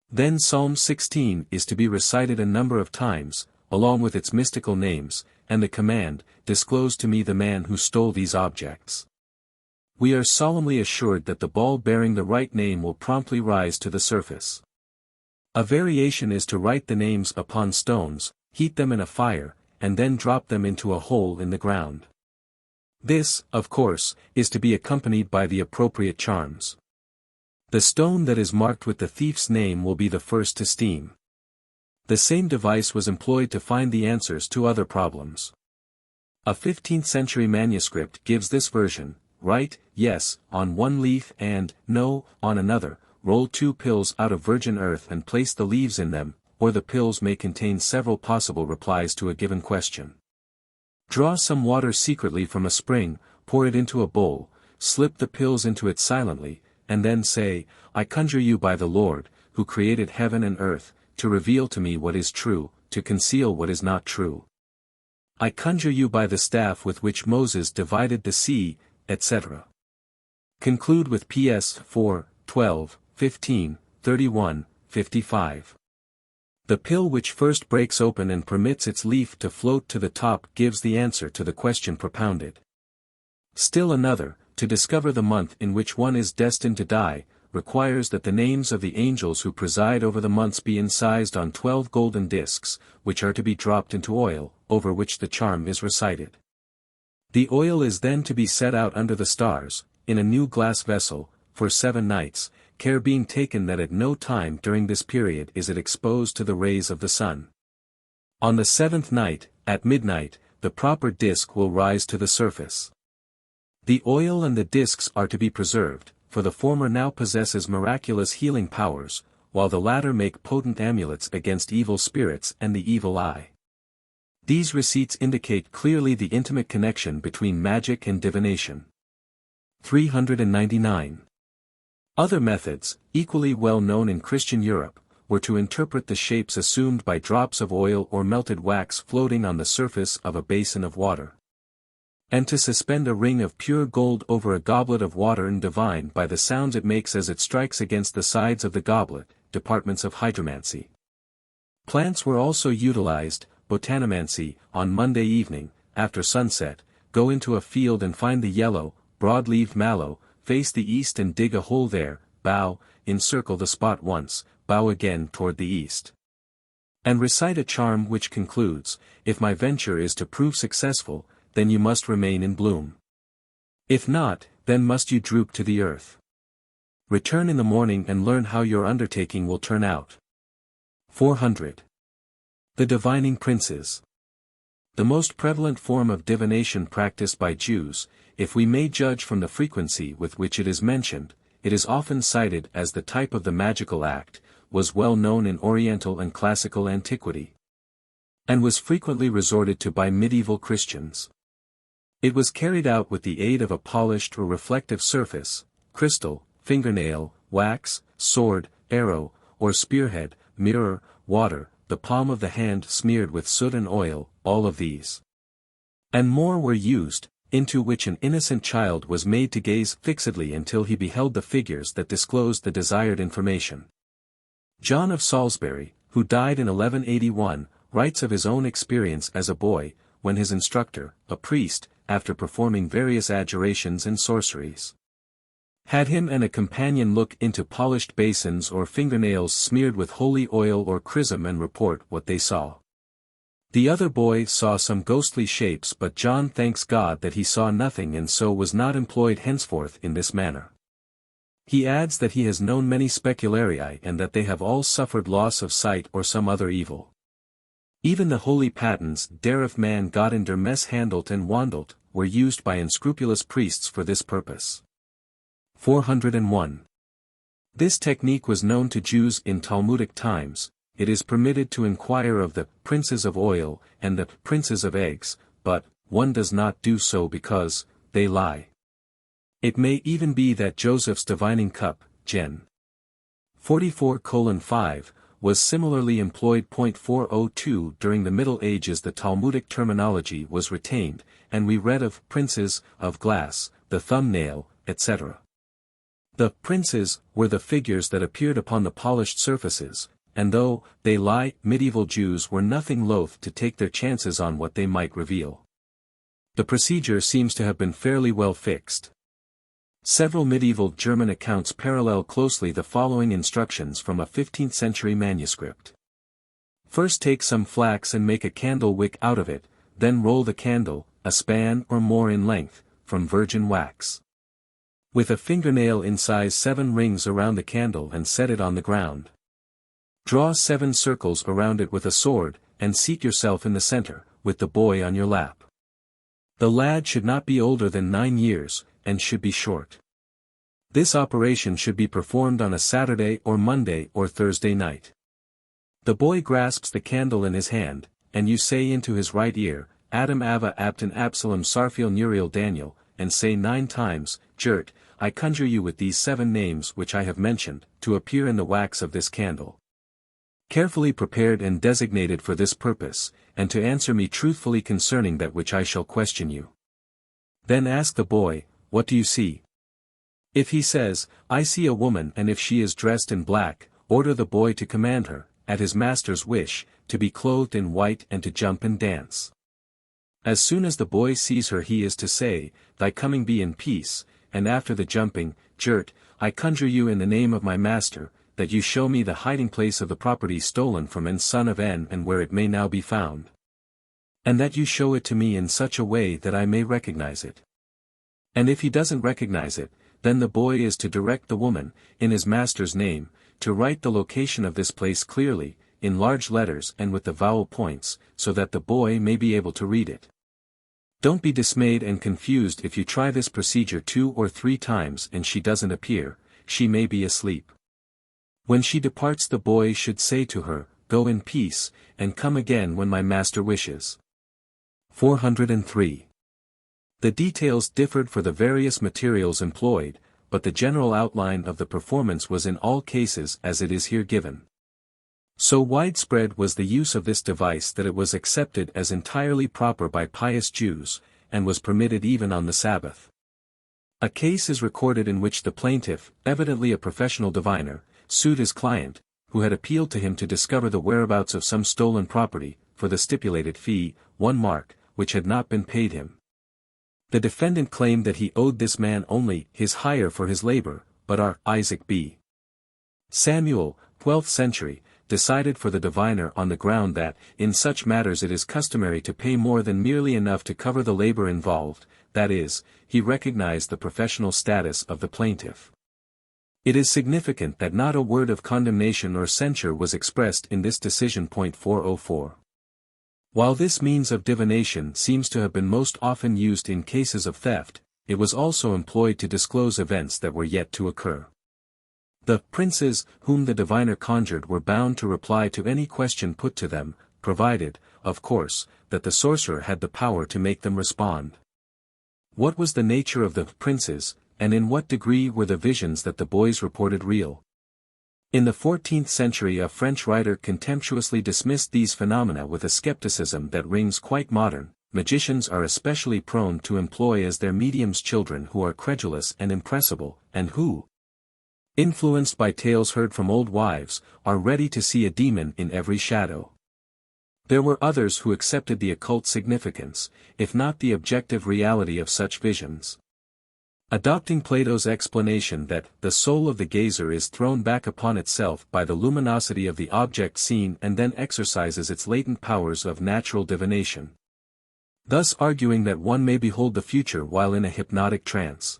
Then Psalm 16 is to be recited a number of times, along with its mystical names, and the command, "Disclose to me the man who stole these objects." We are solemnly assured that the ball bearing the right name will promptly rise to the surface. A variation is to write the names upon stones, heat them in a fire, and then drop them into a hole in the ground. This, of course, is to be accompanied by the appropriate charms. The stone that is marked with the thief's name will be the first to steam. The same device was employed to find the answers to other problems. A 15th-century manuscript gives this version: write, yes, on one leaf and, no, on another, roll 2 pills out of virgin earth and place the leaves in them, or the pills may contain several possible replies to a given question. Draw some water secretly from a spring, pour it into a bowl, slip the pills into it silently, and then say, "I conjure you by the Lord, who created heaven and earth, to reveal to me what is true, to conceal what is not true. I conjure you by the staff with which Moses divided the sea," etc. Conclude with PS 4, 12, 15, 31, 55. The pill which first breaks open and permits its leaf to float to the top gives the answer to the question propounded. Still another, to discover the month in which one is destined to die, requires that the names of the angels who preside over the months be incised on 12 golden discs, which are to be dropped into oil, over which the charm is recited. The oil is then to be set out under the stars, in a new glass vessel, for 7 nights, care being taken that at no time during this period is it exposed to the rays of the sun. On the 7th night, at midnight, the proper disc will rise to the surface. The oil and the discs are to be preserved, for the former now possesses miraculous healing powers, while the latter make potent amulets against evil spirits and the evil eye. These receipts indicate clearly the intimate connection between magic and divination. 399. Other methods, equally well known in Christian Europe, were to interpret the shapes assumed by drops of oil or melted wax floating on the surface of a basin of water, and to suspend a ring of pure gold over a goblet of water and divine by the sounds it makes as it strikes against the sides of the goblet, departments of hydromancy. Plants were also utilized. Botanomancy, on Monday evening, after sunset, go into a field and find the yellow, broad-leaved mallow, face the east and dig a hole there, bow, encircle the spot once, bow again toward the east, and recite a charm which concludes, "If my venture is to prove successful, then you must remain in bloom. If not, then must you droop to the earth. Return in the morning and learn how your undertaking will turn out. 400. The Divining Princes. The most prevalent form of divination practiced by Jews, if we may judge from the frequency with which it is mentioned, it is often cited as the type of the magical act, was well known in Oriental and classical antiquity, and was frequently resorted to by medieval Christians. It was carried out with the aid of a polished or reflective surface, crystal, fingernail, wax, sword, arrow, or spearhead, mirror, water, the palm of the hand smeared with soot and oil, all of these and more were used, into which an innocent child was made to gaze fixedly until he beheld the figures that disclosed the desired information. John of Salisbury, who died in 1181, writes of his own experience as a boy, when his instructor, a priest, after performing various adjurations and sorceries, had him and a companion look into polished basins or fingernails smeared with holy oil or chrism and report what they saw. The other boy saw some ghostly shapes, but John thanks God that he saw nothing and so was not employed henceforth in this manner. He adds that he has known many specularii and that they have all suffered loss of sight or some other evil. Even the holy patens deref man God in der Mess handelt and wandelt, were used by unscrupulous priests for this purpose. 401. This technique was known to Jews in Talmudic times. It is permitted to inquire of the princes of oil and the princes of eggs, but one does not do so because they lie. It may even be that Joseph's divining cup, Gen. 44:5, was similarly employed. 402 During the Middle Ages the Talmudic terminology was retained, and we read of princes of glass, the thumbnail, etc. The princes were the figures that appeared upon the polished surfaces, and though they lie, medieval Jews were nothing loath to take their chances on what they might reveal. The procedure seems to have been fairly well fixed. Several medieval German accounts parallel closely the following instructions from a 15th century manuscript. First take some flax and make a candle wick out of it, then roll the candle, a span or more in length, from virgin wax, with a fingernail in size 7 rings around the candle and set it on the ground. Draw 7 circles around it with a sword, and seat yourself in the center, with the boy on your lap. The lad should not be older than 9 years, and should be short. This operation should be performed on a Saturday or Monday or Thursday night. The boy grasps the candle in his hand, and you say into his right ear, Adam Ava Apton Absalom Sarfiel Nuriel Daniel, and say 9 times, Jert, I conjure you with these 7 names which I have mentioned, to appear in the wax of this candle, carefully prepared and designated for this purpose, and to answer me truthfully concerning that which I shall question you. Then ask the boy, what do you see? If he says, I see a woman, and if she is dressed in black, order the boy to command her, at his master's wish, to be clothed in white and to jump and dance. As soon as the boy sees her he is to say, Thy coming be in peace, and after the jumping, Jert, I conjure you in the name of my master, that you show me the hiding place of the property stolen from N son of N and where it may now be found. And that you show it to me in such a way that I may recognize it. And if he doesn't recognize it, then the boy is to direct the woman, in his master's name, to write the location of this place clearly, in large letters and with the vowel points, so that the boy may be able to read it. Don't be dismayed and confused if you try this procedure 2 or 3 times and she doesn't appear, she may be asleep. When she departs the boy should say to her, Go in peace, and come again when my master wishes. 403. The details differed for the various materials employed, but the general outline of the performance was in all cases as it is here given. So widespread was the use of this device that it was accepted as entirely proper by pious Jews, and was permitted even on the Sabbath. A case is recorded in which the plaintiff, evidently a professional diviner, sued his client, who had appealed to him to discover the whereabouts of some stolen property, for the stipulated fee, 1 mark, which had not been paid him. The defendant claimed that he owed this man only his hire for his labor, but R. Isaac B. Samuel, 12th century, decided for the diviner on the ground that, in such matters it is customary to pay more than merely enough to cover the labor involved, that is, he recognized the professional status of the plaintiff. It is significant that not a word of condemnation or censure was expressed in this decision. 404. While this means of divination seems to have been most often used in cases of theft, it was also employed to disclose events that were yet to occur. The princes whom the diviner conjured were bound to reply to any question put to them, provided, of course, that the sorcerer had the power to make them respond. What was the nature of the princes, and in what degree were the visions that the boys reported real? In the 14th century a French writer contemptuously dismissed these phenomena with a skepticism that rings quite modern. Magicians are especially prone to employ as their mediums children who are credulous and impressible, and who, influenced by tales heard from old wives, are ready to see a demon in every shadow. There were others who accepted the occult significance, if not the objective reality of such visions. Adopting Plato's explanation that the soul of the gazer is thrown back upon itself by the luminosity of the object seen and then exercises its latent powers of natural divination. Thus arguing that one may behold the future while in a hypnotic trance.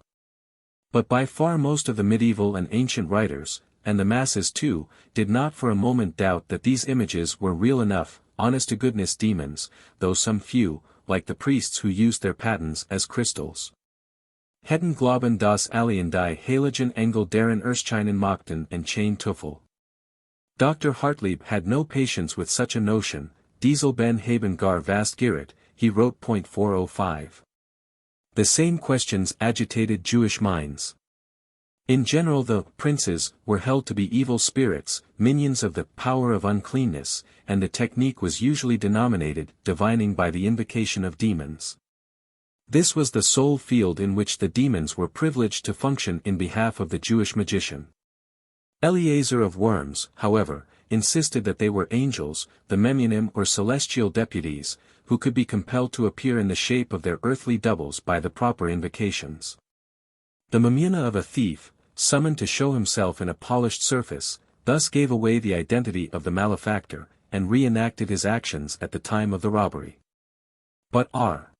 But by far most of the medieval and ancient writers, and the masses too, did not for a moment doubt that these images were real enough, honest-to-goodness demons, though some few, like the priests who used their patens as crystals, hätten glauben das alien die heiligen Engel deren Erscheinen machten and chain Tuffel. Dr. Hartlieb had no patience with such a notion, Diesel ben haben gar vast Gerrit, he wrote. 405. The same questions agitated Jewish minds. In general the princes were held to be evil spirits, minions of the power of uncleanness, and the technique was usually denominated divining by the invocation of demons. This was the sole field in which the demons were privileged to function in behalf of the Jewish magician. Eleazar of Worms, however, insisted that they were angels, the memunim or celestial deputies, who could be compelled to appear in the shape of their earthly doubles by the proper invocations. The memuna of a thief, summoned to show himself in a polished surface, thus gave away the identity of the malefactor, and reenacted his actions at the time of the robbery. But R.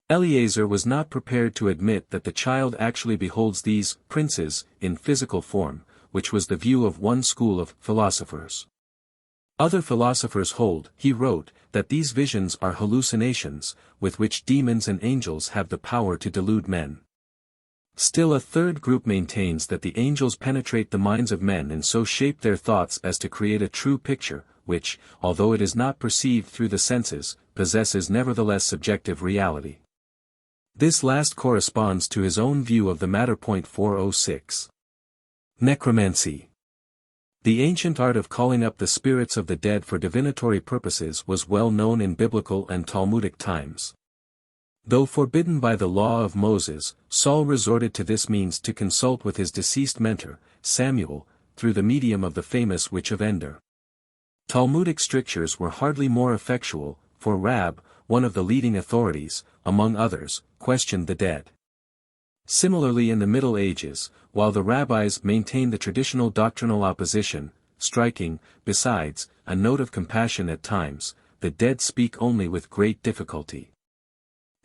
Eleazar was not prepared to admit that the child actually beholds these princes in physical form, which was the view of one school of philosophers. Other philosophers hold, he wrote, that these visions are hallucinations, with which demons and angels have the power to delude men. Still a third group maintains that the angels penetrate the minds of men and so shape their thoughts as to create a true picture, which, although it is not perceived through the senses, possesses nevertheless subjective reality. This last corresponds to his own view of the matter. 406. Necromancy. The ancient art of calling up the spirits of the dead for divinatory purposes was well known in biblical and Talmudic times. Though forbidden by the law of Moses, Saul resorted to this means to consult with his deceased mentor, Samuel, through the medium of the famous Witch of Endor. Talmudic strictures were hardly more effectual, for Rab, one of the leading authorities, among others, questioned the dead. Similarly in the Middle Ages, while the rabbis maintained the traditional doctrinal opposition, striking, besides, a note of compassion at times, the dead speak only with great difficulty.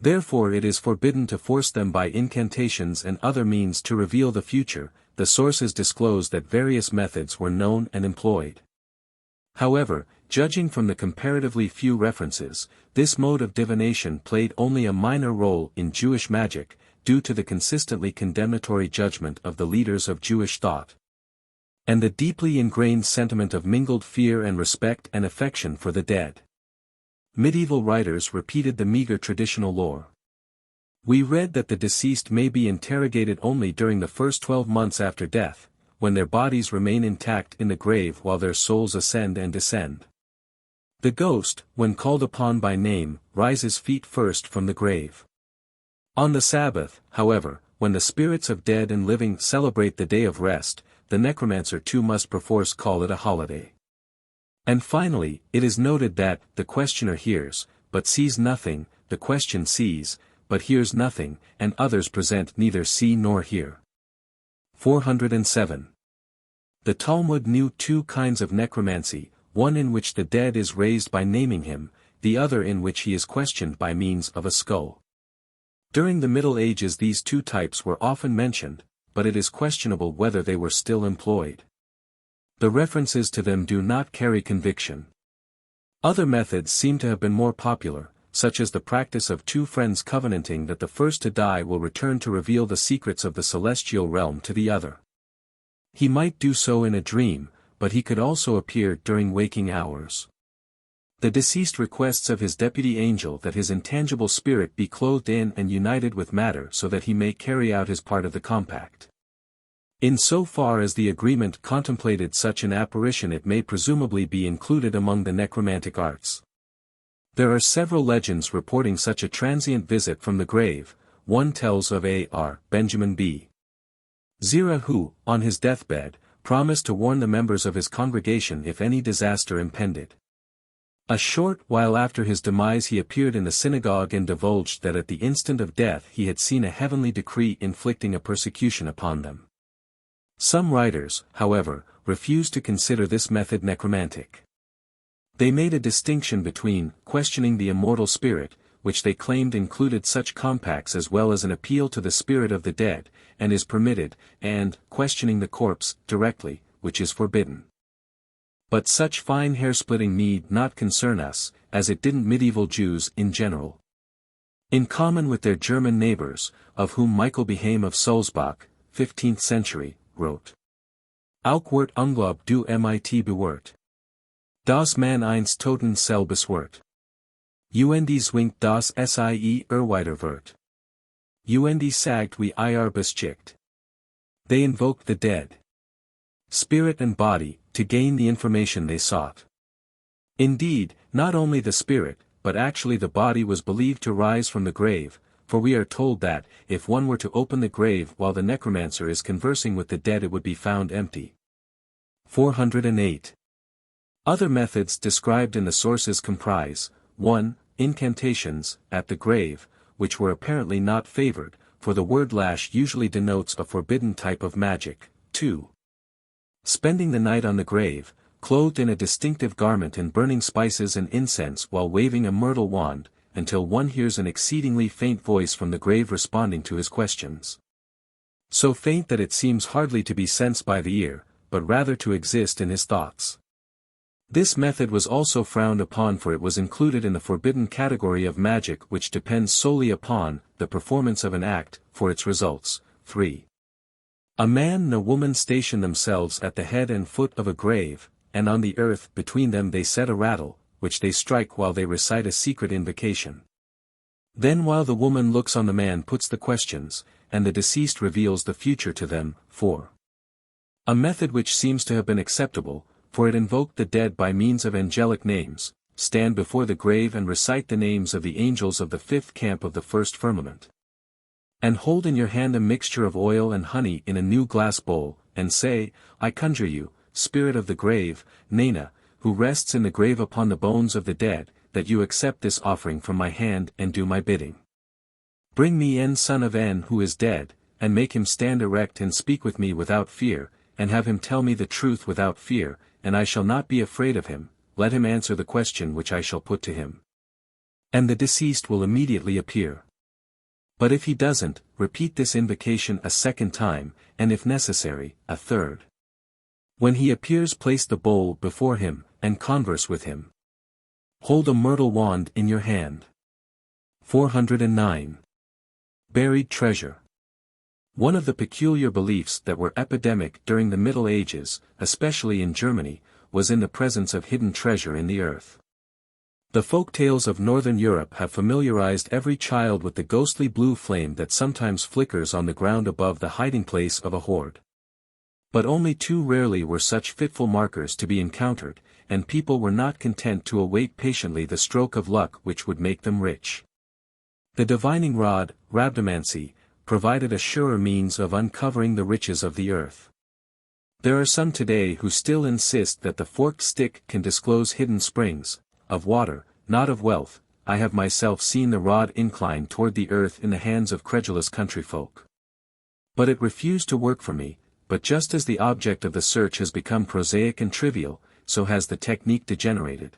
Therefore it is forbidden to force them by incantations and other means to reveal the future. The sources disclose that various methods were known and employed. However, judging from the comparatively few references, this mode of divination played only a minor role in Jewish magic, due to the consistently condemnatory judgment of the leaders of Jewish thought, and the deeply ingrained sentiment of mingled fear and respect and affection for the dead. Medieval writers repeated the meager traditional lore. We read that the deceased may be interrogated only during the first 12 months after death, when their bodies remain intact in the grave while their souls ascend and descend. The ghost, when called upon by name, rises feet first from the grave. On the Sabbath, however, when the spirits of dead and living celebrate the day of rest, the necromancer too must perforce call it a holiday. And finally, it is noted that the questioner hears, but sees nothing, the question sees, but hears nothing, and others present neither see nor hear. 407. The Talmud knew two kinds of necromancy, one in which the dead is raised by naming him, the other in which he is questioned by means of a skull. During the Middle Ages these two types were often mentioned, but it is questionable whether they were still employed. The references to them do not carry conviction. Other methods seem to have been more popular, such as the practice of two friends covenanting that the first to die will return to reveal the secrets of the celestial realm to the other. He might do so in a dream, but he could also appear during waking hours. The deceased requests of his deputy angel that his intangible spirit be clothed in and united with matter so that he may carry out his part of the compact. In so far as the agreement contemplated such an apparition, it may presumably be included among the necromantic arts. There are several legends reporting such a transient visit from the grave. One tells of A.R. Benjamin B. Zira who, on his deathbed, promised to warn the members of his congregation if any disaster impended. A short while after his demise he appeared in the synagogue and divulged that at the instant of death he had seen a heavenly decree inflicting a persecution upon them. Some writers, however, refused to consider this method necromantic. They made a distinction between questioning the immortal spirit, which they claimed included such compacts as well as an appeal to the spirit of the dead, and is permitted, and questioning the corpse directly, which is forbidden. But such fine hair-splitting need not concern us, as it didn't medieval Jews in general. In common with their German neighbors, of whom Michael Behaim of Sulzbach, 15th century, wrote. Auch wird Unglaub du mit bewahrt. Das man einst toten selbes wird. Und zwingt das sie erweiter wird. Und sagt wie ihr beschickt. They invoked the dead spirit and body, to gain the information they sought. Indeed, not only the spirit, but actually the body was believed to rise from the grave, for we are told that, if one were to open the grave while the necromancer is conversing with the dead it would be found empty. 408. Other methods described in the sources comprise, 1. Incantations, at the grave, which were apparently not favored, for the word lash usually denotes a forbidden type of magic. 2. Spending the night on the grave, clothed in a distinctive garment and burning spices and incense while waving a myrtle wand, until one hears an exceedingly faint voice from the grave responding to his questions. So faint that it seems hardly to be sensed by the ear, but rather to exist in his thoughts. This method was also frowned upon, for it was included in the forbidden category of magic which depends solely upon the performance of an act for its results. 3. A man and a woman station themselves at the head and foot of a grave, and on the earth between them they set a rattle, which they strike while they recite a secret invocation. Then while the woman looks on the man puts the questions, and the deceased reveals the future to them. 4. A method which seems to have been acceptable, for it invoked the dead by means of angelic names, stand before the grave and recite the names of the angels of the fifth camp of the first firmament. And hold in your hand a mixture of oil and honey in a new glass bowl, and say, I conjure you, spirit of the grave, Nana, who rests in the grave upon the bones of the dead, that you accept this offering from my hand and do my bidding. Bring me N son of N who is dead, and make him stand erect and speak with me without fear, and have him tell me the truth without fear, and I shall not be afraid of him. Let him answer the question which I shall put to him. And the deceased will immediately appear. But if he doesn't, repeat this invocation a second time, and if necessary, a third. When he appears, place the bowl before him, and converse with him. Hold a myrtle wand in your hand. 409. Buried treasure. One of the peculiar beliefs that were epidemic during the Middle Ages, especially in Germany, was in the presence of hidden treasure in the earth. The folk tales of Northern Europe have familiarized every child with the ghostly blue flame that sometimes flickers on the ground above the hiding place of a hoard. But only too rarely were such fitful markers to be encountered, and people were not content to await patiently the stroke of luck which would make them rich. The divining rod, rhabdomancy, provided a surer means of uncovering the riches of the earth. There are some today who still insist that the forked stick can disclose hidden springs, of water, not of wealth. I have myself seen the rod incline toward the earth in the hands of credulous country folk. But it refused to work for me, but just as the object of the search has become prosaic and trivial, so has the technique degenerated.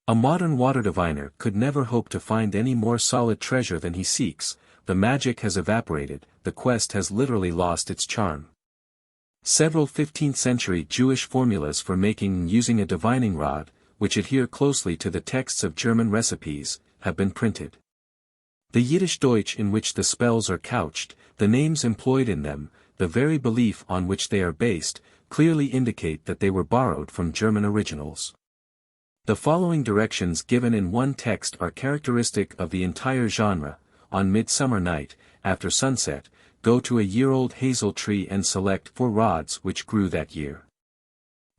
A modern water diviner could never hope to find any more solid treasure than he seeks. The magic has evaporated, the quest has literally lost its charm. Several 15th-century Jewish formulas for making and using a divining rod, which adhere closely to the texts of German recipes, have been printed. The Yiddish Deutsch in which the spells are couched, the names employed in them, the very belief on which they are based, clearly indicate that they were borrowed from German originals. The following directions given in one text are characteristic of the entire genre. On midsummer night, after sunset, go to a year-old hazel tree and select 4 rods which grew that year.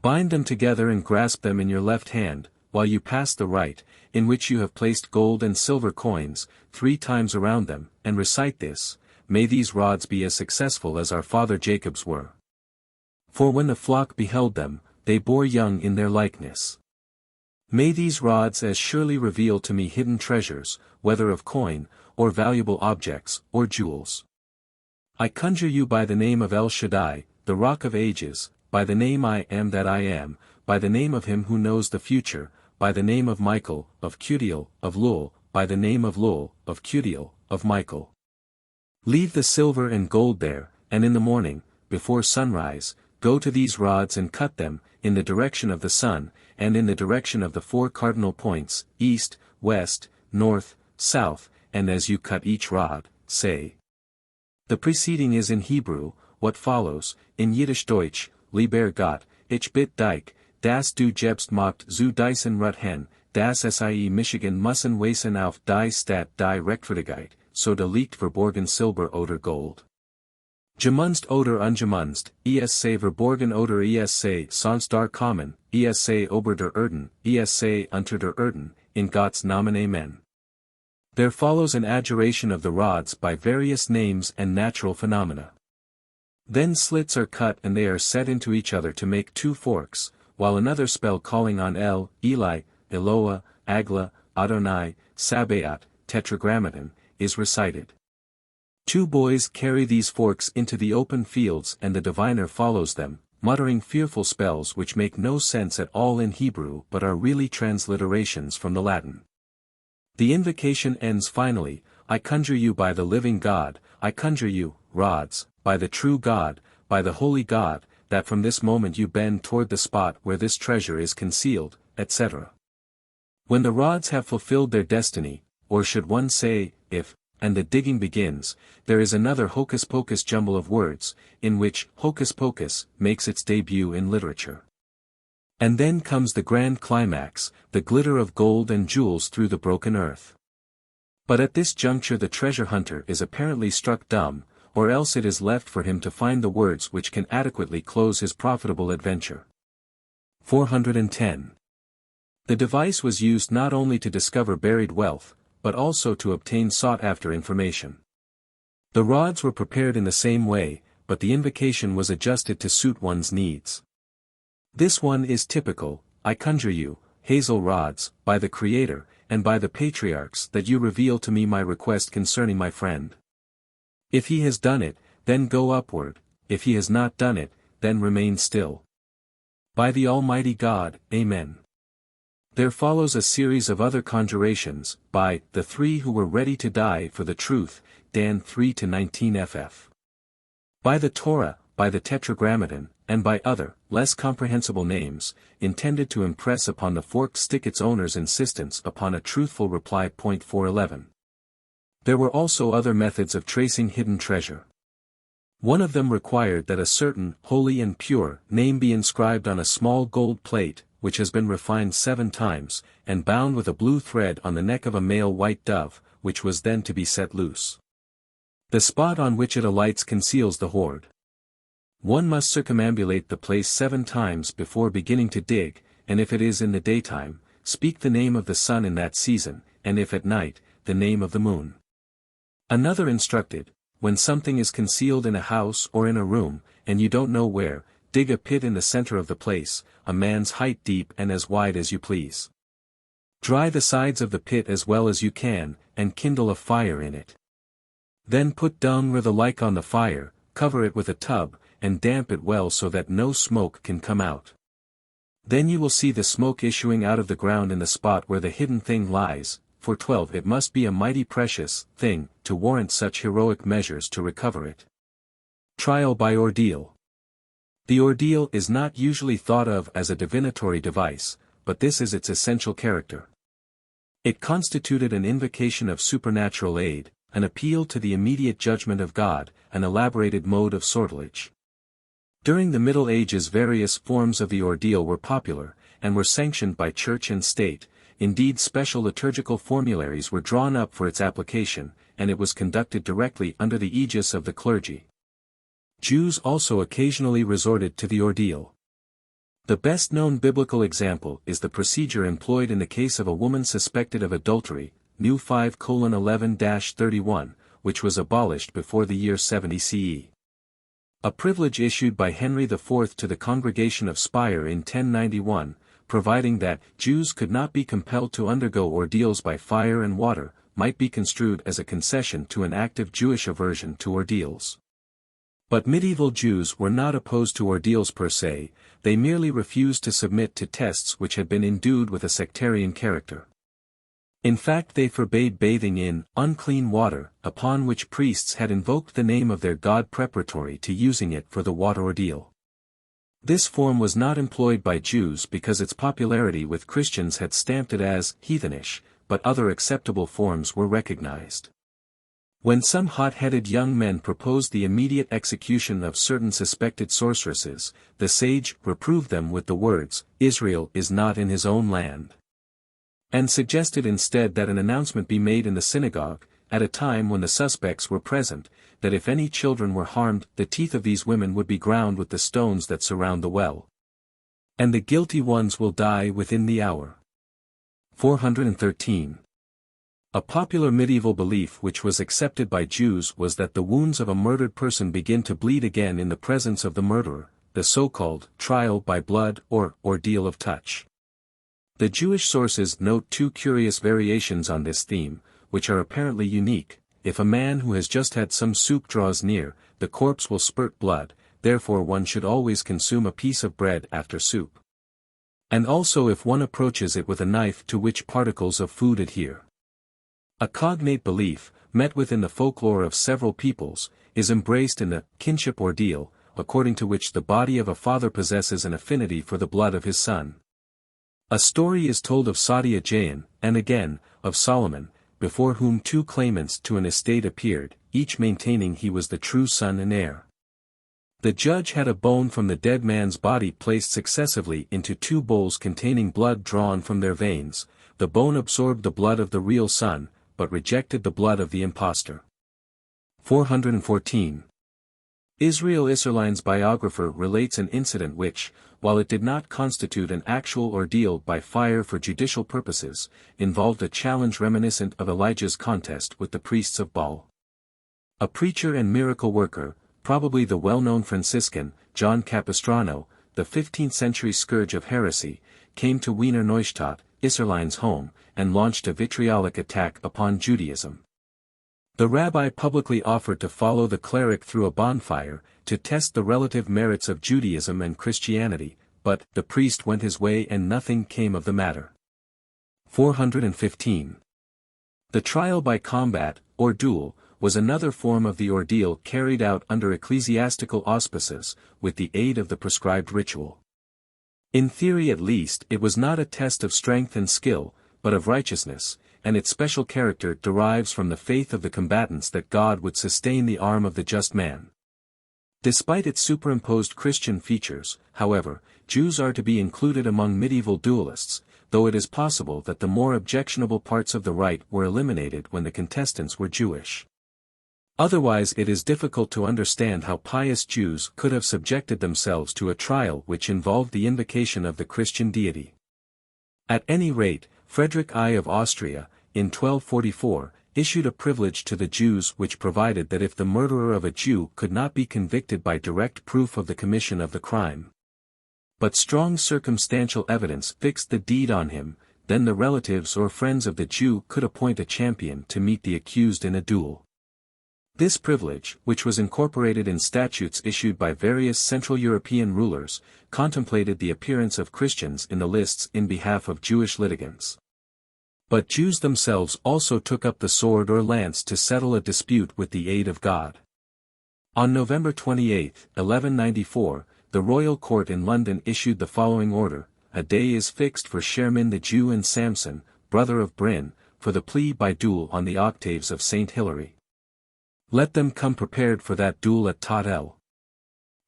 Bind them together and grasp them in your left hand, while you pass the right, in which you have placed gold and silver coins, 3 times around them, and recite this: "May these rods be as successful as our father Jacob's were. For when the flock beheld them, they bore young in their likeness. May these rods as surely reveal to me hidden treasures, whether of coin, or valuable objects, or jewels. I conjure you by the name of El Shaddai, the Rock of Ages, by the name I am that I am, by the name of him who knows the future, by the name of Michael, of Cutiel, of Lul, by the name of Lul, of Cutiel, of Michael. Leave the silver and gold there, and in the morning, before sunrise, go to these rods and cut them, in the direction of the sun, and in the direction of the 4 cardinal points, east, west, north, south, and as you cut each rod, say." The preceding is in Hebrew. What follows, in Yiddish Deutsch, lieber Gott, ich bitte dich, dass du gebst macht zu diesen Ruthen, das sie Michigan müssen weisen auf die Stadt die Rechtfertigkeit, so de liegt verborgen Silber oder Gold. Gemunst oder ungemunst, esc verborgen oder esc sonst dar kommen, esc ober der Erden, esc unter der Erden, in Gott's Namen Amen. There follows an adjuration of the rods by various names and natural phenomena. Then slits are cut and they are set into each other to make 2 forks, while another spell calling on El, Eli, Eloah, Agla, Adonai, Sabaoth, Tetragrammaton, is recited. 2 boys carry these forks into the open fields and the diviner follows them, muttering fearful spells which make no sense at all in Hebrew but are really transliterations from the Latin. The invocation ends finally: "I conjure you by the living God, I conjure you, rods, by the true God, by the holy God, that from this moment you bend toward the spot where this treasure is concealed," etc. When the rods have fulfilled their destiny, or should one say, if, and the digging begins, there is another hocus-pocus jumble of words, in which hocus-pocus makes its debut in literature. And then comes the grand climax, the glitter of gold and jewels through the broken earth. But at this juncture the treasure hunter is apparently struck dumb, or else it is left for him to find the words which can adequately close his profitable adventure. 410. The device was used not only to discover buried wealth, but also to obtain sought-after information. The rods were prepared in the same way, but the invocation was adjusted to suit one's needs. This one is typical: "I conjure you, hazel rods, by the Creator, and by the patriarchs that you reveal to me my request concerning my friend. If he has done it, then go upward, if he has not done it, then remain still. By the Almighty God, Amen." There follows a series of other conjurations, by the 3 who were ready to die for the truth, Dan 3-19 ff. By the Torah, by the Tetragrammaton, and by other, less comprehensible names, intended to impress upon the forked stick its owner's insistence upon a truthful reply. 411. There were also other methods of tracing hidden treasure. One of them required that a certain holy and pure name be inscribed on a small gold plate, which has been refined 7 times, and bound with a blue thread on the neck of a male white dove, which was then to be set loose. The spot on which it alights conceals the hoard. One must circumambulate the place 7 times before beginning to dig, and if it is in the daytime, speak the name of the sun in that season, and if at night, the name of the moon. Another instructed, when something is concealed in a house or in a room, and you don't know where, dig a pit in the center of the place, a man's height deep and as wide as you please. Dry the sides of the pit as well as you can, and kindle a fire in it. Then put dung or the like on the fire, cover it with a tub, and damp it well so that no smoke can come out. Then you will see the smoke issuing out of the ground in the spot where the hidden thing lies, for 12 it must be a mighty precious thing, to warrant such heroic measures to recover it. Trial by ordeal. The ordeal is not usually thought of as a divinatory device, but this is its essential character. It constituted an invocation of supernatural aid, an appeal to the immediate judgment of God, an elaborated mode of sortilege. During the Middle Ages various forms of the ordeal were popular, and were sanctioned by church and state. Indeed, special liturgical formularies were drawn up for its application, and it was conducted directly under the aegis of the clergy. Jews also occasionally resorted to the ordeal. The best-known biblical example is the procedure employed in the case of a woman suspected of adultery, New 5:11-31, which was abolished before the year 70 CE. A privilege issued by Henry IV to the Congregation of Speyer in 1091, providing that Jews could not be compelled to undergo ordeals by fire and water, might be construed as a concession to an active Jewish aversion to ordeals. But medieval Jews were not opposed to ordeals per se, they merely refused to submit to tests which had been endued with a sectarian character. In fact, they forbade bathing in unclean water, upon which priests had invoked the name of their god preparatory to using it for the water ordeal. This form was not employed by Jews because its popularity with Christians had stamped it as heathenish, but other acceptable forms were recognized. When some hot-headed young men proposed the immediate execution of certain suspected sorceresses, the sage reproved them with the words, "Israel is not in his own land," and suggested instead that an announcement be made in the synagogue, at a time when the suspects were present, that if any children were harmed, the teeth of these women would be ground with the stones that surround the well. And the guilty ones will die within the hour. 413. A popular medieval belief which was accepted by Jews was that the wounds of a murdered person begin to bleed again in the presence of the murderer, the so-called trial by blood or ordeal of touch. The Jewish sources note two curious variations on this theme, which are apparently unique. If a man who has just had some soup draws near, the corpse will spurt blood, therefore one should always consume a piece of bread after soup. And also if one approaches it with a knife to which particles of food adhere. A cognate belief, met with in the folklore of several peoples, is embraced in the kinship ordeal, according to which the body of a father possesses an affinity for the blood of his son. A story is told of Sadia Jain, and again, of Solomon, before whom two claimants to an estate appeared, each maintaining he was the true son and heir. The judge had a bone from the dead man's body placed successively into two bowls containing blood drawn from their veins. The bone absorbed the blood of the real son, but rejected the blood of the impostor. 414. Israel Isserlein's biographer relates an incident which, while it did not constitute an actual ordeal by fire for judicial purposes, involved a challenge reminiscent of Elijah's contest with the priests of Baal. A preacher and miracle worker, probably the well-known Franciscan, John Capistrano, the 15th-century scourge of heresy, came to Wiener Neustadt, Isserlein's home, and launched a vitriolic attack upon Judaism. The rabbi publicly offered to follow the cleric through a bonfire, to test the relative merits of Judaism and Christianity, but the priest went his way and nothing came of the matter. 415. The trial by combat, or duel, was another form of the ordeal carried out under ecclesiastical auspices, with the aid of the prescribed ritual. In theory at least it was not a test of strength and skill, but of righteousness, and its special character derives from the faith of the combatants that God would sustain the arm of the just man. Despite its superimposed Christian features, however, Jews are to be included among medieval duelists, though it is possible that the more objectionable parts of the rite were eliminated when the contestants were Jewish. Otherwise it is difficult to understand how pious Jews could have subjected themselves to a trial which involved the invocation of the Christian deity. At any rate, Frederick I of Austria, in 1244, issued a privilege to the Jews which provided that if the murderer of a Jew could not be convicted by direct proof of the commission of the crime, but strong circumstantial evidence fixed the deed on him, then the relatives or friends of the Jew could appoint a champion to meet the accused in a duel. This privilege, which was incorporated in statutes issued by various Central European rulers, contemplated the appearance of Christians in the lists in behalf of Jewish litigants. But Jews themselves also took up the sword or lance to settle a dispute with the aid of God. On November 28, 1194, the royal court in London issued the following order: a day is fixed for Sherman the Jew and Samson, brother of Bryn, for the plea by duel on the octaves of St. Hilary. Let them come prepared for that duel at Tottel.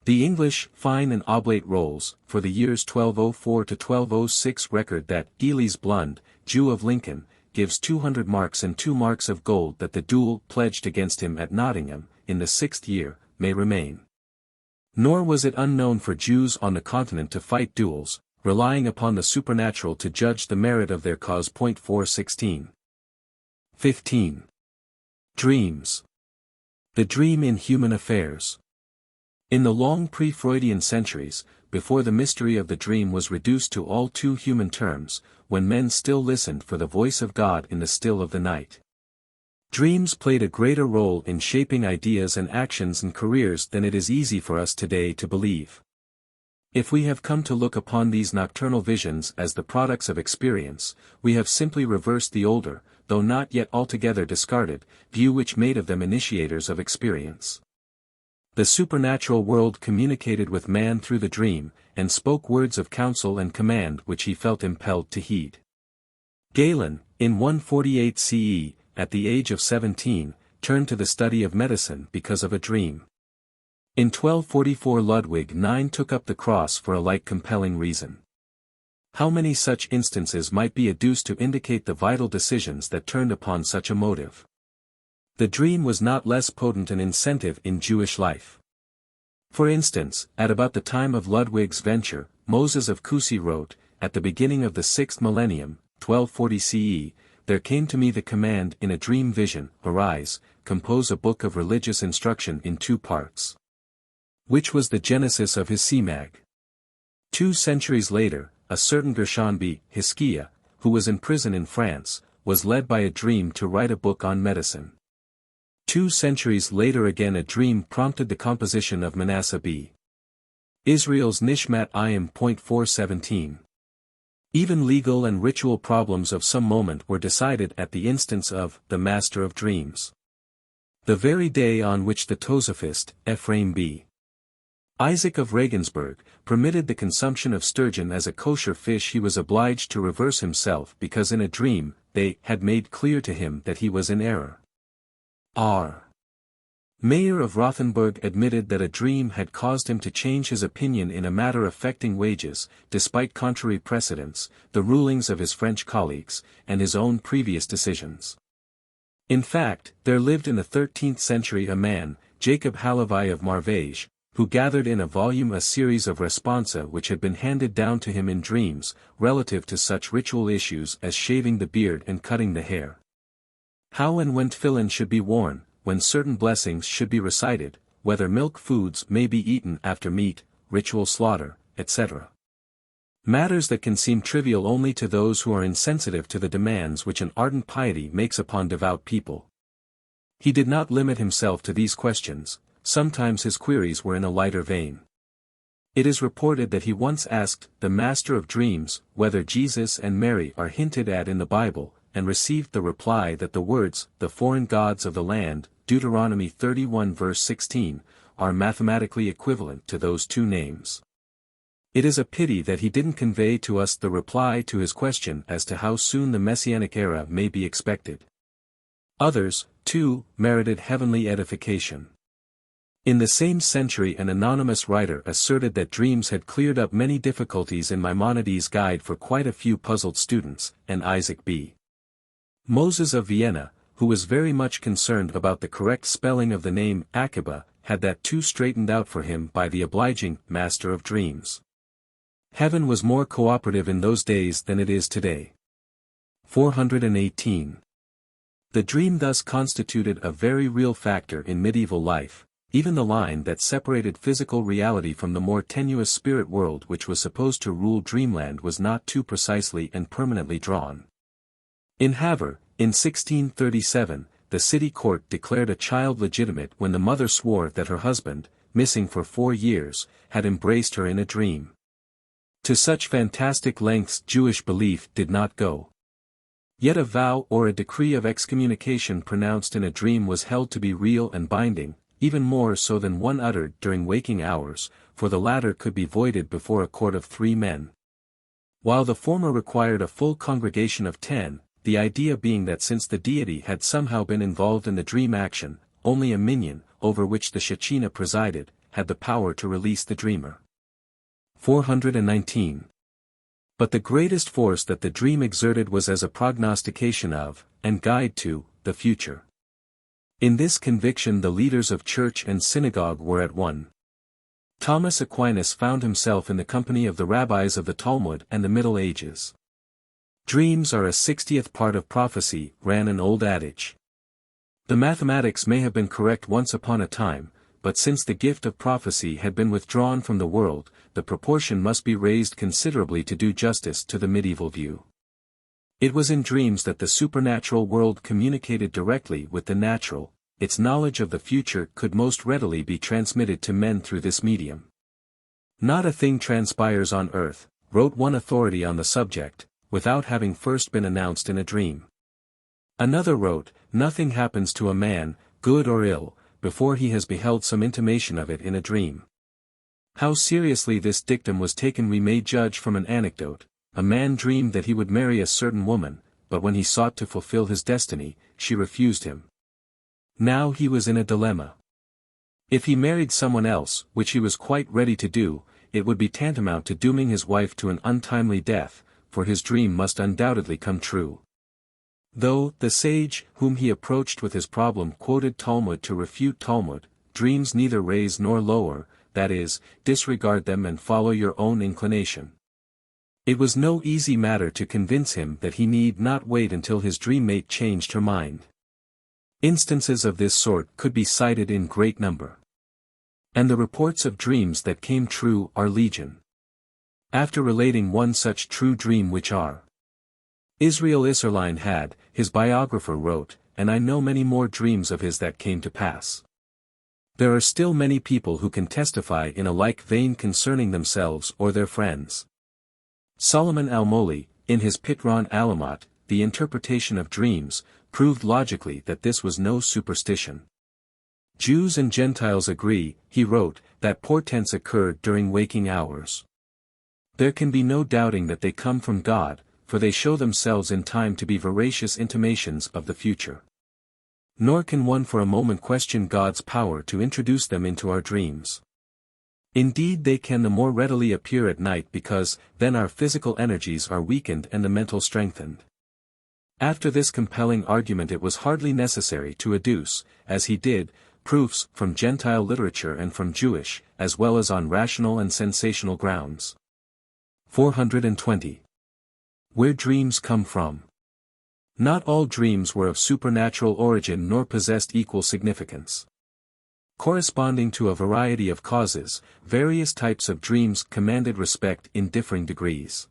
The English fine and oblate rolls, for the years 1204 to 1206 record that Ely's Blund, Jew of Lincoln, gives 200 marks and 2 marks of gold that the duel pledged against him at Nottingham, in the 6th year, may remain. Nor was it unknown for Jews on the continent to fight duels, relying upon the supernatural to judge the merit of their cause. 416. 15. Dreams. The dream in human affairs. In the long pre-Freudian centuries, before the mystery of the dream was reduced to all too human terms, when men still listened for the voice of God in the still of the night, dreams played a greater role in shaping ideas and actions and careers than it is easy for us today to believe. If we have come to look upon these nocturnal visions as the products of experience, we have simply reversed the older, though not yet altogether discarded, view which made of them initiators of experience. The supernatural world communicated with man through the dream, and spoke words of counsel and command which he felt impelled to heed. Galen, in 148 CE, at the age of 17, turned to the study of medicine because of a dream. In 1244 Ludwig IX took up the cross for a like compelling reason. How many such instances might be adduced to indicate the vital decisions that turned upon such a motive? The dream was not less potent an incentive in Jewish life. For instance, at about the time of Ludwig's venture, Moses of Cusi wrote, at the beginning of the 6th millennium, 1240 CE, there came to me the command in a dream vision, arise, compose a book of religious instruction in 2 parts. Which was the genesis of his Simag. 2 centuries later, a certain Gershonby, Hiskia, who was in prison in France, was led by a dream to write a book on medicine. 2 centuries later again a dream prompted the composition of Manasseh b. Israel's Nishmat Ayim. 417. Even legal and ritual problems of some moment were decided at the instance of the Master of Dreams. The very day on which the Tosaphist, Ephraim b. Isaac of Regensburg, permitted the consumption of sturgeon as a kosher fish, he was obliged to reverse himself because in a dream, they had made clear to him that he was in error. R. Mayer of Rothenburg admitted that a dream had caused him to change his opinion in a matter affecting wages, despite contrary precedents, the rulings of his French colleagues, and his own previous decisions. In fact, there lived in the 13th century a man, Jacob Halavai of Marveige, who gathered in a volume a series of responsa which had been handed down to him in dreams, relative to such ritual issues as shaving the beard and cutting the hair. How and when tefillin should be worn, when certain blessings should be recited, whether milk foods may be eaten after meat, ritual slaughter, etc. Matters that can seem trivial only to those who are insensitive to the demands which an ardent piety makes upon devout people. He did not limit himself to these questions. Sometimes his queries were in a lighter vein. It is reported that he once asked the Master of Dreams whether Jesus and Mary are hinted at in the Bible, and received the reply that the words, the foreign gods of the land, Deuteronomy 31 verse 16, are mathematically equivalent to those 2 names. It is a pity that he didn't convey to us the reply to his question as to how soon the Messianic era may be expected. Others, too, merited heavenly edification. In the same century an anonymous writer asserted that dreams had cleared up many difficulties in Maimonides' Guide for quite a few puzzled students, and Isaac b. Moses of Vienna, who was very much concerned about the correct spelling of the name Akiba, had that too straightened out for him by the obliging Master of Dreams. Heaven was more cooperative in those days than it is today. 418. The dream thus constituted a very real factor in medieval life. Even the line that separated physical reality from the more tenuous spirit world which was supposed to rule dreamland was not too precisely and permanently drawn. In Havre, in 1637, the city court declared a child legitimate when the mother swore that her husband, missing for 4 years, had embraced her in a dream. To such fantastic lengths Jewish belief did not go. Yet a vow or a decree of excommunication pronounced in a dream was held to be real and binding, even more so than one uttered during waking hours, for the latter could be voided before a court of 3 men. While the former required a full congregation of 10, the idea being that since the deity had somehow been involved in the dream action, only a minion, over which the Shekhinah presided, had the power to release the dreamer. 419. But the greatest force that the dream exerted was as a prognostication of, and guide to, the future. In this conviction the leaders of church and synagogue were at one. Thomas Aquinas found himself in the company of the rabbis of the Talmud and the Middle Ages. Dreams are a 60th part of prophecy, ran an old adage. The mathematics may have been correct once upon a time, but since the gift of prophecy had been withdrawn from the world, the proportion must be raised considerably to do justice to the medieval view. It was in dreams that the supernatural world communicated directly with the natural, its knowledge of the future could most readily be transmitted to men through this medium. Not a thing transpires on earth, wrote one authority on the subject, without having first been announced in a dream. Another wrote, nothing happens to a man, good or ill, before he has beheld some intimation of it in a dream. How seriously this dictum was taken we may judge from an anecdote. A man dreamed that he would marry a certain woman, but when he sought to fulfill his destiny, she refused him. Now he was in a dilemma. If he married someone else, which he was quite ready to do, it would be tantamount to dooming his wife to an untimely death, for his dream must undoubtedly come true. Though, the sage, whom he approached with his problem quoted Talmud to refute Talmud, dreams neither raise nor lower, that is, disregard them and follow your own inclination. It was no easy matter to convince him that he need not wait until his dream-mate changed her mind. Instances of this sort could be cited in great number. And the reports of dreams that came true are legion. After relating one such true dream which R. Israel Isserline had, his biographer wrote, and I know many more dreams of his that came to pass. There are still many people who can testify in a like vein concerning themselves or their friends. Solomon Al-Moli, in his Pitron Alamat, the interpretation of dreams, proved logically that this was no superstition. Jews and Gentiles agree, he wrote, that portents occurred during waking hours. There can be no doubting that they come from God, for they show themselves in time to be veracious intimations of the future. Nor can one for a moment question God's power to introduce them into our dreams. Indeed they can the more readily appear at night because, then our physical energies are weakened and the mental strengthened. After this compelling argument it was hardly necessary to adduce, as he did, proofs from Gentile literature and from Jewish, as well as on rational and sensational grounds. 420. Where dreams come from. Not all dreams were of supernatural origin nor possessed equal significance. Corresponding to a variety of causes, various types of dreams commanded respect in differing degrees.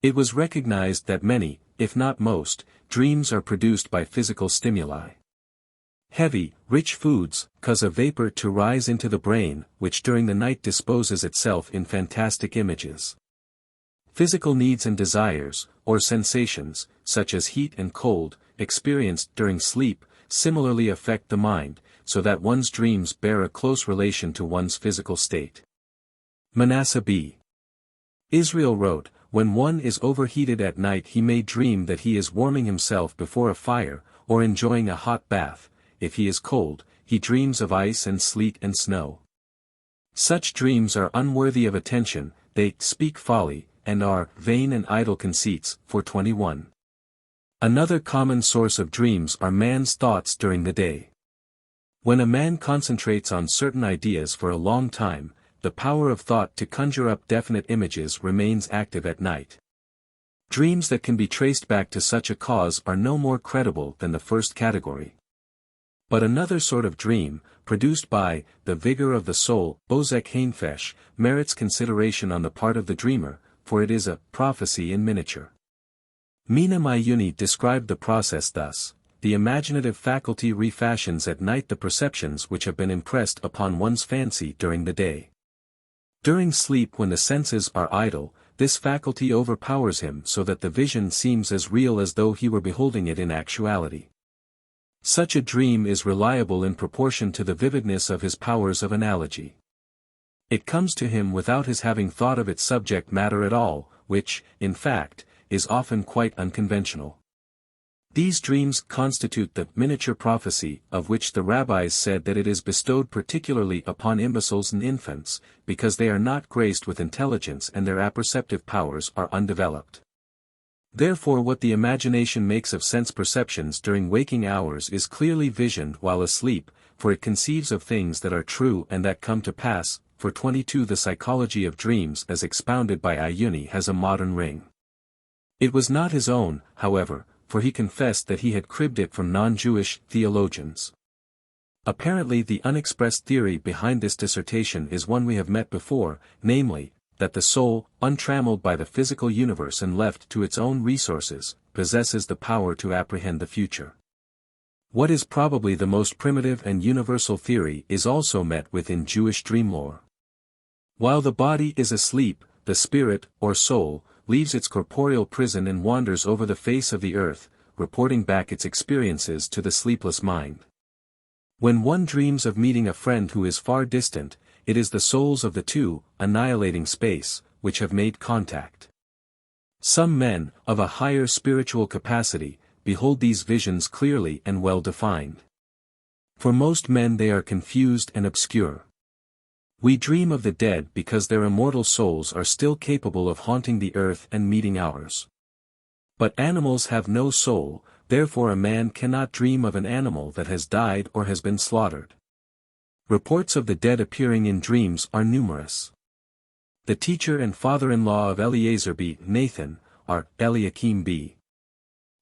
It was recognized that many, if not most, dreams are produced by physical stimuli. Heavy, rich foods cause a vapor to rise into the brain, which during the night disposes itself in fantastic images. Physical needs and desires, or sensations, such as heat and cold, experienced during sleep, similarly affect the mind, so that one's dreams bear a close relation to one's physical state. Manasseh B. Israel wrote, when one is overheated at night he may dream that he is warming himself before a fire, or enjoying a hot bath. If he is cold, he dreams of ice and sleet and snow. Such dreams are unworthy of attention, they speak folly, and are vain and idle conceits. 421. Another common source of dreams are man's thoughts during the day. When a man concentrates on certain ideas for a long time, the power of thought to conjure up definite images remains active at night. Dreams that can be traced back to such a cause are no more credible than the first category. But another sort of dream, produced by the vigor of the soul, Bozek Hainfesh, merits consideration on the part of the dreamer, for it is a prophecy in miniature. Mina Mayuni described the process thus: the imaginative faculty refashions at night the perceptions which have been impressed upon one's fancy during the day. During sleep, when the senses are idle, this faculty overpowers him so that the vision seems as real as though he were beholding it in actuality. Such a dream is reliable in proportion to the vividness of his powers of analogy. It comes to him without his having thought of its subject matter at all, which, in fact, is often quite unconventional. These dreams constitute the miniature prophecy, of which the rabbis said that it is bestowed particularly upon imbeciles and infants, because they are not graced with intelligence and their apperceptive powers are undeveloped. Therefore what the imagination makes of sense perceptions during waking hours is clearly visioned while asleep, for it conceives of things that are true and that come to pass. For 22 The psychology of dreams as expounded by Ayuni has a modern ring. It was not his own, however, for he confessed that he had cribbed it from non-Jewish theologians. Apparently the unexpressed theory behind this dissertation is one we have met before, namely, that the soul, untrammeled by the physical universe and left to its own resources, possesses the power to apprehend the future. What is probably the most primitive and universal theory is also met with in Jewish dream lore. While the body is asleep, the spirit, or soul, leaves its corporeal prison and wanders over the face of the earth, reporting back its experiences to the sleepless mind. When one dreams of meeting a friend who is far distant, it is the souls of the two, annihilating space, which have made contact. Some men, of a higher spiritual capacity, behold these visions clearly and well defined. For most men they are confused and obscure. We dream of the dead because their immortal souls are still capable of haunting the earth and meeting ours. But animals have no soul, therefore a man cannot dream of an animal that has died or has been slaughtered. Reports of the dead appearing in dreams are numerous. The teacher and father-in-law of Eliezer b. Nathan, are Eliakim b.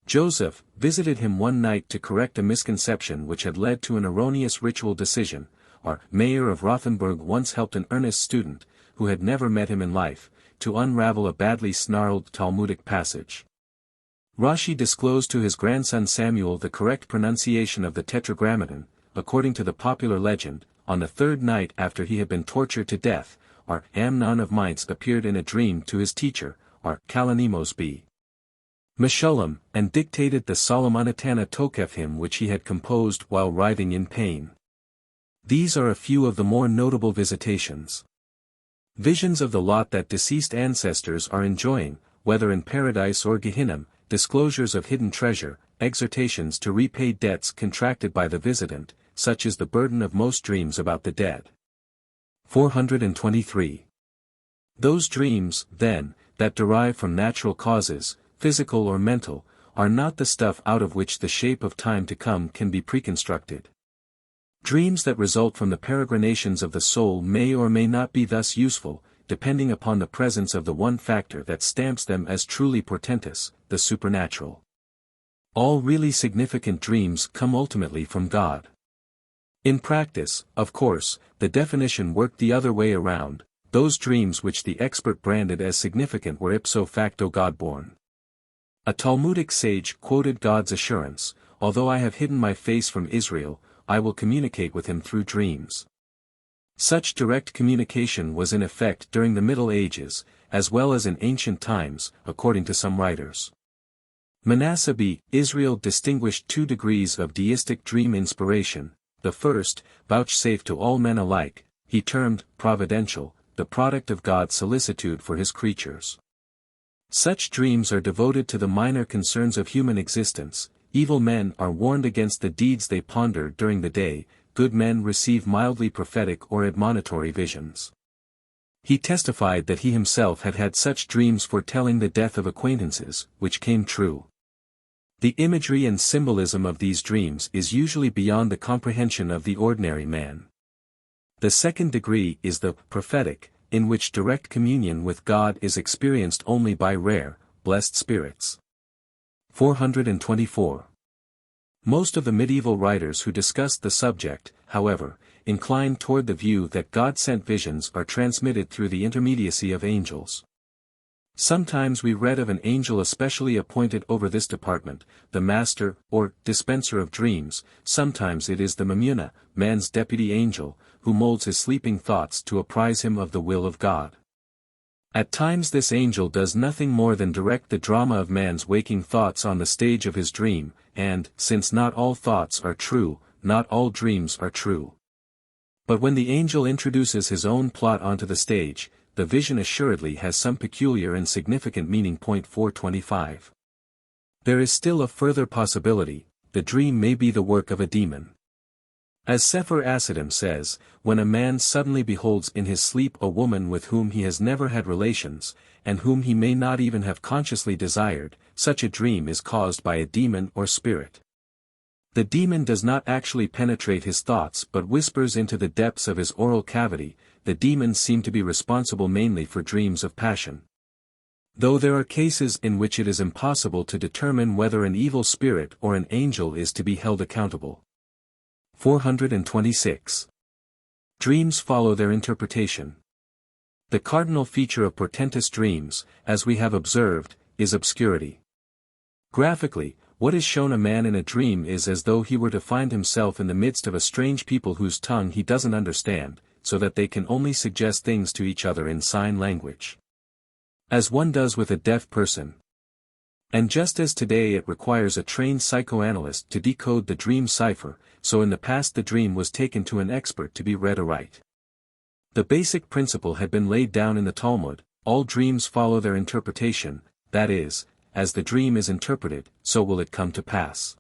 Joseph, visited him one night to correct a misconception which had led to an erroneous ritual decision. Our mayor of Rothenburg once helped an earnest student, who had never met him in life, to unravel a badly snarled Talmudic passage. Rashi disclosed to his grandson Samuel the correct pronunciation of the Tetragrammaton. According to the popular legend, on the third night after he had been tortured to death, our Amnon of Mainz appeared in a dream to his teacher, our Kalonimos b. Meshulam, and dictated the Solomonitana Tokef hymn which he had composed while writhing in pain. These are a few of the more notable visitations. Visions of the lot that deceased ancestors are enjoying, whether in paradise or Gehinnom, disclosures of hidden treasure, exhortations to repay debts contracted by the visitant, such is the burden of most dreams about the dead. 423. Those dreams, then, that derive from natural causes, physical or mental, are not the stuff out of which the shape of time to come can be preconstructed. Dreams that result from the peregrinations of the soul may or may not be thus useful, depending upon the presence of the one factor that stamps them as truly portentous, the supernatural. All really significant dreams come ultimately from God. In practice, of course, the definition worked the other way around. Those dreams which the expert branded as significant were ipso facto God-born. A Talmudic sage quoted God's assurance, "Although I have hidden my face from Israel, I will communicate with him through dreams." Such direct communication was in effect during the Middle Ages, as well as in ancient times, according to some writers. Manasseh b. Israel distinguished 2 degrees of deistic dream inspiration. The first, vouchsafed to all men alike, he termed providential, the product of God's solicitude for his creatures. Such dreams are devoted to the minor concerns of human existence. Evil men are warned against the deeds they ponder during the day, good men receive mildly prophetic or admonitory visions. He testified that he himself had had such dreams foretelling the death of acquaintances, which came true. The imagery and symbolism of these dreams is usually beyond the comprehension of the ordinary man. The second degree is the prophetic, in which direct communion with God is experienced only by rare, blessed spirits. 424. Most of the medieval writers who discussed the subject, however, inclined toward the view that God-sent visions are transmitted through the intermediacy of angels. Sometimes we read of an angel especially appointed over this department, the master, or dispenser of dreams. Sometimes it is the Mamuna, man's deputy angel, who molds his sleeping thoughts to apprise him of the will of God. At times this angel does nothing more than direct the drama of man's waking thoughts on the stage of his dream, and, since not all thoughts are true, not all dreams are true. But when the angel introduces his own plot onto the stage, the vision assuredly has some peculiar and significant meaning. 425. There is still a further possibility: the dream may be the work of a demon. As Sefer Asidim says, when a man suddenly beholds in his sleep a woman with whom he has never had relations, and whom he may not even have consciously desired, such a dream is caused by a demon or spirit. The demon does not actually penetrate his thoughts but whispers into the depths of his oral cavity. The demons seem to be responsible mainly for dreams of passion. Though there are cases in which it is impossible to determine whether an evil spirit or an angel is to be held accountable. 426. Dreams follow their interpretation. The cardinal feature of portentous dreams, as we have observed, is obscurity. Graphically, what is shown a man in a dream is as though he were to find himself in the midst of a strange people whose tongue he doesn't understand, so that they can only suggest things to each other in sign language. As one does with a deaf person. And just as today it requires a trained psychoanalyst to decode the dream cipher, so in the past the dream was taken to an expert to be read aright. The basic principle had been laid down in the Talmud: all dreams follow their interpretation, that is, as the dream is interpreted, so will it come to pass.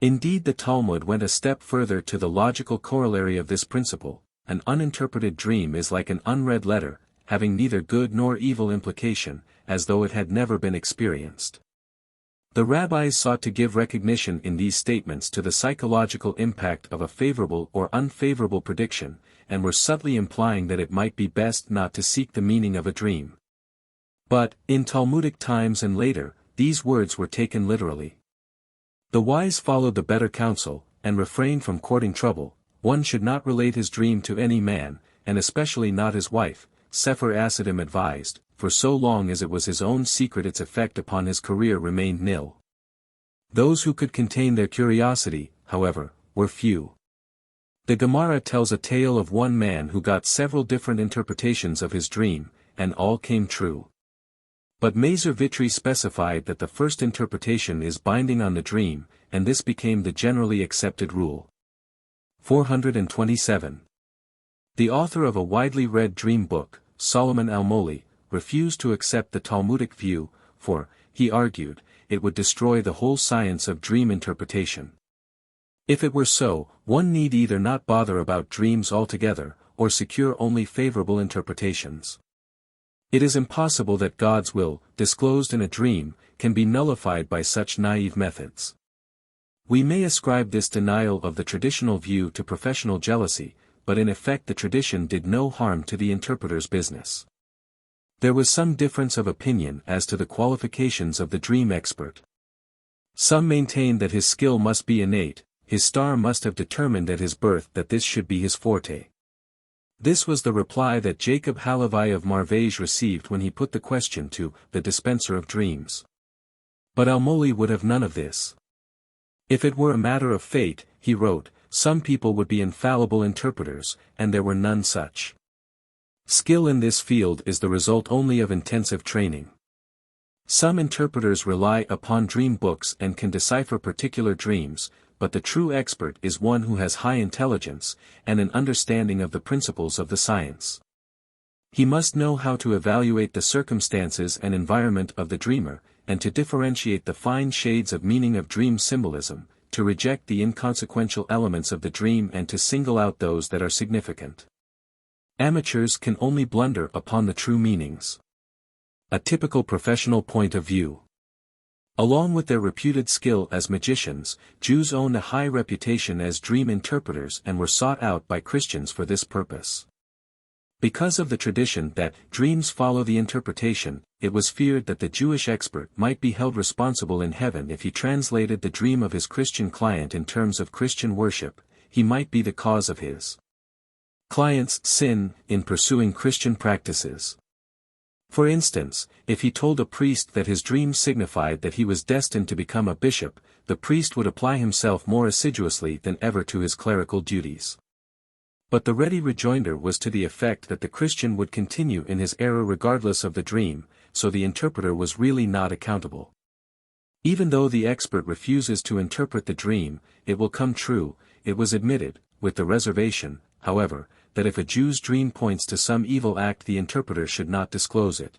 Indeed, the Talmud went a step further to the logical corollary of this principle: an uninterpreted dream is like an unread letter, having neither good nor evil implication, as though it had never been experienced. The rabbis sought to give recognition in these statements to the psychological impact of a favorable or unfavorable prediction, and were subtly implying that it might be best not to seek the meaning of a dream. But, in Talmudic times and later, these words were taken literally. The wise followed the better counsel, and refrained from courting trouble. One should not relate his dream to any man, and especially not his wife, Sefer Asidim advised, for so long as it was his own secret its effect upon his career remained nil. Those who could contain their curiosity, however, were few. The Gemara tells a tale of one man who got several different interpretations of his dream, and all came true. But Mazer Vitri specified that the first interpretation is binding on the dream, and this became the generally accepted rule. 427. The author of a widely read dream book, Solomon Almoli, refused to accept the Talmudic view, for, he argued, it would destroy the whole science of dream interpretation. If it were so, one need either not bother about dreams altogether, or secure only favorable interpretations. It is impossible that God's will, disclosed in a dream, can be nullified by such naive methods. We may ascribe this denial of the traditional view to professional jealousy, but in effect the tradition did no harm to the interpreter's business. There was some difference of opinion as to the qualifications of the dream expert. Some maintained that his skill must be innate, his star must have determined at his birth that this should be his forte. This was the reply that Jacob Halavai of Marvege received when he put the question to the dispenser of dreams. But Almoli would have none of this. If it were a matter of fate, he wrote, some people would be infallible interpreters, and there were none such. Skill in this field is the result only of intensive training. Some interpreters rely upon dream books and can decipher particular dreams, but the true expert is one who has high intelligence, and an understanding of the principles of the science. He must know how to evaluate the circumstances and environment of the dreamer, and to differentiate the fine shades of meaning of dream symbolism, to reject the inconsequential elements of the dream and to single out those that are significant. Amateurs can only blunder upon the true meanings. A typical professional point of view. Along with their reputed skill as magicians, Jews owned a high reputation as dream interpreters and were sought out by Christians for this purpose. Because of the tradition that dreams follow the interpretation, it was feared that the Jewish expert might be held responsible in heaven if he translated the dream of his Christian client in terms of Christian worship. He might be the cause of his client's sin in pursuing Christian practices. For instance, if he told a priest that his dream signified that he was destined to become a bishop, the priest would apply himself more assiduously than ever to his clerical duties. But the ready rejoinder was to the effect that the Christian would continue in his error regardless of the dream, so the interpreter was really not accountable. Even though the expert refuses to interpret the dream, it will come true, it was admitted, with the reservation, however, that if a Jew's dream points to some evil act the interpreter should not disclose it.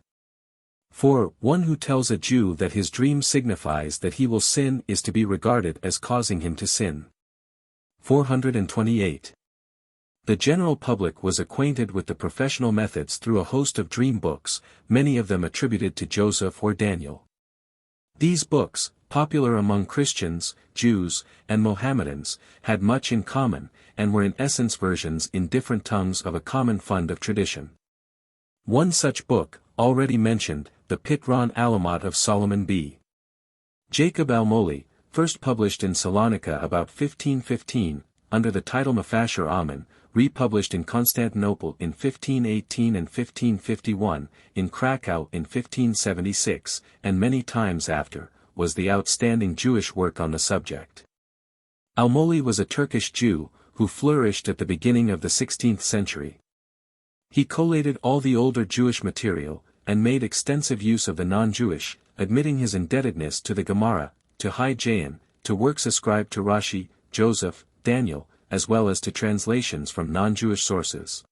For, one who tells a Jew that his dream signifies that he will sin is to be regarded as causing him to sin. 428. The general public was acquainted with the professional methods through a host of dream books, many of them attributed to Joseph or Daniel. These books, popular among Christians, Jews, and Mohammedans, had much in common, and were in essence versions in different tongues of a common fund of tradition. One such book, already mentioned, the Pitran Alamat of Solomon b. Jacob Almoli, first published in Salonika about 1515, under the title Mafasher Amen, republished in Constantinople in 1518 and 1551, in Krakow in 1576, and many times after, was the outstanding Jewish work on the subject. Almoli was a Turkish Jew, who flourished at the beginning of the 16th century. He collated all the older Jewish material, and made extensive use of the non-Jewish, admitting his indebtedness to the Gemara, to Hai Jayan, to works ascribed to Rashi, Joseph, Daniel, as well as to translations from non-Jewish sources.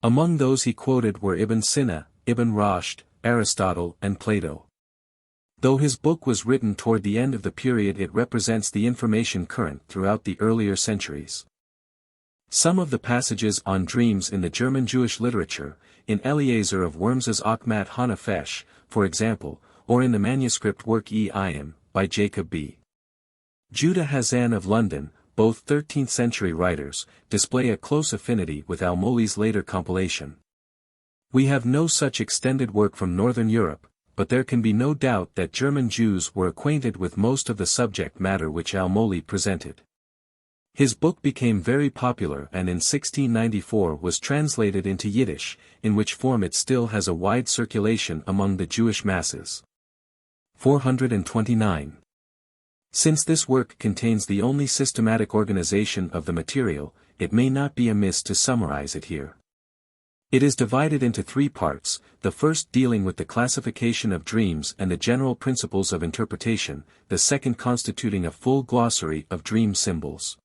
Among those he quoted were Ibn Sina, Ibn Rushd, Aristotle and Plato. Though his book was written toward the end of the period, it represents the information current throughout the earlier centuries. Some of the passages on dreams in the German Jewish literature, in Eliezer of Worms's Akhmat Hanafesh, for example, or in the manuscript work E. Ayim, by Jacob B. Judah Hazan of London, both 13th-century writers, display a close affinity with Almoli's later compilation. We have no such extended work from Northern Europe, but there can be no doubt that German Jews were acquainted with most of the subject matter which Almoli presented. His book became very popular and in 1694 was translated into Yiddish, in which form it still has a wide circulation among the Jewish masses. 429. Since this work contains the only systematic organization of the material, it may not be amiss to summarize it here. It is divided into three parts, the first dealing with the classification of dreams and the general principles of interpretation, the second constituting a full glossary of dream symbols.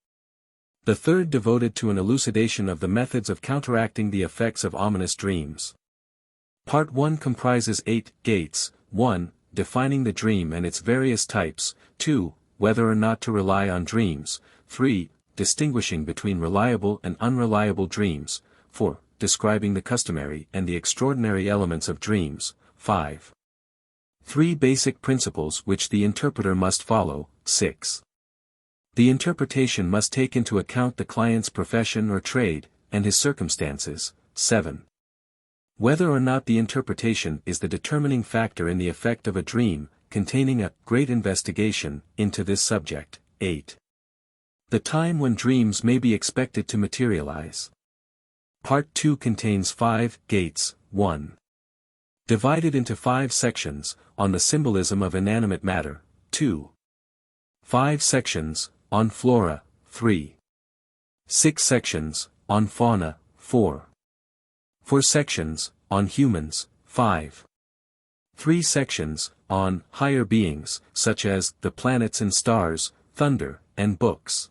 The third devoted to an elucidation of the methods of counteracting the effects of ominous dreams. Part 1 comprises 8 gates, 1. Defining the dream and its various types, 2. Whether or not to rely on dreams, 3. Distinguishing between reliable and unreliable dreams, 4. Describing the customary and the extraordinary elements of dreams, 5. 3 basic principles which the interpreter must follow, 6. The interpretation must take into account the client's profession or trade, and his circumstances, 7. Whether or not the interpretation is the determining factor in the effect of a dream, containing a great investigation into this subject, 8. The time when dreams may be expected to materialize. Part 2 contains 5 gates, 1. Divided into 5 sections, on the symbolism of inanimate matter, 2. 5 sections, on flora, 3. 6 sections, on fauna, 4. 4 sections, on humans, 5. 3 sections, on higher beings, such as the planets and stars, thunder, and books.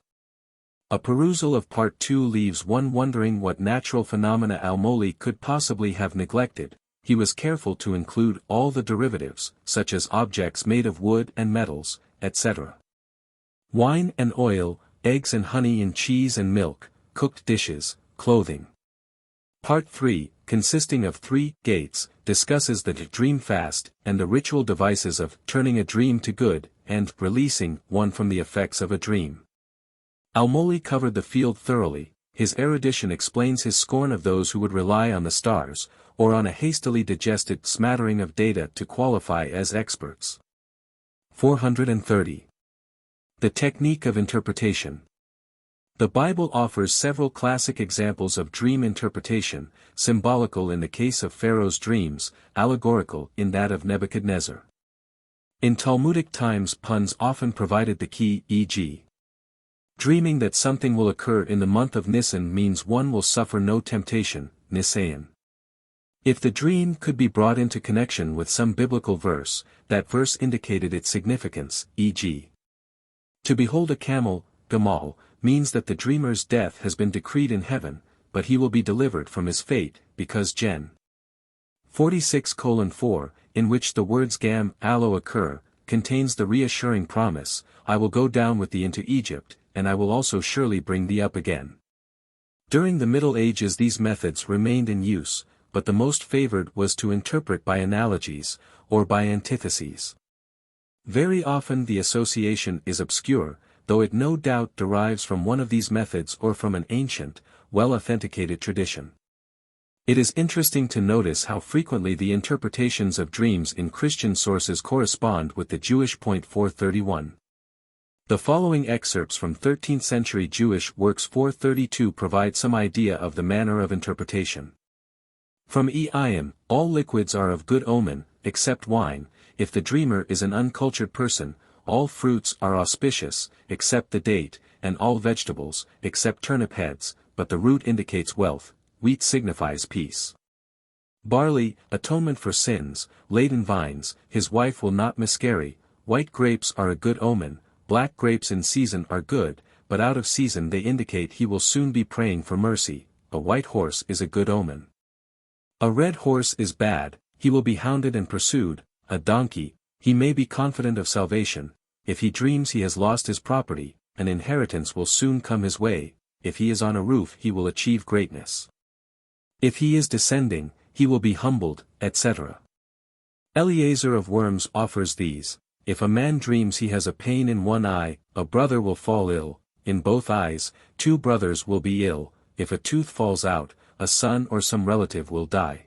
A perusal of Part 2 leaves one wondering what natural phenomena Almoli could possibly have neglected. He was careful to include all the derivatives, such as objects made of wood and metals, etc. Wine and oil, eggs and honey in cheese and milk, cooked dishes, clothing. Part 3, consisting of 3 gates, discusses the dream fast, and the ritual devices of turning a dream to good, and releasing one from the effects of a dream. Almoli covered the field thoroughly. His erudition explains his scorn of those who would rely on the stars, or on a hastily digested smattering of data to qualify as experts. 430. The technique of interpretation. The Bible offers several classic examples of dream interpretation, symbolical in the case of Pharaoh's dreams, allegorical in that of Nebuchadnezzar. In Talmudic times puns often provided the key, e.g. dreaming that something will occur in the month of Nisan means one will suffer no temptation, Nisayan. If the dream could be brought into connection with some biblical verse, that verse indicated its significance, e.g. to behold a camel, Gamal, means that the dreamer's death has been decreed in heaven, but he will be delivered from his fate, because Gen. 46:4, in which the words Gam, Allo occur, contains the reassuring promise, I will go down with thee into Egypt, and I will also surely bring thee up again. During the Middle Ages these methods remained in use, but the most favored was to interpret by analogies, or by antitheses. Very often the association is obscure, though it no doubt derives from one of these methods or from an ancient, well-authenticated tradition. It is interesting to notice how frequently the interpretations of dreams in Christian sources correspond with the Jewish point 431. The following excerpts from 13th-century Jewish works 432 provide some idea of the manner of interpretation. From E.I.M., all liquids are of good omen, except wine, if the dreamer is an uncultured person, all fruits are auspicious, except the date, and all vegetables, except turnip heads, but the root indicates wealth, wheat signifies peace. Barley, atonement for sins, laden vines, his wife will not miscarry, white grapes are a good omen, black grapes in season are good, but out of season they indicate he will soon be praying for mercy, a white horse is a good omen. A red horse is bad, he will be hounded and pursued, a donkey, he may be confident of salvation, if he dreams he has lost his property, an inheritance will soon come his way, if he is on a roof he will achieve greatness. If he is descending, he will be humbled, etc. Eliezer of Worms offers these, if a man dreams he has a pain in one eye, a brother will fall ill, in both eyes, two brothers will be ill, if a tooth falls out, a son or some relative will die.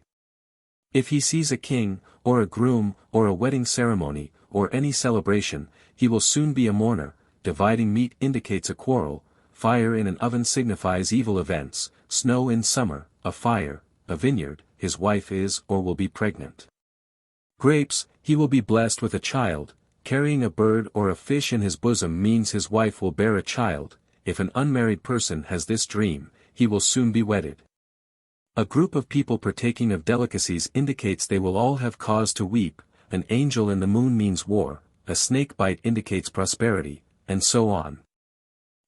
If he sees a king, or a groom, or a wedding ceremony, or any celebration, he will soon be a mourner, dividing meat indicates a quarrel, fire in an oven signifies evil events, snow in summer, a fire, a vineyard, his wife is or will be pregnant. Grapes, he will be blessed with a child, carrying a bird or a fish in his bosom means his wife will bear a child, if an unmarried person has this dream, he will soon be wedded. A group of people partaking of delicacies indicates they will all have cause to weep, an angel in the moon means war, a snake bite indicates prosperity, and so on.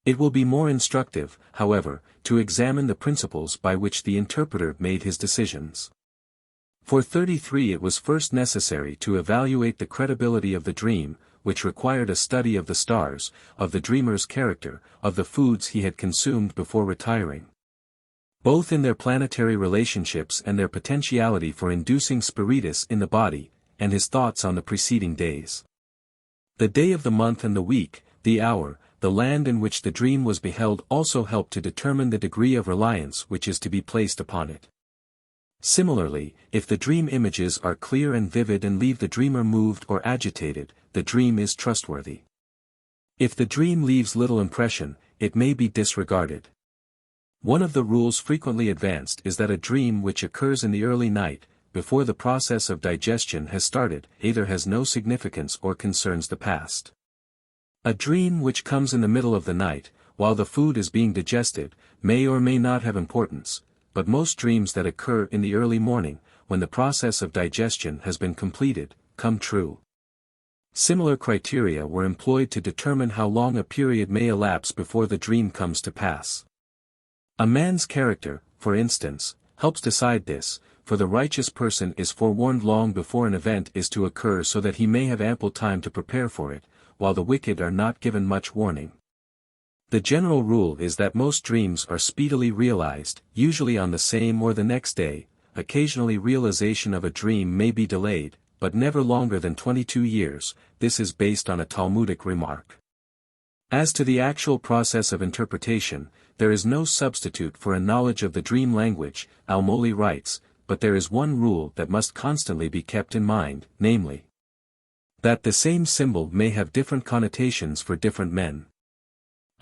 It will be more instructive, however, to examine the principles by which the interpreter made his decisions. For 33 it was first necessary to evaluate the credibility of the dream, which required a study of the stars, of the dreamer's character, of the foods he had consumed before retiring, both in their planetary relationships and their potentiality for inducing spiritus in the body, and his thoughts on the preceding days. The day of the month and the week, the hour, the land in which the dream was beheld also help to determine the degree of reliance which is to be placed upon it. Similarly, if the dream images are clear and vivid and leave the dreamer moved or agitated, the dream is trustworthy. If the dream leaves little impression, it may be disregarded. One of the rules frequently advanced is that a dream which occurs in the early night, before the process of digestion has started, either has no significance or concerns the past. A dream which comes in the middle of the night, while the food is being digested, may or may not have importance, but most dreams that occur in the early morning, when the process of digestion has been completed, come true. Similar criteria were employed to determine how long a period may elapse before the dream comes to pass. A man's character, for instance, helps decide this, for the righteous person is forewarned long before an event is to occur so that he may have ample time to prepare for it, while the wicked are not given much warning. The general rule is that most dreams are speedily realized, usually on the same or the next day. Occasionally realization of a dream may be delayed, but never longer than 22 years, this is based on a Talmudic remark. As to the actual process of interpretation, there is no substitute for a knowledge of the dream language, Al-Moli writes, but there is one rule that must constantly be kept in mind, namely, that the same symbol may have different connotations for different men.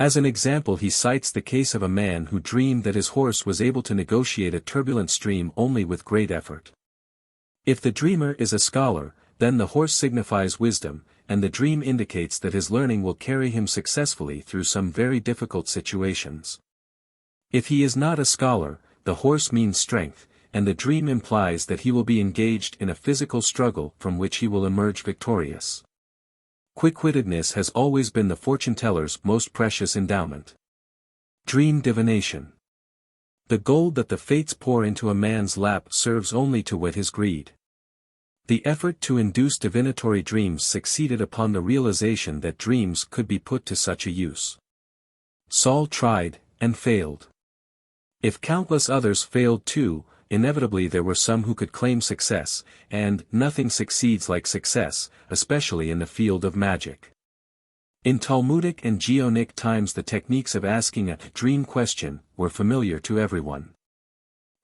As an example, he cites the case of a man who dreamed that his horse was able to negotiate a turbulent stream only with great effort. If the dreamer is a scholar, then the horse signifies wisdom, and the dream indicates that his learning will carry him successfully through some very difficult situations. If he is not a scholar, the horse means strength, and the dream implies that he will be engaged in a physical struggle from which he will emerge victorious. Quick-wittedness has always been the fortune-teller's most precious endowment. Dream divination. The gold that the fates pour into a man's lap serves only to whet his greed. The effort to induce divinatory dreams succeeded upon the realization that dreams could be put to such a use. Saul tried, and failed. If countless others failed too, inevitably there were some who could claim success, and nothing succeeds like success, especially in the field of magic. In Talmudic and Geonic times the techniques of asking a dream question were familiar to everyone.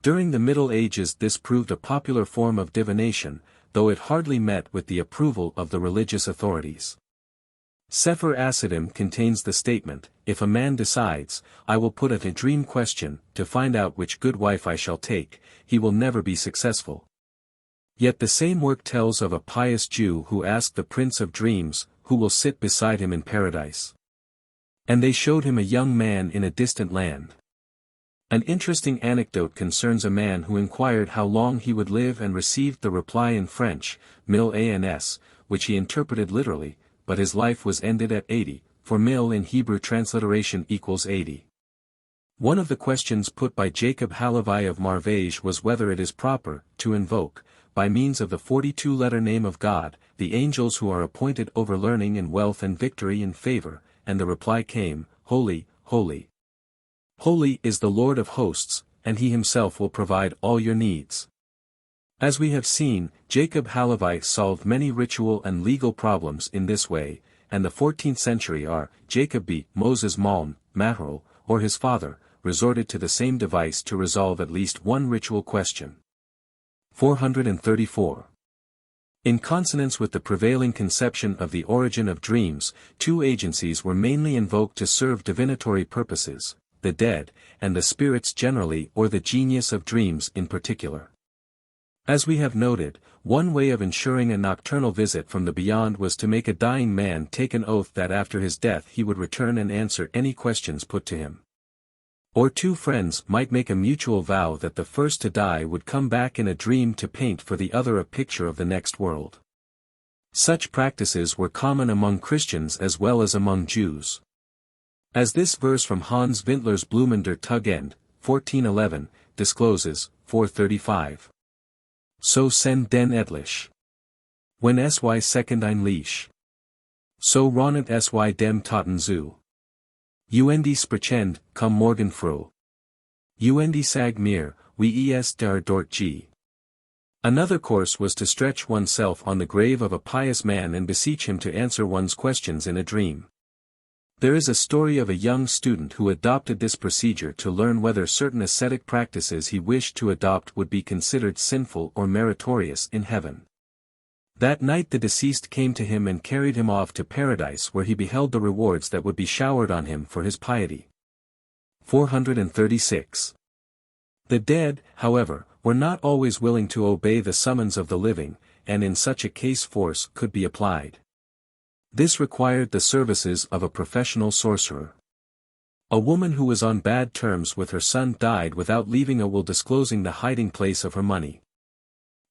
During the Middle Ages this proved a popular form of divination, though it hardly met with the approval of the religious authorities. Sefer Asidim contains the statement, "If a man decides, I will put a dream question, to find out which good wife I shall take, he will never be successful." Yet the same work tells of a pious Jew who asked the Prince of Dreams, who will sit beside him in paradise. And they showed him a young man in a distant land. An interesting anecdote concerns a man who inquired how long he would live and received the reply in French, 1000 ans, which he interpreted literally, but his life was ended at 80, for mil in Hebrew transliteration equals 80. One of the questions put by Jacob Halavai of Marvage was whether it is proper to invoke, by means of the 42-letter name of God, the angels who are appointed over learning and wealth and victory and favor, and the reply came, "Holy, holy. Holy is the Lord of hosts, and he himself will provide all your needs." As we have seen, Jacob Halavai solved many ritual and legal problems in this way, and the 14th century Jacob B. Moses Malm, Maharil, or his father, resorted to the same device to resolve at least one ritual question. 434. In consonance with the prevailing conception of the origin of dreams, two agencies were mainly invoked to serve divinatory purposes, the dead, and the spirits generally or the genius of dreams in particular. As we have noted, one way of ensuring a nocturnal visit from the beyond was to make a dying man take an oath that after his death he would return and answer any questions put to him. Or two friends might make a mutual vow that the first to die would come back in a dream to paint for the other a picture of the next world. Such practices were common among Christians as well as among Jews. As this verse from Hans Vintler's Blumen der Tugend, 1411, discloses, 435. So send den etlich. When sy second ein Leash. So ronnet sy dem Toten zu. Und sprechend, komm morgen froh. Und sag mir, wie es dar dort geht. Another course was to stretch oneself on the grave of a pious man and beseech him to answer one's questions in a dream. There is a story of a young student who adopted this procedure to learn whether certain ascetic practices he wished to adopt would be considered sinful or meritorious in heaven. That night the deceased came to him and carried him off to paradise where he beheld the rewards that would be showered on him for his piety. 436. The dead, however, were not always willing to obey the summons of the living, and in such a case force could be applied. This required the services of a professional sorcerer. A woman who was on bad terms with her son died without leaving a will disclosing the hiding place of her money.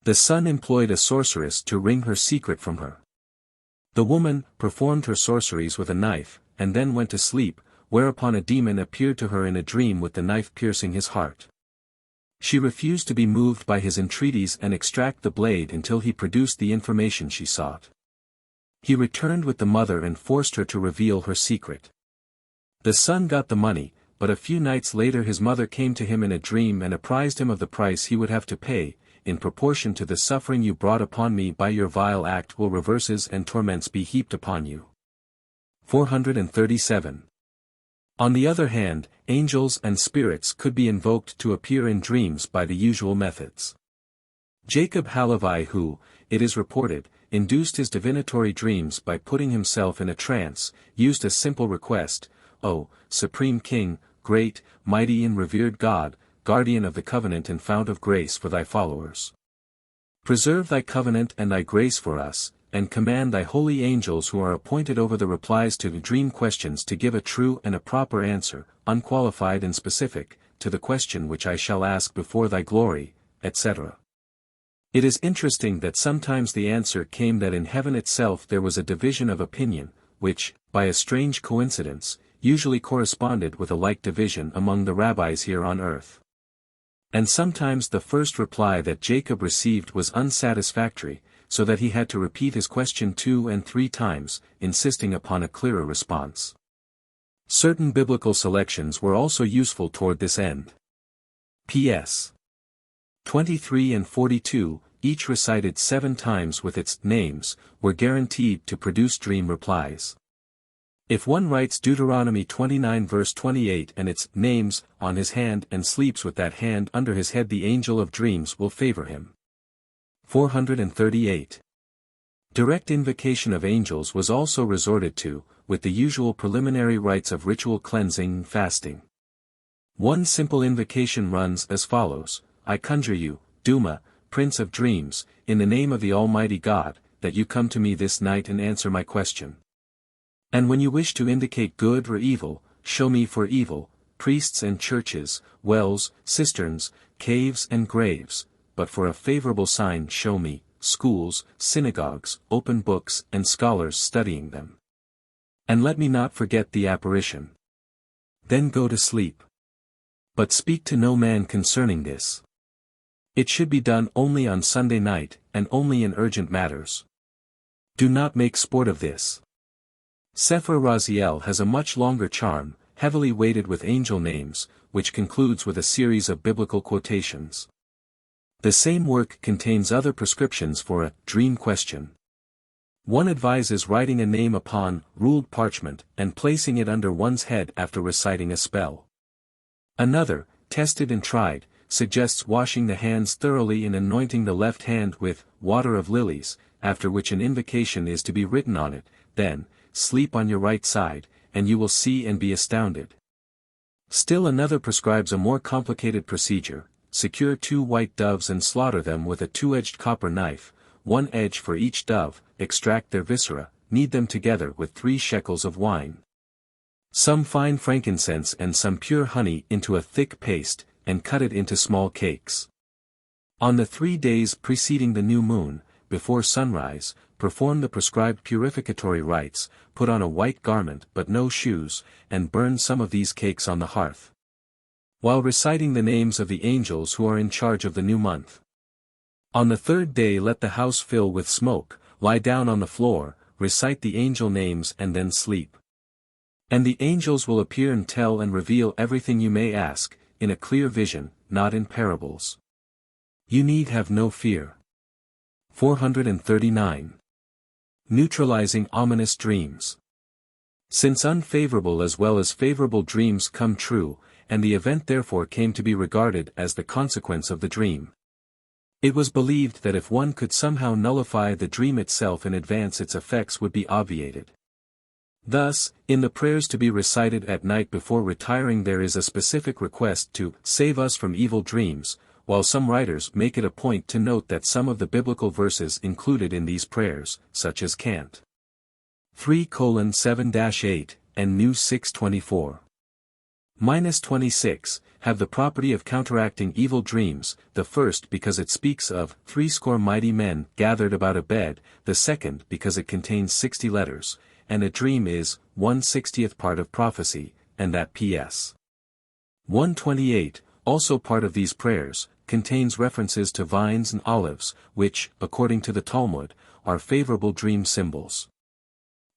The son employed a sorceress to wring her secret from her. The woman performed her sorceries with a knife, and then went to sleep, whereupon a demon appeared to her in a dream with the knife piercing his heart. She refused to be moved by his entreaties and extract the blade until he produced the information she sought. He returned with the mother and forced her to reveal her secret. The son got the money, but a few nights later his mother came to him in a dream and apprised him of the price he would have to pay. In proportion to the suffering you brought upon me by your vile act will reverses and torments be heaped upon you. 437. On the other hand, angels and spirits could be invoked to appear in dreams by the usual methods. Jacob Halavai who, it is reported, induced his divinatory dreams by putting himself in a trance, used a simple request, O Supreme King, great, mighty and revered God, guardian of the covenant and fount of grace for thy followers. Preserve thy covenant and thy grace for us, and command thy holy angels who are appointed over the replies to the dream questions to give a true and a proper answer, unqualified and specific, to the question which I shall ask before thy glory, etc. It is interesting that sometimes the answer came that in heaven itself there was a division of opinion, which, by a strange coincidence, usually corresponded with a like division among the rabbis here on earth. And sometimes the first reply that Jacob received was unsatisfactory, so that he had to repeat his question 2 and 3 times, insisting upon a clearer response. Certain biblical selections were also useful toward this end. P.S. 23 and 42, each recited 7 times with its names, were guaranteed to produce dream replies. If one writes Deuteronomy 29 verse 28 and its names on his hand and sleeps with that hand under his head, the angel of dreams will favor him. 438. Direct invocation of angels was also resorted to, with the usual preliminary rites of ritual cleansing and fasting. One simple invocation runs as follows: I conjure you, Duma, Prince of Dreams, in the name of the Almighty God, that you come to me this night and answer my question. And when you wish to indicate good or evil, show me for evil, priests and churches, wells, cisterns, caves and graves, but for a favorable sign show me, schools, synagogues, open books and scholars studying them. And let me not forget the apparition. Then go to sleep. But speak to no man concerning this. It should be done only on Sunday night, and only in urgent matters. Do not make sport of this. Sefer Raziel has a much longer charm, heavily weighted with angel names, which concludes with a series of biblical quotations. The same work contains other prescriptions for a dream question. One advises writing a name upon ruled parchment and placing it under one's head after reciting a spell. Another, tested and tried, suggests washing the hands thoroughly and anointing the left hand with water of lilies, after which an invocation is to be written on it. Then, sleep on your right side, and you will see and be astounded. Still another prescribes a more complicated procedure: secure 2 white doves and slaughter them with a 2-edged copper knife, 1 edge for each dove, extract their viscera, knead them together with 3 shekels of wine, some fine frankincense and some pure honey into a thick paste, and cut it into small cakes. On the 3 days preceding the new moon, before sunrise, perform the prescribed purificatory rites, put on a white garment but no shoes, and burn some of these cakes on the hearth, while reciting the names of the angels who are in charge of the new month. On the 3rd day let the house fill with smoke, lie down on the floor, recite the angel names and then sleep. And the angels will appear and tell and reveal everything you may ask, in a clear vision, not in parables. You need have no fear. 439. Neutralizing ominous dreams. Since unfavorable as well as favorable dreams come true, and the event therefore came to be regarded as the consequence of the dream, it was believed that if one could somehow nullify the dream itself in advance, its effects would be obviated. Thus, in the prayers to be recited at night before retiring there is a specific request to save us from evil dreams, while some writers make it a point to note that some of the biblical verses included in these prayers, such as Cant 3:7-8, and New 6:24. -26, have the property of counteracting evil dreams, the first because it speaks of 80 mighty men gathered about a bed, the second because it contains 60 letters, and a dream is 1/60th part of prophecy, and that P.S. 128, also part of these prayers, contains references to vines and olives, which, according to the Talmud, are favorable dream symbols.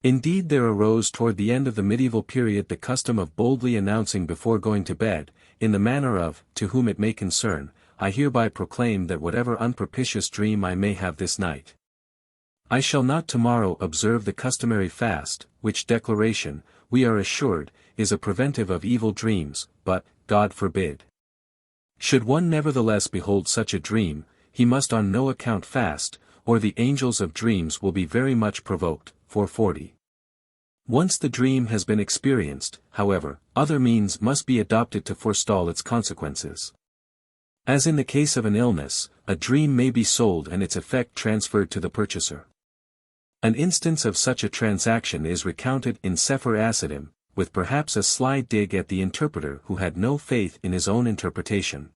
Indeed, there arose toward the end of the medieval period the custom of boldly announcing before going to bed, in the manner of, to whom it may concern, I hereby proclaim that whatever unpropitious dream I may have this night, I shall not tomorrow observe the customary fast, which declaration, we are assured, is a preventive of evil dreams, but, God forbid. Should one nevertheless behold such a dream, he must on no account fast, or the angels of dreams will be very much provoked. 440. Once the dream has been experienced, however, other means must be adopted to forestall its consequences. As in the case of an illness, a dream may be sold and its effect transferred to the purchaser. An instance of such a transaction is recounted in Sefer Asidim, with perhaps a sly dig at the interpreter who had no faith in his own interpretation.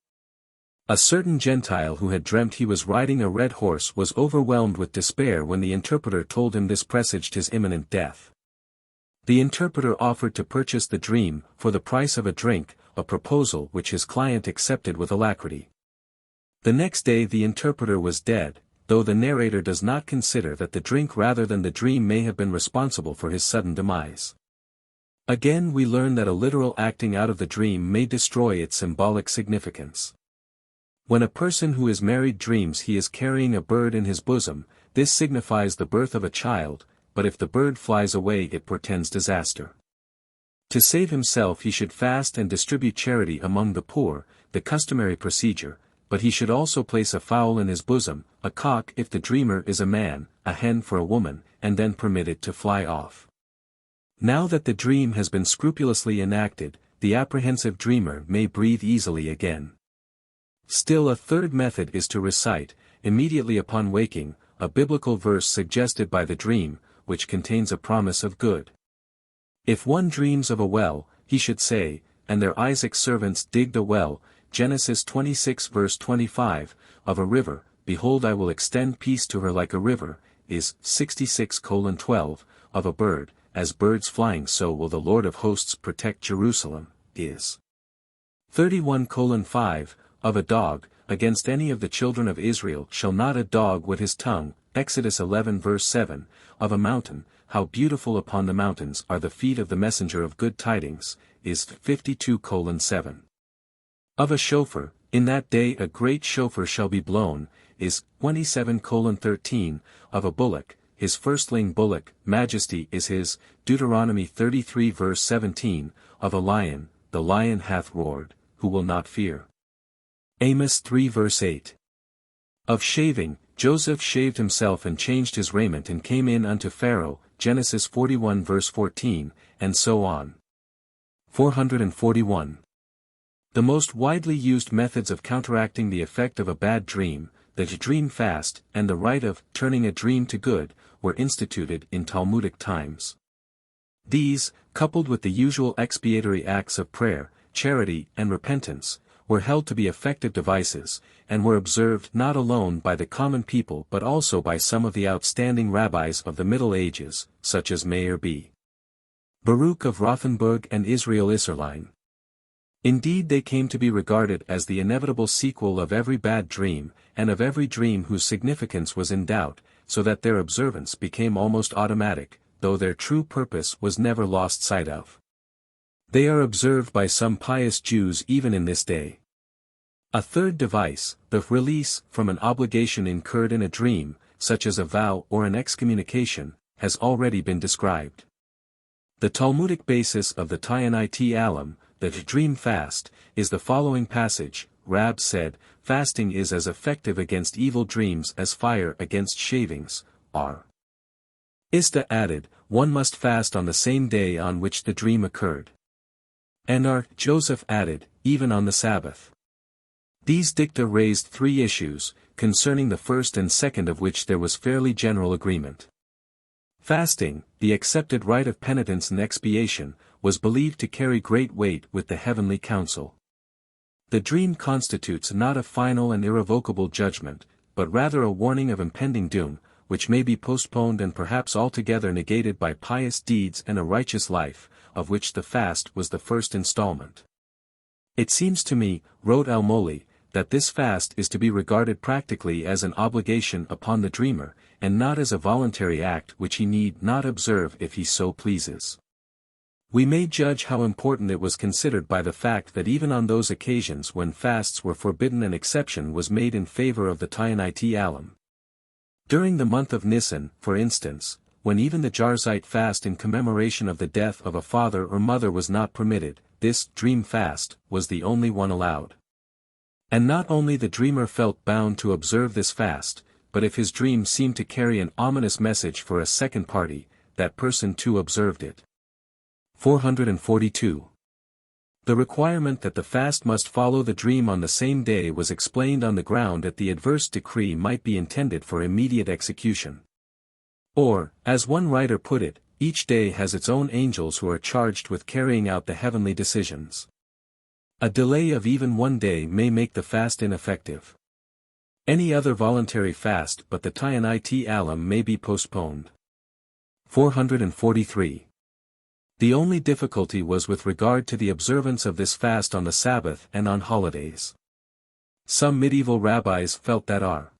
A certain Gentile who had dreamt he was riding a red horse was overwhelmed with despair when the interpreter told him this presaged his imminent death. The interpreter offered to purchase the dream for the price of a drink, a proposal which his client accepted with alacrity. The next day the interpreter was dead, though the narrator does not consider that the drink rather than the dream may have been responsible for his sudden demise. Again we learn that a literal acting out of the dream may destroy its symbolic significance. When a person who is married dreams he is carrying a bird in his bosom, this signifies the birth of a child, but if the bird flies away it portends disaster. To save himself he should fast and distribute charity among the poor, the customary procedure, but he should also place a fowl in his bosom, a cock if the dreamer is a man, a hen for a woman, and then permit it to fly off. Now that the dream has been scrupulously enacted, the apprehensive dreamer may breathe easily again. Still a third method is to recite, immediately upon waking, a biblical verse suggested by the dream, which contains a promise of good. If one dreams of a well, he should say, "And their Isaac's servants digged a well," Genesis 26 verse 25, of a river, "Behold I will extend peace to her like a river," is 66:12, of a bird, "As birds flying so will the Lord of hosts protect Jerusalem," is 31:5, of a dog, "Against any of the children of Israel shall not a dog wet his tongue," Exodus 11 verse 7, of a mountain, "How beautiful upon the mountains are the feet of the messenger of good tidings," is 52:7. Of a shofar, "In that day a great shofar shall be blown," is 27:13, of a bullock, "His firstling bullock, majesty is his," Deuteronomy 33 verse 17, of a lion, "The lion hath roared, who will not fear?" Amos 3 verse 8. Of shaving, "Joseph shaved himself and changed his raiment and came in unto Pharaoh," Genesis 41 verse 14, and so on. 441. The most widely used methods of counteracting the effect of a bad dream, the dream fast, and the rite of turning a dream to good, were instituted in Talmudic times. These, coupled with the usual expiatory acts of prayer, charity, and repentance, were held to be effective devices, and were observed not alone by the common people but also by some of the outstanding rabbis of the Middle Ages, such as Meir B. Baruch of Rothenburg and Israel Isserlein. Indeed they came to be regarded as the inevitable sequel of every bad dream, and of every dream whose significance was in doubt, so that their observance became almost automatic, though their true purpose was never lost sight of. They are observed by some pious Jews even in this day. A third device, the release from an obligation incurred in a dream, such as a vow or an excommunication, has already been described. The Talmudic basis of the Ta'anit Alam, the dream fast, is the following passage. Rab said, "Fasting is as effective against evil dreams as fire against shavings." R. Ista added, "One must fast on the same day on which the dream occurred." And R. Joseph added, "Even on the Sabbath." These dicta raised three issues, concerning the first and second of which there was fairly general agreement. Fasting, the accepted rite of penitence and expiation, was believed to carry great weight with the heavenly council. The dream constitutes not a final and irrevocable judgment, but rather a warning of impending doom, which may be postponed and perhaps altogether negated by pious deeds and a righteous life, of which the fast was the first installment. "It seems to me," wrote Al-Moli, "that this fast is to be regarded practically as an obligation upon the dreamer, and not as a voluntary act which he need not observe if he so pleases." We may judge how important it was considered by the fact that even on those occasions when fasts were forbidden an exception was made in favor of the Ta'anit Alam. During the month of Nisan, for instance, when even the Jarzite fast in commemoration of the death of a father or mother was not permitted, this dream fast was the only one allowed. And not only the dreamer felt bound to observe this fast, but if his dream seemed to carry an ominous message for a second party, that person too observed it. 442. The requirement that the fast must follow the dream on the same day was explained on the ground that the adverse decree might be intended for immediate execution. Or, as one writer put it, each day has its own angels who are charged with carrying out the heavenly decisions. A delay of even one day may make the fast ineffective. Any other voluntary fast but the Ta'anit alum may be postponed. 443. The only difficulty was with regard to the observance of this fast on the Sabbath and on holidays. Some medieval rabbis felt that R.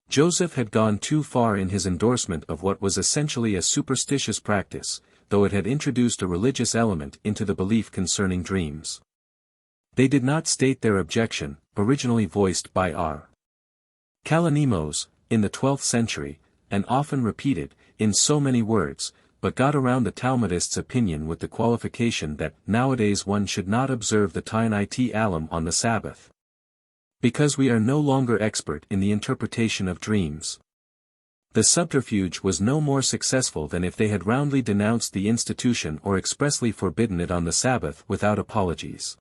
Joseph had gone too far in his endorsement of what was essentially a superstitious practice, though it had introduced a religious element into the belief concerning dreams. They did not state their objection, originally voiced by R. Kalonimos, in the 12th century, and often repeated, in so many words, but got around the Talmudists' opinion with the qualification that nowadays one should not observe the Ta'anit alum on the Sabbath, because we are no longer expert in the interpretation of dreams. The subterfuge was no more successful than if they had roundly denounced the institution or expressly forbidden it on the Sabbath without apologies.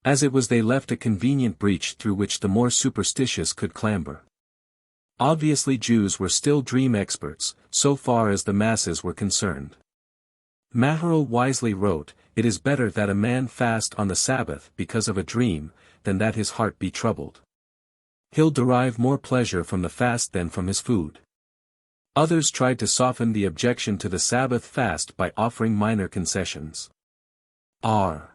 As it was, they left a convenient breach through which the more superstitious could clamber. Obviously Jews were still dream experts, so far as the masses were concerned. Maharal wisely wrote, "It is better that a man fast on the Sabbath because of a dream, than that his heart be troubled. He'll derive more pleasure from the fast than from his food." Others tried to soften the objection to the Sabbath fast by offering minor concessions. R.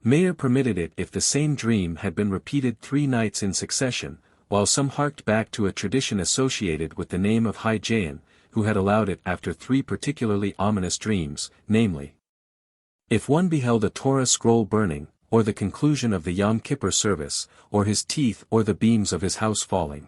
Mayer permitted it if the same dream had been repeated 3 nights in succession, while some harked back to a tradition associated with the name of Hygiaean, who had allowed it after 3 particularly ominous dreams, namely, if one beheld a Torah scroll burning, or the conclusion of the Yom Kippur service, or his teeth or the beams of his house falling.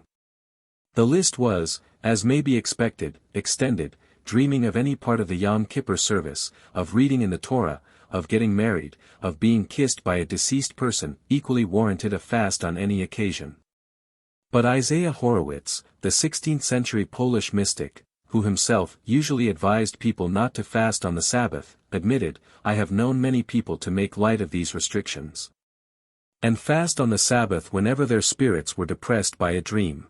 The list was, as may be expected, extended, dreaming of any part of the Yom Kippur service, of reading in the Torah, of getting married, of being kissed by a deceased person, equally warranted a fast on any occasion. But Isaiah Horowitz, the 16th-century Polish mystic, who himself usually advised people not to fast on the Sabbath, admitted, "I have known many people to make light of these restrictions, and fast on the Sabbath whenever their spirits were depressed by a dream."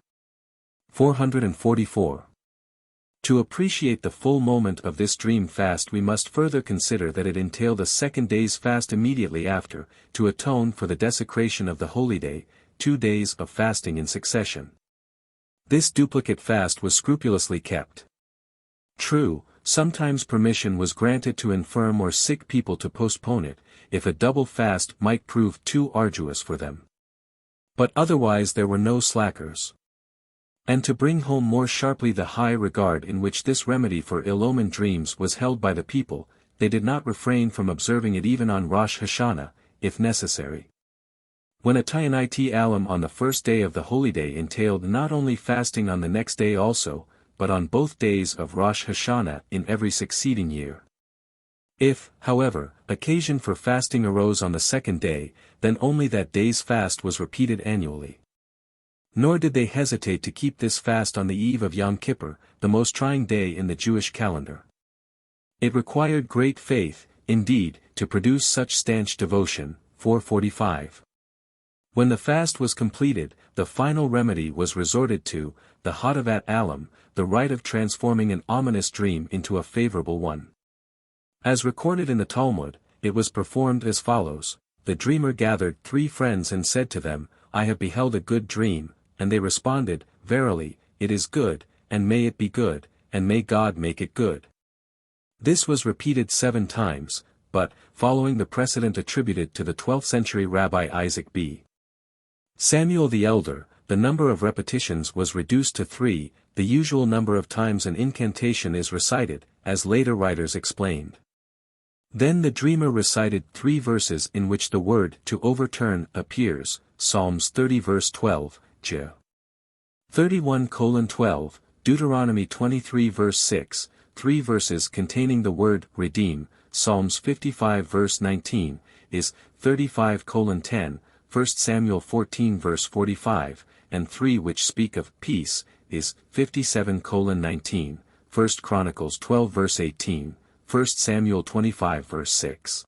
444. To appreciate the full moment of this dream fast we must further consider that it entailed a second day's fast immediately after, to atone for the desecration of the holy day, 2 days of fasting in succession. This duplicate fast was scrupulously kept. True, sometimes permission was granted to infirm or sick people to postpone it, if a double fast might prove too arduous for them. But otherwise there were no slackers. And to bring home more sharply the high regard in which this remedy for ill-omened dreams was held by the people, they did not refrain from observing it even on Rosh Hashanah, if necessary. When a Ta'anit alum on the first day of the holy day entailed not only fasting on the next day also, but on both days of Rosh Hashanah in every succeeding year. If, however, occasion for fasting arose on the second day, then only that day's fast was repeated annually. Nor did they hesitate to keep this fast on the eve of Yom Kippur, the most trying day in the Jewish calendar. It required great faith, indeed, to produce such stanch devotion. 445. When the fast was completed, the final remedy was resorted to, the Hadavat alum, the rite of transforming an ominous dream into a favorable one. As recorded in the Talmud, it was performed as follows: the dreamer gathered 3 friends and said to them, "I have beheld a good dream," and they responded, "Verily, it is good, and may it be good, and may God make it good." This was repeated 7 times, but, following the precedent attributed to the 12th-century Rabbi Isaac B. Samuel the Elder, the number of repetitions was reduced to 3, the usual number of times an incantation is recited, as later writers explained. Then the dreamer recited 3 verses in which the word "to overturn" appears, Psalms 30 verse 12, J. 31:12, Deuteronomy 23 verse 6, 3 verses containing the word "redeem," Psalms 55 verse 19, is 35:10, 1 Samuel 14 verse 45, and 3 which speak of "peace," is 57:19, 1 Chronicles 12 verse 18, 1 Samuel 25 verse 6.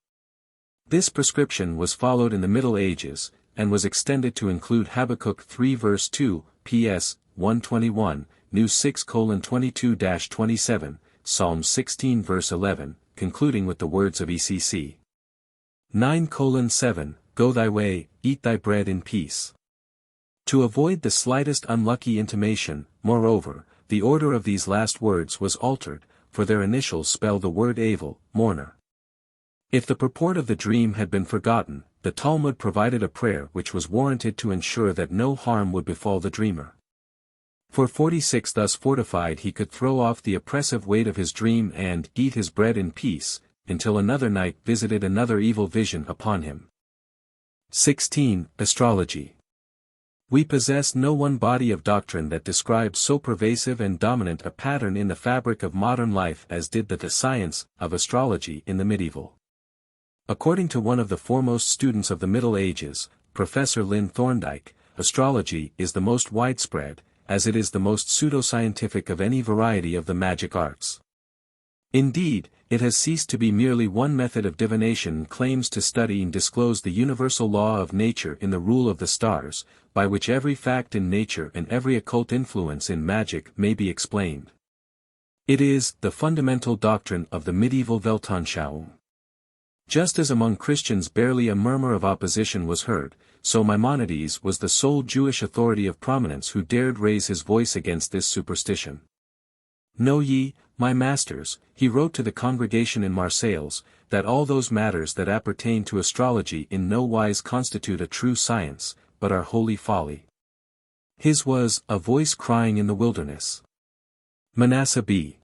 This prescription was followed in the Middle Ages, and was extended to include Habakkuk 3 verse 2, PS 121, New 6:22-27, Psalm 16 verse 11, concluding with the words of ECC 9:7, Go thy way, eat thy bread in peace. To avoid the slightest unlucky intimation, moreover, the order of these last words was altered, for their initials spell the word Avel, mourner. If the purport of the dream had been forgotten, the Talmud provided a prayer which was warranted to ensure that no harm would befall the dreamer. For 46 thus fortified he could throw off the oppressive weight of his dream and eat his bread in peace, until another night visited another evil vision upon him. 16. Astrology. We possess no one body of doctrine that describes so pervasive and dominant a pattern in the fabric of modern life as did the science of astrology in the medieval. According to one of the foremost students of the Middle Ages, Professor Lynn Thorndike, astrology is the most widespread, as it is the most pseudoscientific of any variety of the magic arts. Indeed, it has ceased to be merely one method of divination and claims to study and disclose the universal law of nature in the rule of the stars, by which every fact in nature and every occult influence in magic may be explained. It is the fundamental doctrine of the medieval Weltanschauung. Just as among Christians barely a murmur of opposition was heard, so Maimonides was the sole Jewish authority of prominence who dared raise his voice against this superstition. Know ye, my masters, he wrote to the congregation in Marseilles, that all those matters that appertain to astrology in no wise constitute a true science, but are holy folly. His was a voice crying in the wilderness. Manasseh b.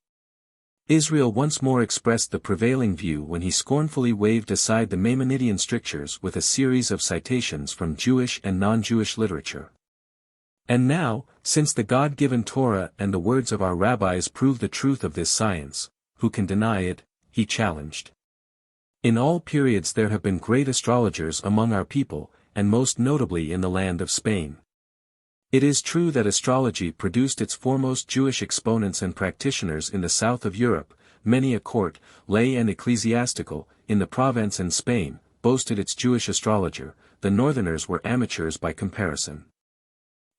Israel once more expressed the prevailing view when he scornfully waved aside the Maimonidean strictures with a series of citations from Jewish and non-Jewish literature. And now, since the God-given Torah and the words of our rabbis prove the truth of this science, who can deny it, he challenged. In all periods there have been great astrologers among our people, and most notably in the land of Spain. It is true that astrology produced its foremost Jewish exponents and practitioners in the south of Europe, many a court, lay and ecclesiastical, in the Provence and Spain, boasted its Jewish astrologer, the northerners were amateurs by comparison.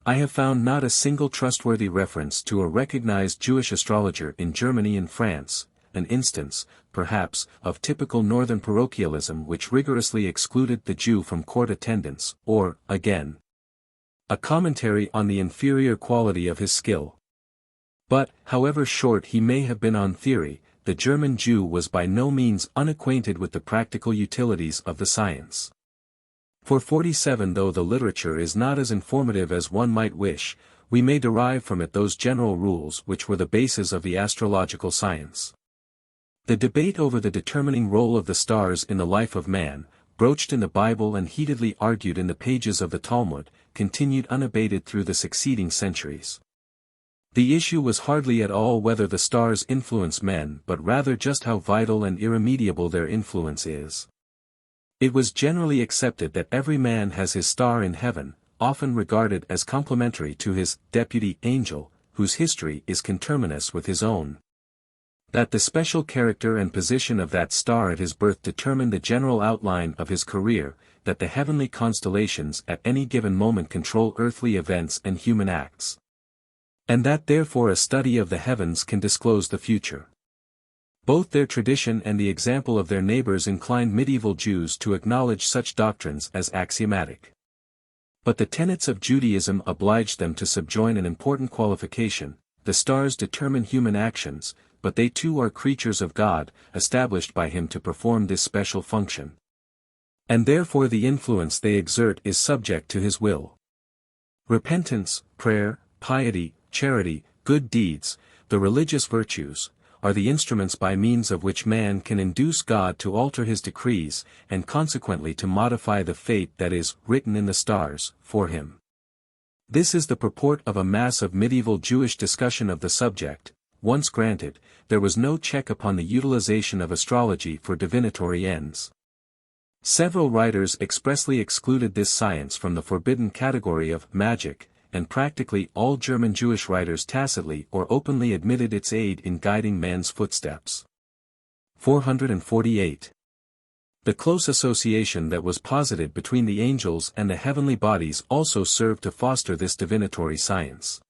I have found not a single trustworthy reference to a recognized Jewish astrologer in Germany and France, an instance, perhaps, of typical northern parochialism which rigorously excluded the Jew from court attendance, or, again, a commentary on the inferior quality of his skill. But, however short he may have been on theory, the German Jew was by no means unacquainted with the practical utilities of the science. For 47 though the literature is not as informative as one might wish, we may derive from it those general rules which were the basis of the astrological science. The debate over the determining role of the stars in the life of man, broached in the Bible and heatedly argued in the pages of the Talmud, continued unabated through the succeeding centuries. The issue was hardly at all whether the stars influence men but rather just how vital and irremediable their influence is. It was generally accepted that every man has his star in heaven, often regarded as complementary to his deputy angel, whose history is conterminous with his own. That the special character and position of that star at his birth determine the general outline of his career, that the heavenly constellations at any given moment control earthly events and human acts. And that therefore a study of the heavens can disclose the future. Both their tradition and the example of their neighbors inclined medieval Jews to acknowledge such doctrines as axiomatic. But the tenets of Judaism obliged them to subjoin an important qualification: the stars determine human actions, but they too are creatures of God, established by Him to perform this special function. And therefore the influence they exert is subject to His will. Repentance, prayer, piety, charity, good deeds, the religious virtues, are the instruments by means of which man can induce God to alter His decrees, and consequently to modify the fate that is written in the stars, for him. This is the purport of a mass of medieval Jewish discussion of the subject. Once granted, there was no check upon the utilization of astrology for divinatory ends. Several writers expressly excluded this science from the forbidden category of magic, and practically all German Jewish writers tacitly or openly admitted its aid in guiding man's footsteps. 448. The close association that was posited between the angels and the heavenly bodies also served to foster this divinatory science.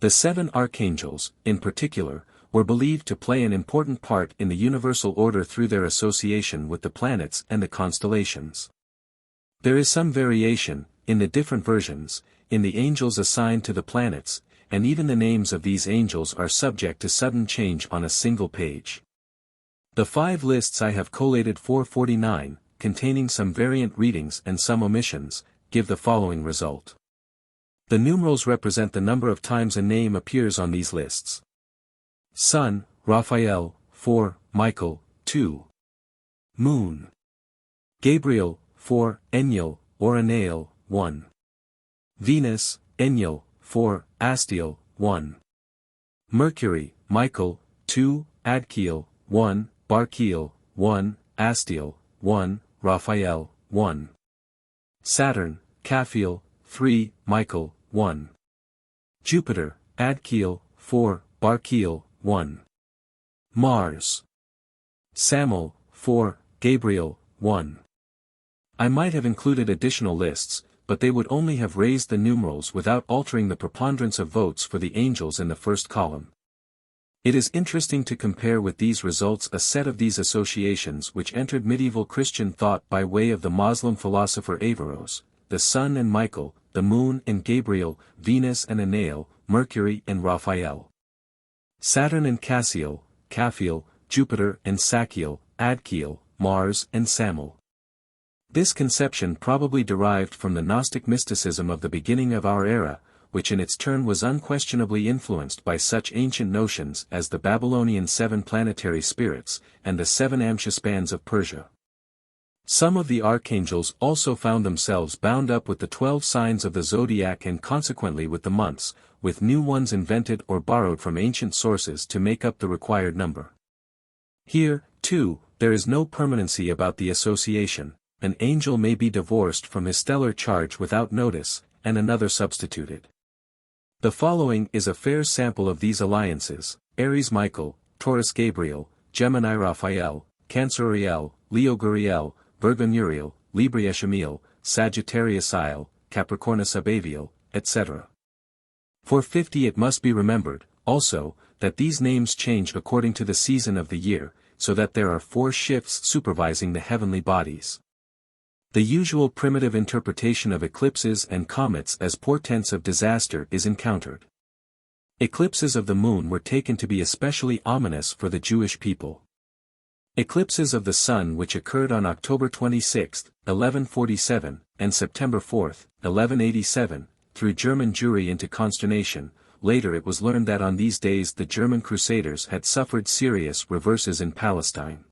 The 7 archangels, in particular, were believed to play an important part in the universal order through their association with the planets and the constellations. There is some variation, in the different versions, in the angels assigned to the planets, and even the names of these angels are subject to sudden change on a single page. The 5 lists I have collated 449, containing some variant readings and some omissions, give the following result. The numerals represent the number of times a name appears on these lists. Sun, Raphael, 4, Michael, 2. Moon. Gabriel, 4, Enlil, or Anael, 1. Venus, Enlil, 4, Astiel, 1. Mercury, Michael, 2, Adkiel, 1, Barkiel, 1, Astiel, 1, Raphael, 1. Saturn, Caphiel, 3, Michael, 1. Jupiter, Adkiel, 4, Barkiel, 1. Mars. Samuel, 4, Gabriel, 1. I might have included additional lists, but they would only have raised the numerals without altering the preponderance of votes for the angels in the first column. It is interesting to compare with these results a set of these associations which entered medieval Christian thought by way of the Muslim philosopher Averroes, the Sun and Michael, the Moon and Gabriel, Venus and Anael, Mercury and Raphael. Saturn and Cassiel, Caphiel, Jupiter and Sachiel, Adkiel, Mars and Samuel. This conception probably derived from the Gnostic mysticism of the beginning of our era, which in its turn was unquestionably influenced by such ancient notions as the Babylonian 7 planetary spirits, and the 7 Amshaspans of Persia. Some of the archangels also found themselves bound up with the 12 signs of the zodiac and consequently with the months, with new ones invented or borrowed from ancient sources to make up the required number. Here, too, there is no permanency about the association. An angel may be divorced from his stellar charge without notice, and another substituted. The following is a fair sample of these alliances: Aries Michael, Taurus Gabriel, Gemini Raphael, Cancer Uriel, Leo Guriel, Virgo Uriel, Libra Eshamiel, Sagittarius Ile, Capricornus Abaviel, etc. For 50 it must be remembered, also, that these names change according to the season of the year, so that there are 4 shifts supervising the heavenly bodies. The usual primitive interpretation of eclipses and comets as portents of disaster is encountered. Eclipses of the moon were taken to be especially ominous for the Jewish people. Eclipses of the sun which occurred on October 26, 1147, and September 4, 1187, threw German Jewry into consternation. Later it was learned that on these days the German Crusaders had suffered serious reverses in Palestine.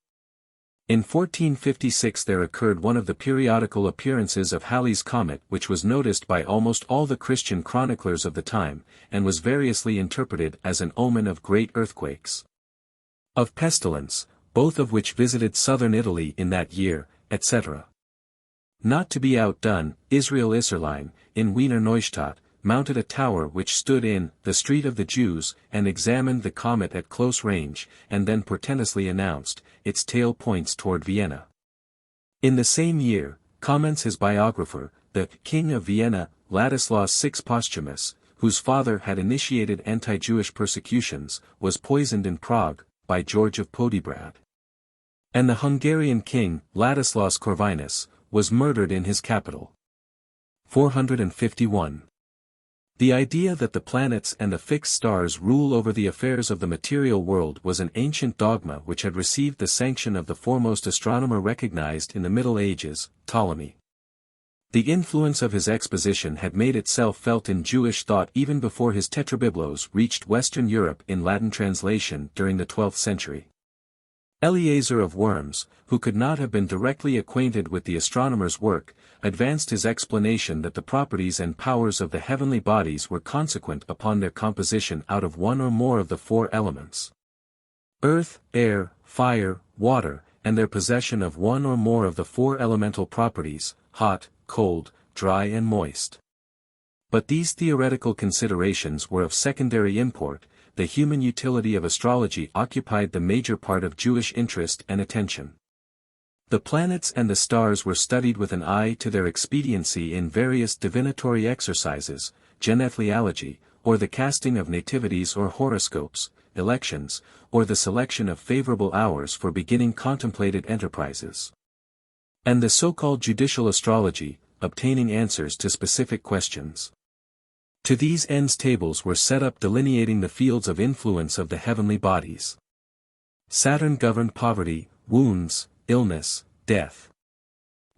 In 1456 there occurred one of the periodical appearances of Halley's comet which was noticed by almost all the Christian chroniclers of the time, and was variously interpreted as an omen of great earthquakes, of pestilence, both of which visited southern Italy in that year, etc. Not to be outdone, Israel Isserlein, in Wiener Neustadt, mounted a tower which stood in the Street of the Jews, and examined the comet at close range, and then portentously announced, its tail points toward Vienna. In the same year, comments his biographer, the King of Vienna, Ladislaus VI Posthumus, whose father had initiated anti-Jewish persecutions, was poisoned in Prague, by George of Podiebrad. And the Hungarian king, Ladislaus Corvinus, was murdered in his capital. 451. The idea that the planets and the fixed stars rule over the affairs of the material world was an ancient dogma which had received the sanction of the foremost astronomer recognized in the Middle Ages, Ptolemy. The influence of his exposition had made itself felt in Jewish thought even before his Tetrabiblos reached Western Europe in Latin translation during the 12th century. Eleazar of Worms, who could not have been directly acquainted with the astronomer's work, advanced his explanation that the properties and powers of the heavenly bodies were consequent upon their composition out of one or more of the 4 elements: earth, air, fire, water, and their possession of one or more of the 4 elemental properties, hot, cold, dry and moist. But these theoretical considerations were of secondary import. The human utility of astrology occupied the major part of Jewish interest and attention. The planets and the stars were studied with an eye to their expediency in various divinatory exercises, genethliology, or the casting of nativities or horoscopes, elections, or the selection of favorable hours for beginning contemplated enterprises. And the so-called judicial astrology, obtaining answers to specific questions. To these ends tables were set up delineating the fields of influence of the heavenly bodies. Saturn governed poverty, wounds, illness, death.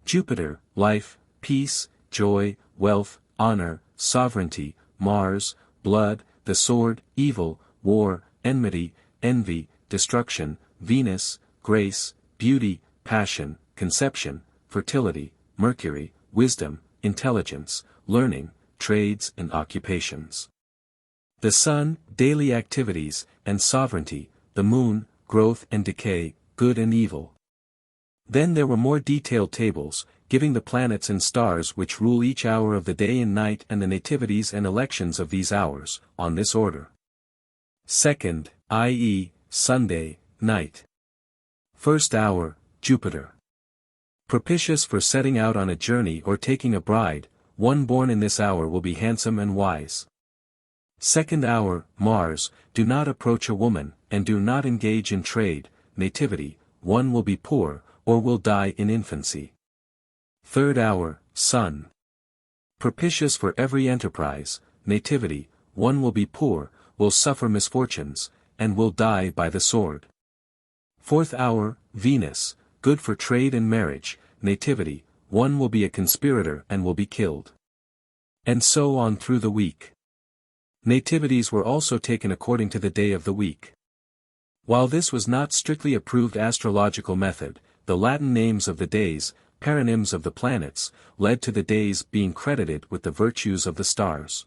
Jupiter, life, peace, joy, wealth, honor, sovereignty. Mars, blood, the sword, evil, war, enmity, envy, destruction. Venus, grace, beauty, passion, conception, fertility. Mercury, wisdom, intelligence, learning, trades and occupations. The sun, daily activities, and sovereignty. The moon, growth and decay, good and evil. Then there were more detailed tables, giving the planets and stars which rule each hour of the day and night and the nativities and elections of these hours, on this order. Second, i.e., Sunday, night. First hour, Jupiter. Propitious for setting out on a journey or taking a bride. One born in this hour will be handsome and wise. Second hour, Mars, do not approach a woman, and do not engage in trade. Nativity, one will be poor, or will die in infancy. Third hour, Sun. Propitious for every enterprise. Nativity, one will be poor, will suffer misfortunes, and will die by the sword. Fourth hour, Venus, good for trade and marriage. Nativity, one will be a conspirator and will be killed. And so on through the week. Nativities were also taken according to the day of the week. While this was not strictly approved astrological method, the Latin names of the days, paronyms of the planets, led to the days being credited with the virtues of the stars.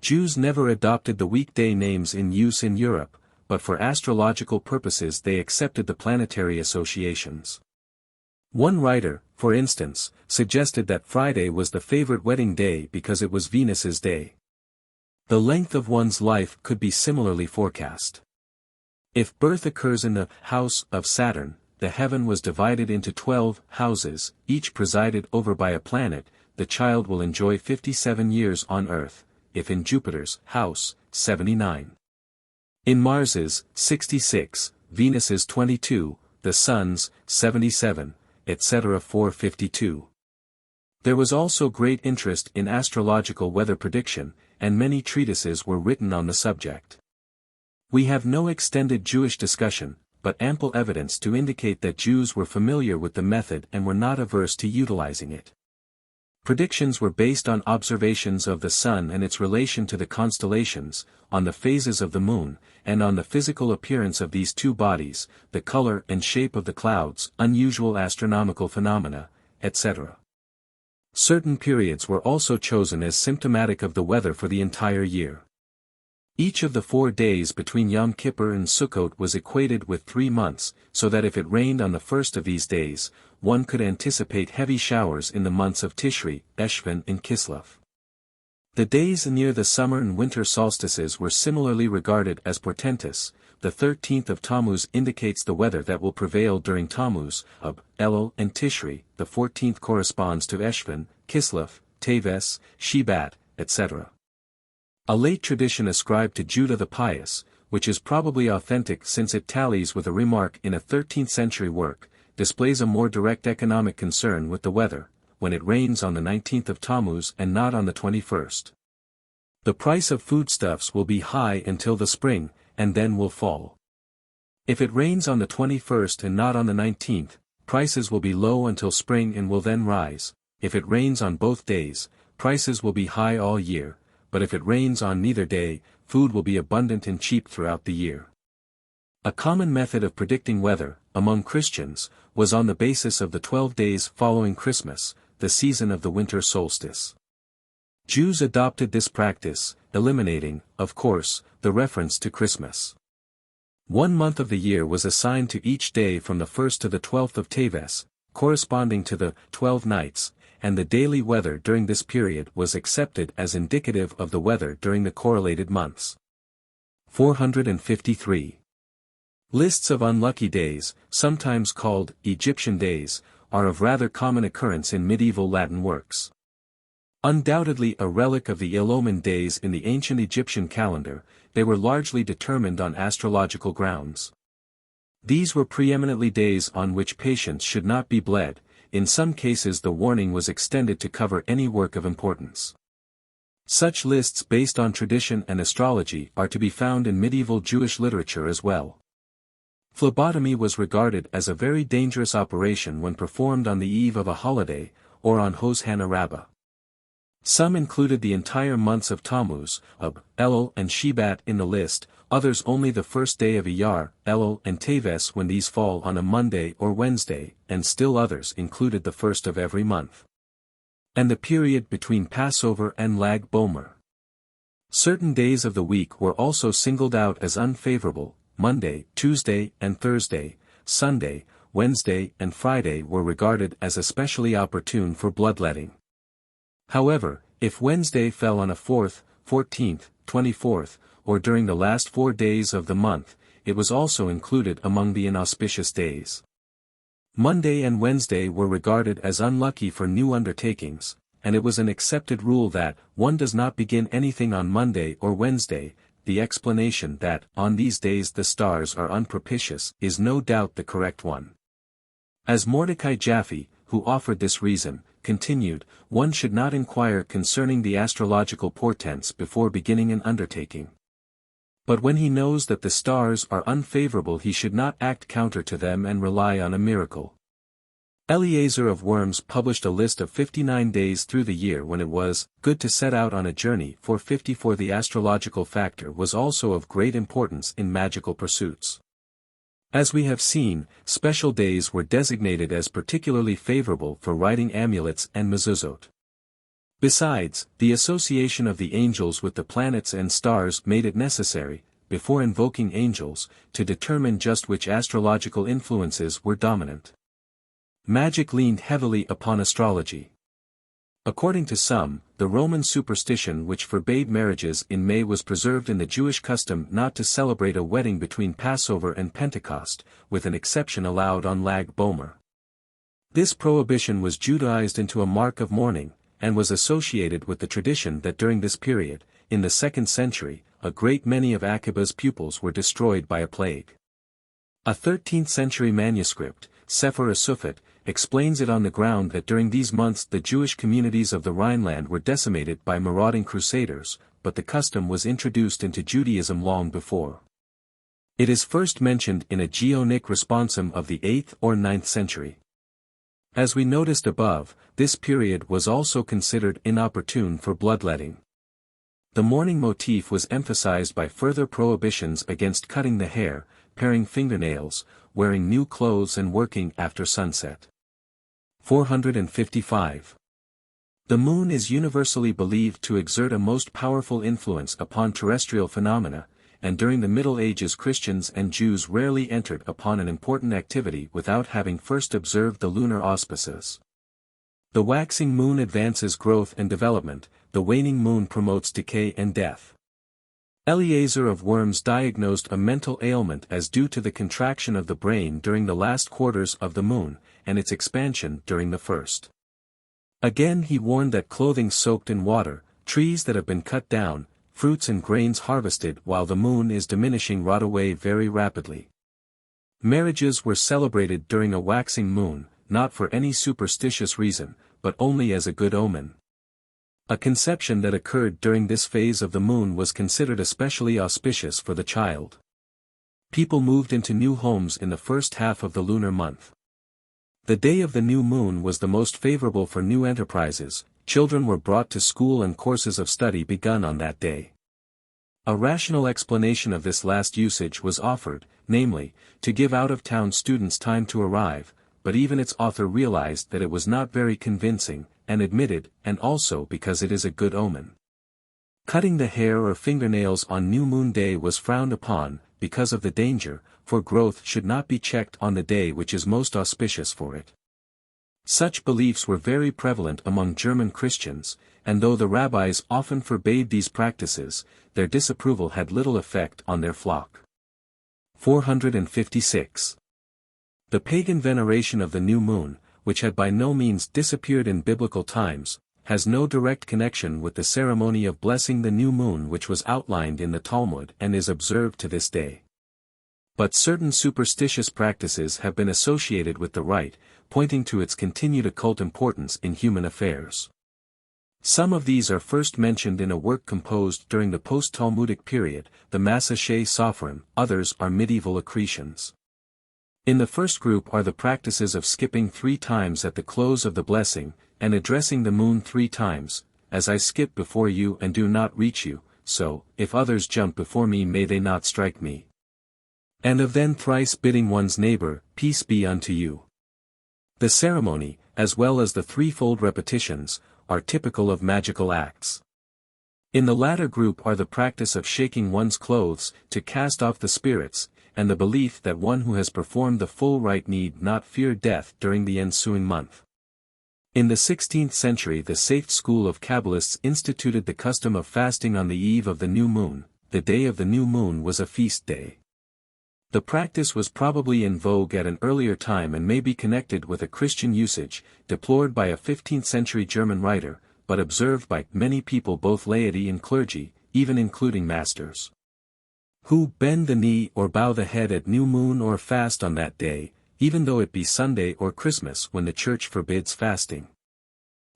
Jews never adopted the weekday names in use in Europe, but for astrological purposes they accepted the planetary associations. One writer, for instance, suggested that Friday was the favorite wedding day because it was Venus's day. The length of one's life could be similarly forecast. If birth occurs in the house of Saturn, the heaven was divided into 12 houses, each presided over by a planet. The child will enjoy 57 years on Earth, if in Jupiter's house, 79. In Mars's, 66, Venus's 22, the Sun's, 77, etc. 452. There was also great interest in astrological weather prediction, and many treatises were written on the subject. We have no extended Jewish discussion, but ample evidence to indicate that Jews were familiar with the method and were not averse to utilizing it. Predictions were based on observations of the sun and its relation to the constellations, on the phases of the moon, and on the physical appearance of these two bodies, the color and shape of the clouds, unusual astronomical phenomena, etc. Certain periods were also chosen as symptomatic of the weather for the entire year. Each of the 4 days between Yom Kippur and Sukkot was equated with 3 months, so that if it rained on the first of these days, one could anticipate heavy showers in the months of Tishri, Eshvan and Kislev. The days near the summer and winter solstices were similarly regarded as portentous. The 13th of Tammuz indicates the weather that will prevail during Tammuz, Elul and Tishri. The 14th corresponds to Eshvan, Kislev, Teves, Shebat, etc. A late tradition ascribed to Judah the Pious, which is probably authentic since it tallies with a remark in a 13th century work, displays a more direct economic concern with the weather, when it rains on the 19th of Tammuz and not on the 21st. The price of foodstuffs will be high until the spring, and then will fall. If it rains on the 21st and not on the 19th, prices will be low until spring and will then rise. If it rains on both days, prices will be high all year, but if it rains on neither day, food will be abundant and cheap throughout the year. A common method of predicting weather, among Christians, was on the basis of the 12 days following Christmas, the season of the winter solstice. Jews adopted this practice, eliminating, of course, the reference to Christmas. 1 month of the year was assigned to each day from the 1st to the 12th of Teves, corresponding to the 12 nights, and the daily weather during this period was accepted as indicative of the weather during the correlated months. 453. Lists of unlucky days, sometimes called Egyptian days, are of rather common occurrence in medieval Latin works. Undoubtedly a relic of the ill-omened days in the ancient Egyptian calendar, they were largely determined on astrological grounds. These were preeminently days on which patients should not be bled. In some cases the warning was extended to cover any work of importance. Such lists based on tradition and astrology are to be found in medieval Jewish literature as well. Phlebotomy was regarded as a very dangerous operation when performed on the eve of a holiday, or on Hoshana Rabbah. Some included the entire months of Tammuz, Ab, Elul and Shebat in the list, others only the first day of Iyar, Elul and Teves when these fall on a Monday or Wednesday, and still others included the first of every month. And the period between Passover and Lag Bomer. Certain days of the week were also singled out as unfavorable. Monday, Tuesday and Thursday, Sunday, Wednesday and Friday were regarded as especially opportune for bloodletting. However, if Wednesday fell on a 4th, 14th, 24th, or during the last 4 days of the month, it was also included among the inauspicious days. Monday and Wednesday were regarded as unlucky for new undertakings, and it was an accepted rule that one does not begin anything on Monday or Wednesday. The explanation that, on these days the stars are unpropitious, is no doubt the correct one. As Mordecai Jaffe, who offered this reason, continued, one should not inquire concerning the astrological portents before beginning an undertaking. But when he knows that the stars are unfavorable he should not act counter to them and rely on a miracle. Eliezer of Worms published a list of 59 days through the year when it was good to set out on a journey. 454. The astrological factor was also of great importance in magical pursuits. As we have seen, special days were designated as particularly favorable for writing amulets and mezuzot. Besides, the association of the angels with the planets and stars made it necessary, before invoking angels, to determine just which astrological influences were dominant. Magic leaned heavily upon astrology. According to some, the Roman superstition which forbade marriages in May was preserved in the Jewish custom not to celebrate a wedding between Passover and Pentecost, with an exception allowed on Lag Bomer. This prohibition was Judaized into a mark of mourning, and was associated with the tradition that during this period, in the 2nd century, a great many of Akiba's pupils were destroyed by a plague. A 13th century manuscript, Sefer Asufet, explains it on the ground that during these months the Jewish communities of the Rhineland were decimated by marauding crusaders, but the custom was introduced into Judaism long before. It is first mentioned in a Geonic responsum of the 8th or 9th century. As we noticed above, this period was also considered inopportune for bloodletting. The mourning motif was emphasized by further prohibitions against cutting the hair, paring fingernails, wearing new clothes and working after sunset. 455. The moon is universally believed to exert a most powerful influence upon terrestrial phenomena, and during the Middle Ages Christians and Jews rarely entered upon an important activity without having first observed the lunar auspices. The waxing moon advances growth and development, the waning moon promotes decay and death. Eliezer of Worms diagnosed a mental ailment as due to the contraction of the brain during the last quarters of the moon, and its expansion during the first. Again he warned that clothing soaked in water, trees that have been cut down, fruits and grains harvested while the moon is diminishing rot away very rapidly. Marriages were celebrated during a waxing moon, not for any superstitious reason, but only as a good omen. A conception that occurred during this phase of the moon was considered especially auspicious for the child. People moved into new homes in the first half of the lunar month. The day of the new moon was the most favorable for new enterprises, children were brought to school and courses of study begun on that day. A rational explanation of this last usage was offered, namely, to give out-of-town students time to arrive, but even its author realized that it was not very convincing, and admitted, and also because it is a good omen. Cutting the hair or fingernails on new moon day was frowned upon, because of the danger, for growth should not be checked on the day which is most auspicious for it. Such beliefs were very prevalent among German Christians, and though the rabbis often forbade these practices, their disapproval had little effect on their flock. 456. The pagan veneration of the new moon, which had by no means disappeared in biblical times, has no direct connection with the ceremony of blessing the new moon which was outlined in the Talmud and is observed to this day. But certain superstitious practices have been associated with the rite, pointing to its continued occult importance in human affairs. Some of these are first mentioned in a work composed during the post-Talmudic period, the Massachet Sophrim, others are medieval accretions. In the first group are the practices of skipping 3 times at the close of the blessing, and addressing the moon 3 times, as I skip before you and do not reach you, so, if others jump before me may they not strike me. And of then thrice bidding one's neighbor, peace be unto you. The ceremony, as well as the threefold repetitions, are typical of magical acts. In the latter group are the practice of shaking one's clothes to cast off the spirits, and the belief that one who has performed the full rite need not fear death during the ensuing month. In the 16th century the Safed school of Kabbalists instituted the custom of fasting on the eve of the new moon. The day of the new moon was a feast day. The practice was probably in vogue at an earlier time and may be connected with a Christian usage, deplored by a 15th-century German writer, but observed by many people, both laity and clergy, even including masters, who bend the knee or bow the head at new moon or fast on that day, even though it be Sunday or Christmas when the Church forbids fasting.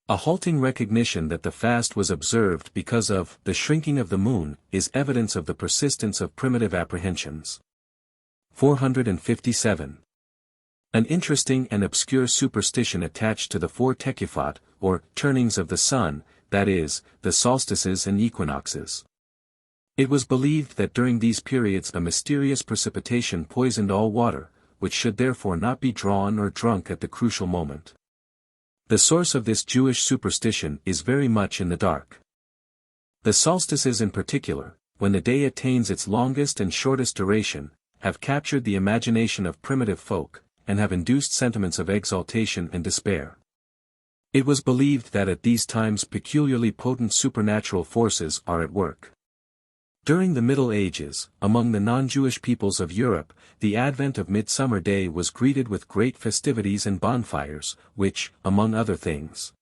A halting recognition that the fast was observed because of the shrinking of the moon is evidence of the persistence of primitive apprehensions. 457. An interesting and obscure superstition attached to the 4 tekufot, or turnings of the sun, that is, the solstices and equinoxes. It was believed that during these periods a mysterious precipitation poisoned all water, which should therefore not be drawn or drunk at the crucial moment. The source of this Jewish superstition is very much in the dark. The solstices in particular, when the day attains its longest and shortest duration, have captured the imagination of primitive folk, and have induced sentiments of exaltation and despair. It was believed that at these times peculiarly potent supernatural forces are at work. During the Middle Ages, among the non-Jewish peoples of Europe, the advent of Midsummer Day was greeted with great festivities and bonfires, which, among other things,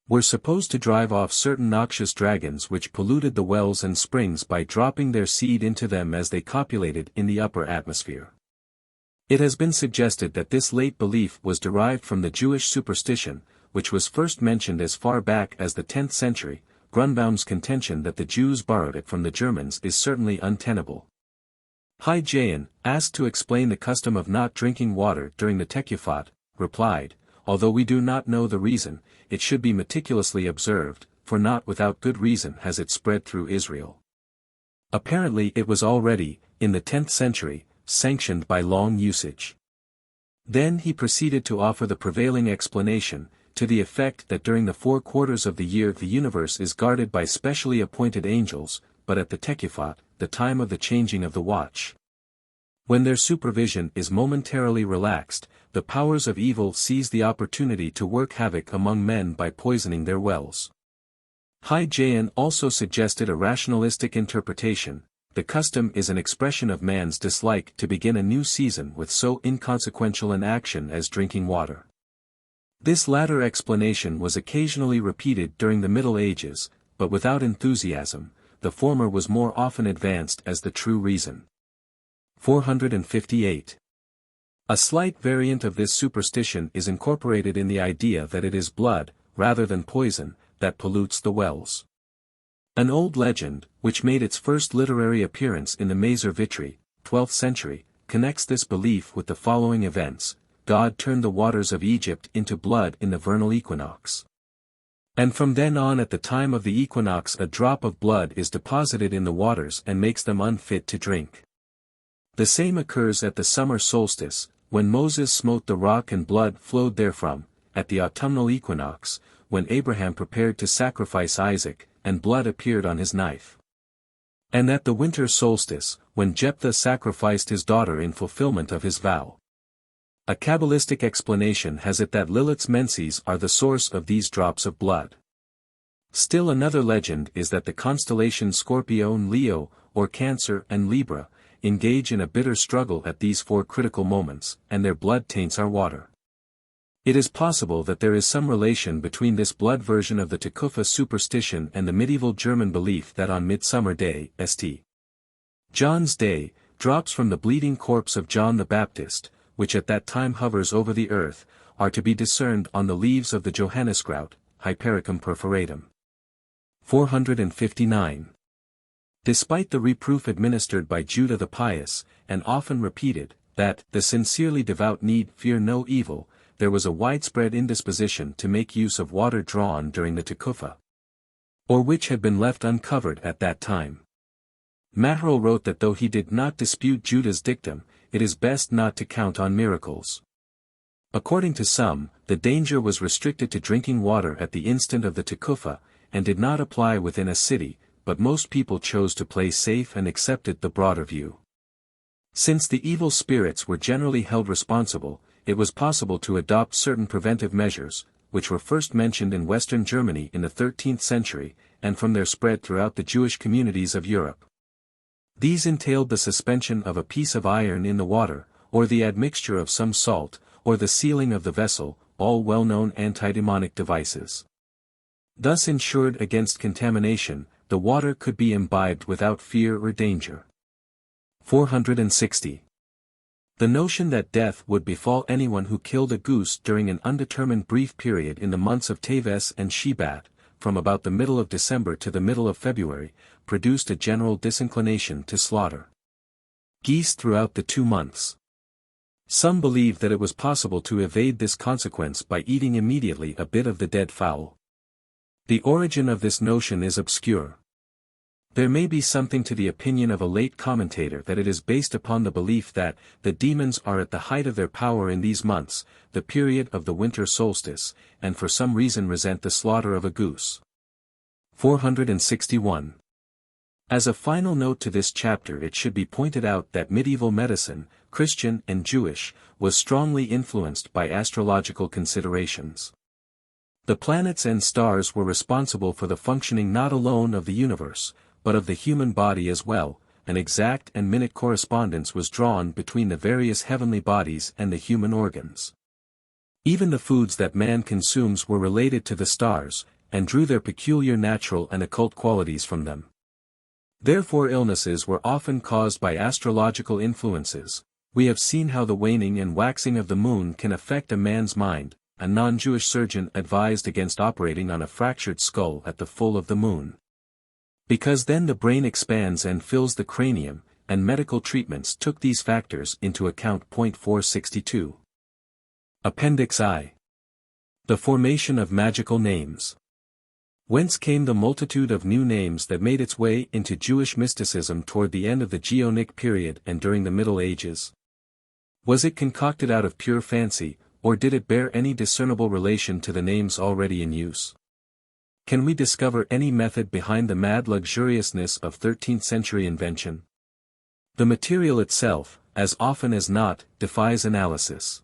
were supposed to drive off certain noxious dragons which polluted the wells and springs by dropping their seed into them as they copulated in the upper atmosphere. It has been suggested that this late belief was derived from the Jewish superstition, which was first mentioned as far back as the 10th century. Grunbaum's contention that the Jews borrowed it from the Germans is certainly untenable. Hai Jayan, asked to explain the custom of not drinking water during the tekufot, replied, although we do not know the reason, it should be meticulously observed, for not without good reason has it spread through Israel. Apparently it was already, in the 10th century, sanctioned by long usage. Then he proceeded to offer the prevailing explanation, to the effect that during the 4 quarters of the year the universe is guarded by specially appointed angels, but at the tekufot, the time of the changing of the watch, when their supervision is momentarily relaxed, the powers of evil seize the opportunity to work havoc among men by poisoning their wells. Hai Jayan also suggested a rationalistic interpretation. The custom is an expression of man's dislike to begin a new season with so inconsequential an action as drinking water. This latter explanation was occasionally repeated during the Middle Ages, but without enthusiasm. The former was more often advanced as the true reason. 458. A slight variant of this superstition is incorporated in the idea that it is blood, rather than poison, that pollutes the wells. An old legend, which made its first literary appearance in the Maser Vitri, 12th century, connects this belief with the following events. God turned the waters of Egypt into blood in the vernal equinox. And from then on at the time of the equinox a drop of blood is deposited in the waters and makes them unfit to drink. The same occurs at the summer solstice, when Moses smote the rock and blood flowed therefrom, at the autumnal equinox, when Abraham prepared to sacrifice Isaac, and blood appeared on his knife. And at the winter solstice, when Jephthah sacrificed his daughter in fulfillment of his vow. A Kabbalistic explanation has it that Lilith's menses are the source of these drops of blood. Still another legend is that the constellations Scorpio and Leo, or Cancer and Libra, engage in a bitter struggle at these 4 critical moments, and their blood taints our water. It is possible that there is some relation between this blood version of the Tekufa superstition and the medieval German belief that on Midsummer Day, St. John's Day, drops from the bleeding corpse of John the Baptist, which at that time hovers over the earth, are to be discerned on the leaves of the Johanniskraut, Hypericum perforatum. 459. Despite the reproof administered by Judah the Pious, and often repeated, that the sincerely devout need fear no evil, there was a widespread indisposition to make use of water drawn during the Tekufa, or which had been left uncovered at that time. Maharil wrote that though he did not dispute Judah's dictum, it is best not to count on miracles. According to some, the danger was restricted to drinking water at the instant of the Tekufa, and did not apply within a city, but most people chose to play safe and accepted the broader view. Since the evil spirits were generally held responsible, it was possible to adopt certain preventive measures, which were first mentioned in Western Germany in the 13th century, and from there spread throughout the Jewish communities of Europe. These entailed the suspension of a piece of iron in the water, or the admixture of some salt, or the sealing of the vessel, all well-known antidemonic devices. Thus ensured against contamination, the water could be imbibed without fear or danger. 460. The notion that death would befall anyone who killed a goose during an undetermined brief period in the months of Teves and Shebat, from about the middle of December to the middle of February, produced a general disinclination to slaughter geese throughout the 2 months. Some believed that it was possible to evade this consequence by eating immediately a bit of the dead fowl. The origin of this notion is obscure. There may be something to the opinion of a late commentator that it is based upon the belief that the demons are at the height of their power in these months, the period of the winter solstice, and for some reason resent the slaughter of a goose. 461. As a final note to this chapter, it should be pointed out that medieval medicine, Christian and Jewish, was strongly influenced by astrological considerations. The planets and stars were responsible for the functioning not alone of the universe, but of the human body as well. An exact and minute correspondence was drawn between the various heavenly bodies and the human organs. Even the foods that man consumes were related to the stars, and drew their peculiar natural and occult qualities from them. Therefore illnesses were often caused by astrological influences. We have seen how the waning and waxing of the moon can affect a man's mind. A non-Jewish surgeon advised against operating on a fractured skull at the full of the moon, because then the brain expands and fills the cranium, and medical treatments took these factors into account. 462. Appendix I. The formation of magical names. Whence came the multitude of new names that made its way into Jewish mysticism toward the end of the Geonic period and during the Middle Ages? Was it concocted out of pure fancy, or did it bear any discernible relation to the names already in use? Can we discover any method behind the mad luxuriousness of 13th-century invention? The material itself, as often as not, defies analysis.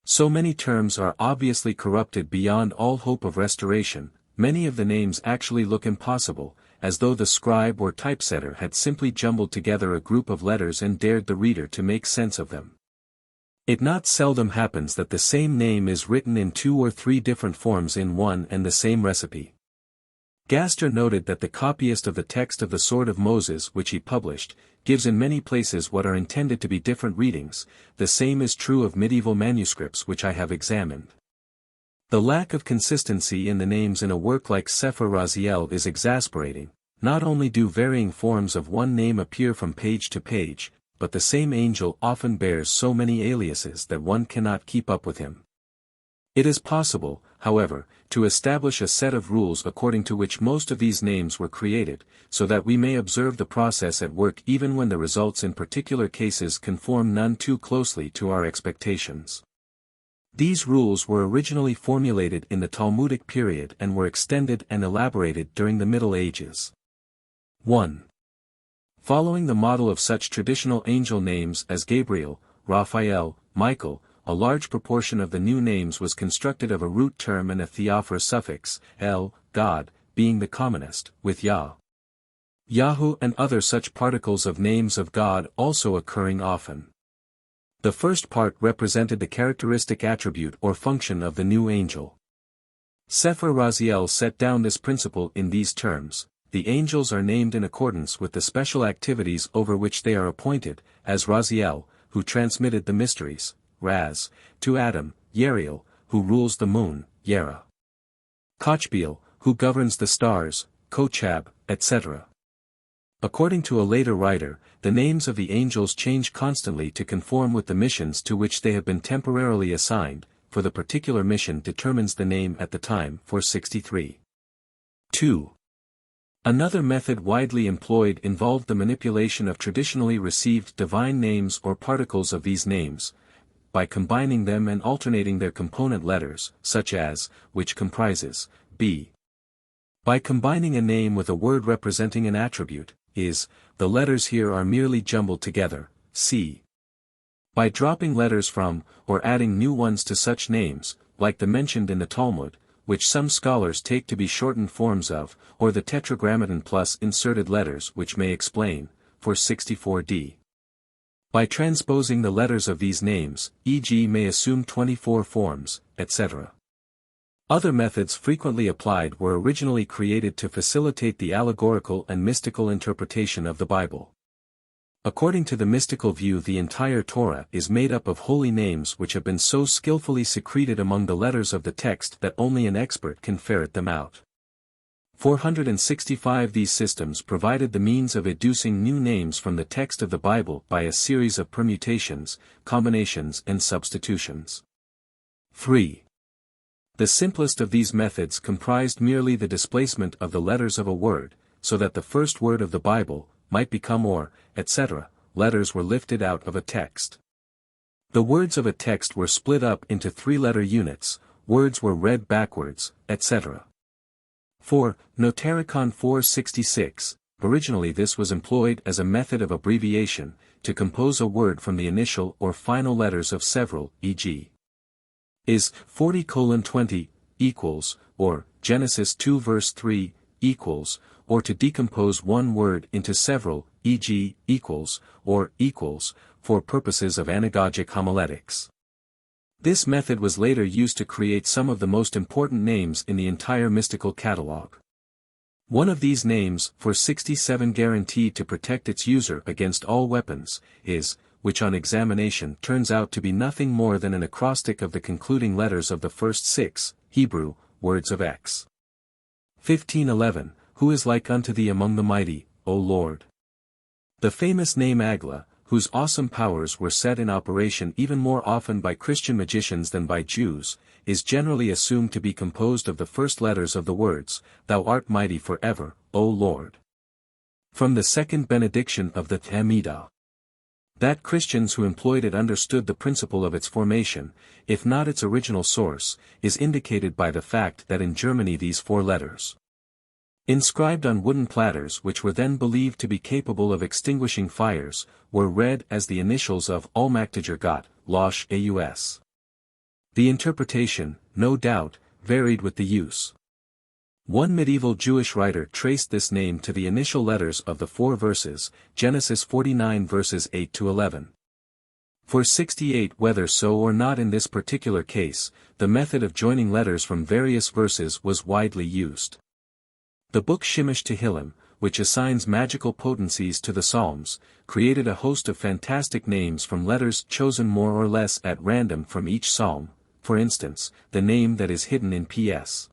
So many terms are obviously corrupted beyond all hope of restoration. Many of the names actually look impossible, as though the scribe or typesetter had simply jumbled together a group of letters and dared the reader to make sense of them. It not seldom happens that the same name is written in 2 or 3 different forms in one and the same recipe. Gaster noted that the copyist of the text of the Sword of Moses which he published, gives in many places what are intended to be different readings. The same is true of medieval manuscripts which I have examined. The lack of consistency in the names in a work like Sefer Raziel is exasperating. Not only do varying forms of one name appear from page to page, but the same angel often bears so many aliases that one cannot keep up with him. It is possible, however, to establish a set of rules according to which most of these names were created, so that we may observe the process at work even when the results in particular cases conform none too closely to our expectations. These rules were originally formulated in the Talmudic period and were extended and elaborated during the Middle Ages. 1. Following the model of such traditional angel names as Gabriel, Raphael, Michael, a large proportion of the new names was constructed of a root term and a theophora suffix, el, God, being the commonest, with Yah, Yahu and other such particles of names of God also occurring often. The first part represented the characteristic attribute or function of the new angel. Sefer Raziel set down this principle in these terms: the angels are named in accordance with the special activities over which they are appointed, as Raziel, who transmitted the mysteries, Raz, to Adam, Yeriel, who rules the moon, Yera, Kochbiel, who governs the stars, Kochab, etc. According to a later writer, the names of the angels change constantly to conform with the missions to which they have been temporarily assigned, for the particular mission determines the name at the time. 463. 2. Another method widely employed involved the manipulation of traditionally received divine names or particles of these names, by combining them and alternating their component letters, such as, which comprises, b. By combining a name with a word representing an attribute, is, the letters here are merely jumbled together, c. By dropping letters from, or adding new ones to such names, like the mentioned in the Talmud, which some scholars take to be shortened forms of, or the tetragrammaton plus inserted letters which may explain, 464d. By transposing the letters of these names, e.g. may assume 24 forms, etc. Other methods frequently applied were originally created to facilitate the allegorical and mystical interpretation of the Bible. According to the mystical view, the entire Torah is made up of holy names which have been so skillfully secreted among the letters of the text that only an expert can ferret them out. 465 These systems provided the means of educing new names from the text of the Bible by a series of permutations, combinations and substitutions. 3. The simplest of these methods comprised merely the displacement of the letters of a word, so that the first word of the Bible might become or, etc., letters were lifted out of a text. The words of a text were split up into 3-letter units, words were read backwards, etc. 4. Notaricon 466. Originally this was employed as a method of abbreviation, to compose a word from the initial or final letters of several, e.g. is 40:20 equals, or Genesis 2 verse 3 equals, or to decompose one word into several, e.g. equals, or equals, for purposes of anagogic homiletics. This method was later used to create some of the most important names in the entire mystical catalog. One of these names, 467, guaranteed to protect its user against all weapons, is, which on examination turns out to be nothing more than an acrostic of the concluding letters of the first 6, Hebrew, words of X. 1511, who is like unto thee among the mighty, O Lord. The famous name Agla, whose awesome powers were set in operation even more often by Christian magicians than by Jews, is generally assumed to be composed of the first letters of the words, Thou art mighty forever, O Lord. From the second benediction of the Amidah. That Christians who employed it understood the principle of its formation, if not its original source, is indicated by the fact that in Germany these 4 letters, inscribed on wooden platters which were then believed to be capable of extinguishing fires, were read as the initials of Allmächtiger Gott, Losh Aus. The interpretation, no doubt, varied with the use. One medieval Jewish writer traced this name to the initial letters of the 4 verses, Genesis 49 verses 8 to 11. 468 Whether so or not in this particular case, the method of joining letters from various verses was widely used. The book Shemesh Tehillim, which assigns magical potencies to the Psalms, created a host of fantastic names from letters chosen more or less at random from each psalm, for instance, the name that is hidden in PS.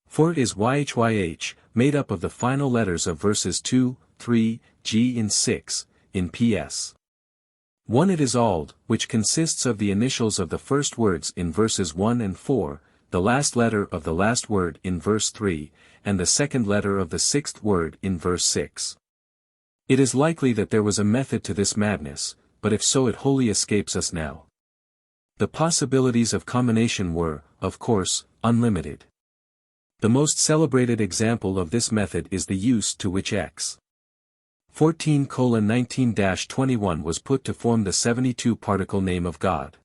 For it is YHYH, made up of the final letters of verses 2, 3, G and 6, in PS. 1 It is Ald, which consists of the initials of the first words in verses 1 and 4, the last letter of the last word in verse 3, and the second letter of the 6th word in verse 6. It is likely that there was a method to this madness, but if so it wholly escapes us now. The possibilities of combination were, of course, unlimited. The most celebrated example of this method is the use to which X 14:19-21 was put to form the 72-particle name of God.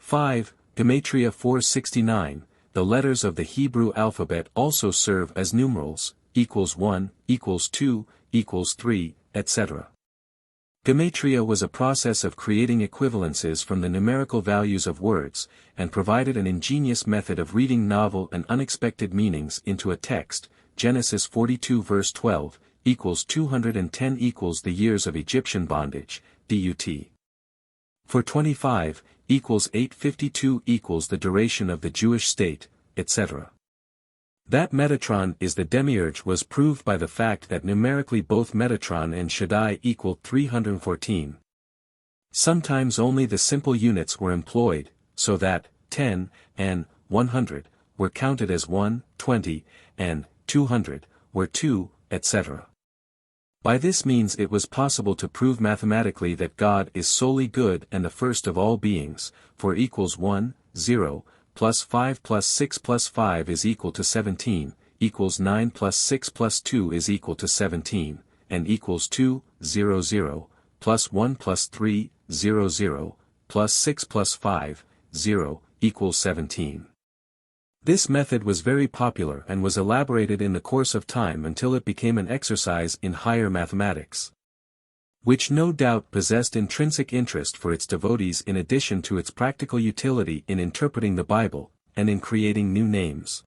5. Gematria 469. The letters of the Hebrew alphabet also serve as numerals, equals 1, equals 2, equals 3, etc. Gematria was a process of creating equivalences from the numerical values of words, and provided an ingenious method of reading novel and unexpected meanings into a text. Genesis 42 verse 12, equals 210 equals the years of Egyptian bondage, DUT. For 25, equals 852 equals the duration of the Jewish state, etc. That Metatron is the demiurge was proved by the fact that numerically both Metatron and Shaddai equaled 314. Sometimes only the simple units were employed, so that 10 and 100 were counted as 1, 20, and 200 were 2, etc. By this means it was possible to prove mathematically that God is solely good and the first of all beings, for equals 1, 0, plus 5 plus 6 plus 5 is equal to 17, equals 9 plus 6 plus 2 is equal to 17, and equals 2, 0, 0, plus 1 plus 3, 0, 0, plus 6 plus 5, 0, equals 17. This method was very popular and was elaborated in the course of time until it became an exercise in higher mathematics, which no doubt possessed intrinsic interest for its devotees in addition to its practical utility in interpreting the Bible, and in creating new names.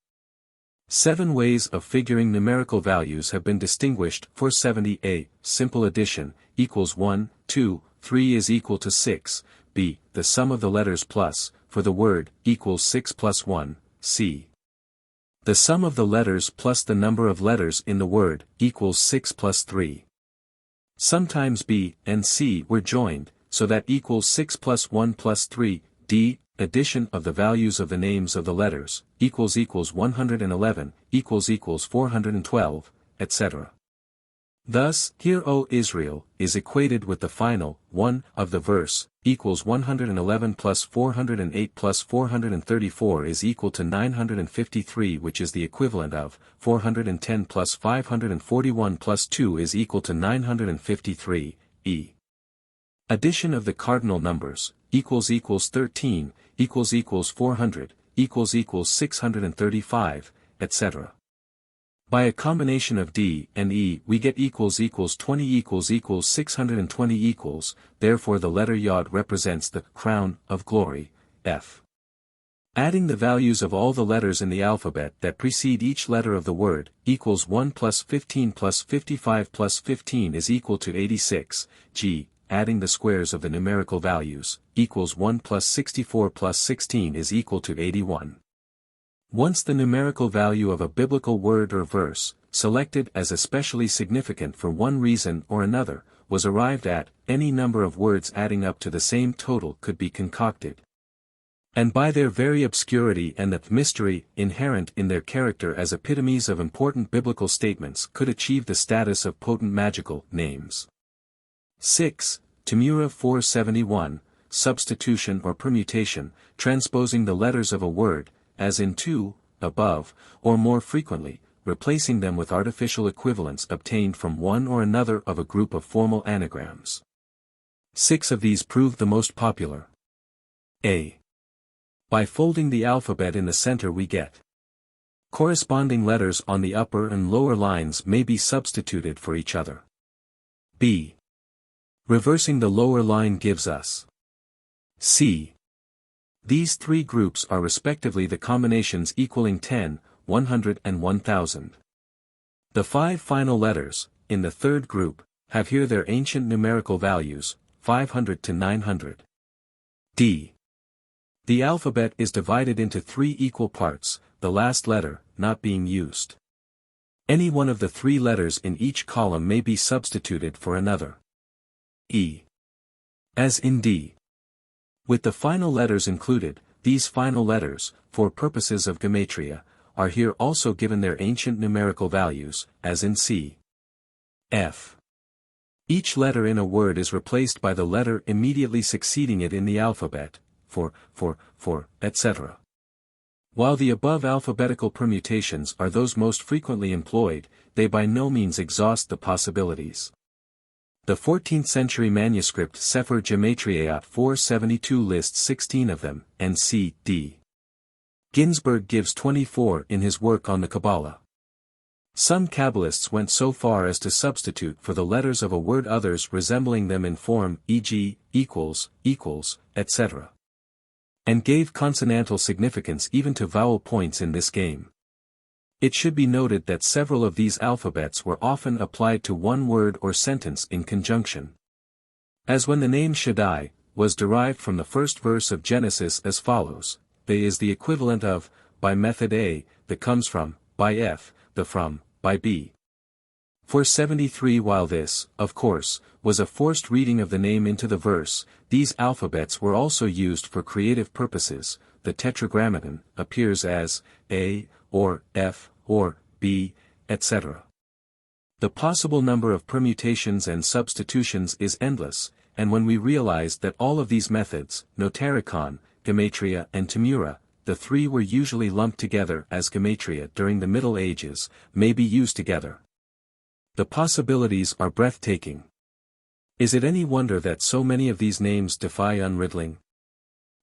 7 ways of figuring numerical values have been distinguished. 470a, simple addition, equals 1, 2, 3 is equal to 6, b, the sum of the letters plus, for the word, equals 6 plus 1, c. The sum of the letters plus the number of letters in the word, equals 6 plus 3. Sometimes b and c were joined, so that equals 6 plus 1 plus 3, d, addition of the values of the names of the letters, equals 111, equals 412, etc. Thus, Hear, O Israel, is equated with the final 1 of the verse, equals 111 plus 408 plus 434 is equal to 953, which is the equivalent of 410 plus 541 plus 2 is equal to 953, e. Addition of the cardinal numbers, equals 13, equals 400, equals 635, etc. By a combination of d and e we get equals 20 equals 620 equals, therefore the letter yod represents the crown of glory, f. Adding the values of all the letters in the alphabet that precede each letter of the word, equals 1 plus 15 plus 55 plus 15 is equal to 86, g. Adding the squares of the numerical values, equals 1 plus 64 plus 16 is equal to 81. Once the numerical value of a biblical word or verse, selected as especially significant for one reason or another, was arrived at, any number of words adding up to the same total could be concocted. And by their very obscurity and the mystery inherent in their character as epitomes of important biblical statements could achieve the status of potent magical names. 6. Tamura 471, substitution or permutation, transposing the letters of a word, as in 2, above, or more frequently, replacing them with artificial equivalents obtained from one or another of a group of formal anagrams. 6 of these prove the most popular. A. By folding the alphabet in the center we get corresponding letters on the upper and lower lines may be substituted for each other. B. Reversing the lower line gives us C. These 3 groups are respectively the combinations equaling 10, 100 and 1000. The 5 final letters, in the 3rd group, have here their ancient numerical values, 500 to 900. D. The alphabet is divided into 3 equal parts, the last letter, not being used. Any one of the 3 letters in each column may be substituted for another. E. As in D. With the final letters included, these final letters, for purposes of gematria, are here also given their ancient numerical values, as in C. F. Each letter in a word is replaced by the letter immediately succeeding it in the alphabet, for, etc. While the above alphabetical permutations are those most frequently employed, they by no means exhaust the possibilities. The 14th-century manuscript Sefer Gematria 472 lists 16 of them, and C. D. Ginsburg gives 24 in his work on the Kabbalah. Some Kabbalists went so far as to substitute for the letters of a word others resembling them in form, e.g., equals, etc. And gave consonantal significance even to vowel points in this game. It should be noted that several of these alphabets were often applied to one word or sentence in conjunction. As when the name Shaddai was derived from the first verse of Genesis as follows, They is the equivalent of, by method A, that comes from, by F, the from, by B. For 73 while this, of course, was a forced reading of the name into the verse, these alphabets were also used for creative purposes. The Tetragrammaton appears as A, or F, or B, etc. The possible number of permutations and substitutions is endless, and when we realize that all of these methods, Notarikon, Gematria and Temura, the three were usually lumped together as Gematria during the Middle Ages, may be used together. The possibilities are breathtaking. Is it any wonder that so many of these names defy unriddling?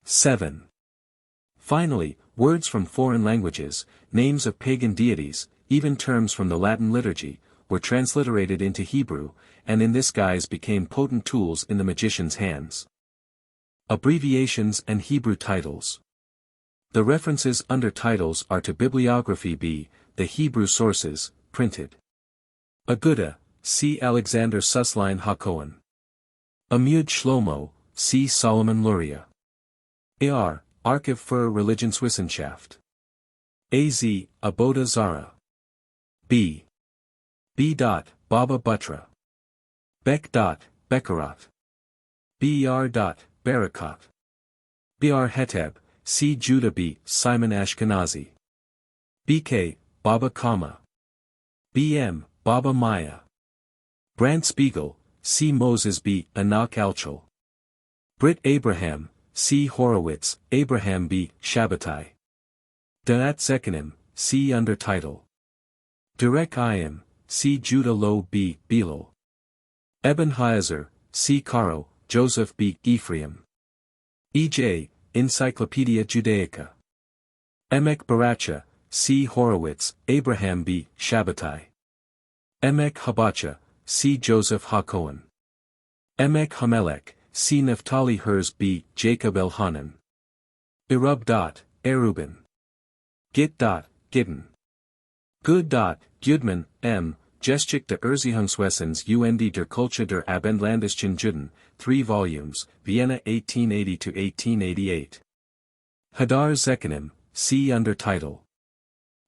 7. Finally, words from foreign languages, names of pagan deities, even terms from the Latin liturgy, were transliterated into Hebrew, and in this guise became potent tools in the magician's hands. Abbreviations and Hebrew titles. The references under titles are to bibliography B, the Hebrew sources, printed. Aguda, see Alexander Susslein Hakohen. Amud Shlomo, see Solomon Luria. AR, Archiv für Religionswissenschaft. AZ, Aboda Zara. B. B. Baba Butra. Beck. Bekarat. Ber. Barakat. Br. Heteb, C. Judah B. Simon Ashkenazi. BK, Baba Kama. BM, Baba Maya. Brand Spiegel, C. Moses B. Anak Alchel. Brit Abraham, C. Horowitz, Abraham B. Shabbatai. Daat Zekanim, C. Undertitle. Derek Ayim, C. Judah Lo B. Bilal. Eben Haezer, C. Caro, Joseph B. Ephraim. E.J., Encyclopedia Judaica. Emek Baracha, C. Horowitz, Abraham B. Shabbatai. Emek Habacha, C. Joseph Hakohen. Emek Hamelech, C. Naphtali Herz B. Jacob Elhanan. Erub. Erubin. Git. Gidden. Good. Gudman, M. Geschichte der Erziehungswesens und der Kultur der Abendländischen Juden, 3 volumes, Vienna 1880–1888. Hadar Zekanim, C. Undertitle.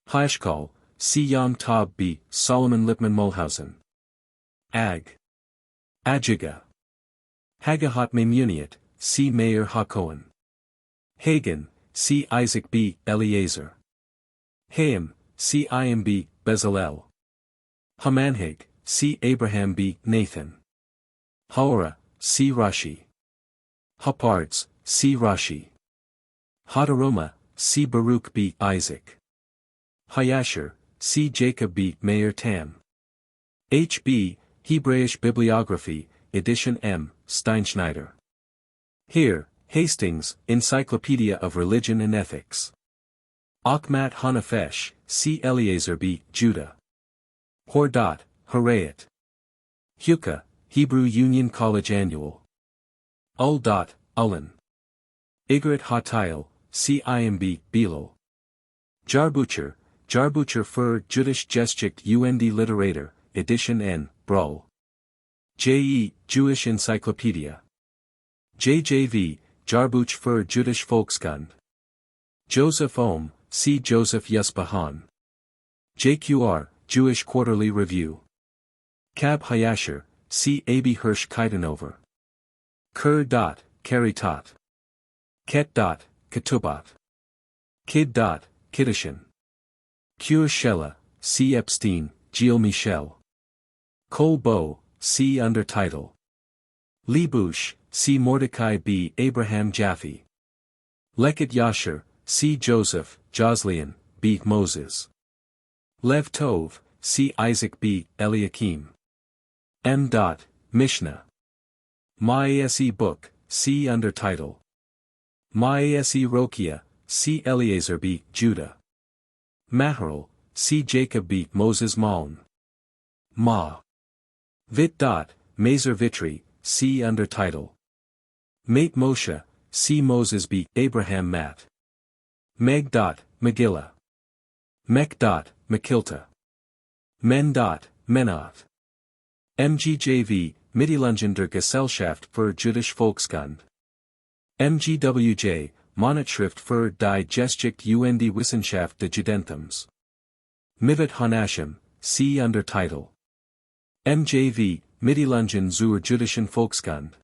Heischkal, C. Yom Tov B. Solomon Lippmann Mulhausen. Ag. Ajiga. Hagahat Memuniat, C. Meir Hakohen. Hagen, C. Isaac B. Eliezer. Haim, C. Iam B. Bezalel. Hamanhig, C. Abraham B. Nathan. Haora, C. Rashi. Hapards, C. Rashi. Hadaroma, C. Baruch B. Isaac. Hayasher, C. Jacob B. Meir Tam. H.B., Hebraish Bibliography, Edition M. Steinschneider. Here, Hastings, Encyclopedia of Religion and Ethics. Akhmat Hanafesh, C. Eliezer B. Judah. Hordot, Harayat. Huka, Hebrew Union College Annual. Ullen. Igrit Hatail, C. Iamb, Bilal. Jarbucher für Jüdisch Geschichte und Literatur, Edition N. Brull. J.E., Jewish Encyclopedia. J.J.V., Jarbuch für Jüdisch Volkskunde. Joseph Ohm, C. Joseph Yusbahan. J.Q.R., Jewish Quarterly Review. Cab Hayasher, C. A.B. Hirsch Keitenover. Ker. Keritat. Ket. Ketubat. Kid. Kiddushin. Cure Shella, C. Epstein, Gilles Michel. Cole Bow, C. Undertitle. Lebush, C. Mordecai B. Abraham Jaffe. Leket Yasher, C. Joseph, Joslian, B. Moses. Lev Tov, C. Isaac B. Eliakim. M. Mishnah. Ma'ase book, see undertitle. Ma'ase Rokia, see Eliezer b. Judah. Maharal, see Jacob b. Moses Maln. Ma. Vit. Mazer Vitri, see undertitle. Mate Moshe, see Moses b. Abraham Mat. Meg. Megillah. Mek. Mekilta. Men. Menat. MGJV, Mittelungen der Gesellschaft für Jüdisch Volkskunde. MGWJ, Monatschrift für die Geschichte und Wissenschaft des Judentums. Mivat Hanashim, see undertitle. MJV, Mittelungen zur Jüdischen Volkskunde.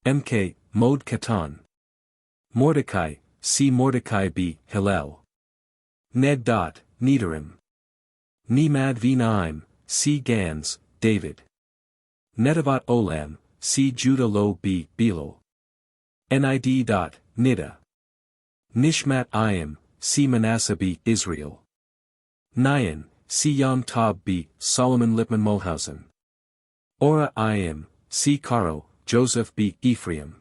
MK, Mod Katan. Mordecai, see Mordecai b. Hillel. Ned. Niederim. Nemad v. Naim, see Gans, David. Nedavat Olam, see Judah lo b. Belal. Nid. Nida. Nishmat Ayim, see Manasseh b. Israel. Nayan, see Yom Tov b. Solomon Lippmann Mulhausen. Ora Ayim, see Karo, Joseph b. Ephraim.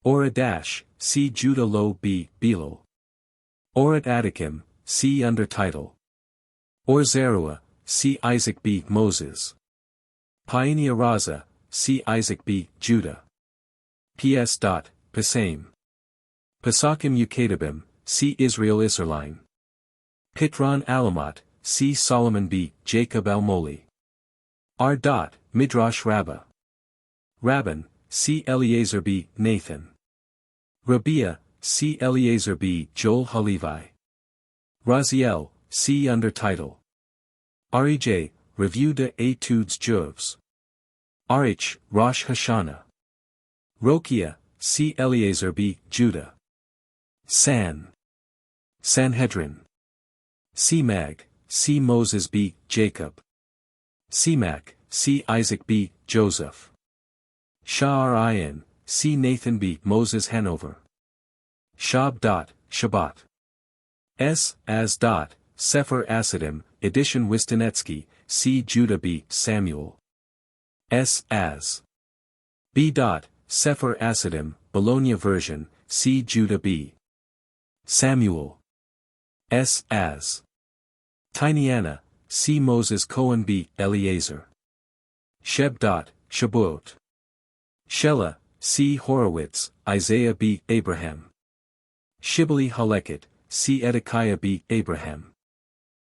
Ora see Judah lo b. Belal. Orat Adakim, see undertitle. Or Zerua, see Isaac b. Moses. Pioneer Raza, see Isaac b. Judah. P.S. Pesam. Pesakim Ukadabim, see Israel Isserline. Pitron Alamat, see Solomon b. Jacob Almoli. R. Midrash Rabbah. Rabban, see Eliezer b. Nathan. Rabia, see Eliezer b. Joel Halevi. Raziel, see undertitle. Rej, Revue de Etudes Juives. Rh, Rosh Hashanah. Rokia, see Eliezer b. Judah. Sanhedrin. Mag, see Moses b. Jacob. Mac, see Isaac b. Joseph. Sha'ar see Nathan b. Moses Hanover. Shabbat. Sefer Asidim, edition Wistonetsky, see Judah b. Samuel. B. Sefer Asidim, Bologna version, see Judah b. Samuel. Tiniana, see Moses Cohen b. Eliezer. Shabuot. Shela, see Horowitz, Isaiah b. Abraham. Shibboleth Halekit, see Edekiah b. Abraham.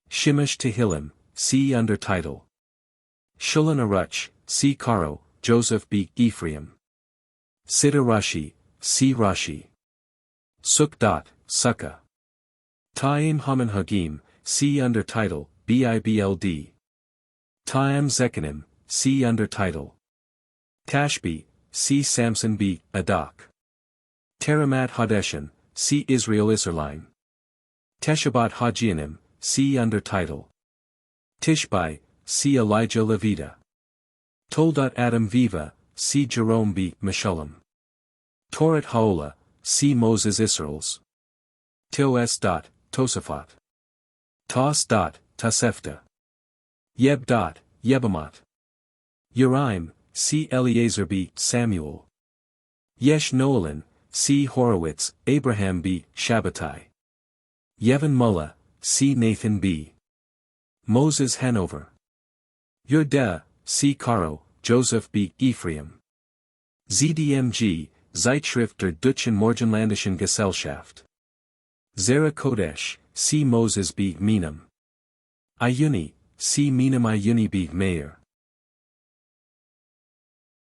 Shimish Tehillim, see undertitle. Shulun Aruch, see Karo, Joseph b. Ephraim. Siddur Rashi, see Rashi. Sukkah. Ta'im Haman Hagim, see undertitle, Bible. Ta'am Zechariah, see undertitle. Tashbi, see Samson b. Adak. Teramat Hadeshan, see Israel Isserline. Teshabat Hajianim, see undertitle. Tishbai, see Elijah Levita. Toldat Adam Viva, see Jerome b. Meshulam. Torat Haola, see Moses Israels. Tos. Tosafat. Tos. Tasefta. Yeb. Yebamat. Uraim, see Eliezer b. Samuel. Yesh Nolan, see Horowitz, Abraham b. Shabbatai. Yevon Mullah, see Nathan b. Moses Hanover. Yurda, see Karo, Joseph b. Ephraim. ZDMG, Zeitschrift der Deutschen Morgenländischen Gesellschaft. Zera Kodesh, see Moses b. Minam. Ayuni, see Minam Ayuni b. Meir.